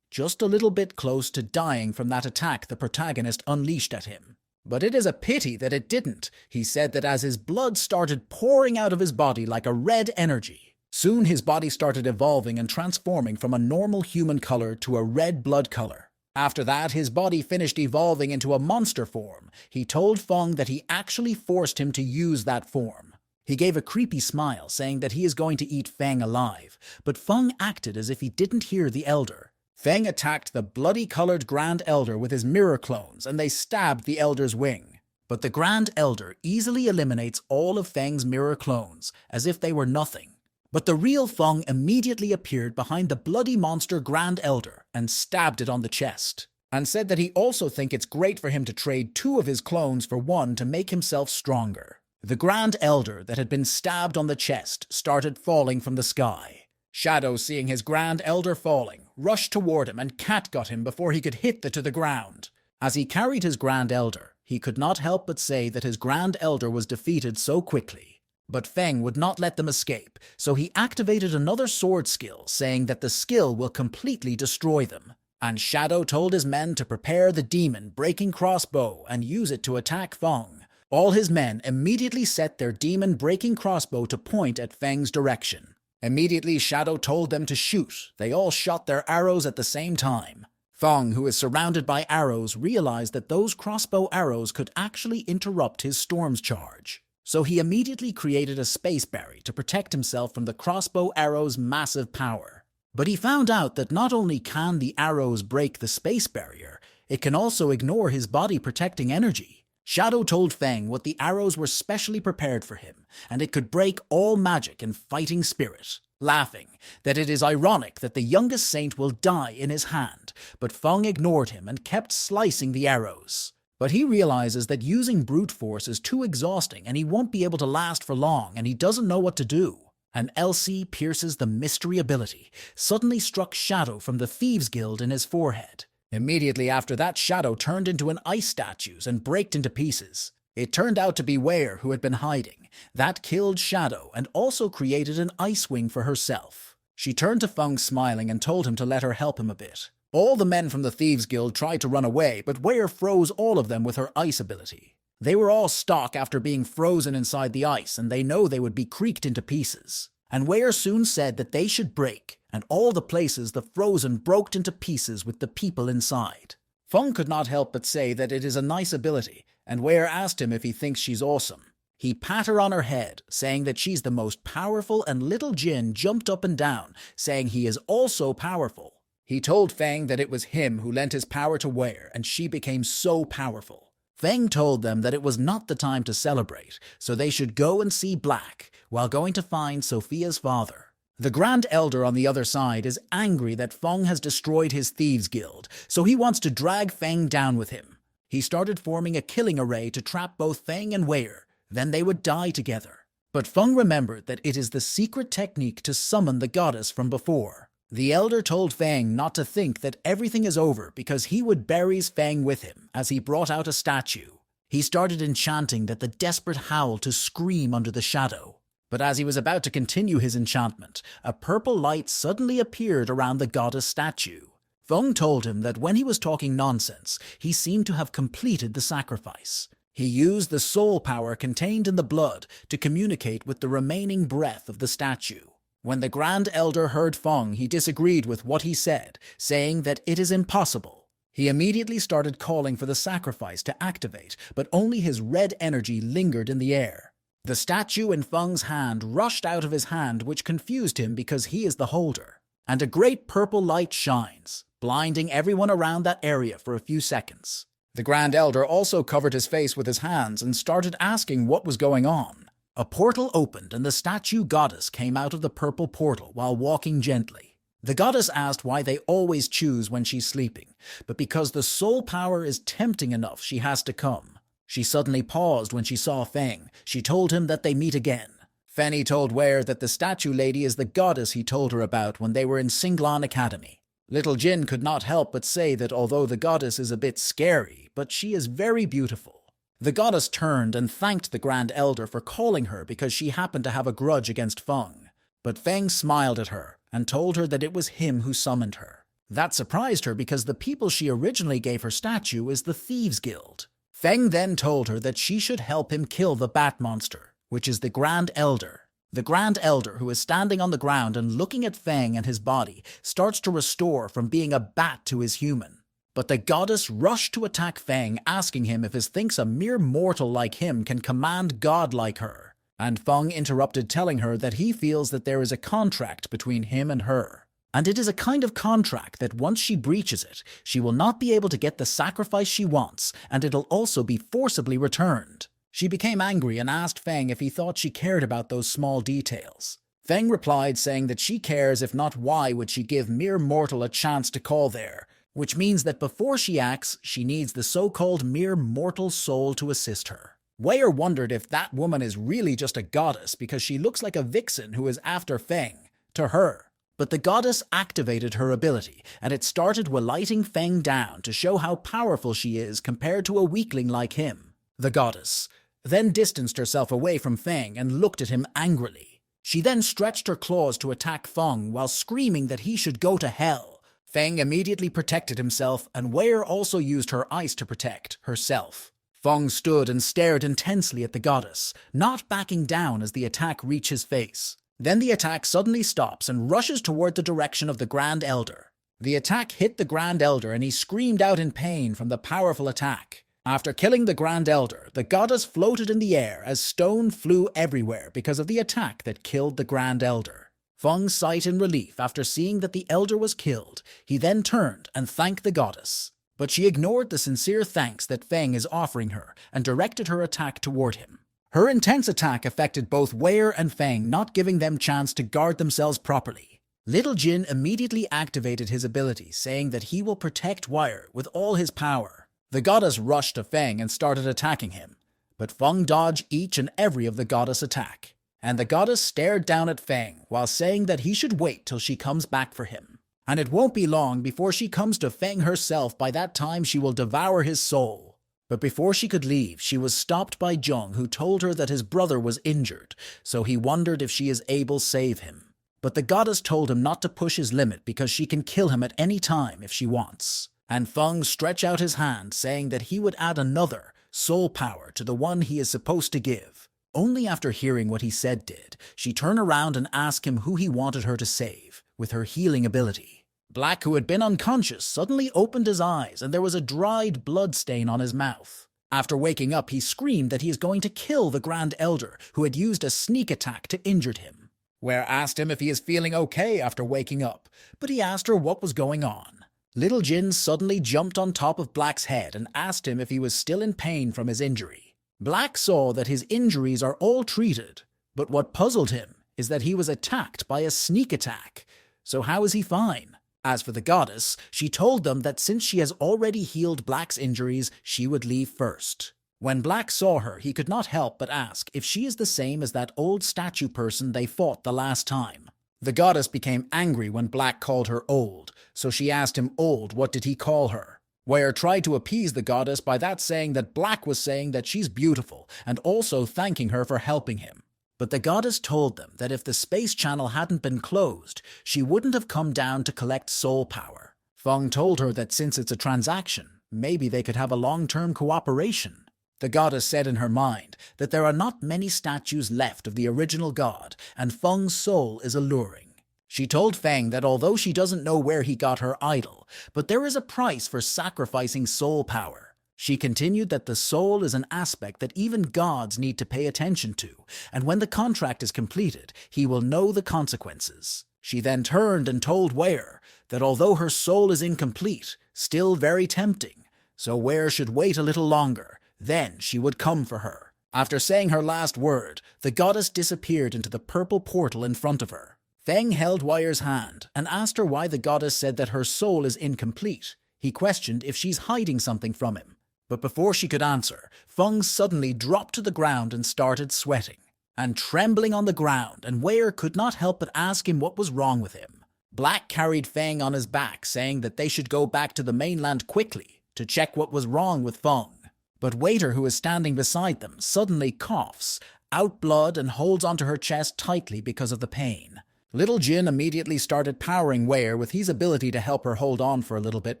just a little bit close to dying from that attack the protagonist unleashed at him. But it is a pity that it didn't. He said that as his blood started pouring out of his body like a red energy, soon his body started evolving and transforming from a normal human color to a red blood color. After that, his body finished evolving into a monster form. He told Feng that he actually forced him to use that form. He gave a creepy smile, saying that he is going to eat Feng alive, but Feng acted as if he didn't hear the Elder. Feng attacked the bloody-colored Grand Elder with his mirror clones, and they stabbed the Elder's wing. But the Grand Elder easily eliminates all of Feng's mirror clones, as if they were nothing. But the real Feng immediately appeared behind the bloody monster Grand Elder and stabbed it on the chest, and said that he also thinks it's great for him to trade 2 of his clones for 1 to make himself stronger. The Grand Elder that had been stabbed on the chest started falling from the sky. Shadow, seeing his Grand Elder falling, rushed toward him and catgut him before he could hit to the ground. As he carried his Grand Elder, he could not help but say that his Grand Elder was defeated so quickly. But Feng would not let them escape, so he activated another sword skill, saying that the skill will completely destroy them. And Shadow told his men to prepare the demon breaking crossbow and use it to attack Feng. All his men immediately set their demon breaking crossbow to point at Feng's direction. Immediately, Shadow told them to shoot. They all shot their arrows at the same time. Feng, who is surrounded by arrows, realized that those crossbow arrows could actually interrupt his storm's charge. So he immediately created a space barrier to protect himself from the crossbow arrows' massive power. But he found out that not only can the arrows break the space barrier, it can also ignore his body protecting energy. Shadow told Feng what the arrows were specially prepared for him, and it could break all magic and fighting spirit, laughing that it is ironic that the youngest saint will die in his hand, but Feng ignored him and kept slicing the arrows. But he realizes that using brute force is too exhausting and he won't be able to last for long, and he doesn't know what to do. And LC pierces the mystery ability, suddenly struck Shadow from the Thieves Guild in his forehead. Immediately after that, Shadow turned into an ice statue and braked into pieces. It turned out to be Ware who had been hiding. That killed Shadow and also created an ice wing for herself. She turned to Feng smiling and told him to let her help him a bit. All the men from the Thieves Guild tried to run away, but Ware froze all of them with her ice ability. They were all stuck after being frozen inside the ice, and they know they would be creaked into pieces. And Ware soon said that they should break, and all the places the frozen broke into pieces with the people inside. Feng could not help but say that it is a nice ability, and Ware asked him if he thinks she's awesome. He pat her on her head, saying that she's the most powerful, and Little Jin jumped up and down, saying he is also powerful. He told Feng that it was him who lent his power to Ware, and she became so powerful. Feng told them that it was not the time to celebrate, so they should go and see Black, while going to find Sophia's father. The Grand Elder on the other side is angry that Feng has destroyed his Thieves Guild, so he wants to drag Feng down with him. He started forming a killing array to trap both Feng and Ware, then they would die together. But Feng remembered that it is the secret technique to summon the goddess from before. The elder told Feng not to think that everything is over because he would bury Feng with him as he brought out a statue. He started enchanting that the desperate howl to scream under the shadow. But as he was about to continue his enchantment, a purple light suddenly appeared around the goddess statue. Feng told him that when he was talking nonsense, he seemed to have completed the sacrifice. He used the soul power contained in the blood to communicate with the remaining breath of the statue. When the Grand Elder heard Feng, he disagreed with what he said, saying that it is impossible. He immediately started calling for the sacrifice to activate, but only his red energy lingered in the air. The statue in Feng's hand rushed out of his hand, which confused him because he is the holder. And a great purple light shines, blinding everyone around that area for a few seconds. The Grand Elder also covered his face with his hands and started asking what was going on. A portal opened and the statue goddess came out of the purple portal while walking gently. The goddess asked why they always choose when she's sleeping, but because the soul power is tempting enough, she has to come. She suddenly paused when she saw Feng. She told him that they meet again. Fenny told Ware that the statue lady is the goddess he told her about when they were in Singlan Academy. Little Jin could not help but say that although the goddess is a bit scary, but she is very beautiful. The goddess turned and thanked the Grand Elder for calling her because she happened to have a grudge against Feng. But Feng smiled at her and told her that it was him who summoned her. That surprised her because the people she originally gave her statue is the Thieves Guild. Feng then told her that she should help him kill the Bat Monster, which is the Grand Elder. The Grand Elder, who is standing on the ground and looking at Feng and his body, starts to restore from being a bat to his human. But the goddess rushed to attack Feng, asking him if he thinks a mere mortal like him can command God like her. And Feng interrupted, telling her that he feels that there is a contract between him and her. And it is a kind of contract that once she breaches it, she will not be able to get the sacrifice she wants, and it'll also be forcibly returned. She became angry and asked Feng if he thought she cared about those small details. Feng replied saying that she cares, if not why would she give mere mortal a chance to call there, which means that before she acts, she needs the so-called mere mortal soul to assist her. Ware wondered if that woman is really just a goddess because she looks like a vixen who is after Feng, to her. But the goddess activated her ability, and it started lighting Feng down to show how powerful she is compared to a weakling like him. The goddess then distanced herself away from Feng and looked at him angrily. She then stretched her claws to attack Feng while screaming that he should go to hell. Feng immediately protected himself, and Ware also used her ice to protect herself. Feng stood and stared intensely at the goddess, not backing down as the attack reached his face. Then the attack suddenly stops and rushes toward the direction of the Grand Elder. The attack hit the Grand Elder and he screamed out in pain from the powerful attack. After killing the Grand Elder, the goddess floated in the air as stone flew everywhere because of the attack that killed the Grand Elder. Feng sighed in relief after seeing that the elder was killed. He then turned and thanked the goddess. But she ignored the sincere thanks that Feng is offering her and directed her attack toward him. Her intense attack affected both Ware and Feng, not giving them chance to guard themselves properly. Little Jin immediately activated his ability, saying that he will protect Ware with all his power. The goddess rushed to Feng and started attacking him, but Feng dodged each and every of the goddess' attack. And the goddess stared down at Feng while saying that he should wait till she comes back for him. And it won't be long before she comes to Feng herself. By that time she will devour his soul. But before she could leave, she was stopped by Jung, who told her that his brother was injured, so he wondered if she is able to save him. But the goddess told him not to push his limit because she can kill him at any time if she wants. And Feng stretched out his hand, saying that he would add another soul power to the one he is supposed to give. Only after hearing what he said did she turn around and ask him who he wanted her to save with her healing ability. Black, who had been unconscious, suddenly opened his eyes and there was a dried blood stain on his mouth. After waking up, he screamed that he is going to kill the Grand Elder, who had used a sneak attack to injure him. Ware asked him if he is feeling okay after waking up, but he asked her what was going on. Little Jin suddenly jumped on top of Black's head and asked him if he was still in pain from his injury. Black saw that his injuries are all treated, but what puzzled him is that he was attacked by a sneak attack. So how is he fine? As for the goddess, she told them that since she has already healed Black's injuries, she would leave first. When Black saw her, he could not help but ask if she is the same as that old statue person they fought the last time. The goddess became angry when Black called her old, so she asked him, "Old, what did he call her?" Ware tried to appease the goddess by saying that Black was saying that she's beautiful and also thanking her for helping him. But the goddess told them that if the space channel hadn't been closed, she wouldn't have come down to collect soul power. Feng told her that since it's a transaction, maybe they could have a long-term cooperation. The goddess said in her mind that there are not many statues left of the original god, and Feng's soul is alluring. She told Feng that although she doesn't know where he got her idol, but there is a price for sacrificing soul power. She continued that the soul is an aspect that even gods need to pay attention to, and when the contract is completed, he will know the consequences. She then turned and told Ware that although her soul is incomplete, still very tempting, so Ware should wait a little longer, then she would come for her. After saying her last word, the goddess disappeared into the purple portal in front of her. Feng held Ware's hand and asked her why the goddess said that her soul is incomplete. He questioned if she's hiding something from him. But before she could answer, Feng suddenly dropped to the ground and started sweating and trembling on the ground, and Ware could not help but ask him what was wrong with him. Black carried Feng on his back, saying that they should go back to the mainland quickly to check what was wrong with Feng. But Waiter, who is standing beside them, suddenly coughs out blood and holds onto her chest tightly because of the pain. Little Jin immediately started powering Ware with his ability to help her hold on for a little bit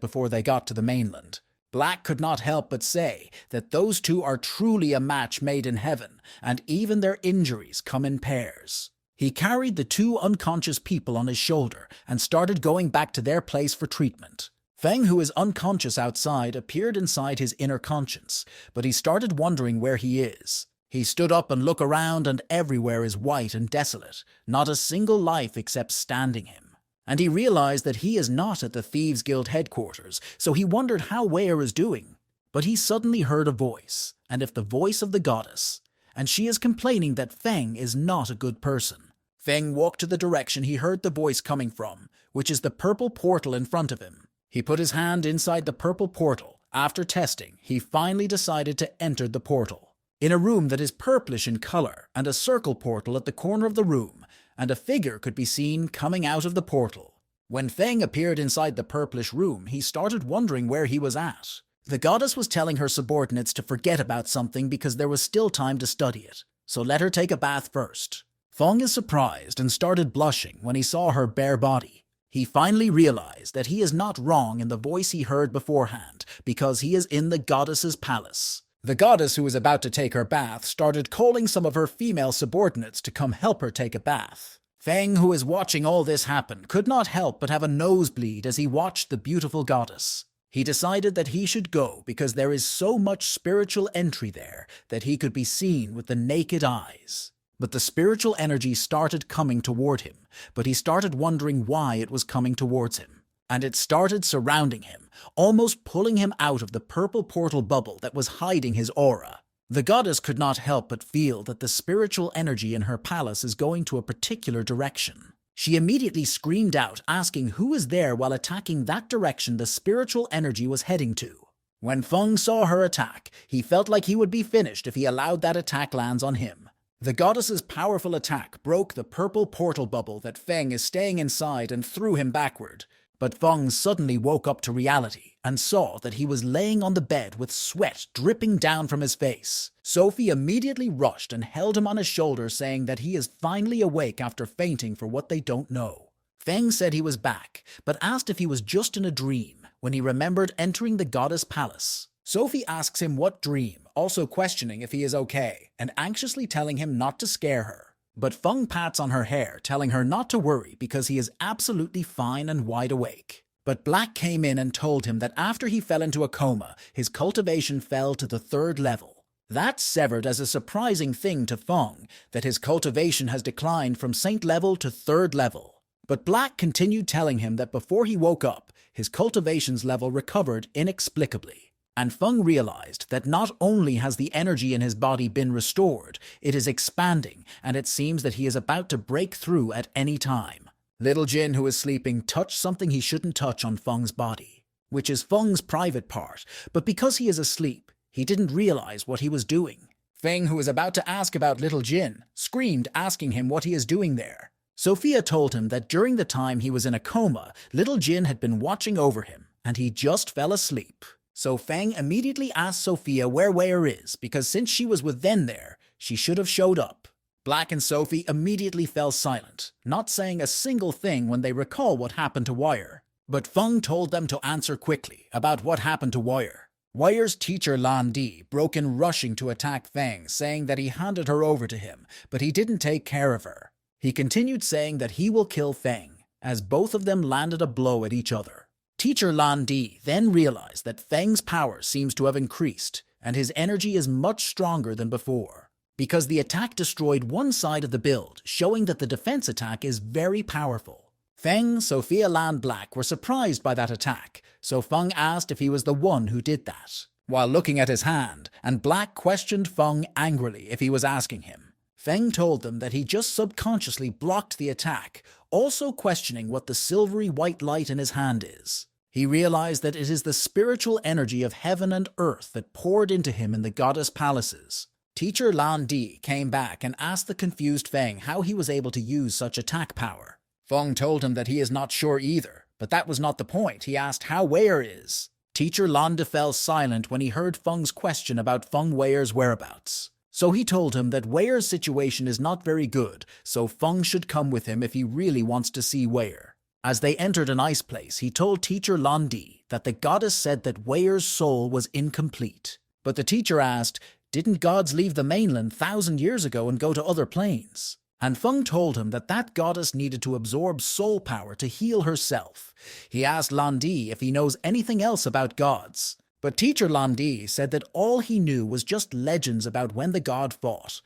before they got to the mainland. Black could not help but say that those two are truly a match made in heaven, and even their injuries come in pairs. He carried the two unconscious people on his shoulder and started going back to their place for treatment. Feng, who is unconscious outside, appeared inside his inner conscience, but he started wondering where he is. He stood up and looked around, and everywhere is white and desolate, not a single life except standing him. And he realized that he is not at the Thieves' Guild headquarters, so he wondered how Ware is doing. But he suddenly heard a voice, and if the voice of the goddess, and she is complaining that Feng is not a good person. Feng walked to the direction he heard the voice coming from, which is the purple portal in front of him. He put his hand inside the purple portal. After testing, he finally decided to enter the portal. In a room that is purplish in color, and a circle portal at the corner of the room, and a figure could be seen coming out of the portal. When Feng appeared inside the purplish room, he started wondering where he was at. The goddess was telling her subordinates to forget about something because there was still time to study it, so let her take a bath first. Feng is surprised and started blushing when he saw her bare body. He finally realized that he is not wrong in the voice he heard beforehand, because he is in the goddess's palace. The goddess, who was about to take her bath, started calling some of her female subordinates to come help her take a bath. Feng, who is watching all this happen, could not help but have a nosebleed as he watched the beautiful goddess. He decided that he should go because there is so much spiritual entry there that he could be seen with the naked eyes. But the spiritual energy started coming toward him, but he started wondering why it was coming towards him. And it started surrounding him, almost pulling him out of the purple portal bubble that was hiding his aura. The goddess could not help but feel that the spiritual energy in her palace is going to a particular direction. She immediately screamed out, asking who is there while attacking that direction the spiritual energy was heading to. When Feng saw her attack, he felt like he would be finished if he allowed that attack lands on him. The goddess's powerful attack broke the purple portal bubble that Feng is staying inside and threw him backward. But Feng suddenly woke up to reality and saw that he was laying on the bed with sweat dripping down from his face. Sophie immediately rushed and held him on his shoulder, saying that he is finally awake after fainting for what they don't know. Feng said he was back, but asked if he was just in a dream when he remembered entering the goddess palace. Sophie asks him what dream, also questioning if he is okay, and anxiously telling him not to scare her. But Feng pats on her hair, telling her not to worry because he is absolutely fine and wide awake. But Black came in and told him that after he fell into a coma, his cultivation fell to the 3rd level. That severed as a surprising thing to Feng, that his cultivation has declined from Saint level to 3rd level. But Black continued telling him that before he woke up, his cultivation's level recovered inexplicably. And Feng realized that not only has the energy in his body been restored, it is expanding, and it seems that he is about to break through at any time. Little Jin, who is sleeping, touched something he shouldn't touch on Feng's body, which is Feng's private part, but because he is asleep, he didn't realize what he was doing. Feng, who was about to ask about Little Jin, screamed, asking him what he is doing there. Sophia told him that during the time he was in a coma, little Jin had been watching over him, and he just fell asleep. So Feng immediately asked Sophia where Ware is, because since she was with them there, she should have showed up. Black and Sophie immediately fell silent, not saying a single thing when they recall what happened to Wire. But Feng told them to answer quickly about what happened to Wire. Wire's teacher Lan Di broke in rushing to attack Feng, saying that he handed her over to him, but he didn't take care of her. He continued saying that he will kill Feng, as both of them landed a blow at each other. Teacher Lan Di then realized that Feng's power seems to have increased, and his energy is much stronger than before, because the attack destroyed one side of the build, showing that the defense attack is very powerful. Feng, Sophia, Lan, Black were surprised by that attack, so Feng asked if he was the one who did that, while looking at his hand, and Black questioned Feng angrily if he was asking him. Feng told them that he just subconsciously blocked the attack, also questioning what the silvery white light in his hand is. He realized that it is the spiritual energy of heaven and earth that poured into him in the goddess palaces. Teacher Lan Di came back and asked the confused Feng how he was able to use such attack power. Feng told him that he is not sure either, but that was not the point. He asked how Ware is. Teacher Lan Di fell silent when he heard Feng's question about Feng Ware's whereabouts. So he told him that Ware's situation is not very good, so Feng should come with him if he really wants to see Ware. As they entered an ice place, he told Teacher Lan Di that the goddess said that Ware's soul was incomplete. But the teacher asked, didn't gods leave the mainland 1,000 years ago and go to other planes? And Feng told him that that goddess needed to absorb soul power to heal herself. He asked Lan Di if he knows anything else about gods. But Teacher Lan Di said that all he knew was just legends about when the god fought.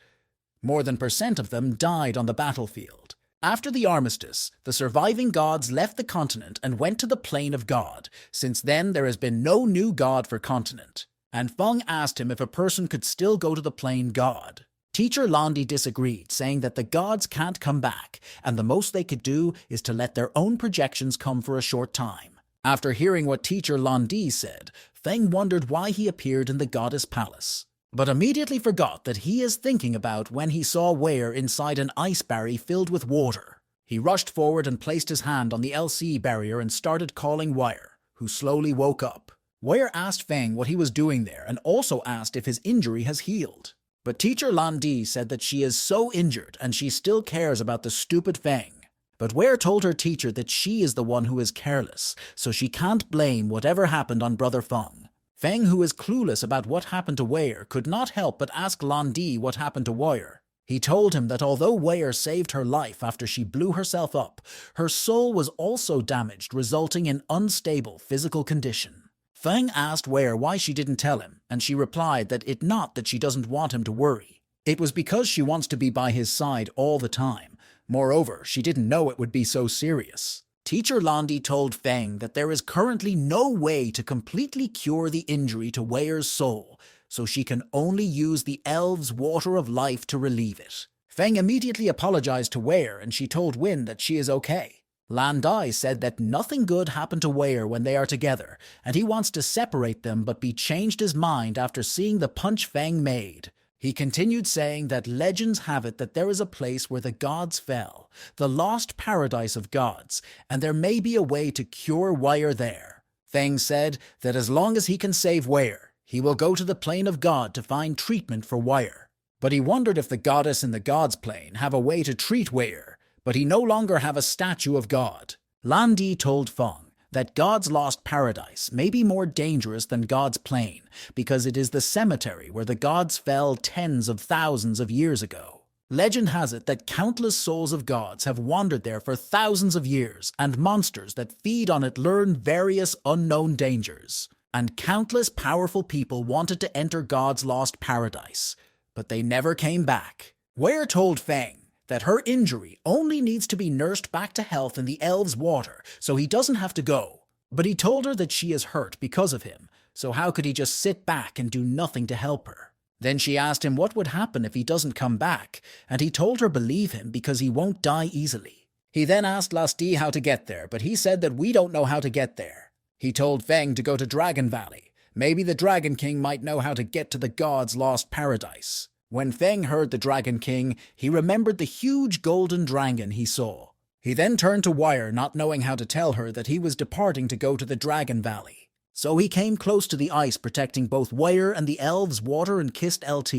More than % of them died on the battlefield. After the armistice, the surviving gods left the continent and went to the plane of God. Since then, there has been no new god for continent. And Feng asked him if a person could still go to the plane God. Teacher Lan Di disagreed, saying that the gods can't come back, and the most they could do is to let their own projections come for a short time. After hearing what Teacher Lan Di said, Feng wondered why he appeared in the goddess palace, but immediately forgot that he is thinking about when he saw Ware inside an ice barrier filled with water. He rushed forward and placed his hand on the LC barrier and started calling Wire, who slowly woke up. Ware asked Feng what he was doing there and also asked if his injury has healed. But Teacher Lan Di said that she is so injured and she still cares about the stupid Feng. But Ware told her teacher that she is the one who is careless, so she can't blame whatever happened on Brother Feng. Feng, who is clueless about what happened to Ware, could not help but ask Lan Di what happened to Ware. He told him that although Ware saved her life after she blew herself up, her soul was also damaged, resulting in unstable physical condition. Feng asked Ware why she didn't tell him, and she replied that it not that she doesn't want him to worry. It was because she wants to be by his side all the time. Moreover, she didn't know it would be so serious. Teacher Lan Di told Feng that there is currently no way to completely cure the injury to Ware's soul, so she can only use the elves' water of life to relieve it. Feng immediately apologized to Ware, and she told Win that she is okay. Lan Di said that nothing good happened to Ware when they are together, and he wants to separate them, but he changed his mind after seeing the punch Feng made. He continued saying that legends have it that there is a place where the gods fell, the lost paradise of gods, and there may be a way to cure Ware there. Feng said that as long as he can save Ware, he will go to the plane of God to find treatment for Ware. But he wondered if the goddess in the gods' plane have a way to treat Ware, but he no longer have a statue of God. Lan Di told Feng that God's lost paradise may be more dangerous than God's plane, because it is the cemetery where the gods fell tens of thousands of years ago. Legend has it that countless souls of gods have wandered there for thousands of years, and monsters that feed on it learn various unknown dangers. And countless powerful people wanted to enter God's lost paradise, but they never came back. Ware told Feng that her injury only needs to be nursed back to health in the elves' water, so he doesn't have to go. But he told her that she is hurt because of him, so how could he just sit back and do nothing to help her? Then she asked him what would happen if he doesn't come back, and he told her believe him because he won't die easily. He then asked Lasti how to get there, but he said that we don't know how to get there. He told Feng to go to Dragon Valley. Maybe the Dragon King might know how to get to the gods' lost paradise. When Feng heard the Dragon King, he remembered the huge golden dragon he saw. He then turned to Wire, not knowing how to tell her that he was departing to go to the Dragon Valley. So he came close to the ice, protecting both Wire and the elves' water, and kissed LT.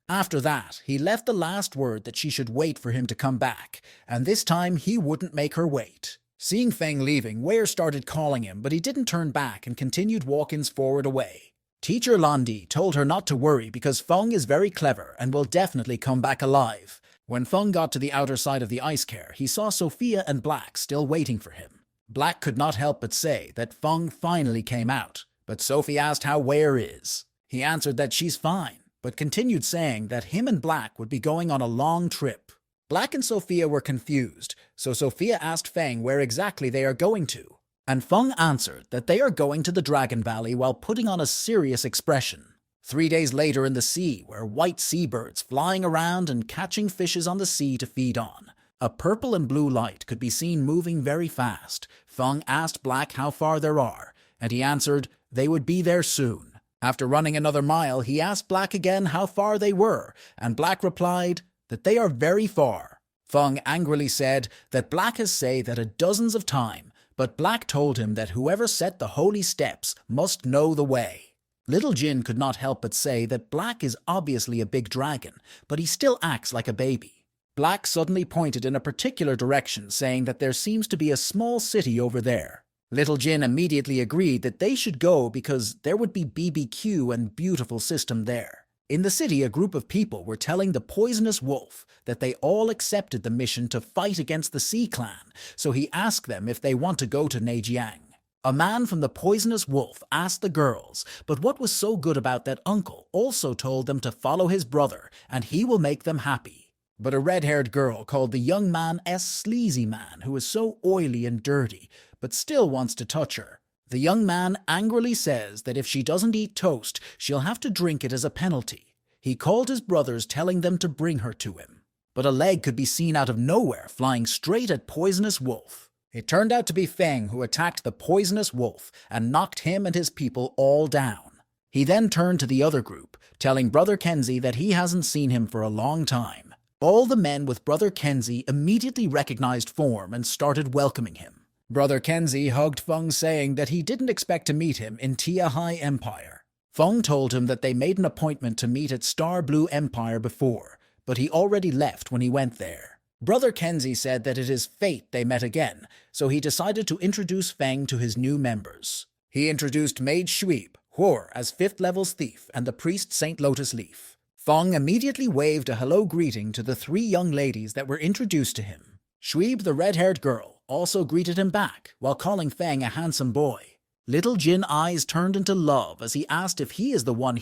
After that, he left the last word that she should wait for him to come back, and this time he wouldn't make her wait. Seeing Feng leaving, Wire started calling him, but he didn't turn back and continued walking forward away. Teacher Landi told her not to worry because Feng is very clever and will definitely come back alive. When Feng got to the outer side of the ice care, he saw Sophia and Black still waiting for him. Black could not help but say that Feng finally came out, but Sophie asked how Ware is. He answered that she's fine, but continued saying that him and Black would be going on a long trip. Black and Sophia were confused, so Sophia asked Feng where exactly they are going to, and Feng answered that they are going to the Dragon Valley while putting on a serious expression. 3 days later in the sea were white seabirds flying around and catching fishes on the sea to feed on. A purple and blue light could be seen moving very fast. Feng asked Black how far there are, and he answered they would be there soon. After running another mile, he asked Black again how far they were, and Black replied that they are very far. Feng angrily said that Black has said that a dozens of times, but Black told him that whoever set the holy steps must know the way. Little Jin could not help but say that Black is obviously a big dragon, but he still acts like a baby. Black suddenly pointed in a particular direction, saying that there seems to be a small city over there. Little Jin immediately agreed that they should go because there would be BBQ and beautiful system there. In the city, a group of people were telling the poisonous wolf that they all accepted the mission to fight against the Sea Clan, so he asked them if they want to go to Neijiang. A man from the poisonous wolf asked the girls, but what was so good about that uncle also told them to follow his brother, and he will make them happy. But a red-haired girl called the young man Sleazy Man, who is so oily and dirty, but still wants to touch her. The young man angrily says that if she doesn't eat toast, she'll have to drink it as a penalty. He called his brothers, telling them to bring her to him. But a leg could be seen out of nowhere, flying straight at Poisonous Wolf. It turned out to be Feng who attacked the Poisonous Wolf and knocked him and his people all down. He then turned to the other group, telling Brother Kenzie that he hasn't seen him for a long time. All the men with Brother Kenzie immediately recognized form and started welcoming him. Brother Kenzie hugged Feng, saying that he didn't expect to meet him in Tia High Empire. Feng told him that they made an appointment to meet at Star Blue Empire before, but he already left when he went there. Brother Kenzie said that it is fate they met again, so he decided to introduce Feng to his new members. He introduced Maid Schweeb, Huor as 5th level's thief, and the priest Saint Lotus Leaf. Feng immediately waved a hello greeting to the 3 young ladies that were introduced to him. Schweeb, the red-haired girl, also greeted him back, while calling Feng a handsome boy. Little Jin eyes turned into love as he asked if he's the one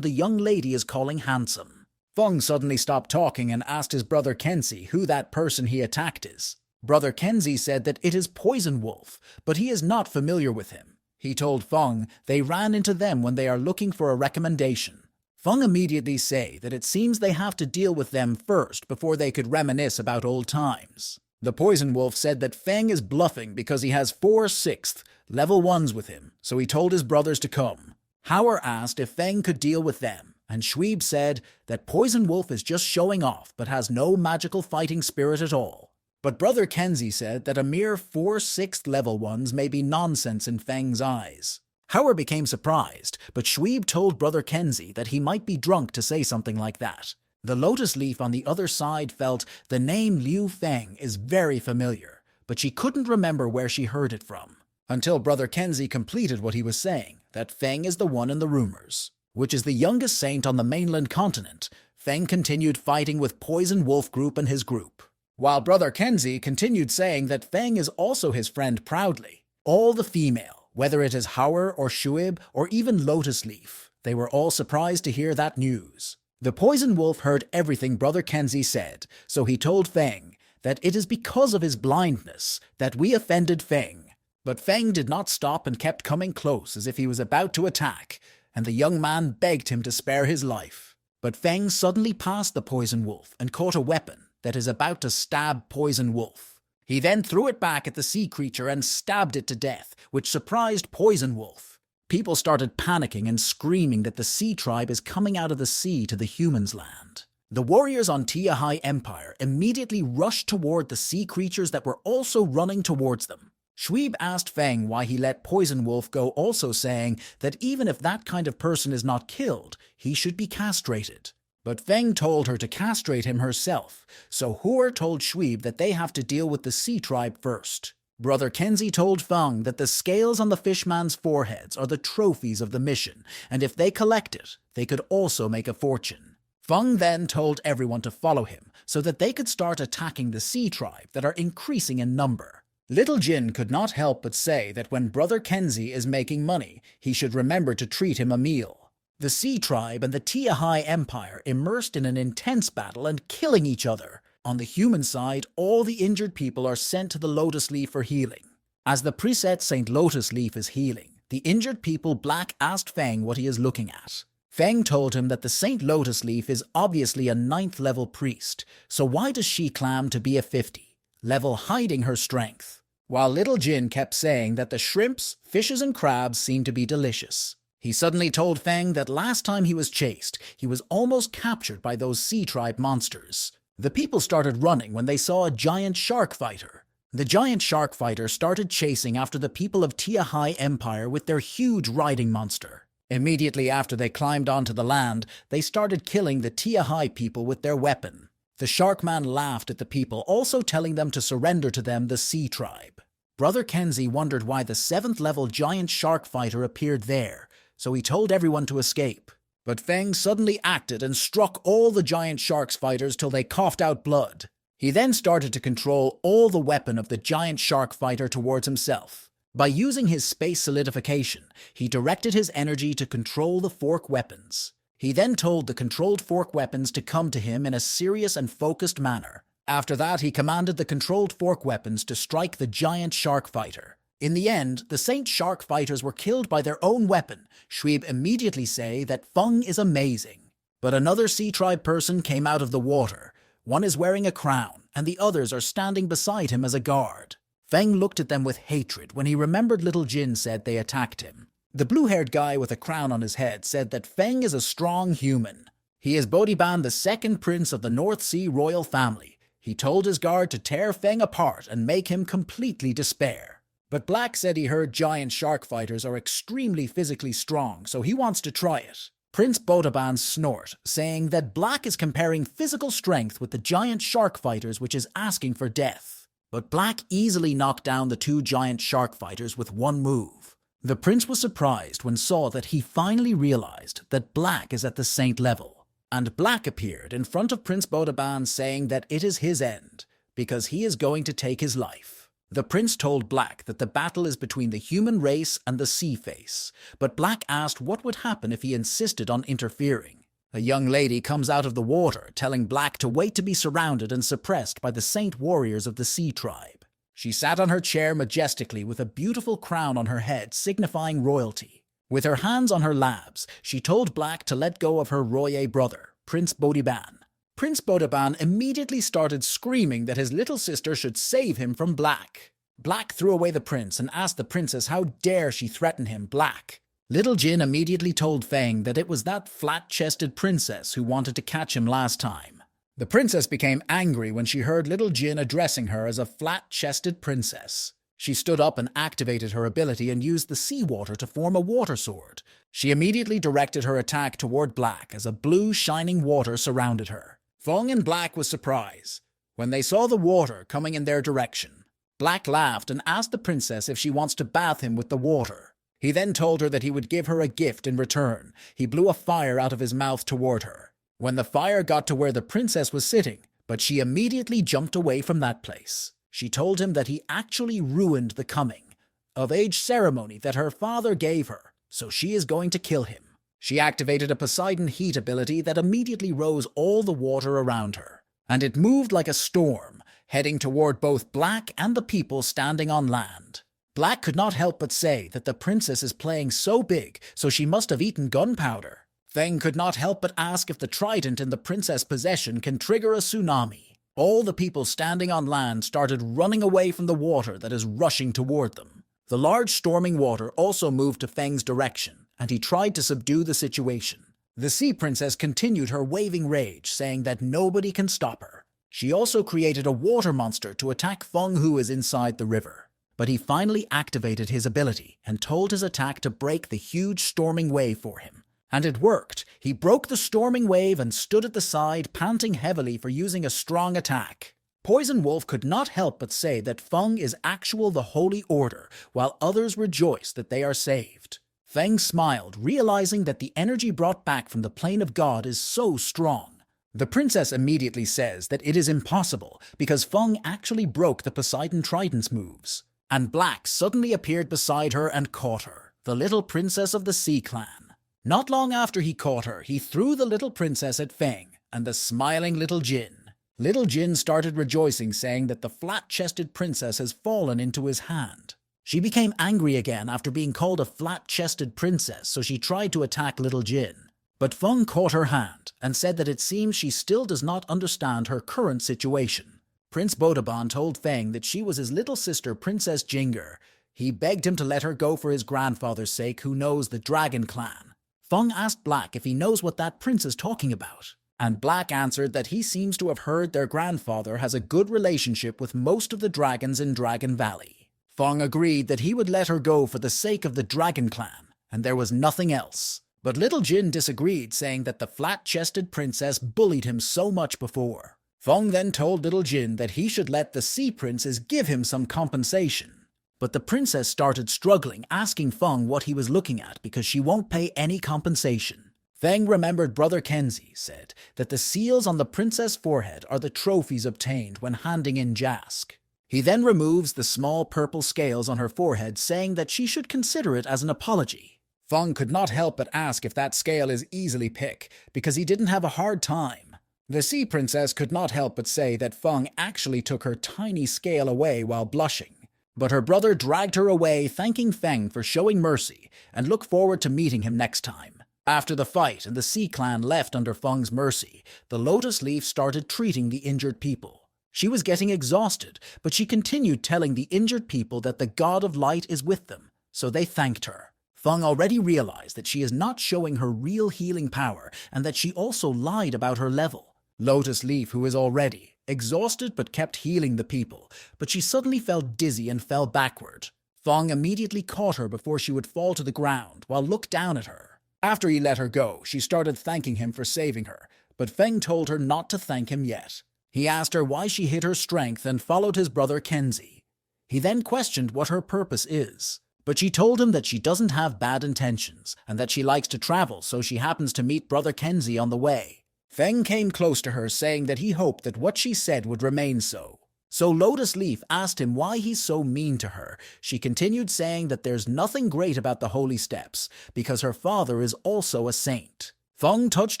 the young lady is calling handsome. Feng suddenly stopped talking and asked his brother Kenzie who that person he attacked is. Brother Kenzie said that it is Poison Wolf, but he is not familiar with him. He told Feng they ran into them when they are looking for a recommendation. Feng immediately said that it seems they have to deal with them first before they could reminisce about old times. The Poison Wolf said that Feng is bluffing because he has 4 6th level 1s with him, so he told his brothers to come. Hauer asked if Feng could deal with them, and Schweeb said that Poison Wolf is just showing off but has no magical fighting spirit at all. But Brother Kenzie said that a mere 4 6th level 1s may be nonsense in Feng's eyes. Hauer became surprised, but Schweeb told Brother Kenzie that he might be drunk to say something like that. The Lotus Leaf on the other side felt the name Liu Feng is very familiar, but she couldn't remember where she heard it from. Until Brother Kenzie completed what he was saying, that Feng is the one in the rumors. Which is the youngest saint on the mainland continent, Feng continued fighting with Poison Wolf Group and his group. While Brother Kenzie continued saying that Feng is also his friend proudly. All the female, whether it is Hauer or Schweeb or even Lotus Leaf, they were all surprised to hear that news. The Poison Wolf heard everything Brother Kenzie said, so he told Feng that it is because of his blindness that we offended Feng. But Feng did not stop and kept coming close as if he was about to attack, and the young man begged him to spare his life. But Feng suddenly passed the Poison Wolf and caught a weapon that is about to stab Poison Wolf. He then threw it back at the sea creature and stabbed it to death, which surprised Poison Wolf. People started panicking and screaming that the sea tribe is coming out of the sea to the humans' land. The warriors on Tihai Empire immediately rushed toward the sea creatures that were also running towards them. Shweeb asked Feng why he let Poison Wolf go, also saying that even if that kind of person is not killed, he should be castrated. But Feng told her to castrate him herself, so Hur told Shweeb that they have to deal with the sea tribe first. Brother Kenzie told Feng that the scales on the fishman's foreheads are the trophies of the mission, and if they collect it, they could also make a fortune. Feng then told everyone to follow him so that they could start attacking the sea tribe that are increasing in number. Little Jin could not help but say that when Brother Kenzie is making money, he should remember to treat him a meal. The sea tribe and the Tihai Empire immersed in an intense battle and killing each other. On the human side, all the injured people are sent to the Lotus Leaf for healing. As the preset Saint Lotus Leaf is healing, the injured people, Black asked Feng what he is looking at. Feng told him that the Saint Lotus Leaf is obviously a 9th level priest, so why does she claim to be a 50 level, hiding her strength? While Little Jin kept saying that the shrimps, fishes and crabs seemed to be delicious. He suddenly told Feng that last time he was chased, he was almost captured by those sea tribe monsters. The people started running when they saw a giant shark fighter. The giant shark fighter started chasing after the people of Tihai Empire with their huge riding monster. Immediately after they climbed onto the land, they started killing the Tihai people with their weapon. The Sharkman laughed at the people, also telling them to surrender to them, the sea tribe. Brother Kenzie wondered why the 7th level giant shark fighter appeared there, so he told everyone to escape. But Feng suddenly acted and struck all the giant shark's fighters till they coughed out blood. He then started to control all the weapon of the giant shark fighter towards himself. By using his space solidification, he directed his energy to control the fork weapons. He then told the controlled fork weapons to come to him in a serious and focused manner. After that, he commanded the controlled fork weapons to strike the giant shark fighter. In the end, the Saint Shark fighters were killed by their own weapon. Shweeb immediately say that Feng is amazing. But another sea tribe person came out of the water. One is wearing a crown, and the others are standing beside him as a guard. Feng looked at them with hatred when he remembered Little Jin said they attacked him. The blue-haired guy with a crown on his head said that Feng is a strong human. He is Bodiban, the 2nd prince of the North Sea royal family. He told his guard to tear Feng apart and make him completely despair. But Black said he heard giant shark fighters are extremely physically strong, so he wants to try it. Prince Bodaban snort, saying that Black is comparing physical strength with the giant shark fighters, which is asking for death. But Black easily knocked down the 2 giant shark fighters with one move. The prince was surprised when saw that he finally realized that Black is at the saint level. And Black appeared in front of Prince Bodaban saying that it is his end, because he is going to take his life. The prince told Black that the battle is between the human race and the sea face, but Black asked what would happen if he insisted on interfering. A young lady comes out of the water, telling Black to wait to be surrounded and suppressed by the saint warriors of the sea tribe. She sat on her chair majestically with a beautiful crown on her head signifying royalty. With her hands on her labs, she told Black to let go of her royal brother, Prince Bodiban. Prince Bodaban immediately started screaming that his little sister should save him from Black. Black threw away the prince and asked the princess how dare she threaten him, Black. Little Jin immediately told Feng that it was that flat-chested princess who wanted to catch him last time. The princess became angry when she heard Little Jin addressing her as a flat-chested princess. She stood up and activated her ability and used the seawater to form a water sword. She immediately directed her attack toward Black as a blue shining water surrounded her. Feng and Black was surprised when they saw the water coming in their direction. Black laughed and asked the princess if she wants to bath him with the water. He then told her that he would give her a gift in return. He blew a fire out of his mouth toward her. When the fire got to where the princess was sitting, but she immediately jumped away from that place. She told him that he actually ruined the coming-of-age ceremony that her father gave her, so she is going to kill him. She activated a Poseidon heat ability that immediately rose all the water around her, and it moved like a storm, heading toward both Black and the people standing on land. Black could not help but say that the princess is playing so big, so she must have eaten gunpowder. Feng could not help but ask if the trident in the princess' possession can trigger a tsunami. All the people standing on land started running away from the water that is rushing toward them. The large storming water also moved to Feng's direction, and he tried to subdue the situation. The Sea Princess continued her waving rage, saying that nobody can stop her. She also created a water monster to attack Feng, who is inside the river. But he finally activated his ability and told his attack to break the huge storming wave for him. And it worked. He broke the storming wave and stood at the side, panting heavily for using a strong attack. Poison Wolf could not help but say that Feng is actual the Holy Order, while others rejoice that they are saved. Feng smiled, realizing that the energy brought back from the plane of God is so strong. The princess immediately says that it is impossible because Feng actually broke the Poseidon Trident's moves. And Black suddenly appeared beside her and caught her, the little princess of the Sea Clan. Not long after he caught her, he threw the little princess at Feng and the smiling little Jin. Little Jin started rejoicing, saying that the flat-chested princess has fallen into his hand. She became angry again after being called a flat-chested princess, so she tried to attack Little Jin. But Feng caught her hand and said that it seems she still does not understand her current situation. Prince Bodaban told Feng that she was his little sister, Princess Jinger. He begged him to let her go for his grandfather's sake, who knows the Dragon Clan. Feng asked Black if he knows what that prince is talking about, and Black answered that he seems to have heard their grandfather has a good relationship with most of the dragons in Dragon Valley. Feng agreed that he would let her go for the sake of the Dragon Clan, and there was nothing else. But Little Jin disagreed, saying that the flat-chested princess bullied him so much before. Feng then told Little Jin that he should let the Sea Princes give him some compensation. But the princess started struggling, asking Feng what he was looking at because she won't pay any compensation. Feng remembered Brother Kenzie said that the seals on the princess' forehead are the trophies obtained when handing in Jask. He then removes the small purple scales on her forehead, saying that she should consider it as an apology. Feng could not help but ask if that scale is easily picked, because he didn't have a hard time. The Sea Princess could not help but say that Feng actually took her tiny scale away while blushing. But her brother dragged her away, thanking Feng for showing mercy, and looked forward to meeting him next time. After the fight and the Sea Clan left under Feng's mercy, the Lotus Leaf started treating the injured people. She was getting exhausted, but she continued telling the injured people that the God of Light is with them, so they thanked her. Feng already realized that she is not showing her real healing power and that she also lied about her level. Lotus Leaf, who is already exhausted but kept healing the people, but she suddenly felt dizzy and fell backward. Feng immediately caught her before she would fall to the ground while looked down at her. After he let her go, she started thanking him for saving her, but Feng told her not to thank him yet. He asked her why she hid her strength and followed his brother Kenzie. He then questioned what her purpose is, but she told him that she doesn't have bad intentions and that she likes to travel, so she happens to meet brother Kenzie on the way. Feng came close to her, saying that he hoped that what she said would remain so. So Lotus Leaf asked him why he's so mean to her. She continued saying that there's nothing great about the Holy Steps, because her father is also a saint. Feng touched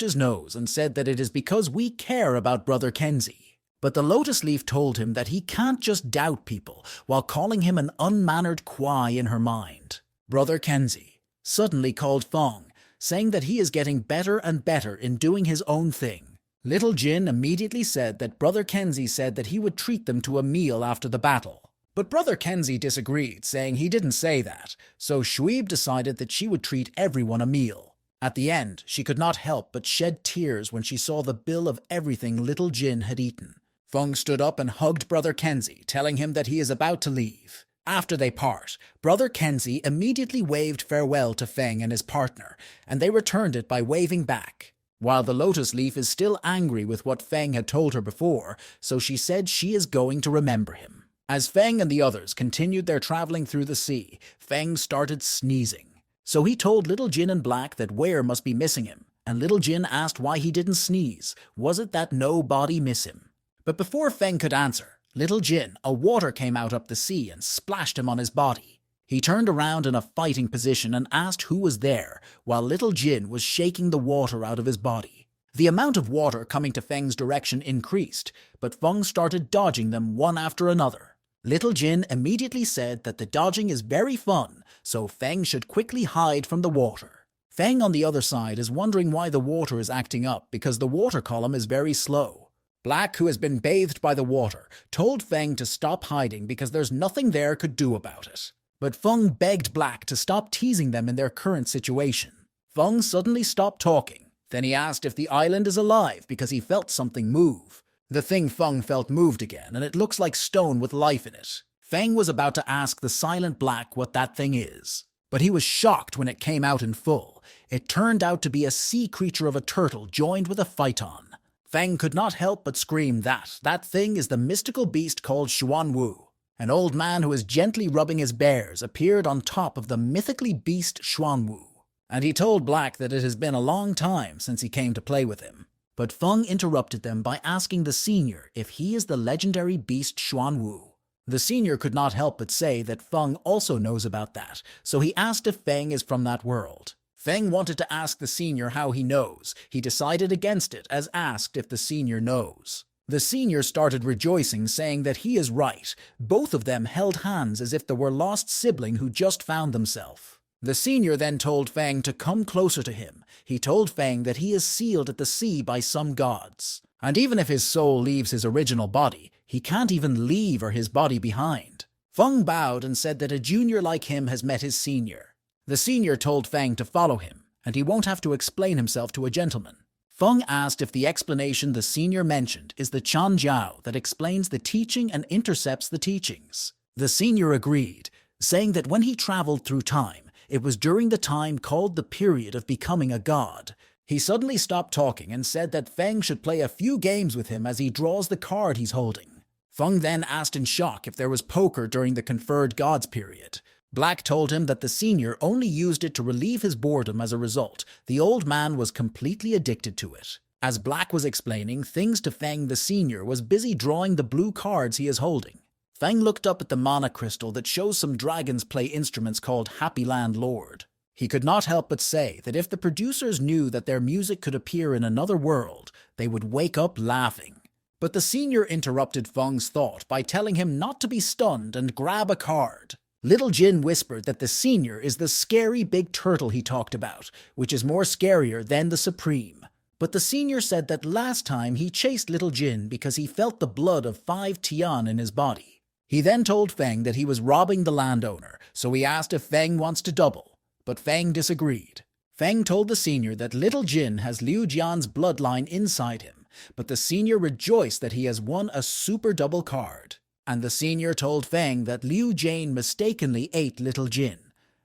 his nose and said that it is because we care about brother Kenzie. But the Lotus Leaf told him that he can't just doubt people while calling him an unmannered Kwai in her mind. Brother Kenzie suddenly called Feng, saying that he is getting better and better in doing his own thing. Little Jin immediately said that Brother Kenzie said that he would treat them to a meal after the battle. But Brother Kenzie disagreed, saying he didn't say that, so Shweeb decided that she would treat everyone a meal. At the end, she could not help but shed tears when she saw the bill of everything Little Jin had eaten. Feng stood up and hugged Brother Kenzie, telling him that he is about to leave. After they part, Brother Kenzie immediately waved farewell to Feng and his partner, and they returned it by waving back. While the Lotus Leaf is still angry with what Feng had told her before, so she said she is going to remember him. As Feng and the others continued their traveling through the sea, Feng started sneezing. So he told Little Jin and Black that Ware must be missing him, and Little Jin asked why he didn't sneeze. Was it that nobody miss him? But before Feng could answer, Little Jin, a water came out up the sea and splashed him on his body. He turned around in a fighting position and asked who was there, while Little Jin was shaking the water out of his body. The amount of water coming to Feng's direction increased, but Feng started dodging them one after another. Little Jin immediately said that the dodging is very fun, so Feng should quickly hide from the water. Feng on the other side is wondering why the water is acting up because the water column is very slow. Black, who has been bathed by the water, told Feng to stop hiding because there's nothing there could do about it. But Feng begged Black to stop teasing them in their current situation. Feng suddenly stopped talking. Then he asked if the island is alive because he felt something move. The thing Feng felt moved again, and it looks like stone with life in it. Feng was about to ask the silent Black what that thing is, but he was shocked when it came out in full. It turned out to be a sea creature of a turtle joined with a phyton. Feng could not help but scream that thing is the mystical beast called Xuanwu. An old man who is gently rubbing his bears appeared on top of the mythically beast Xuanwu, and he told Black that it has been a long time since he came to play with him. But Feng interrupted them by asking the senior if he is the legendary beast Xuanwu. The senior could not help but say that Feng also knows about that, so he asked if Feng is from that world. Feng wanted to ask the senior how he knows. He decided against it, as asked if the senior knows. The senior started rejoicing, saying that he is right. Both of them held hands as if they were lost sibling who just found themselves. The senior then told Feng to come closer to him. He told Feng that he is sealed at the sea by some gods, and even if his soul leaves his original body, he can't even leave his body behind. Feng bowed and said that a junior like him has met his senior. The senior told Feng to follow him, and he won't have to explain himself to a gentleman. Feng asked if the explanation the senior mentioned is the Chan Jiao that explains the teaching and intercepts the teachings. The senior agreed, saying that when he traveled through time, it was during the time called the period of becoming a god. He suddenly stopped talking and said that Feng should play a few games with him as he draws the card he's holding. Feng then asked in shock if there was poker during the conferred gods period. Black told him that the senior only used it to relieve his boredom. As a result, the old man was completely addicted to it. As Black was explaining things to Feng, the senior was busy drawing the blue cards he is holding. Feng looked up at the mana crystal that shows some dragons play instruments called Happy Land Lord. He could not help but say that if the producers knew that their music could appear in another world, they would wake up laughing. But the senior interrupted Feng's thought by telling him not to be stunned and grab a card. Little Jin whispered that the senior is the scary big turtle he talked about, which is more scarier than the Supreme. But the senior said that last time he chased Little Jin because he felt the blood of 5 Tian in his body. He then told Feng that he was robbing the landowner, so he asked if Feng wants to double, but Feng disagreed. Feng told the senior that Little Jin has Liu Jian's bloodline inside him, but the senior rejoiced that he has won a super double card. And the senior told Feng that Liu Jian mistakenly ate Little Jin,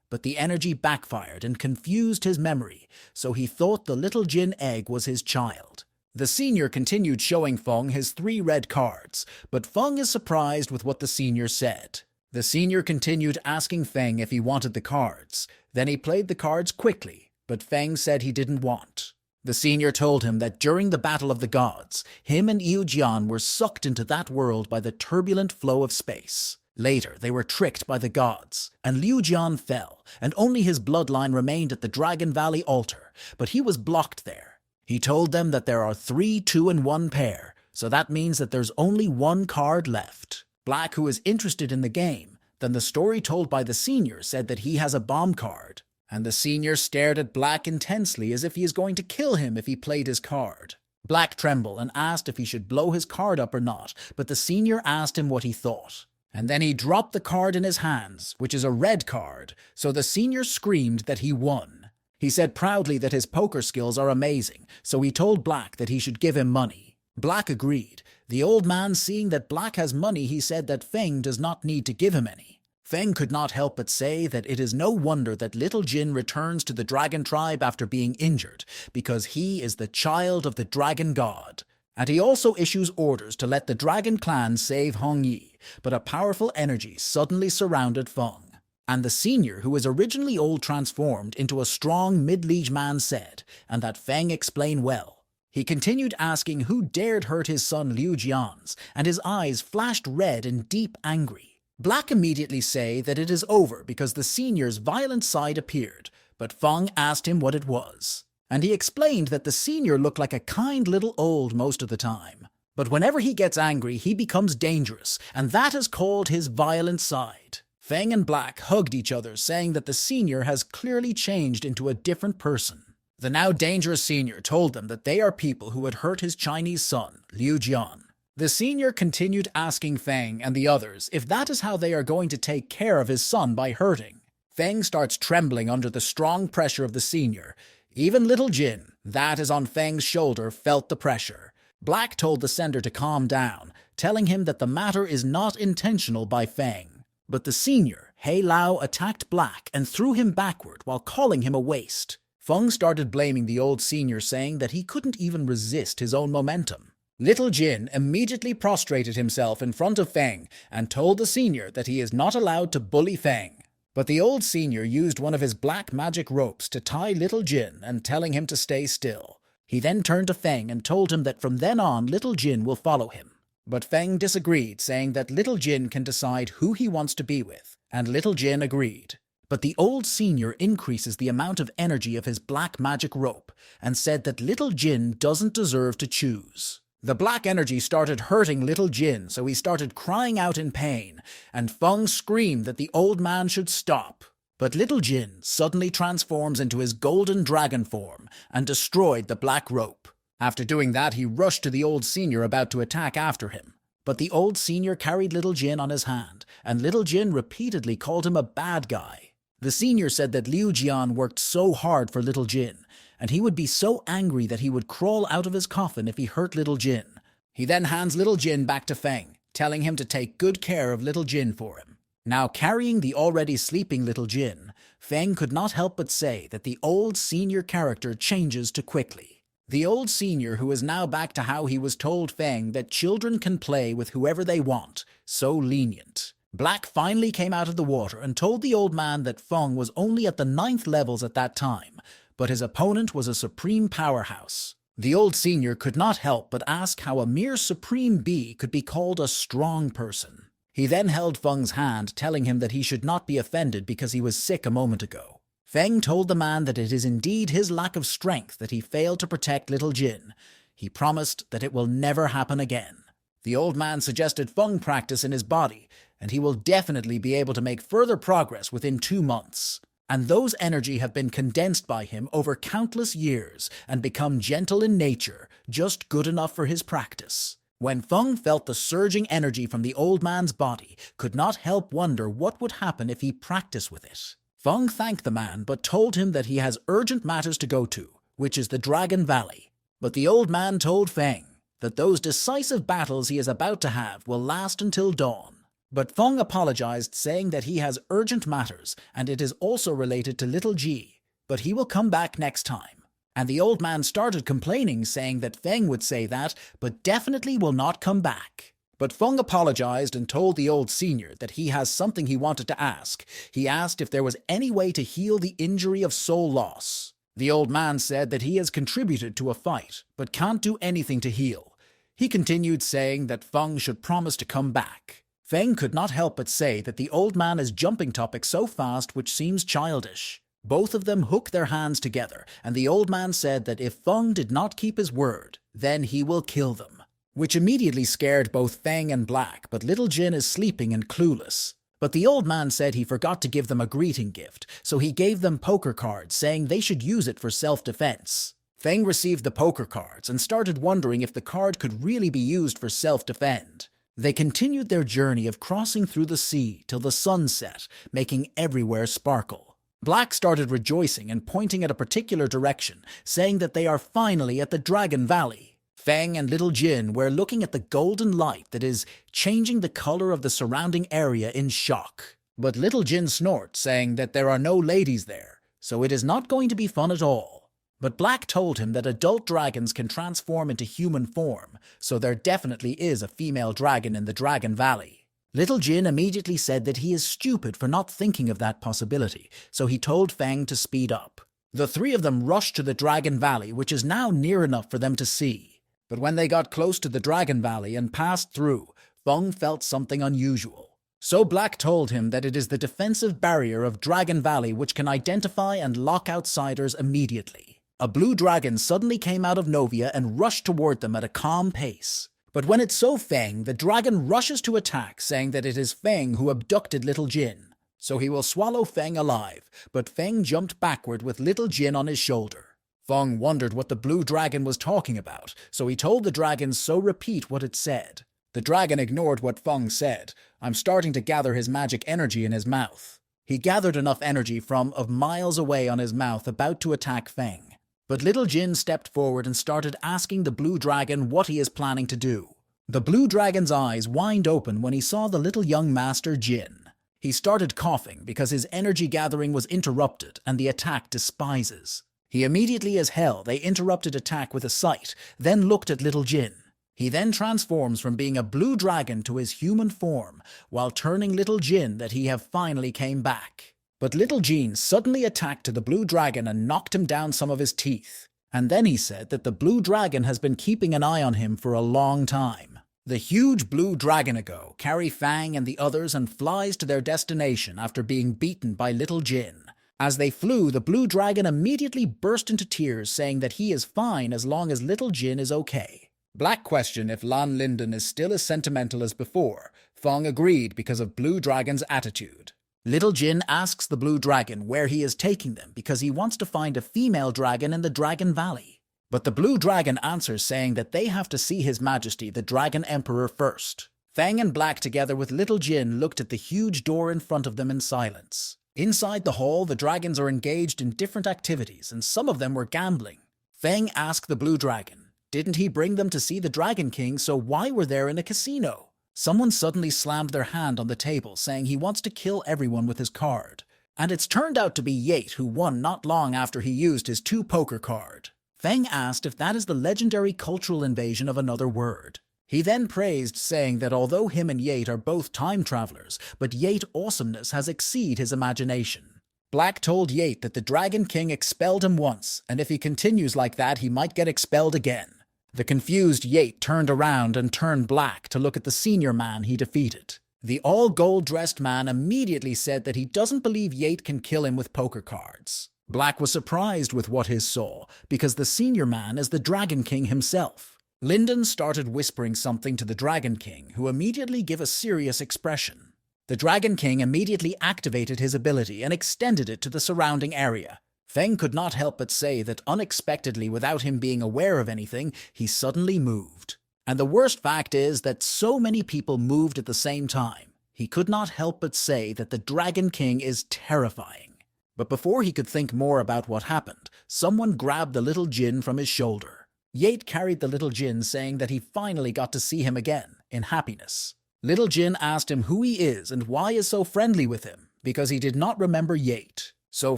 but the energy backfired and confused his memory, so he thought the Little Jin egg was his child. The senior continued showing Feng his 3 red cards, but Feng is surprised with what the senior said. The senior continued asking Feng if he wanted the cards. Then he played the cards quickly, but Feng said he didn't want. The senior told him that during the Battle of the Gods, him and Liu Jian were sucked into that world by the turbulent flow of space. Later, they were tricked by the gods, and Liu Jian fell, and only his bloodline remained at the Dragon Valley altar, but he was blocked there. He told them that there are 3 2-in-1 pair, so that means that there's only 1 card left. Black, who is interested in the game, then the story told by the senior said that he has a bomb card. And the senior stared at Black intensely as if he is going to kill him if he played his card. Black trembled and asked if he should blow his card up or not, but the senior asked him what he thought. And then he dropped the card in his hands, which is a red card, so the senior screamed that he won. He said proudly that his poker skills are amazing, so he told Black that he should give him money. Black agreed. The old man, seeing that Black has money, he said that Feng does not need to give him any. Feng could not help but say that it is no wonder that Little Jin returns to the dragon tribe after being injured, because he is the child of the dragon god. And he also issues orders to let the dragon clan save Hong Yi, but a powerful energy suddenly surrounded Feng. And the senior, who was originally old, transformed into a strong mid-liege man, said, and that Feng explained well. He continued asking who dared hurt his son Liu Jian's, and his eyes flashed red in deep angry. Black immediately say that it is over because the senior's violent side appeared, but Feng asked him what it was. And he explained that the senior looked like a kind little old most of the time. But whenever he gets angry, he becomes dangerous, and that is called his violent side. Feng and Black hugged each other, saying that the senior has clearly changed into a different person. The now dangerous senior told them that they are people who had hurt his Chinese son, Liu Jian. The senior continued asking Feng and the others if that is how they are going to take care of his son by hurting. Feng starts trembling under the strong pressure of the senior. Even little Jin, that is on Feng's shoulder, felt the pressure. Black told the sender to calm down, telling him that the matter is not intentional by Feng. But the senior, Hei Lao, attacked Black and threw him backward while calling him a waste. Feng started blaming the old senior, saying that he couldn't even resist his own momentum. Little Jin immediately prostrated himself in front of Feng and told the senior that he is not allowed to bully Feng. But the old senior used one of his black magic ropes to tie Little Jin and telling him to stay still. He then turned to Feng and told him that from then on Little Jin will follow him. But Feng disagreed, saying that Little Jin can decide who he wants to be with, and Little Jin agreed. But the old senior increases the amount of energy of his black magic rope and said that Little Jin doesn't deserve to choose. The black energy started hurting Little Jin, so he started crying out in pain, and Feng screamed that the old man should stop. But Little Jin suddenly transforms into his golden dragon form and destroyed the black rope. After doing that, he rushed to the old senior about to attack after him. But the old senior carried Little Jin on his hand, and Little Jin repeatedly called him a bad guy. The senior said that Liu Jian worked so hard for Little Jin, and he would be so angry that he would crawl out of his coffin if he hurt Little Jin. He then hands Little Jin back to Feng, telling him to take good care of Little Jin for him. Now carrying the already sleeping Little Jin, Feng could not help but say that the old senior character changes too quickly. The old senior, who is now back to how he was told Feng that children can play with whoever they want, so lenient. Black finally came out of the water and told the old man that Feng was only at the 9th levels at that time, but his opponent was a supreme powerhouse. The old senior could not help but ask how a mere supreme bee could be called a strong person. He then held Feng's hand, telling him that he should not be offended because he was sick a moment ago. Feng told the man that it is indeed his lack of strength that he failed to protect Little Jin. He promised that it will never happen again. The old man suggested Feng practice in his body, and he will definitely be able to make further progress within 2 months. And those energy have been condensed by him over countless years and become gentle in nature, just good enough for his practice. When Feng felt the surging energy from the old man's body, could not help wonder what would happen if he practiced with it. Feng thanked the man but told him that he has urgent matters to go to, which is the Dragon Valley. But the old man told Feng that those decisive battles he is about to have will last until dawn. But Feng apologized, saying that he has urgent matters and it is also related to Little Ji, but he will come back next time. And the old man started complaining, saying that Feng would say that, but definitely will not come back. But Feng apologized and told the old senior that he has something he wanted to ask. He asked if there was any way to heal the injury of soul loss. The old man said that he has contributed to a fight, but can't do anything to heal. He continued saying that Feng should promise to come back. Feng could not help but say that the old man is jumping topics so fast which seems childish. Both of them hooked their hands together, and the old man said that if Feng did not keep his word, then he will kill them. Which immediately scared both Feng and Black, but Little Jin is sleeping and clueless. But the old man said he forgot to give them a greeting gift, so he gave them poker cards, saying they should use it for self-defense. Feng received the poker cards and started wondering if the card could really be used for self-defense. They continued their journey of crossing through the sea till the sun set, making everywhere sparkle. Black started rejoicing and pointing at a particular direction, saying that they are finally at the Dragon Valley. Feng and Little Jin were looking at the golden light that is changing the color of the surrounding area in shock. But Little Jin snorts, saying that there are no ladies there, so it is not going to be fun at all. But Black told him that adult dragons can transform into human form, so there definitely is a female dragon in the Dragon Valley. Little Jin immediately said that he is stupid for not thinking of that possibility, so he told Feng to speed up. The 3 of them rushed to the Dragon Valley, which is now near enough for them to see. But when they got close to the Dragon Valley and passed through, Feng felt something unusual. So Black told him that it is the defensive barrier of Dragon Valley which can identify and lock outsiders immediately. A blue dragon suddenly came out of Novia and rushed toward them at a calm pace. But when it saw Feng, the dragon rushes to attack, saying that it is Feng who abducted Little Jin. So he will swallow Feng alive, but Feng jumped backward with Little Jin on his shoulder. Feng wondered what the blue dragon was talking about, so he told the dragon so repeat what it said. The dragon ignored what Feng said. I'm starting to gather his magic energy in his mouth. He gathered enough energy from of miles away on his mouth, about to attack Feng. But Little Jin stepped forward and started asking the blue dragon what he is planning to do. The blue dragon's eyes widened open when he saw the little young master Jin. He started coughing because his energy gathering was interrupted and the attack despises. He immediately as hell they interrupted attack with a sight, then looked at Little Jin. He then transforms from being a blue dragon to his human form, while turning Little Jin that he have finally came back. But Little Jin suddenly attacked the blue dragon and knocked him down some of his teeth. And then he said that the blue dragon has been keeping an eye on him for a long time. The huge blue dragon ago carry Fang and the others and flies to their destination after being beaten by Little Jin. As they flew, the blue dragon immediately burst into tears, saying that he is fine as long as Little Jin is okay. Black questioned if Lan Linden is still as sentimental as before. Feng agreed because of Blue Dragon's attitude. Little Jin asks the Blue Dragon where he is taking them because he wants to find a female dragon in the Dragon Valley. But the Blue Dragon answers saying that they have to see His Majesty, the Dragon Emperor, first. Fang and Black together with Little Jin looked at the huge door in front of them in silence. Inside the hall, the dragons are engaged in different activities, and some of them were gambling. Fang asked the Blue Dragon, didn't he bring them to see the Dragon King, so why were they in a casino? Someone suddenly slammed their hand on the table, saying he wants to kill everyone with his card. And it's turned out to be Yate, who won not long after he used his 2 poker card. Fang asked if that is the legendary cultural invasion of another word. He then praised, saying that although him and Yate are both time travelers, but Yate's awesomeness has exceeded his imagination. Black told Yate that the Dragon King expelled him once, and if he continues like that, he might get expelled again. The confused Yate turned around and turned black to look at the senior man he defeated. The all-gold-dressed man immediately said that he doesn't believe Yate can kill him with poker cards. Black was surprised with what he saw, because the senior man is the Dragon King himself. Linden started whispering something to the Dragon King, who immediately gave a serious expression. The Dragon King immediately activated his ability and extended it to the surrounding area. Feng could not help but say that unexpectedly, without him being aware of anything, he suddenly moved. And the worst fact is that so many people moved at the same time. He could not help but say that the Dragon King is terrifying. But before he could think more about what happened, someone grabbed the Little Jin from his shoulder. Yate carried the Little Jin, saying that he finally got to see him again, in happiness. Little Jin asked him who he is and why he is so friendly with him, because he did not remember Yate. So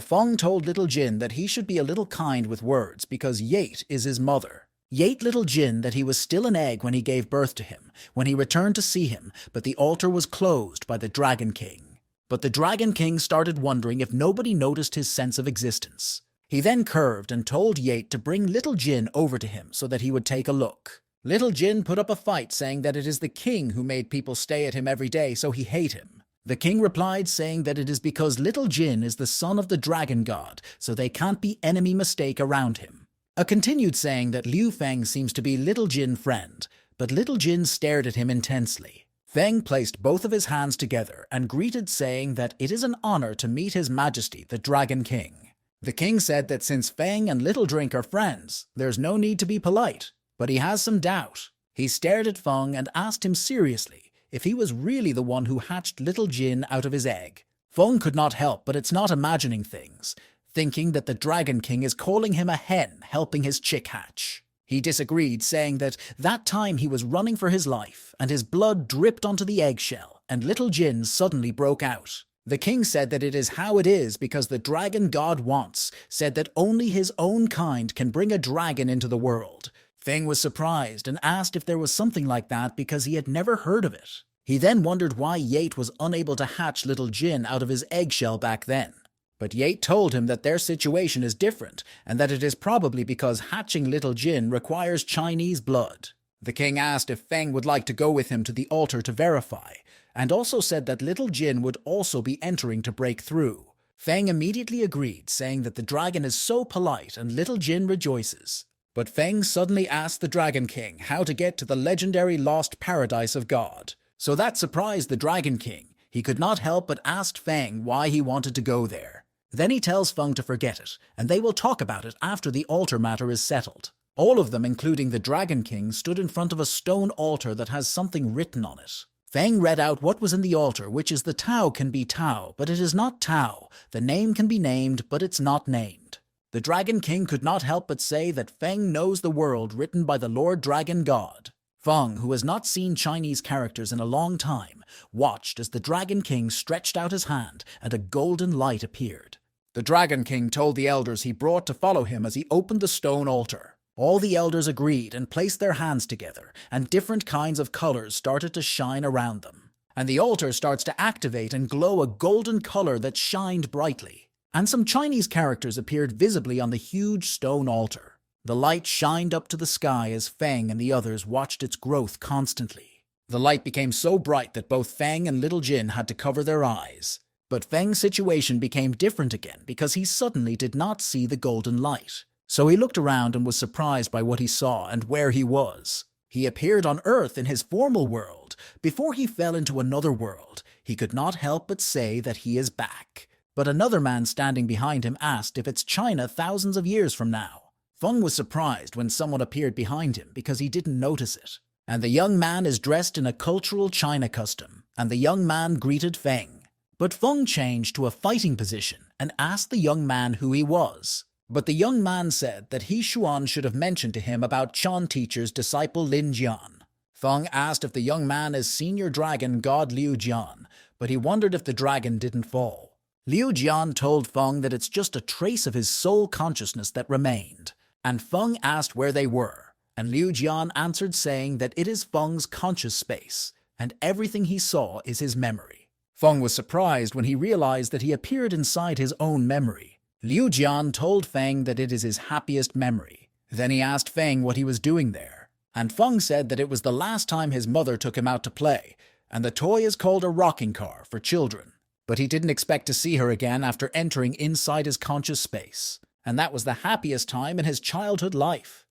Feng told Little Jin that he should be a little kind with words because Yate is his mother. Yate Little Jin that he was still an egg when he gave birth to him, when he returned to see him, but the altar was closed by the Dragon King. But the Dragon King started wondering if nobody noticed his sense of existence. He then curved and told Yate to bring Little Jin over to him so that he would take a look. Little Jin put up a fight, saying that it is the king who made people stay at him every day, so he hate him. The king replied, saying that it is because Little Jin is the son of the dragon god, so they can't be enemy mistake around him. A continued saying that Liu Feng seems to be Little Jin's friend, but Little Jin stared at him intensely. Feng placed both of his hands together and greeted, saying that it is an honor to meet His Majesty, the Dragon King. The king said that since Feng and Little Drink are friends, there's no need to be polite, but he has some doubt. He stared at Feng and asked him seriously if he was really the one who hatched Little Jin out of his egg. Feng could not help but it's not imagining things, thinking that the Dragon King is calling him a hen helping his chick hatch. He disagreed, saying that time he was running for his life and his blood dripped onto the eggshell and Little Jin suddenly broke out. The king said that it is how it is because the dragon god wants, said that only his own kind can bring a dragon into the world. Feng was surprised and asked if there was something like that because he had never heard of it. He then wondered why Yate was unable to hatch Little Jin out of his eggshell back then. But Yate told him that their situation is different and that it is probably because hatching Little Jin requires Chinese blood. The king asked if Feng would like to go with him to the altar to verify, and also said that Little Jin would also be entering to break through. Feng immediately agreed, saying that the dragon is so polite and Little Jin rejoices. But Feng suddenly asked the Dragon King how to get to the legendary lost paradise of God. So that surprised the Dragon King. He could not help but ask Feng why he wanted to go there. Then he tells Feng to forget it, and they will talk about it after the altar matter is settled. All of them, including the Dragon King, stood in front of a stone altar that has something written on it. Feng read out what was in the altar, which is the Tao can be Tao, but it is not Tao. The name can be named, but it's not named. The Dragon King could not help but say that Feng knows the world written by the Lord Dragon God. Feng, who has not seen Chinese characters in a long time, watched as the Dragon King stretched out his hand and a golden light appeared. The Dragon King told the elders he brought to follow him as he opened the stone altar. All the elders agreed and placed their hands together, and different kinds of colors started to shine around them. And the altar starts to activate and glow a golden color that shined brightly. And some Chinese characters appeared visibly on the huge stone altar. The light shined up to the sky as Feng and the others watched its growth constantly. The light became so bright that both Feng and Little Jin had to cover their eyes. But Feng's situation became different again because he suddenly did not see the golden light. So he looked around and was surprised by what he saw and where he was. He appeared on Earth in his formal world. Before he fell into another world, he could not help but say that he is back. But another man standing behind him asked if it's China thousands of years from now. Feng was surprised when someone appeared behind him because he didn't notice it. And the young man is dressed in a cultural China custom, and the young man greeted Feng. But Feng changed to a fighting position and asked the young man who he was. But the young man said that he Xuan should have mentioned to him about Chan teacher's disciple Lin Jian. Feng asked if the young man is senior dragon god Liu Jian, but he wondered if the dragon didn't fall. Liu Jian told Feng that it's just a trace of his soul consciousness that remained. And Feng asked where they were, and Liu Jian answered saying that it is Feng's conscious space, and everything he saw is his memory. Feng was surprised when he realized that he appeared inside his own memory. Liu Jian told Feng that it is his happiest memory. Then he asked Feng what he was doing there. And Feng said that it was the last time his mother took him out to play, and the toy is called a rocking car for children. But he didn't expect to see her again after entering inside his conscious space, and that was the happiest time in his childhood life.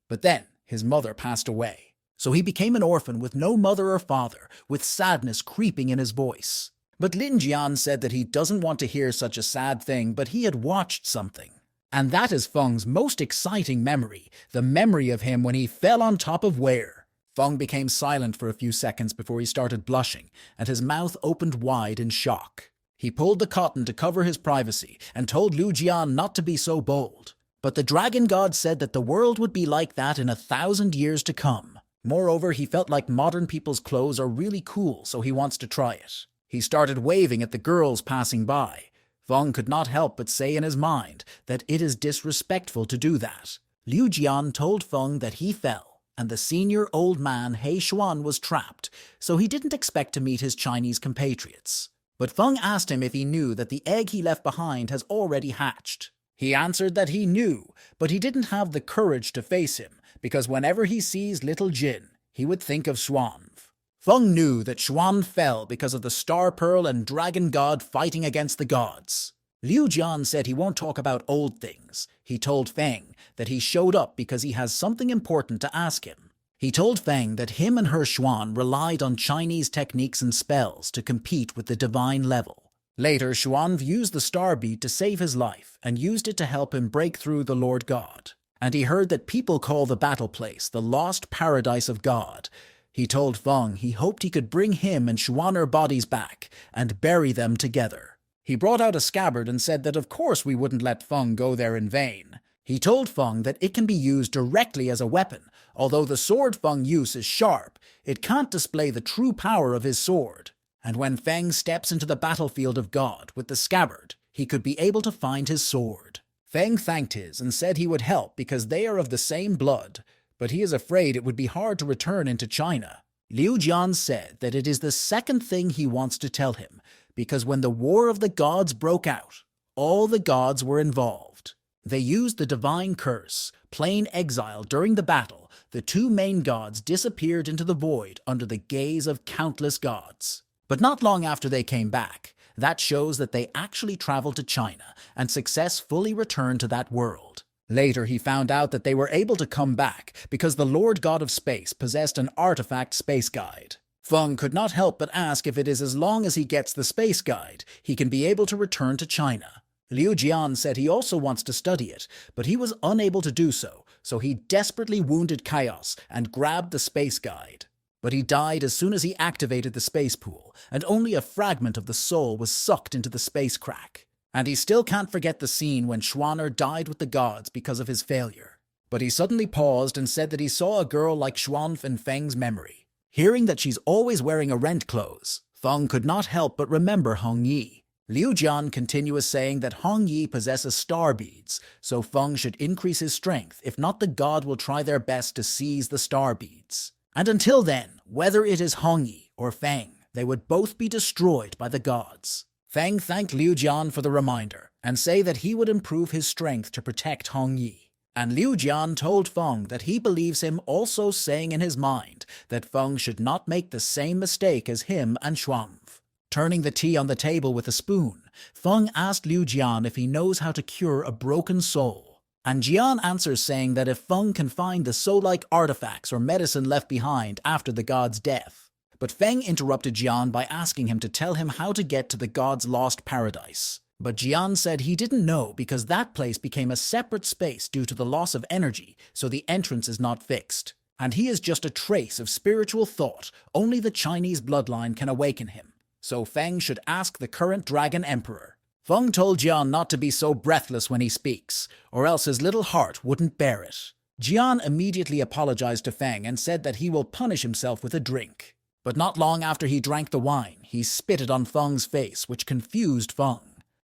But then his mother passed away, so he became an orphan with no mother or father, with sadness creeping in his voice. But Lin Jian said that he doesn't want to hear such a sad thing, but he had watched something. And that is Feng's most exciting memory, the memory of him when he fell on top of Ware. Feng became silent for a few seconds before he started blushing, and his mouth opened wide in shock. He pulled the cotton to cover his privacy and told Liu Jian not to be so bold. But the dragon god said that the world would be like that in 1,000 years to come. Moreover, he felt like modern people's clothes are really cool, so he wants to try it. He started waving at the girls passing by. Feng could not help but say in his mind that it is disrespectful to do that. Liu Jian told Feng that he fell, and the senior old man He Xuan was trapped, so he didn't expect to meet his Chinese compatriots. But Feng asked him if he knew that the egg he left behind has already hatched. He answered that he knew, but he didn't have the courage to face him, because whenever he sees Little Jin, he would think of Xuan. Feng knew that Xuan fell because of the Star Pearl and Dragon God fighting against the gods. Liu Jian said he won't talk about old things. He told Feng that he showed up because he has something important to ask him. He told Feng that him and her Xuan relied on Chinese techniques and spells to compete with the divine level. Later, Xuan used the star bead to save his life and used it to help him break through the Lord God. And he heard that people call the battle place the lost paradise of God. He told Feng he hoped he could bring him and Xuaner bodies back and bury them together. He brought out a scabbard and said that of course we wouldn't let Feng go there in vain. He told Feng that it can be used directly as a weapon. Although the sword Feng uses is sharp, it can't display the true power of his sword. And when Feng steps into the battlefield of God with the scabbard, he could be able to find his sword. Feng thanked his and said he would help because they are of the same blood. But he is afraid it would be hard to return into China. Liu Jian said that it is the second thing he wants to tell him, because when the War of the Gods broke out, all the gods were involved. They used the divine curse, plain exile during the battle. The two main gods disappeared into the void under the gaze of countless gods. But not long after they came back, that shows that they actually traveled to China and successfully returned to that world. Later, he found out that they were able to come back because the Lord God of Space possessed an artifact space guide. Feng could not help but ask if it is as long as he gets the space guide, he can be able to return to China. Liu Jian said he also wants to study it, but he was unable to do so, so he desperately wounded Chaos and grabbed the space guide. But he died as soon as he activated the space pool, and only a fragment of the soul was sucked into the space crack. And he still can't forget the scene when Schwanner died with the gods because of his failure. But he suddenly paused and said that he saw a girl like Xuanf in Feng's memory. Hearing that she's always wearing a rent clothes, Feng could not help but remember Hong Yi. Liu Jian continues saying that Hong Yi possesses star beads, so Feng should increase his strength, if not the god will try their best to seize the star beads. And until then, whether it is Hong Yi or Feng, they would both be destroyed by the gods. Feng thanked Liu Jian for the reminder, and say that he would improve his strength to protect Hong Yi. And Liu Jian told Feng that he believes him, also saying in his mind that Feng should not make the same mistake as him and Xuanf. Turning the tea on the table with a spoon, Feng asked Liu Jian if he knows how to cure a broken soul. And Jian answers saying that if Feng can find the soul-like artifacts or medicine left behind after the god's death. But Feng interrupted Jian by asking him to tell him how to get to the god's lost paradise. But Jian said he didn't know because that place became a separate space due to the loss of energy, so the entrance is not fixed. And he is just a trace of spiritual thought, only the Chinese bloodline can awaken him. So Feng should ask the current Dragon Emperor. Feng told Jian not to be so breathless when he speaks, or else his little heart wouldn't bear it. Jian immediately apologized to Feng and said that he will punish himself with a drink. But not long after he drank the wine, he spitted on Feng's face, which confused Feng.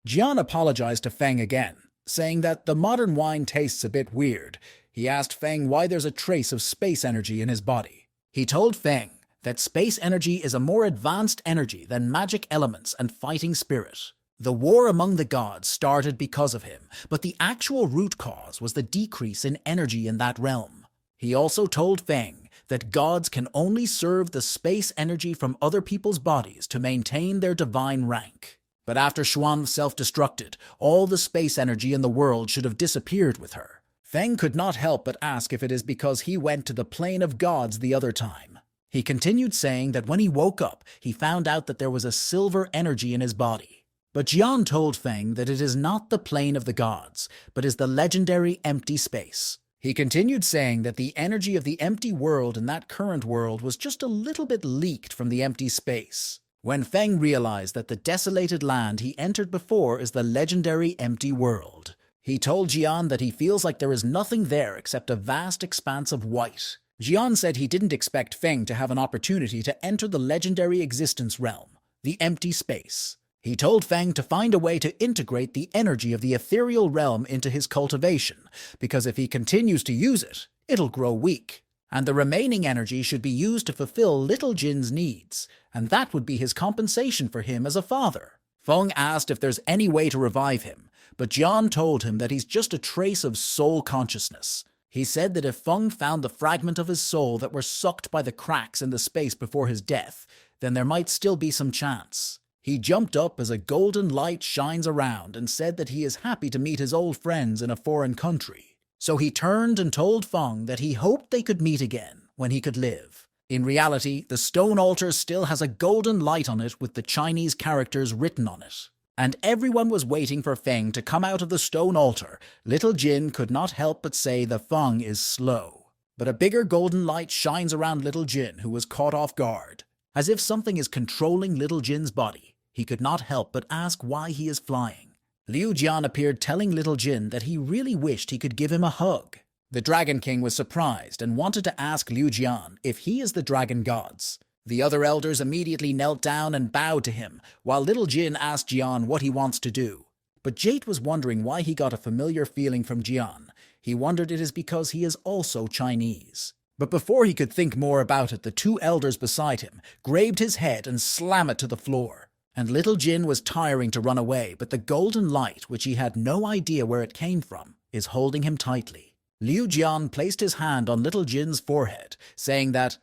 Jian apologized to Feng again, saying that the modern wine tastes a bit weird. He asked Feng why there's a trace of space energy in his body. He told Feng that space energy is a more advanced energy than magic elements and fighting spirit. The war among the gods started because of him, but the actual root cause was the decrease in energy in that realm. He also told Feng that gods can only serve the space energy from other people's bodies to maintain their divine rank. But after Xuan self-destructed, all the space energy in the world should have disappeared with her. Feng could not help but ask if it is because he went to the plane of gods the other time. He continued saying that when he woke up, he found out that there was a silver energy in his body. But Jian told Feng that it is not the plane of the gods, but is the legendary empty space. He continued saying that the energy of the empty world in that current world was just a little bit leaked from the empty space. When Feng realized that the desolated land he entered before is the legendary empty world, he told Jian that he feels like there is nothing there except a vast expanse of white. Jian said he didn't expect Feng to have an opportunity to enter the legendary existence realm, the empty space. He told Feng to find a way to integrate the energy of the ethereal realm into his cultivation, because if he continues to use it, it'll grow weak. And the remaining energy should be used to fulfill Little Jin's needs, and that would be his compensation for him as a father. Feng asked if there's any way to revive him, but Jian told him that he's just a trace of soul consciousness. He said that if Feng found the fragment of his soul that were sucked by the cracks in the space before his death, then there might still be some chance. He jumped up as a golden light shines around and said that he is happy to meet his old friends in a foreign country. So he turned and told Feng that he hoped they could meet again when he could live. In reality, the stone altar still has a golden light on it with the Chinese characters written on it. And everyone was waiting for Feng to come out of the stone altar. Little Jin could not help but say the Feng is slow. But a bigger golden light shines around Little Jin, who was caught off guard. As if something is controlling Little Jin's body, he could not help but ask why he is flying. Liu Jian appeared telling Little Jin that he really wished he could give him a hug. The Dragon King was surprised and wanted to ask Liu Jian if he is the dragon gods. The other elders immediately knelt down and bowed to him, while Little Jin asked Jian what he wants to do. But Jade was wondering why he got a familiar feeling from Jian. He wondered it is because he is also Chinese. But before he could think more about it, the two elders beside him grabbed his head and slammed it to the floor. And Little Jin was tiring to run away, but the golden light, which he had no idea where it came from, is holding him tightly. Liu Jian placed his hand on Little Jin's forehead, saying that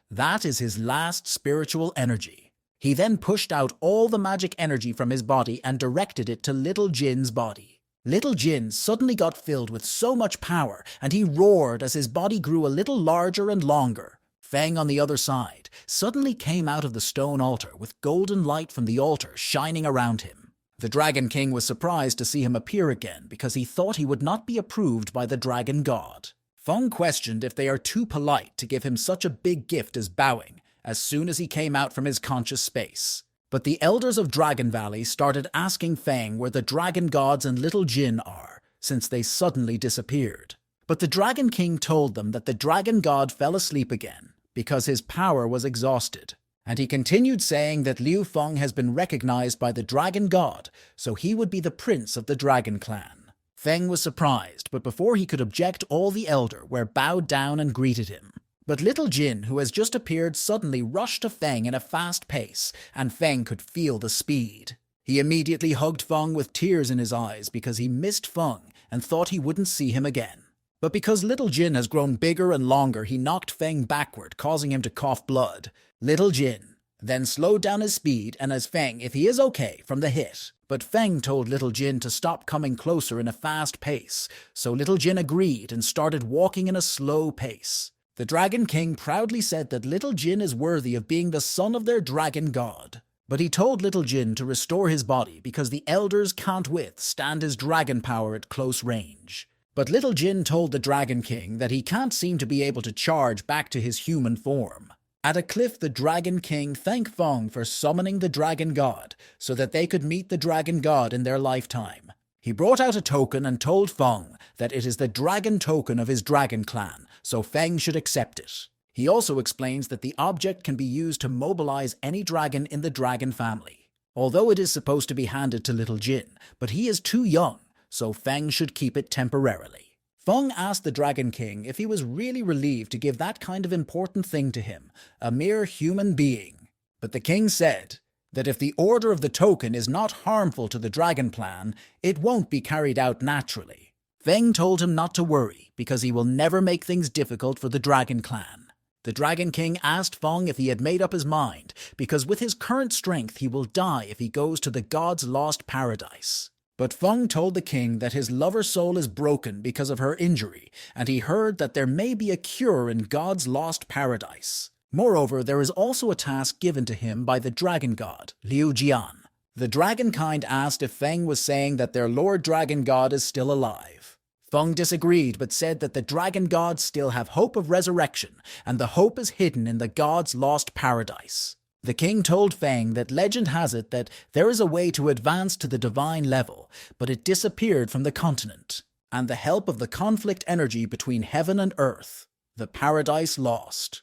is his last spiritual energy. He then pushed out all the magic energy from his body and directed it to Little Jin's body. Little Jin suddenly got filled with so much power, and he roared as his body grew a little larger and longer. Feng on the other side suddenly came out of the stone altar with golden light from the altar shining around him. The Dragon King was surprised to see him appear again because he thought he would not be approved by the Dragon God. Feng questioned if they are too polite to give him such a big gift as bowing as soon as he came out from his conscious space. But the elders of Dragon Valley started asking Feng where the Dragon Gods and Little Jin are, since they suddenly disappeared. But the Dragon King told them that the Dragon God fell asleep again because his power was exhausted. And he continued saying that Liu Feng has been recognized by the Dragon God, so he would be the prince of the Dragon Clan. Feng was surprised, but before he could object, all the elder were bowed down and greeted him. But Little Jin, who has just appeared, suddenly rushed to Feng in a fast pace, and Feng could feel the speed. He immediately hugged Feng with tears in his eyes because he missed Feng and thought he wouldn't see him again. But because Little Jin has grown bigger and longer, he knocked Feng backward, causing him to cough blood. Little Jin then slowed down his speed and asked Feng if he is okay from the hit. But Feng told Little Jin to stop coming closer in a fast pace, so Little Jin agreed and started walking in a slow pace. The Dragon King proudly said that Little Jin is worthy of being the son of their Dragon God. But he told Little Jin to restore his body because the elders can't withstand his dragon power at close range. But Little Jin told the Dragon King that he can't seem to be able to charge back to his human form. At a cliff, the Dragon King thanked Feng for summoning the Dragon God so that they could meet the Dragon God in their lifetime. He brought out a token and told Feng that it is the dragon token of his Dragon Clan, so Feng should accept it. He also explains that the object can be used to mobilize any dragon in the dragon family. Although it is supposed to be handed to Little Jin, but he is too young, so Feng should keep it temporarily. Feng asked the Dragon King if he was really relieved to give that kind of important thing to him, a mere human being. But the king said that if the order of the token is not harmful to the dragon clan, it won't be carried out naturally. Feng told him not to worry because he will never make things difficult for the Dragon Clan. The Dragon King asked Feng if he had made up his mind because with his current strength he will die if he goes to the gods' lost paradise. But Feng told the king that his lover's soul is broken because of her injury, and he heard that there may be a cure in God's lost paradise. Moreover, there is also a task given to him by the dragon god, Liu Jian. The dragonkind asked if Feng was saying that their Lord Dragon God is still alive. Feng disagreed but said that the dragon gods still have hope of resurrection, and the hope is hidden in the gods' lost paradise. The king told Feng that legend has it that there is a way to advance to the divine level, but it disappeared from the continent, and the help of the conflict energy between heaven and earth, the paradise lost,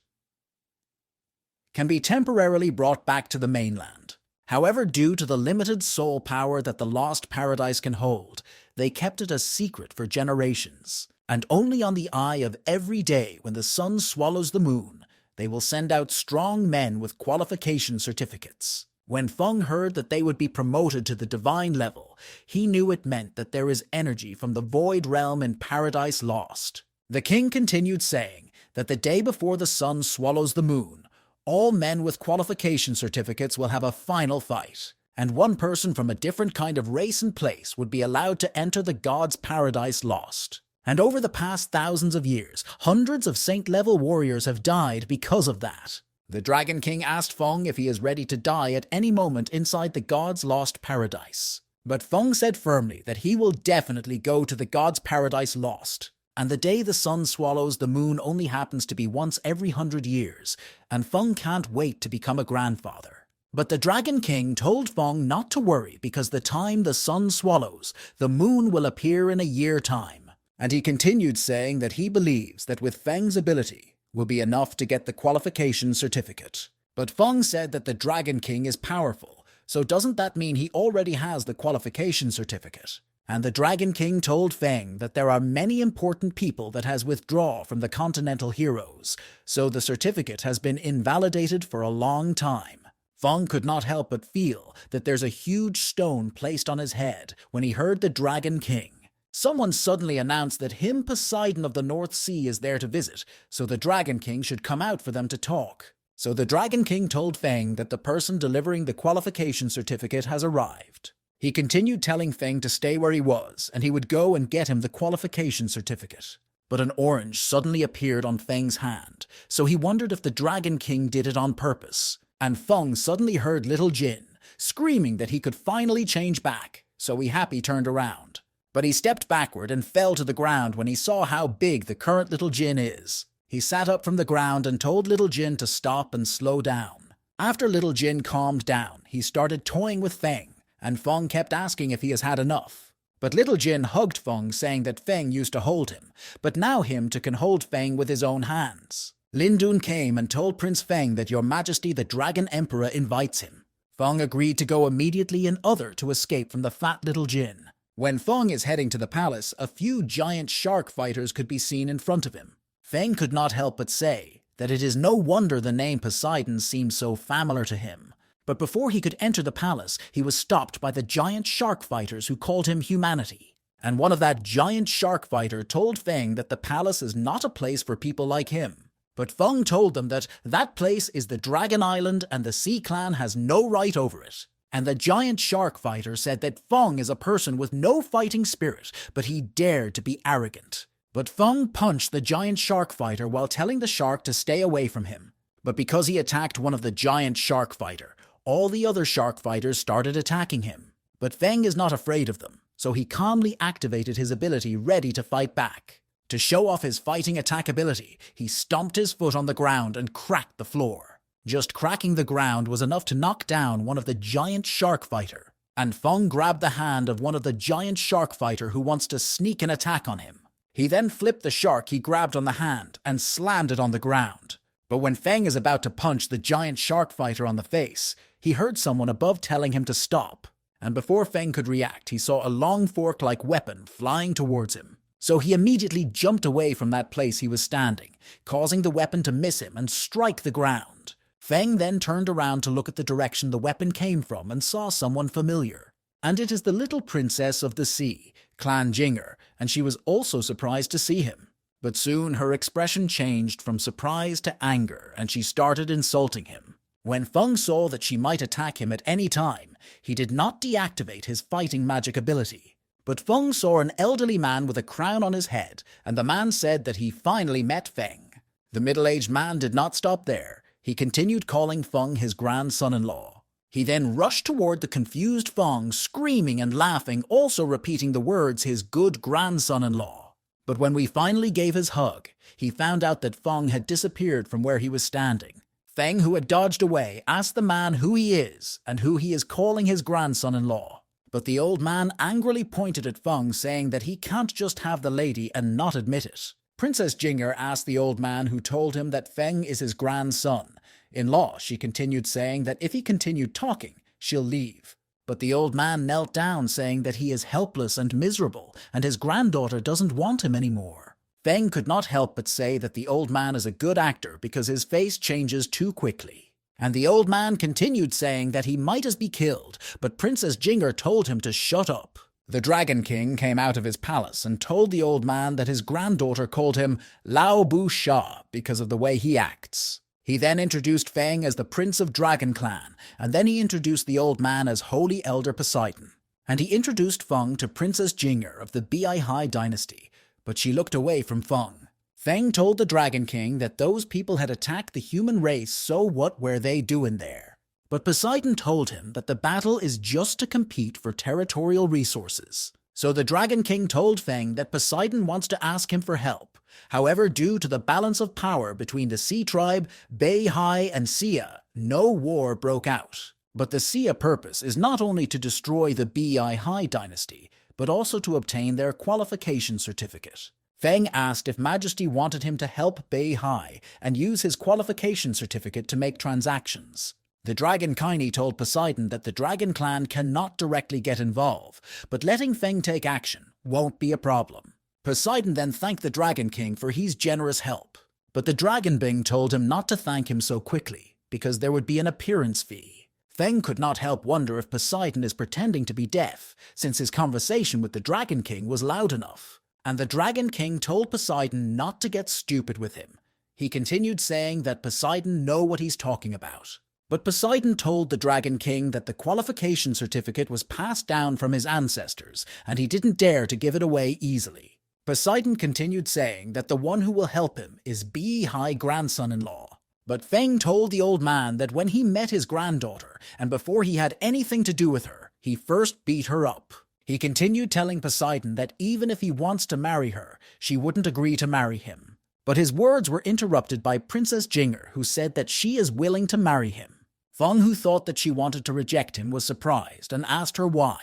can be temporarily brought back to the mainland. However, due to the limited soul power that the lost paradise can hold, they kept it a secret for generations, and only on the eye of every day when the sun swallows the moon, they will send out strong men with qualification certificates. When Feng heard that they would be promoted to the divine level, he knew it meant that there is energy from the void realm in Paradise Lost. The king continued saying that the day before the sun swallows the moon, all men with qualification certificates will have a final fight, and one person from a different kind of race and place would be allowed to enter the gods' Paradise Lost. And over the past thousands of years, hundreds of saint-level warriors have died because of that. The Dragon King asked Feng if he is ready to die at any moment inside the gods' lost paradise. But Feng said firmly that he will definitely go to the gods' paradise lost. And the day the sun swallows the moon only happens to be once every 100 years, and Feng can't wait to become a grandfather. But the Dragon King told Feng not to worry because the time the sun swallows, the moon will appear in a year time. And he continued saying that he believes that with Feng's ability will be enough to get the qualification certificate. But Feng said that the Dragon King is powerful, so doesn't that mean he already has the qualification certificate? And the Dragon King told Feng that there are many important people that has withdrawn from the Continental Heroes, so the certificate has been invalidated for a long time. Feng could not help but feel that there's a huge stone placed on his head when he heard the Dragon King. Someone suddenly announced that him Poseidon of the North Sea is there to visit, so the Dragon King should come out for them to talk. So the Dragon King told Feng that the person delivering the qualification certificate has arrived. He continued telling Feng to stay where he was, and he would go and get him the qualification certificate. But an orange suddenly appeared on Feng's hand, so he wondered if the Dragon King did it on purpose. And Feng suddenly heard Little Jin screaming that he could finally change back, so he happy turned around. But he stepped backward and fell to the ground when he saw how big the current little Jin is. He sat up from the ground and told little Jin to stop and slow down. After little Jin calmed down, he started toying with Feng, and Feng kept asking if he has had enough. But little Jin hugged Feng, saying that Feng used to hold him, but now him can hold Feng with his own hands. Lindun came and told Prince Feng that Your Majesty the Dragon Emperor invites him. Feng agreed to go immediately and other to escape from the fat little Jin. When Feng is heading to the palace, a few giant shark fighters could be seen in front of him. Feng could not help but say that it is no wonder the name Poseidon seemed so familiar to him. But before he could enter the palace, he was stopped by the giant shark fighters who called him humanity. And one of that giant shark fighter told Feng that the palace is not a place for people like him. But Feng told them that that place is the Dragon Island and the Sea Clan has no right over it. And the giant shark fighter said that Feng is a person with no fighting spirit, but he dared to be arrogant. But Feng punched the giant shark fighter while telling the shark to stay away from him. But because he attacked one of the giant shark fighter, all the other shark fighters started attacking him. But Feng is not afraid of them, so he calmly activated his ability ready to fight back. To show off his fighting attack ability, he stomped his foot on the ground and cracked the floor. Just cracking the ground was enough to knock down one of the giant shark fighter. And Feng grabbed the hand of one of the giant shark fighter who wants to sneak an attack on him. He then flipped the shark he grabbed on the hand and slammed it on the ground. But when Feng is about to punch the giant shark fighter on the face, he heard someone above telling him to stop. And before Feng could react, he saw a long fork-like weapon flying towards him. So he immediately jumped away from that place he was standing, causing the weapon to miss him and strike the ground. Feng then turned around to look at the direction the weapon came from and saw someone familiar. And it is the little princess of the sea, Clan Jinger, and she was also surprised to see him. But soon her expression changed from surprise to anger, and she started insulting him. When Feng saw that she might attack him at any time, he did not deactivate his fighting magic ability. But Feng saw an elderly man with a crown on his head, and the man said that he finally met Feng. The middle-aged man did not stop there. He continued calling Feng his grandson-in-law. He then rushed toward the confused Feng, screaming and laughing, also repeating the words his good grandson-in-law. But when we finally gave his hug, he found out that Feng had disappeared from where he was standing. Feng, who had dodged away, asked the man who he is and who he is calling his grandson-in-law. But the old man angrily pointed at Feng, saying that he can't just have the lady and not admit it. Princess Jinger asked the old man, who told him that Feng is his grandson-in-law. She continued saying that if he continued talking, she'll leave. But the old man knelt down, saying that he is helpless and miserable, and his granddaughter doesn't want him anymore. Feng could not help but say that the old man is a good actor because his face changes too quickly. And the old man continued saying that he might as be killed, but Princess Jinger told him to shut up. The Dragon King came out of his palace and told the old man that his granddaughter called him Lao Bu Sha because of the way he acts. He then introduced Feng as the Prince of Dragon Clan, and then he introduced the old man as Holy Elder Poseidon. And he introduced Feng to Princess Jinger of the Bai dynasty, but she looked away from Feng. Feng told the Dragon King that those people had attacked the human race, so what were they doing there? But Poseidon told him that the battle is just to compete for territorial resources. So the Dragon King told Feng that Poseidon wants to ask him for help. However, due to the balance of power between the Sea Tribe, Bai and Sia, no war broke out. But the Sia purpose is not only to destroy the Bai dynasty, but also to obtain their qualification certificate. Feng asked if Majesty wanted him to help Bai and use his qualification certificate to make transactions. The Dragon King told Poseidon that the Dragon Clan cannot directly get involved, but letting Feng take action won't be a problem. Poseidon then thanked the Dragon King for his generous help. But the Dragon Bing told him not to thank him so quickly, because there would be an appearance fee. Feng could not help wonder if Poseidon is pretending to be deaf, since his conversation with the Dragon King was loud enough. And the Dragon King told Poseidon not to get stupid with him. He continued saying that Poseidon know what he's talking about. But Poseidon told the Dragon King that the qualification certificate was passed down from his ancestors, and he didn't dare to give it away easily. Poseidon continued saying that the one who will help him is Bai grandson-in-law. But Feng told the old man that when he met his granddaughter, and before he had anything to do with her, he first beat her up. He continued telling Poseidon that even if he wants to marry her, she wouldn't agree to marry him. But his words were interrupted by Princess Jinger, who said that she is willing to marry him. Feng, who thought that she wanted to reject him, was surprised and asked her why.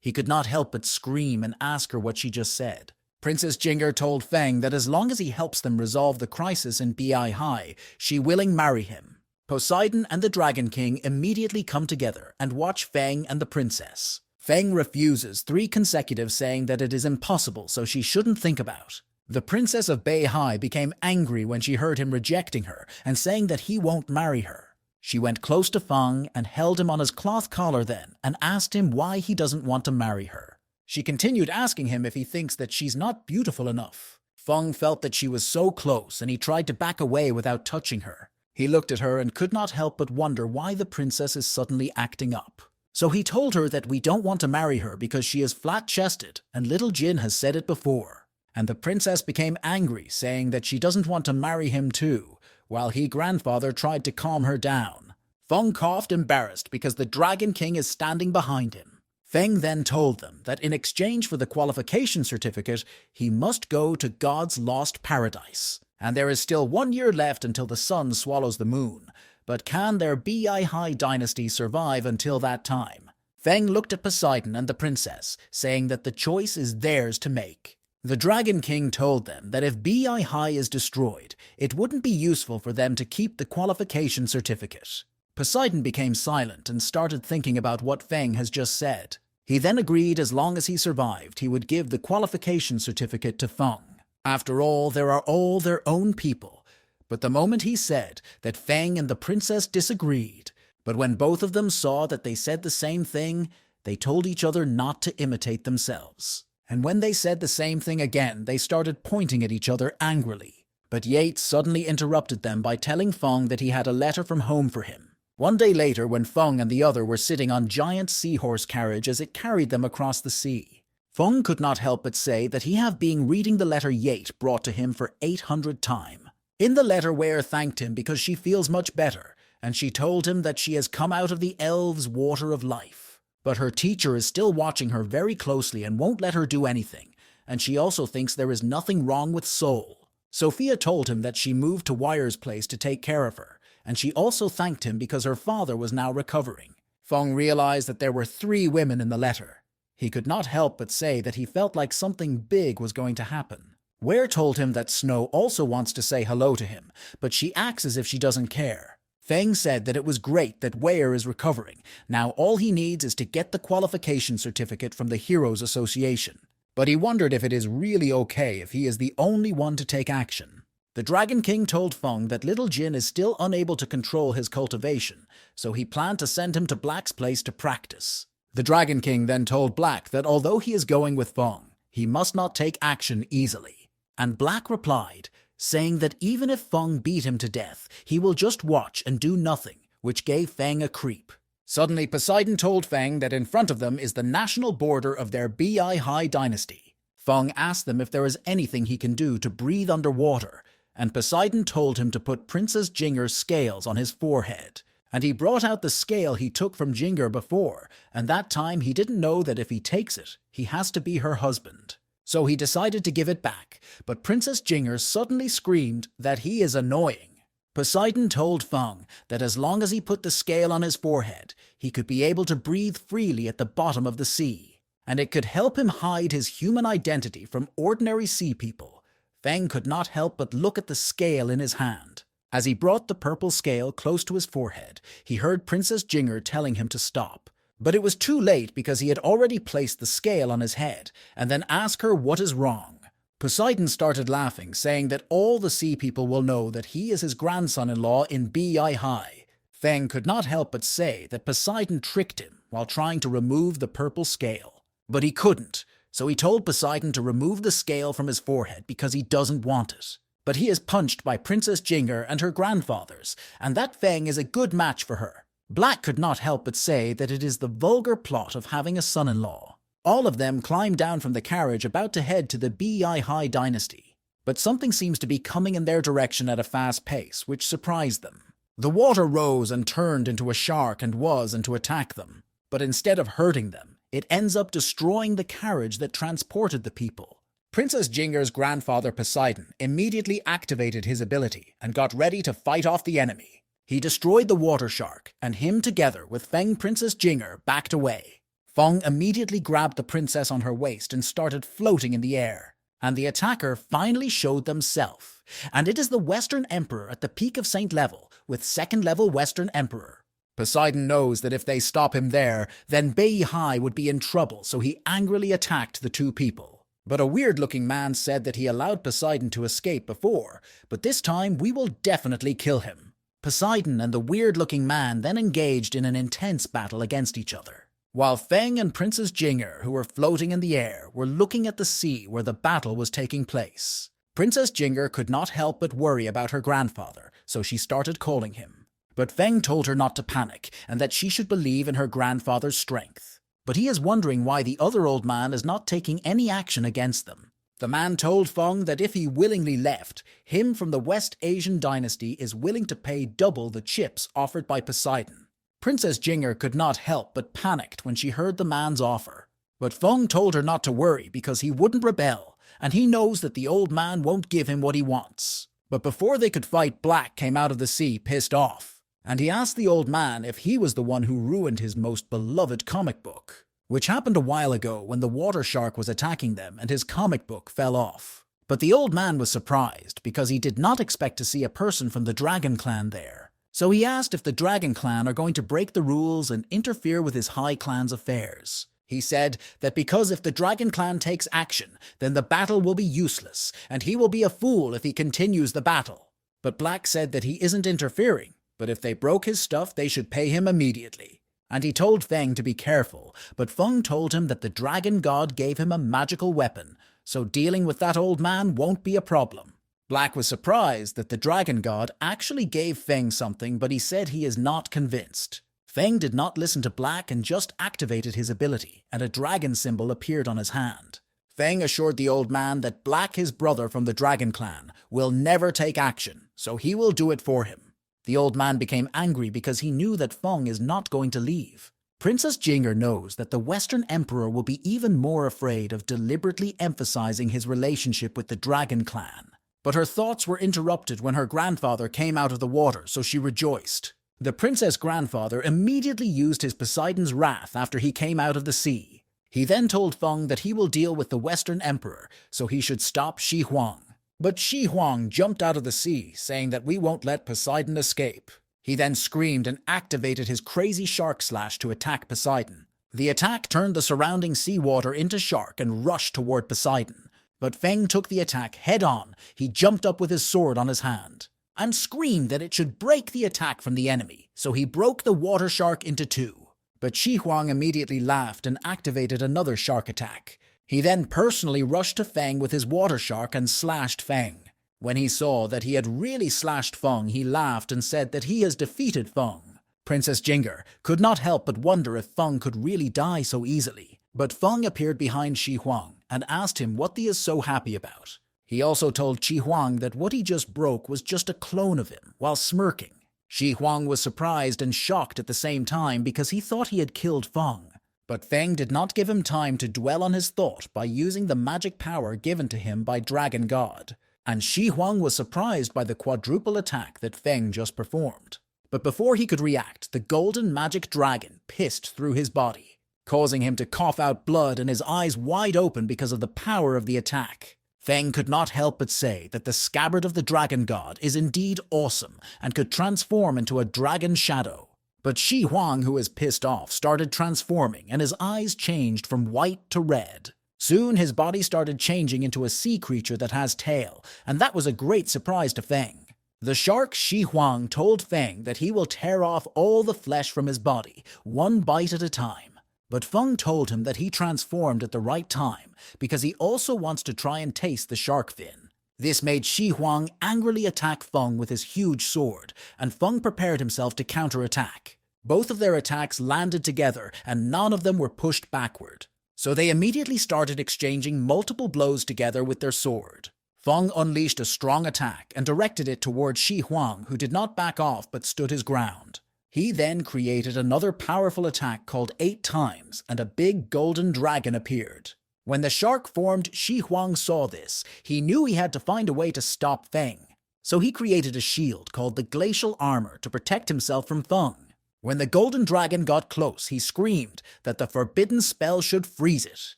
He could not help but scream and ask her what she just said. Princess Jinger told Feng that as long as he helps them resolve the crisis in Bi High, she willing marry him. Poseidon and the Dragon King immediately come together and watch Feng and the princess. Feng refuses 3 consecutive, saying that it is impossible, so she shouldn't think about. The princess of Bei High became angry when she heard him rejecting her and saying that he won't marry her. She went close to Feng and held him on his cloth collar then and asked him why he doesn't want to marry her. She continued asking him if he thinks that she's not beautiful enough. Feng felt that she was so close and he tried to back away without touching her. He looked at her and could not help but wonder why the princess is suddenly acting up. So he told her that we don't want to marry her because she is flat-chested and little Jin has said it before. And the princess became angry, saying that she doesn't want to marry him too, while he grandfather tried to calm her down. Feng coughed embarrassed because the Dragon King is standing behind him. Feng then told them that in exchange for the qualification certificate, he must go to God's lost paradise. And there is still 1 year left until the sun swallows the moon. But can their Bi High dynasty survive until that time? Feng looked at Poseidon and the princess, saying that the choice is theirs to make. The Dragon King told them that if Bi High is destroyed, it wouldn't be useful for them to keep the qualification certificate. Poseidon became silent and started thinking about what Feng has just said. He then agreed as long as he survived, he would give the qualification certificate to Feng. After all, they are all their own people. But the moment he said that Feng and the princess disagreed, but when both of them saw that they said the same thing, they told each other not to imitate themselves. And when they said the same thing again, they started pointing at each other angrily. But Yates suddenly interrupted them by telling Feng that he had a letter from home for him. 1 day later, when Feng and the other were sitting on giant seahorse carriage as it carried them across the sea, Feng could not help but say that he have been reading the letter Yate brought to him for 800 time. In the letter, Ware thanked him because she feels much better, and she told him that she has come out of the elves' water of life. But her teacher is still watching her very closely and won't let her do anything, and she also thinks there is nothing wrong with Soul. Sophia told him that she moved to Wire's place to take care of her, and she also thanked him because her father was now recovering. Feng realized that there were 3 women in the letter. He could not help but say that he felt like something big was going to happen. Ware told him that Snow also wants to say hello to him, but she acts as if she doesn't care. Feng said that it was great that Ware is recovering. Now all he needs is to get the qualification certificate from the Heroes Association. But he wondered if it is really okay if he is the only one to take action. The Dragon King told Feng that little Jin is still unable to control his cultivation, so he planned to send him to Black's place to practice. The Dragon King then told Black that although he is going with Feng, he must not take action easily. And Black replied, saying that even if Feng beat him to death, he will just watch and do nothing, which gave Feng a creep. Suddenly, Poseidon told Feng that in front of them is the national border of their Bi High dynasty. Feng asked them if there is anything he can do to breathe underwater, and Poseidon told him to put Princess Jinger's scales on his forehead. And he brought out the scale he took from Jinger before, and that time he didn't know that if he takes it, he has to be her husband. So he decided to give it back, but Princess Jinger suddenly screamed that he is annoying. Poseidon told Feng that as long as he put the scale on his forehead, he could be able to breathe freely at the bottom of the sea, and it could help him hide his human identity from ordinary sea people. Feng could not help but look at the scale in his hand. As he brought the purple scale close to his forehead, he heard Princess Jinger telling him to stop. But it was too late because he had already placed the scale on his head and then asked her what is wrong. Poseidon started laughing, saying that all the sea people will know that he is his grandson-in-law in Bi High. Feng could not help but say that Poseidon tricked him while trying to remove the purple scale. But he couldn't. So he told Poseidon to remove the scale from his forehead because he doesn't want it. But he is punched by Princess Jinger and her grandfathers, and that Feng is a good match for her. Black could not help but say that it is the vulgar plot of having a son-in-law. All of them climbed down from the carriage about to head to the Bi High dynasty. But something seems to be coming in their direction at a fast pace, which surprised them. The water rose and turned into a shark and was to attack them. But instead of hurting them, it ends up destroying the carriage that transported the people. Princess Jinger's grandfather Poseidon immediately activated his ability and got ready to fight off the enemy. He destroyed the water shark, and him together with Feng Princess Jinger backed away. Feng immediately grabbed the princess on her waist and started floating in the air. And the attacker finally showed themselves. And it is the Western Emperor at the peak of Saint level, with second level Western Emperor. Poseidon knows that if they stop him there, then Beihai would be in trouble, so he angrily attacked the two people. But a weird-looking man said that he allowed Poseidon to escape before, but this time we will definitely kill him. Poseidon and the weird-looking man then engaged in an intense battle against each other, while Feng and Princess Jinger, who were floating in the air, were looking at the sea where the battle was taking place. Princess Jinger could not help but worry about her grandfather, so she started calling him. But Feng told her not to panic and that she should believe in her grandfather's strength. But he is wondering why the other old man is not taking any action against them. The man told Feng that if he willingly left, him from the West Asian dynasty is willing to pay double the chips offered by Poseidon. Princess Jinger could not help but panicked when she heard the man's offer. But Feng told her not to worry because he wouldn't rebel, and he knows that the old man won't give him what he wants. But before they could fight, Black came out of the sea pissed off. And he asked the old man if he was the one who ruined his most beloved comic book, which happened a while ago when the water shark was attacking them and his comic book fell off. But the old man was surprised because he did not expect to see a person from the Dragon Clan there. So he asked if the Dragon Clan are going to break the rules and interfere with his High Clan's affairs. He said that because if the Dragon Clan takes action, then the battle will be useless, and he will be a fool if he continues the battle. But Black said that he isn't interfering, but if they broke his stuff, they should pay him immediately. And he told Feng to be careful, but Feng told him that the dragon god gave him a magical weapon, so dealing with that old man won't be a problem. Black was surprised that the dragon god actually gave Feng something, but he said he is not convinced. Feng did not listen to Black and just activated his ability, and a dragon symbol appeared on his hand. Feng assured the old man that Black, his brother from the Dragon Clan, will never take action, so he will do it for him. The old man became angry because he knew that Feng is not going to leave. Princess Jinger knows that the Western Emperor will be even more afraid of deliberately emphasizing his relationship with the Dragon Clan. But her thoughts were interrupted when her grandfather came out of the water, so she rejoiced. The princess grandfather immediately used his Poseidon's wrath after he came out of the sea. He then told Feng that he will deal with the Western Emperor, so he should stop Shi Huang. But Shi Huang jumped out of the sea, saying that we won't let Poseidon escape. He then screamed and activated his crazy shark slash to attack Poseidon. The attack turned the surrounding seawater into shark and rushed toward Poseidon. But Feng took the attack head-on. He jumped up with his sword on his hand and screamed that it should break the attack from the enemy, so he broke the water shark into two. But Shi Huang immediately laughed and activated another shark attack. He then personally rushed to Feng with his water shark and slashed Feng. When he saw that he had really slashed Feng, he laughed and said that he has defeated Feng. Princess Jinger could not help but wonder if Feng could really die so easily. But Feng appeared behind Shi Huang and asked him what he is so happy about. He also told Shi Huang that what he just broke was just a clone of him, while smirking. Shi Huang was surprised and shocked at the same time because he thought he had killed Feng. But Feng did not give him time to dwell on his thought by using the magic power given to him by Dragon God, and Shi Huang was surprised by the quadruple attack that Feng just performed. But before he could react, the golden magic dragon pissed through his body, causing him to cough out blood and his eyes wide open because of the power of the attack. Feng could not help but say that the scabbard of the Dragon God is indeed awesome and could transform into a dragon shadow. But Shi Huang, who is pissed off, started transforming and his eyes changed from white to red. Soon his body started changing into a sea creature that has tail, and that was a great surprise to Feng. The shark Shi Huang told Feng that he will tear off all the flesh from his body, one bite at a time. But Feng told him that he transformed at the right time because he also wants to try and taste the shark fin. This made Shi Huang angrily attack Feng with his huge sword, and Feng prepared himself to counterattack. Both of their attacks landed together, and none of them were pushed backward. So they immediately started exchanging multiple blows together with their sword. Feng unleashed a strong attack and directed it toward Shi Huang, who did not back off but stood his ground. He then created another powerful attack called 8 times, and a big golden dragon appeared. When the shark formed, Shi Huang saw this. He knew he had to find a way to stop Feng. So he created a shield called the Glacial Armor to protect himself from Feng. When the golden dragon got close, he screamed that the forbidden spell should freeze it.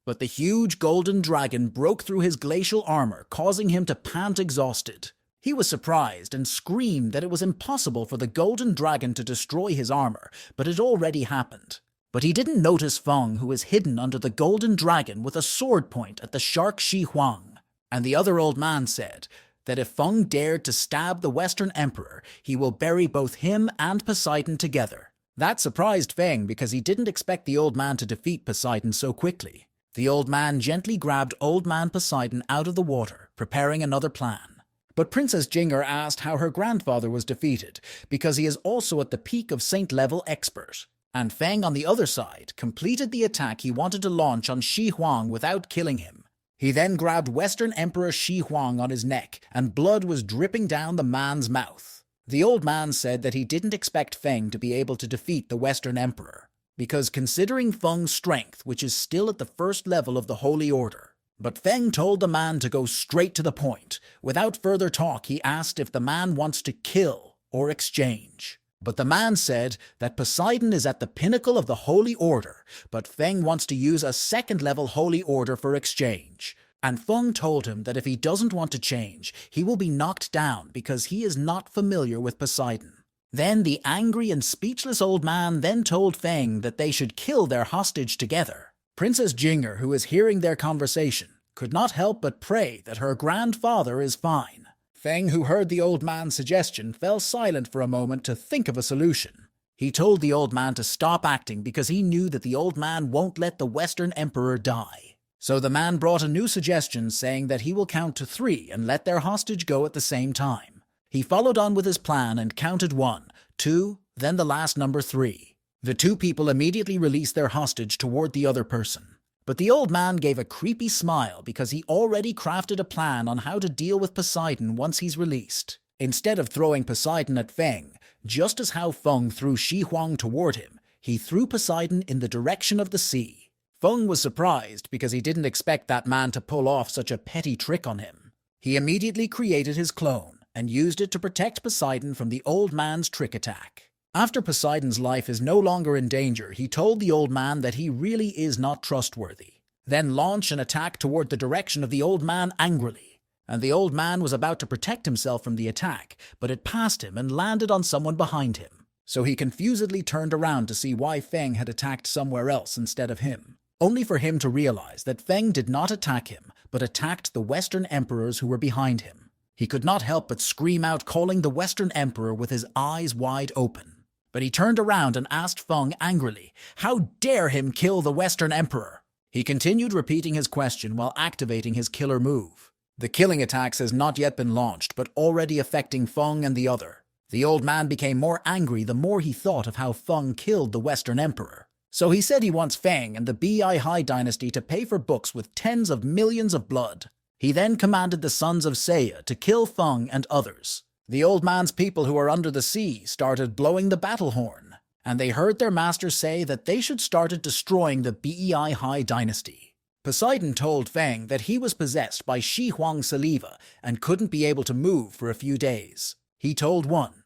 But the huge golden dragon broke through his glacial armor, causing him to pant exhausted. He was surprised and screamed that it was impossible for the golden dragon to destroy his armor, but it already happened. But he didn't notice Feng, who was hidden under the golden dragon with a sword point at the shark Shi Huang. And the other old man said that if Feng dared to stab the Western Emperor, he will bury both him and Poseidon together. That surprised Feng because he didn't expect the old man to defeat Poseidon so quickly. The old man gently grabbed Old Man Poseidon out of the water, preparing another plan. But Princess Jinger asked how her grandfather was defeated, because he is also at the peak of Saint-level expert. And Feng, on the other side, completed the attack he wanted to launch on Shi Huang without killing him. He then grabbed Western Emperor Shi Huang on his neck, and blood was dripping down the man's mouth. The old man said that he didn't expect Feng to be able to defeat the Western Emperor, because considering Feng's strength, which is still at the first level of the Holy Order. But Feng told the man to go straight to the point. Without further talk, he asked if the man wants to kill or exchange. But the man said that Poseidon is at the pinnacle of the Holy Order, but Feng wants to use a second-level Holy Order for exchange. And Feng told him that if he doesn't want to change, he will be knocked down because he is not familiar with Poseidon. Then the angry and speechless old man then told Feng that they should kill their hostage together. Princess Jinger, who is hearing their conversation, could not help but pray that her grandfather is fine. Feng, who heard the old man's suggestion, fell silent for a moment to think of a solution. He told the old man to stop acting because he knew that the old man won't let the Western Emperor die. So the man brought a new suggestion, saying that he will count to 3 and let their hostage go at the same time. He followed on with his plan and counted 1, 2, then the last number 3. The 2 people immediately released their hostage toward the other person. But the old man gave a creepy smile because he already crafted a plan on how to deal with Poseidon once he's released. Instead of throwing Poseidon at Feng, just as how Feng threw Shi Huang toward him, he threw Poseidon in the direction of the sea. Feng was surprised because he didn't expect that man to pull off such a petty trick on him. He immediately created his clone and used it to protect Poseidon from the old man's trick attack. After Poseidon's life is no longer in danger, he told the old man that he really is not trustworthy. Then launch an attack toward the direction of the old man angrily. And the old man was about to protect himself from the attack, but it passed him and landed on someone behind him. So he confusedly turned around to see why Feng had attacked somewhere else instead of him, only for him to realize that Feng did not attack him, but attacked the Western Emperors who were behind him. He could not help but scream out, calling the Western Emperor with his eyes wide open. But he turned around and asked Feng angrily, how dare him kill the Western Emperor? He continued repeating his question while activating his killer move. The killing attacks has not yet been launched, but already affecting Feng and the other. The old man became more angry the more he thought of how Feng killed the Western Emperor. So he said he wants Feng and the Bai dynasty to pay for books with tens of millions of blood. He then commanded the sons of Seiya to kill Feng and others. The old man's people who are under the sea started blowing the battle horn, and they heard their master say that they should start destroying the Bai dynasty. Poseidon told Feng that he was possessed by Shi Huang saliva and couldn't be able to move for a few days. He told one.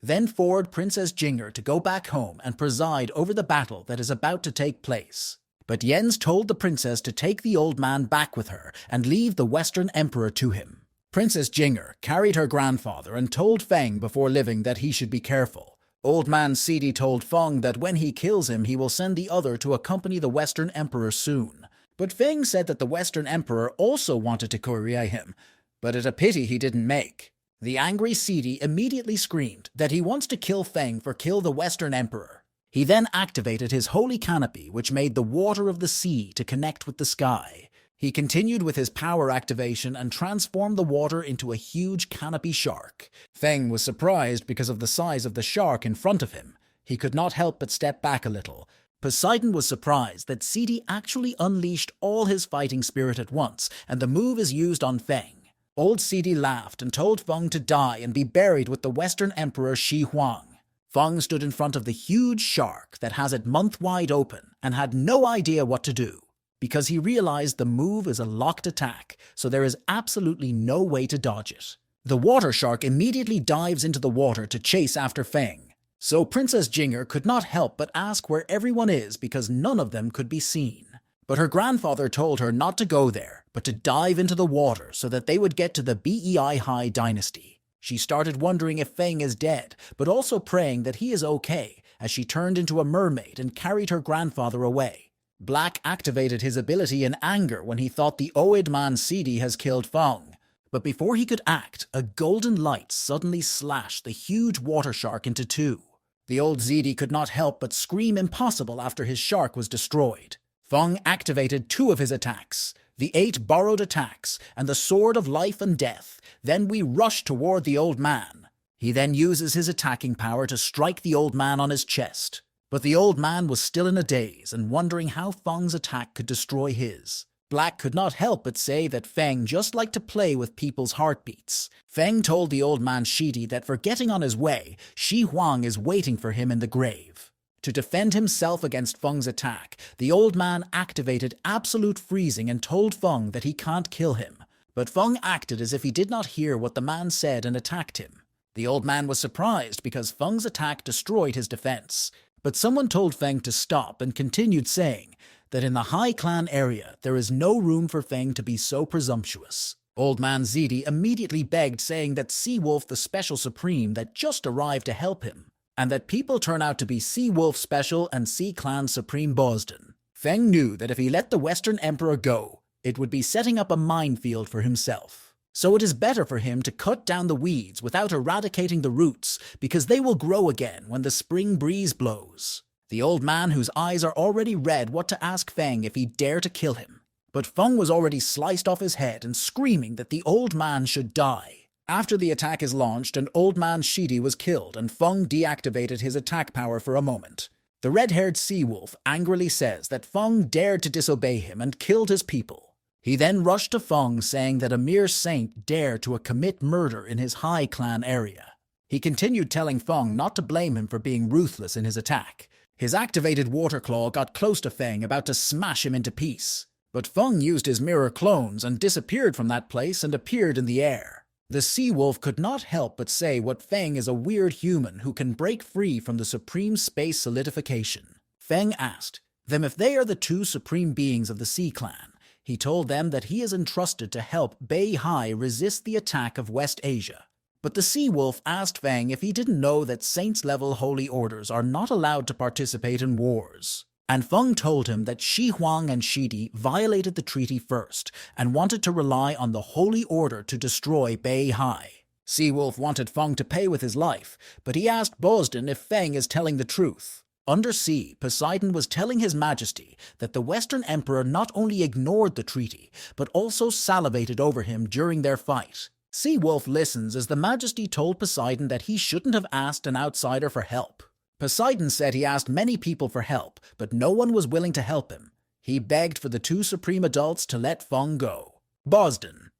Then forward Princess Jinger to go back home and preside over the battle that is about to take place. But Jens told the princess to take the old man back with her and leave the Western Emperor to him. Princess Jinger carried her grandfather and told Feng before leaving that he should be careful. Old man Sidi told Feng that when he kills him, he will send the other to accompany the Western Emperor soon. But Feng said that the Western Emperor also wanted to courier him, but it's a pity he didn't make. The angry Sidi immediately screamed that he wants to kill Feng for kill the Western Emperor. He then activated his holy canopy, which made the water of the sea to connect with the sky. He continued with his power activation and transformed the water into a huge canopy shark. Feng was surprised because of the size of the shark in front of him. He could not help but step back a little. Poseidon was surprised that Sidi actually unleashed all his fighting spirit at once, and the move is used on Feng. Old Sidi laughed and told Feng to die and be buried with the Western Emperor Shi Huang. Feng stood in front of the huge shark that has it month wide open and had no idea what to do, because he realized the move is a locked attack, so there is absolutely no way to dodge it. The water shark immediately dives into the water to chase after Feng. So Princess Jinger could not help but ask where everyone is because none of them could be seen. But her grandfather told her not to go there, but to dive into the water so that they would get to the Bei Hai dynasty. She started wondering if Feng is dead, but also praying that he is okay, as she turned into a mermaid and carried her grandfather away. Black activated his ability in anger when he thought the Oid man Sidi has killed Feng. But before he could act, a golden light suddenly slashed the huge water shark into two. The old Zidi could not help but scream impossible after his shark was destroyed. Feng activated two of his attacks, the 8 borrowed attacks, and the Sword of Life and Death. Then we rush toward the old man. He then uses his attacking power to strike the old man on his chest. But the old man was still in a daze and wondering how Feng's attack could destroy his. Black could not help but say that Feng just liked to play with people's heartbeats. Feng told the old man Shidi that for getting on his way, Shi Huang is waiting for him in the grave. To defend himself against Feng's attack, the old man activated absolute freezing and told Feng that he can't kill him. But Feng acted as if he did not hear what the man said and attacked him. The old man was surprised because Feng's attack destroyed his defense. But someone told Feng to stop and continued saying that in the Hai Clan area there is no room for Feng to be so presumptuous. Old man Zidi immediately begged, saying that Seawolf the Special Supreme that just arrived to help him, and that people turn out to be Seawolf Special and Sea Clan Supreme Bosden. Feng knew that if he let the Western Emperor go, it would be setting up a minefield for himself. So it is better for him to cut down the weeds without eradicating the roots, because they will grow again when the spring breeze blows. The old man, whose eyes are already red, what to ask Feng if he dare to kill him. But Feng was already sliced off his head and screaming that the old man should die. After the attack is launched, an old man Shidi was killed and Feng deactivated his attack power for a moment. The red-haired sea wolf angrily says that Feng dared to disobey him and killed his people. He then rushed to Feng, saying that a mere saint dared to commit murder in his Hai Clan area. He continued telling Feng not to blame him for being ruthless in his attack. His activated water claw got close to Feng, about to smash him into piece. But Feng used his mirror clones and disappeared from that place and appeared in the air. The sea wolf could not help but say what Feng is a weird human who can break free from the supreme space solidification. Feng asked them if they are the two supreme beings of the Sea Clan. He told them that he is entrusted to help Bei Hai resist the attack of West Asia. But the sea wolf asked Feng if he didn't know that saints-level holy orders are not allowed to participate in wars. And Feng told him that Shi Huang and Shidi violated the treaty first and wanted to rely on the holy order to destroy Bei Hai. Seawolf wanted Feng to pay with his life, but he asked Bosden if Feng is telling the truth. Undersea, Poseidon was telling His Majesty that the Western Emperor not only ignored the treaty, but also salivated over him during their fight. Seawolf listens as the Majesty told Poseidon that he shouldn't have asked an outsider for help. Poseidon said he asked many people for help, but no one was willing to help him. He begged for the two supreme adults to let Feng go. Bosden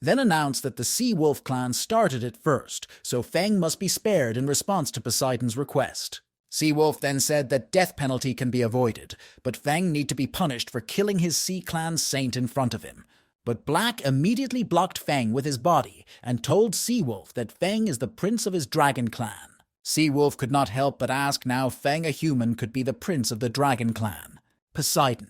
then announced that the Sea Wolf clan started it first, so Feng must be spared in response to Poseidon's request. Seawolf then said that death penalty can be avoided, but Feng need to be punished for killing his Sea Clan saint in front of him. But Black immediately blocked Feng with his body and told Seawolf that Feng is the prince of his dragon clan. Seawolf could not help but ask now Feng, a human, could be the prince of the dragon clan. Poseidon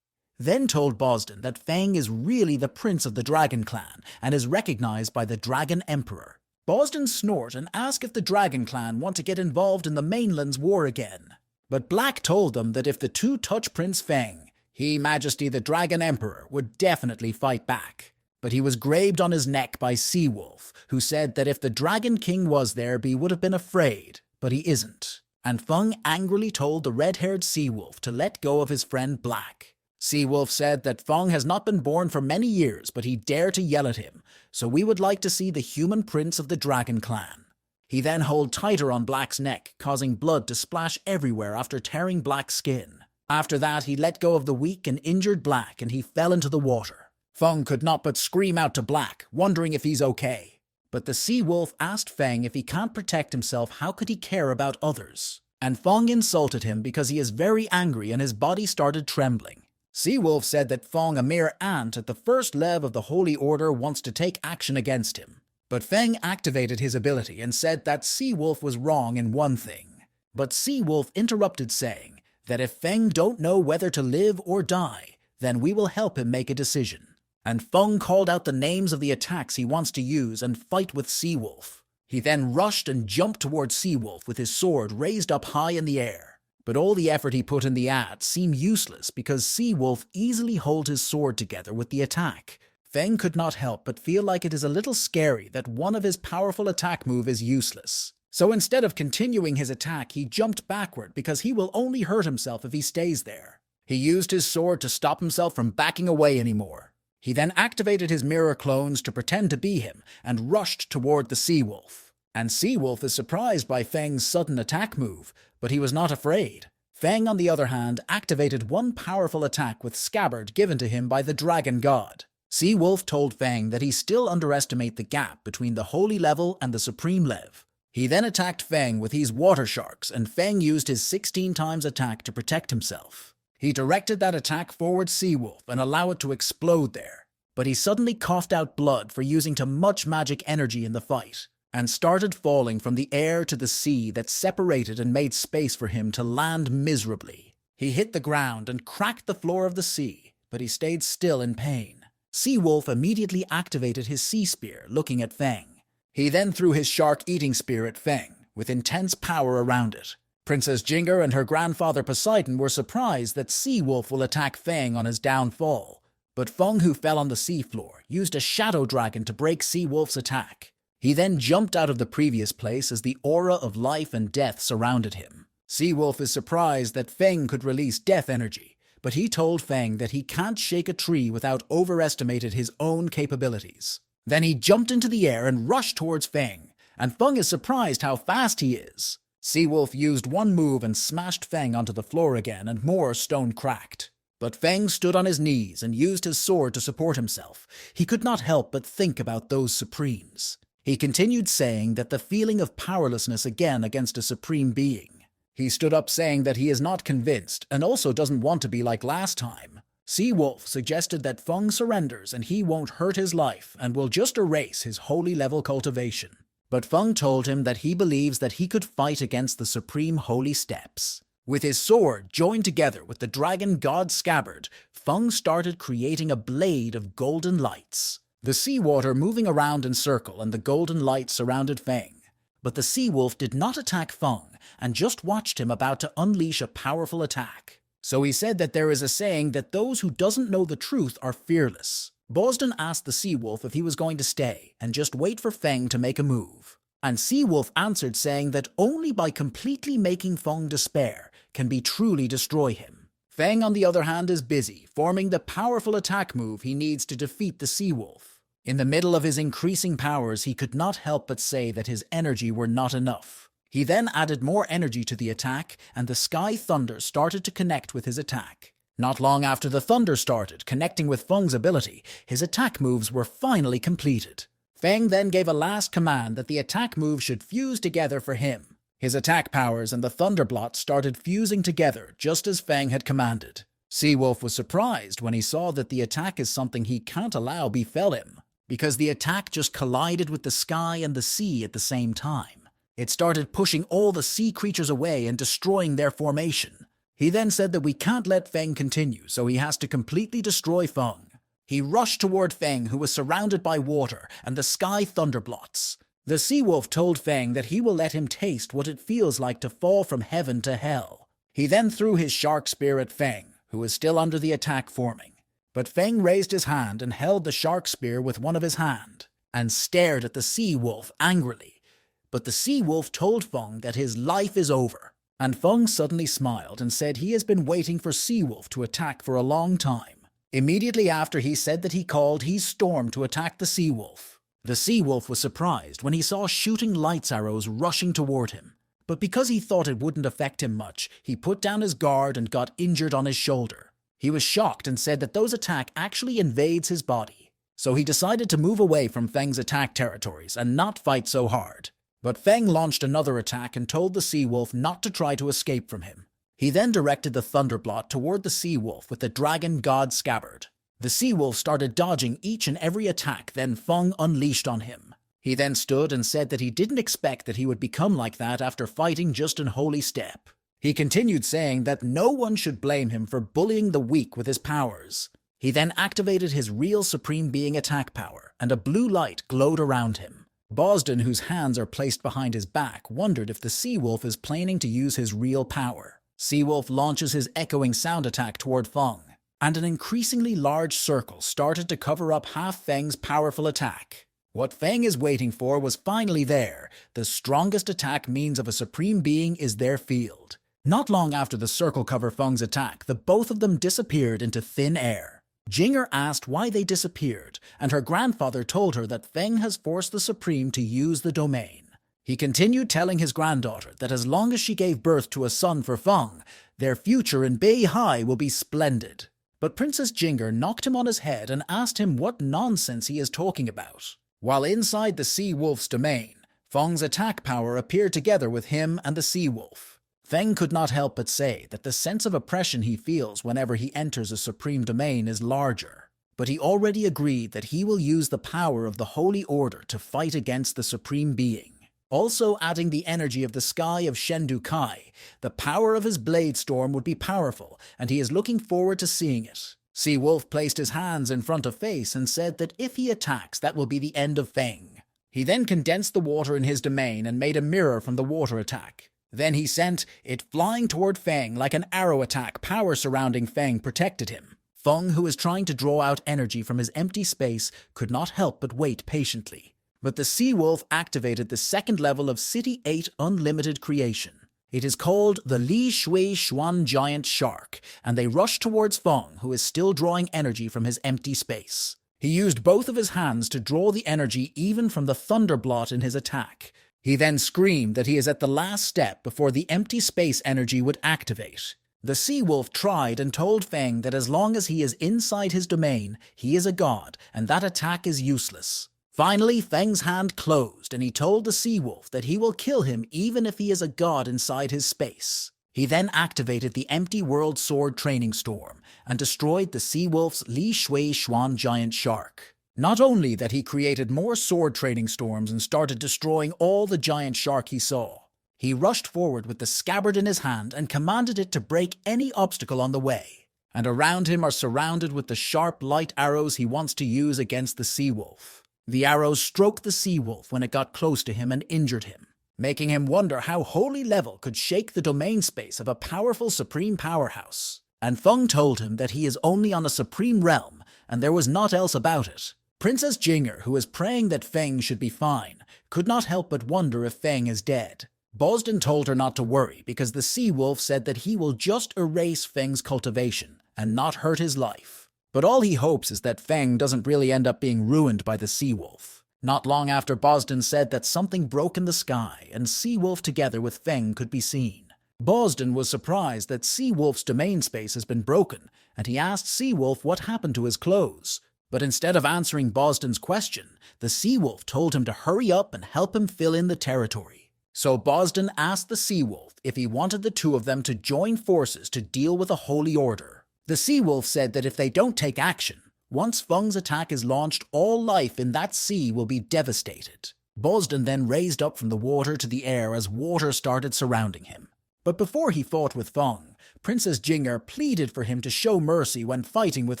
then told Bosden that Feng is really the prince of the dragon clan and is recognized by the dragon emperor. Bosden snort and ask if the dragon clan want to get involved in the mainland's war again. But Black told them that if the two touch Prince Feng, His Majesty the Dragon Emperor would definitely fight back. But he was grabbed on his neck by Seawolf, who said that if the Dragon King was there, he would have been afraid, but he isn't. And Feng angrily told the red-haired Seawolf to let go of his friend Black. Seawolf said that Feng has not been born for many years, but he dared to yell at him, so we would like to see the human prince of the Dragon Clan. He then held tighter on Black's neck, causing blood to splash everywhere after tearing Black's skin. After that, he let go of the weak and injured Black and he fell into the water. Feng could not but scream out to Black, wondering if he's okay. But the sea wolf asked Feng if he can't protect himself, how could he care about others? And Feng insulted him because he is very angry and his body started trembling. Sea Wolf said that Feng, a mere ant at the first level of the Holy Order, wants to take action against him. But Feng activated his ability and said that Sea Wolf was wrong in one thing. But Sea Wolf interrupted, saying that if Feng don't know whether to live or die, then we will help him make a decision. And Feng called out the names of the attacks he wants to use and fight with Sea Wolf. He then rushed and jumped towards Sea Wolf with his sword raised up high in the air. But all the effort he put in the act seemed useless because Sea Wolf easily held his sword together with the attack. Feng could not help but feel like it is a little scary that one of his powerful attack move is useless. So instead of continuing his attack, he jumped backward because he will only hurt himself if he stays there. He used his sword to stop himself from backing away anymore. He then activated his mirror clones to pretend to be him and rushed toward the Sea Wolf. And Sea Wolf is surprised by Feng's sudden attack move, but he was not afraid. Feng, on the other hand, activated one powerful attack with Scabbard given to him by the Dragon God. Sea Wolf told Feng that he still underestimates the gap between the Holy Level and the Supreme Level. He then attacked Feng with his water sharks, and Feng used his 16 times attack to protect himself. He directed that attack forward Sea Wolf and allowed it to explode there. But he suddenly coughed out blood for using too much magic energy in the fight, and started falling from the air to the sea that separated and made space for him to land miserably. He hit the ground and cracked the floor of the sea, but he stayed still in pain. Sea Wolf immediately activated his sea spear, looking at Feng. He then threw his shark-eating spear at Feng, with intense power around it. Princess Jinger and her grandfather Poseidon were surprised that Sea Wolf will attack Feng on his downfall, but Feng, who fell on the seafloor, used a shadow dragon to break Sea Wolf's attack. He then jumped out of the previous place as the aura of life and death surrounded him. Sea Wolf is surprised that Feng could release death energy, but he told Feng that he can't shake a tree without overestimated his own capabilities. Then he jumped into the air and rushed towards Feng, and Feng is surprised how fast he is. Sea Wolf used one move and smashed Feng onto the floor again, and more stone cracked. But Feng stood on his knees and used his sword to support himself. He could not help but think about those Supremes. He continued saying that the feeling of powerlessness again against a supreme being. He stood up saying that he is not convinced and also doesn't want to be like last time. Sea Wolf suggested that Feng surrenders and he won't hurt his life and will just erase his holy level cultivation. But Feng told him that he believes that he could fight against the supreme holy steps. With his sword joined together with the dragon god Scabbard, Feng started creating a blade of golden lights. The seawater moving around in circle and the golden light surrounded Feng. But the Sea Wolf did not attack Feng and just watched him about to unleash a powerful attack. So he said that there is a saying that those who doesn't know the truth are fearless. Bosden asked the Sea Wolf if he was going to stay and just wait for Feng to make a move. And Sea Wolf answered saying that only by completely making Feng despair can be truly destroy him. Feng, on the other hand, is busy forming the powerful attack move he needs to defeat the Sea Wolf. In the middle of his increasing powers, he could not help but say that his energy were not enough. He then added more energy to the attack, and the sky thunder started to connect with his attack. Not long after the thunder started connecting with Feng's ability, his attack moves were finally completed. Feng then gave a last command that the attack move should fuse together for him. His attack powers and the thunderblot started fusing together just as Feng had commanded. Sea Wolf was surprised when he saw that the attack is something he can't allow befell him, because the attack just collided with the sky and the sea at the same time. It started pushing all the sea creatures away and destroying their formation. He then said that we can't let Feng continue, so he has to completely destroy Feng. He rushed toward Feng, who was surrounded by water and the sky thunderblots. The Sea Wolf told Feng that he will let him taste what it feels like to fall from heaven to hell. He then threw his shark spear at Feng, who was still under the attack forming. But Feng raised his hand and held the shark spear with one of his hand, and stared at the Sea Wolf angrily. But the Sea Wolf told Feng that his life is over. And Feng suddenly smiled and said he has been waiting for Sea Wolf to attack for a long time. Immediately after he said that he stormed to attack the Sea Wolf. The Sea Wolf was surprised when he saw shooting lights arrows rushing toward him. But because he thought it wouldn't affect him much, he put down his guard and got injured on his shoulder. He was shocked and said that those attacks actually invades his body. So he decided to move away from Feng's attack territories and not fight so hard. But Feng launched another attack and told the sea wolf not to try to escape from him. He then directed the Thunderblot toward the sea wolf with the dragon god scabbard. The sea wolf started dodging each and every attack then Feng unleashed on him. He then stood and said that he didn't expect that he would become like that after fighting just an holy step. He continued saying that no one should blame him for bullying the weak with his powers. He then activated his real Supreme Being attack power, and a blue light glowed around him. Bosden, whose hands are placed behind his back, wondered if the sea wolf is planning to use his real power. Sea wolf launches his echoing sound attack toward Feng, and an increasingly large circle started to cover up half Feng's powerful attack. What Feng is waiting for was finally there. The strongest attack means of a Supreme Being is their field. Not long after the circle covered Feng's attack, the both of them disappeared into thin air. Jinger asked why they disappeared, and her grandfather told her that Feng has forced the Supreme to use the domain. He continued telling his granddaughter that as long as she gave birth to a son for Feng, their future in Beihai will be splendid. But Princess Jinger knocked him on his head and asked him what nonsense he is talking about. While inside the sea wolf's domain, Feng's attack power appeared together with him and the sea wolf. Feng could not help but say that the sense of oppression he feels whenever he enters a supreme domain is larger, but he already agreed that he will use the power of the Holy Order to fight against the Supreme Being. Also adding the energy of the sky of Shendu Kai, the power of his blade storm would be powerful, and he is looking forward to seeing it. Sea Wolf placed his hands in front of Face and said that if he attacks, that will be the end of Feng. He then condensed the water in his domain and made a mirror from the water attack. Then he sent it flying toward Feng like an arrow attack. Power surrounding Feng protected him. Feng, who was trying to draw out energy from his empty space, could not help but wait patiently. But the Sea Wolf activated the second level of City 8 Unlimited Creation. It is called the Li Shui Xuan Giant Shark, and they rushed towards Feng, who is still drawing energy from his empty space. He used both of his hands to draw the energy even from the Thunderblot in his attack. He then screamed that he is at the last step before the empty space energy would activate. The Sea Wolf tried and told Feng that as long as he is inside his domain, he is a god, and that attack is useless. Finally, Feng's hand closed, and he told the Sea Wolf that he will kill him even if he is a god inside his space. He then activated the Empty World Sword Training Storm and destroyed the Sea Wolf's Li Shui Xuan Giant Shark. Not only that, he created more sword training storms and started destroying all the giant shark he saw. He rushed forward with the scabbard in his hand and commanded it to break any obstacle on the way. And around him are surrounded with the sharp light arrows he wants to use against the Sea Wolf. The arrows stroked the Sea Wolf when it got close to him and injured him, making him wonder how Holy Level could shake the domain space of a powerful supreme powerhouse. And Feng told him that he is only on a supreme realm, and there was naught else about it. Princess Jinger, who was praying that Feng should be fine, could not help but wonder if Feng is dead. Bosden told her not to worry because the Sea Wolf said that he will just erase Feng's cultivation and not hurt his life. But all he hopes is that Feng doesn't really end up being ruined by the Sea Wolf. Not long after, Bosden said that something broke in the sky and Sea Wolf together with Feng could be seen. Bosden was surprised that Sea Wolf's domain space has been broken, and he asked Sea Wolf what happened to his clothes. But instead of answering Bosden's question, the Sea Wolf told him to hurry up and help him fill in the territory. So Bosden asked the Sea Wolf if he wanted the two of them to join forces to deal with a holy order. The Sea Wolf said that if they don't take action, once Feng's attack is launched, all life in that sea will be devastated. Bosden then raised up from the water to the air as water started surrounding him. But before he fought with Feng, Princess Jinger pleaded for him to show mercy when fighting with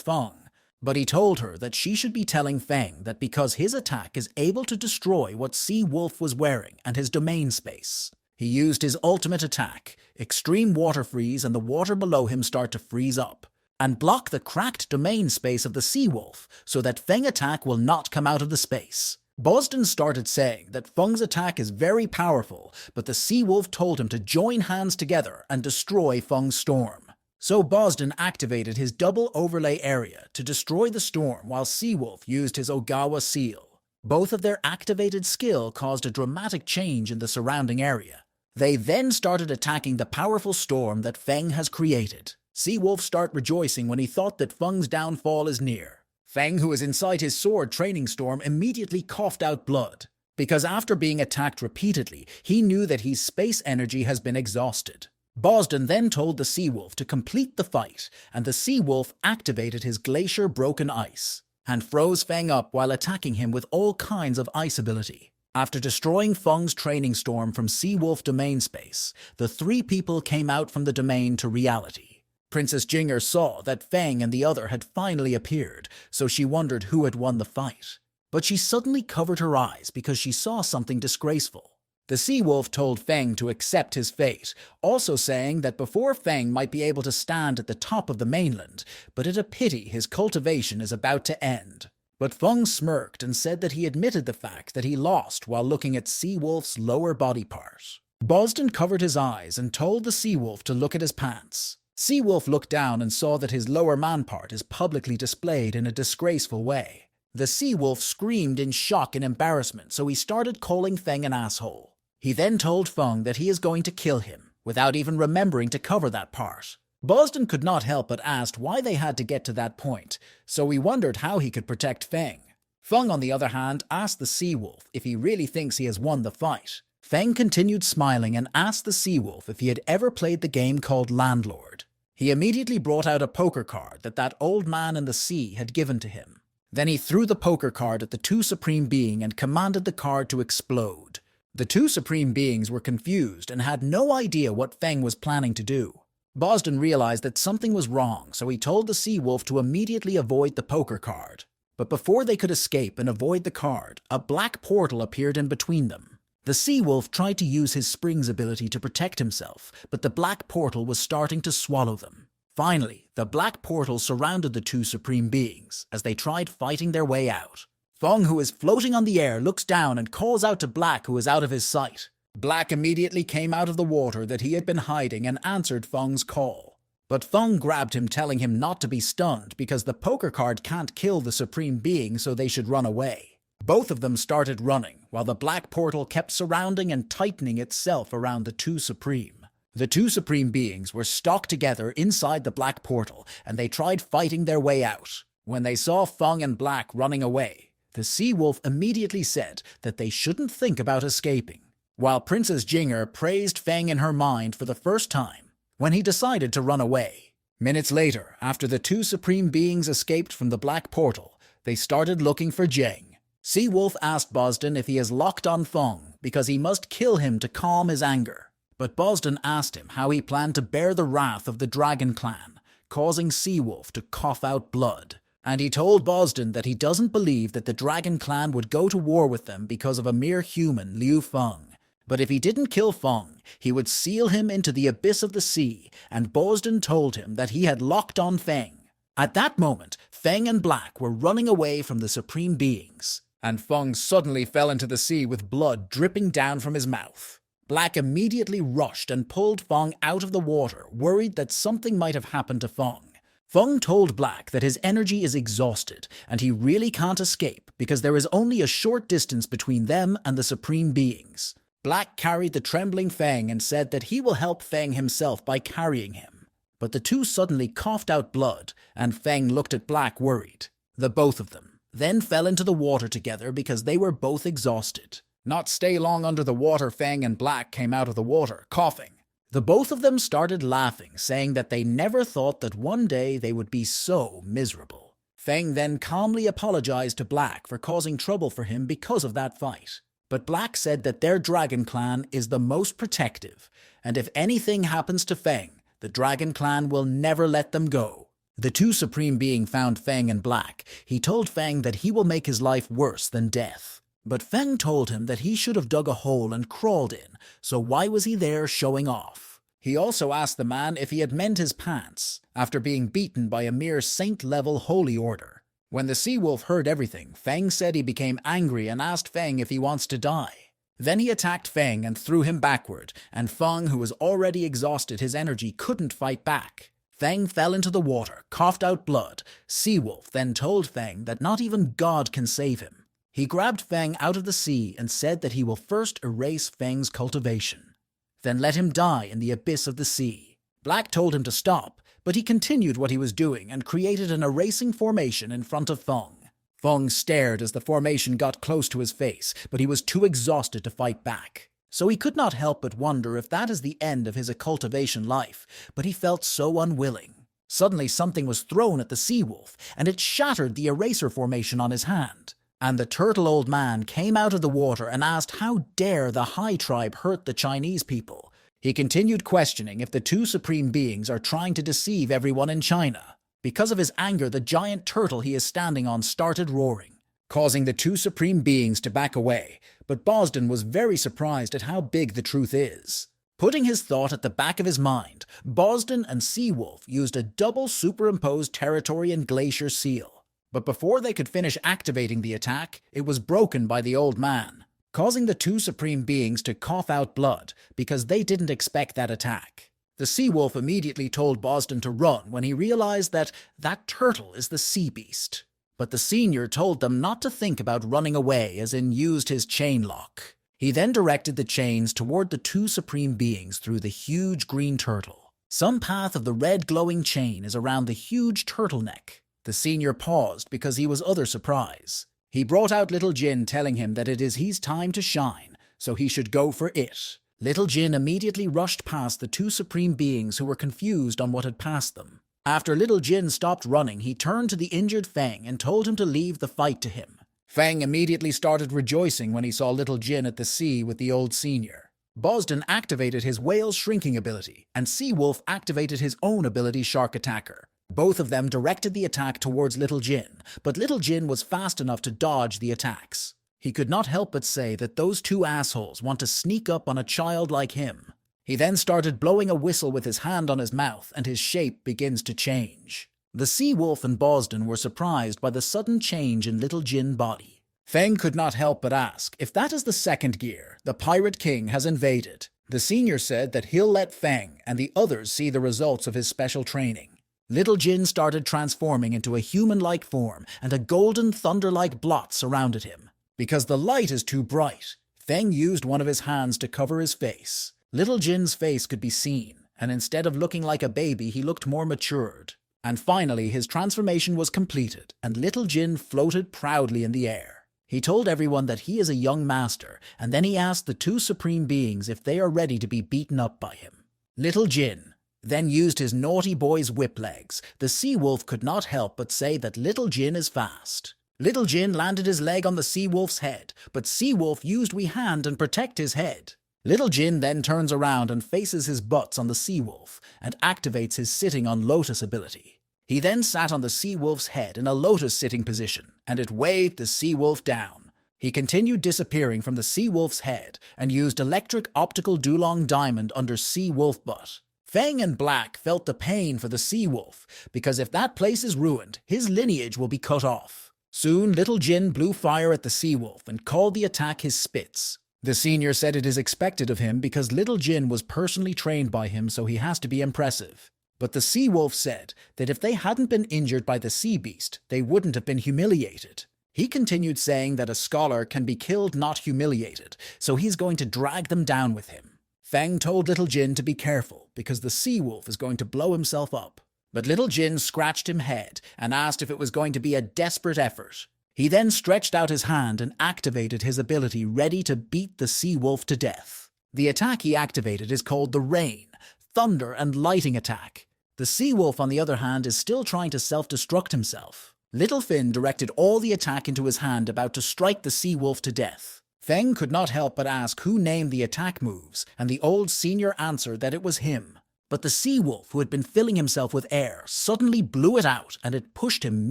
Feng. But he told her that she should be telling Feng that because his attack is able to destroy what Sea Wolf was wearing and his domain space. He used his ultimate attack, Extreme Water Freeze, and the water below him start to freeze up and block the cracked domain space of the Sea Wolf so that Feng's attack will not come out of the space. Bosden started saying that Feng's attack is very powerful, but the Sea Wolf told him to join hands together and destroy Feng's storm. So Bosden activated his double overlay area to destroy the storm while Sea Wolf used his Ogawa seal. Both of their activated skill caused a dramatic change in the surrounding area. They then started attacking the powerful storm that Feng has created. Seawolf started rejoicing when he thought that Feng's downfall is near. Feng, who was inside his sword training storm, immediately coughed out blood, because after being attacked repeatedly, he knew that his space energy has been exhausted. Bosden then told the Seawolf to complete the fight, and the Seawolf activated his glacier-broken ice, and froze Feng up while attacking him with all kinds of ice ability. After destroying Feng's training storm from Seawolf domain space, the three people came out from the domain to reality. Princess Jinger saw that Feng and the other had finally appeared, so she wondered who had won the fight. But she suddenly covered her eyes because she saw something disgraceful. The Seawolf told Feng to accept his fate, also saying that before Feng might be able to stand at the top of the mainland, but it a pity his cultivation is about to end. But Feng smirked and said that he admitted the fact that he lost while looking at Seawolf's lower body part. Bosden covered his eyes and told the Seawolf to look at his pants. Seawolf looked down and saw that his lower man part is publicly displayed in a disgraceful way. The Seawolf screamed in shock and embarrassment, so he started calling Feng an asshole. He then told Feng that he is going to kill him, without even remembering to cover that part. Bosden could not help but asked why they had to get to that point, so he wondered how he could protect Feng. Feng, on the other hand, asked the Seawolf if he really thinks he has won the fight. Feng continued smiling and asked the Seawolf if he had ever played the game called Landlord. He immediately brought out a poker card that old man in the sea had given to him. Then he threw the poker card at the two Supreme Being and commanded the card to explode. The two Supreme Beings were confused and had no idea what Feng was planning to do. Bosden realized that something was wrong, so he told the Seawolf to immediately avoid the poker card. But before they could escape and avoid the card, a black portal appeared in between them. The Seawolf tried to use his Springs ability to protect himself, but the black portal was starting to swallow them. Finally, the black portal surrounded the two Supreme Beings as they tried fighting their way out. Feng, who is floating on the air, looks down and calls out to Black, who is out of his sight. Black immediately came out of the water that he had been hiding and answered Feng's call. But Feng grabbed him, telling him not to be stunned because the poker card can't kill the Supreme Being, so they should run away. Both of them started running, while the black portal kept surrounding and tightening itself around the two Supreme. The two Supreme Beings were stuck together inside the black portal, and they tried fighting their way out. When they saw Feng and Black running away, the Seawolf immediately said that they shouldn't think about escaping, while Princess Jinger praised Feng in her mind for the first time when he decided to run away. Minutes later, after the two Supreme Beings escaped from the black portal, they started looking for Jing. Seawolf asked Bosden if he is locked on Feng because he must kill him to calm his anger. But Bosden asked him how he planned to bear the wrath of the Dragon Clan, causing Seawolf to cough out blood. And he told Bosden that he doesn't believe that the Dragon Clan would go to war with them because of a mere human, Liu Feng. But if he didn't kill Feng, he would seal him into the abyss of the sea, and Bosden told him that he had locked on Feng. At that moment, Feng and Black were running away from the Supreme Beings, and Feng suddenly fell into the sea with blood dripping down from his mouth. Black immediately rushed and pulled Feng out of the water, worried that something might have happened to Feng. Feng told Black that his energy is exhausted and he really can't escape because there is only a short distance between them and the Supreme Beings. Black carried the trembling Feng and said that he will help Feng himself by carrying him. But the two suddenly coughed out blood, and Feng looked at Black worried. The both of them then fell into the water together because they were both exhausted. Not stay long under the water, Feng and Black came out of the water, coughing. The both of them started laughing, saying that they never thought that one day they would be so miserable. Feng then calmly apologized to Black for causing trouble for him because of that fight. But Black said that their Dragon Clan is the most protective, and if anything happens to Feng, the Dragon Clan will never let them go. The two Supreme Being found Feng and Black. He told Feng that he will make his life worse than death. But Feng told him that he should have dug a hole and crawled in, so why was he there showing off? He also asked the man if he had mended his pants, after being beaten by a mere saint-level holy order. When the Seawolf heard everything, Feng said he became angry and asked Feng if he wants to die. Then he attacked Feng and threw him backward, and Feng, who was already exhausted his energy, couldn't fight back. Feng fell into the water, coughed out blood. Seawolf then told Feng that not even God can save him. He grabbed Feng out of the sea and said that he will first erase Feng's cultivation, then let him die in the abyss of the sea. Black told him to stop, but he continued what he was doing and created an erasing formation in front of Feng. Feng stared as the formation got close to his face, but he was too exhausted to fight back. So he could not help but wonder if that is the end of his occultivation life, but he felt so unwilling. Suddenly something was thrown at the sea wolf, and it shattered the eraser formation on his hand. And the turtle old man came out of the water and asked how dare the Hai tribe hurt the Chinese people. He continued questioning if the two supreme beings are trying to deceive everyone in China. Because of his anger, the giant turtle he is standing on started roaring, causing the two supreme beings to back away, but Bosden was very surprised at how big the truth is. Putting his thought at the back of his mind, Bosden and Seawolf used a double superimposed territory and glacier seal. But before they could finish activating the attack, it was broken by the old man, causing the two supreme beings to cough out blood because they didn't expect that attack. The Seawolf immediately told Bosden to run when he realized that turtle is the sea beast. But the senior told them not to think about running away, as in used his chain lock. He then directed the chains toward the two supreme beings through the huge green turtle. Some path of the red glowing chain is around the huge turtleneck. The senior paused because he was other surprise. He brought out Little Jin, telling him that it is his time to shine, so he should go for it. Little Jin immediately rushed past the two supreme beings who were confused on what had passed them. After Little Jin stopped running, he turned to the injured Feng and told him to leave the fight to him. Feng immediately started rejoicing when he saw Little Jin at the sea with the old senior. Bosden activated his whale shrinking ability, and Seawolf activated his own ability Shark Attacker. Both of them directed the attack towards Little Jin, but Little Jin was fast enough to dodge the attacks. He could not help but say that those two assholes want to sneak up on a child like him. He then started blowing a whistle with his hand on his mouth, and his shape begins to change. The Seawolf and Bosden were surprised by the sudden change in Little Jin's body. Feng could not help but ask, if that is the second gear, the Pirate King has invaded. The senior said that he'll let Feng and the others see the results of his special training. Little Jin started transforming into a human-like form, and a golden thunder-like blot surrounded him. Because the light is too bright, Feng used one of his hands to cover his face. Little Jin's face could be seen, and instead of looking like a baby, he looked more matured. And finally, his transformation was completed, and Little Jin floated proudly in the air. He told everyone that he is a young master, and then he asked the two supreme beings if they are ready to be beaten up by him. Little Jin then used his naughty boy's whip legs. The Seawolf could not help but say that Little Jin is fast. Little Jin landed his leg on the Seawolf's head, but Seawolf used wee hand and protect his head. Little Jin then turns around and faces his butts on the Seawolf, and activates his sitting on lotus ability. He then sat on the Seawolf's head in a lotus sitting position, and it waved the Seawolf down. He continued disappearing from the Seawolf's head, and used electric optical Dulong diamond under Seawolf butt. Feng and Black felt the pain for the Seawolf, because if that place is ruined, his lineage will be cut off. Soon Little Jin blew fire at the Seawolf and called the attack his spits. The senior said it is expected of him because Little Jin was personally trained by him, so he has to be impressive. But the Seawolf said that if they hadn't been injured by the sea beast, they wouldn't have been humiliated. He continued saying that a scholar can be killed, not humiliated, so he's going to drag them down with him. Feng told Little Jin to be careful because the Seawolf is going to blow himself up. But Little Jin scratched him head and asked if it was going to be a desperate effort. He then stretched out his hand and activated his ability, ready to beat the Seawolf to death. The attack he activated is called the Rain, Thunder and Lighting attack. The Seawolf, on the other hand, is still trying to self-destruct himself. Little Finn directed all the attack into his hand, about to strike the Seawolf to death. Feng could not help but ask who named the attack moves, and the old senior answered that it was him. But the Seawolf, who had been filling himself with air, suddenly blew it out, and it pushed him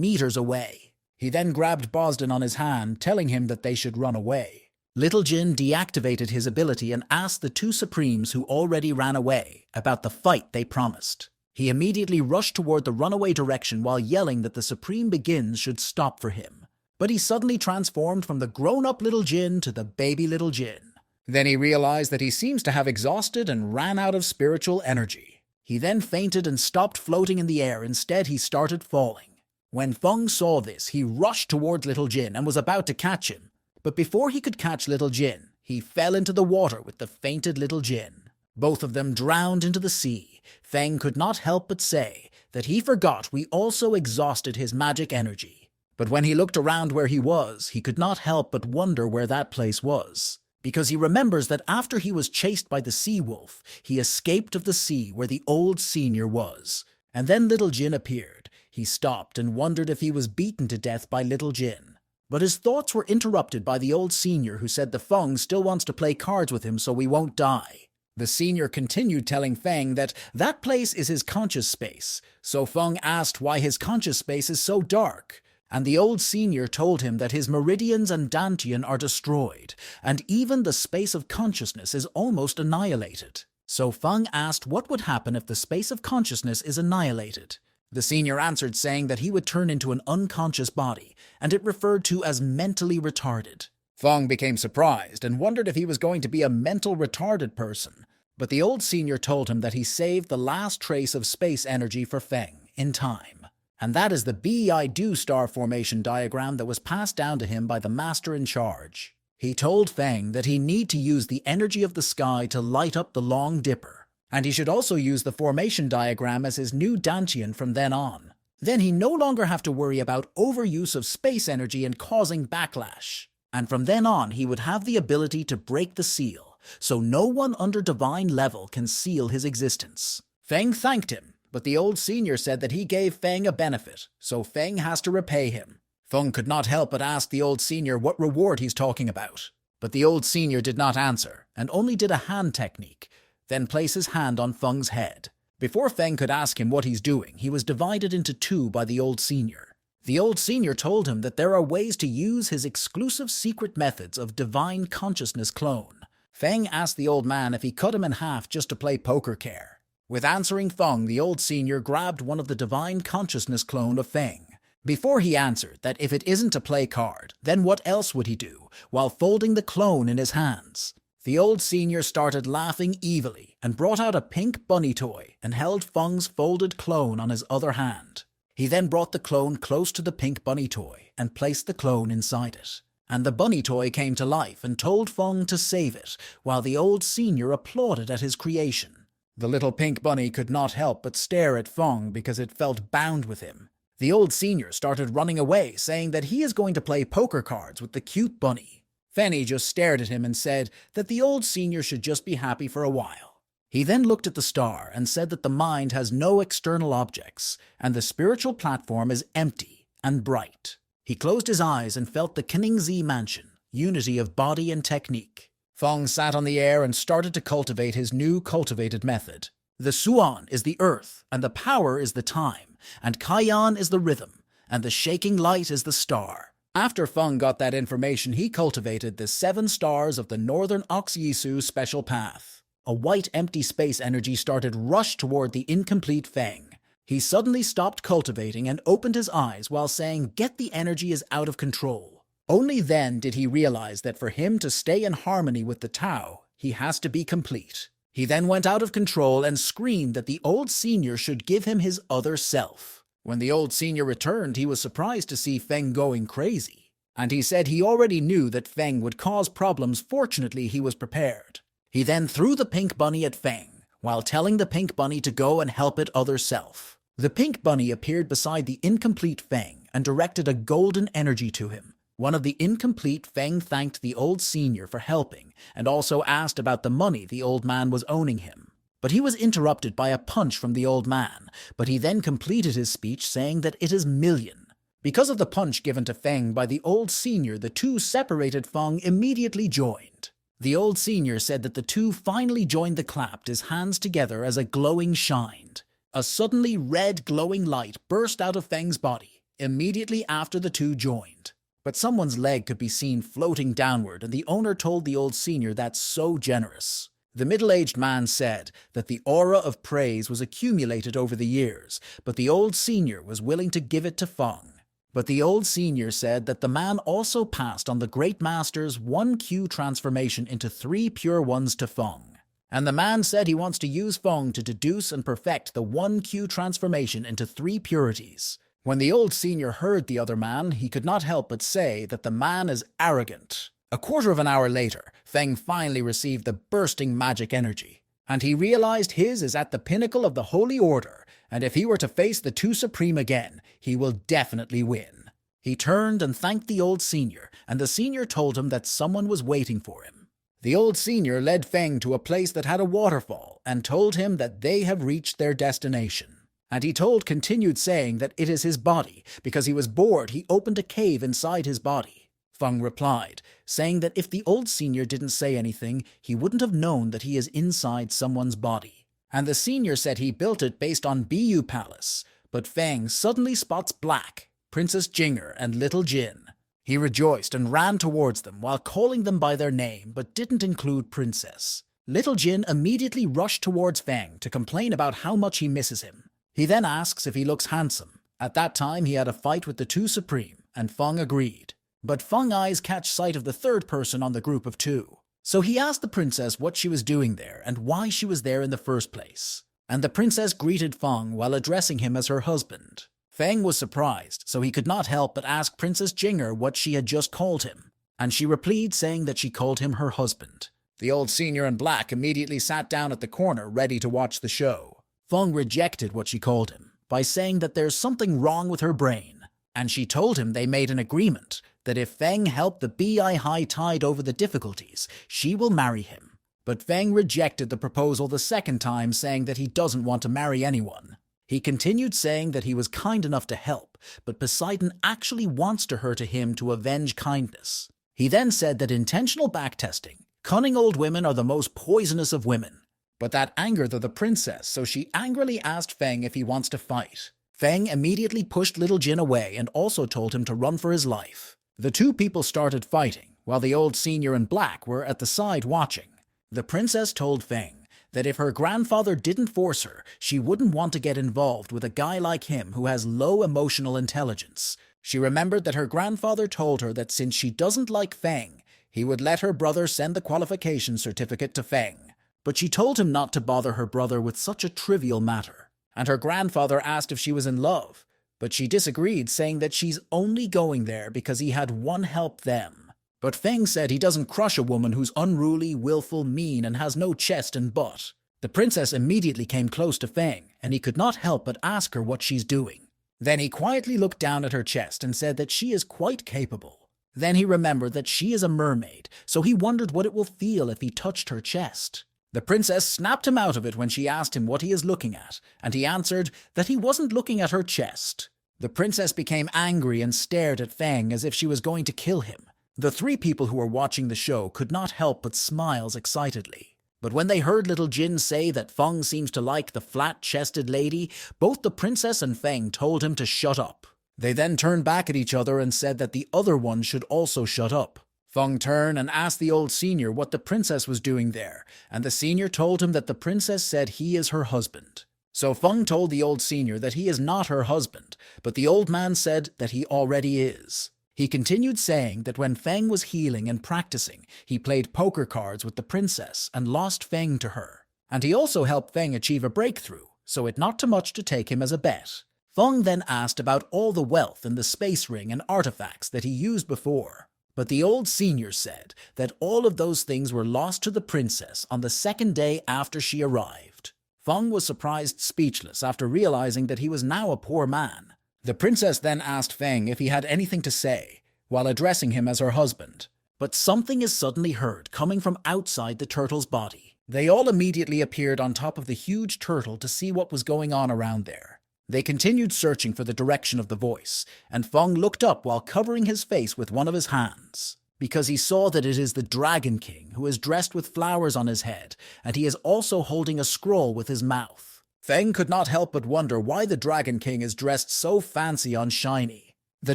meters away. He then grabbed Bosden on his hand, telling him that they should run away. Little Jin deactivated his ability and asked the two Supremes who already ran away about the fight they promised. He immediately rushed toward the runaway direction while yelling that the Supreme Begins should stop for him. But he suddenly transformed from the grown-up Little Jin to the baby Little Jin. Then he realized that he seems to have exhausted and ran out of spiritual energy. He then fainted and stopped floating in the air. Instead, he started falling. When Feng saw this, he rushed towards Little Jin and was about to catch him. But before he could catch Little Jin, he fell into the water with the fainted Little Jin. Both of them drowned into the sea. Feng could not help but say that he forgot we also exhausted his magic energy. But when he looked around where he was, he could not help but wonder where that place was. Because he remembers that after he was chased by the sea wolf, he escaped of the sea where the old senior was. And then Little Jin appeared. He stopped and wondered if he was beaten to death by Little Jin. But his thoughts were interrupted by the old senior who said the Feng still wants to play cards with him so we won't die. The senior continued telling Feng that that place is his conscious space, so Feng asked why his conscious space is so dark. And the old senior told him that his meridians and dantian are destroyed, and even the space of consciousness is almost annihilated. So Feng asked what would happen if the space of consciousness is annihilated. The senior answered saying that he would turn into an unconscious body, and it referred to as mentally retarded. Feng became surprised and wondered if he was going to be a mental retarded person, but the old senior told him that he saved the last trace of space energy for Feng in time. And that is the BEI-DO star formation diagram that was passed down to him by the master in charge. He told Feng that he need to use the energy of the sky to light up the Long Dipper, and he should also use the formation diagram as his new dantian from then on. Then he no longer have to worry about overuse of space energy and causing backlash. And from then on he would have the ability to break the seal, so no one under divine level can seal his existence. Feng thanked him, but the old senior said that he gave Feng a benefit, so Feng has to repay him. Feng could not help but ask the old senior what reward he's talking about. But the old senior did not answer, and only did a hand technique, then place his hand on Feng's head. Before Feng could ask him what he's doing, he was divided into two by the old senior. The old senior told him that there are ways to use his exclusive secret methods of divine consciousness clone. Feng asked the old man if he cut him in half just to play poker care. With answering Feng, the old senior grabbed one of the divine consciousness clone of Feng. Before he answered that if it isn't to play card, then what else would he do, while folding the clone in his hands? The old senior started laughing evilly and brought out a pink bunny toy and held Feng's folded clone on his other hand. He then brought the clone close to the pink bunny toy and placed the clone inside it. And the bunny toy came to life and told Feng to save it, while the old senior applauded at his creation. The little pink bunny could not help but stare at Feng because it felt bound with him. The old senior started running away, saying that he is going to play poker cards with the cute bunny. Fenny just stared at him and said that the old senior should just be happy for a while. He then looked at the star and said that the mind has no external objects, and the spiritual platform is empty and bright. He closed his eyes and felt the Keningzi mansion, unity of body and technique. Feng sat on the air and started to cultivate his new cultivated method. The Suan is the earth, and the power is the time, and Kaiyan is the rhythm, and the shaking light is the star. After Feng got that information, he cultivated the 7 stars of the Northern Oxyisu special path. A white empty space energy started rush toward the incomplete Feng. He suddenly stopped cultivating and opened his eyes while saying, "Get the energy is out of control." Only then did he realize that for him to stay in harmony with the Tao, he has to be complete. He then went out of control and screamed that the old senior should give him his other self. When the old senior returned, he was surprised to see Feng going crazy. And he said he already knew that Feng would cause problems. Fortunately, he was prepared. He then threw the pink bunny at Feng, while telling the pink bunny to go and help it other self. The pink bunny appeared beside the incomplete Feng and directed a golden energy to him. One of the incomplete Feng thanked the old senior for helping and also asked about the money the old man was owing him. But he was interrupted by a punch from the old man, but he then completed his speech saying that it is million. Because of the punch given to Feng by the old senior, the two separated Feng immediately joined. The old senior said that the two finally joined the clapped his hands together as a glowing shined. A suddenly red glowing light burst out of Feng's body immediately after the two joined. But someone's leg could be seen floating downward, and the owner told the old senior that's so generous. The middle-aged man said that the aura of praise was accumulated over the years, but the old senior was willing to give it to Feng. But the old senior said that the man also passed on the great master's 1Q transformation into 3 pure ones to Feng. And the man said he wants to use Feng to deduce and perfect the 1Q transformation into 3 purities. When the old senior heard the other man, he could not help but say that the man is arrogant. A quarter of an hour later, Feng finally received the bursting magic energy. and he realized his is at the pinnacle of the Holy Order, and if he were to face the two Supreme again, he will definitely win. He turned and thanked the old senior, and the senior told him that someone was waiting for him. The old senior led Feng to a place that had a waterfall and told him that they have reached their destination. And he continued saying that it is his body. Because he was bored, he opened a cave inside his body. Feng replied, saying that if the old senior didn't say anything, he wouldn't have known that he is inside someone's body. And the senior said he built it based on Bu Palace. But Feng suddenly spots Black, Princess Jinger, and Little Jin. He rejoiced and ran towards them while calling them by their name, but didn't include Princess. Little Jin immediately rushed towards Feng to complain about how much he misses him. He then asks if he looks handsome. At that time, he had a fight with the two Supreme, and Feng agreed. But Feng's eyes catch sight of the third person on the group of two. So he asked the princess what she was doing there and why she was there in the first place. And the princess greeted Feng while addressing him as her husband. Feng was surprised, so he could not help but ask Princess Jinger what she had just called him, and she replied saying that she called him her husband. The old senior and Black immediately sat down at the corner ready to watch the show. Feng rejected what she called him by saying that there's something wrong with her brain, and she told him they made an agreement that if Feng helped the Bi High Tide over the difficulties, she will marry him. But Feng rejected the proposal the second time, saying that he doesn't want to marry anyone. He continued saying that he was kind enough to help, but Poseidon actually wants to hurt him to avenge kindness. He then said that intentional backtesting, cunning old women are the most poisonous of women. But that angered the princess, so she angrily asked Feng if he wants to fight. Feng immediately pushed Little Jin away and also told him to run for his life. The two people started fighting, while the old senior and Black were at the side watching. The princess told Feng that if her grandfather didn't force her, she wouldn't want to get involved with a guy like him who has low emotional intelligence. She remembered that her grandfather told her that since she doesn't like Feng, he would let her brother send the qualification certificate to Feng. But she told him not to bother her brother with such a trivial matter. And her grandfather asked if she was in love, but she disagreed, saying that she's only going there because he had one help them. But Feng said he doesn't crush a woman who's unruly, willful, mean, and has no chest and butt. The princess immediately came close to Feng, and he could not help but ask her what she's doing. Then he quietly looked down at her chest and said that she is quite capable. Then he remembered that she is a mermaid, so he wondered what it will feel if he touched her chest. The princess snapped him out of it when she asked him what he is looking at, and he answered that he wasn't looking at her chest. The princess became angry and stared at Feng as if she was going to kill him. The three people who were watching the show could not help but smile excitedly. But when they heard Little Jin say that Feng seems to like the flat-chested lady, both the princess and Feng told him to shut up. They then turned back at each other and said that the other one should also shut up. Feng turned and asked the old senior what the princess was doing there, and the senior told him that the princess said he is her husband. So Feng told the old senior that he is not her husband, but the old man said that he already is. He continued saying that when Feng was healing and practicing, he played poker cards with the princess and lost Feng to her. And he also helped Feng achieve a breakthrough, so it not too much to take him as a bet. Feng then asked about all the wealth in the space ring and artifacts that he used before. But the old senior said that all of those things were lost to the princess on the second day after she arrived. Feng was surprised speechless after realizing that he was now a poor man. The princess then asked Feng if he had anything to say, while addressing him as her husband. But something is suddenly heard coming from outside the turtle's body. They all immediately appeared on top of the huge turtle to see what was going on around there. They continued searching for the direction of the voice, and Feng looked up while covering his face with one of his hands, because he saw that it is the Dragon King, who is dressed with flowers on his head, and he is also holding a scroll with his mouth. Feng could not help but wonder why the Dragon King is dressed so fancy and shiny. The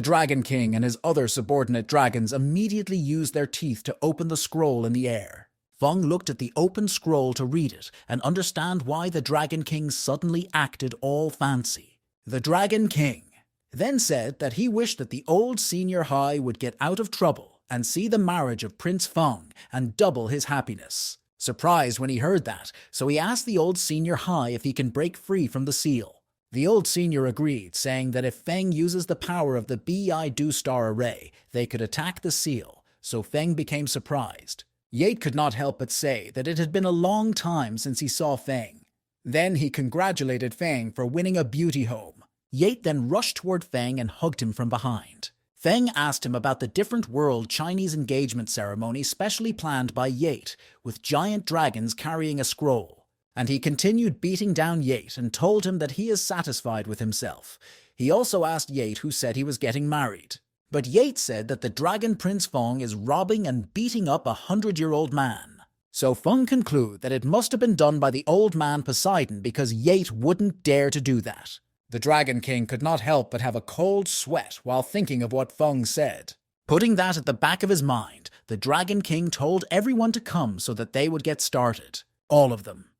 Dragon King and his other subordinate dragons immediately used their teeth to open the scroll in the air. Feng looked at the open scroll to read it and understand why the Dragon King suddenly acted all fancy. The Dragon King then said that he wished that the old senior high would get out of trouble and see the marriage of Prince Feng and double his happiness. Surprised when he heard that, so he asked the old senior high if he can break free from the seal. The old senior agreed, saying that if Feng uses the power of the Bi Do Star Array, they could attack the seal, so Feng became surprised. Yate could not help but say that it had been a long time since he saw Feng. Then he congratulated Feng for winning a beauty home. Yate then rushed toward Feng and hugged him from behind. Feng asked him about the different world Chinese engagement ceremony specially planned by Yate, with giant dragons carrying a scroll. And he continued beating down Yate and told him that he is satisfied with himself. He also asked Yate who said he was getting married. But Yate said that the Dragon Prince Feng is robbing and beating up a 100-year-old man. So Feng concluded that it must have been done by the old man Poseidon because Yate wouldn't dare to do that. The Dragon King could not help but have a cold sweat while thinking of what Feng said. Putting that at the back of his mind, the Dragon King told everyone to come so that they would get started. All of them.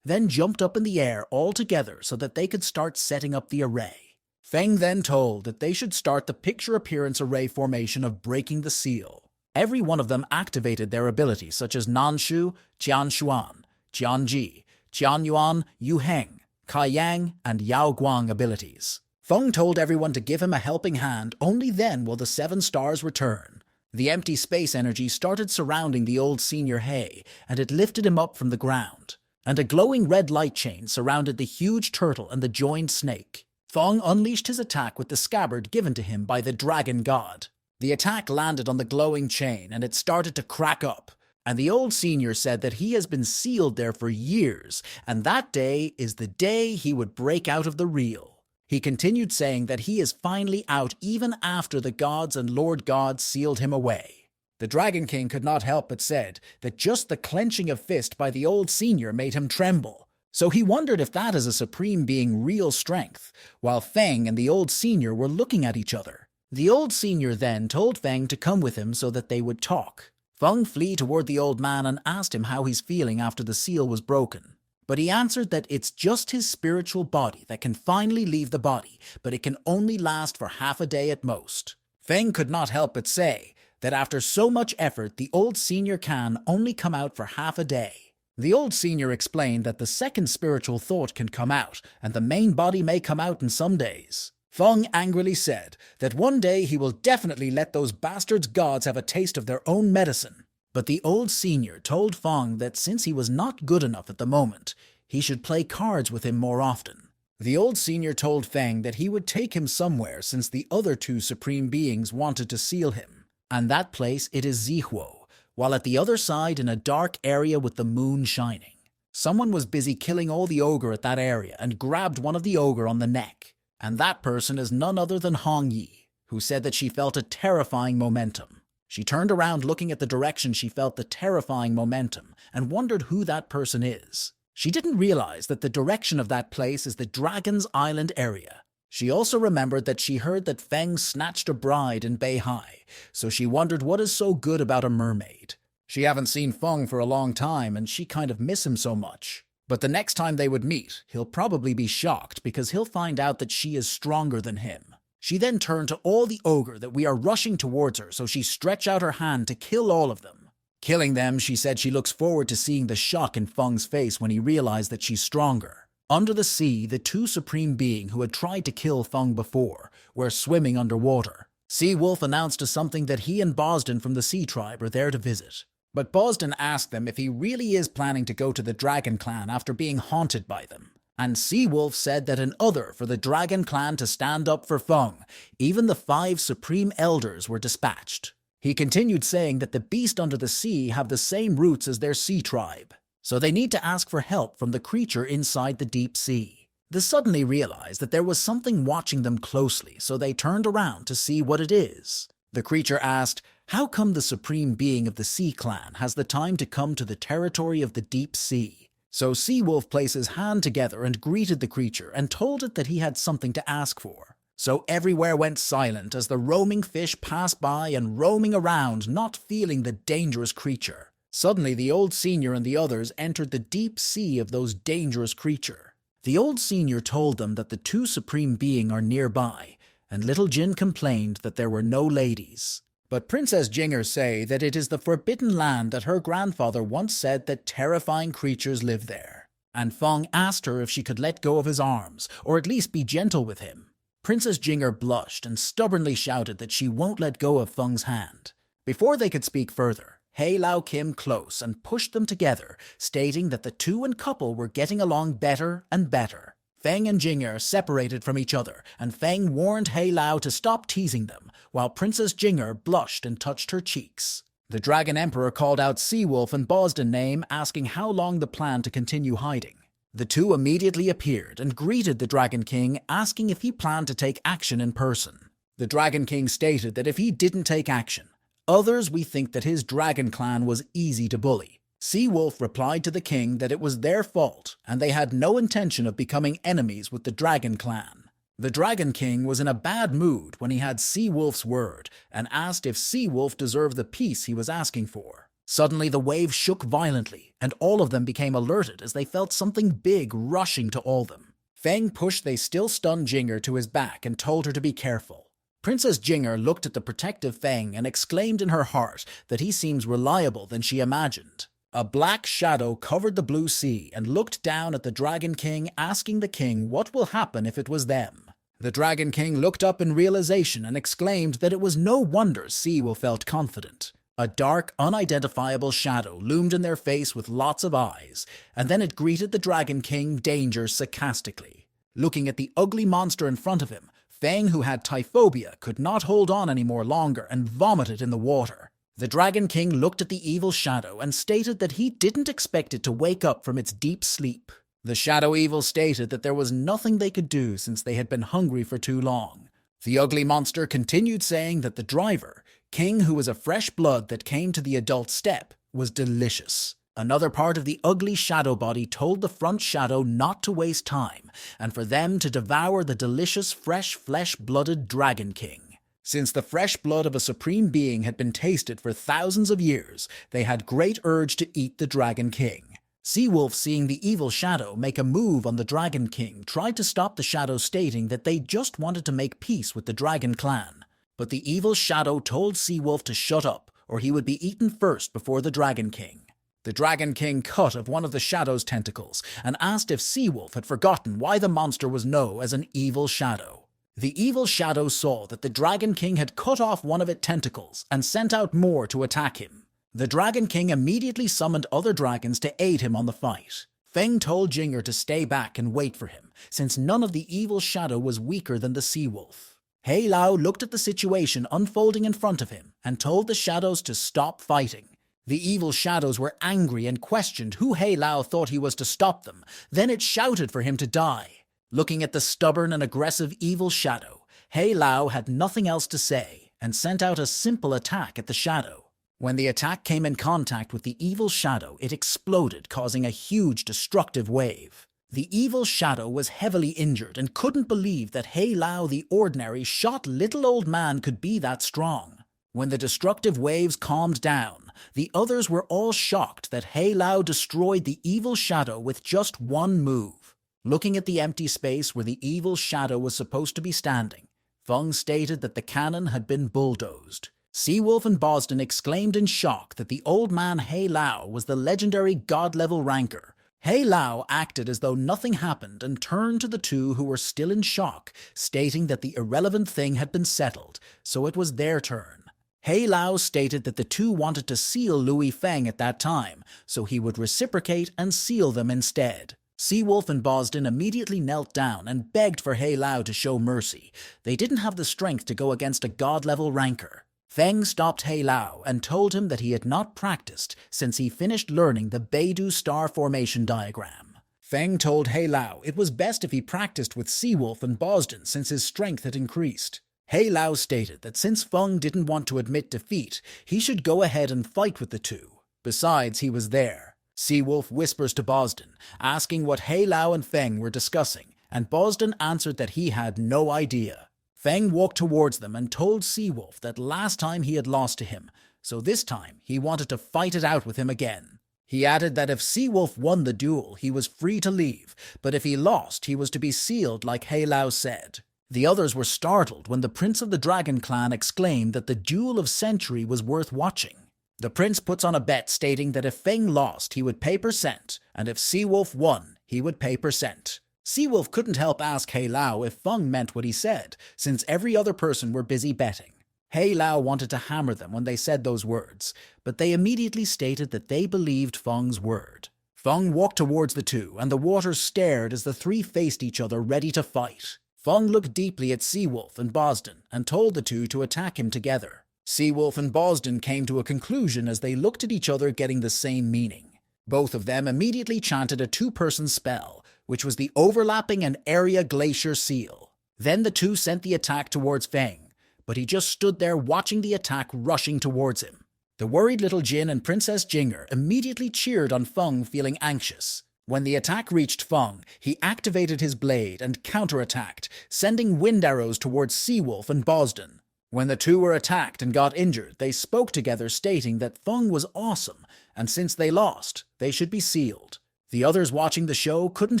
Then jumped up in the air all together so that they could start setting up the array. Feng then told that they should start the picture appearance array formation of breaking the seal. Every one of them activated their abilities such as Nanshu, Jianshuan, Jianji, Jianyuan, Yuheng, Kaiyang, and Yao Guang abilities. Feng told everyone to give him a helping hand, only then will the 7 stars return. The empty space energy started surrounding the old senior He, and it lifted him up from the ground. And a glowing red light chain surrounded the huge turtle and the joined snake. Feng unleashed his attack with the scabbard given to him by the dragon god. The attack landed on the glowing chain, and it started to crack up. And the old senior said that he has been sealed there for years, and that day is the day he would break out of the reel. He continued saying that he is finally out even after the gods and Lord gods sealed him away. The Dragon King could not help but said that just the clenching of fist by the old senior made him tremble. So he wondered if that is a supreme being real strength, while Feng and the old senior were looking at each other. The old senior then told Feng to come with him so that they would talk. Feng flew toward the old man and asked him how he's feeling after the seal was broken. But he answered that it's just his spiritual body that can finally leave the body, but it can only last for half a day at most. Feng could not help but say that after so much effort, the old senior can only come out for half a day. The old senior explained that the second spiritual thought can come out, and the main body may come out in some days. Feng angrily said that one day he will definitely let those bastards gods have a taste of their own medicine. But the old senior told Feng that since he was not good enough at the moment, he should play cards with him more often. The old senior told Feng that he would take him somewhere since the other 2 supreme beings wanted to seal him, and that place it is Zihuo, while at the other side in a dark area with the moon shining. Someone was busy killing all the ogre at that area and grabbed one of the ogre on the neck. And that person is none other than Hong Yi, who said that she felt a terrifying momentum. She turned around looking at the direction she felt the terrifying momentum and wondered who that person is. She didn't realize that the direction of that place is the Dragon's Island area. She also remembered that she heard that Feng snatched a bride in Beihai, so she wondered what is so good about a mermaid. She haven't seen Feng for a long time and she kind of miss him so much. But the next time they would meet, he'll probably be shocked because he'll find out that she is stronger than him. She then turned to all the ogre that we are rushing towards her, so she stretched out her hand to kill all of them. Killing them, she said she looks forward to seeing the shock in Feng's face when he realized that she's stronger. Under the sea, the 2 supreme beings who had tried to kill Feng before were swimming underwater. Sea Wolf announced to something that he and Bosden from the Sea Tribe are there to visit. But Bosden asked them if he really is planning to go to the Dragon Clan after being haunted by them. And Seawolf said that in order for the Dragon Clan to stand up for Feng, even the 5 Supreme Elders were dispatched. He continued saying that the beast under the sea have the same roots as their sea tribe, so they need to ask for help from the creature inside the deep sea. They suddenly realized that there was something watching them closely, so they turned around to see what it is. The creature asked, "How come the supreme being of the Sea Clan has the time to come to the territory of the deep sea?" So Seawolf placed his hand together and greeted the creature and told it that he had something to ask for. So everywhere went silent as the roaming fish passed by and roaming around, not feeling the dangerous creature. Suddenly the old senior and the others entered the deep sea of those dangerous creature. The old senior told them that the 2 supreme beings are nearby, and little Jin complained that there were no ladies. But Princess Jinger say that it is the forbidden land that her grandfather once said that terrifying creatures live there. And Feng asked her if she could let go of his arms, or at least be gentle with him. Princess Jinger blushed and stubbornly shouted that she won't let go of Feng's hand. Before they could speak further, Hei Lao came close and pushed them together, stating that the two and couple were getting along better and better. Feng and Jinger separated from each other, and Feng warned Hei Lao to stop teasing them, while Princess Jinger blushed and touched her cheeks. The Dragon Emperor called out Seawolf and Bosden name, asking how long the plan to continue hiding. The two immediately appeared and greeted the Dragon King, asking if he planned to take action in person. The Dragon King stated that if he didn't take action, others we think that his dragon clan was easy to bully. Seawolf replied to the king that it was their fault and they had no intention of becoming enemies with the Dragon clan. The Dragon King was in a bad mood when he had Seawolf's word and asked if Seawolf deserved the peace he was asking for. Suddenly the waves shook violently and all of them became alerted as they felt something big rushing to all them. Feng pushed the still stunned Jinger to his back and told her to be careful. Princess Jinger looked at the protective Feng and exclaimed in her heart that he seems reliable than she imagined. A black shadow covered the blue sea and looked down at the Dragon King, asking the king what will happen if it was them. The Dragon King looked up in realization and exclaimed that it was no wonder Seawolf felt confident. A dark, unidentifiable shadow loomed in their face with lots of eyes, and then it greeted the Dragon King danger sarcastically. Looking at the ugly monster in front of him, Feng, who had typhobia, could not hold on any more longer and vomited in the water. The Dragon King looked at the evil shadow and stated that he didn't expect it to wake up from its deep sleep. The Shadow Evil stated that there was nothing they could do since they had been hungry for too long. The ugly monster continued saying that the driver, King, who was a fresh blood that came to the adult step, was delicious. Another part of the ugly shadow body told the front shadow not to waste time and for them to devour the delicious fresh flesh-blooded Dragon King. Since the fresh blood of a supreme being had been tasted for thousands of years, they had great urge to eat the Dragon King. Seawolf, seeing the evil shadow make a move on the Dragon King, tried to stop the shadow, stating that they just wanted to make peace with the Dragon clan. But the evil shadow told Seawolf to shut up, or he would be eaten first before the Dragon King. The Dragon King cut of one of the shadow's tentacles and asked if Seawolf had forgotten why the monster was known as an evil shadow. The evil shadow saw that the Dragon King had cut off one of its tentacles and sent out more to attack him. The Dragon King immediately summoned other dragons to aid him on the fight. Feng told Jinger to stay back and wait for him, since none of the evil shadow was weaker than the Seawolf. Hei Lao looked at the situation unfolding in front of him and told the shadows to stop fighting. The evil shadows were angry and questioned who Hei Lao thought he was to stop them. Then it shouted for him to die. Looking at the stubborn and aggressive evil shadow, Hei Lao had nothing else to say and sent out a simple attack at the shadow. When the attack came in contact with the evil shadow, it exploded, causing a huge destructive wave. The evil shadow was heavily injured and couldn't believe that Hei Lao, the ordinary, shot little old man, could be that strong. When the destructive waves calmed down, the others were all shocked that Hei Lao destroyed the evil shadow with just one move. Looking at the empty space where the evil shadow was supposed to be standing, Feng stated that the cannon had been bulldozed. Seawolf and Bosden exclaimed in shock that the old man Hei Lao was the legendary god-level ranker. Hei Lao acted as though nothing happened and turned to the two who were still in shock, stating that the irrelevant thing had been settled, so it was their turn. Hei Lao stated that the two wanted to seal Louis Feng at that time, so he would reciprocate and seal them instead. Seawolf and Bosden immediately knelt down and begged for Hei Lao to show mercy. They didn't have the strength to go against a god-level ranker. Feng stopped Hei Lao and told him that he had not practiced since he finished learning the Beidou star formation diagram. Feng told Hei Lao it was best if he practiced with Seawolf and Bosden since his strength had increased. Hei Lao stated that since Feng didn't want to admit defeat, he should go ahead and fight with the two. Besides, he was there. Seawolf whispers to Bosden, asking what Hei Lao and Feng were discussing, and Bosden answered that he had no idea. Feng walked towards them and told Seawolf that last time he had lost to him, so this time he wanted to fight it out with him again. He added that if Seawolf won the duel, he was free to leave, but if he lost, he was to be sealed like Hei Lao said. The others were startled when the Prince of the Dragon Clan exclaimed that the duel of century was worth watching. The prince puts on a bet stating that if Feng lost, he would pay %, and if Seawolf won, he would pay %. Seawolf couldn't help ask Hei Lao if Feng meant what he said, since every other person were busy betting. Hei Lao wanted to hammer them when they said those words, but they immediately stated that they believed Feng's word. Feng walked towards the two, and the waters stared as the three faced each other ready to fight. Feng looked deeply at Seawolf and Bosden and told the two to attack him together. Seawolf and Bosden came to a conclusion as they looked at each other, getting the same meaning. Both of them immediately chanted a two-person spell, which was the Overlapping and Area Glacier Seal. Then the two sent the attack towards Feng, but he just stood there watching the attack rushing towards him. The worried little Jin and Princess Jinger immediately cheered on Feng, feeling anxious. When the attack reached Feng, he activated his blade and counterattacked, sending wind arrows towards Seawolf and Bosden. When the two were attacked and got injured, they spoke together, stating that Feng was awesome, and since they lost, they should be sealed. The others watching the show couldn't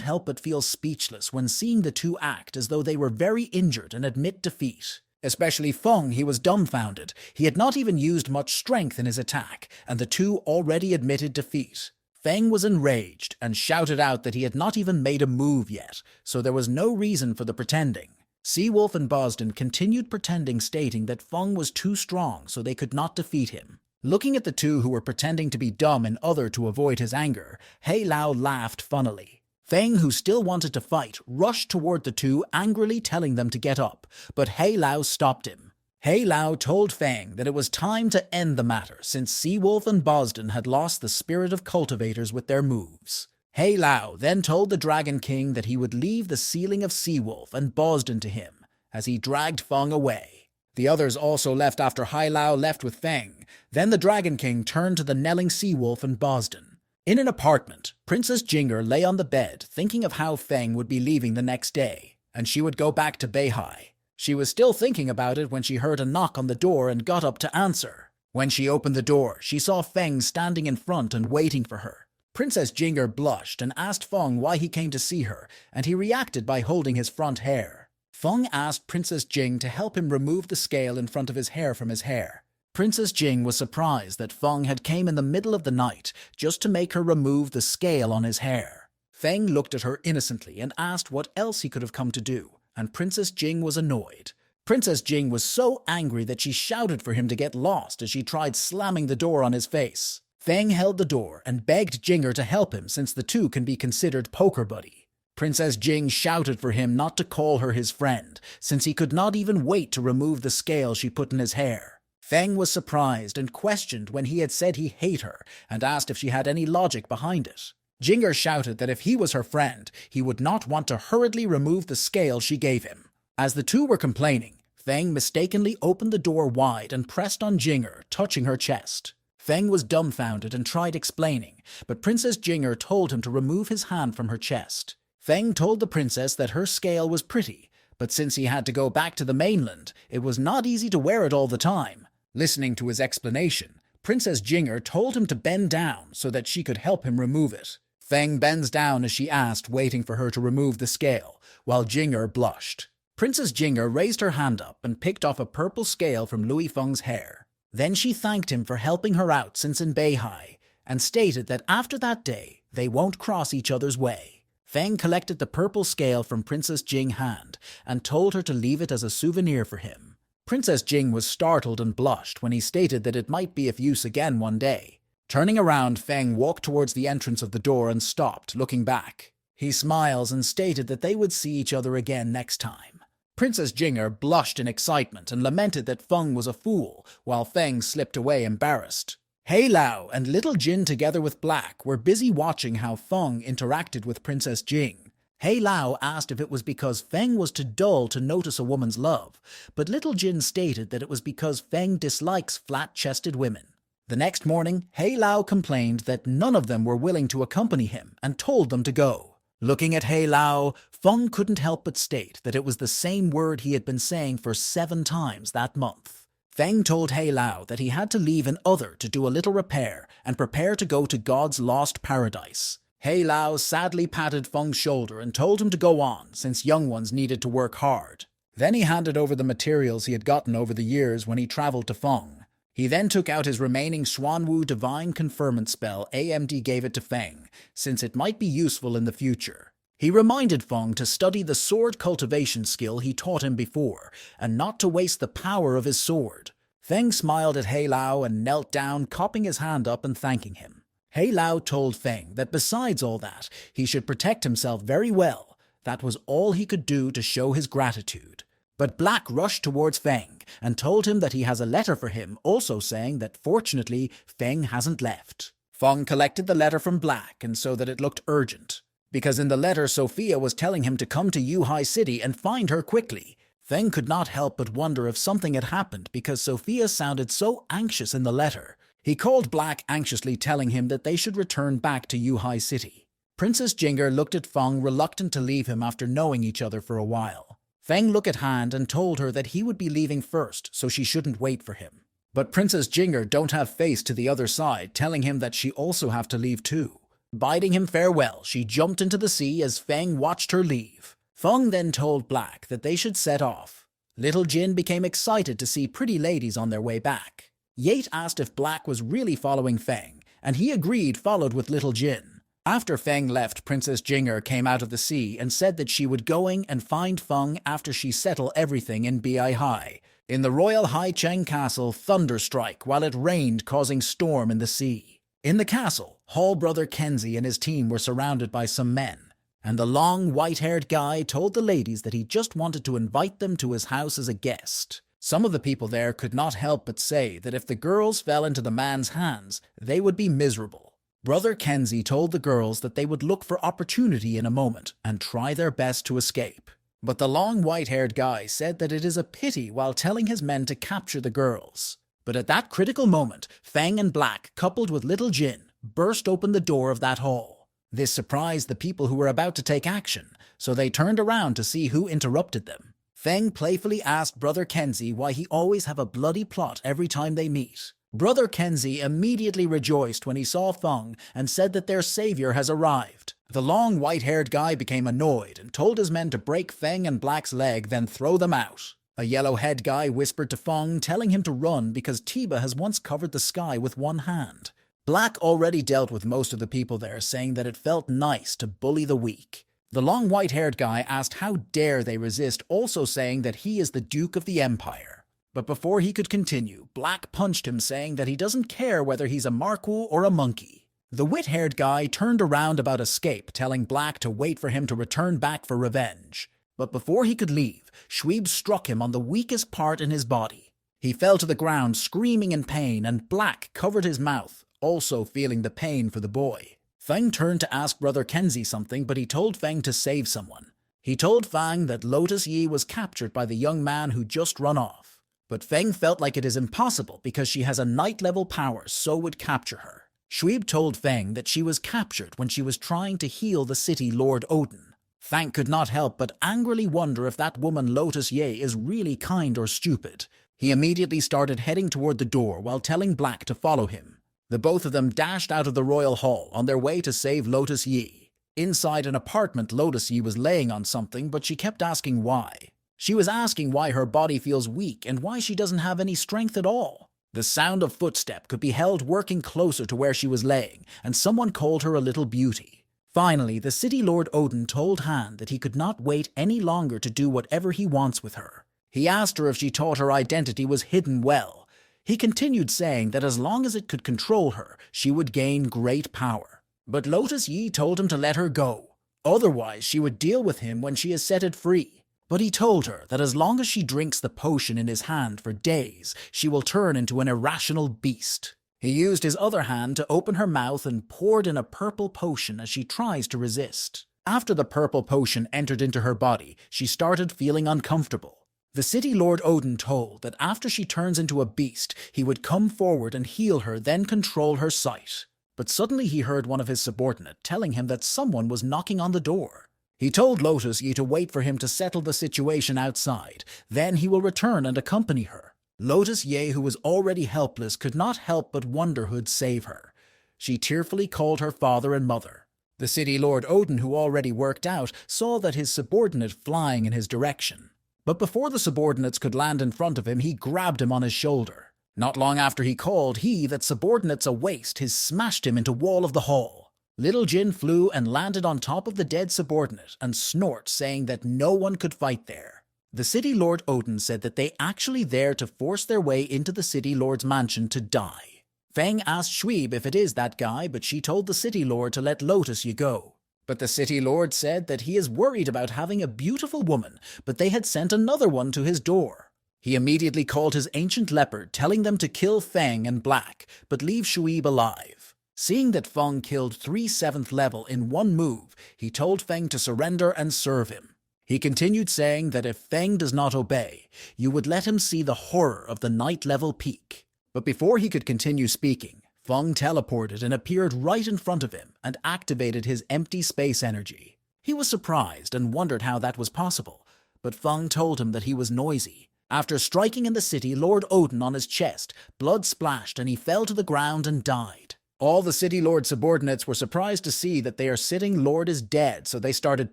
help but feel speechless when seeing the two act as though they were very injured and admit defeat. Especially Feng, he was dumbfounded. He had not even used much strength in his attack, and the two already admitted defeat. Feng was enraged and shouted out that he had not even made a move yet, so there was no reason for the pretending. Seawolf and Bosden continued pretending, stating that Feng was too strong so they could not defeat him. Looking at the two who were pretending to be dumb and other to avoid his anger, Hei Lao laughed funnily. Feng, who still wanted to fight, rushed toward the two, angrily telling them to get up, but Hei Lao stopped him. Hei Lao told Feng that it was time to end the matter since Seawolf and Bosden had lost the spirit of cultivators with their moves. Hei Lao then told the Dragon King that he would leave the sealing of Seawolf and Bosden to him as he dragged Feng away. The others also left after Hei Lao left with Feng. Then the Dragon King turned to the knelling Seawolf and Bosden. In an apartment, Princess Jinger lay on the bed thinking of how Feng would be leaving the next day, and she would go back to Beihai. She was still thinking about it when she heard a knock on the door and got up to answer. When she opened the door, she saw Feng standing in front and waiting for her. Princess Jinger blushed and asked Feng why he came to see her, and he reacted by holding his front hair. Feng asked Princess Jing to help him remove the scale in front of his hair from his hair. Princess Jing was surprised that Feng had came in the middle of the night just to make her remove the scale on his hair. Feng looked at her innocently and asked what else he could have come to do, and Princess Jing was annoyed. Princess Jing was so angry that she shouted for him to get lost as she tried slamming the door on his face. Feng held the door and begged Jinger to help him since the two can be considered poker buddy. Princess Jing shouted for him not to call her his friend, since he could not even wait to remove the scale she put in his hair. Feng was surprised and questioned when he had said he hated her and asked if she had any logic behind it. Jinger shouted that if he was her friend, he would not want to hurriedly remove the scale she gave him. As the two were complaining, Feng mistakenly opened the door wide and pressed on Jinger, touching her chest. Feng was dumbfounded and tried explaining, but Princess Jinger told him to remove his hand from her chest. Feng told the princess that her scale was pretty, but since he had to go back to the mainland, it was not easy to wear it all the time. Listening to his explanation, Princess Jinger told him to bend down so that she could help him remove it. Feng bends down as she asked, waiting for her to remove the scale, while Jinger blushed. Princess Jinger raised her hand up and picked off a purple scale from Louis Feng's hair. Then she thanked him for helping her out since in Beihai, and stated that after that day, they won't cross each other's way. Feng collected the purple scale from Princess Jing's hand and told her to leave it as a souvenir for him. Princess Jing was startled and blushed when he stated that it might be of use again one day. Turning around, Feng walked towards the entrance of the door and stopped, looking back. He smiles and stated that they would see each other again next time. Princess Jinger blushed in excitement and lamented that Feng was a fool, while Feng slipped away embarrassed. Hei Lao and Little Jin together with Black were busy watching how Feng interacted with Princess Jing. Hei Lao asked if it was because Feng was too dull to notice a woman's love, but Little Jin stated that it was because Feng dislikes flat-chested women. The next morning, Hei Lao complained that none of them were willing to accompany him and told them to go. Looking at Hei Lao, Feng couldn't help but state that it was the same word he had been saying for 7 times that month. Feng told Hei Lao that he had to leave an other to do a little repair and prepare to go to God's lost paradise. Hei Lao sadly patted Feng's shoulder and told him to go on, since young ones needed to work hard. Then he handed over the materials he had gotten over the years when he traveled to Feng. He then took out his remaining Xuanwu Divine Conferment spell. AMD gave it to Feng, since it might be useful in the future. He reminded Feng to study the sword cultivation skill he taught him before, and not to waste the power of his sword. Feng smiled at Hei Lao and knelt down, cupping his hand up and thanking him. Hei Lao told Feng that besides all that, he should protect himself very well. That was all he could do to show his gratitude. But Black rushed towards Feng and told him that he has a letter for him, also saying that fortunately Feng hasn't left. Feng collected the letter from Black and so that it looked urgent, because in the letter Sophia was telling him to come to Yuhai City and find her quickly. Feng could not help but wonder if something had happened because Sophia sounded so anxious in the letter. He called Black anxiously, telling him that they should return back to Yuhai City. Princess Jinger looked at Feng, reluctant to leave him after knowing each other for a while. Feng looked at Han and told her that he would be leaving first, so she shouldn't wait for him. But Princess Jinger don't have face to the other side, telling him that she also have to leave too. Bidding him farewell, she jumped into the sea as Feng watched her leave. Feng then told Black that they should set off. Little Jin became excited to see pretty ladies on their way back. Yate asked if Black was really following Feng, and he agreed, followed with Little Jin. After Feng left, Princess Jinger came out of the sea and said that she would going and find Feng after she settle everything in Bi Hai. In the royal Hai Cheng castle, thunder strike while it rained, causing storm in the sea. In the castle, Hall brother Kenzie and his team were surrounded by some men, and the long white-haired guy told the ladies that he just wanted to invite them to his house as a guest. Some of the people there could not help but say that if the girls fell into the man's hands, they would be miserable. Brother Kenzie told the girls that they would look for opportunity in a moment and try their best to escape. But the long white-haired guy said that it is a pity while telling his men to capture the girls. But at that critical moment, Feng and Black, coupled with Little Jin, burst open the door of that hall. This surprised the people who were about to take action, so they turned around to see who interrupted them. Feng playfully asked Brother Kenzie why he always have a bloody plot every time they meet. Brother Kenzie immediately rejoiced when he saw Feng and said that their savior has arrived. The long white-haired guy became annoyed and told his men to break Feng and Black's leg, then throw them out. A yellow-head guy whispered to Feng, telling him to run because Tiba has once covered the sky with one hand. Black already dealt with most of the people there, saying that it felt nice to bully the weak. The long white-haired guy asked how dare they resist, also saying that he is the Duke of the Empire. But before he could continue, Black punched him, saying that he doesn't care whether he's a Marku or a monkey. The wit-haired guy turned around about escape, telling Black to wait for him to return back for revenge. But before he could leave, Schweeb struck him on the weakest part in his body. He fell to the ground screaming in pain, and Black covered his mouth, also feeling the pain for the boy. Feng turned to ask Brother Kenzie something, but he told Feng to save someone. He told Feng that Lotus Yi was captured by the young man who just run off. But Feng felt like it is impossible because she has a night-level power, so would capture her. Schweeb told Feng that she was captured when she was trying to heal the city Lord Odin. Feng could not help but angrily wonder if that woman Lotus Ye is really kind or stupid. He immediately started heading toward the door while telling Black to follow him. The both of them dashed out of the royal hall on their way to save Lotus Yi. Inside an apartment, Lotus Yi was laying on something, but she kept asking why. She was asking why her body feels weak and why she doesn't have any strength at all. The sound of footstep could be held working closer to where she was laying, and someone called her a little beauty. Finally, the city Lord Odin told Han that he could not wait any longer to do whatever he wants with her. He asked her if she thought her identity was hidden well. He continued saying that as long as it could control her, she would gain great power. But Lotus Yi told him to let her go. Otherwise, she would deal with him when she is set it free. But he told her that as long as she drinks the potion in his hand for days, she will turn into an irrational beast. He used his other hand to open her mouth and poured in a purple potion as she tries to resist. After the purple potion entered into her body, she started feeling uncomfortable. The city Lord Odin told that after she turns into a beast, he would come forward and heal her, then control her sight. But suddenly he heard one of his subordinates telling him that someone was knocking on the door. He told Lotus Yi to wait for him to settle the situation outside. Then he will return and accompany her. Lotus Yi, who was already helpless, could not help but wonder who'd save her. She tearfully called her father and mother. The city Lord Odin, who already worked out, saw that his subordinate flying in his direction. But before the subordinates could land in front of him, he grabbed him on his shoulder. Not long after he called, that subordinates a waste, he smashed him into wall of the hall. Little Jin flew and landed on top of the dead subordinate and snort, saying that no one could fight there. The City Lord Odin said that they actually there to force their way into the City Lord's mansion to die. Feng asked Shweeb if it is that guy, but she told the City Lord to let Lotus Yi go. But the City Lord said that he is worried about having a beautiful woman, but they had sent another one to his door. He immediately called his ancient leopard, telling them to kill Feng and Black, but leave Shweeb alive. Seeing that Feng killed 3 7th level in one move, he told Feng to surrender and serve him. He continued saying that if Feng does not obey, you would let him see the horror of the 9th level peak. But before he could continue speaking, Feng teleported and appeared right in front of him and activated his empty space energy. He was surprised and wondered how that was possible, but Feng told him that he was noisy. After striking in the City Lord Odin on his chest, blood splashed and he fell to the ground and died. All the City Lord subordinates were surprised to see that their sitting lord is dead, so they started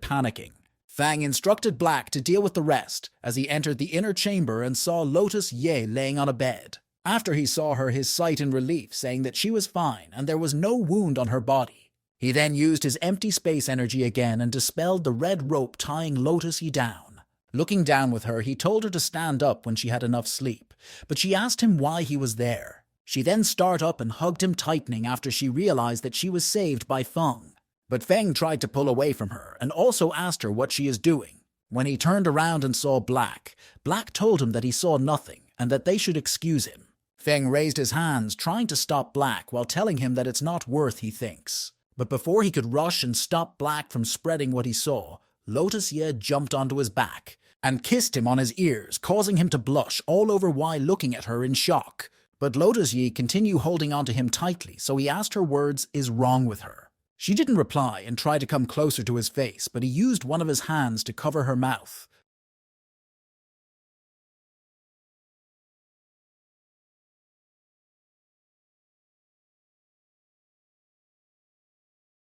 panicking. Fang instructed Black to deal with the rest as he entered the inner chamber and saw Lotus Yi laying on a bed. After he saw her, his sight in relief, saying that she was fine and there was no wound on her body. He then used his empty space energy again and dispelled the red rope tying Lotus Yi down. Looking down with her, he told her to stand up when she had enough sleep, but she asked him why he was there. She then started up and hugged him tightening after she realized that she was saved by Feng. But Feng tried to pull away from her and also asked her what she is doing. When he turned around and saw Black, Black told him that he saw nothing and that they should excuse him. Feng raised his hands, trying to stop Black while telling him that it's not worth he thinks. But before he could rush and stop Black from spreading what he saw, Lotus Yi jumped onto his back and kissed him on his ears, causing him to blush all over while looking at her in shock. But Lotus Yi continued holding onto him tightly, so he asked her words is wrong with her. She didn't reply and tried to come closer to his face, but he used one of his hands to cover her mouth.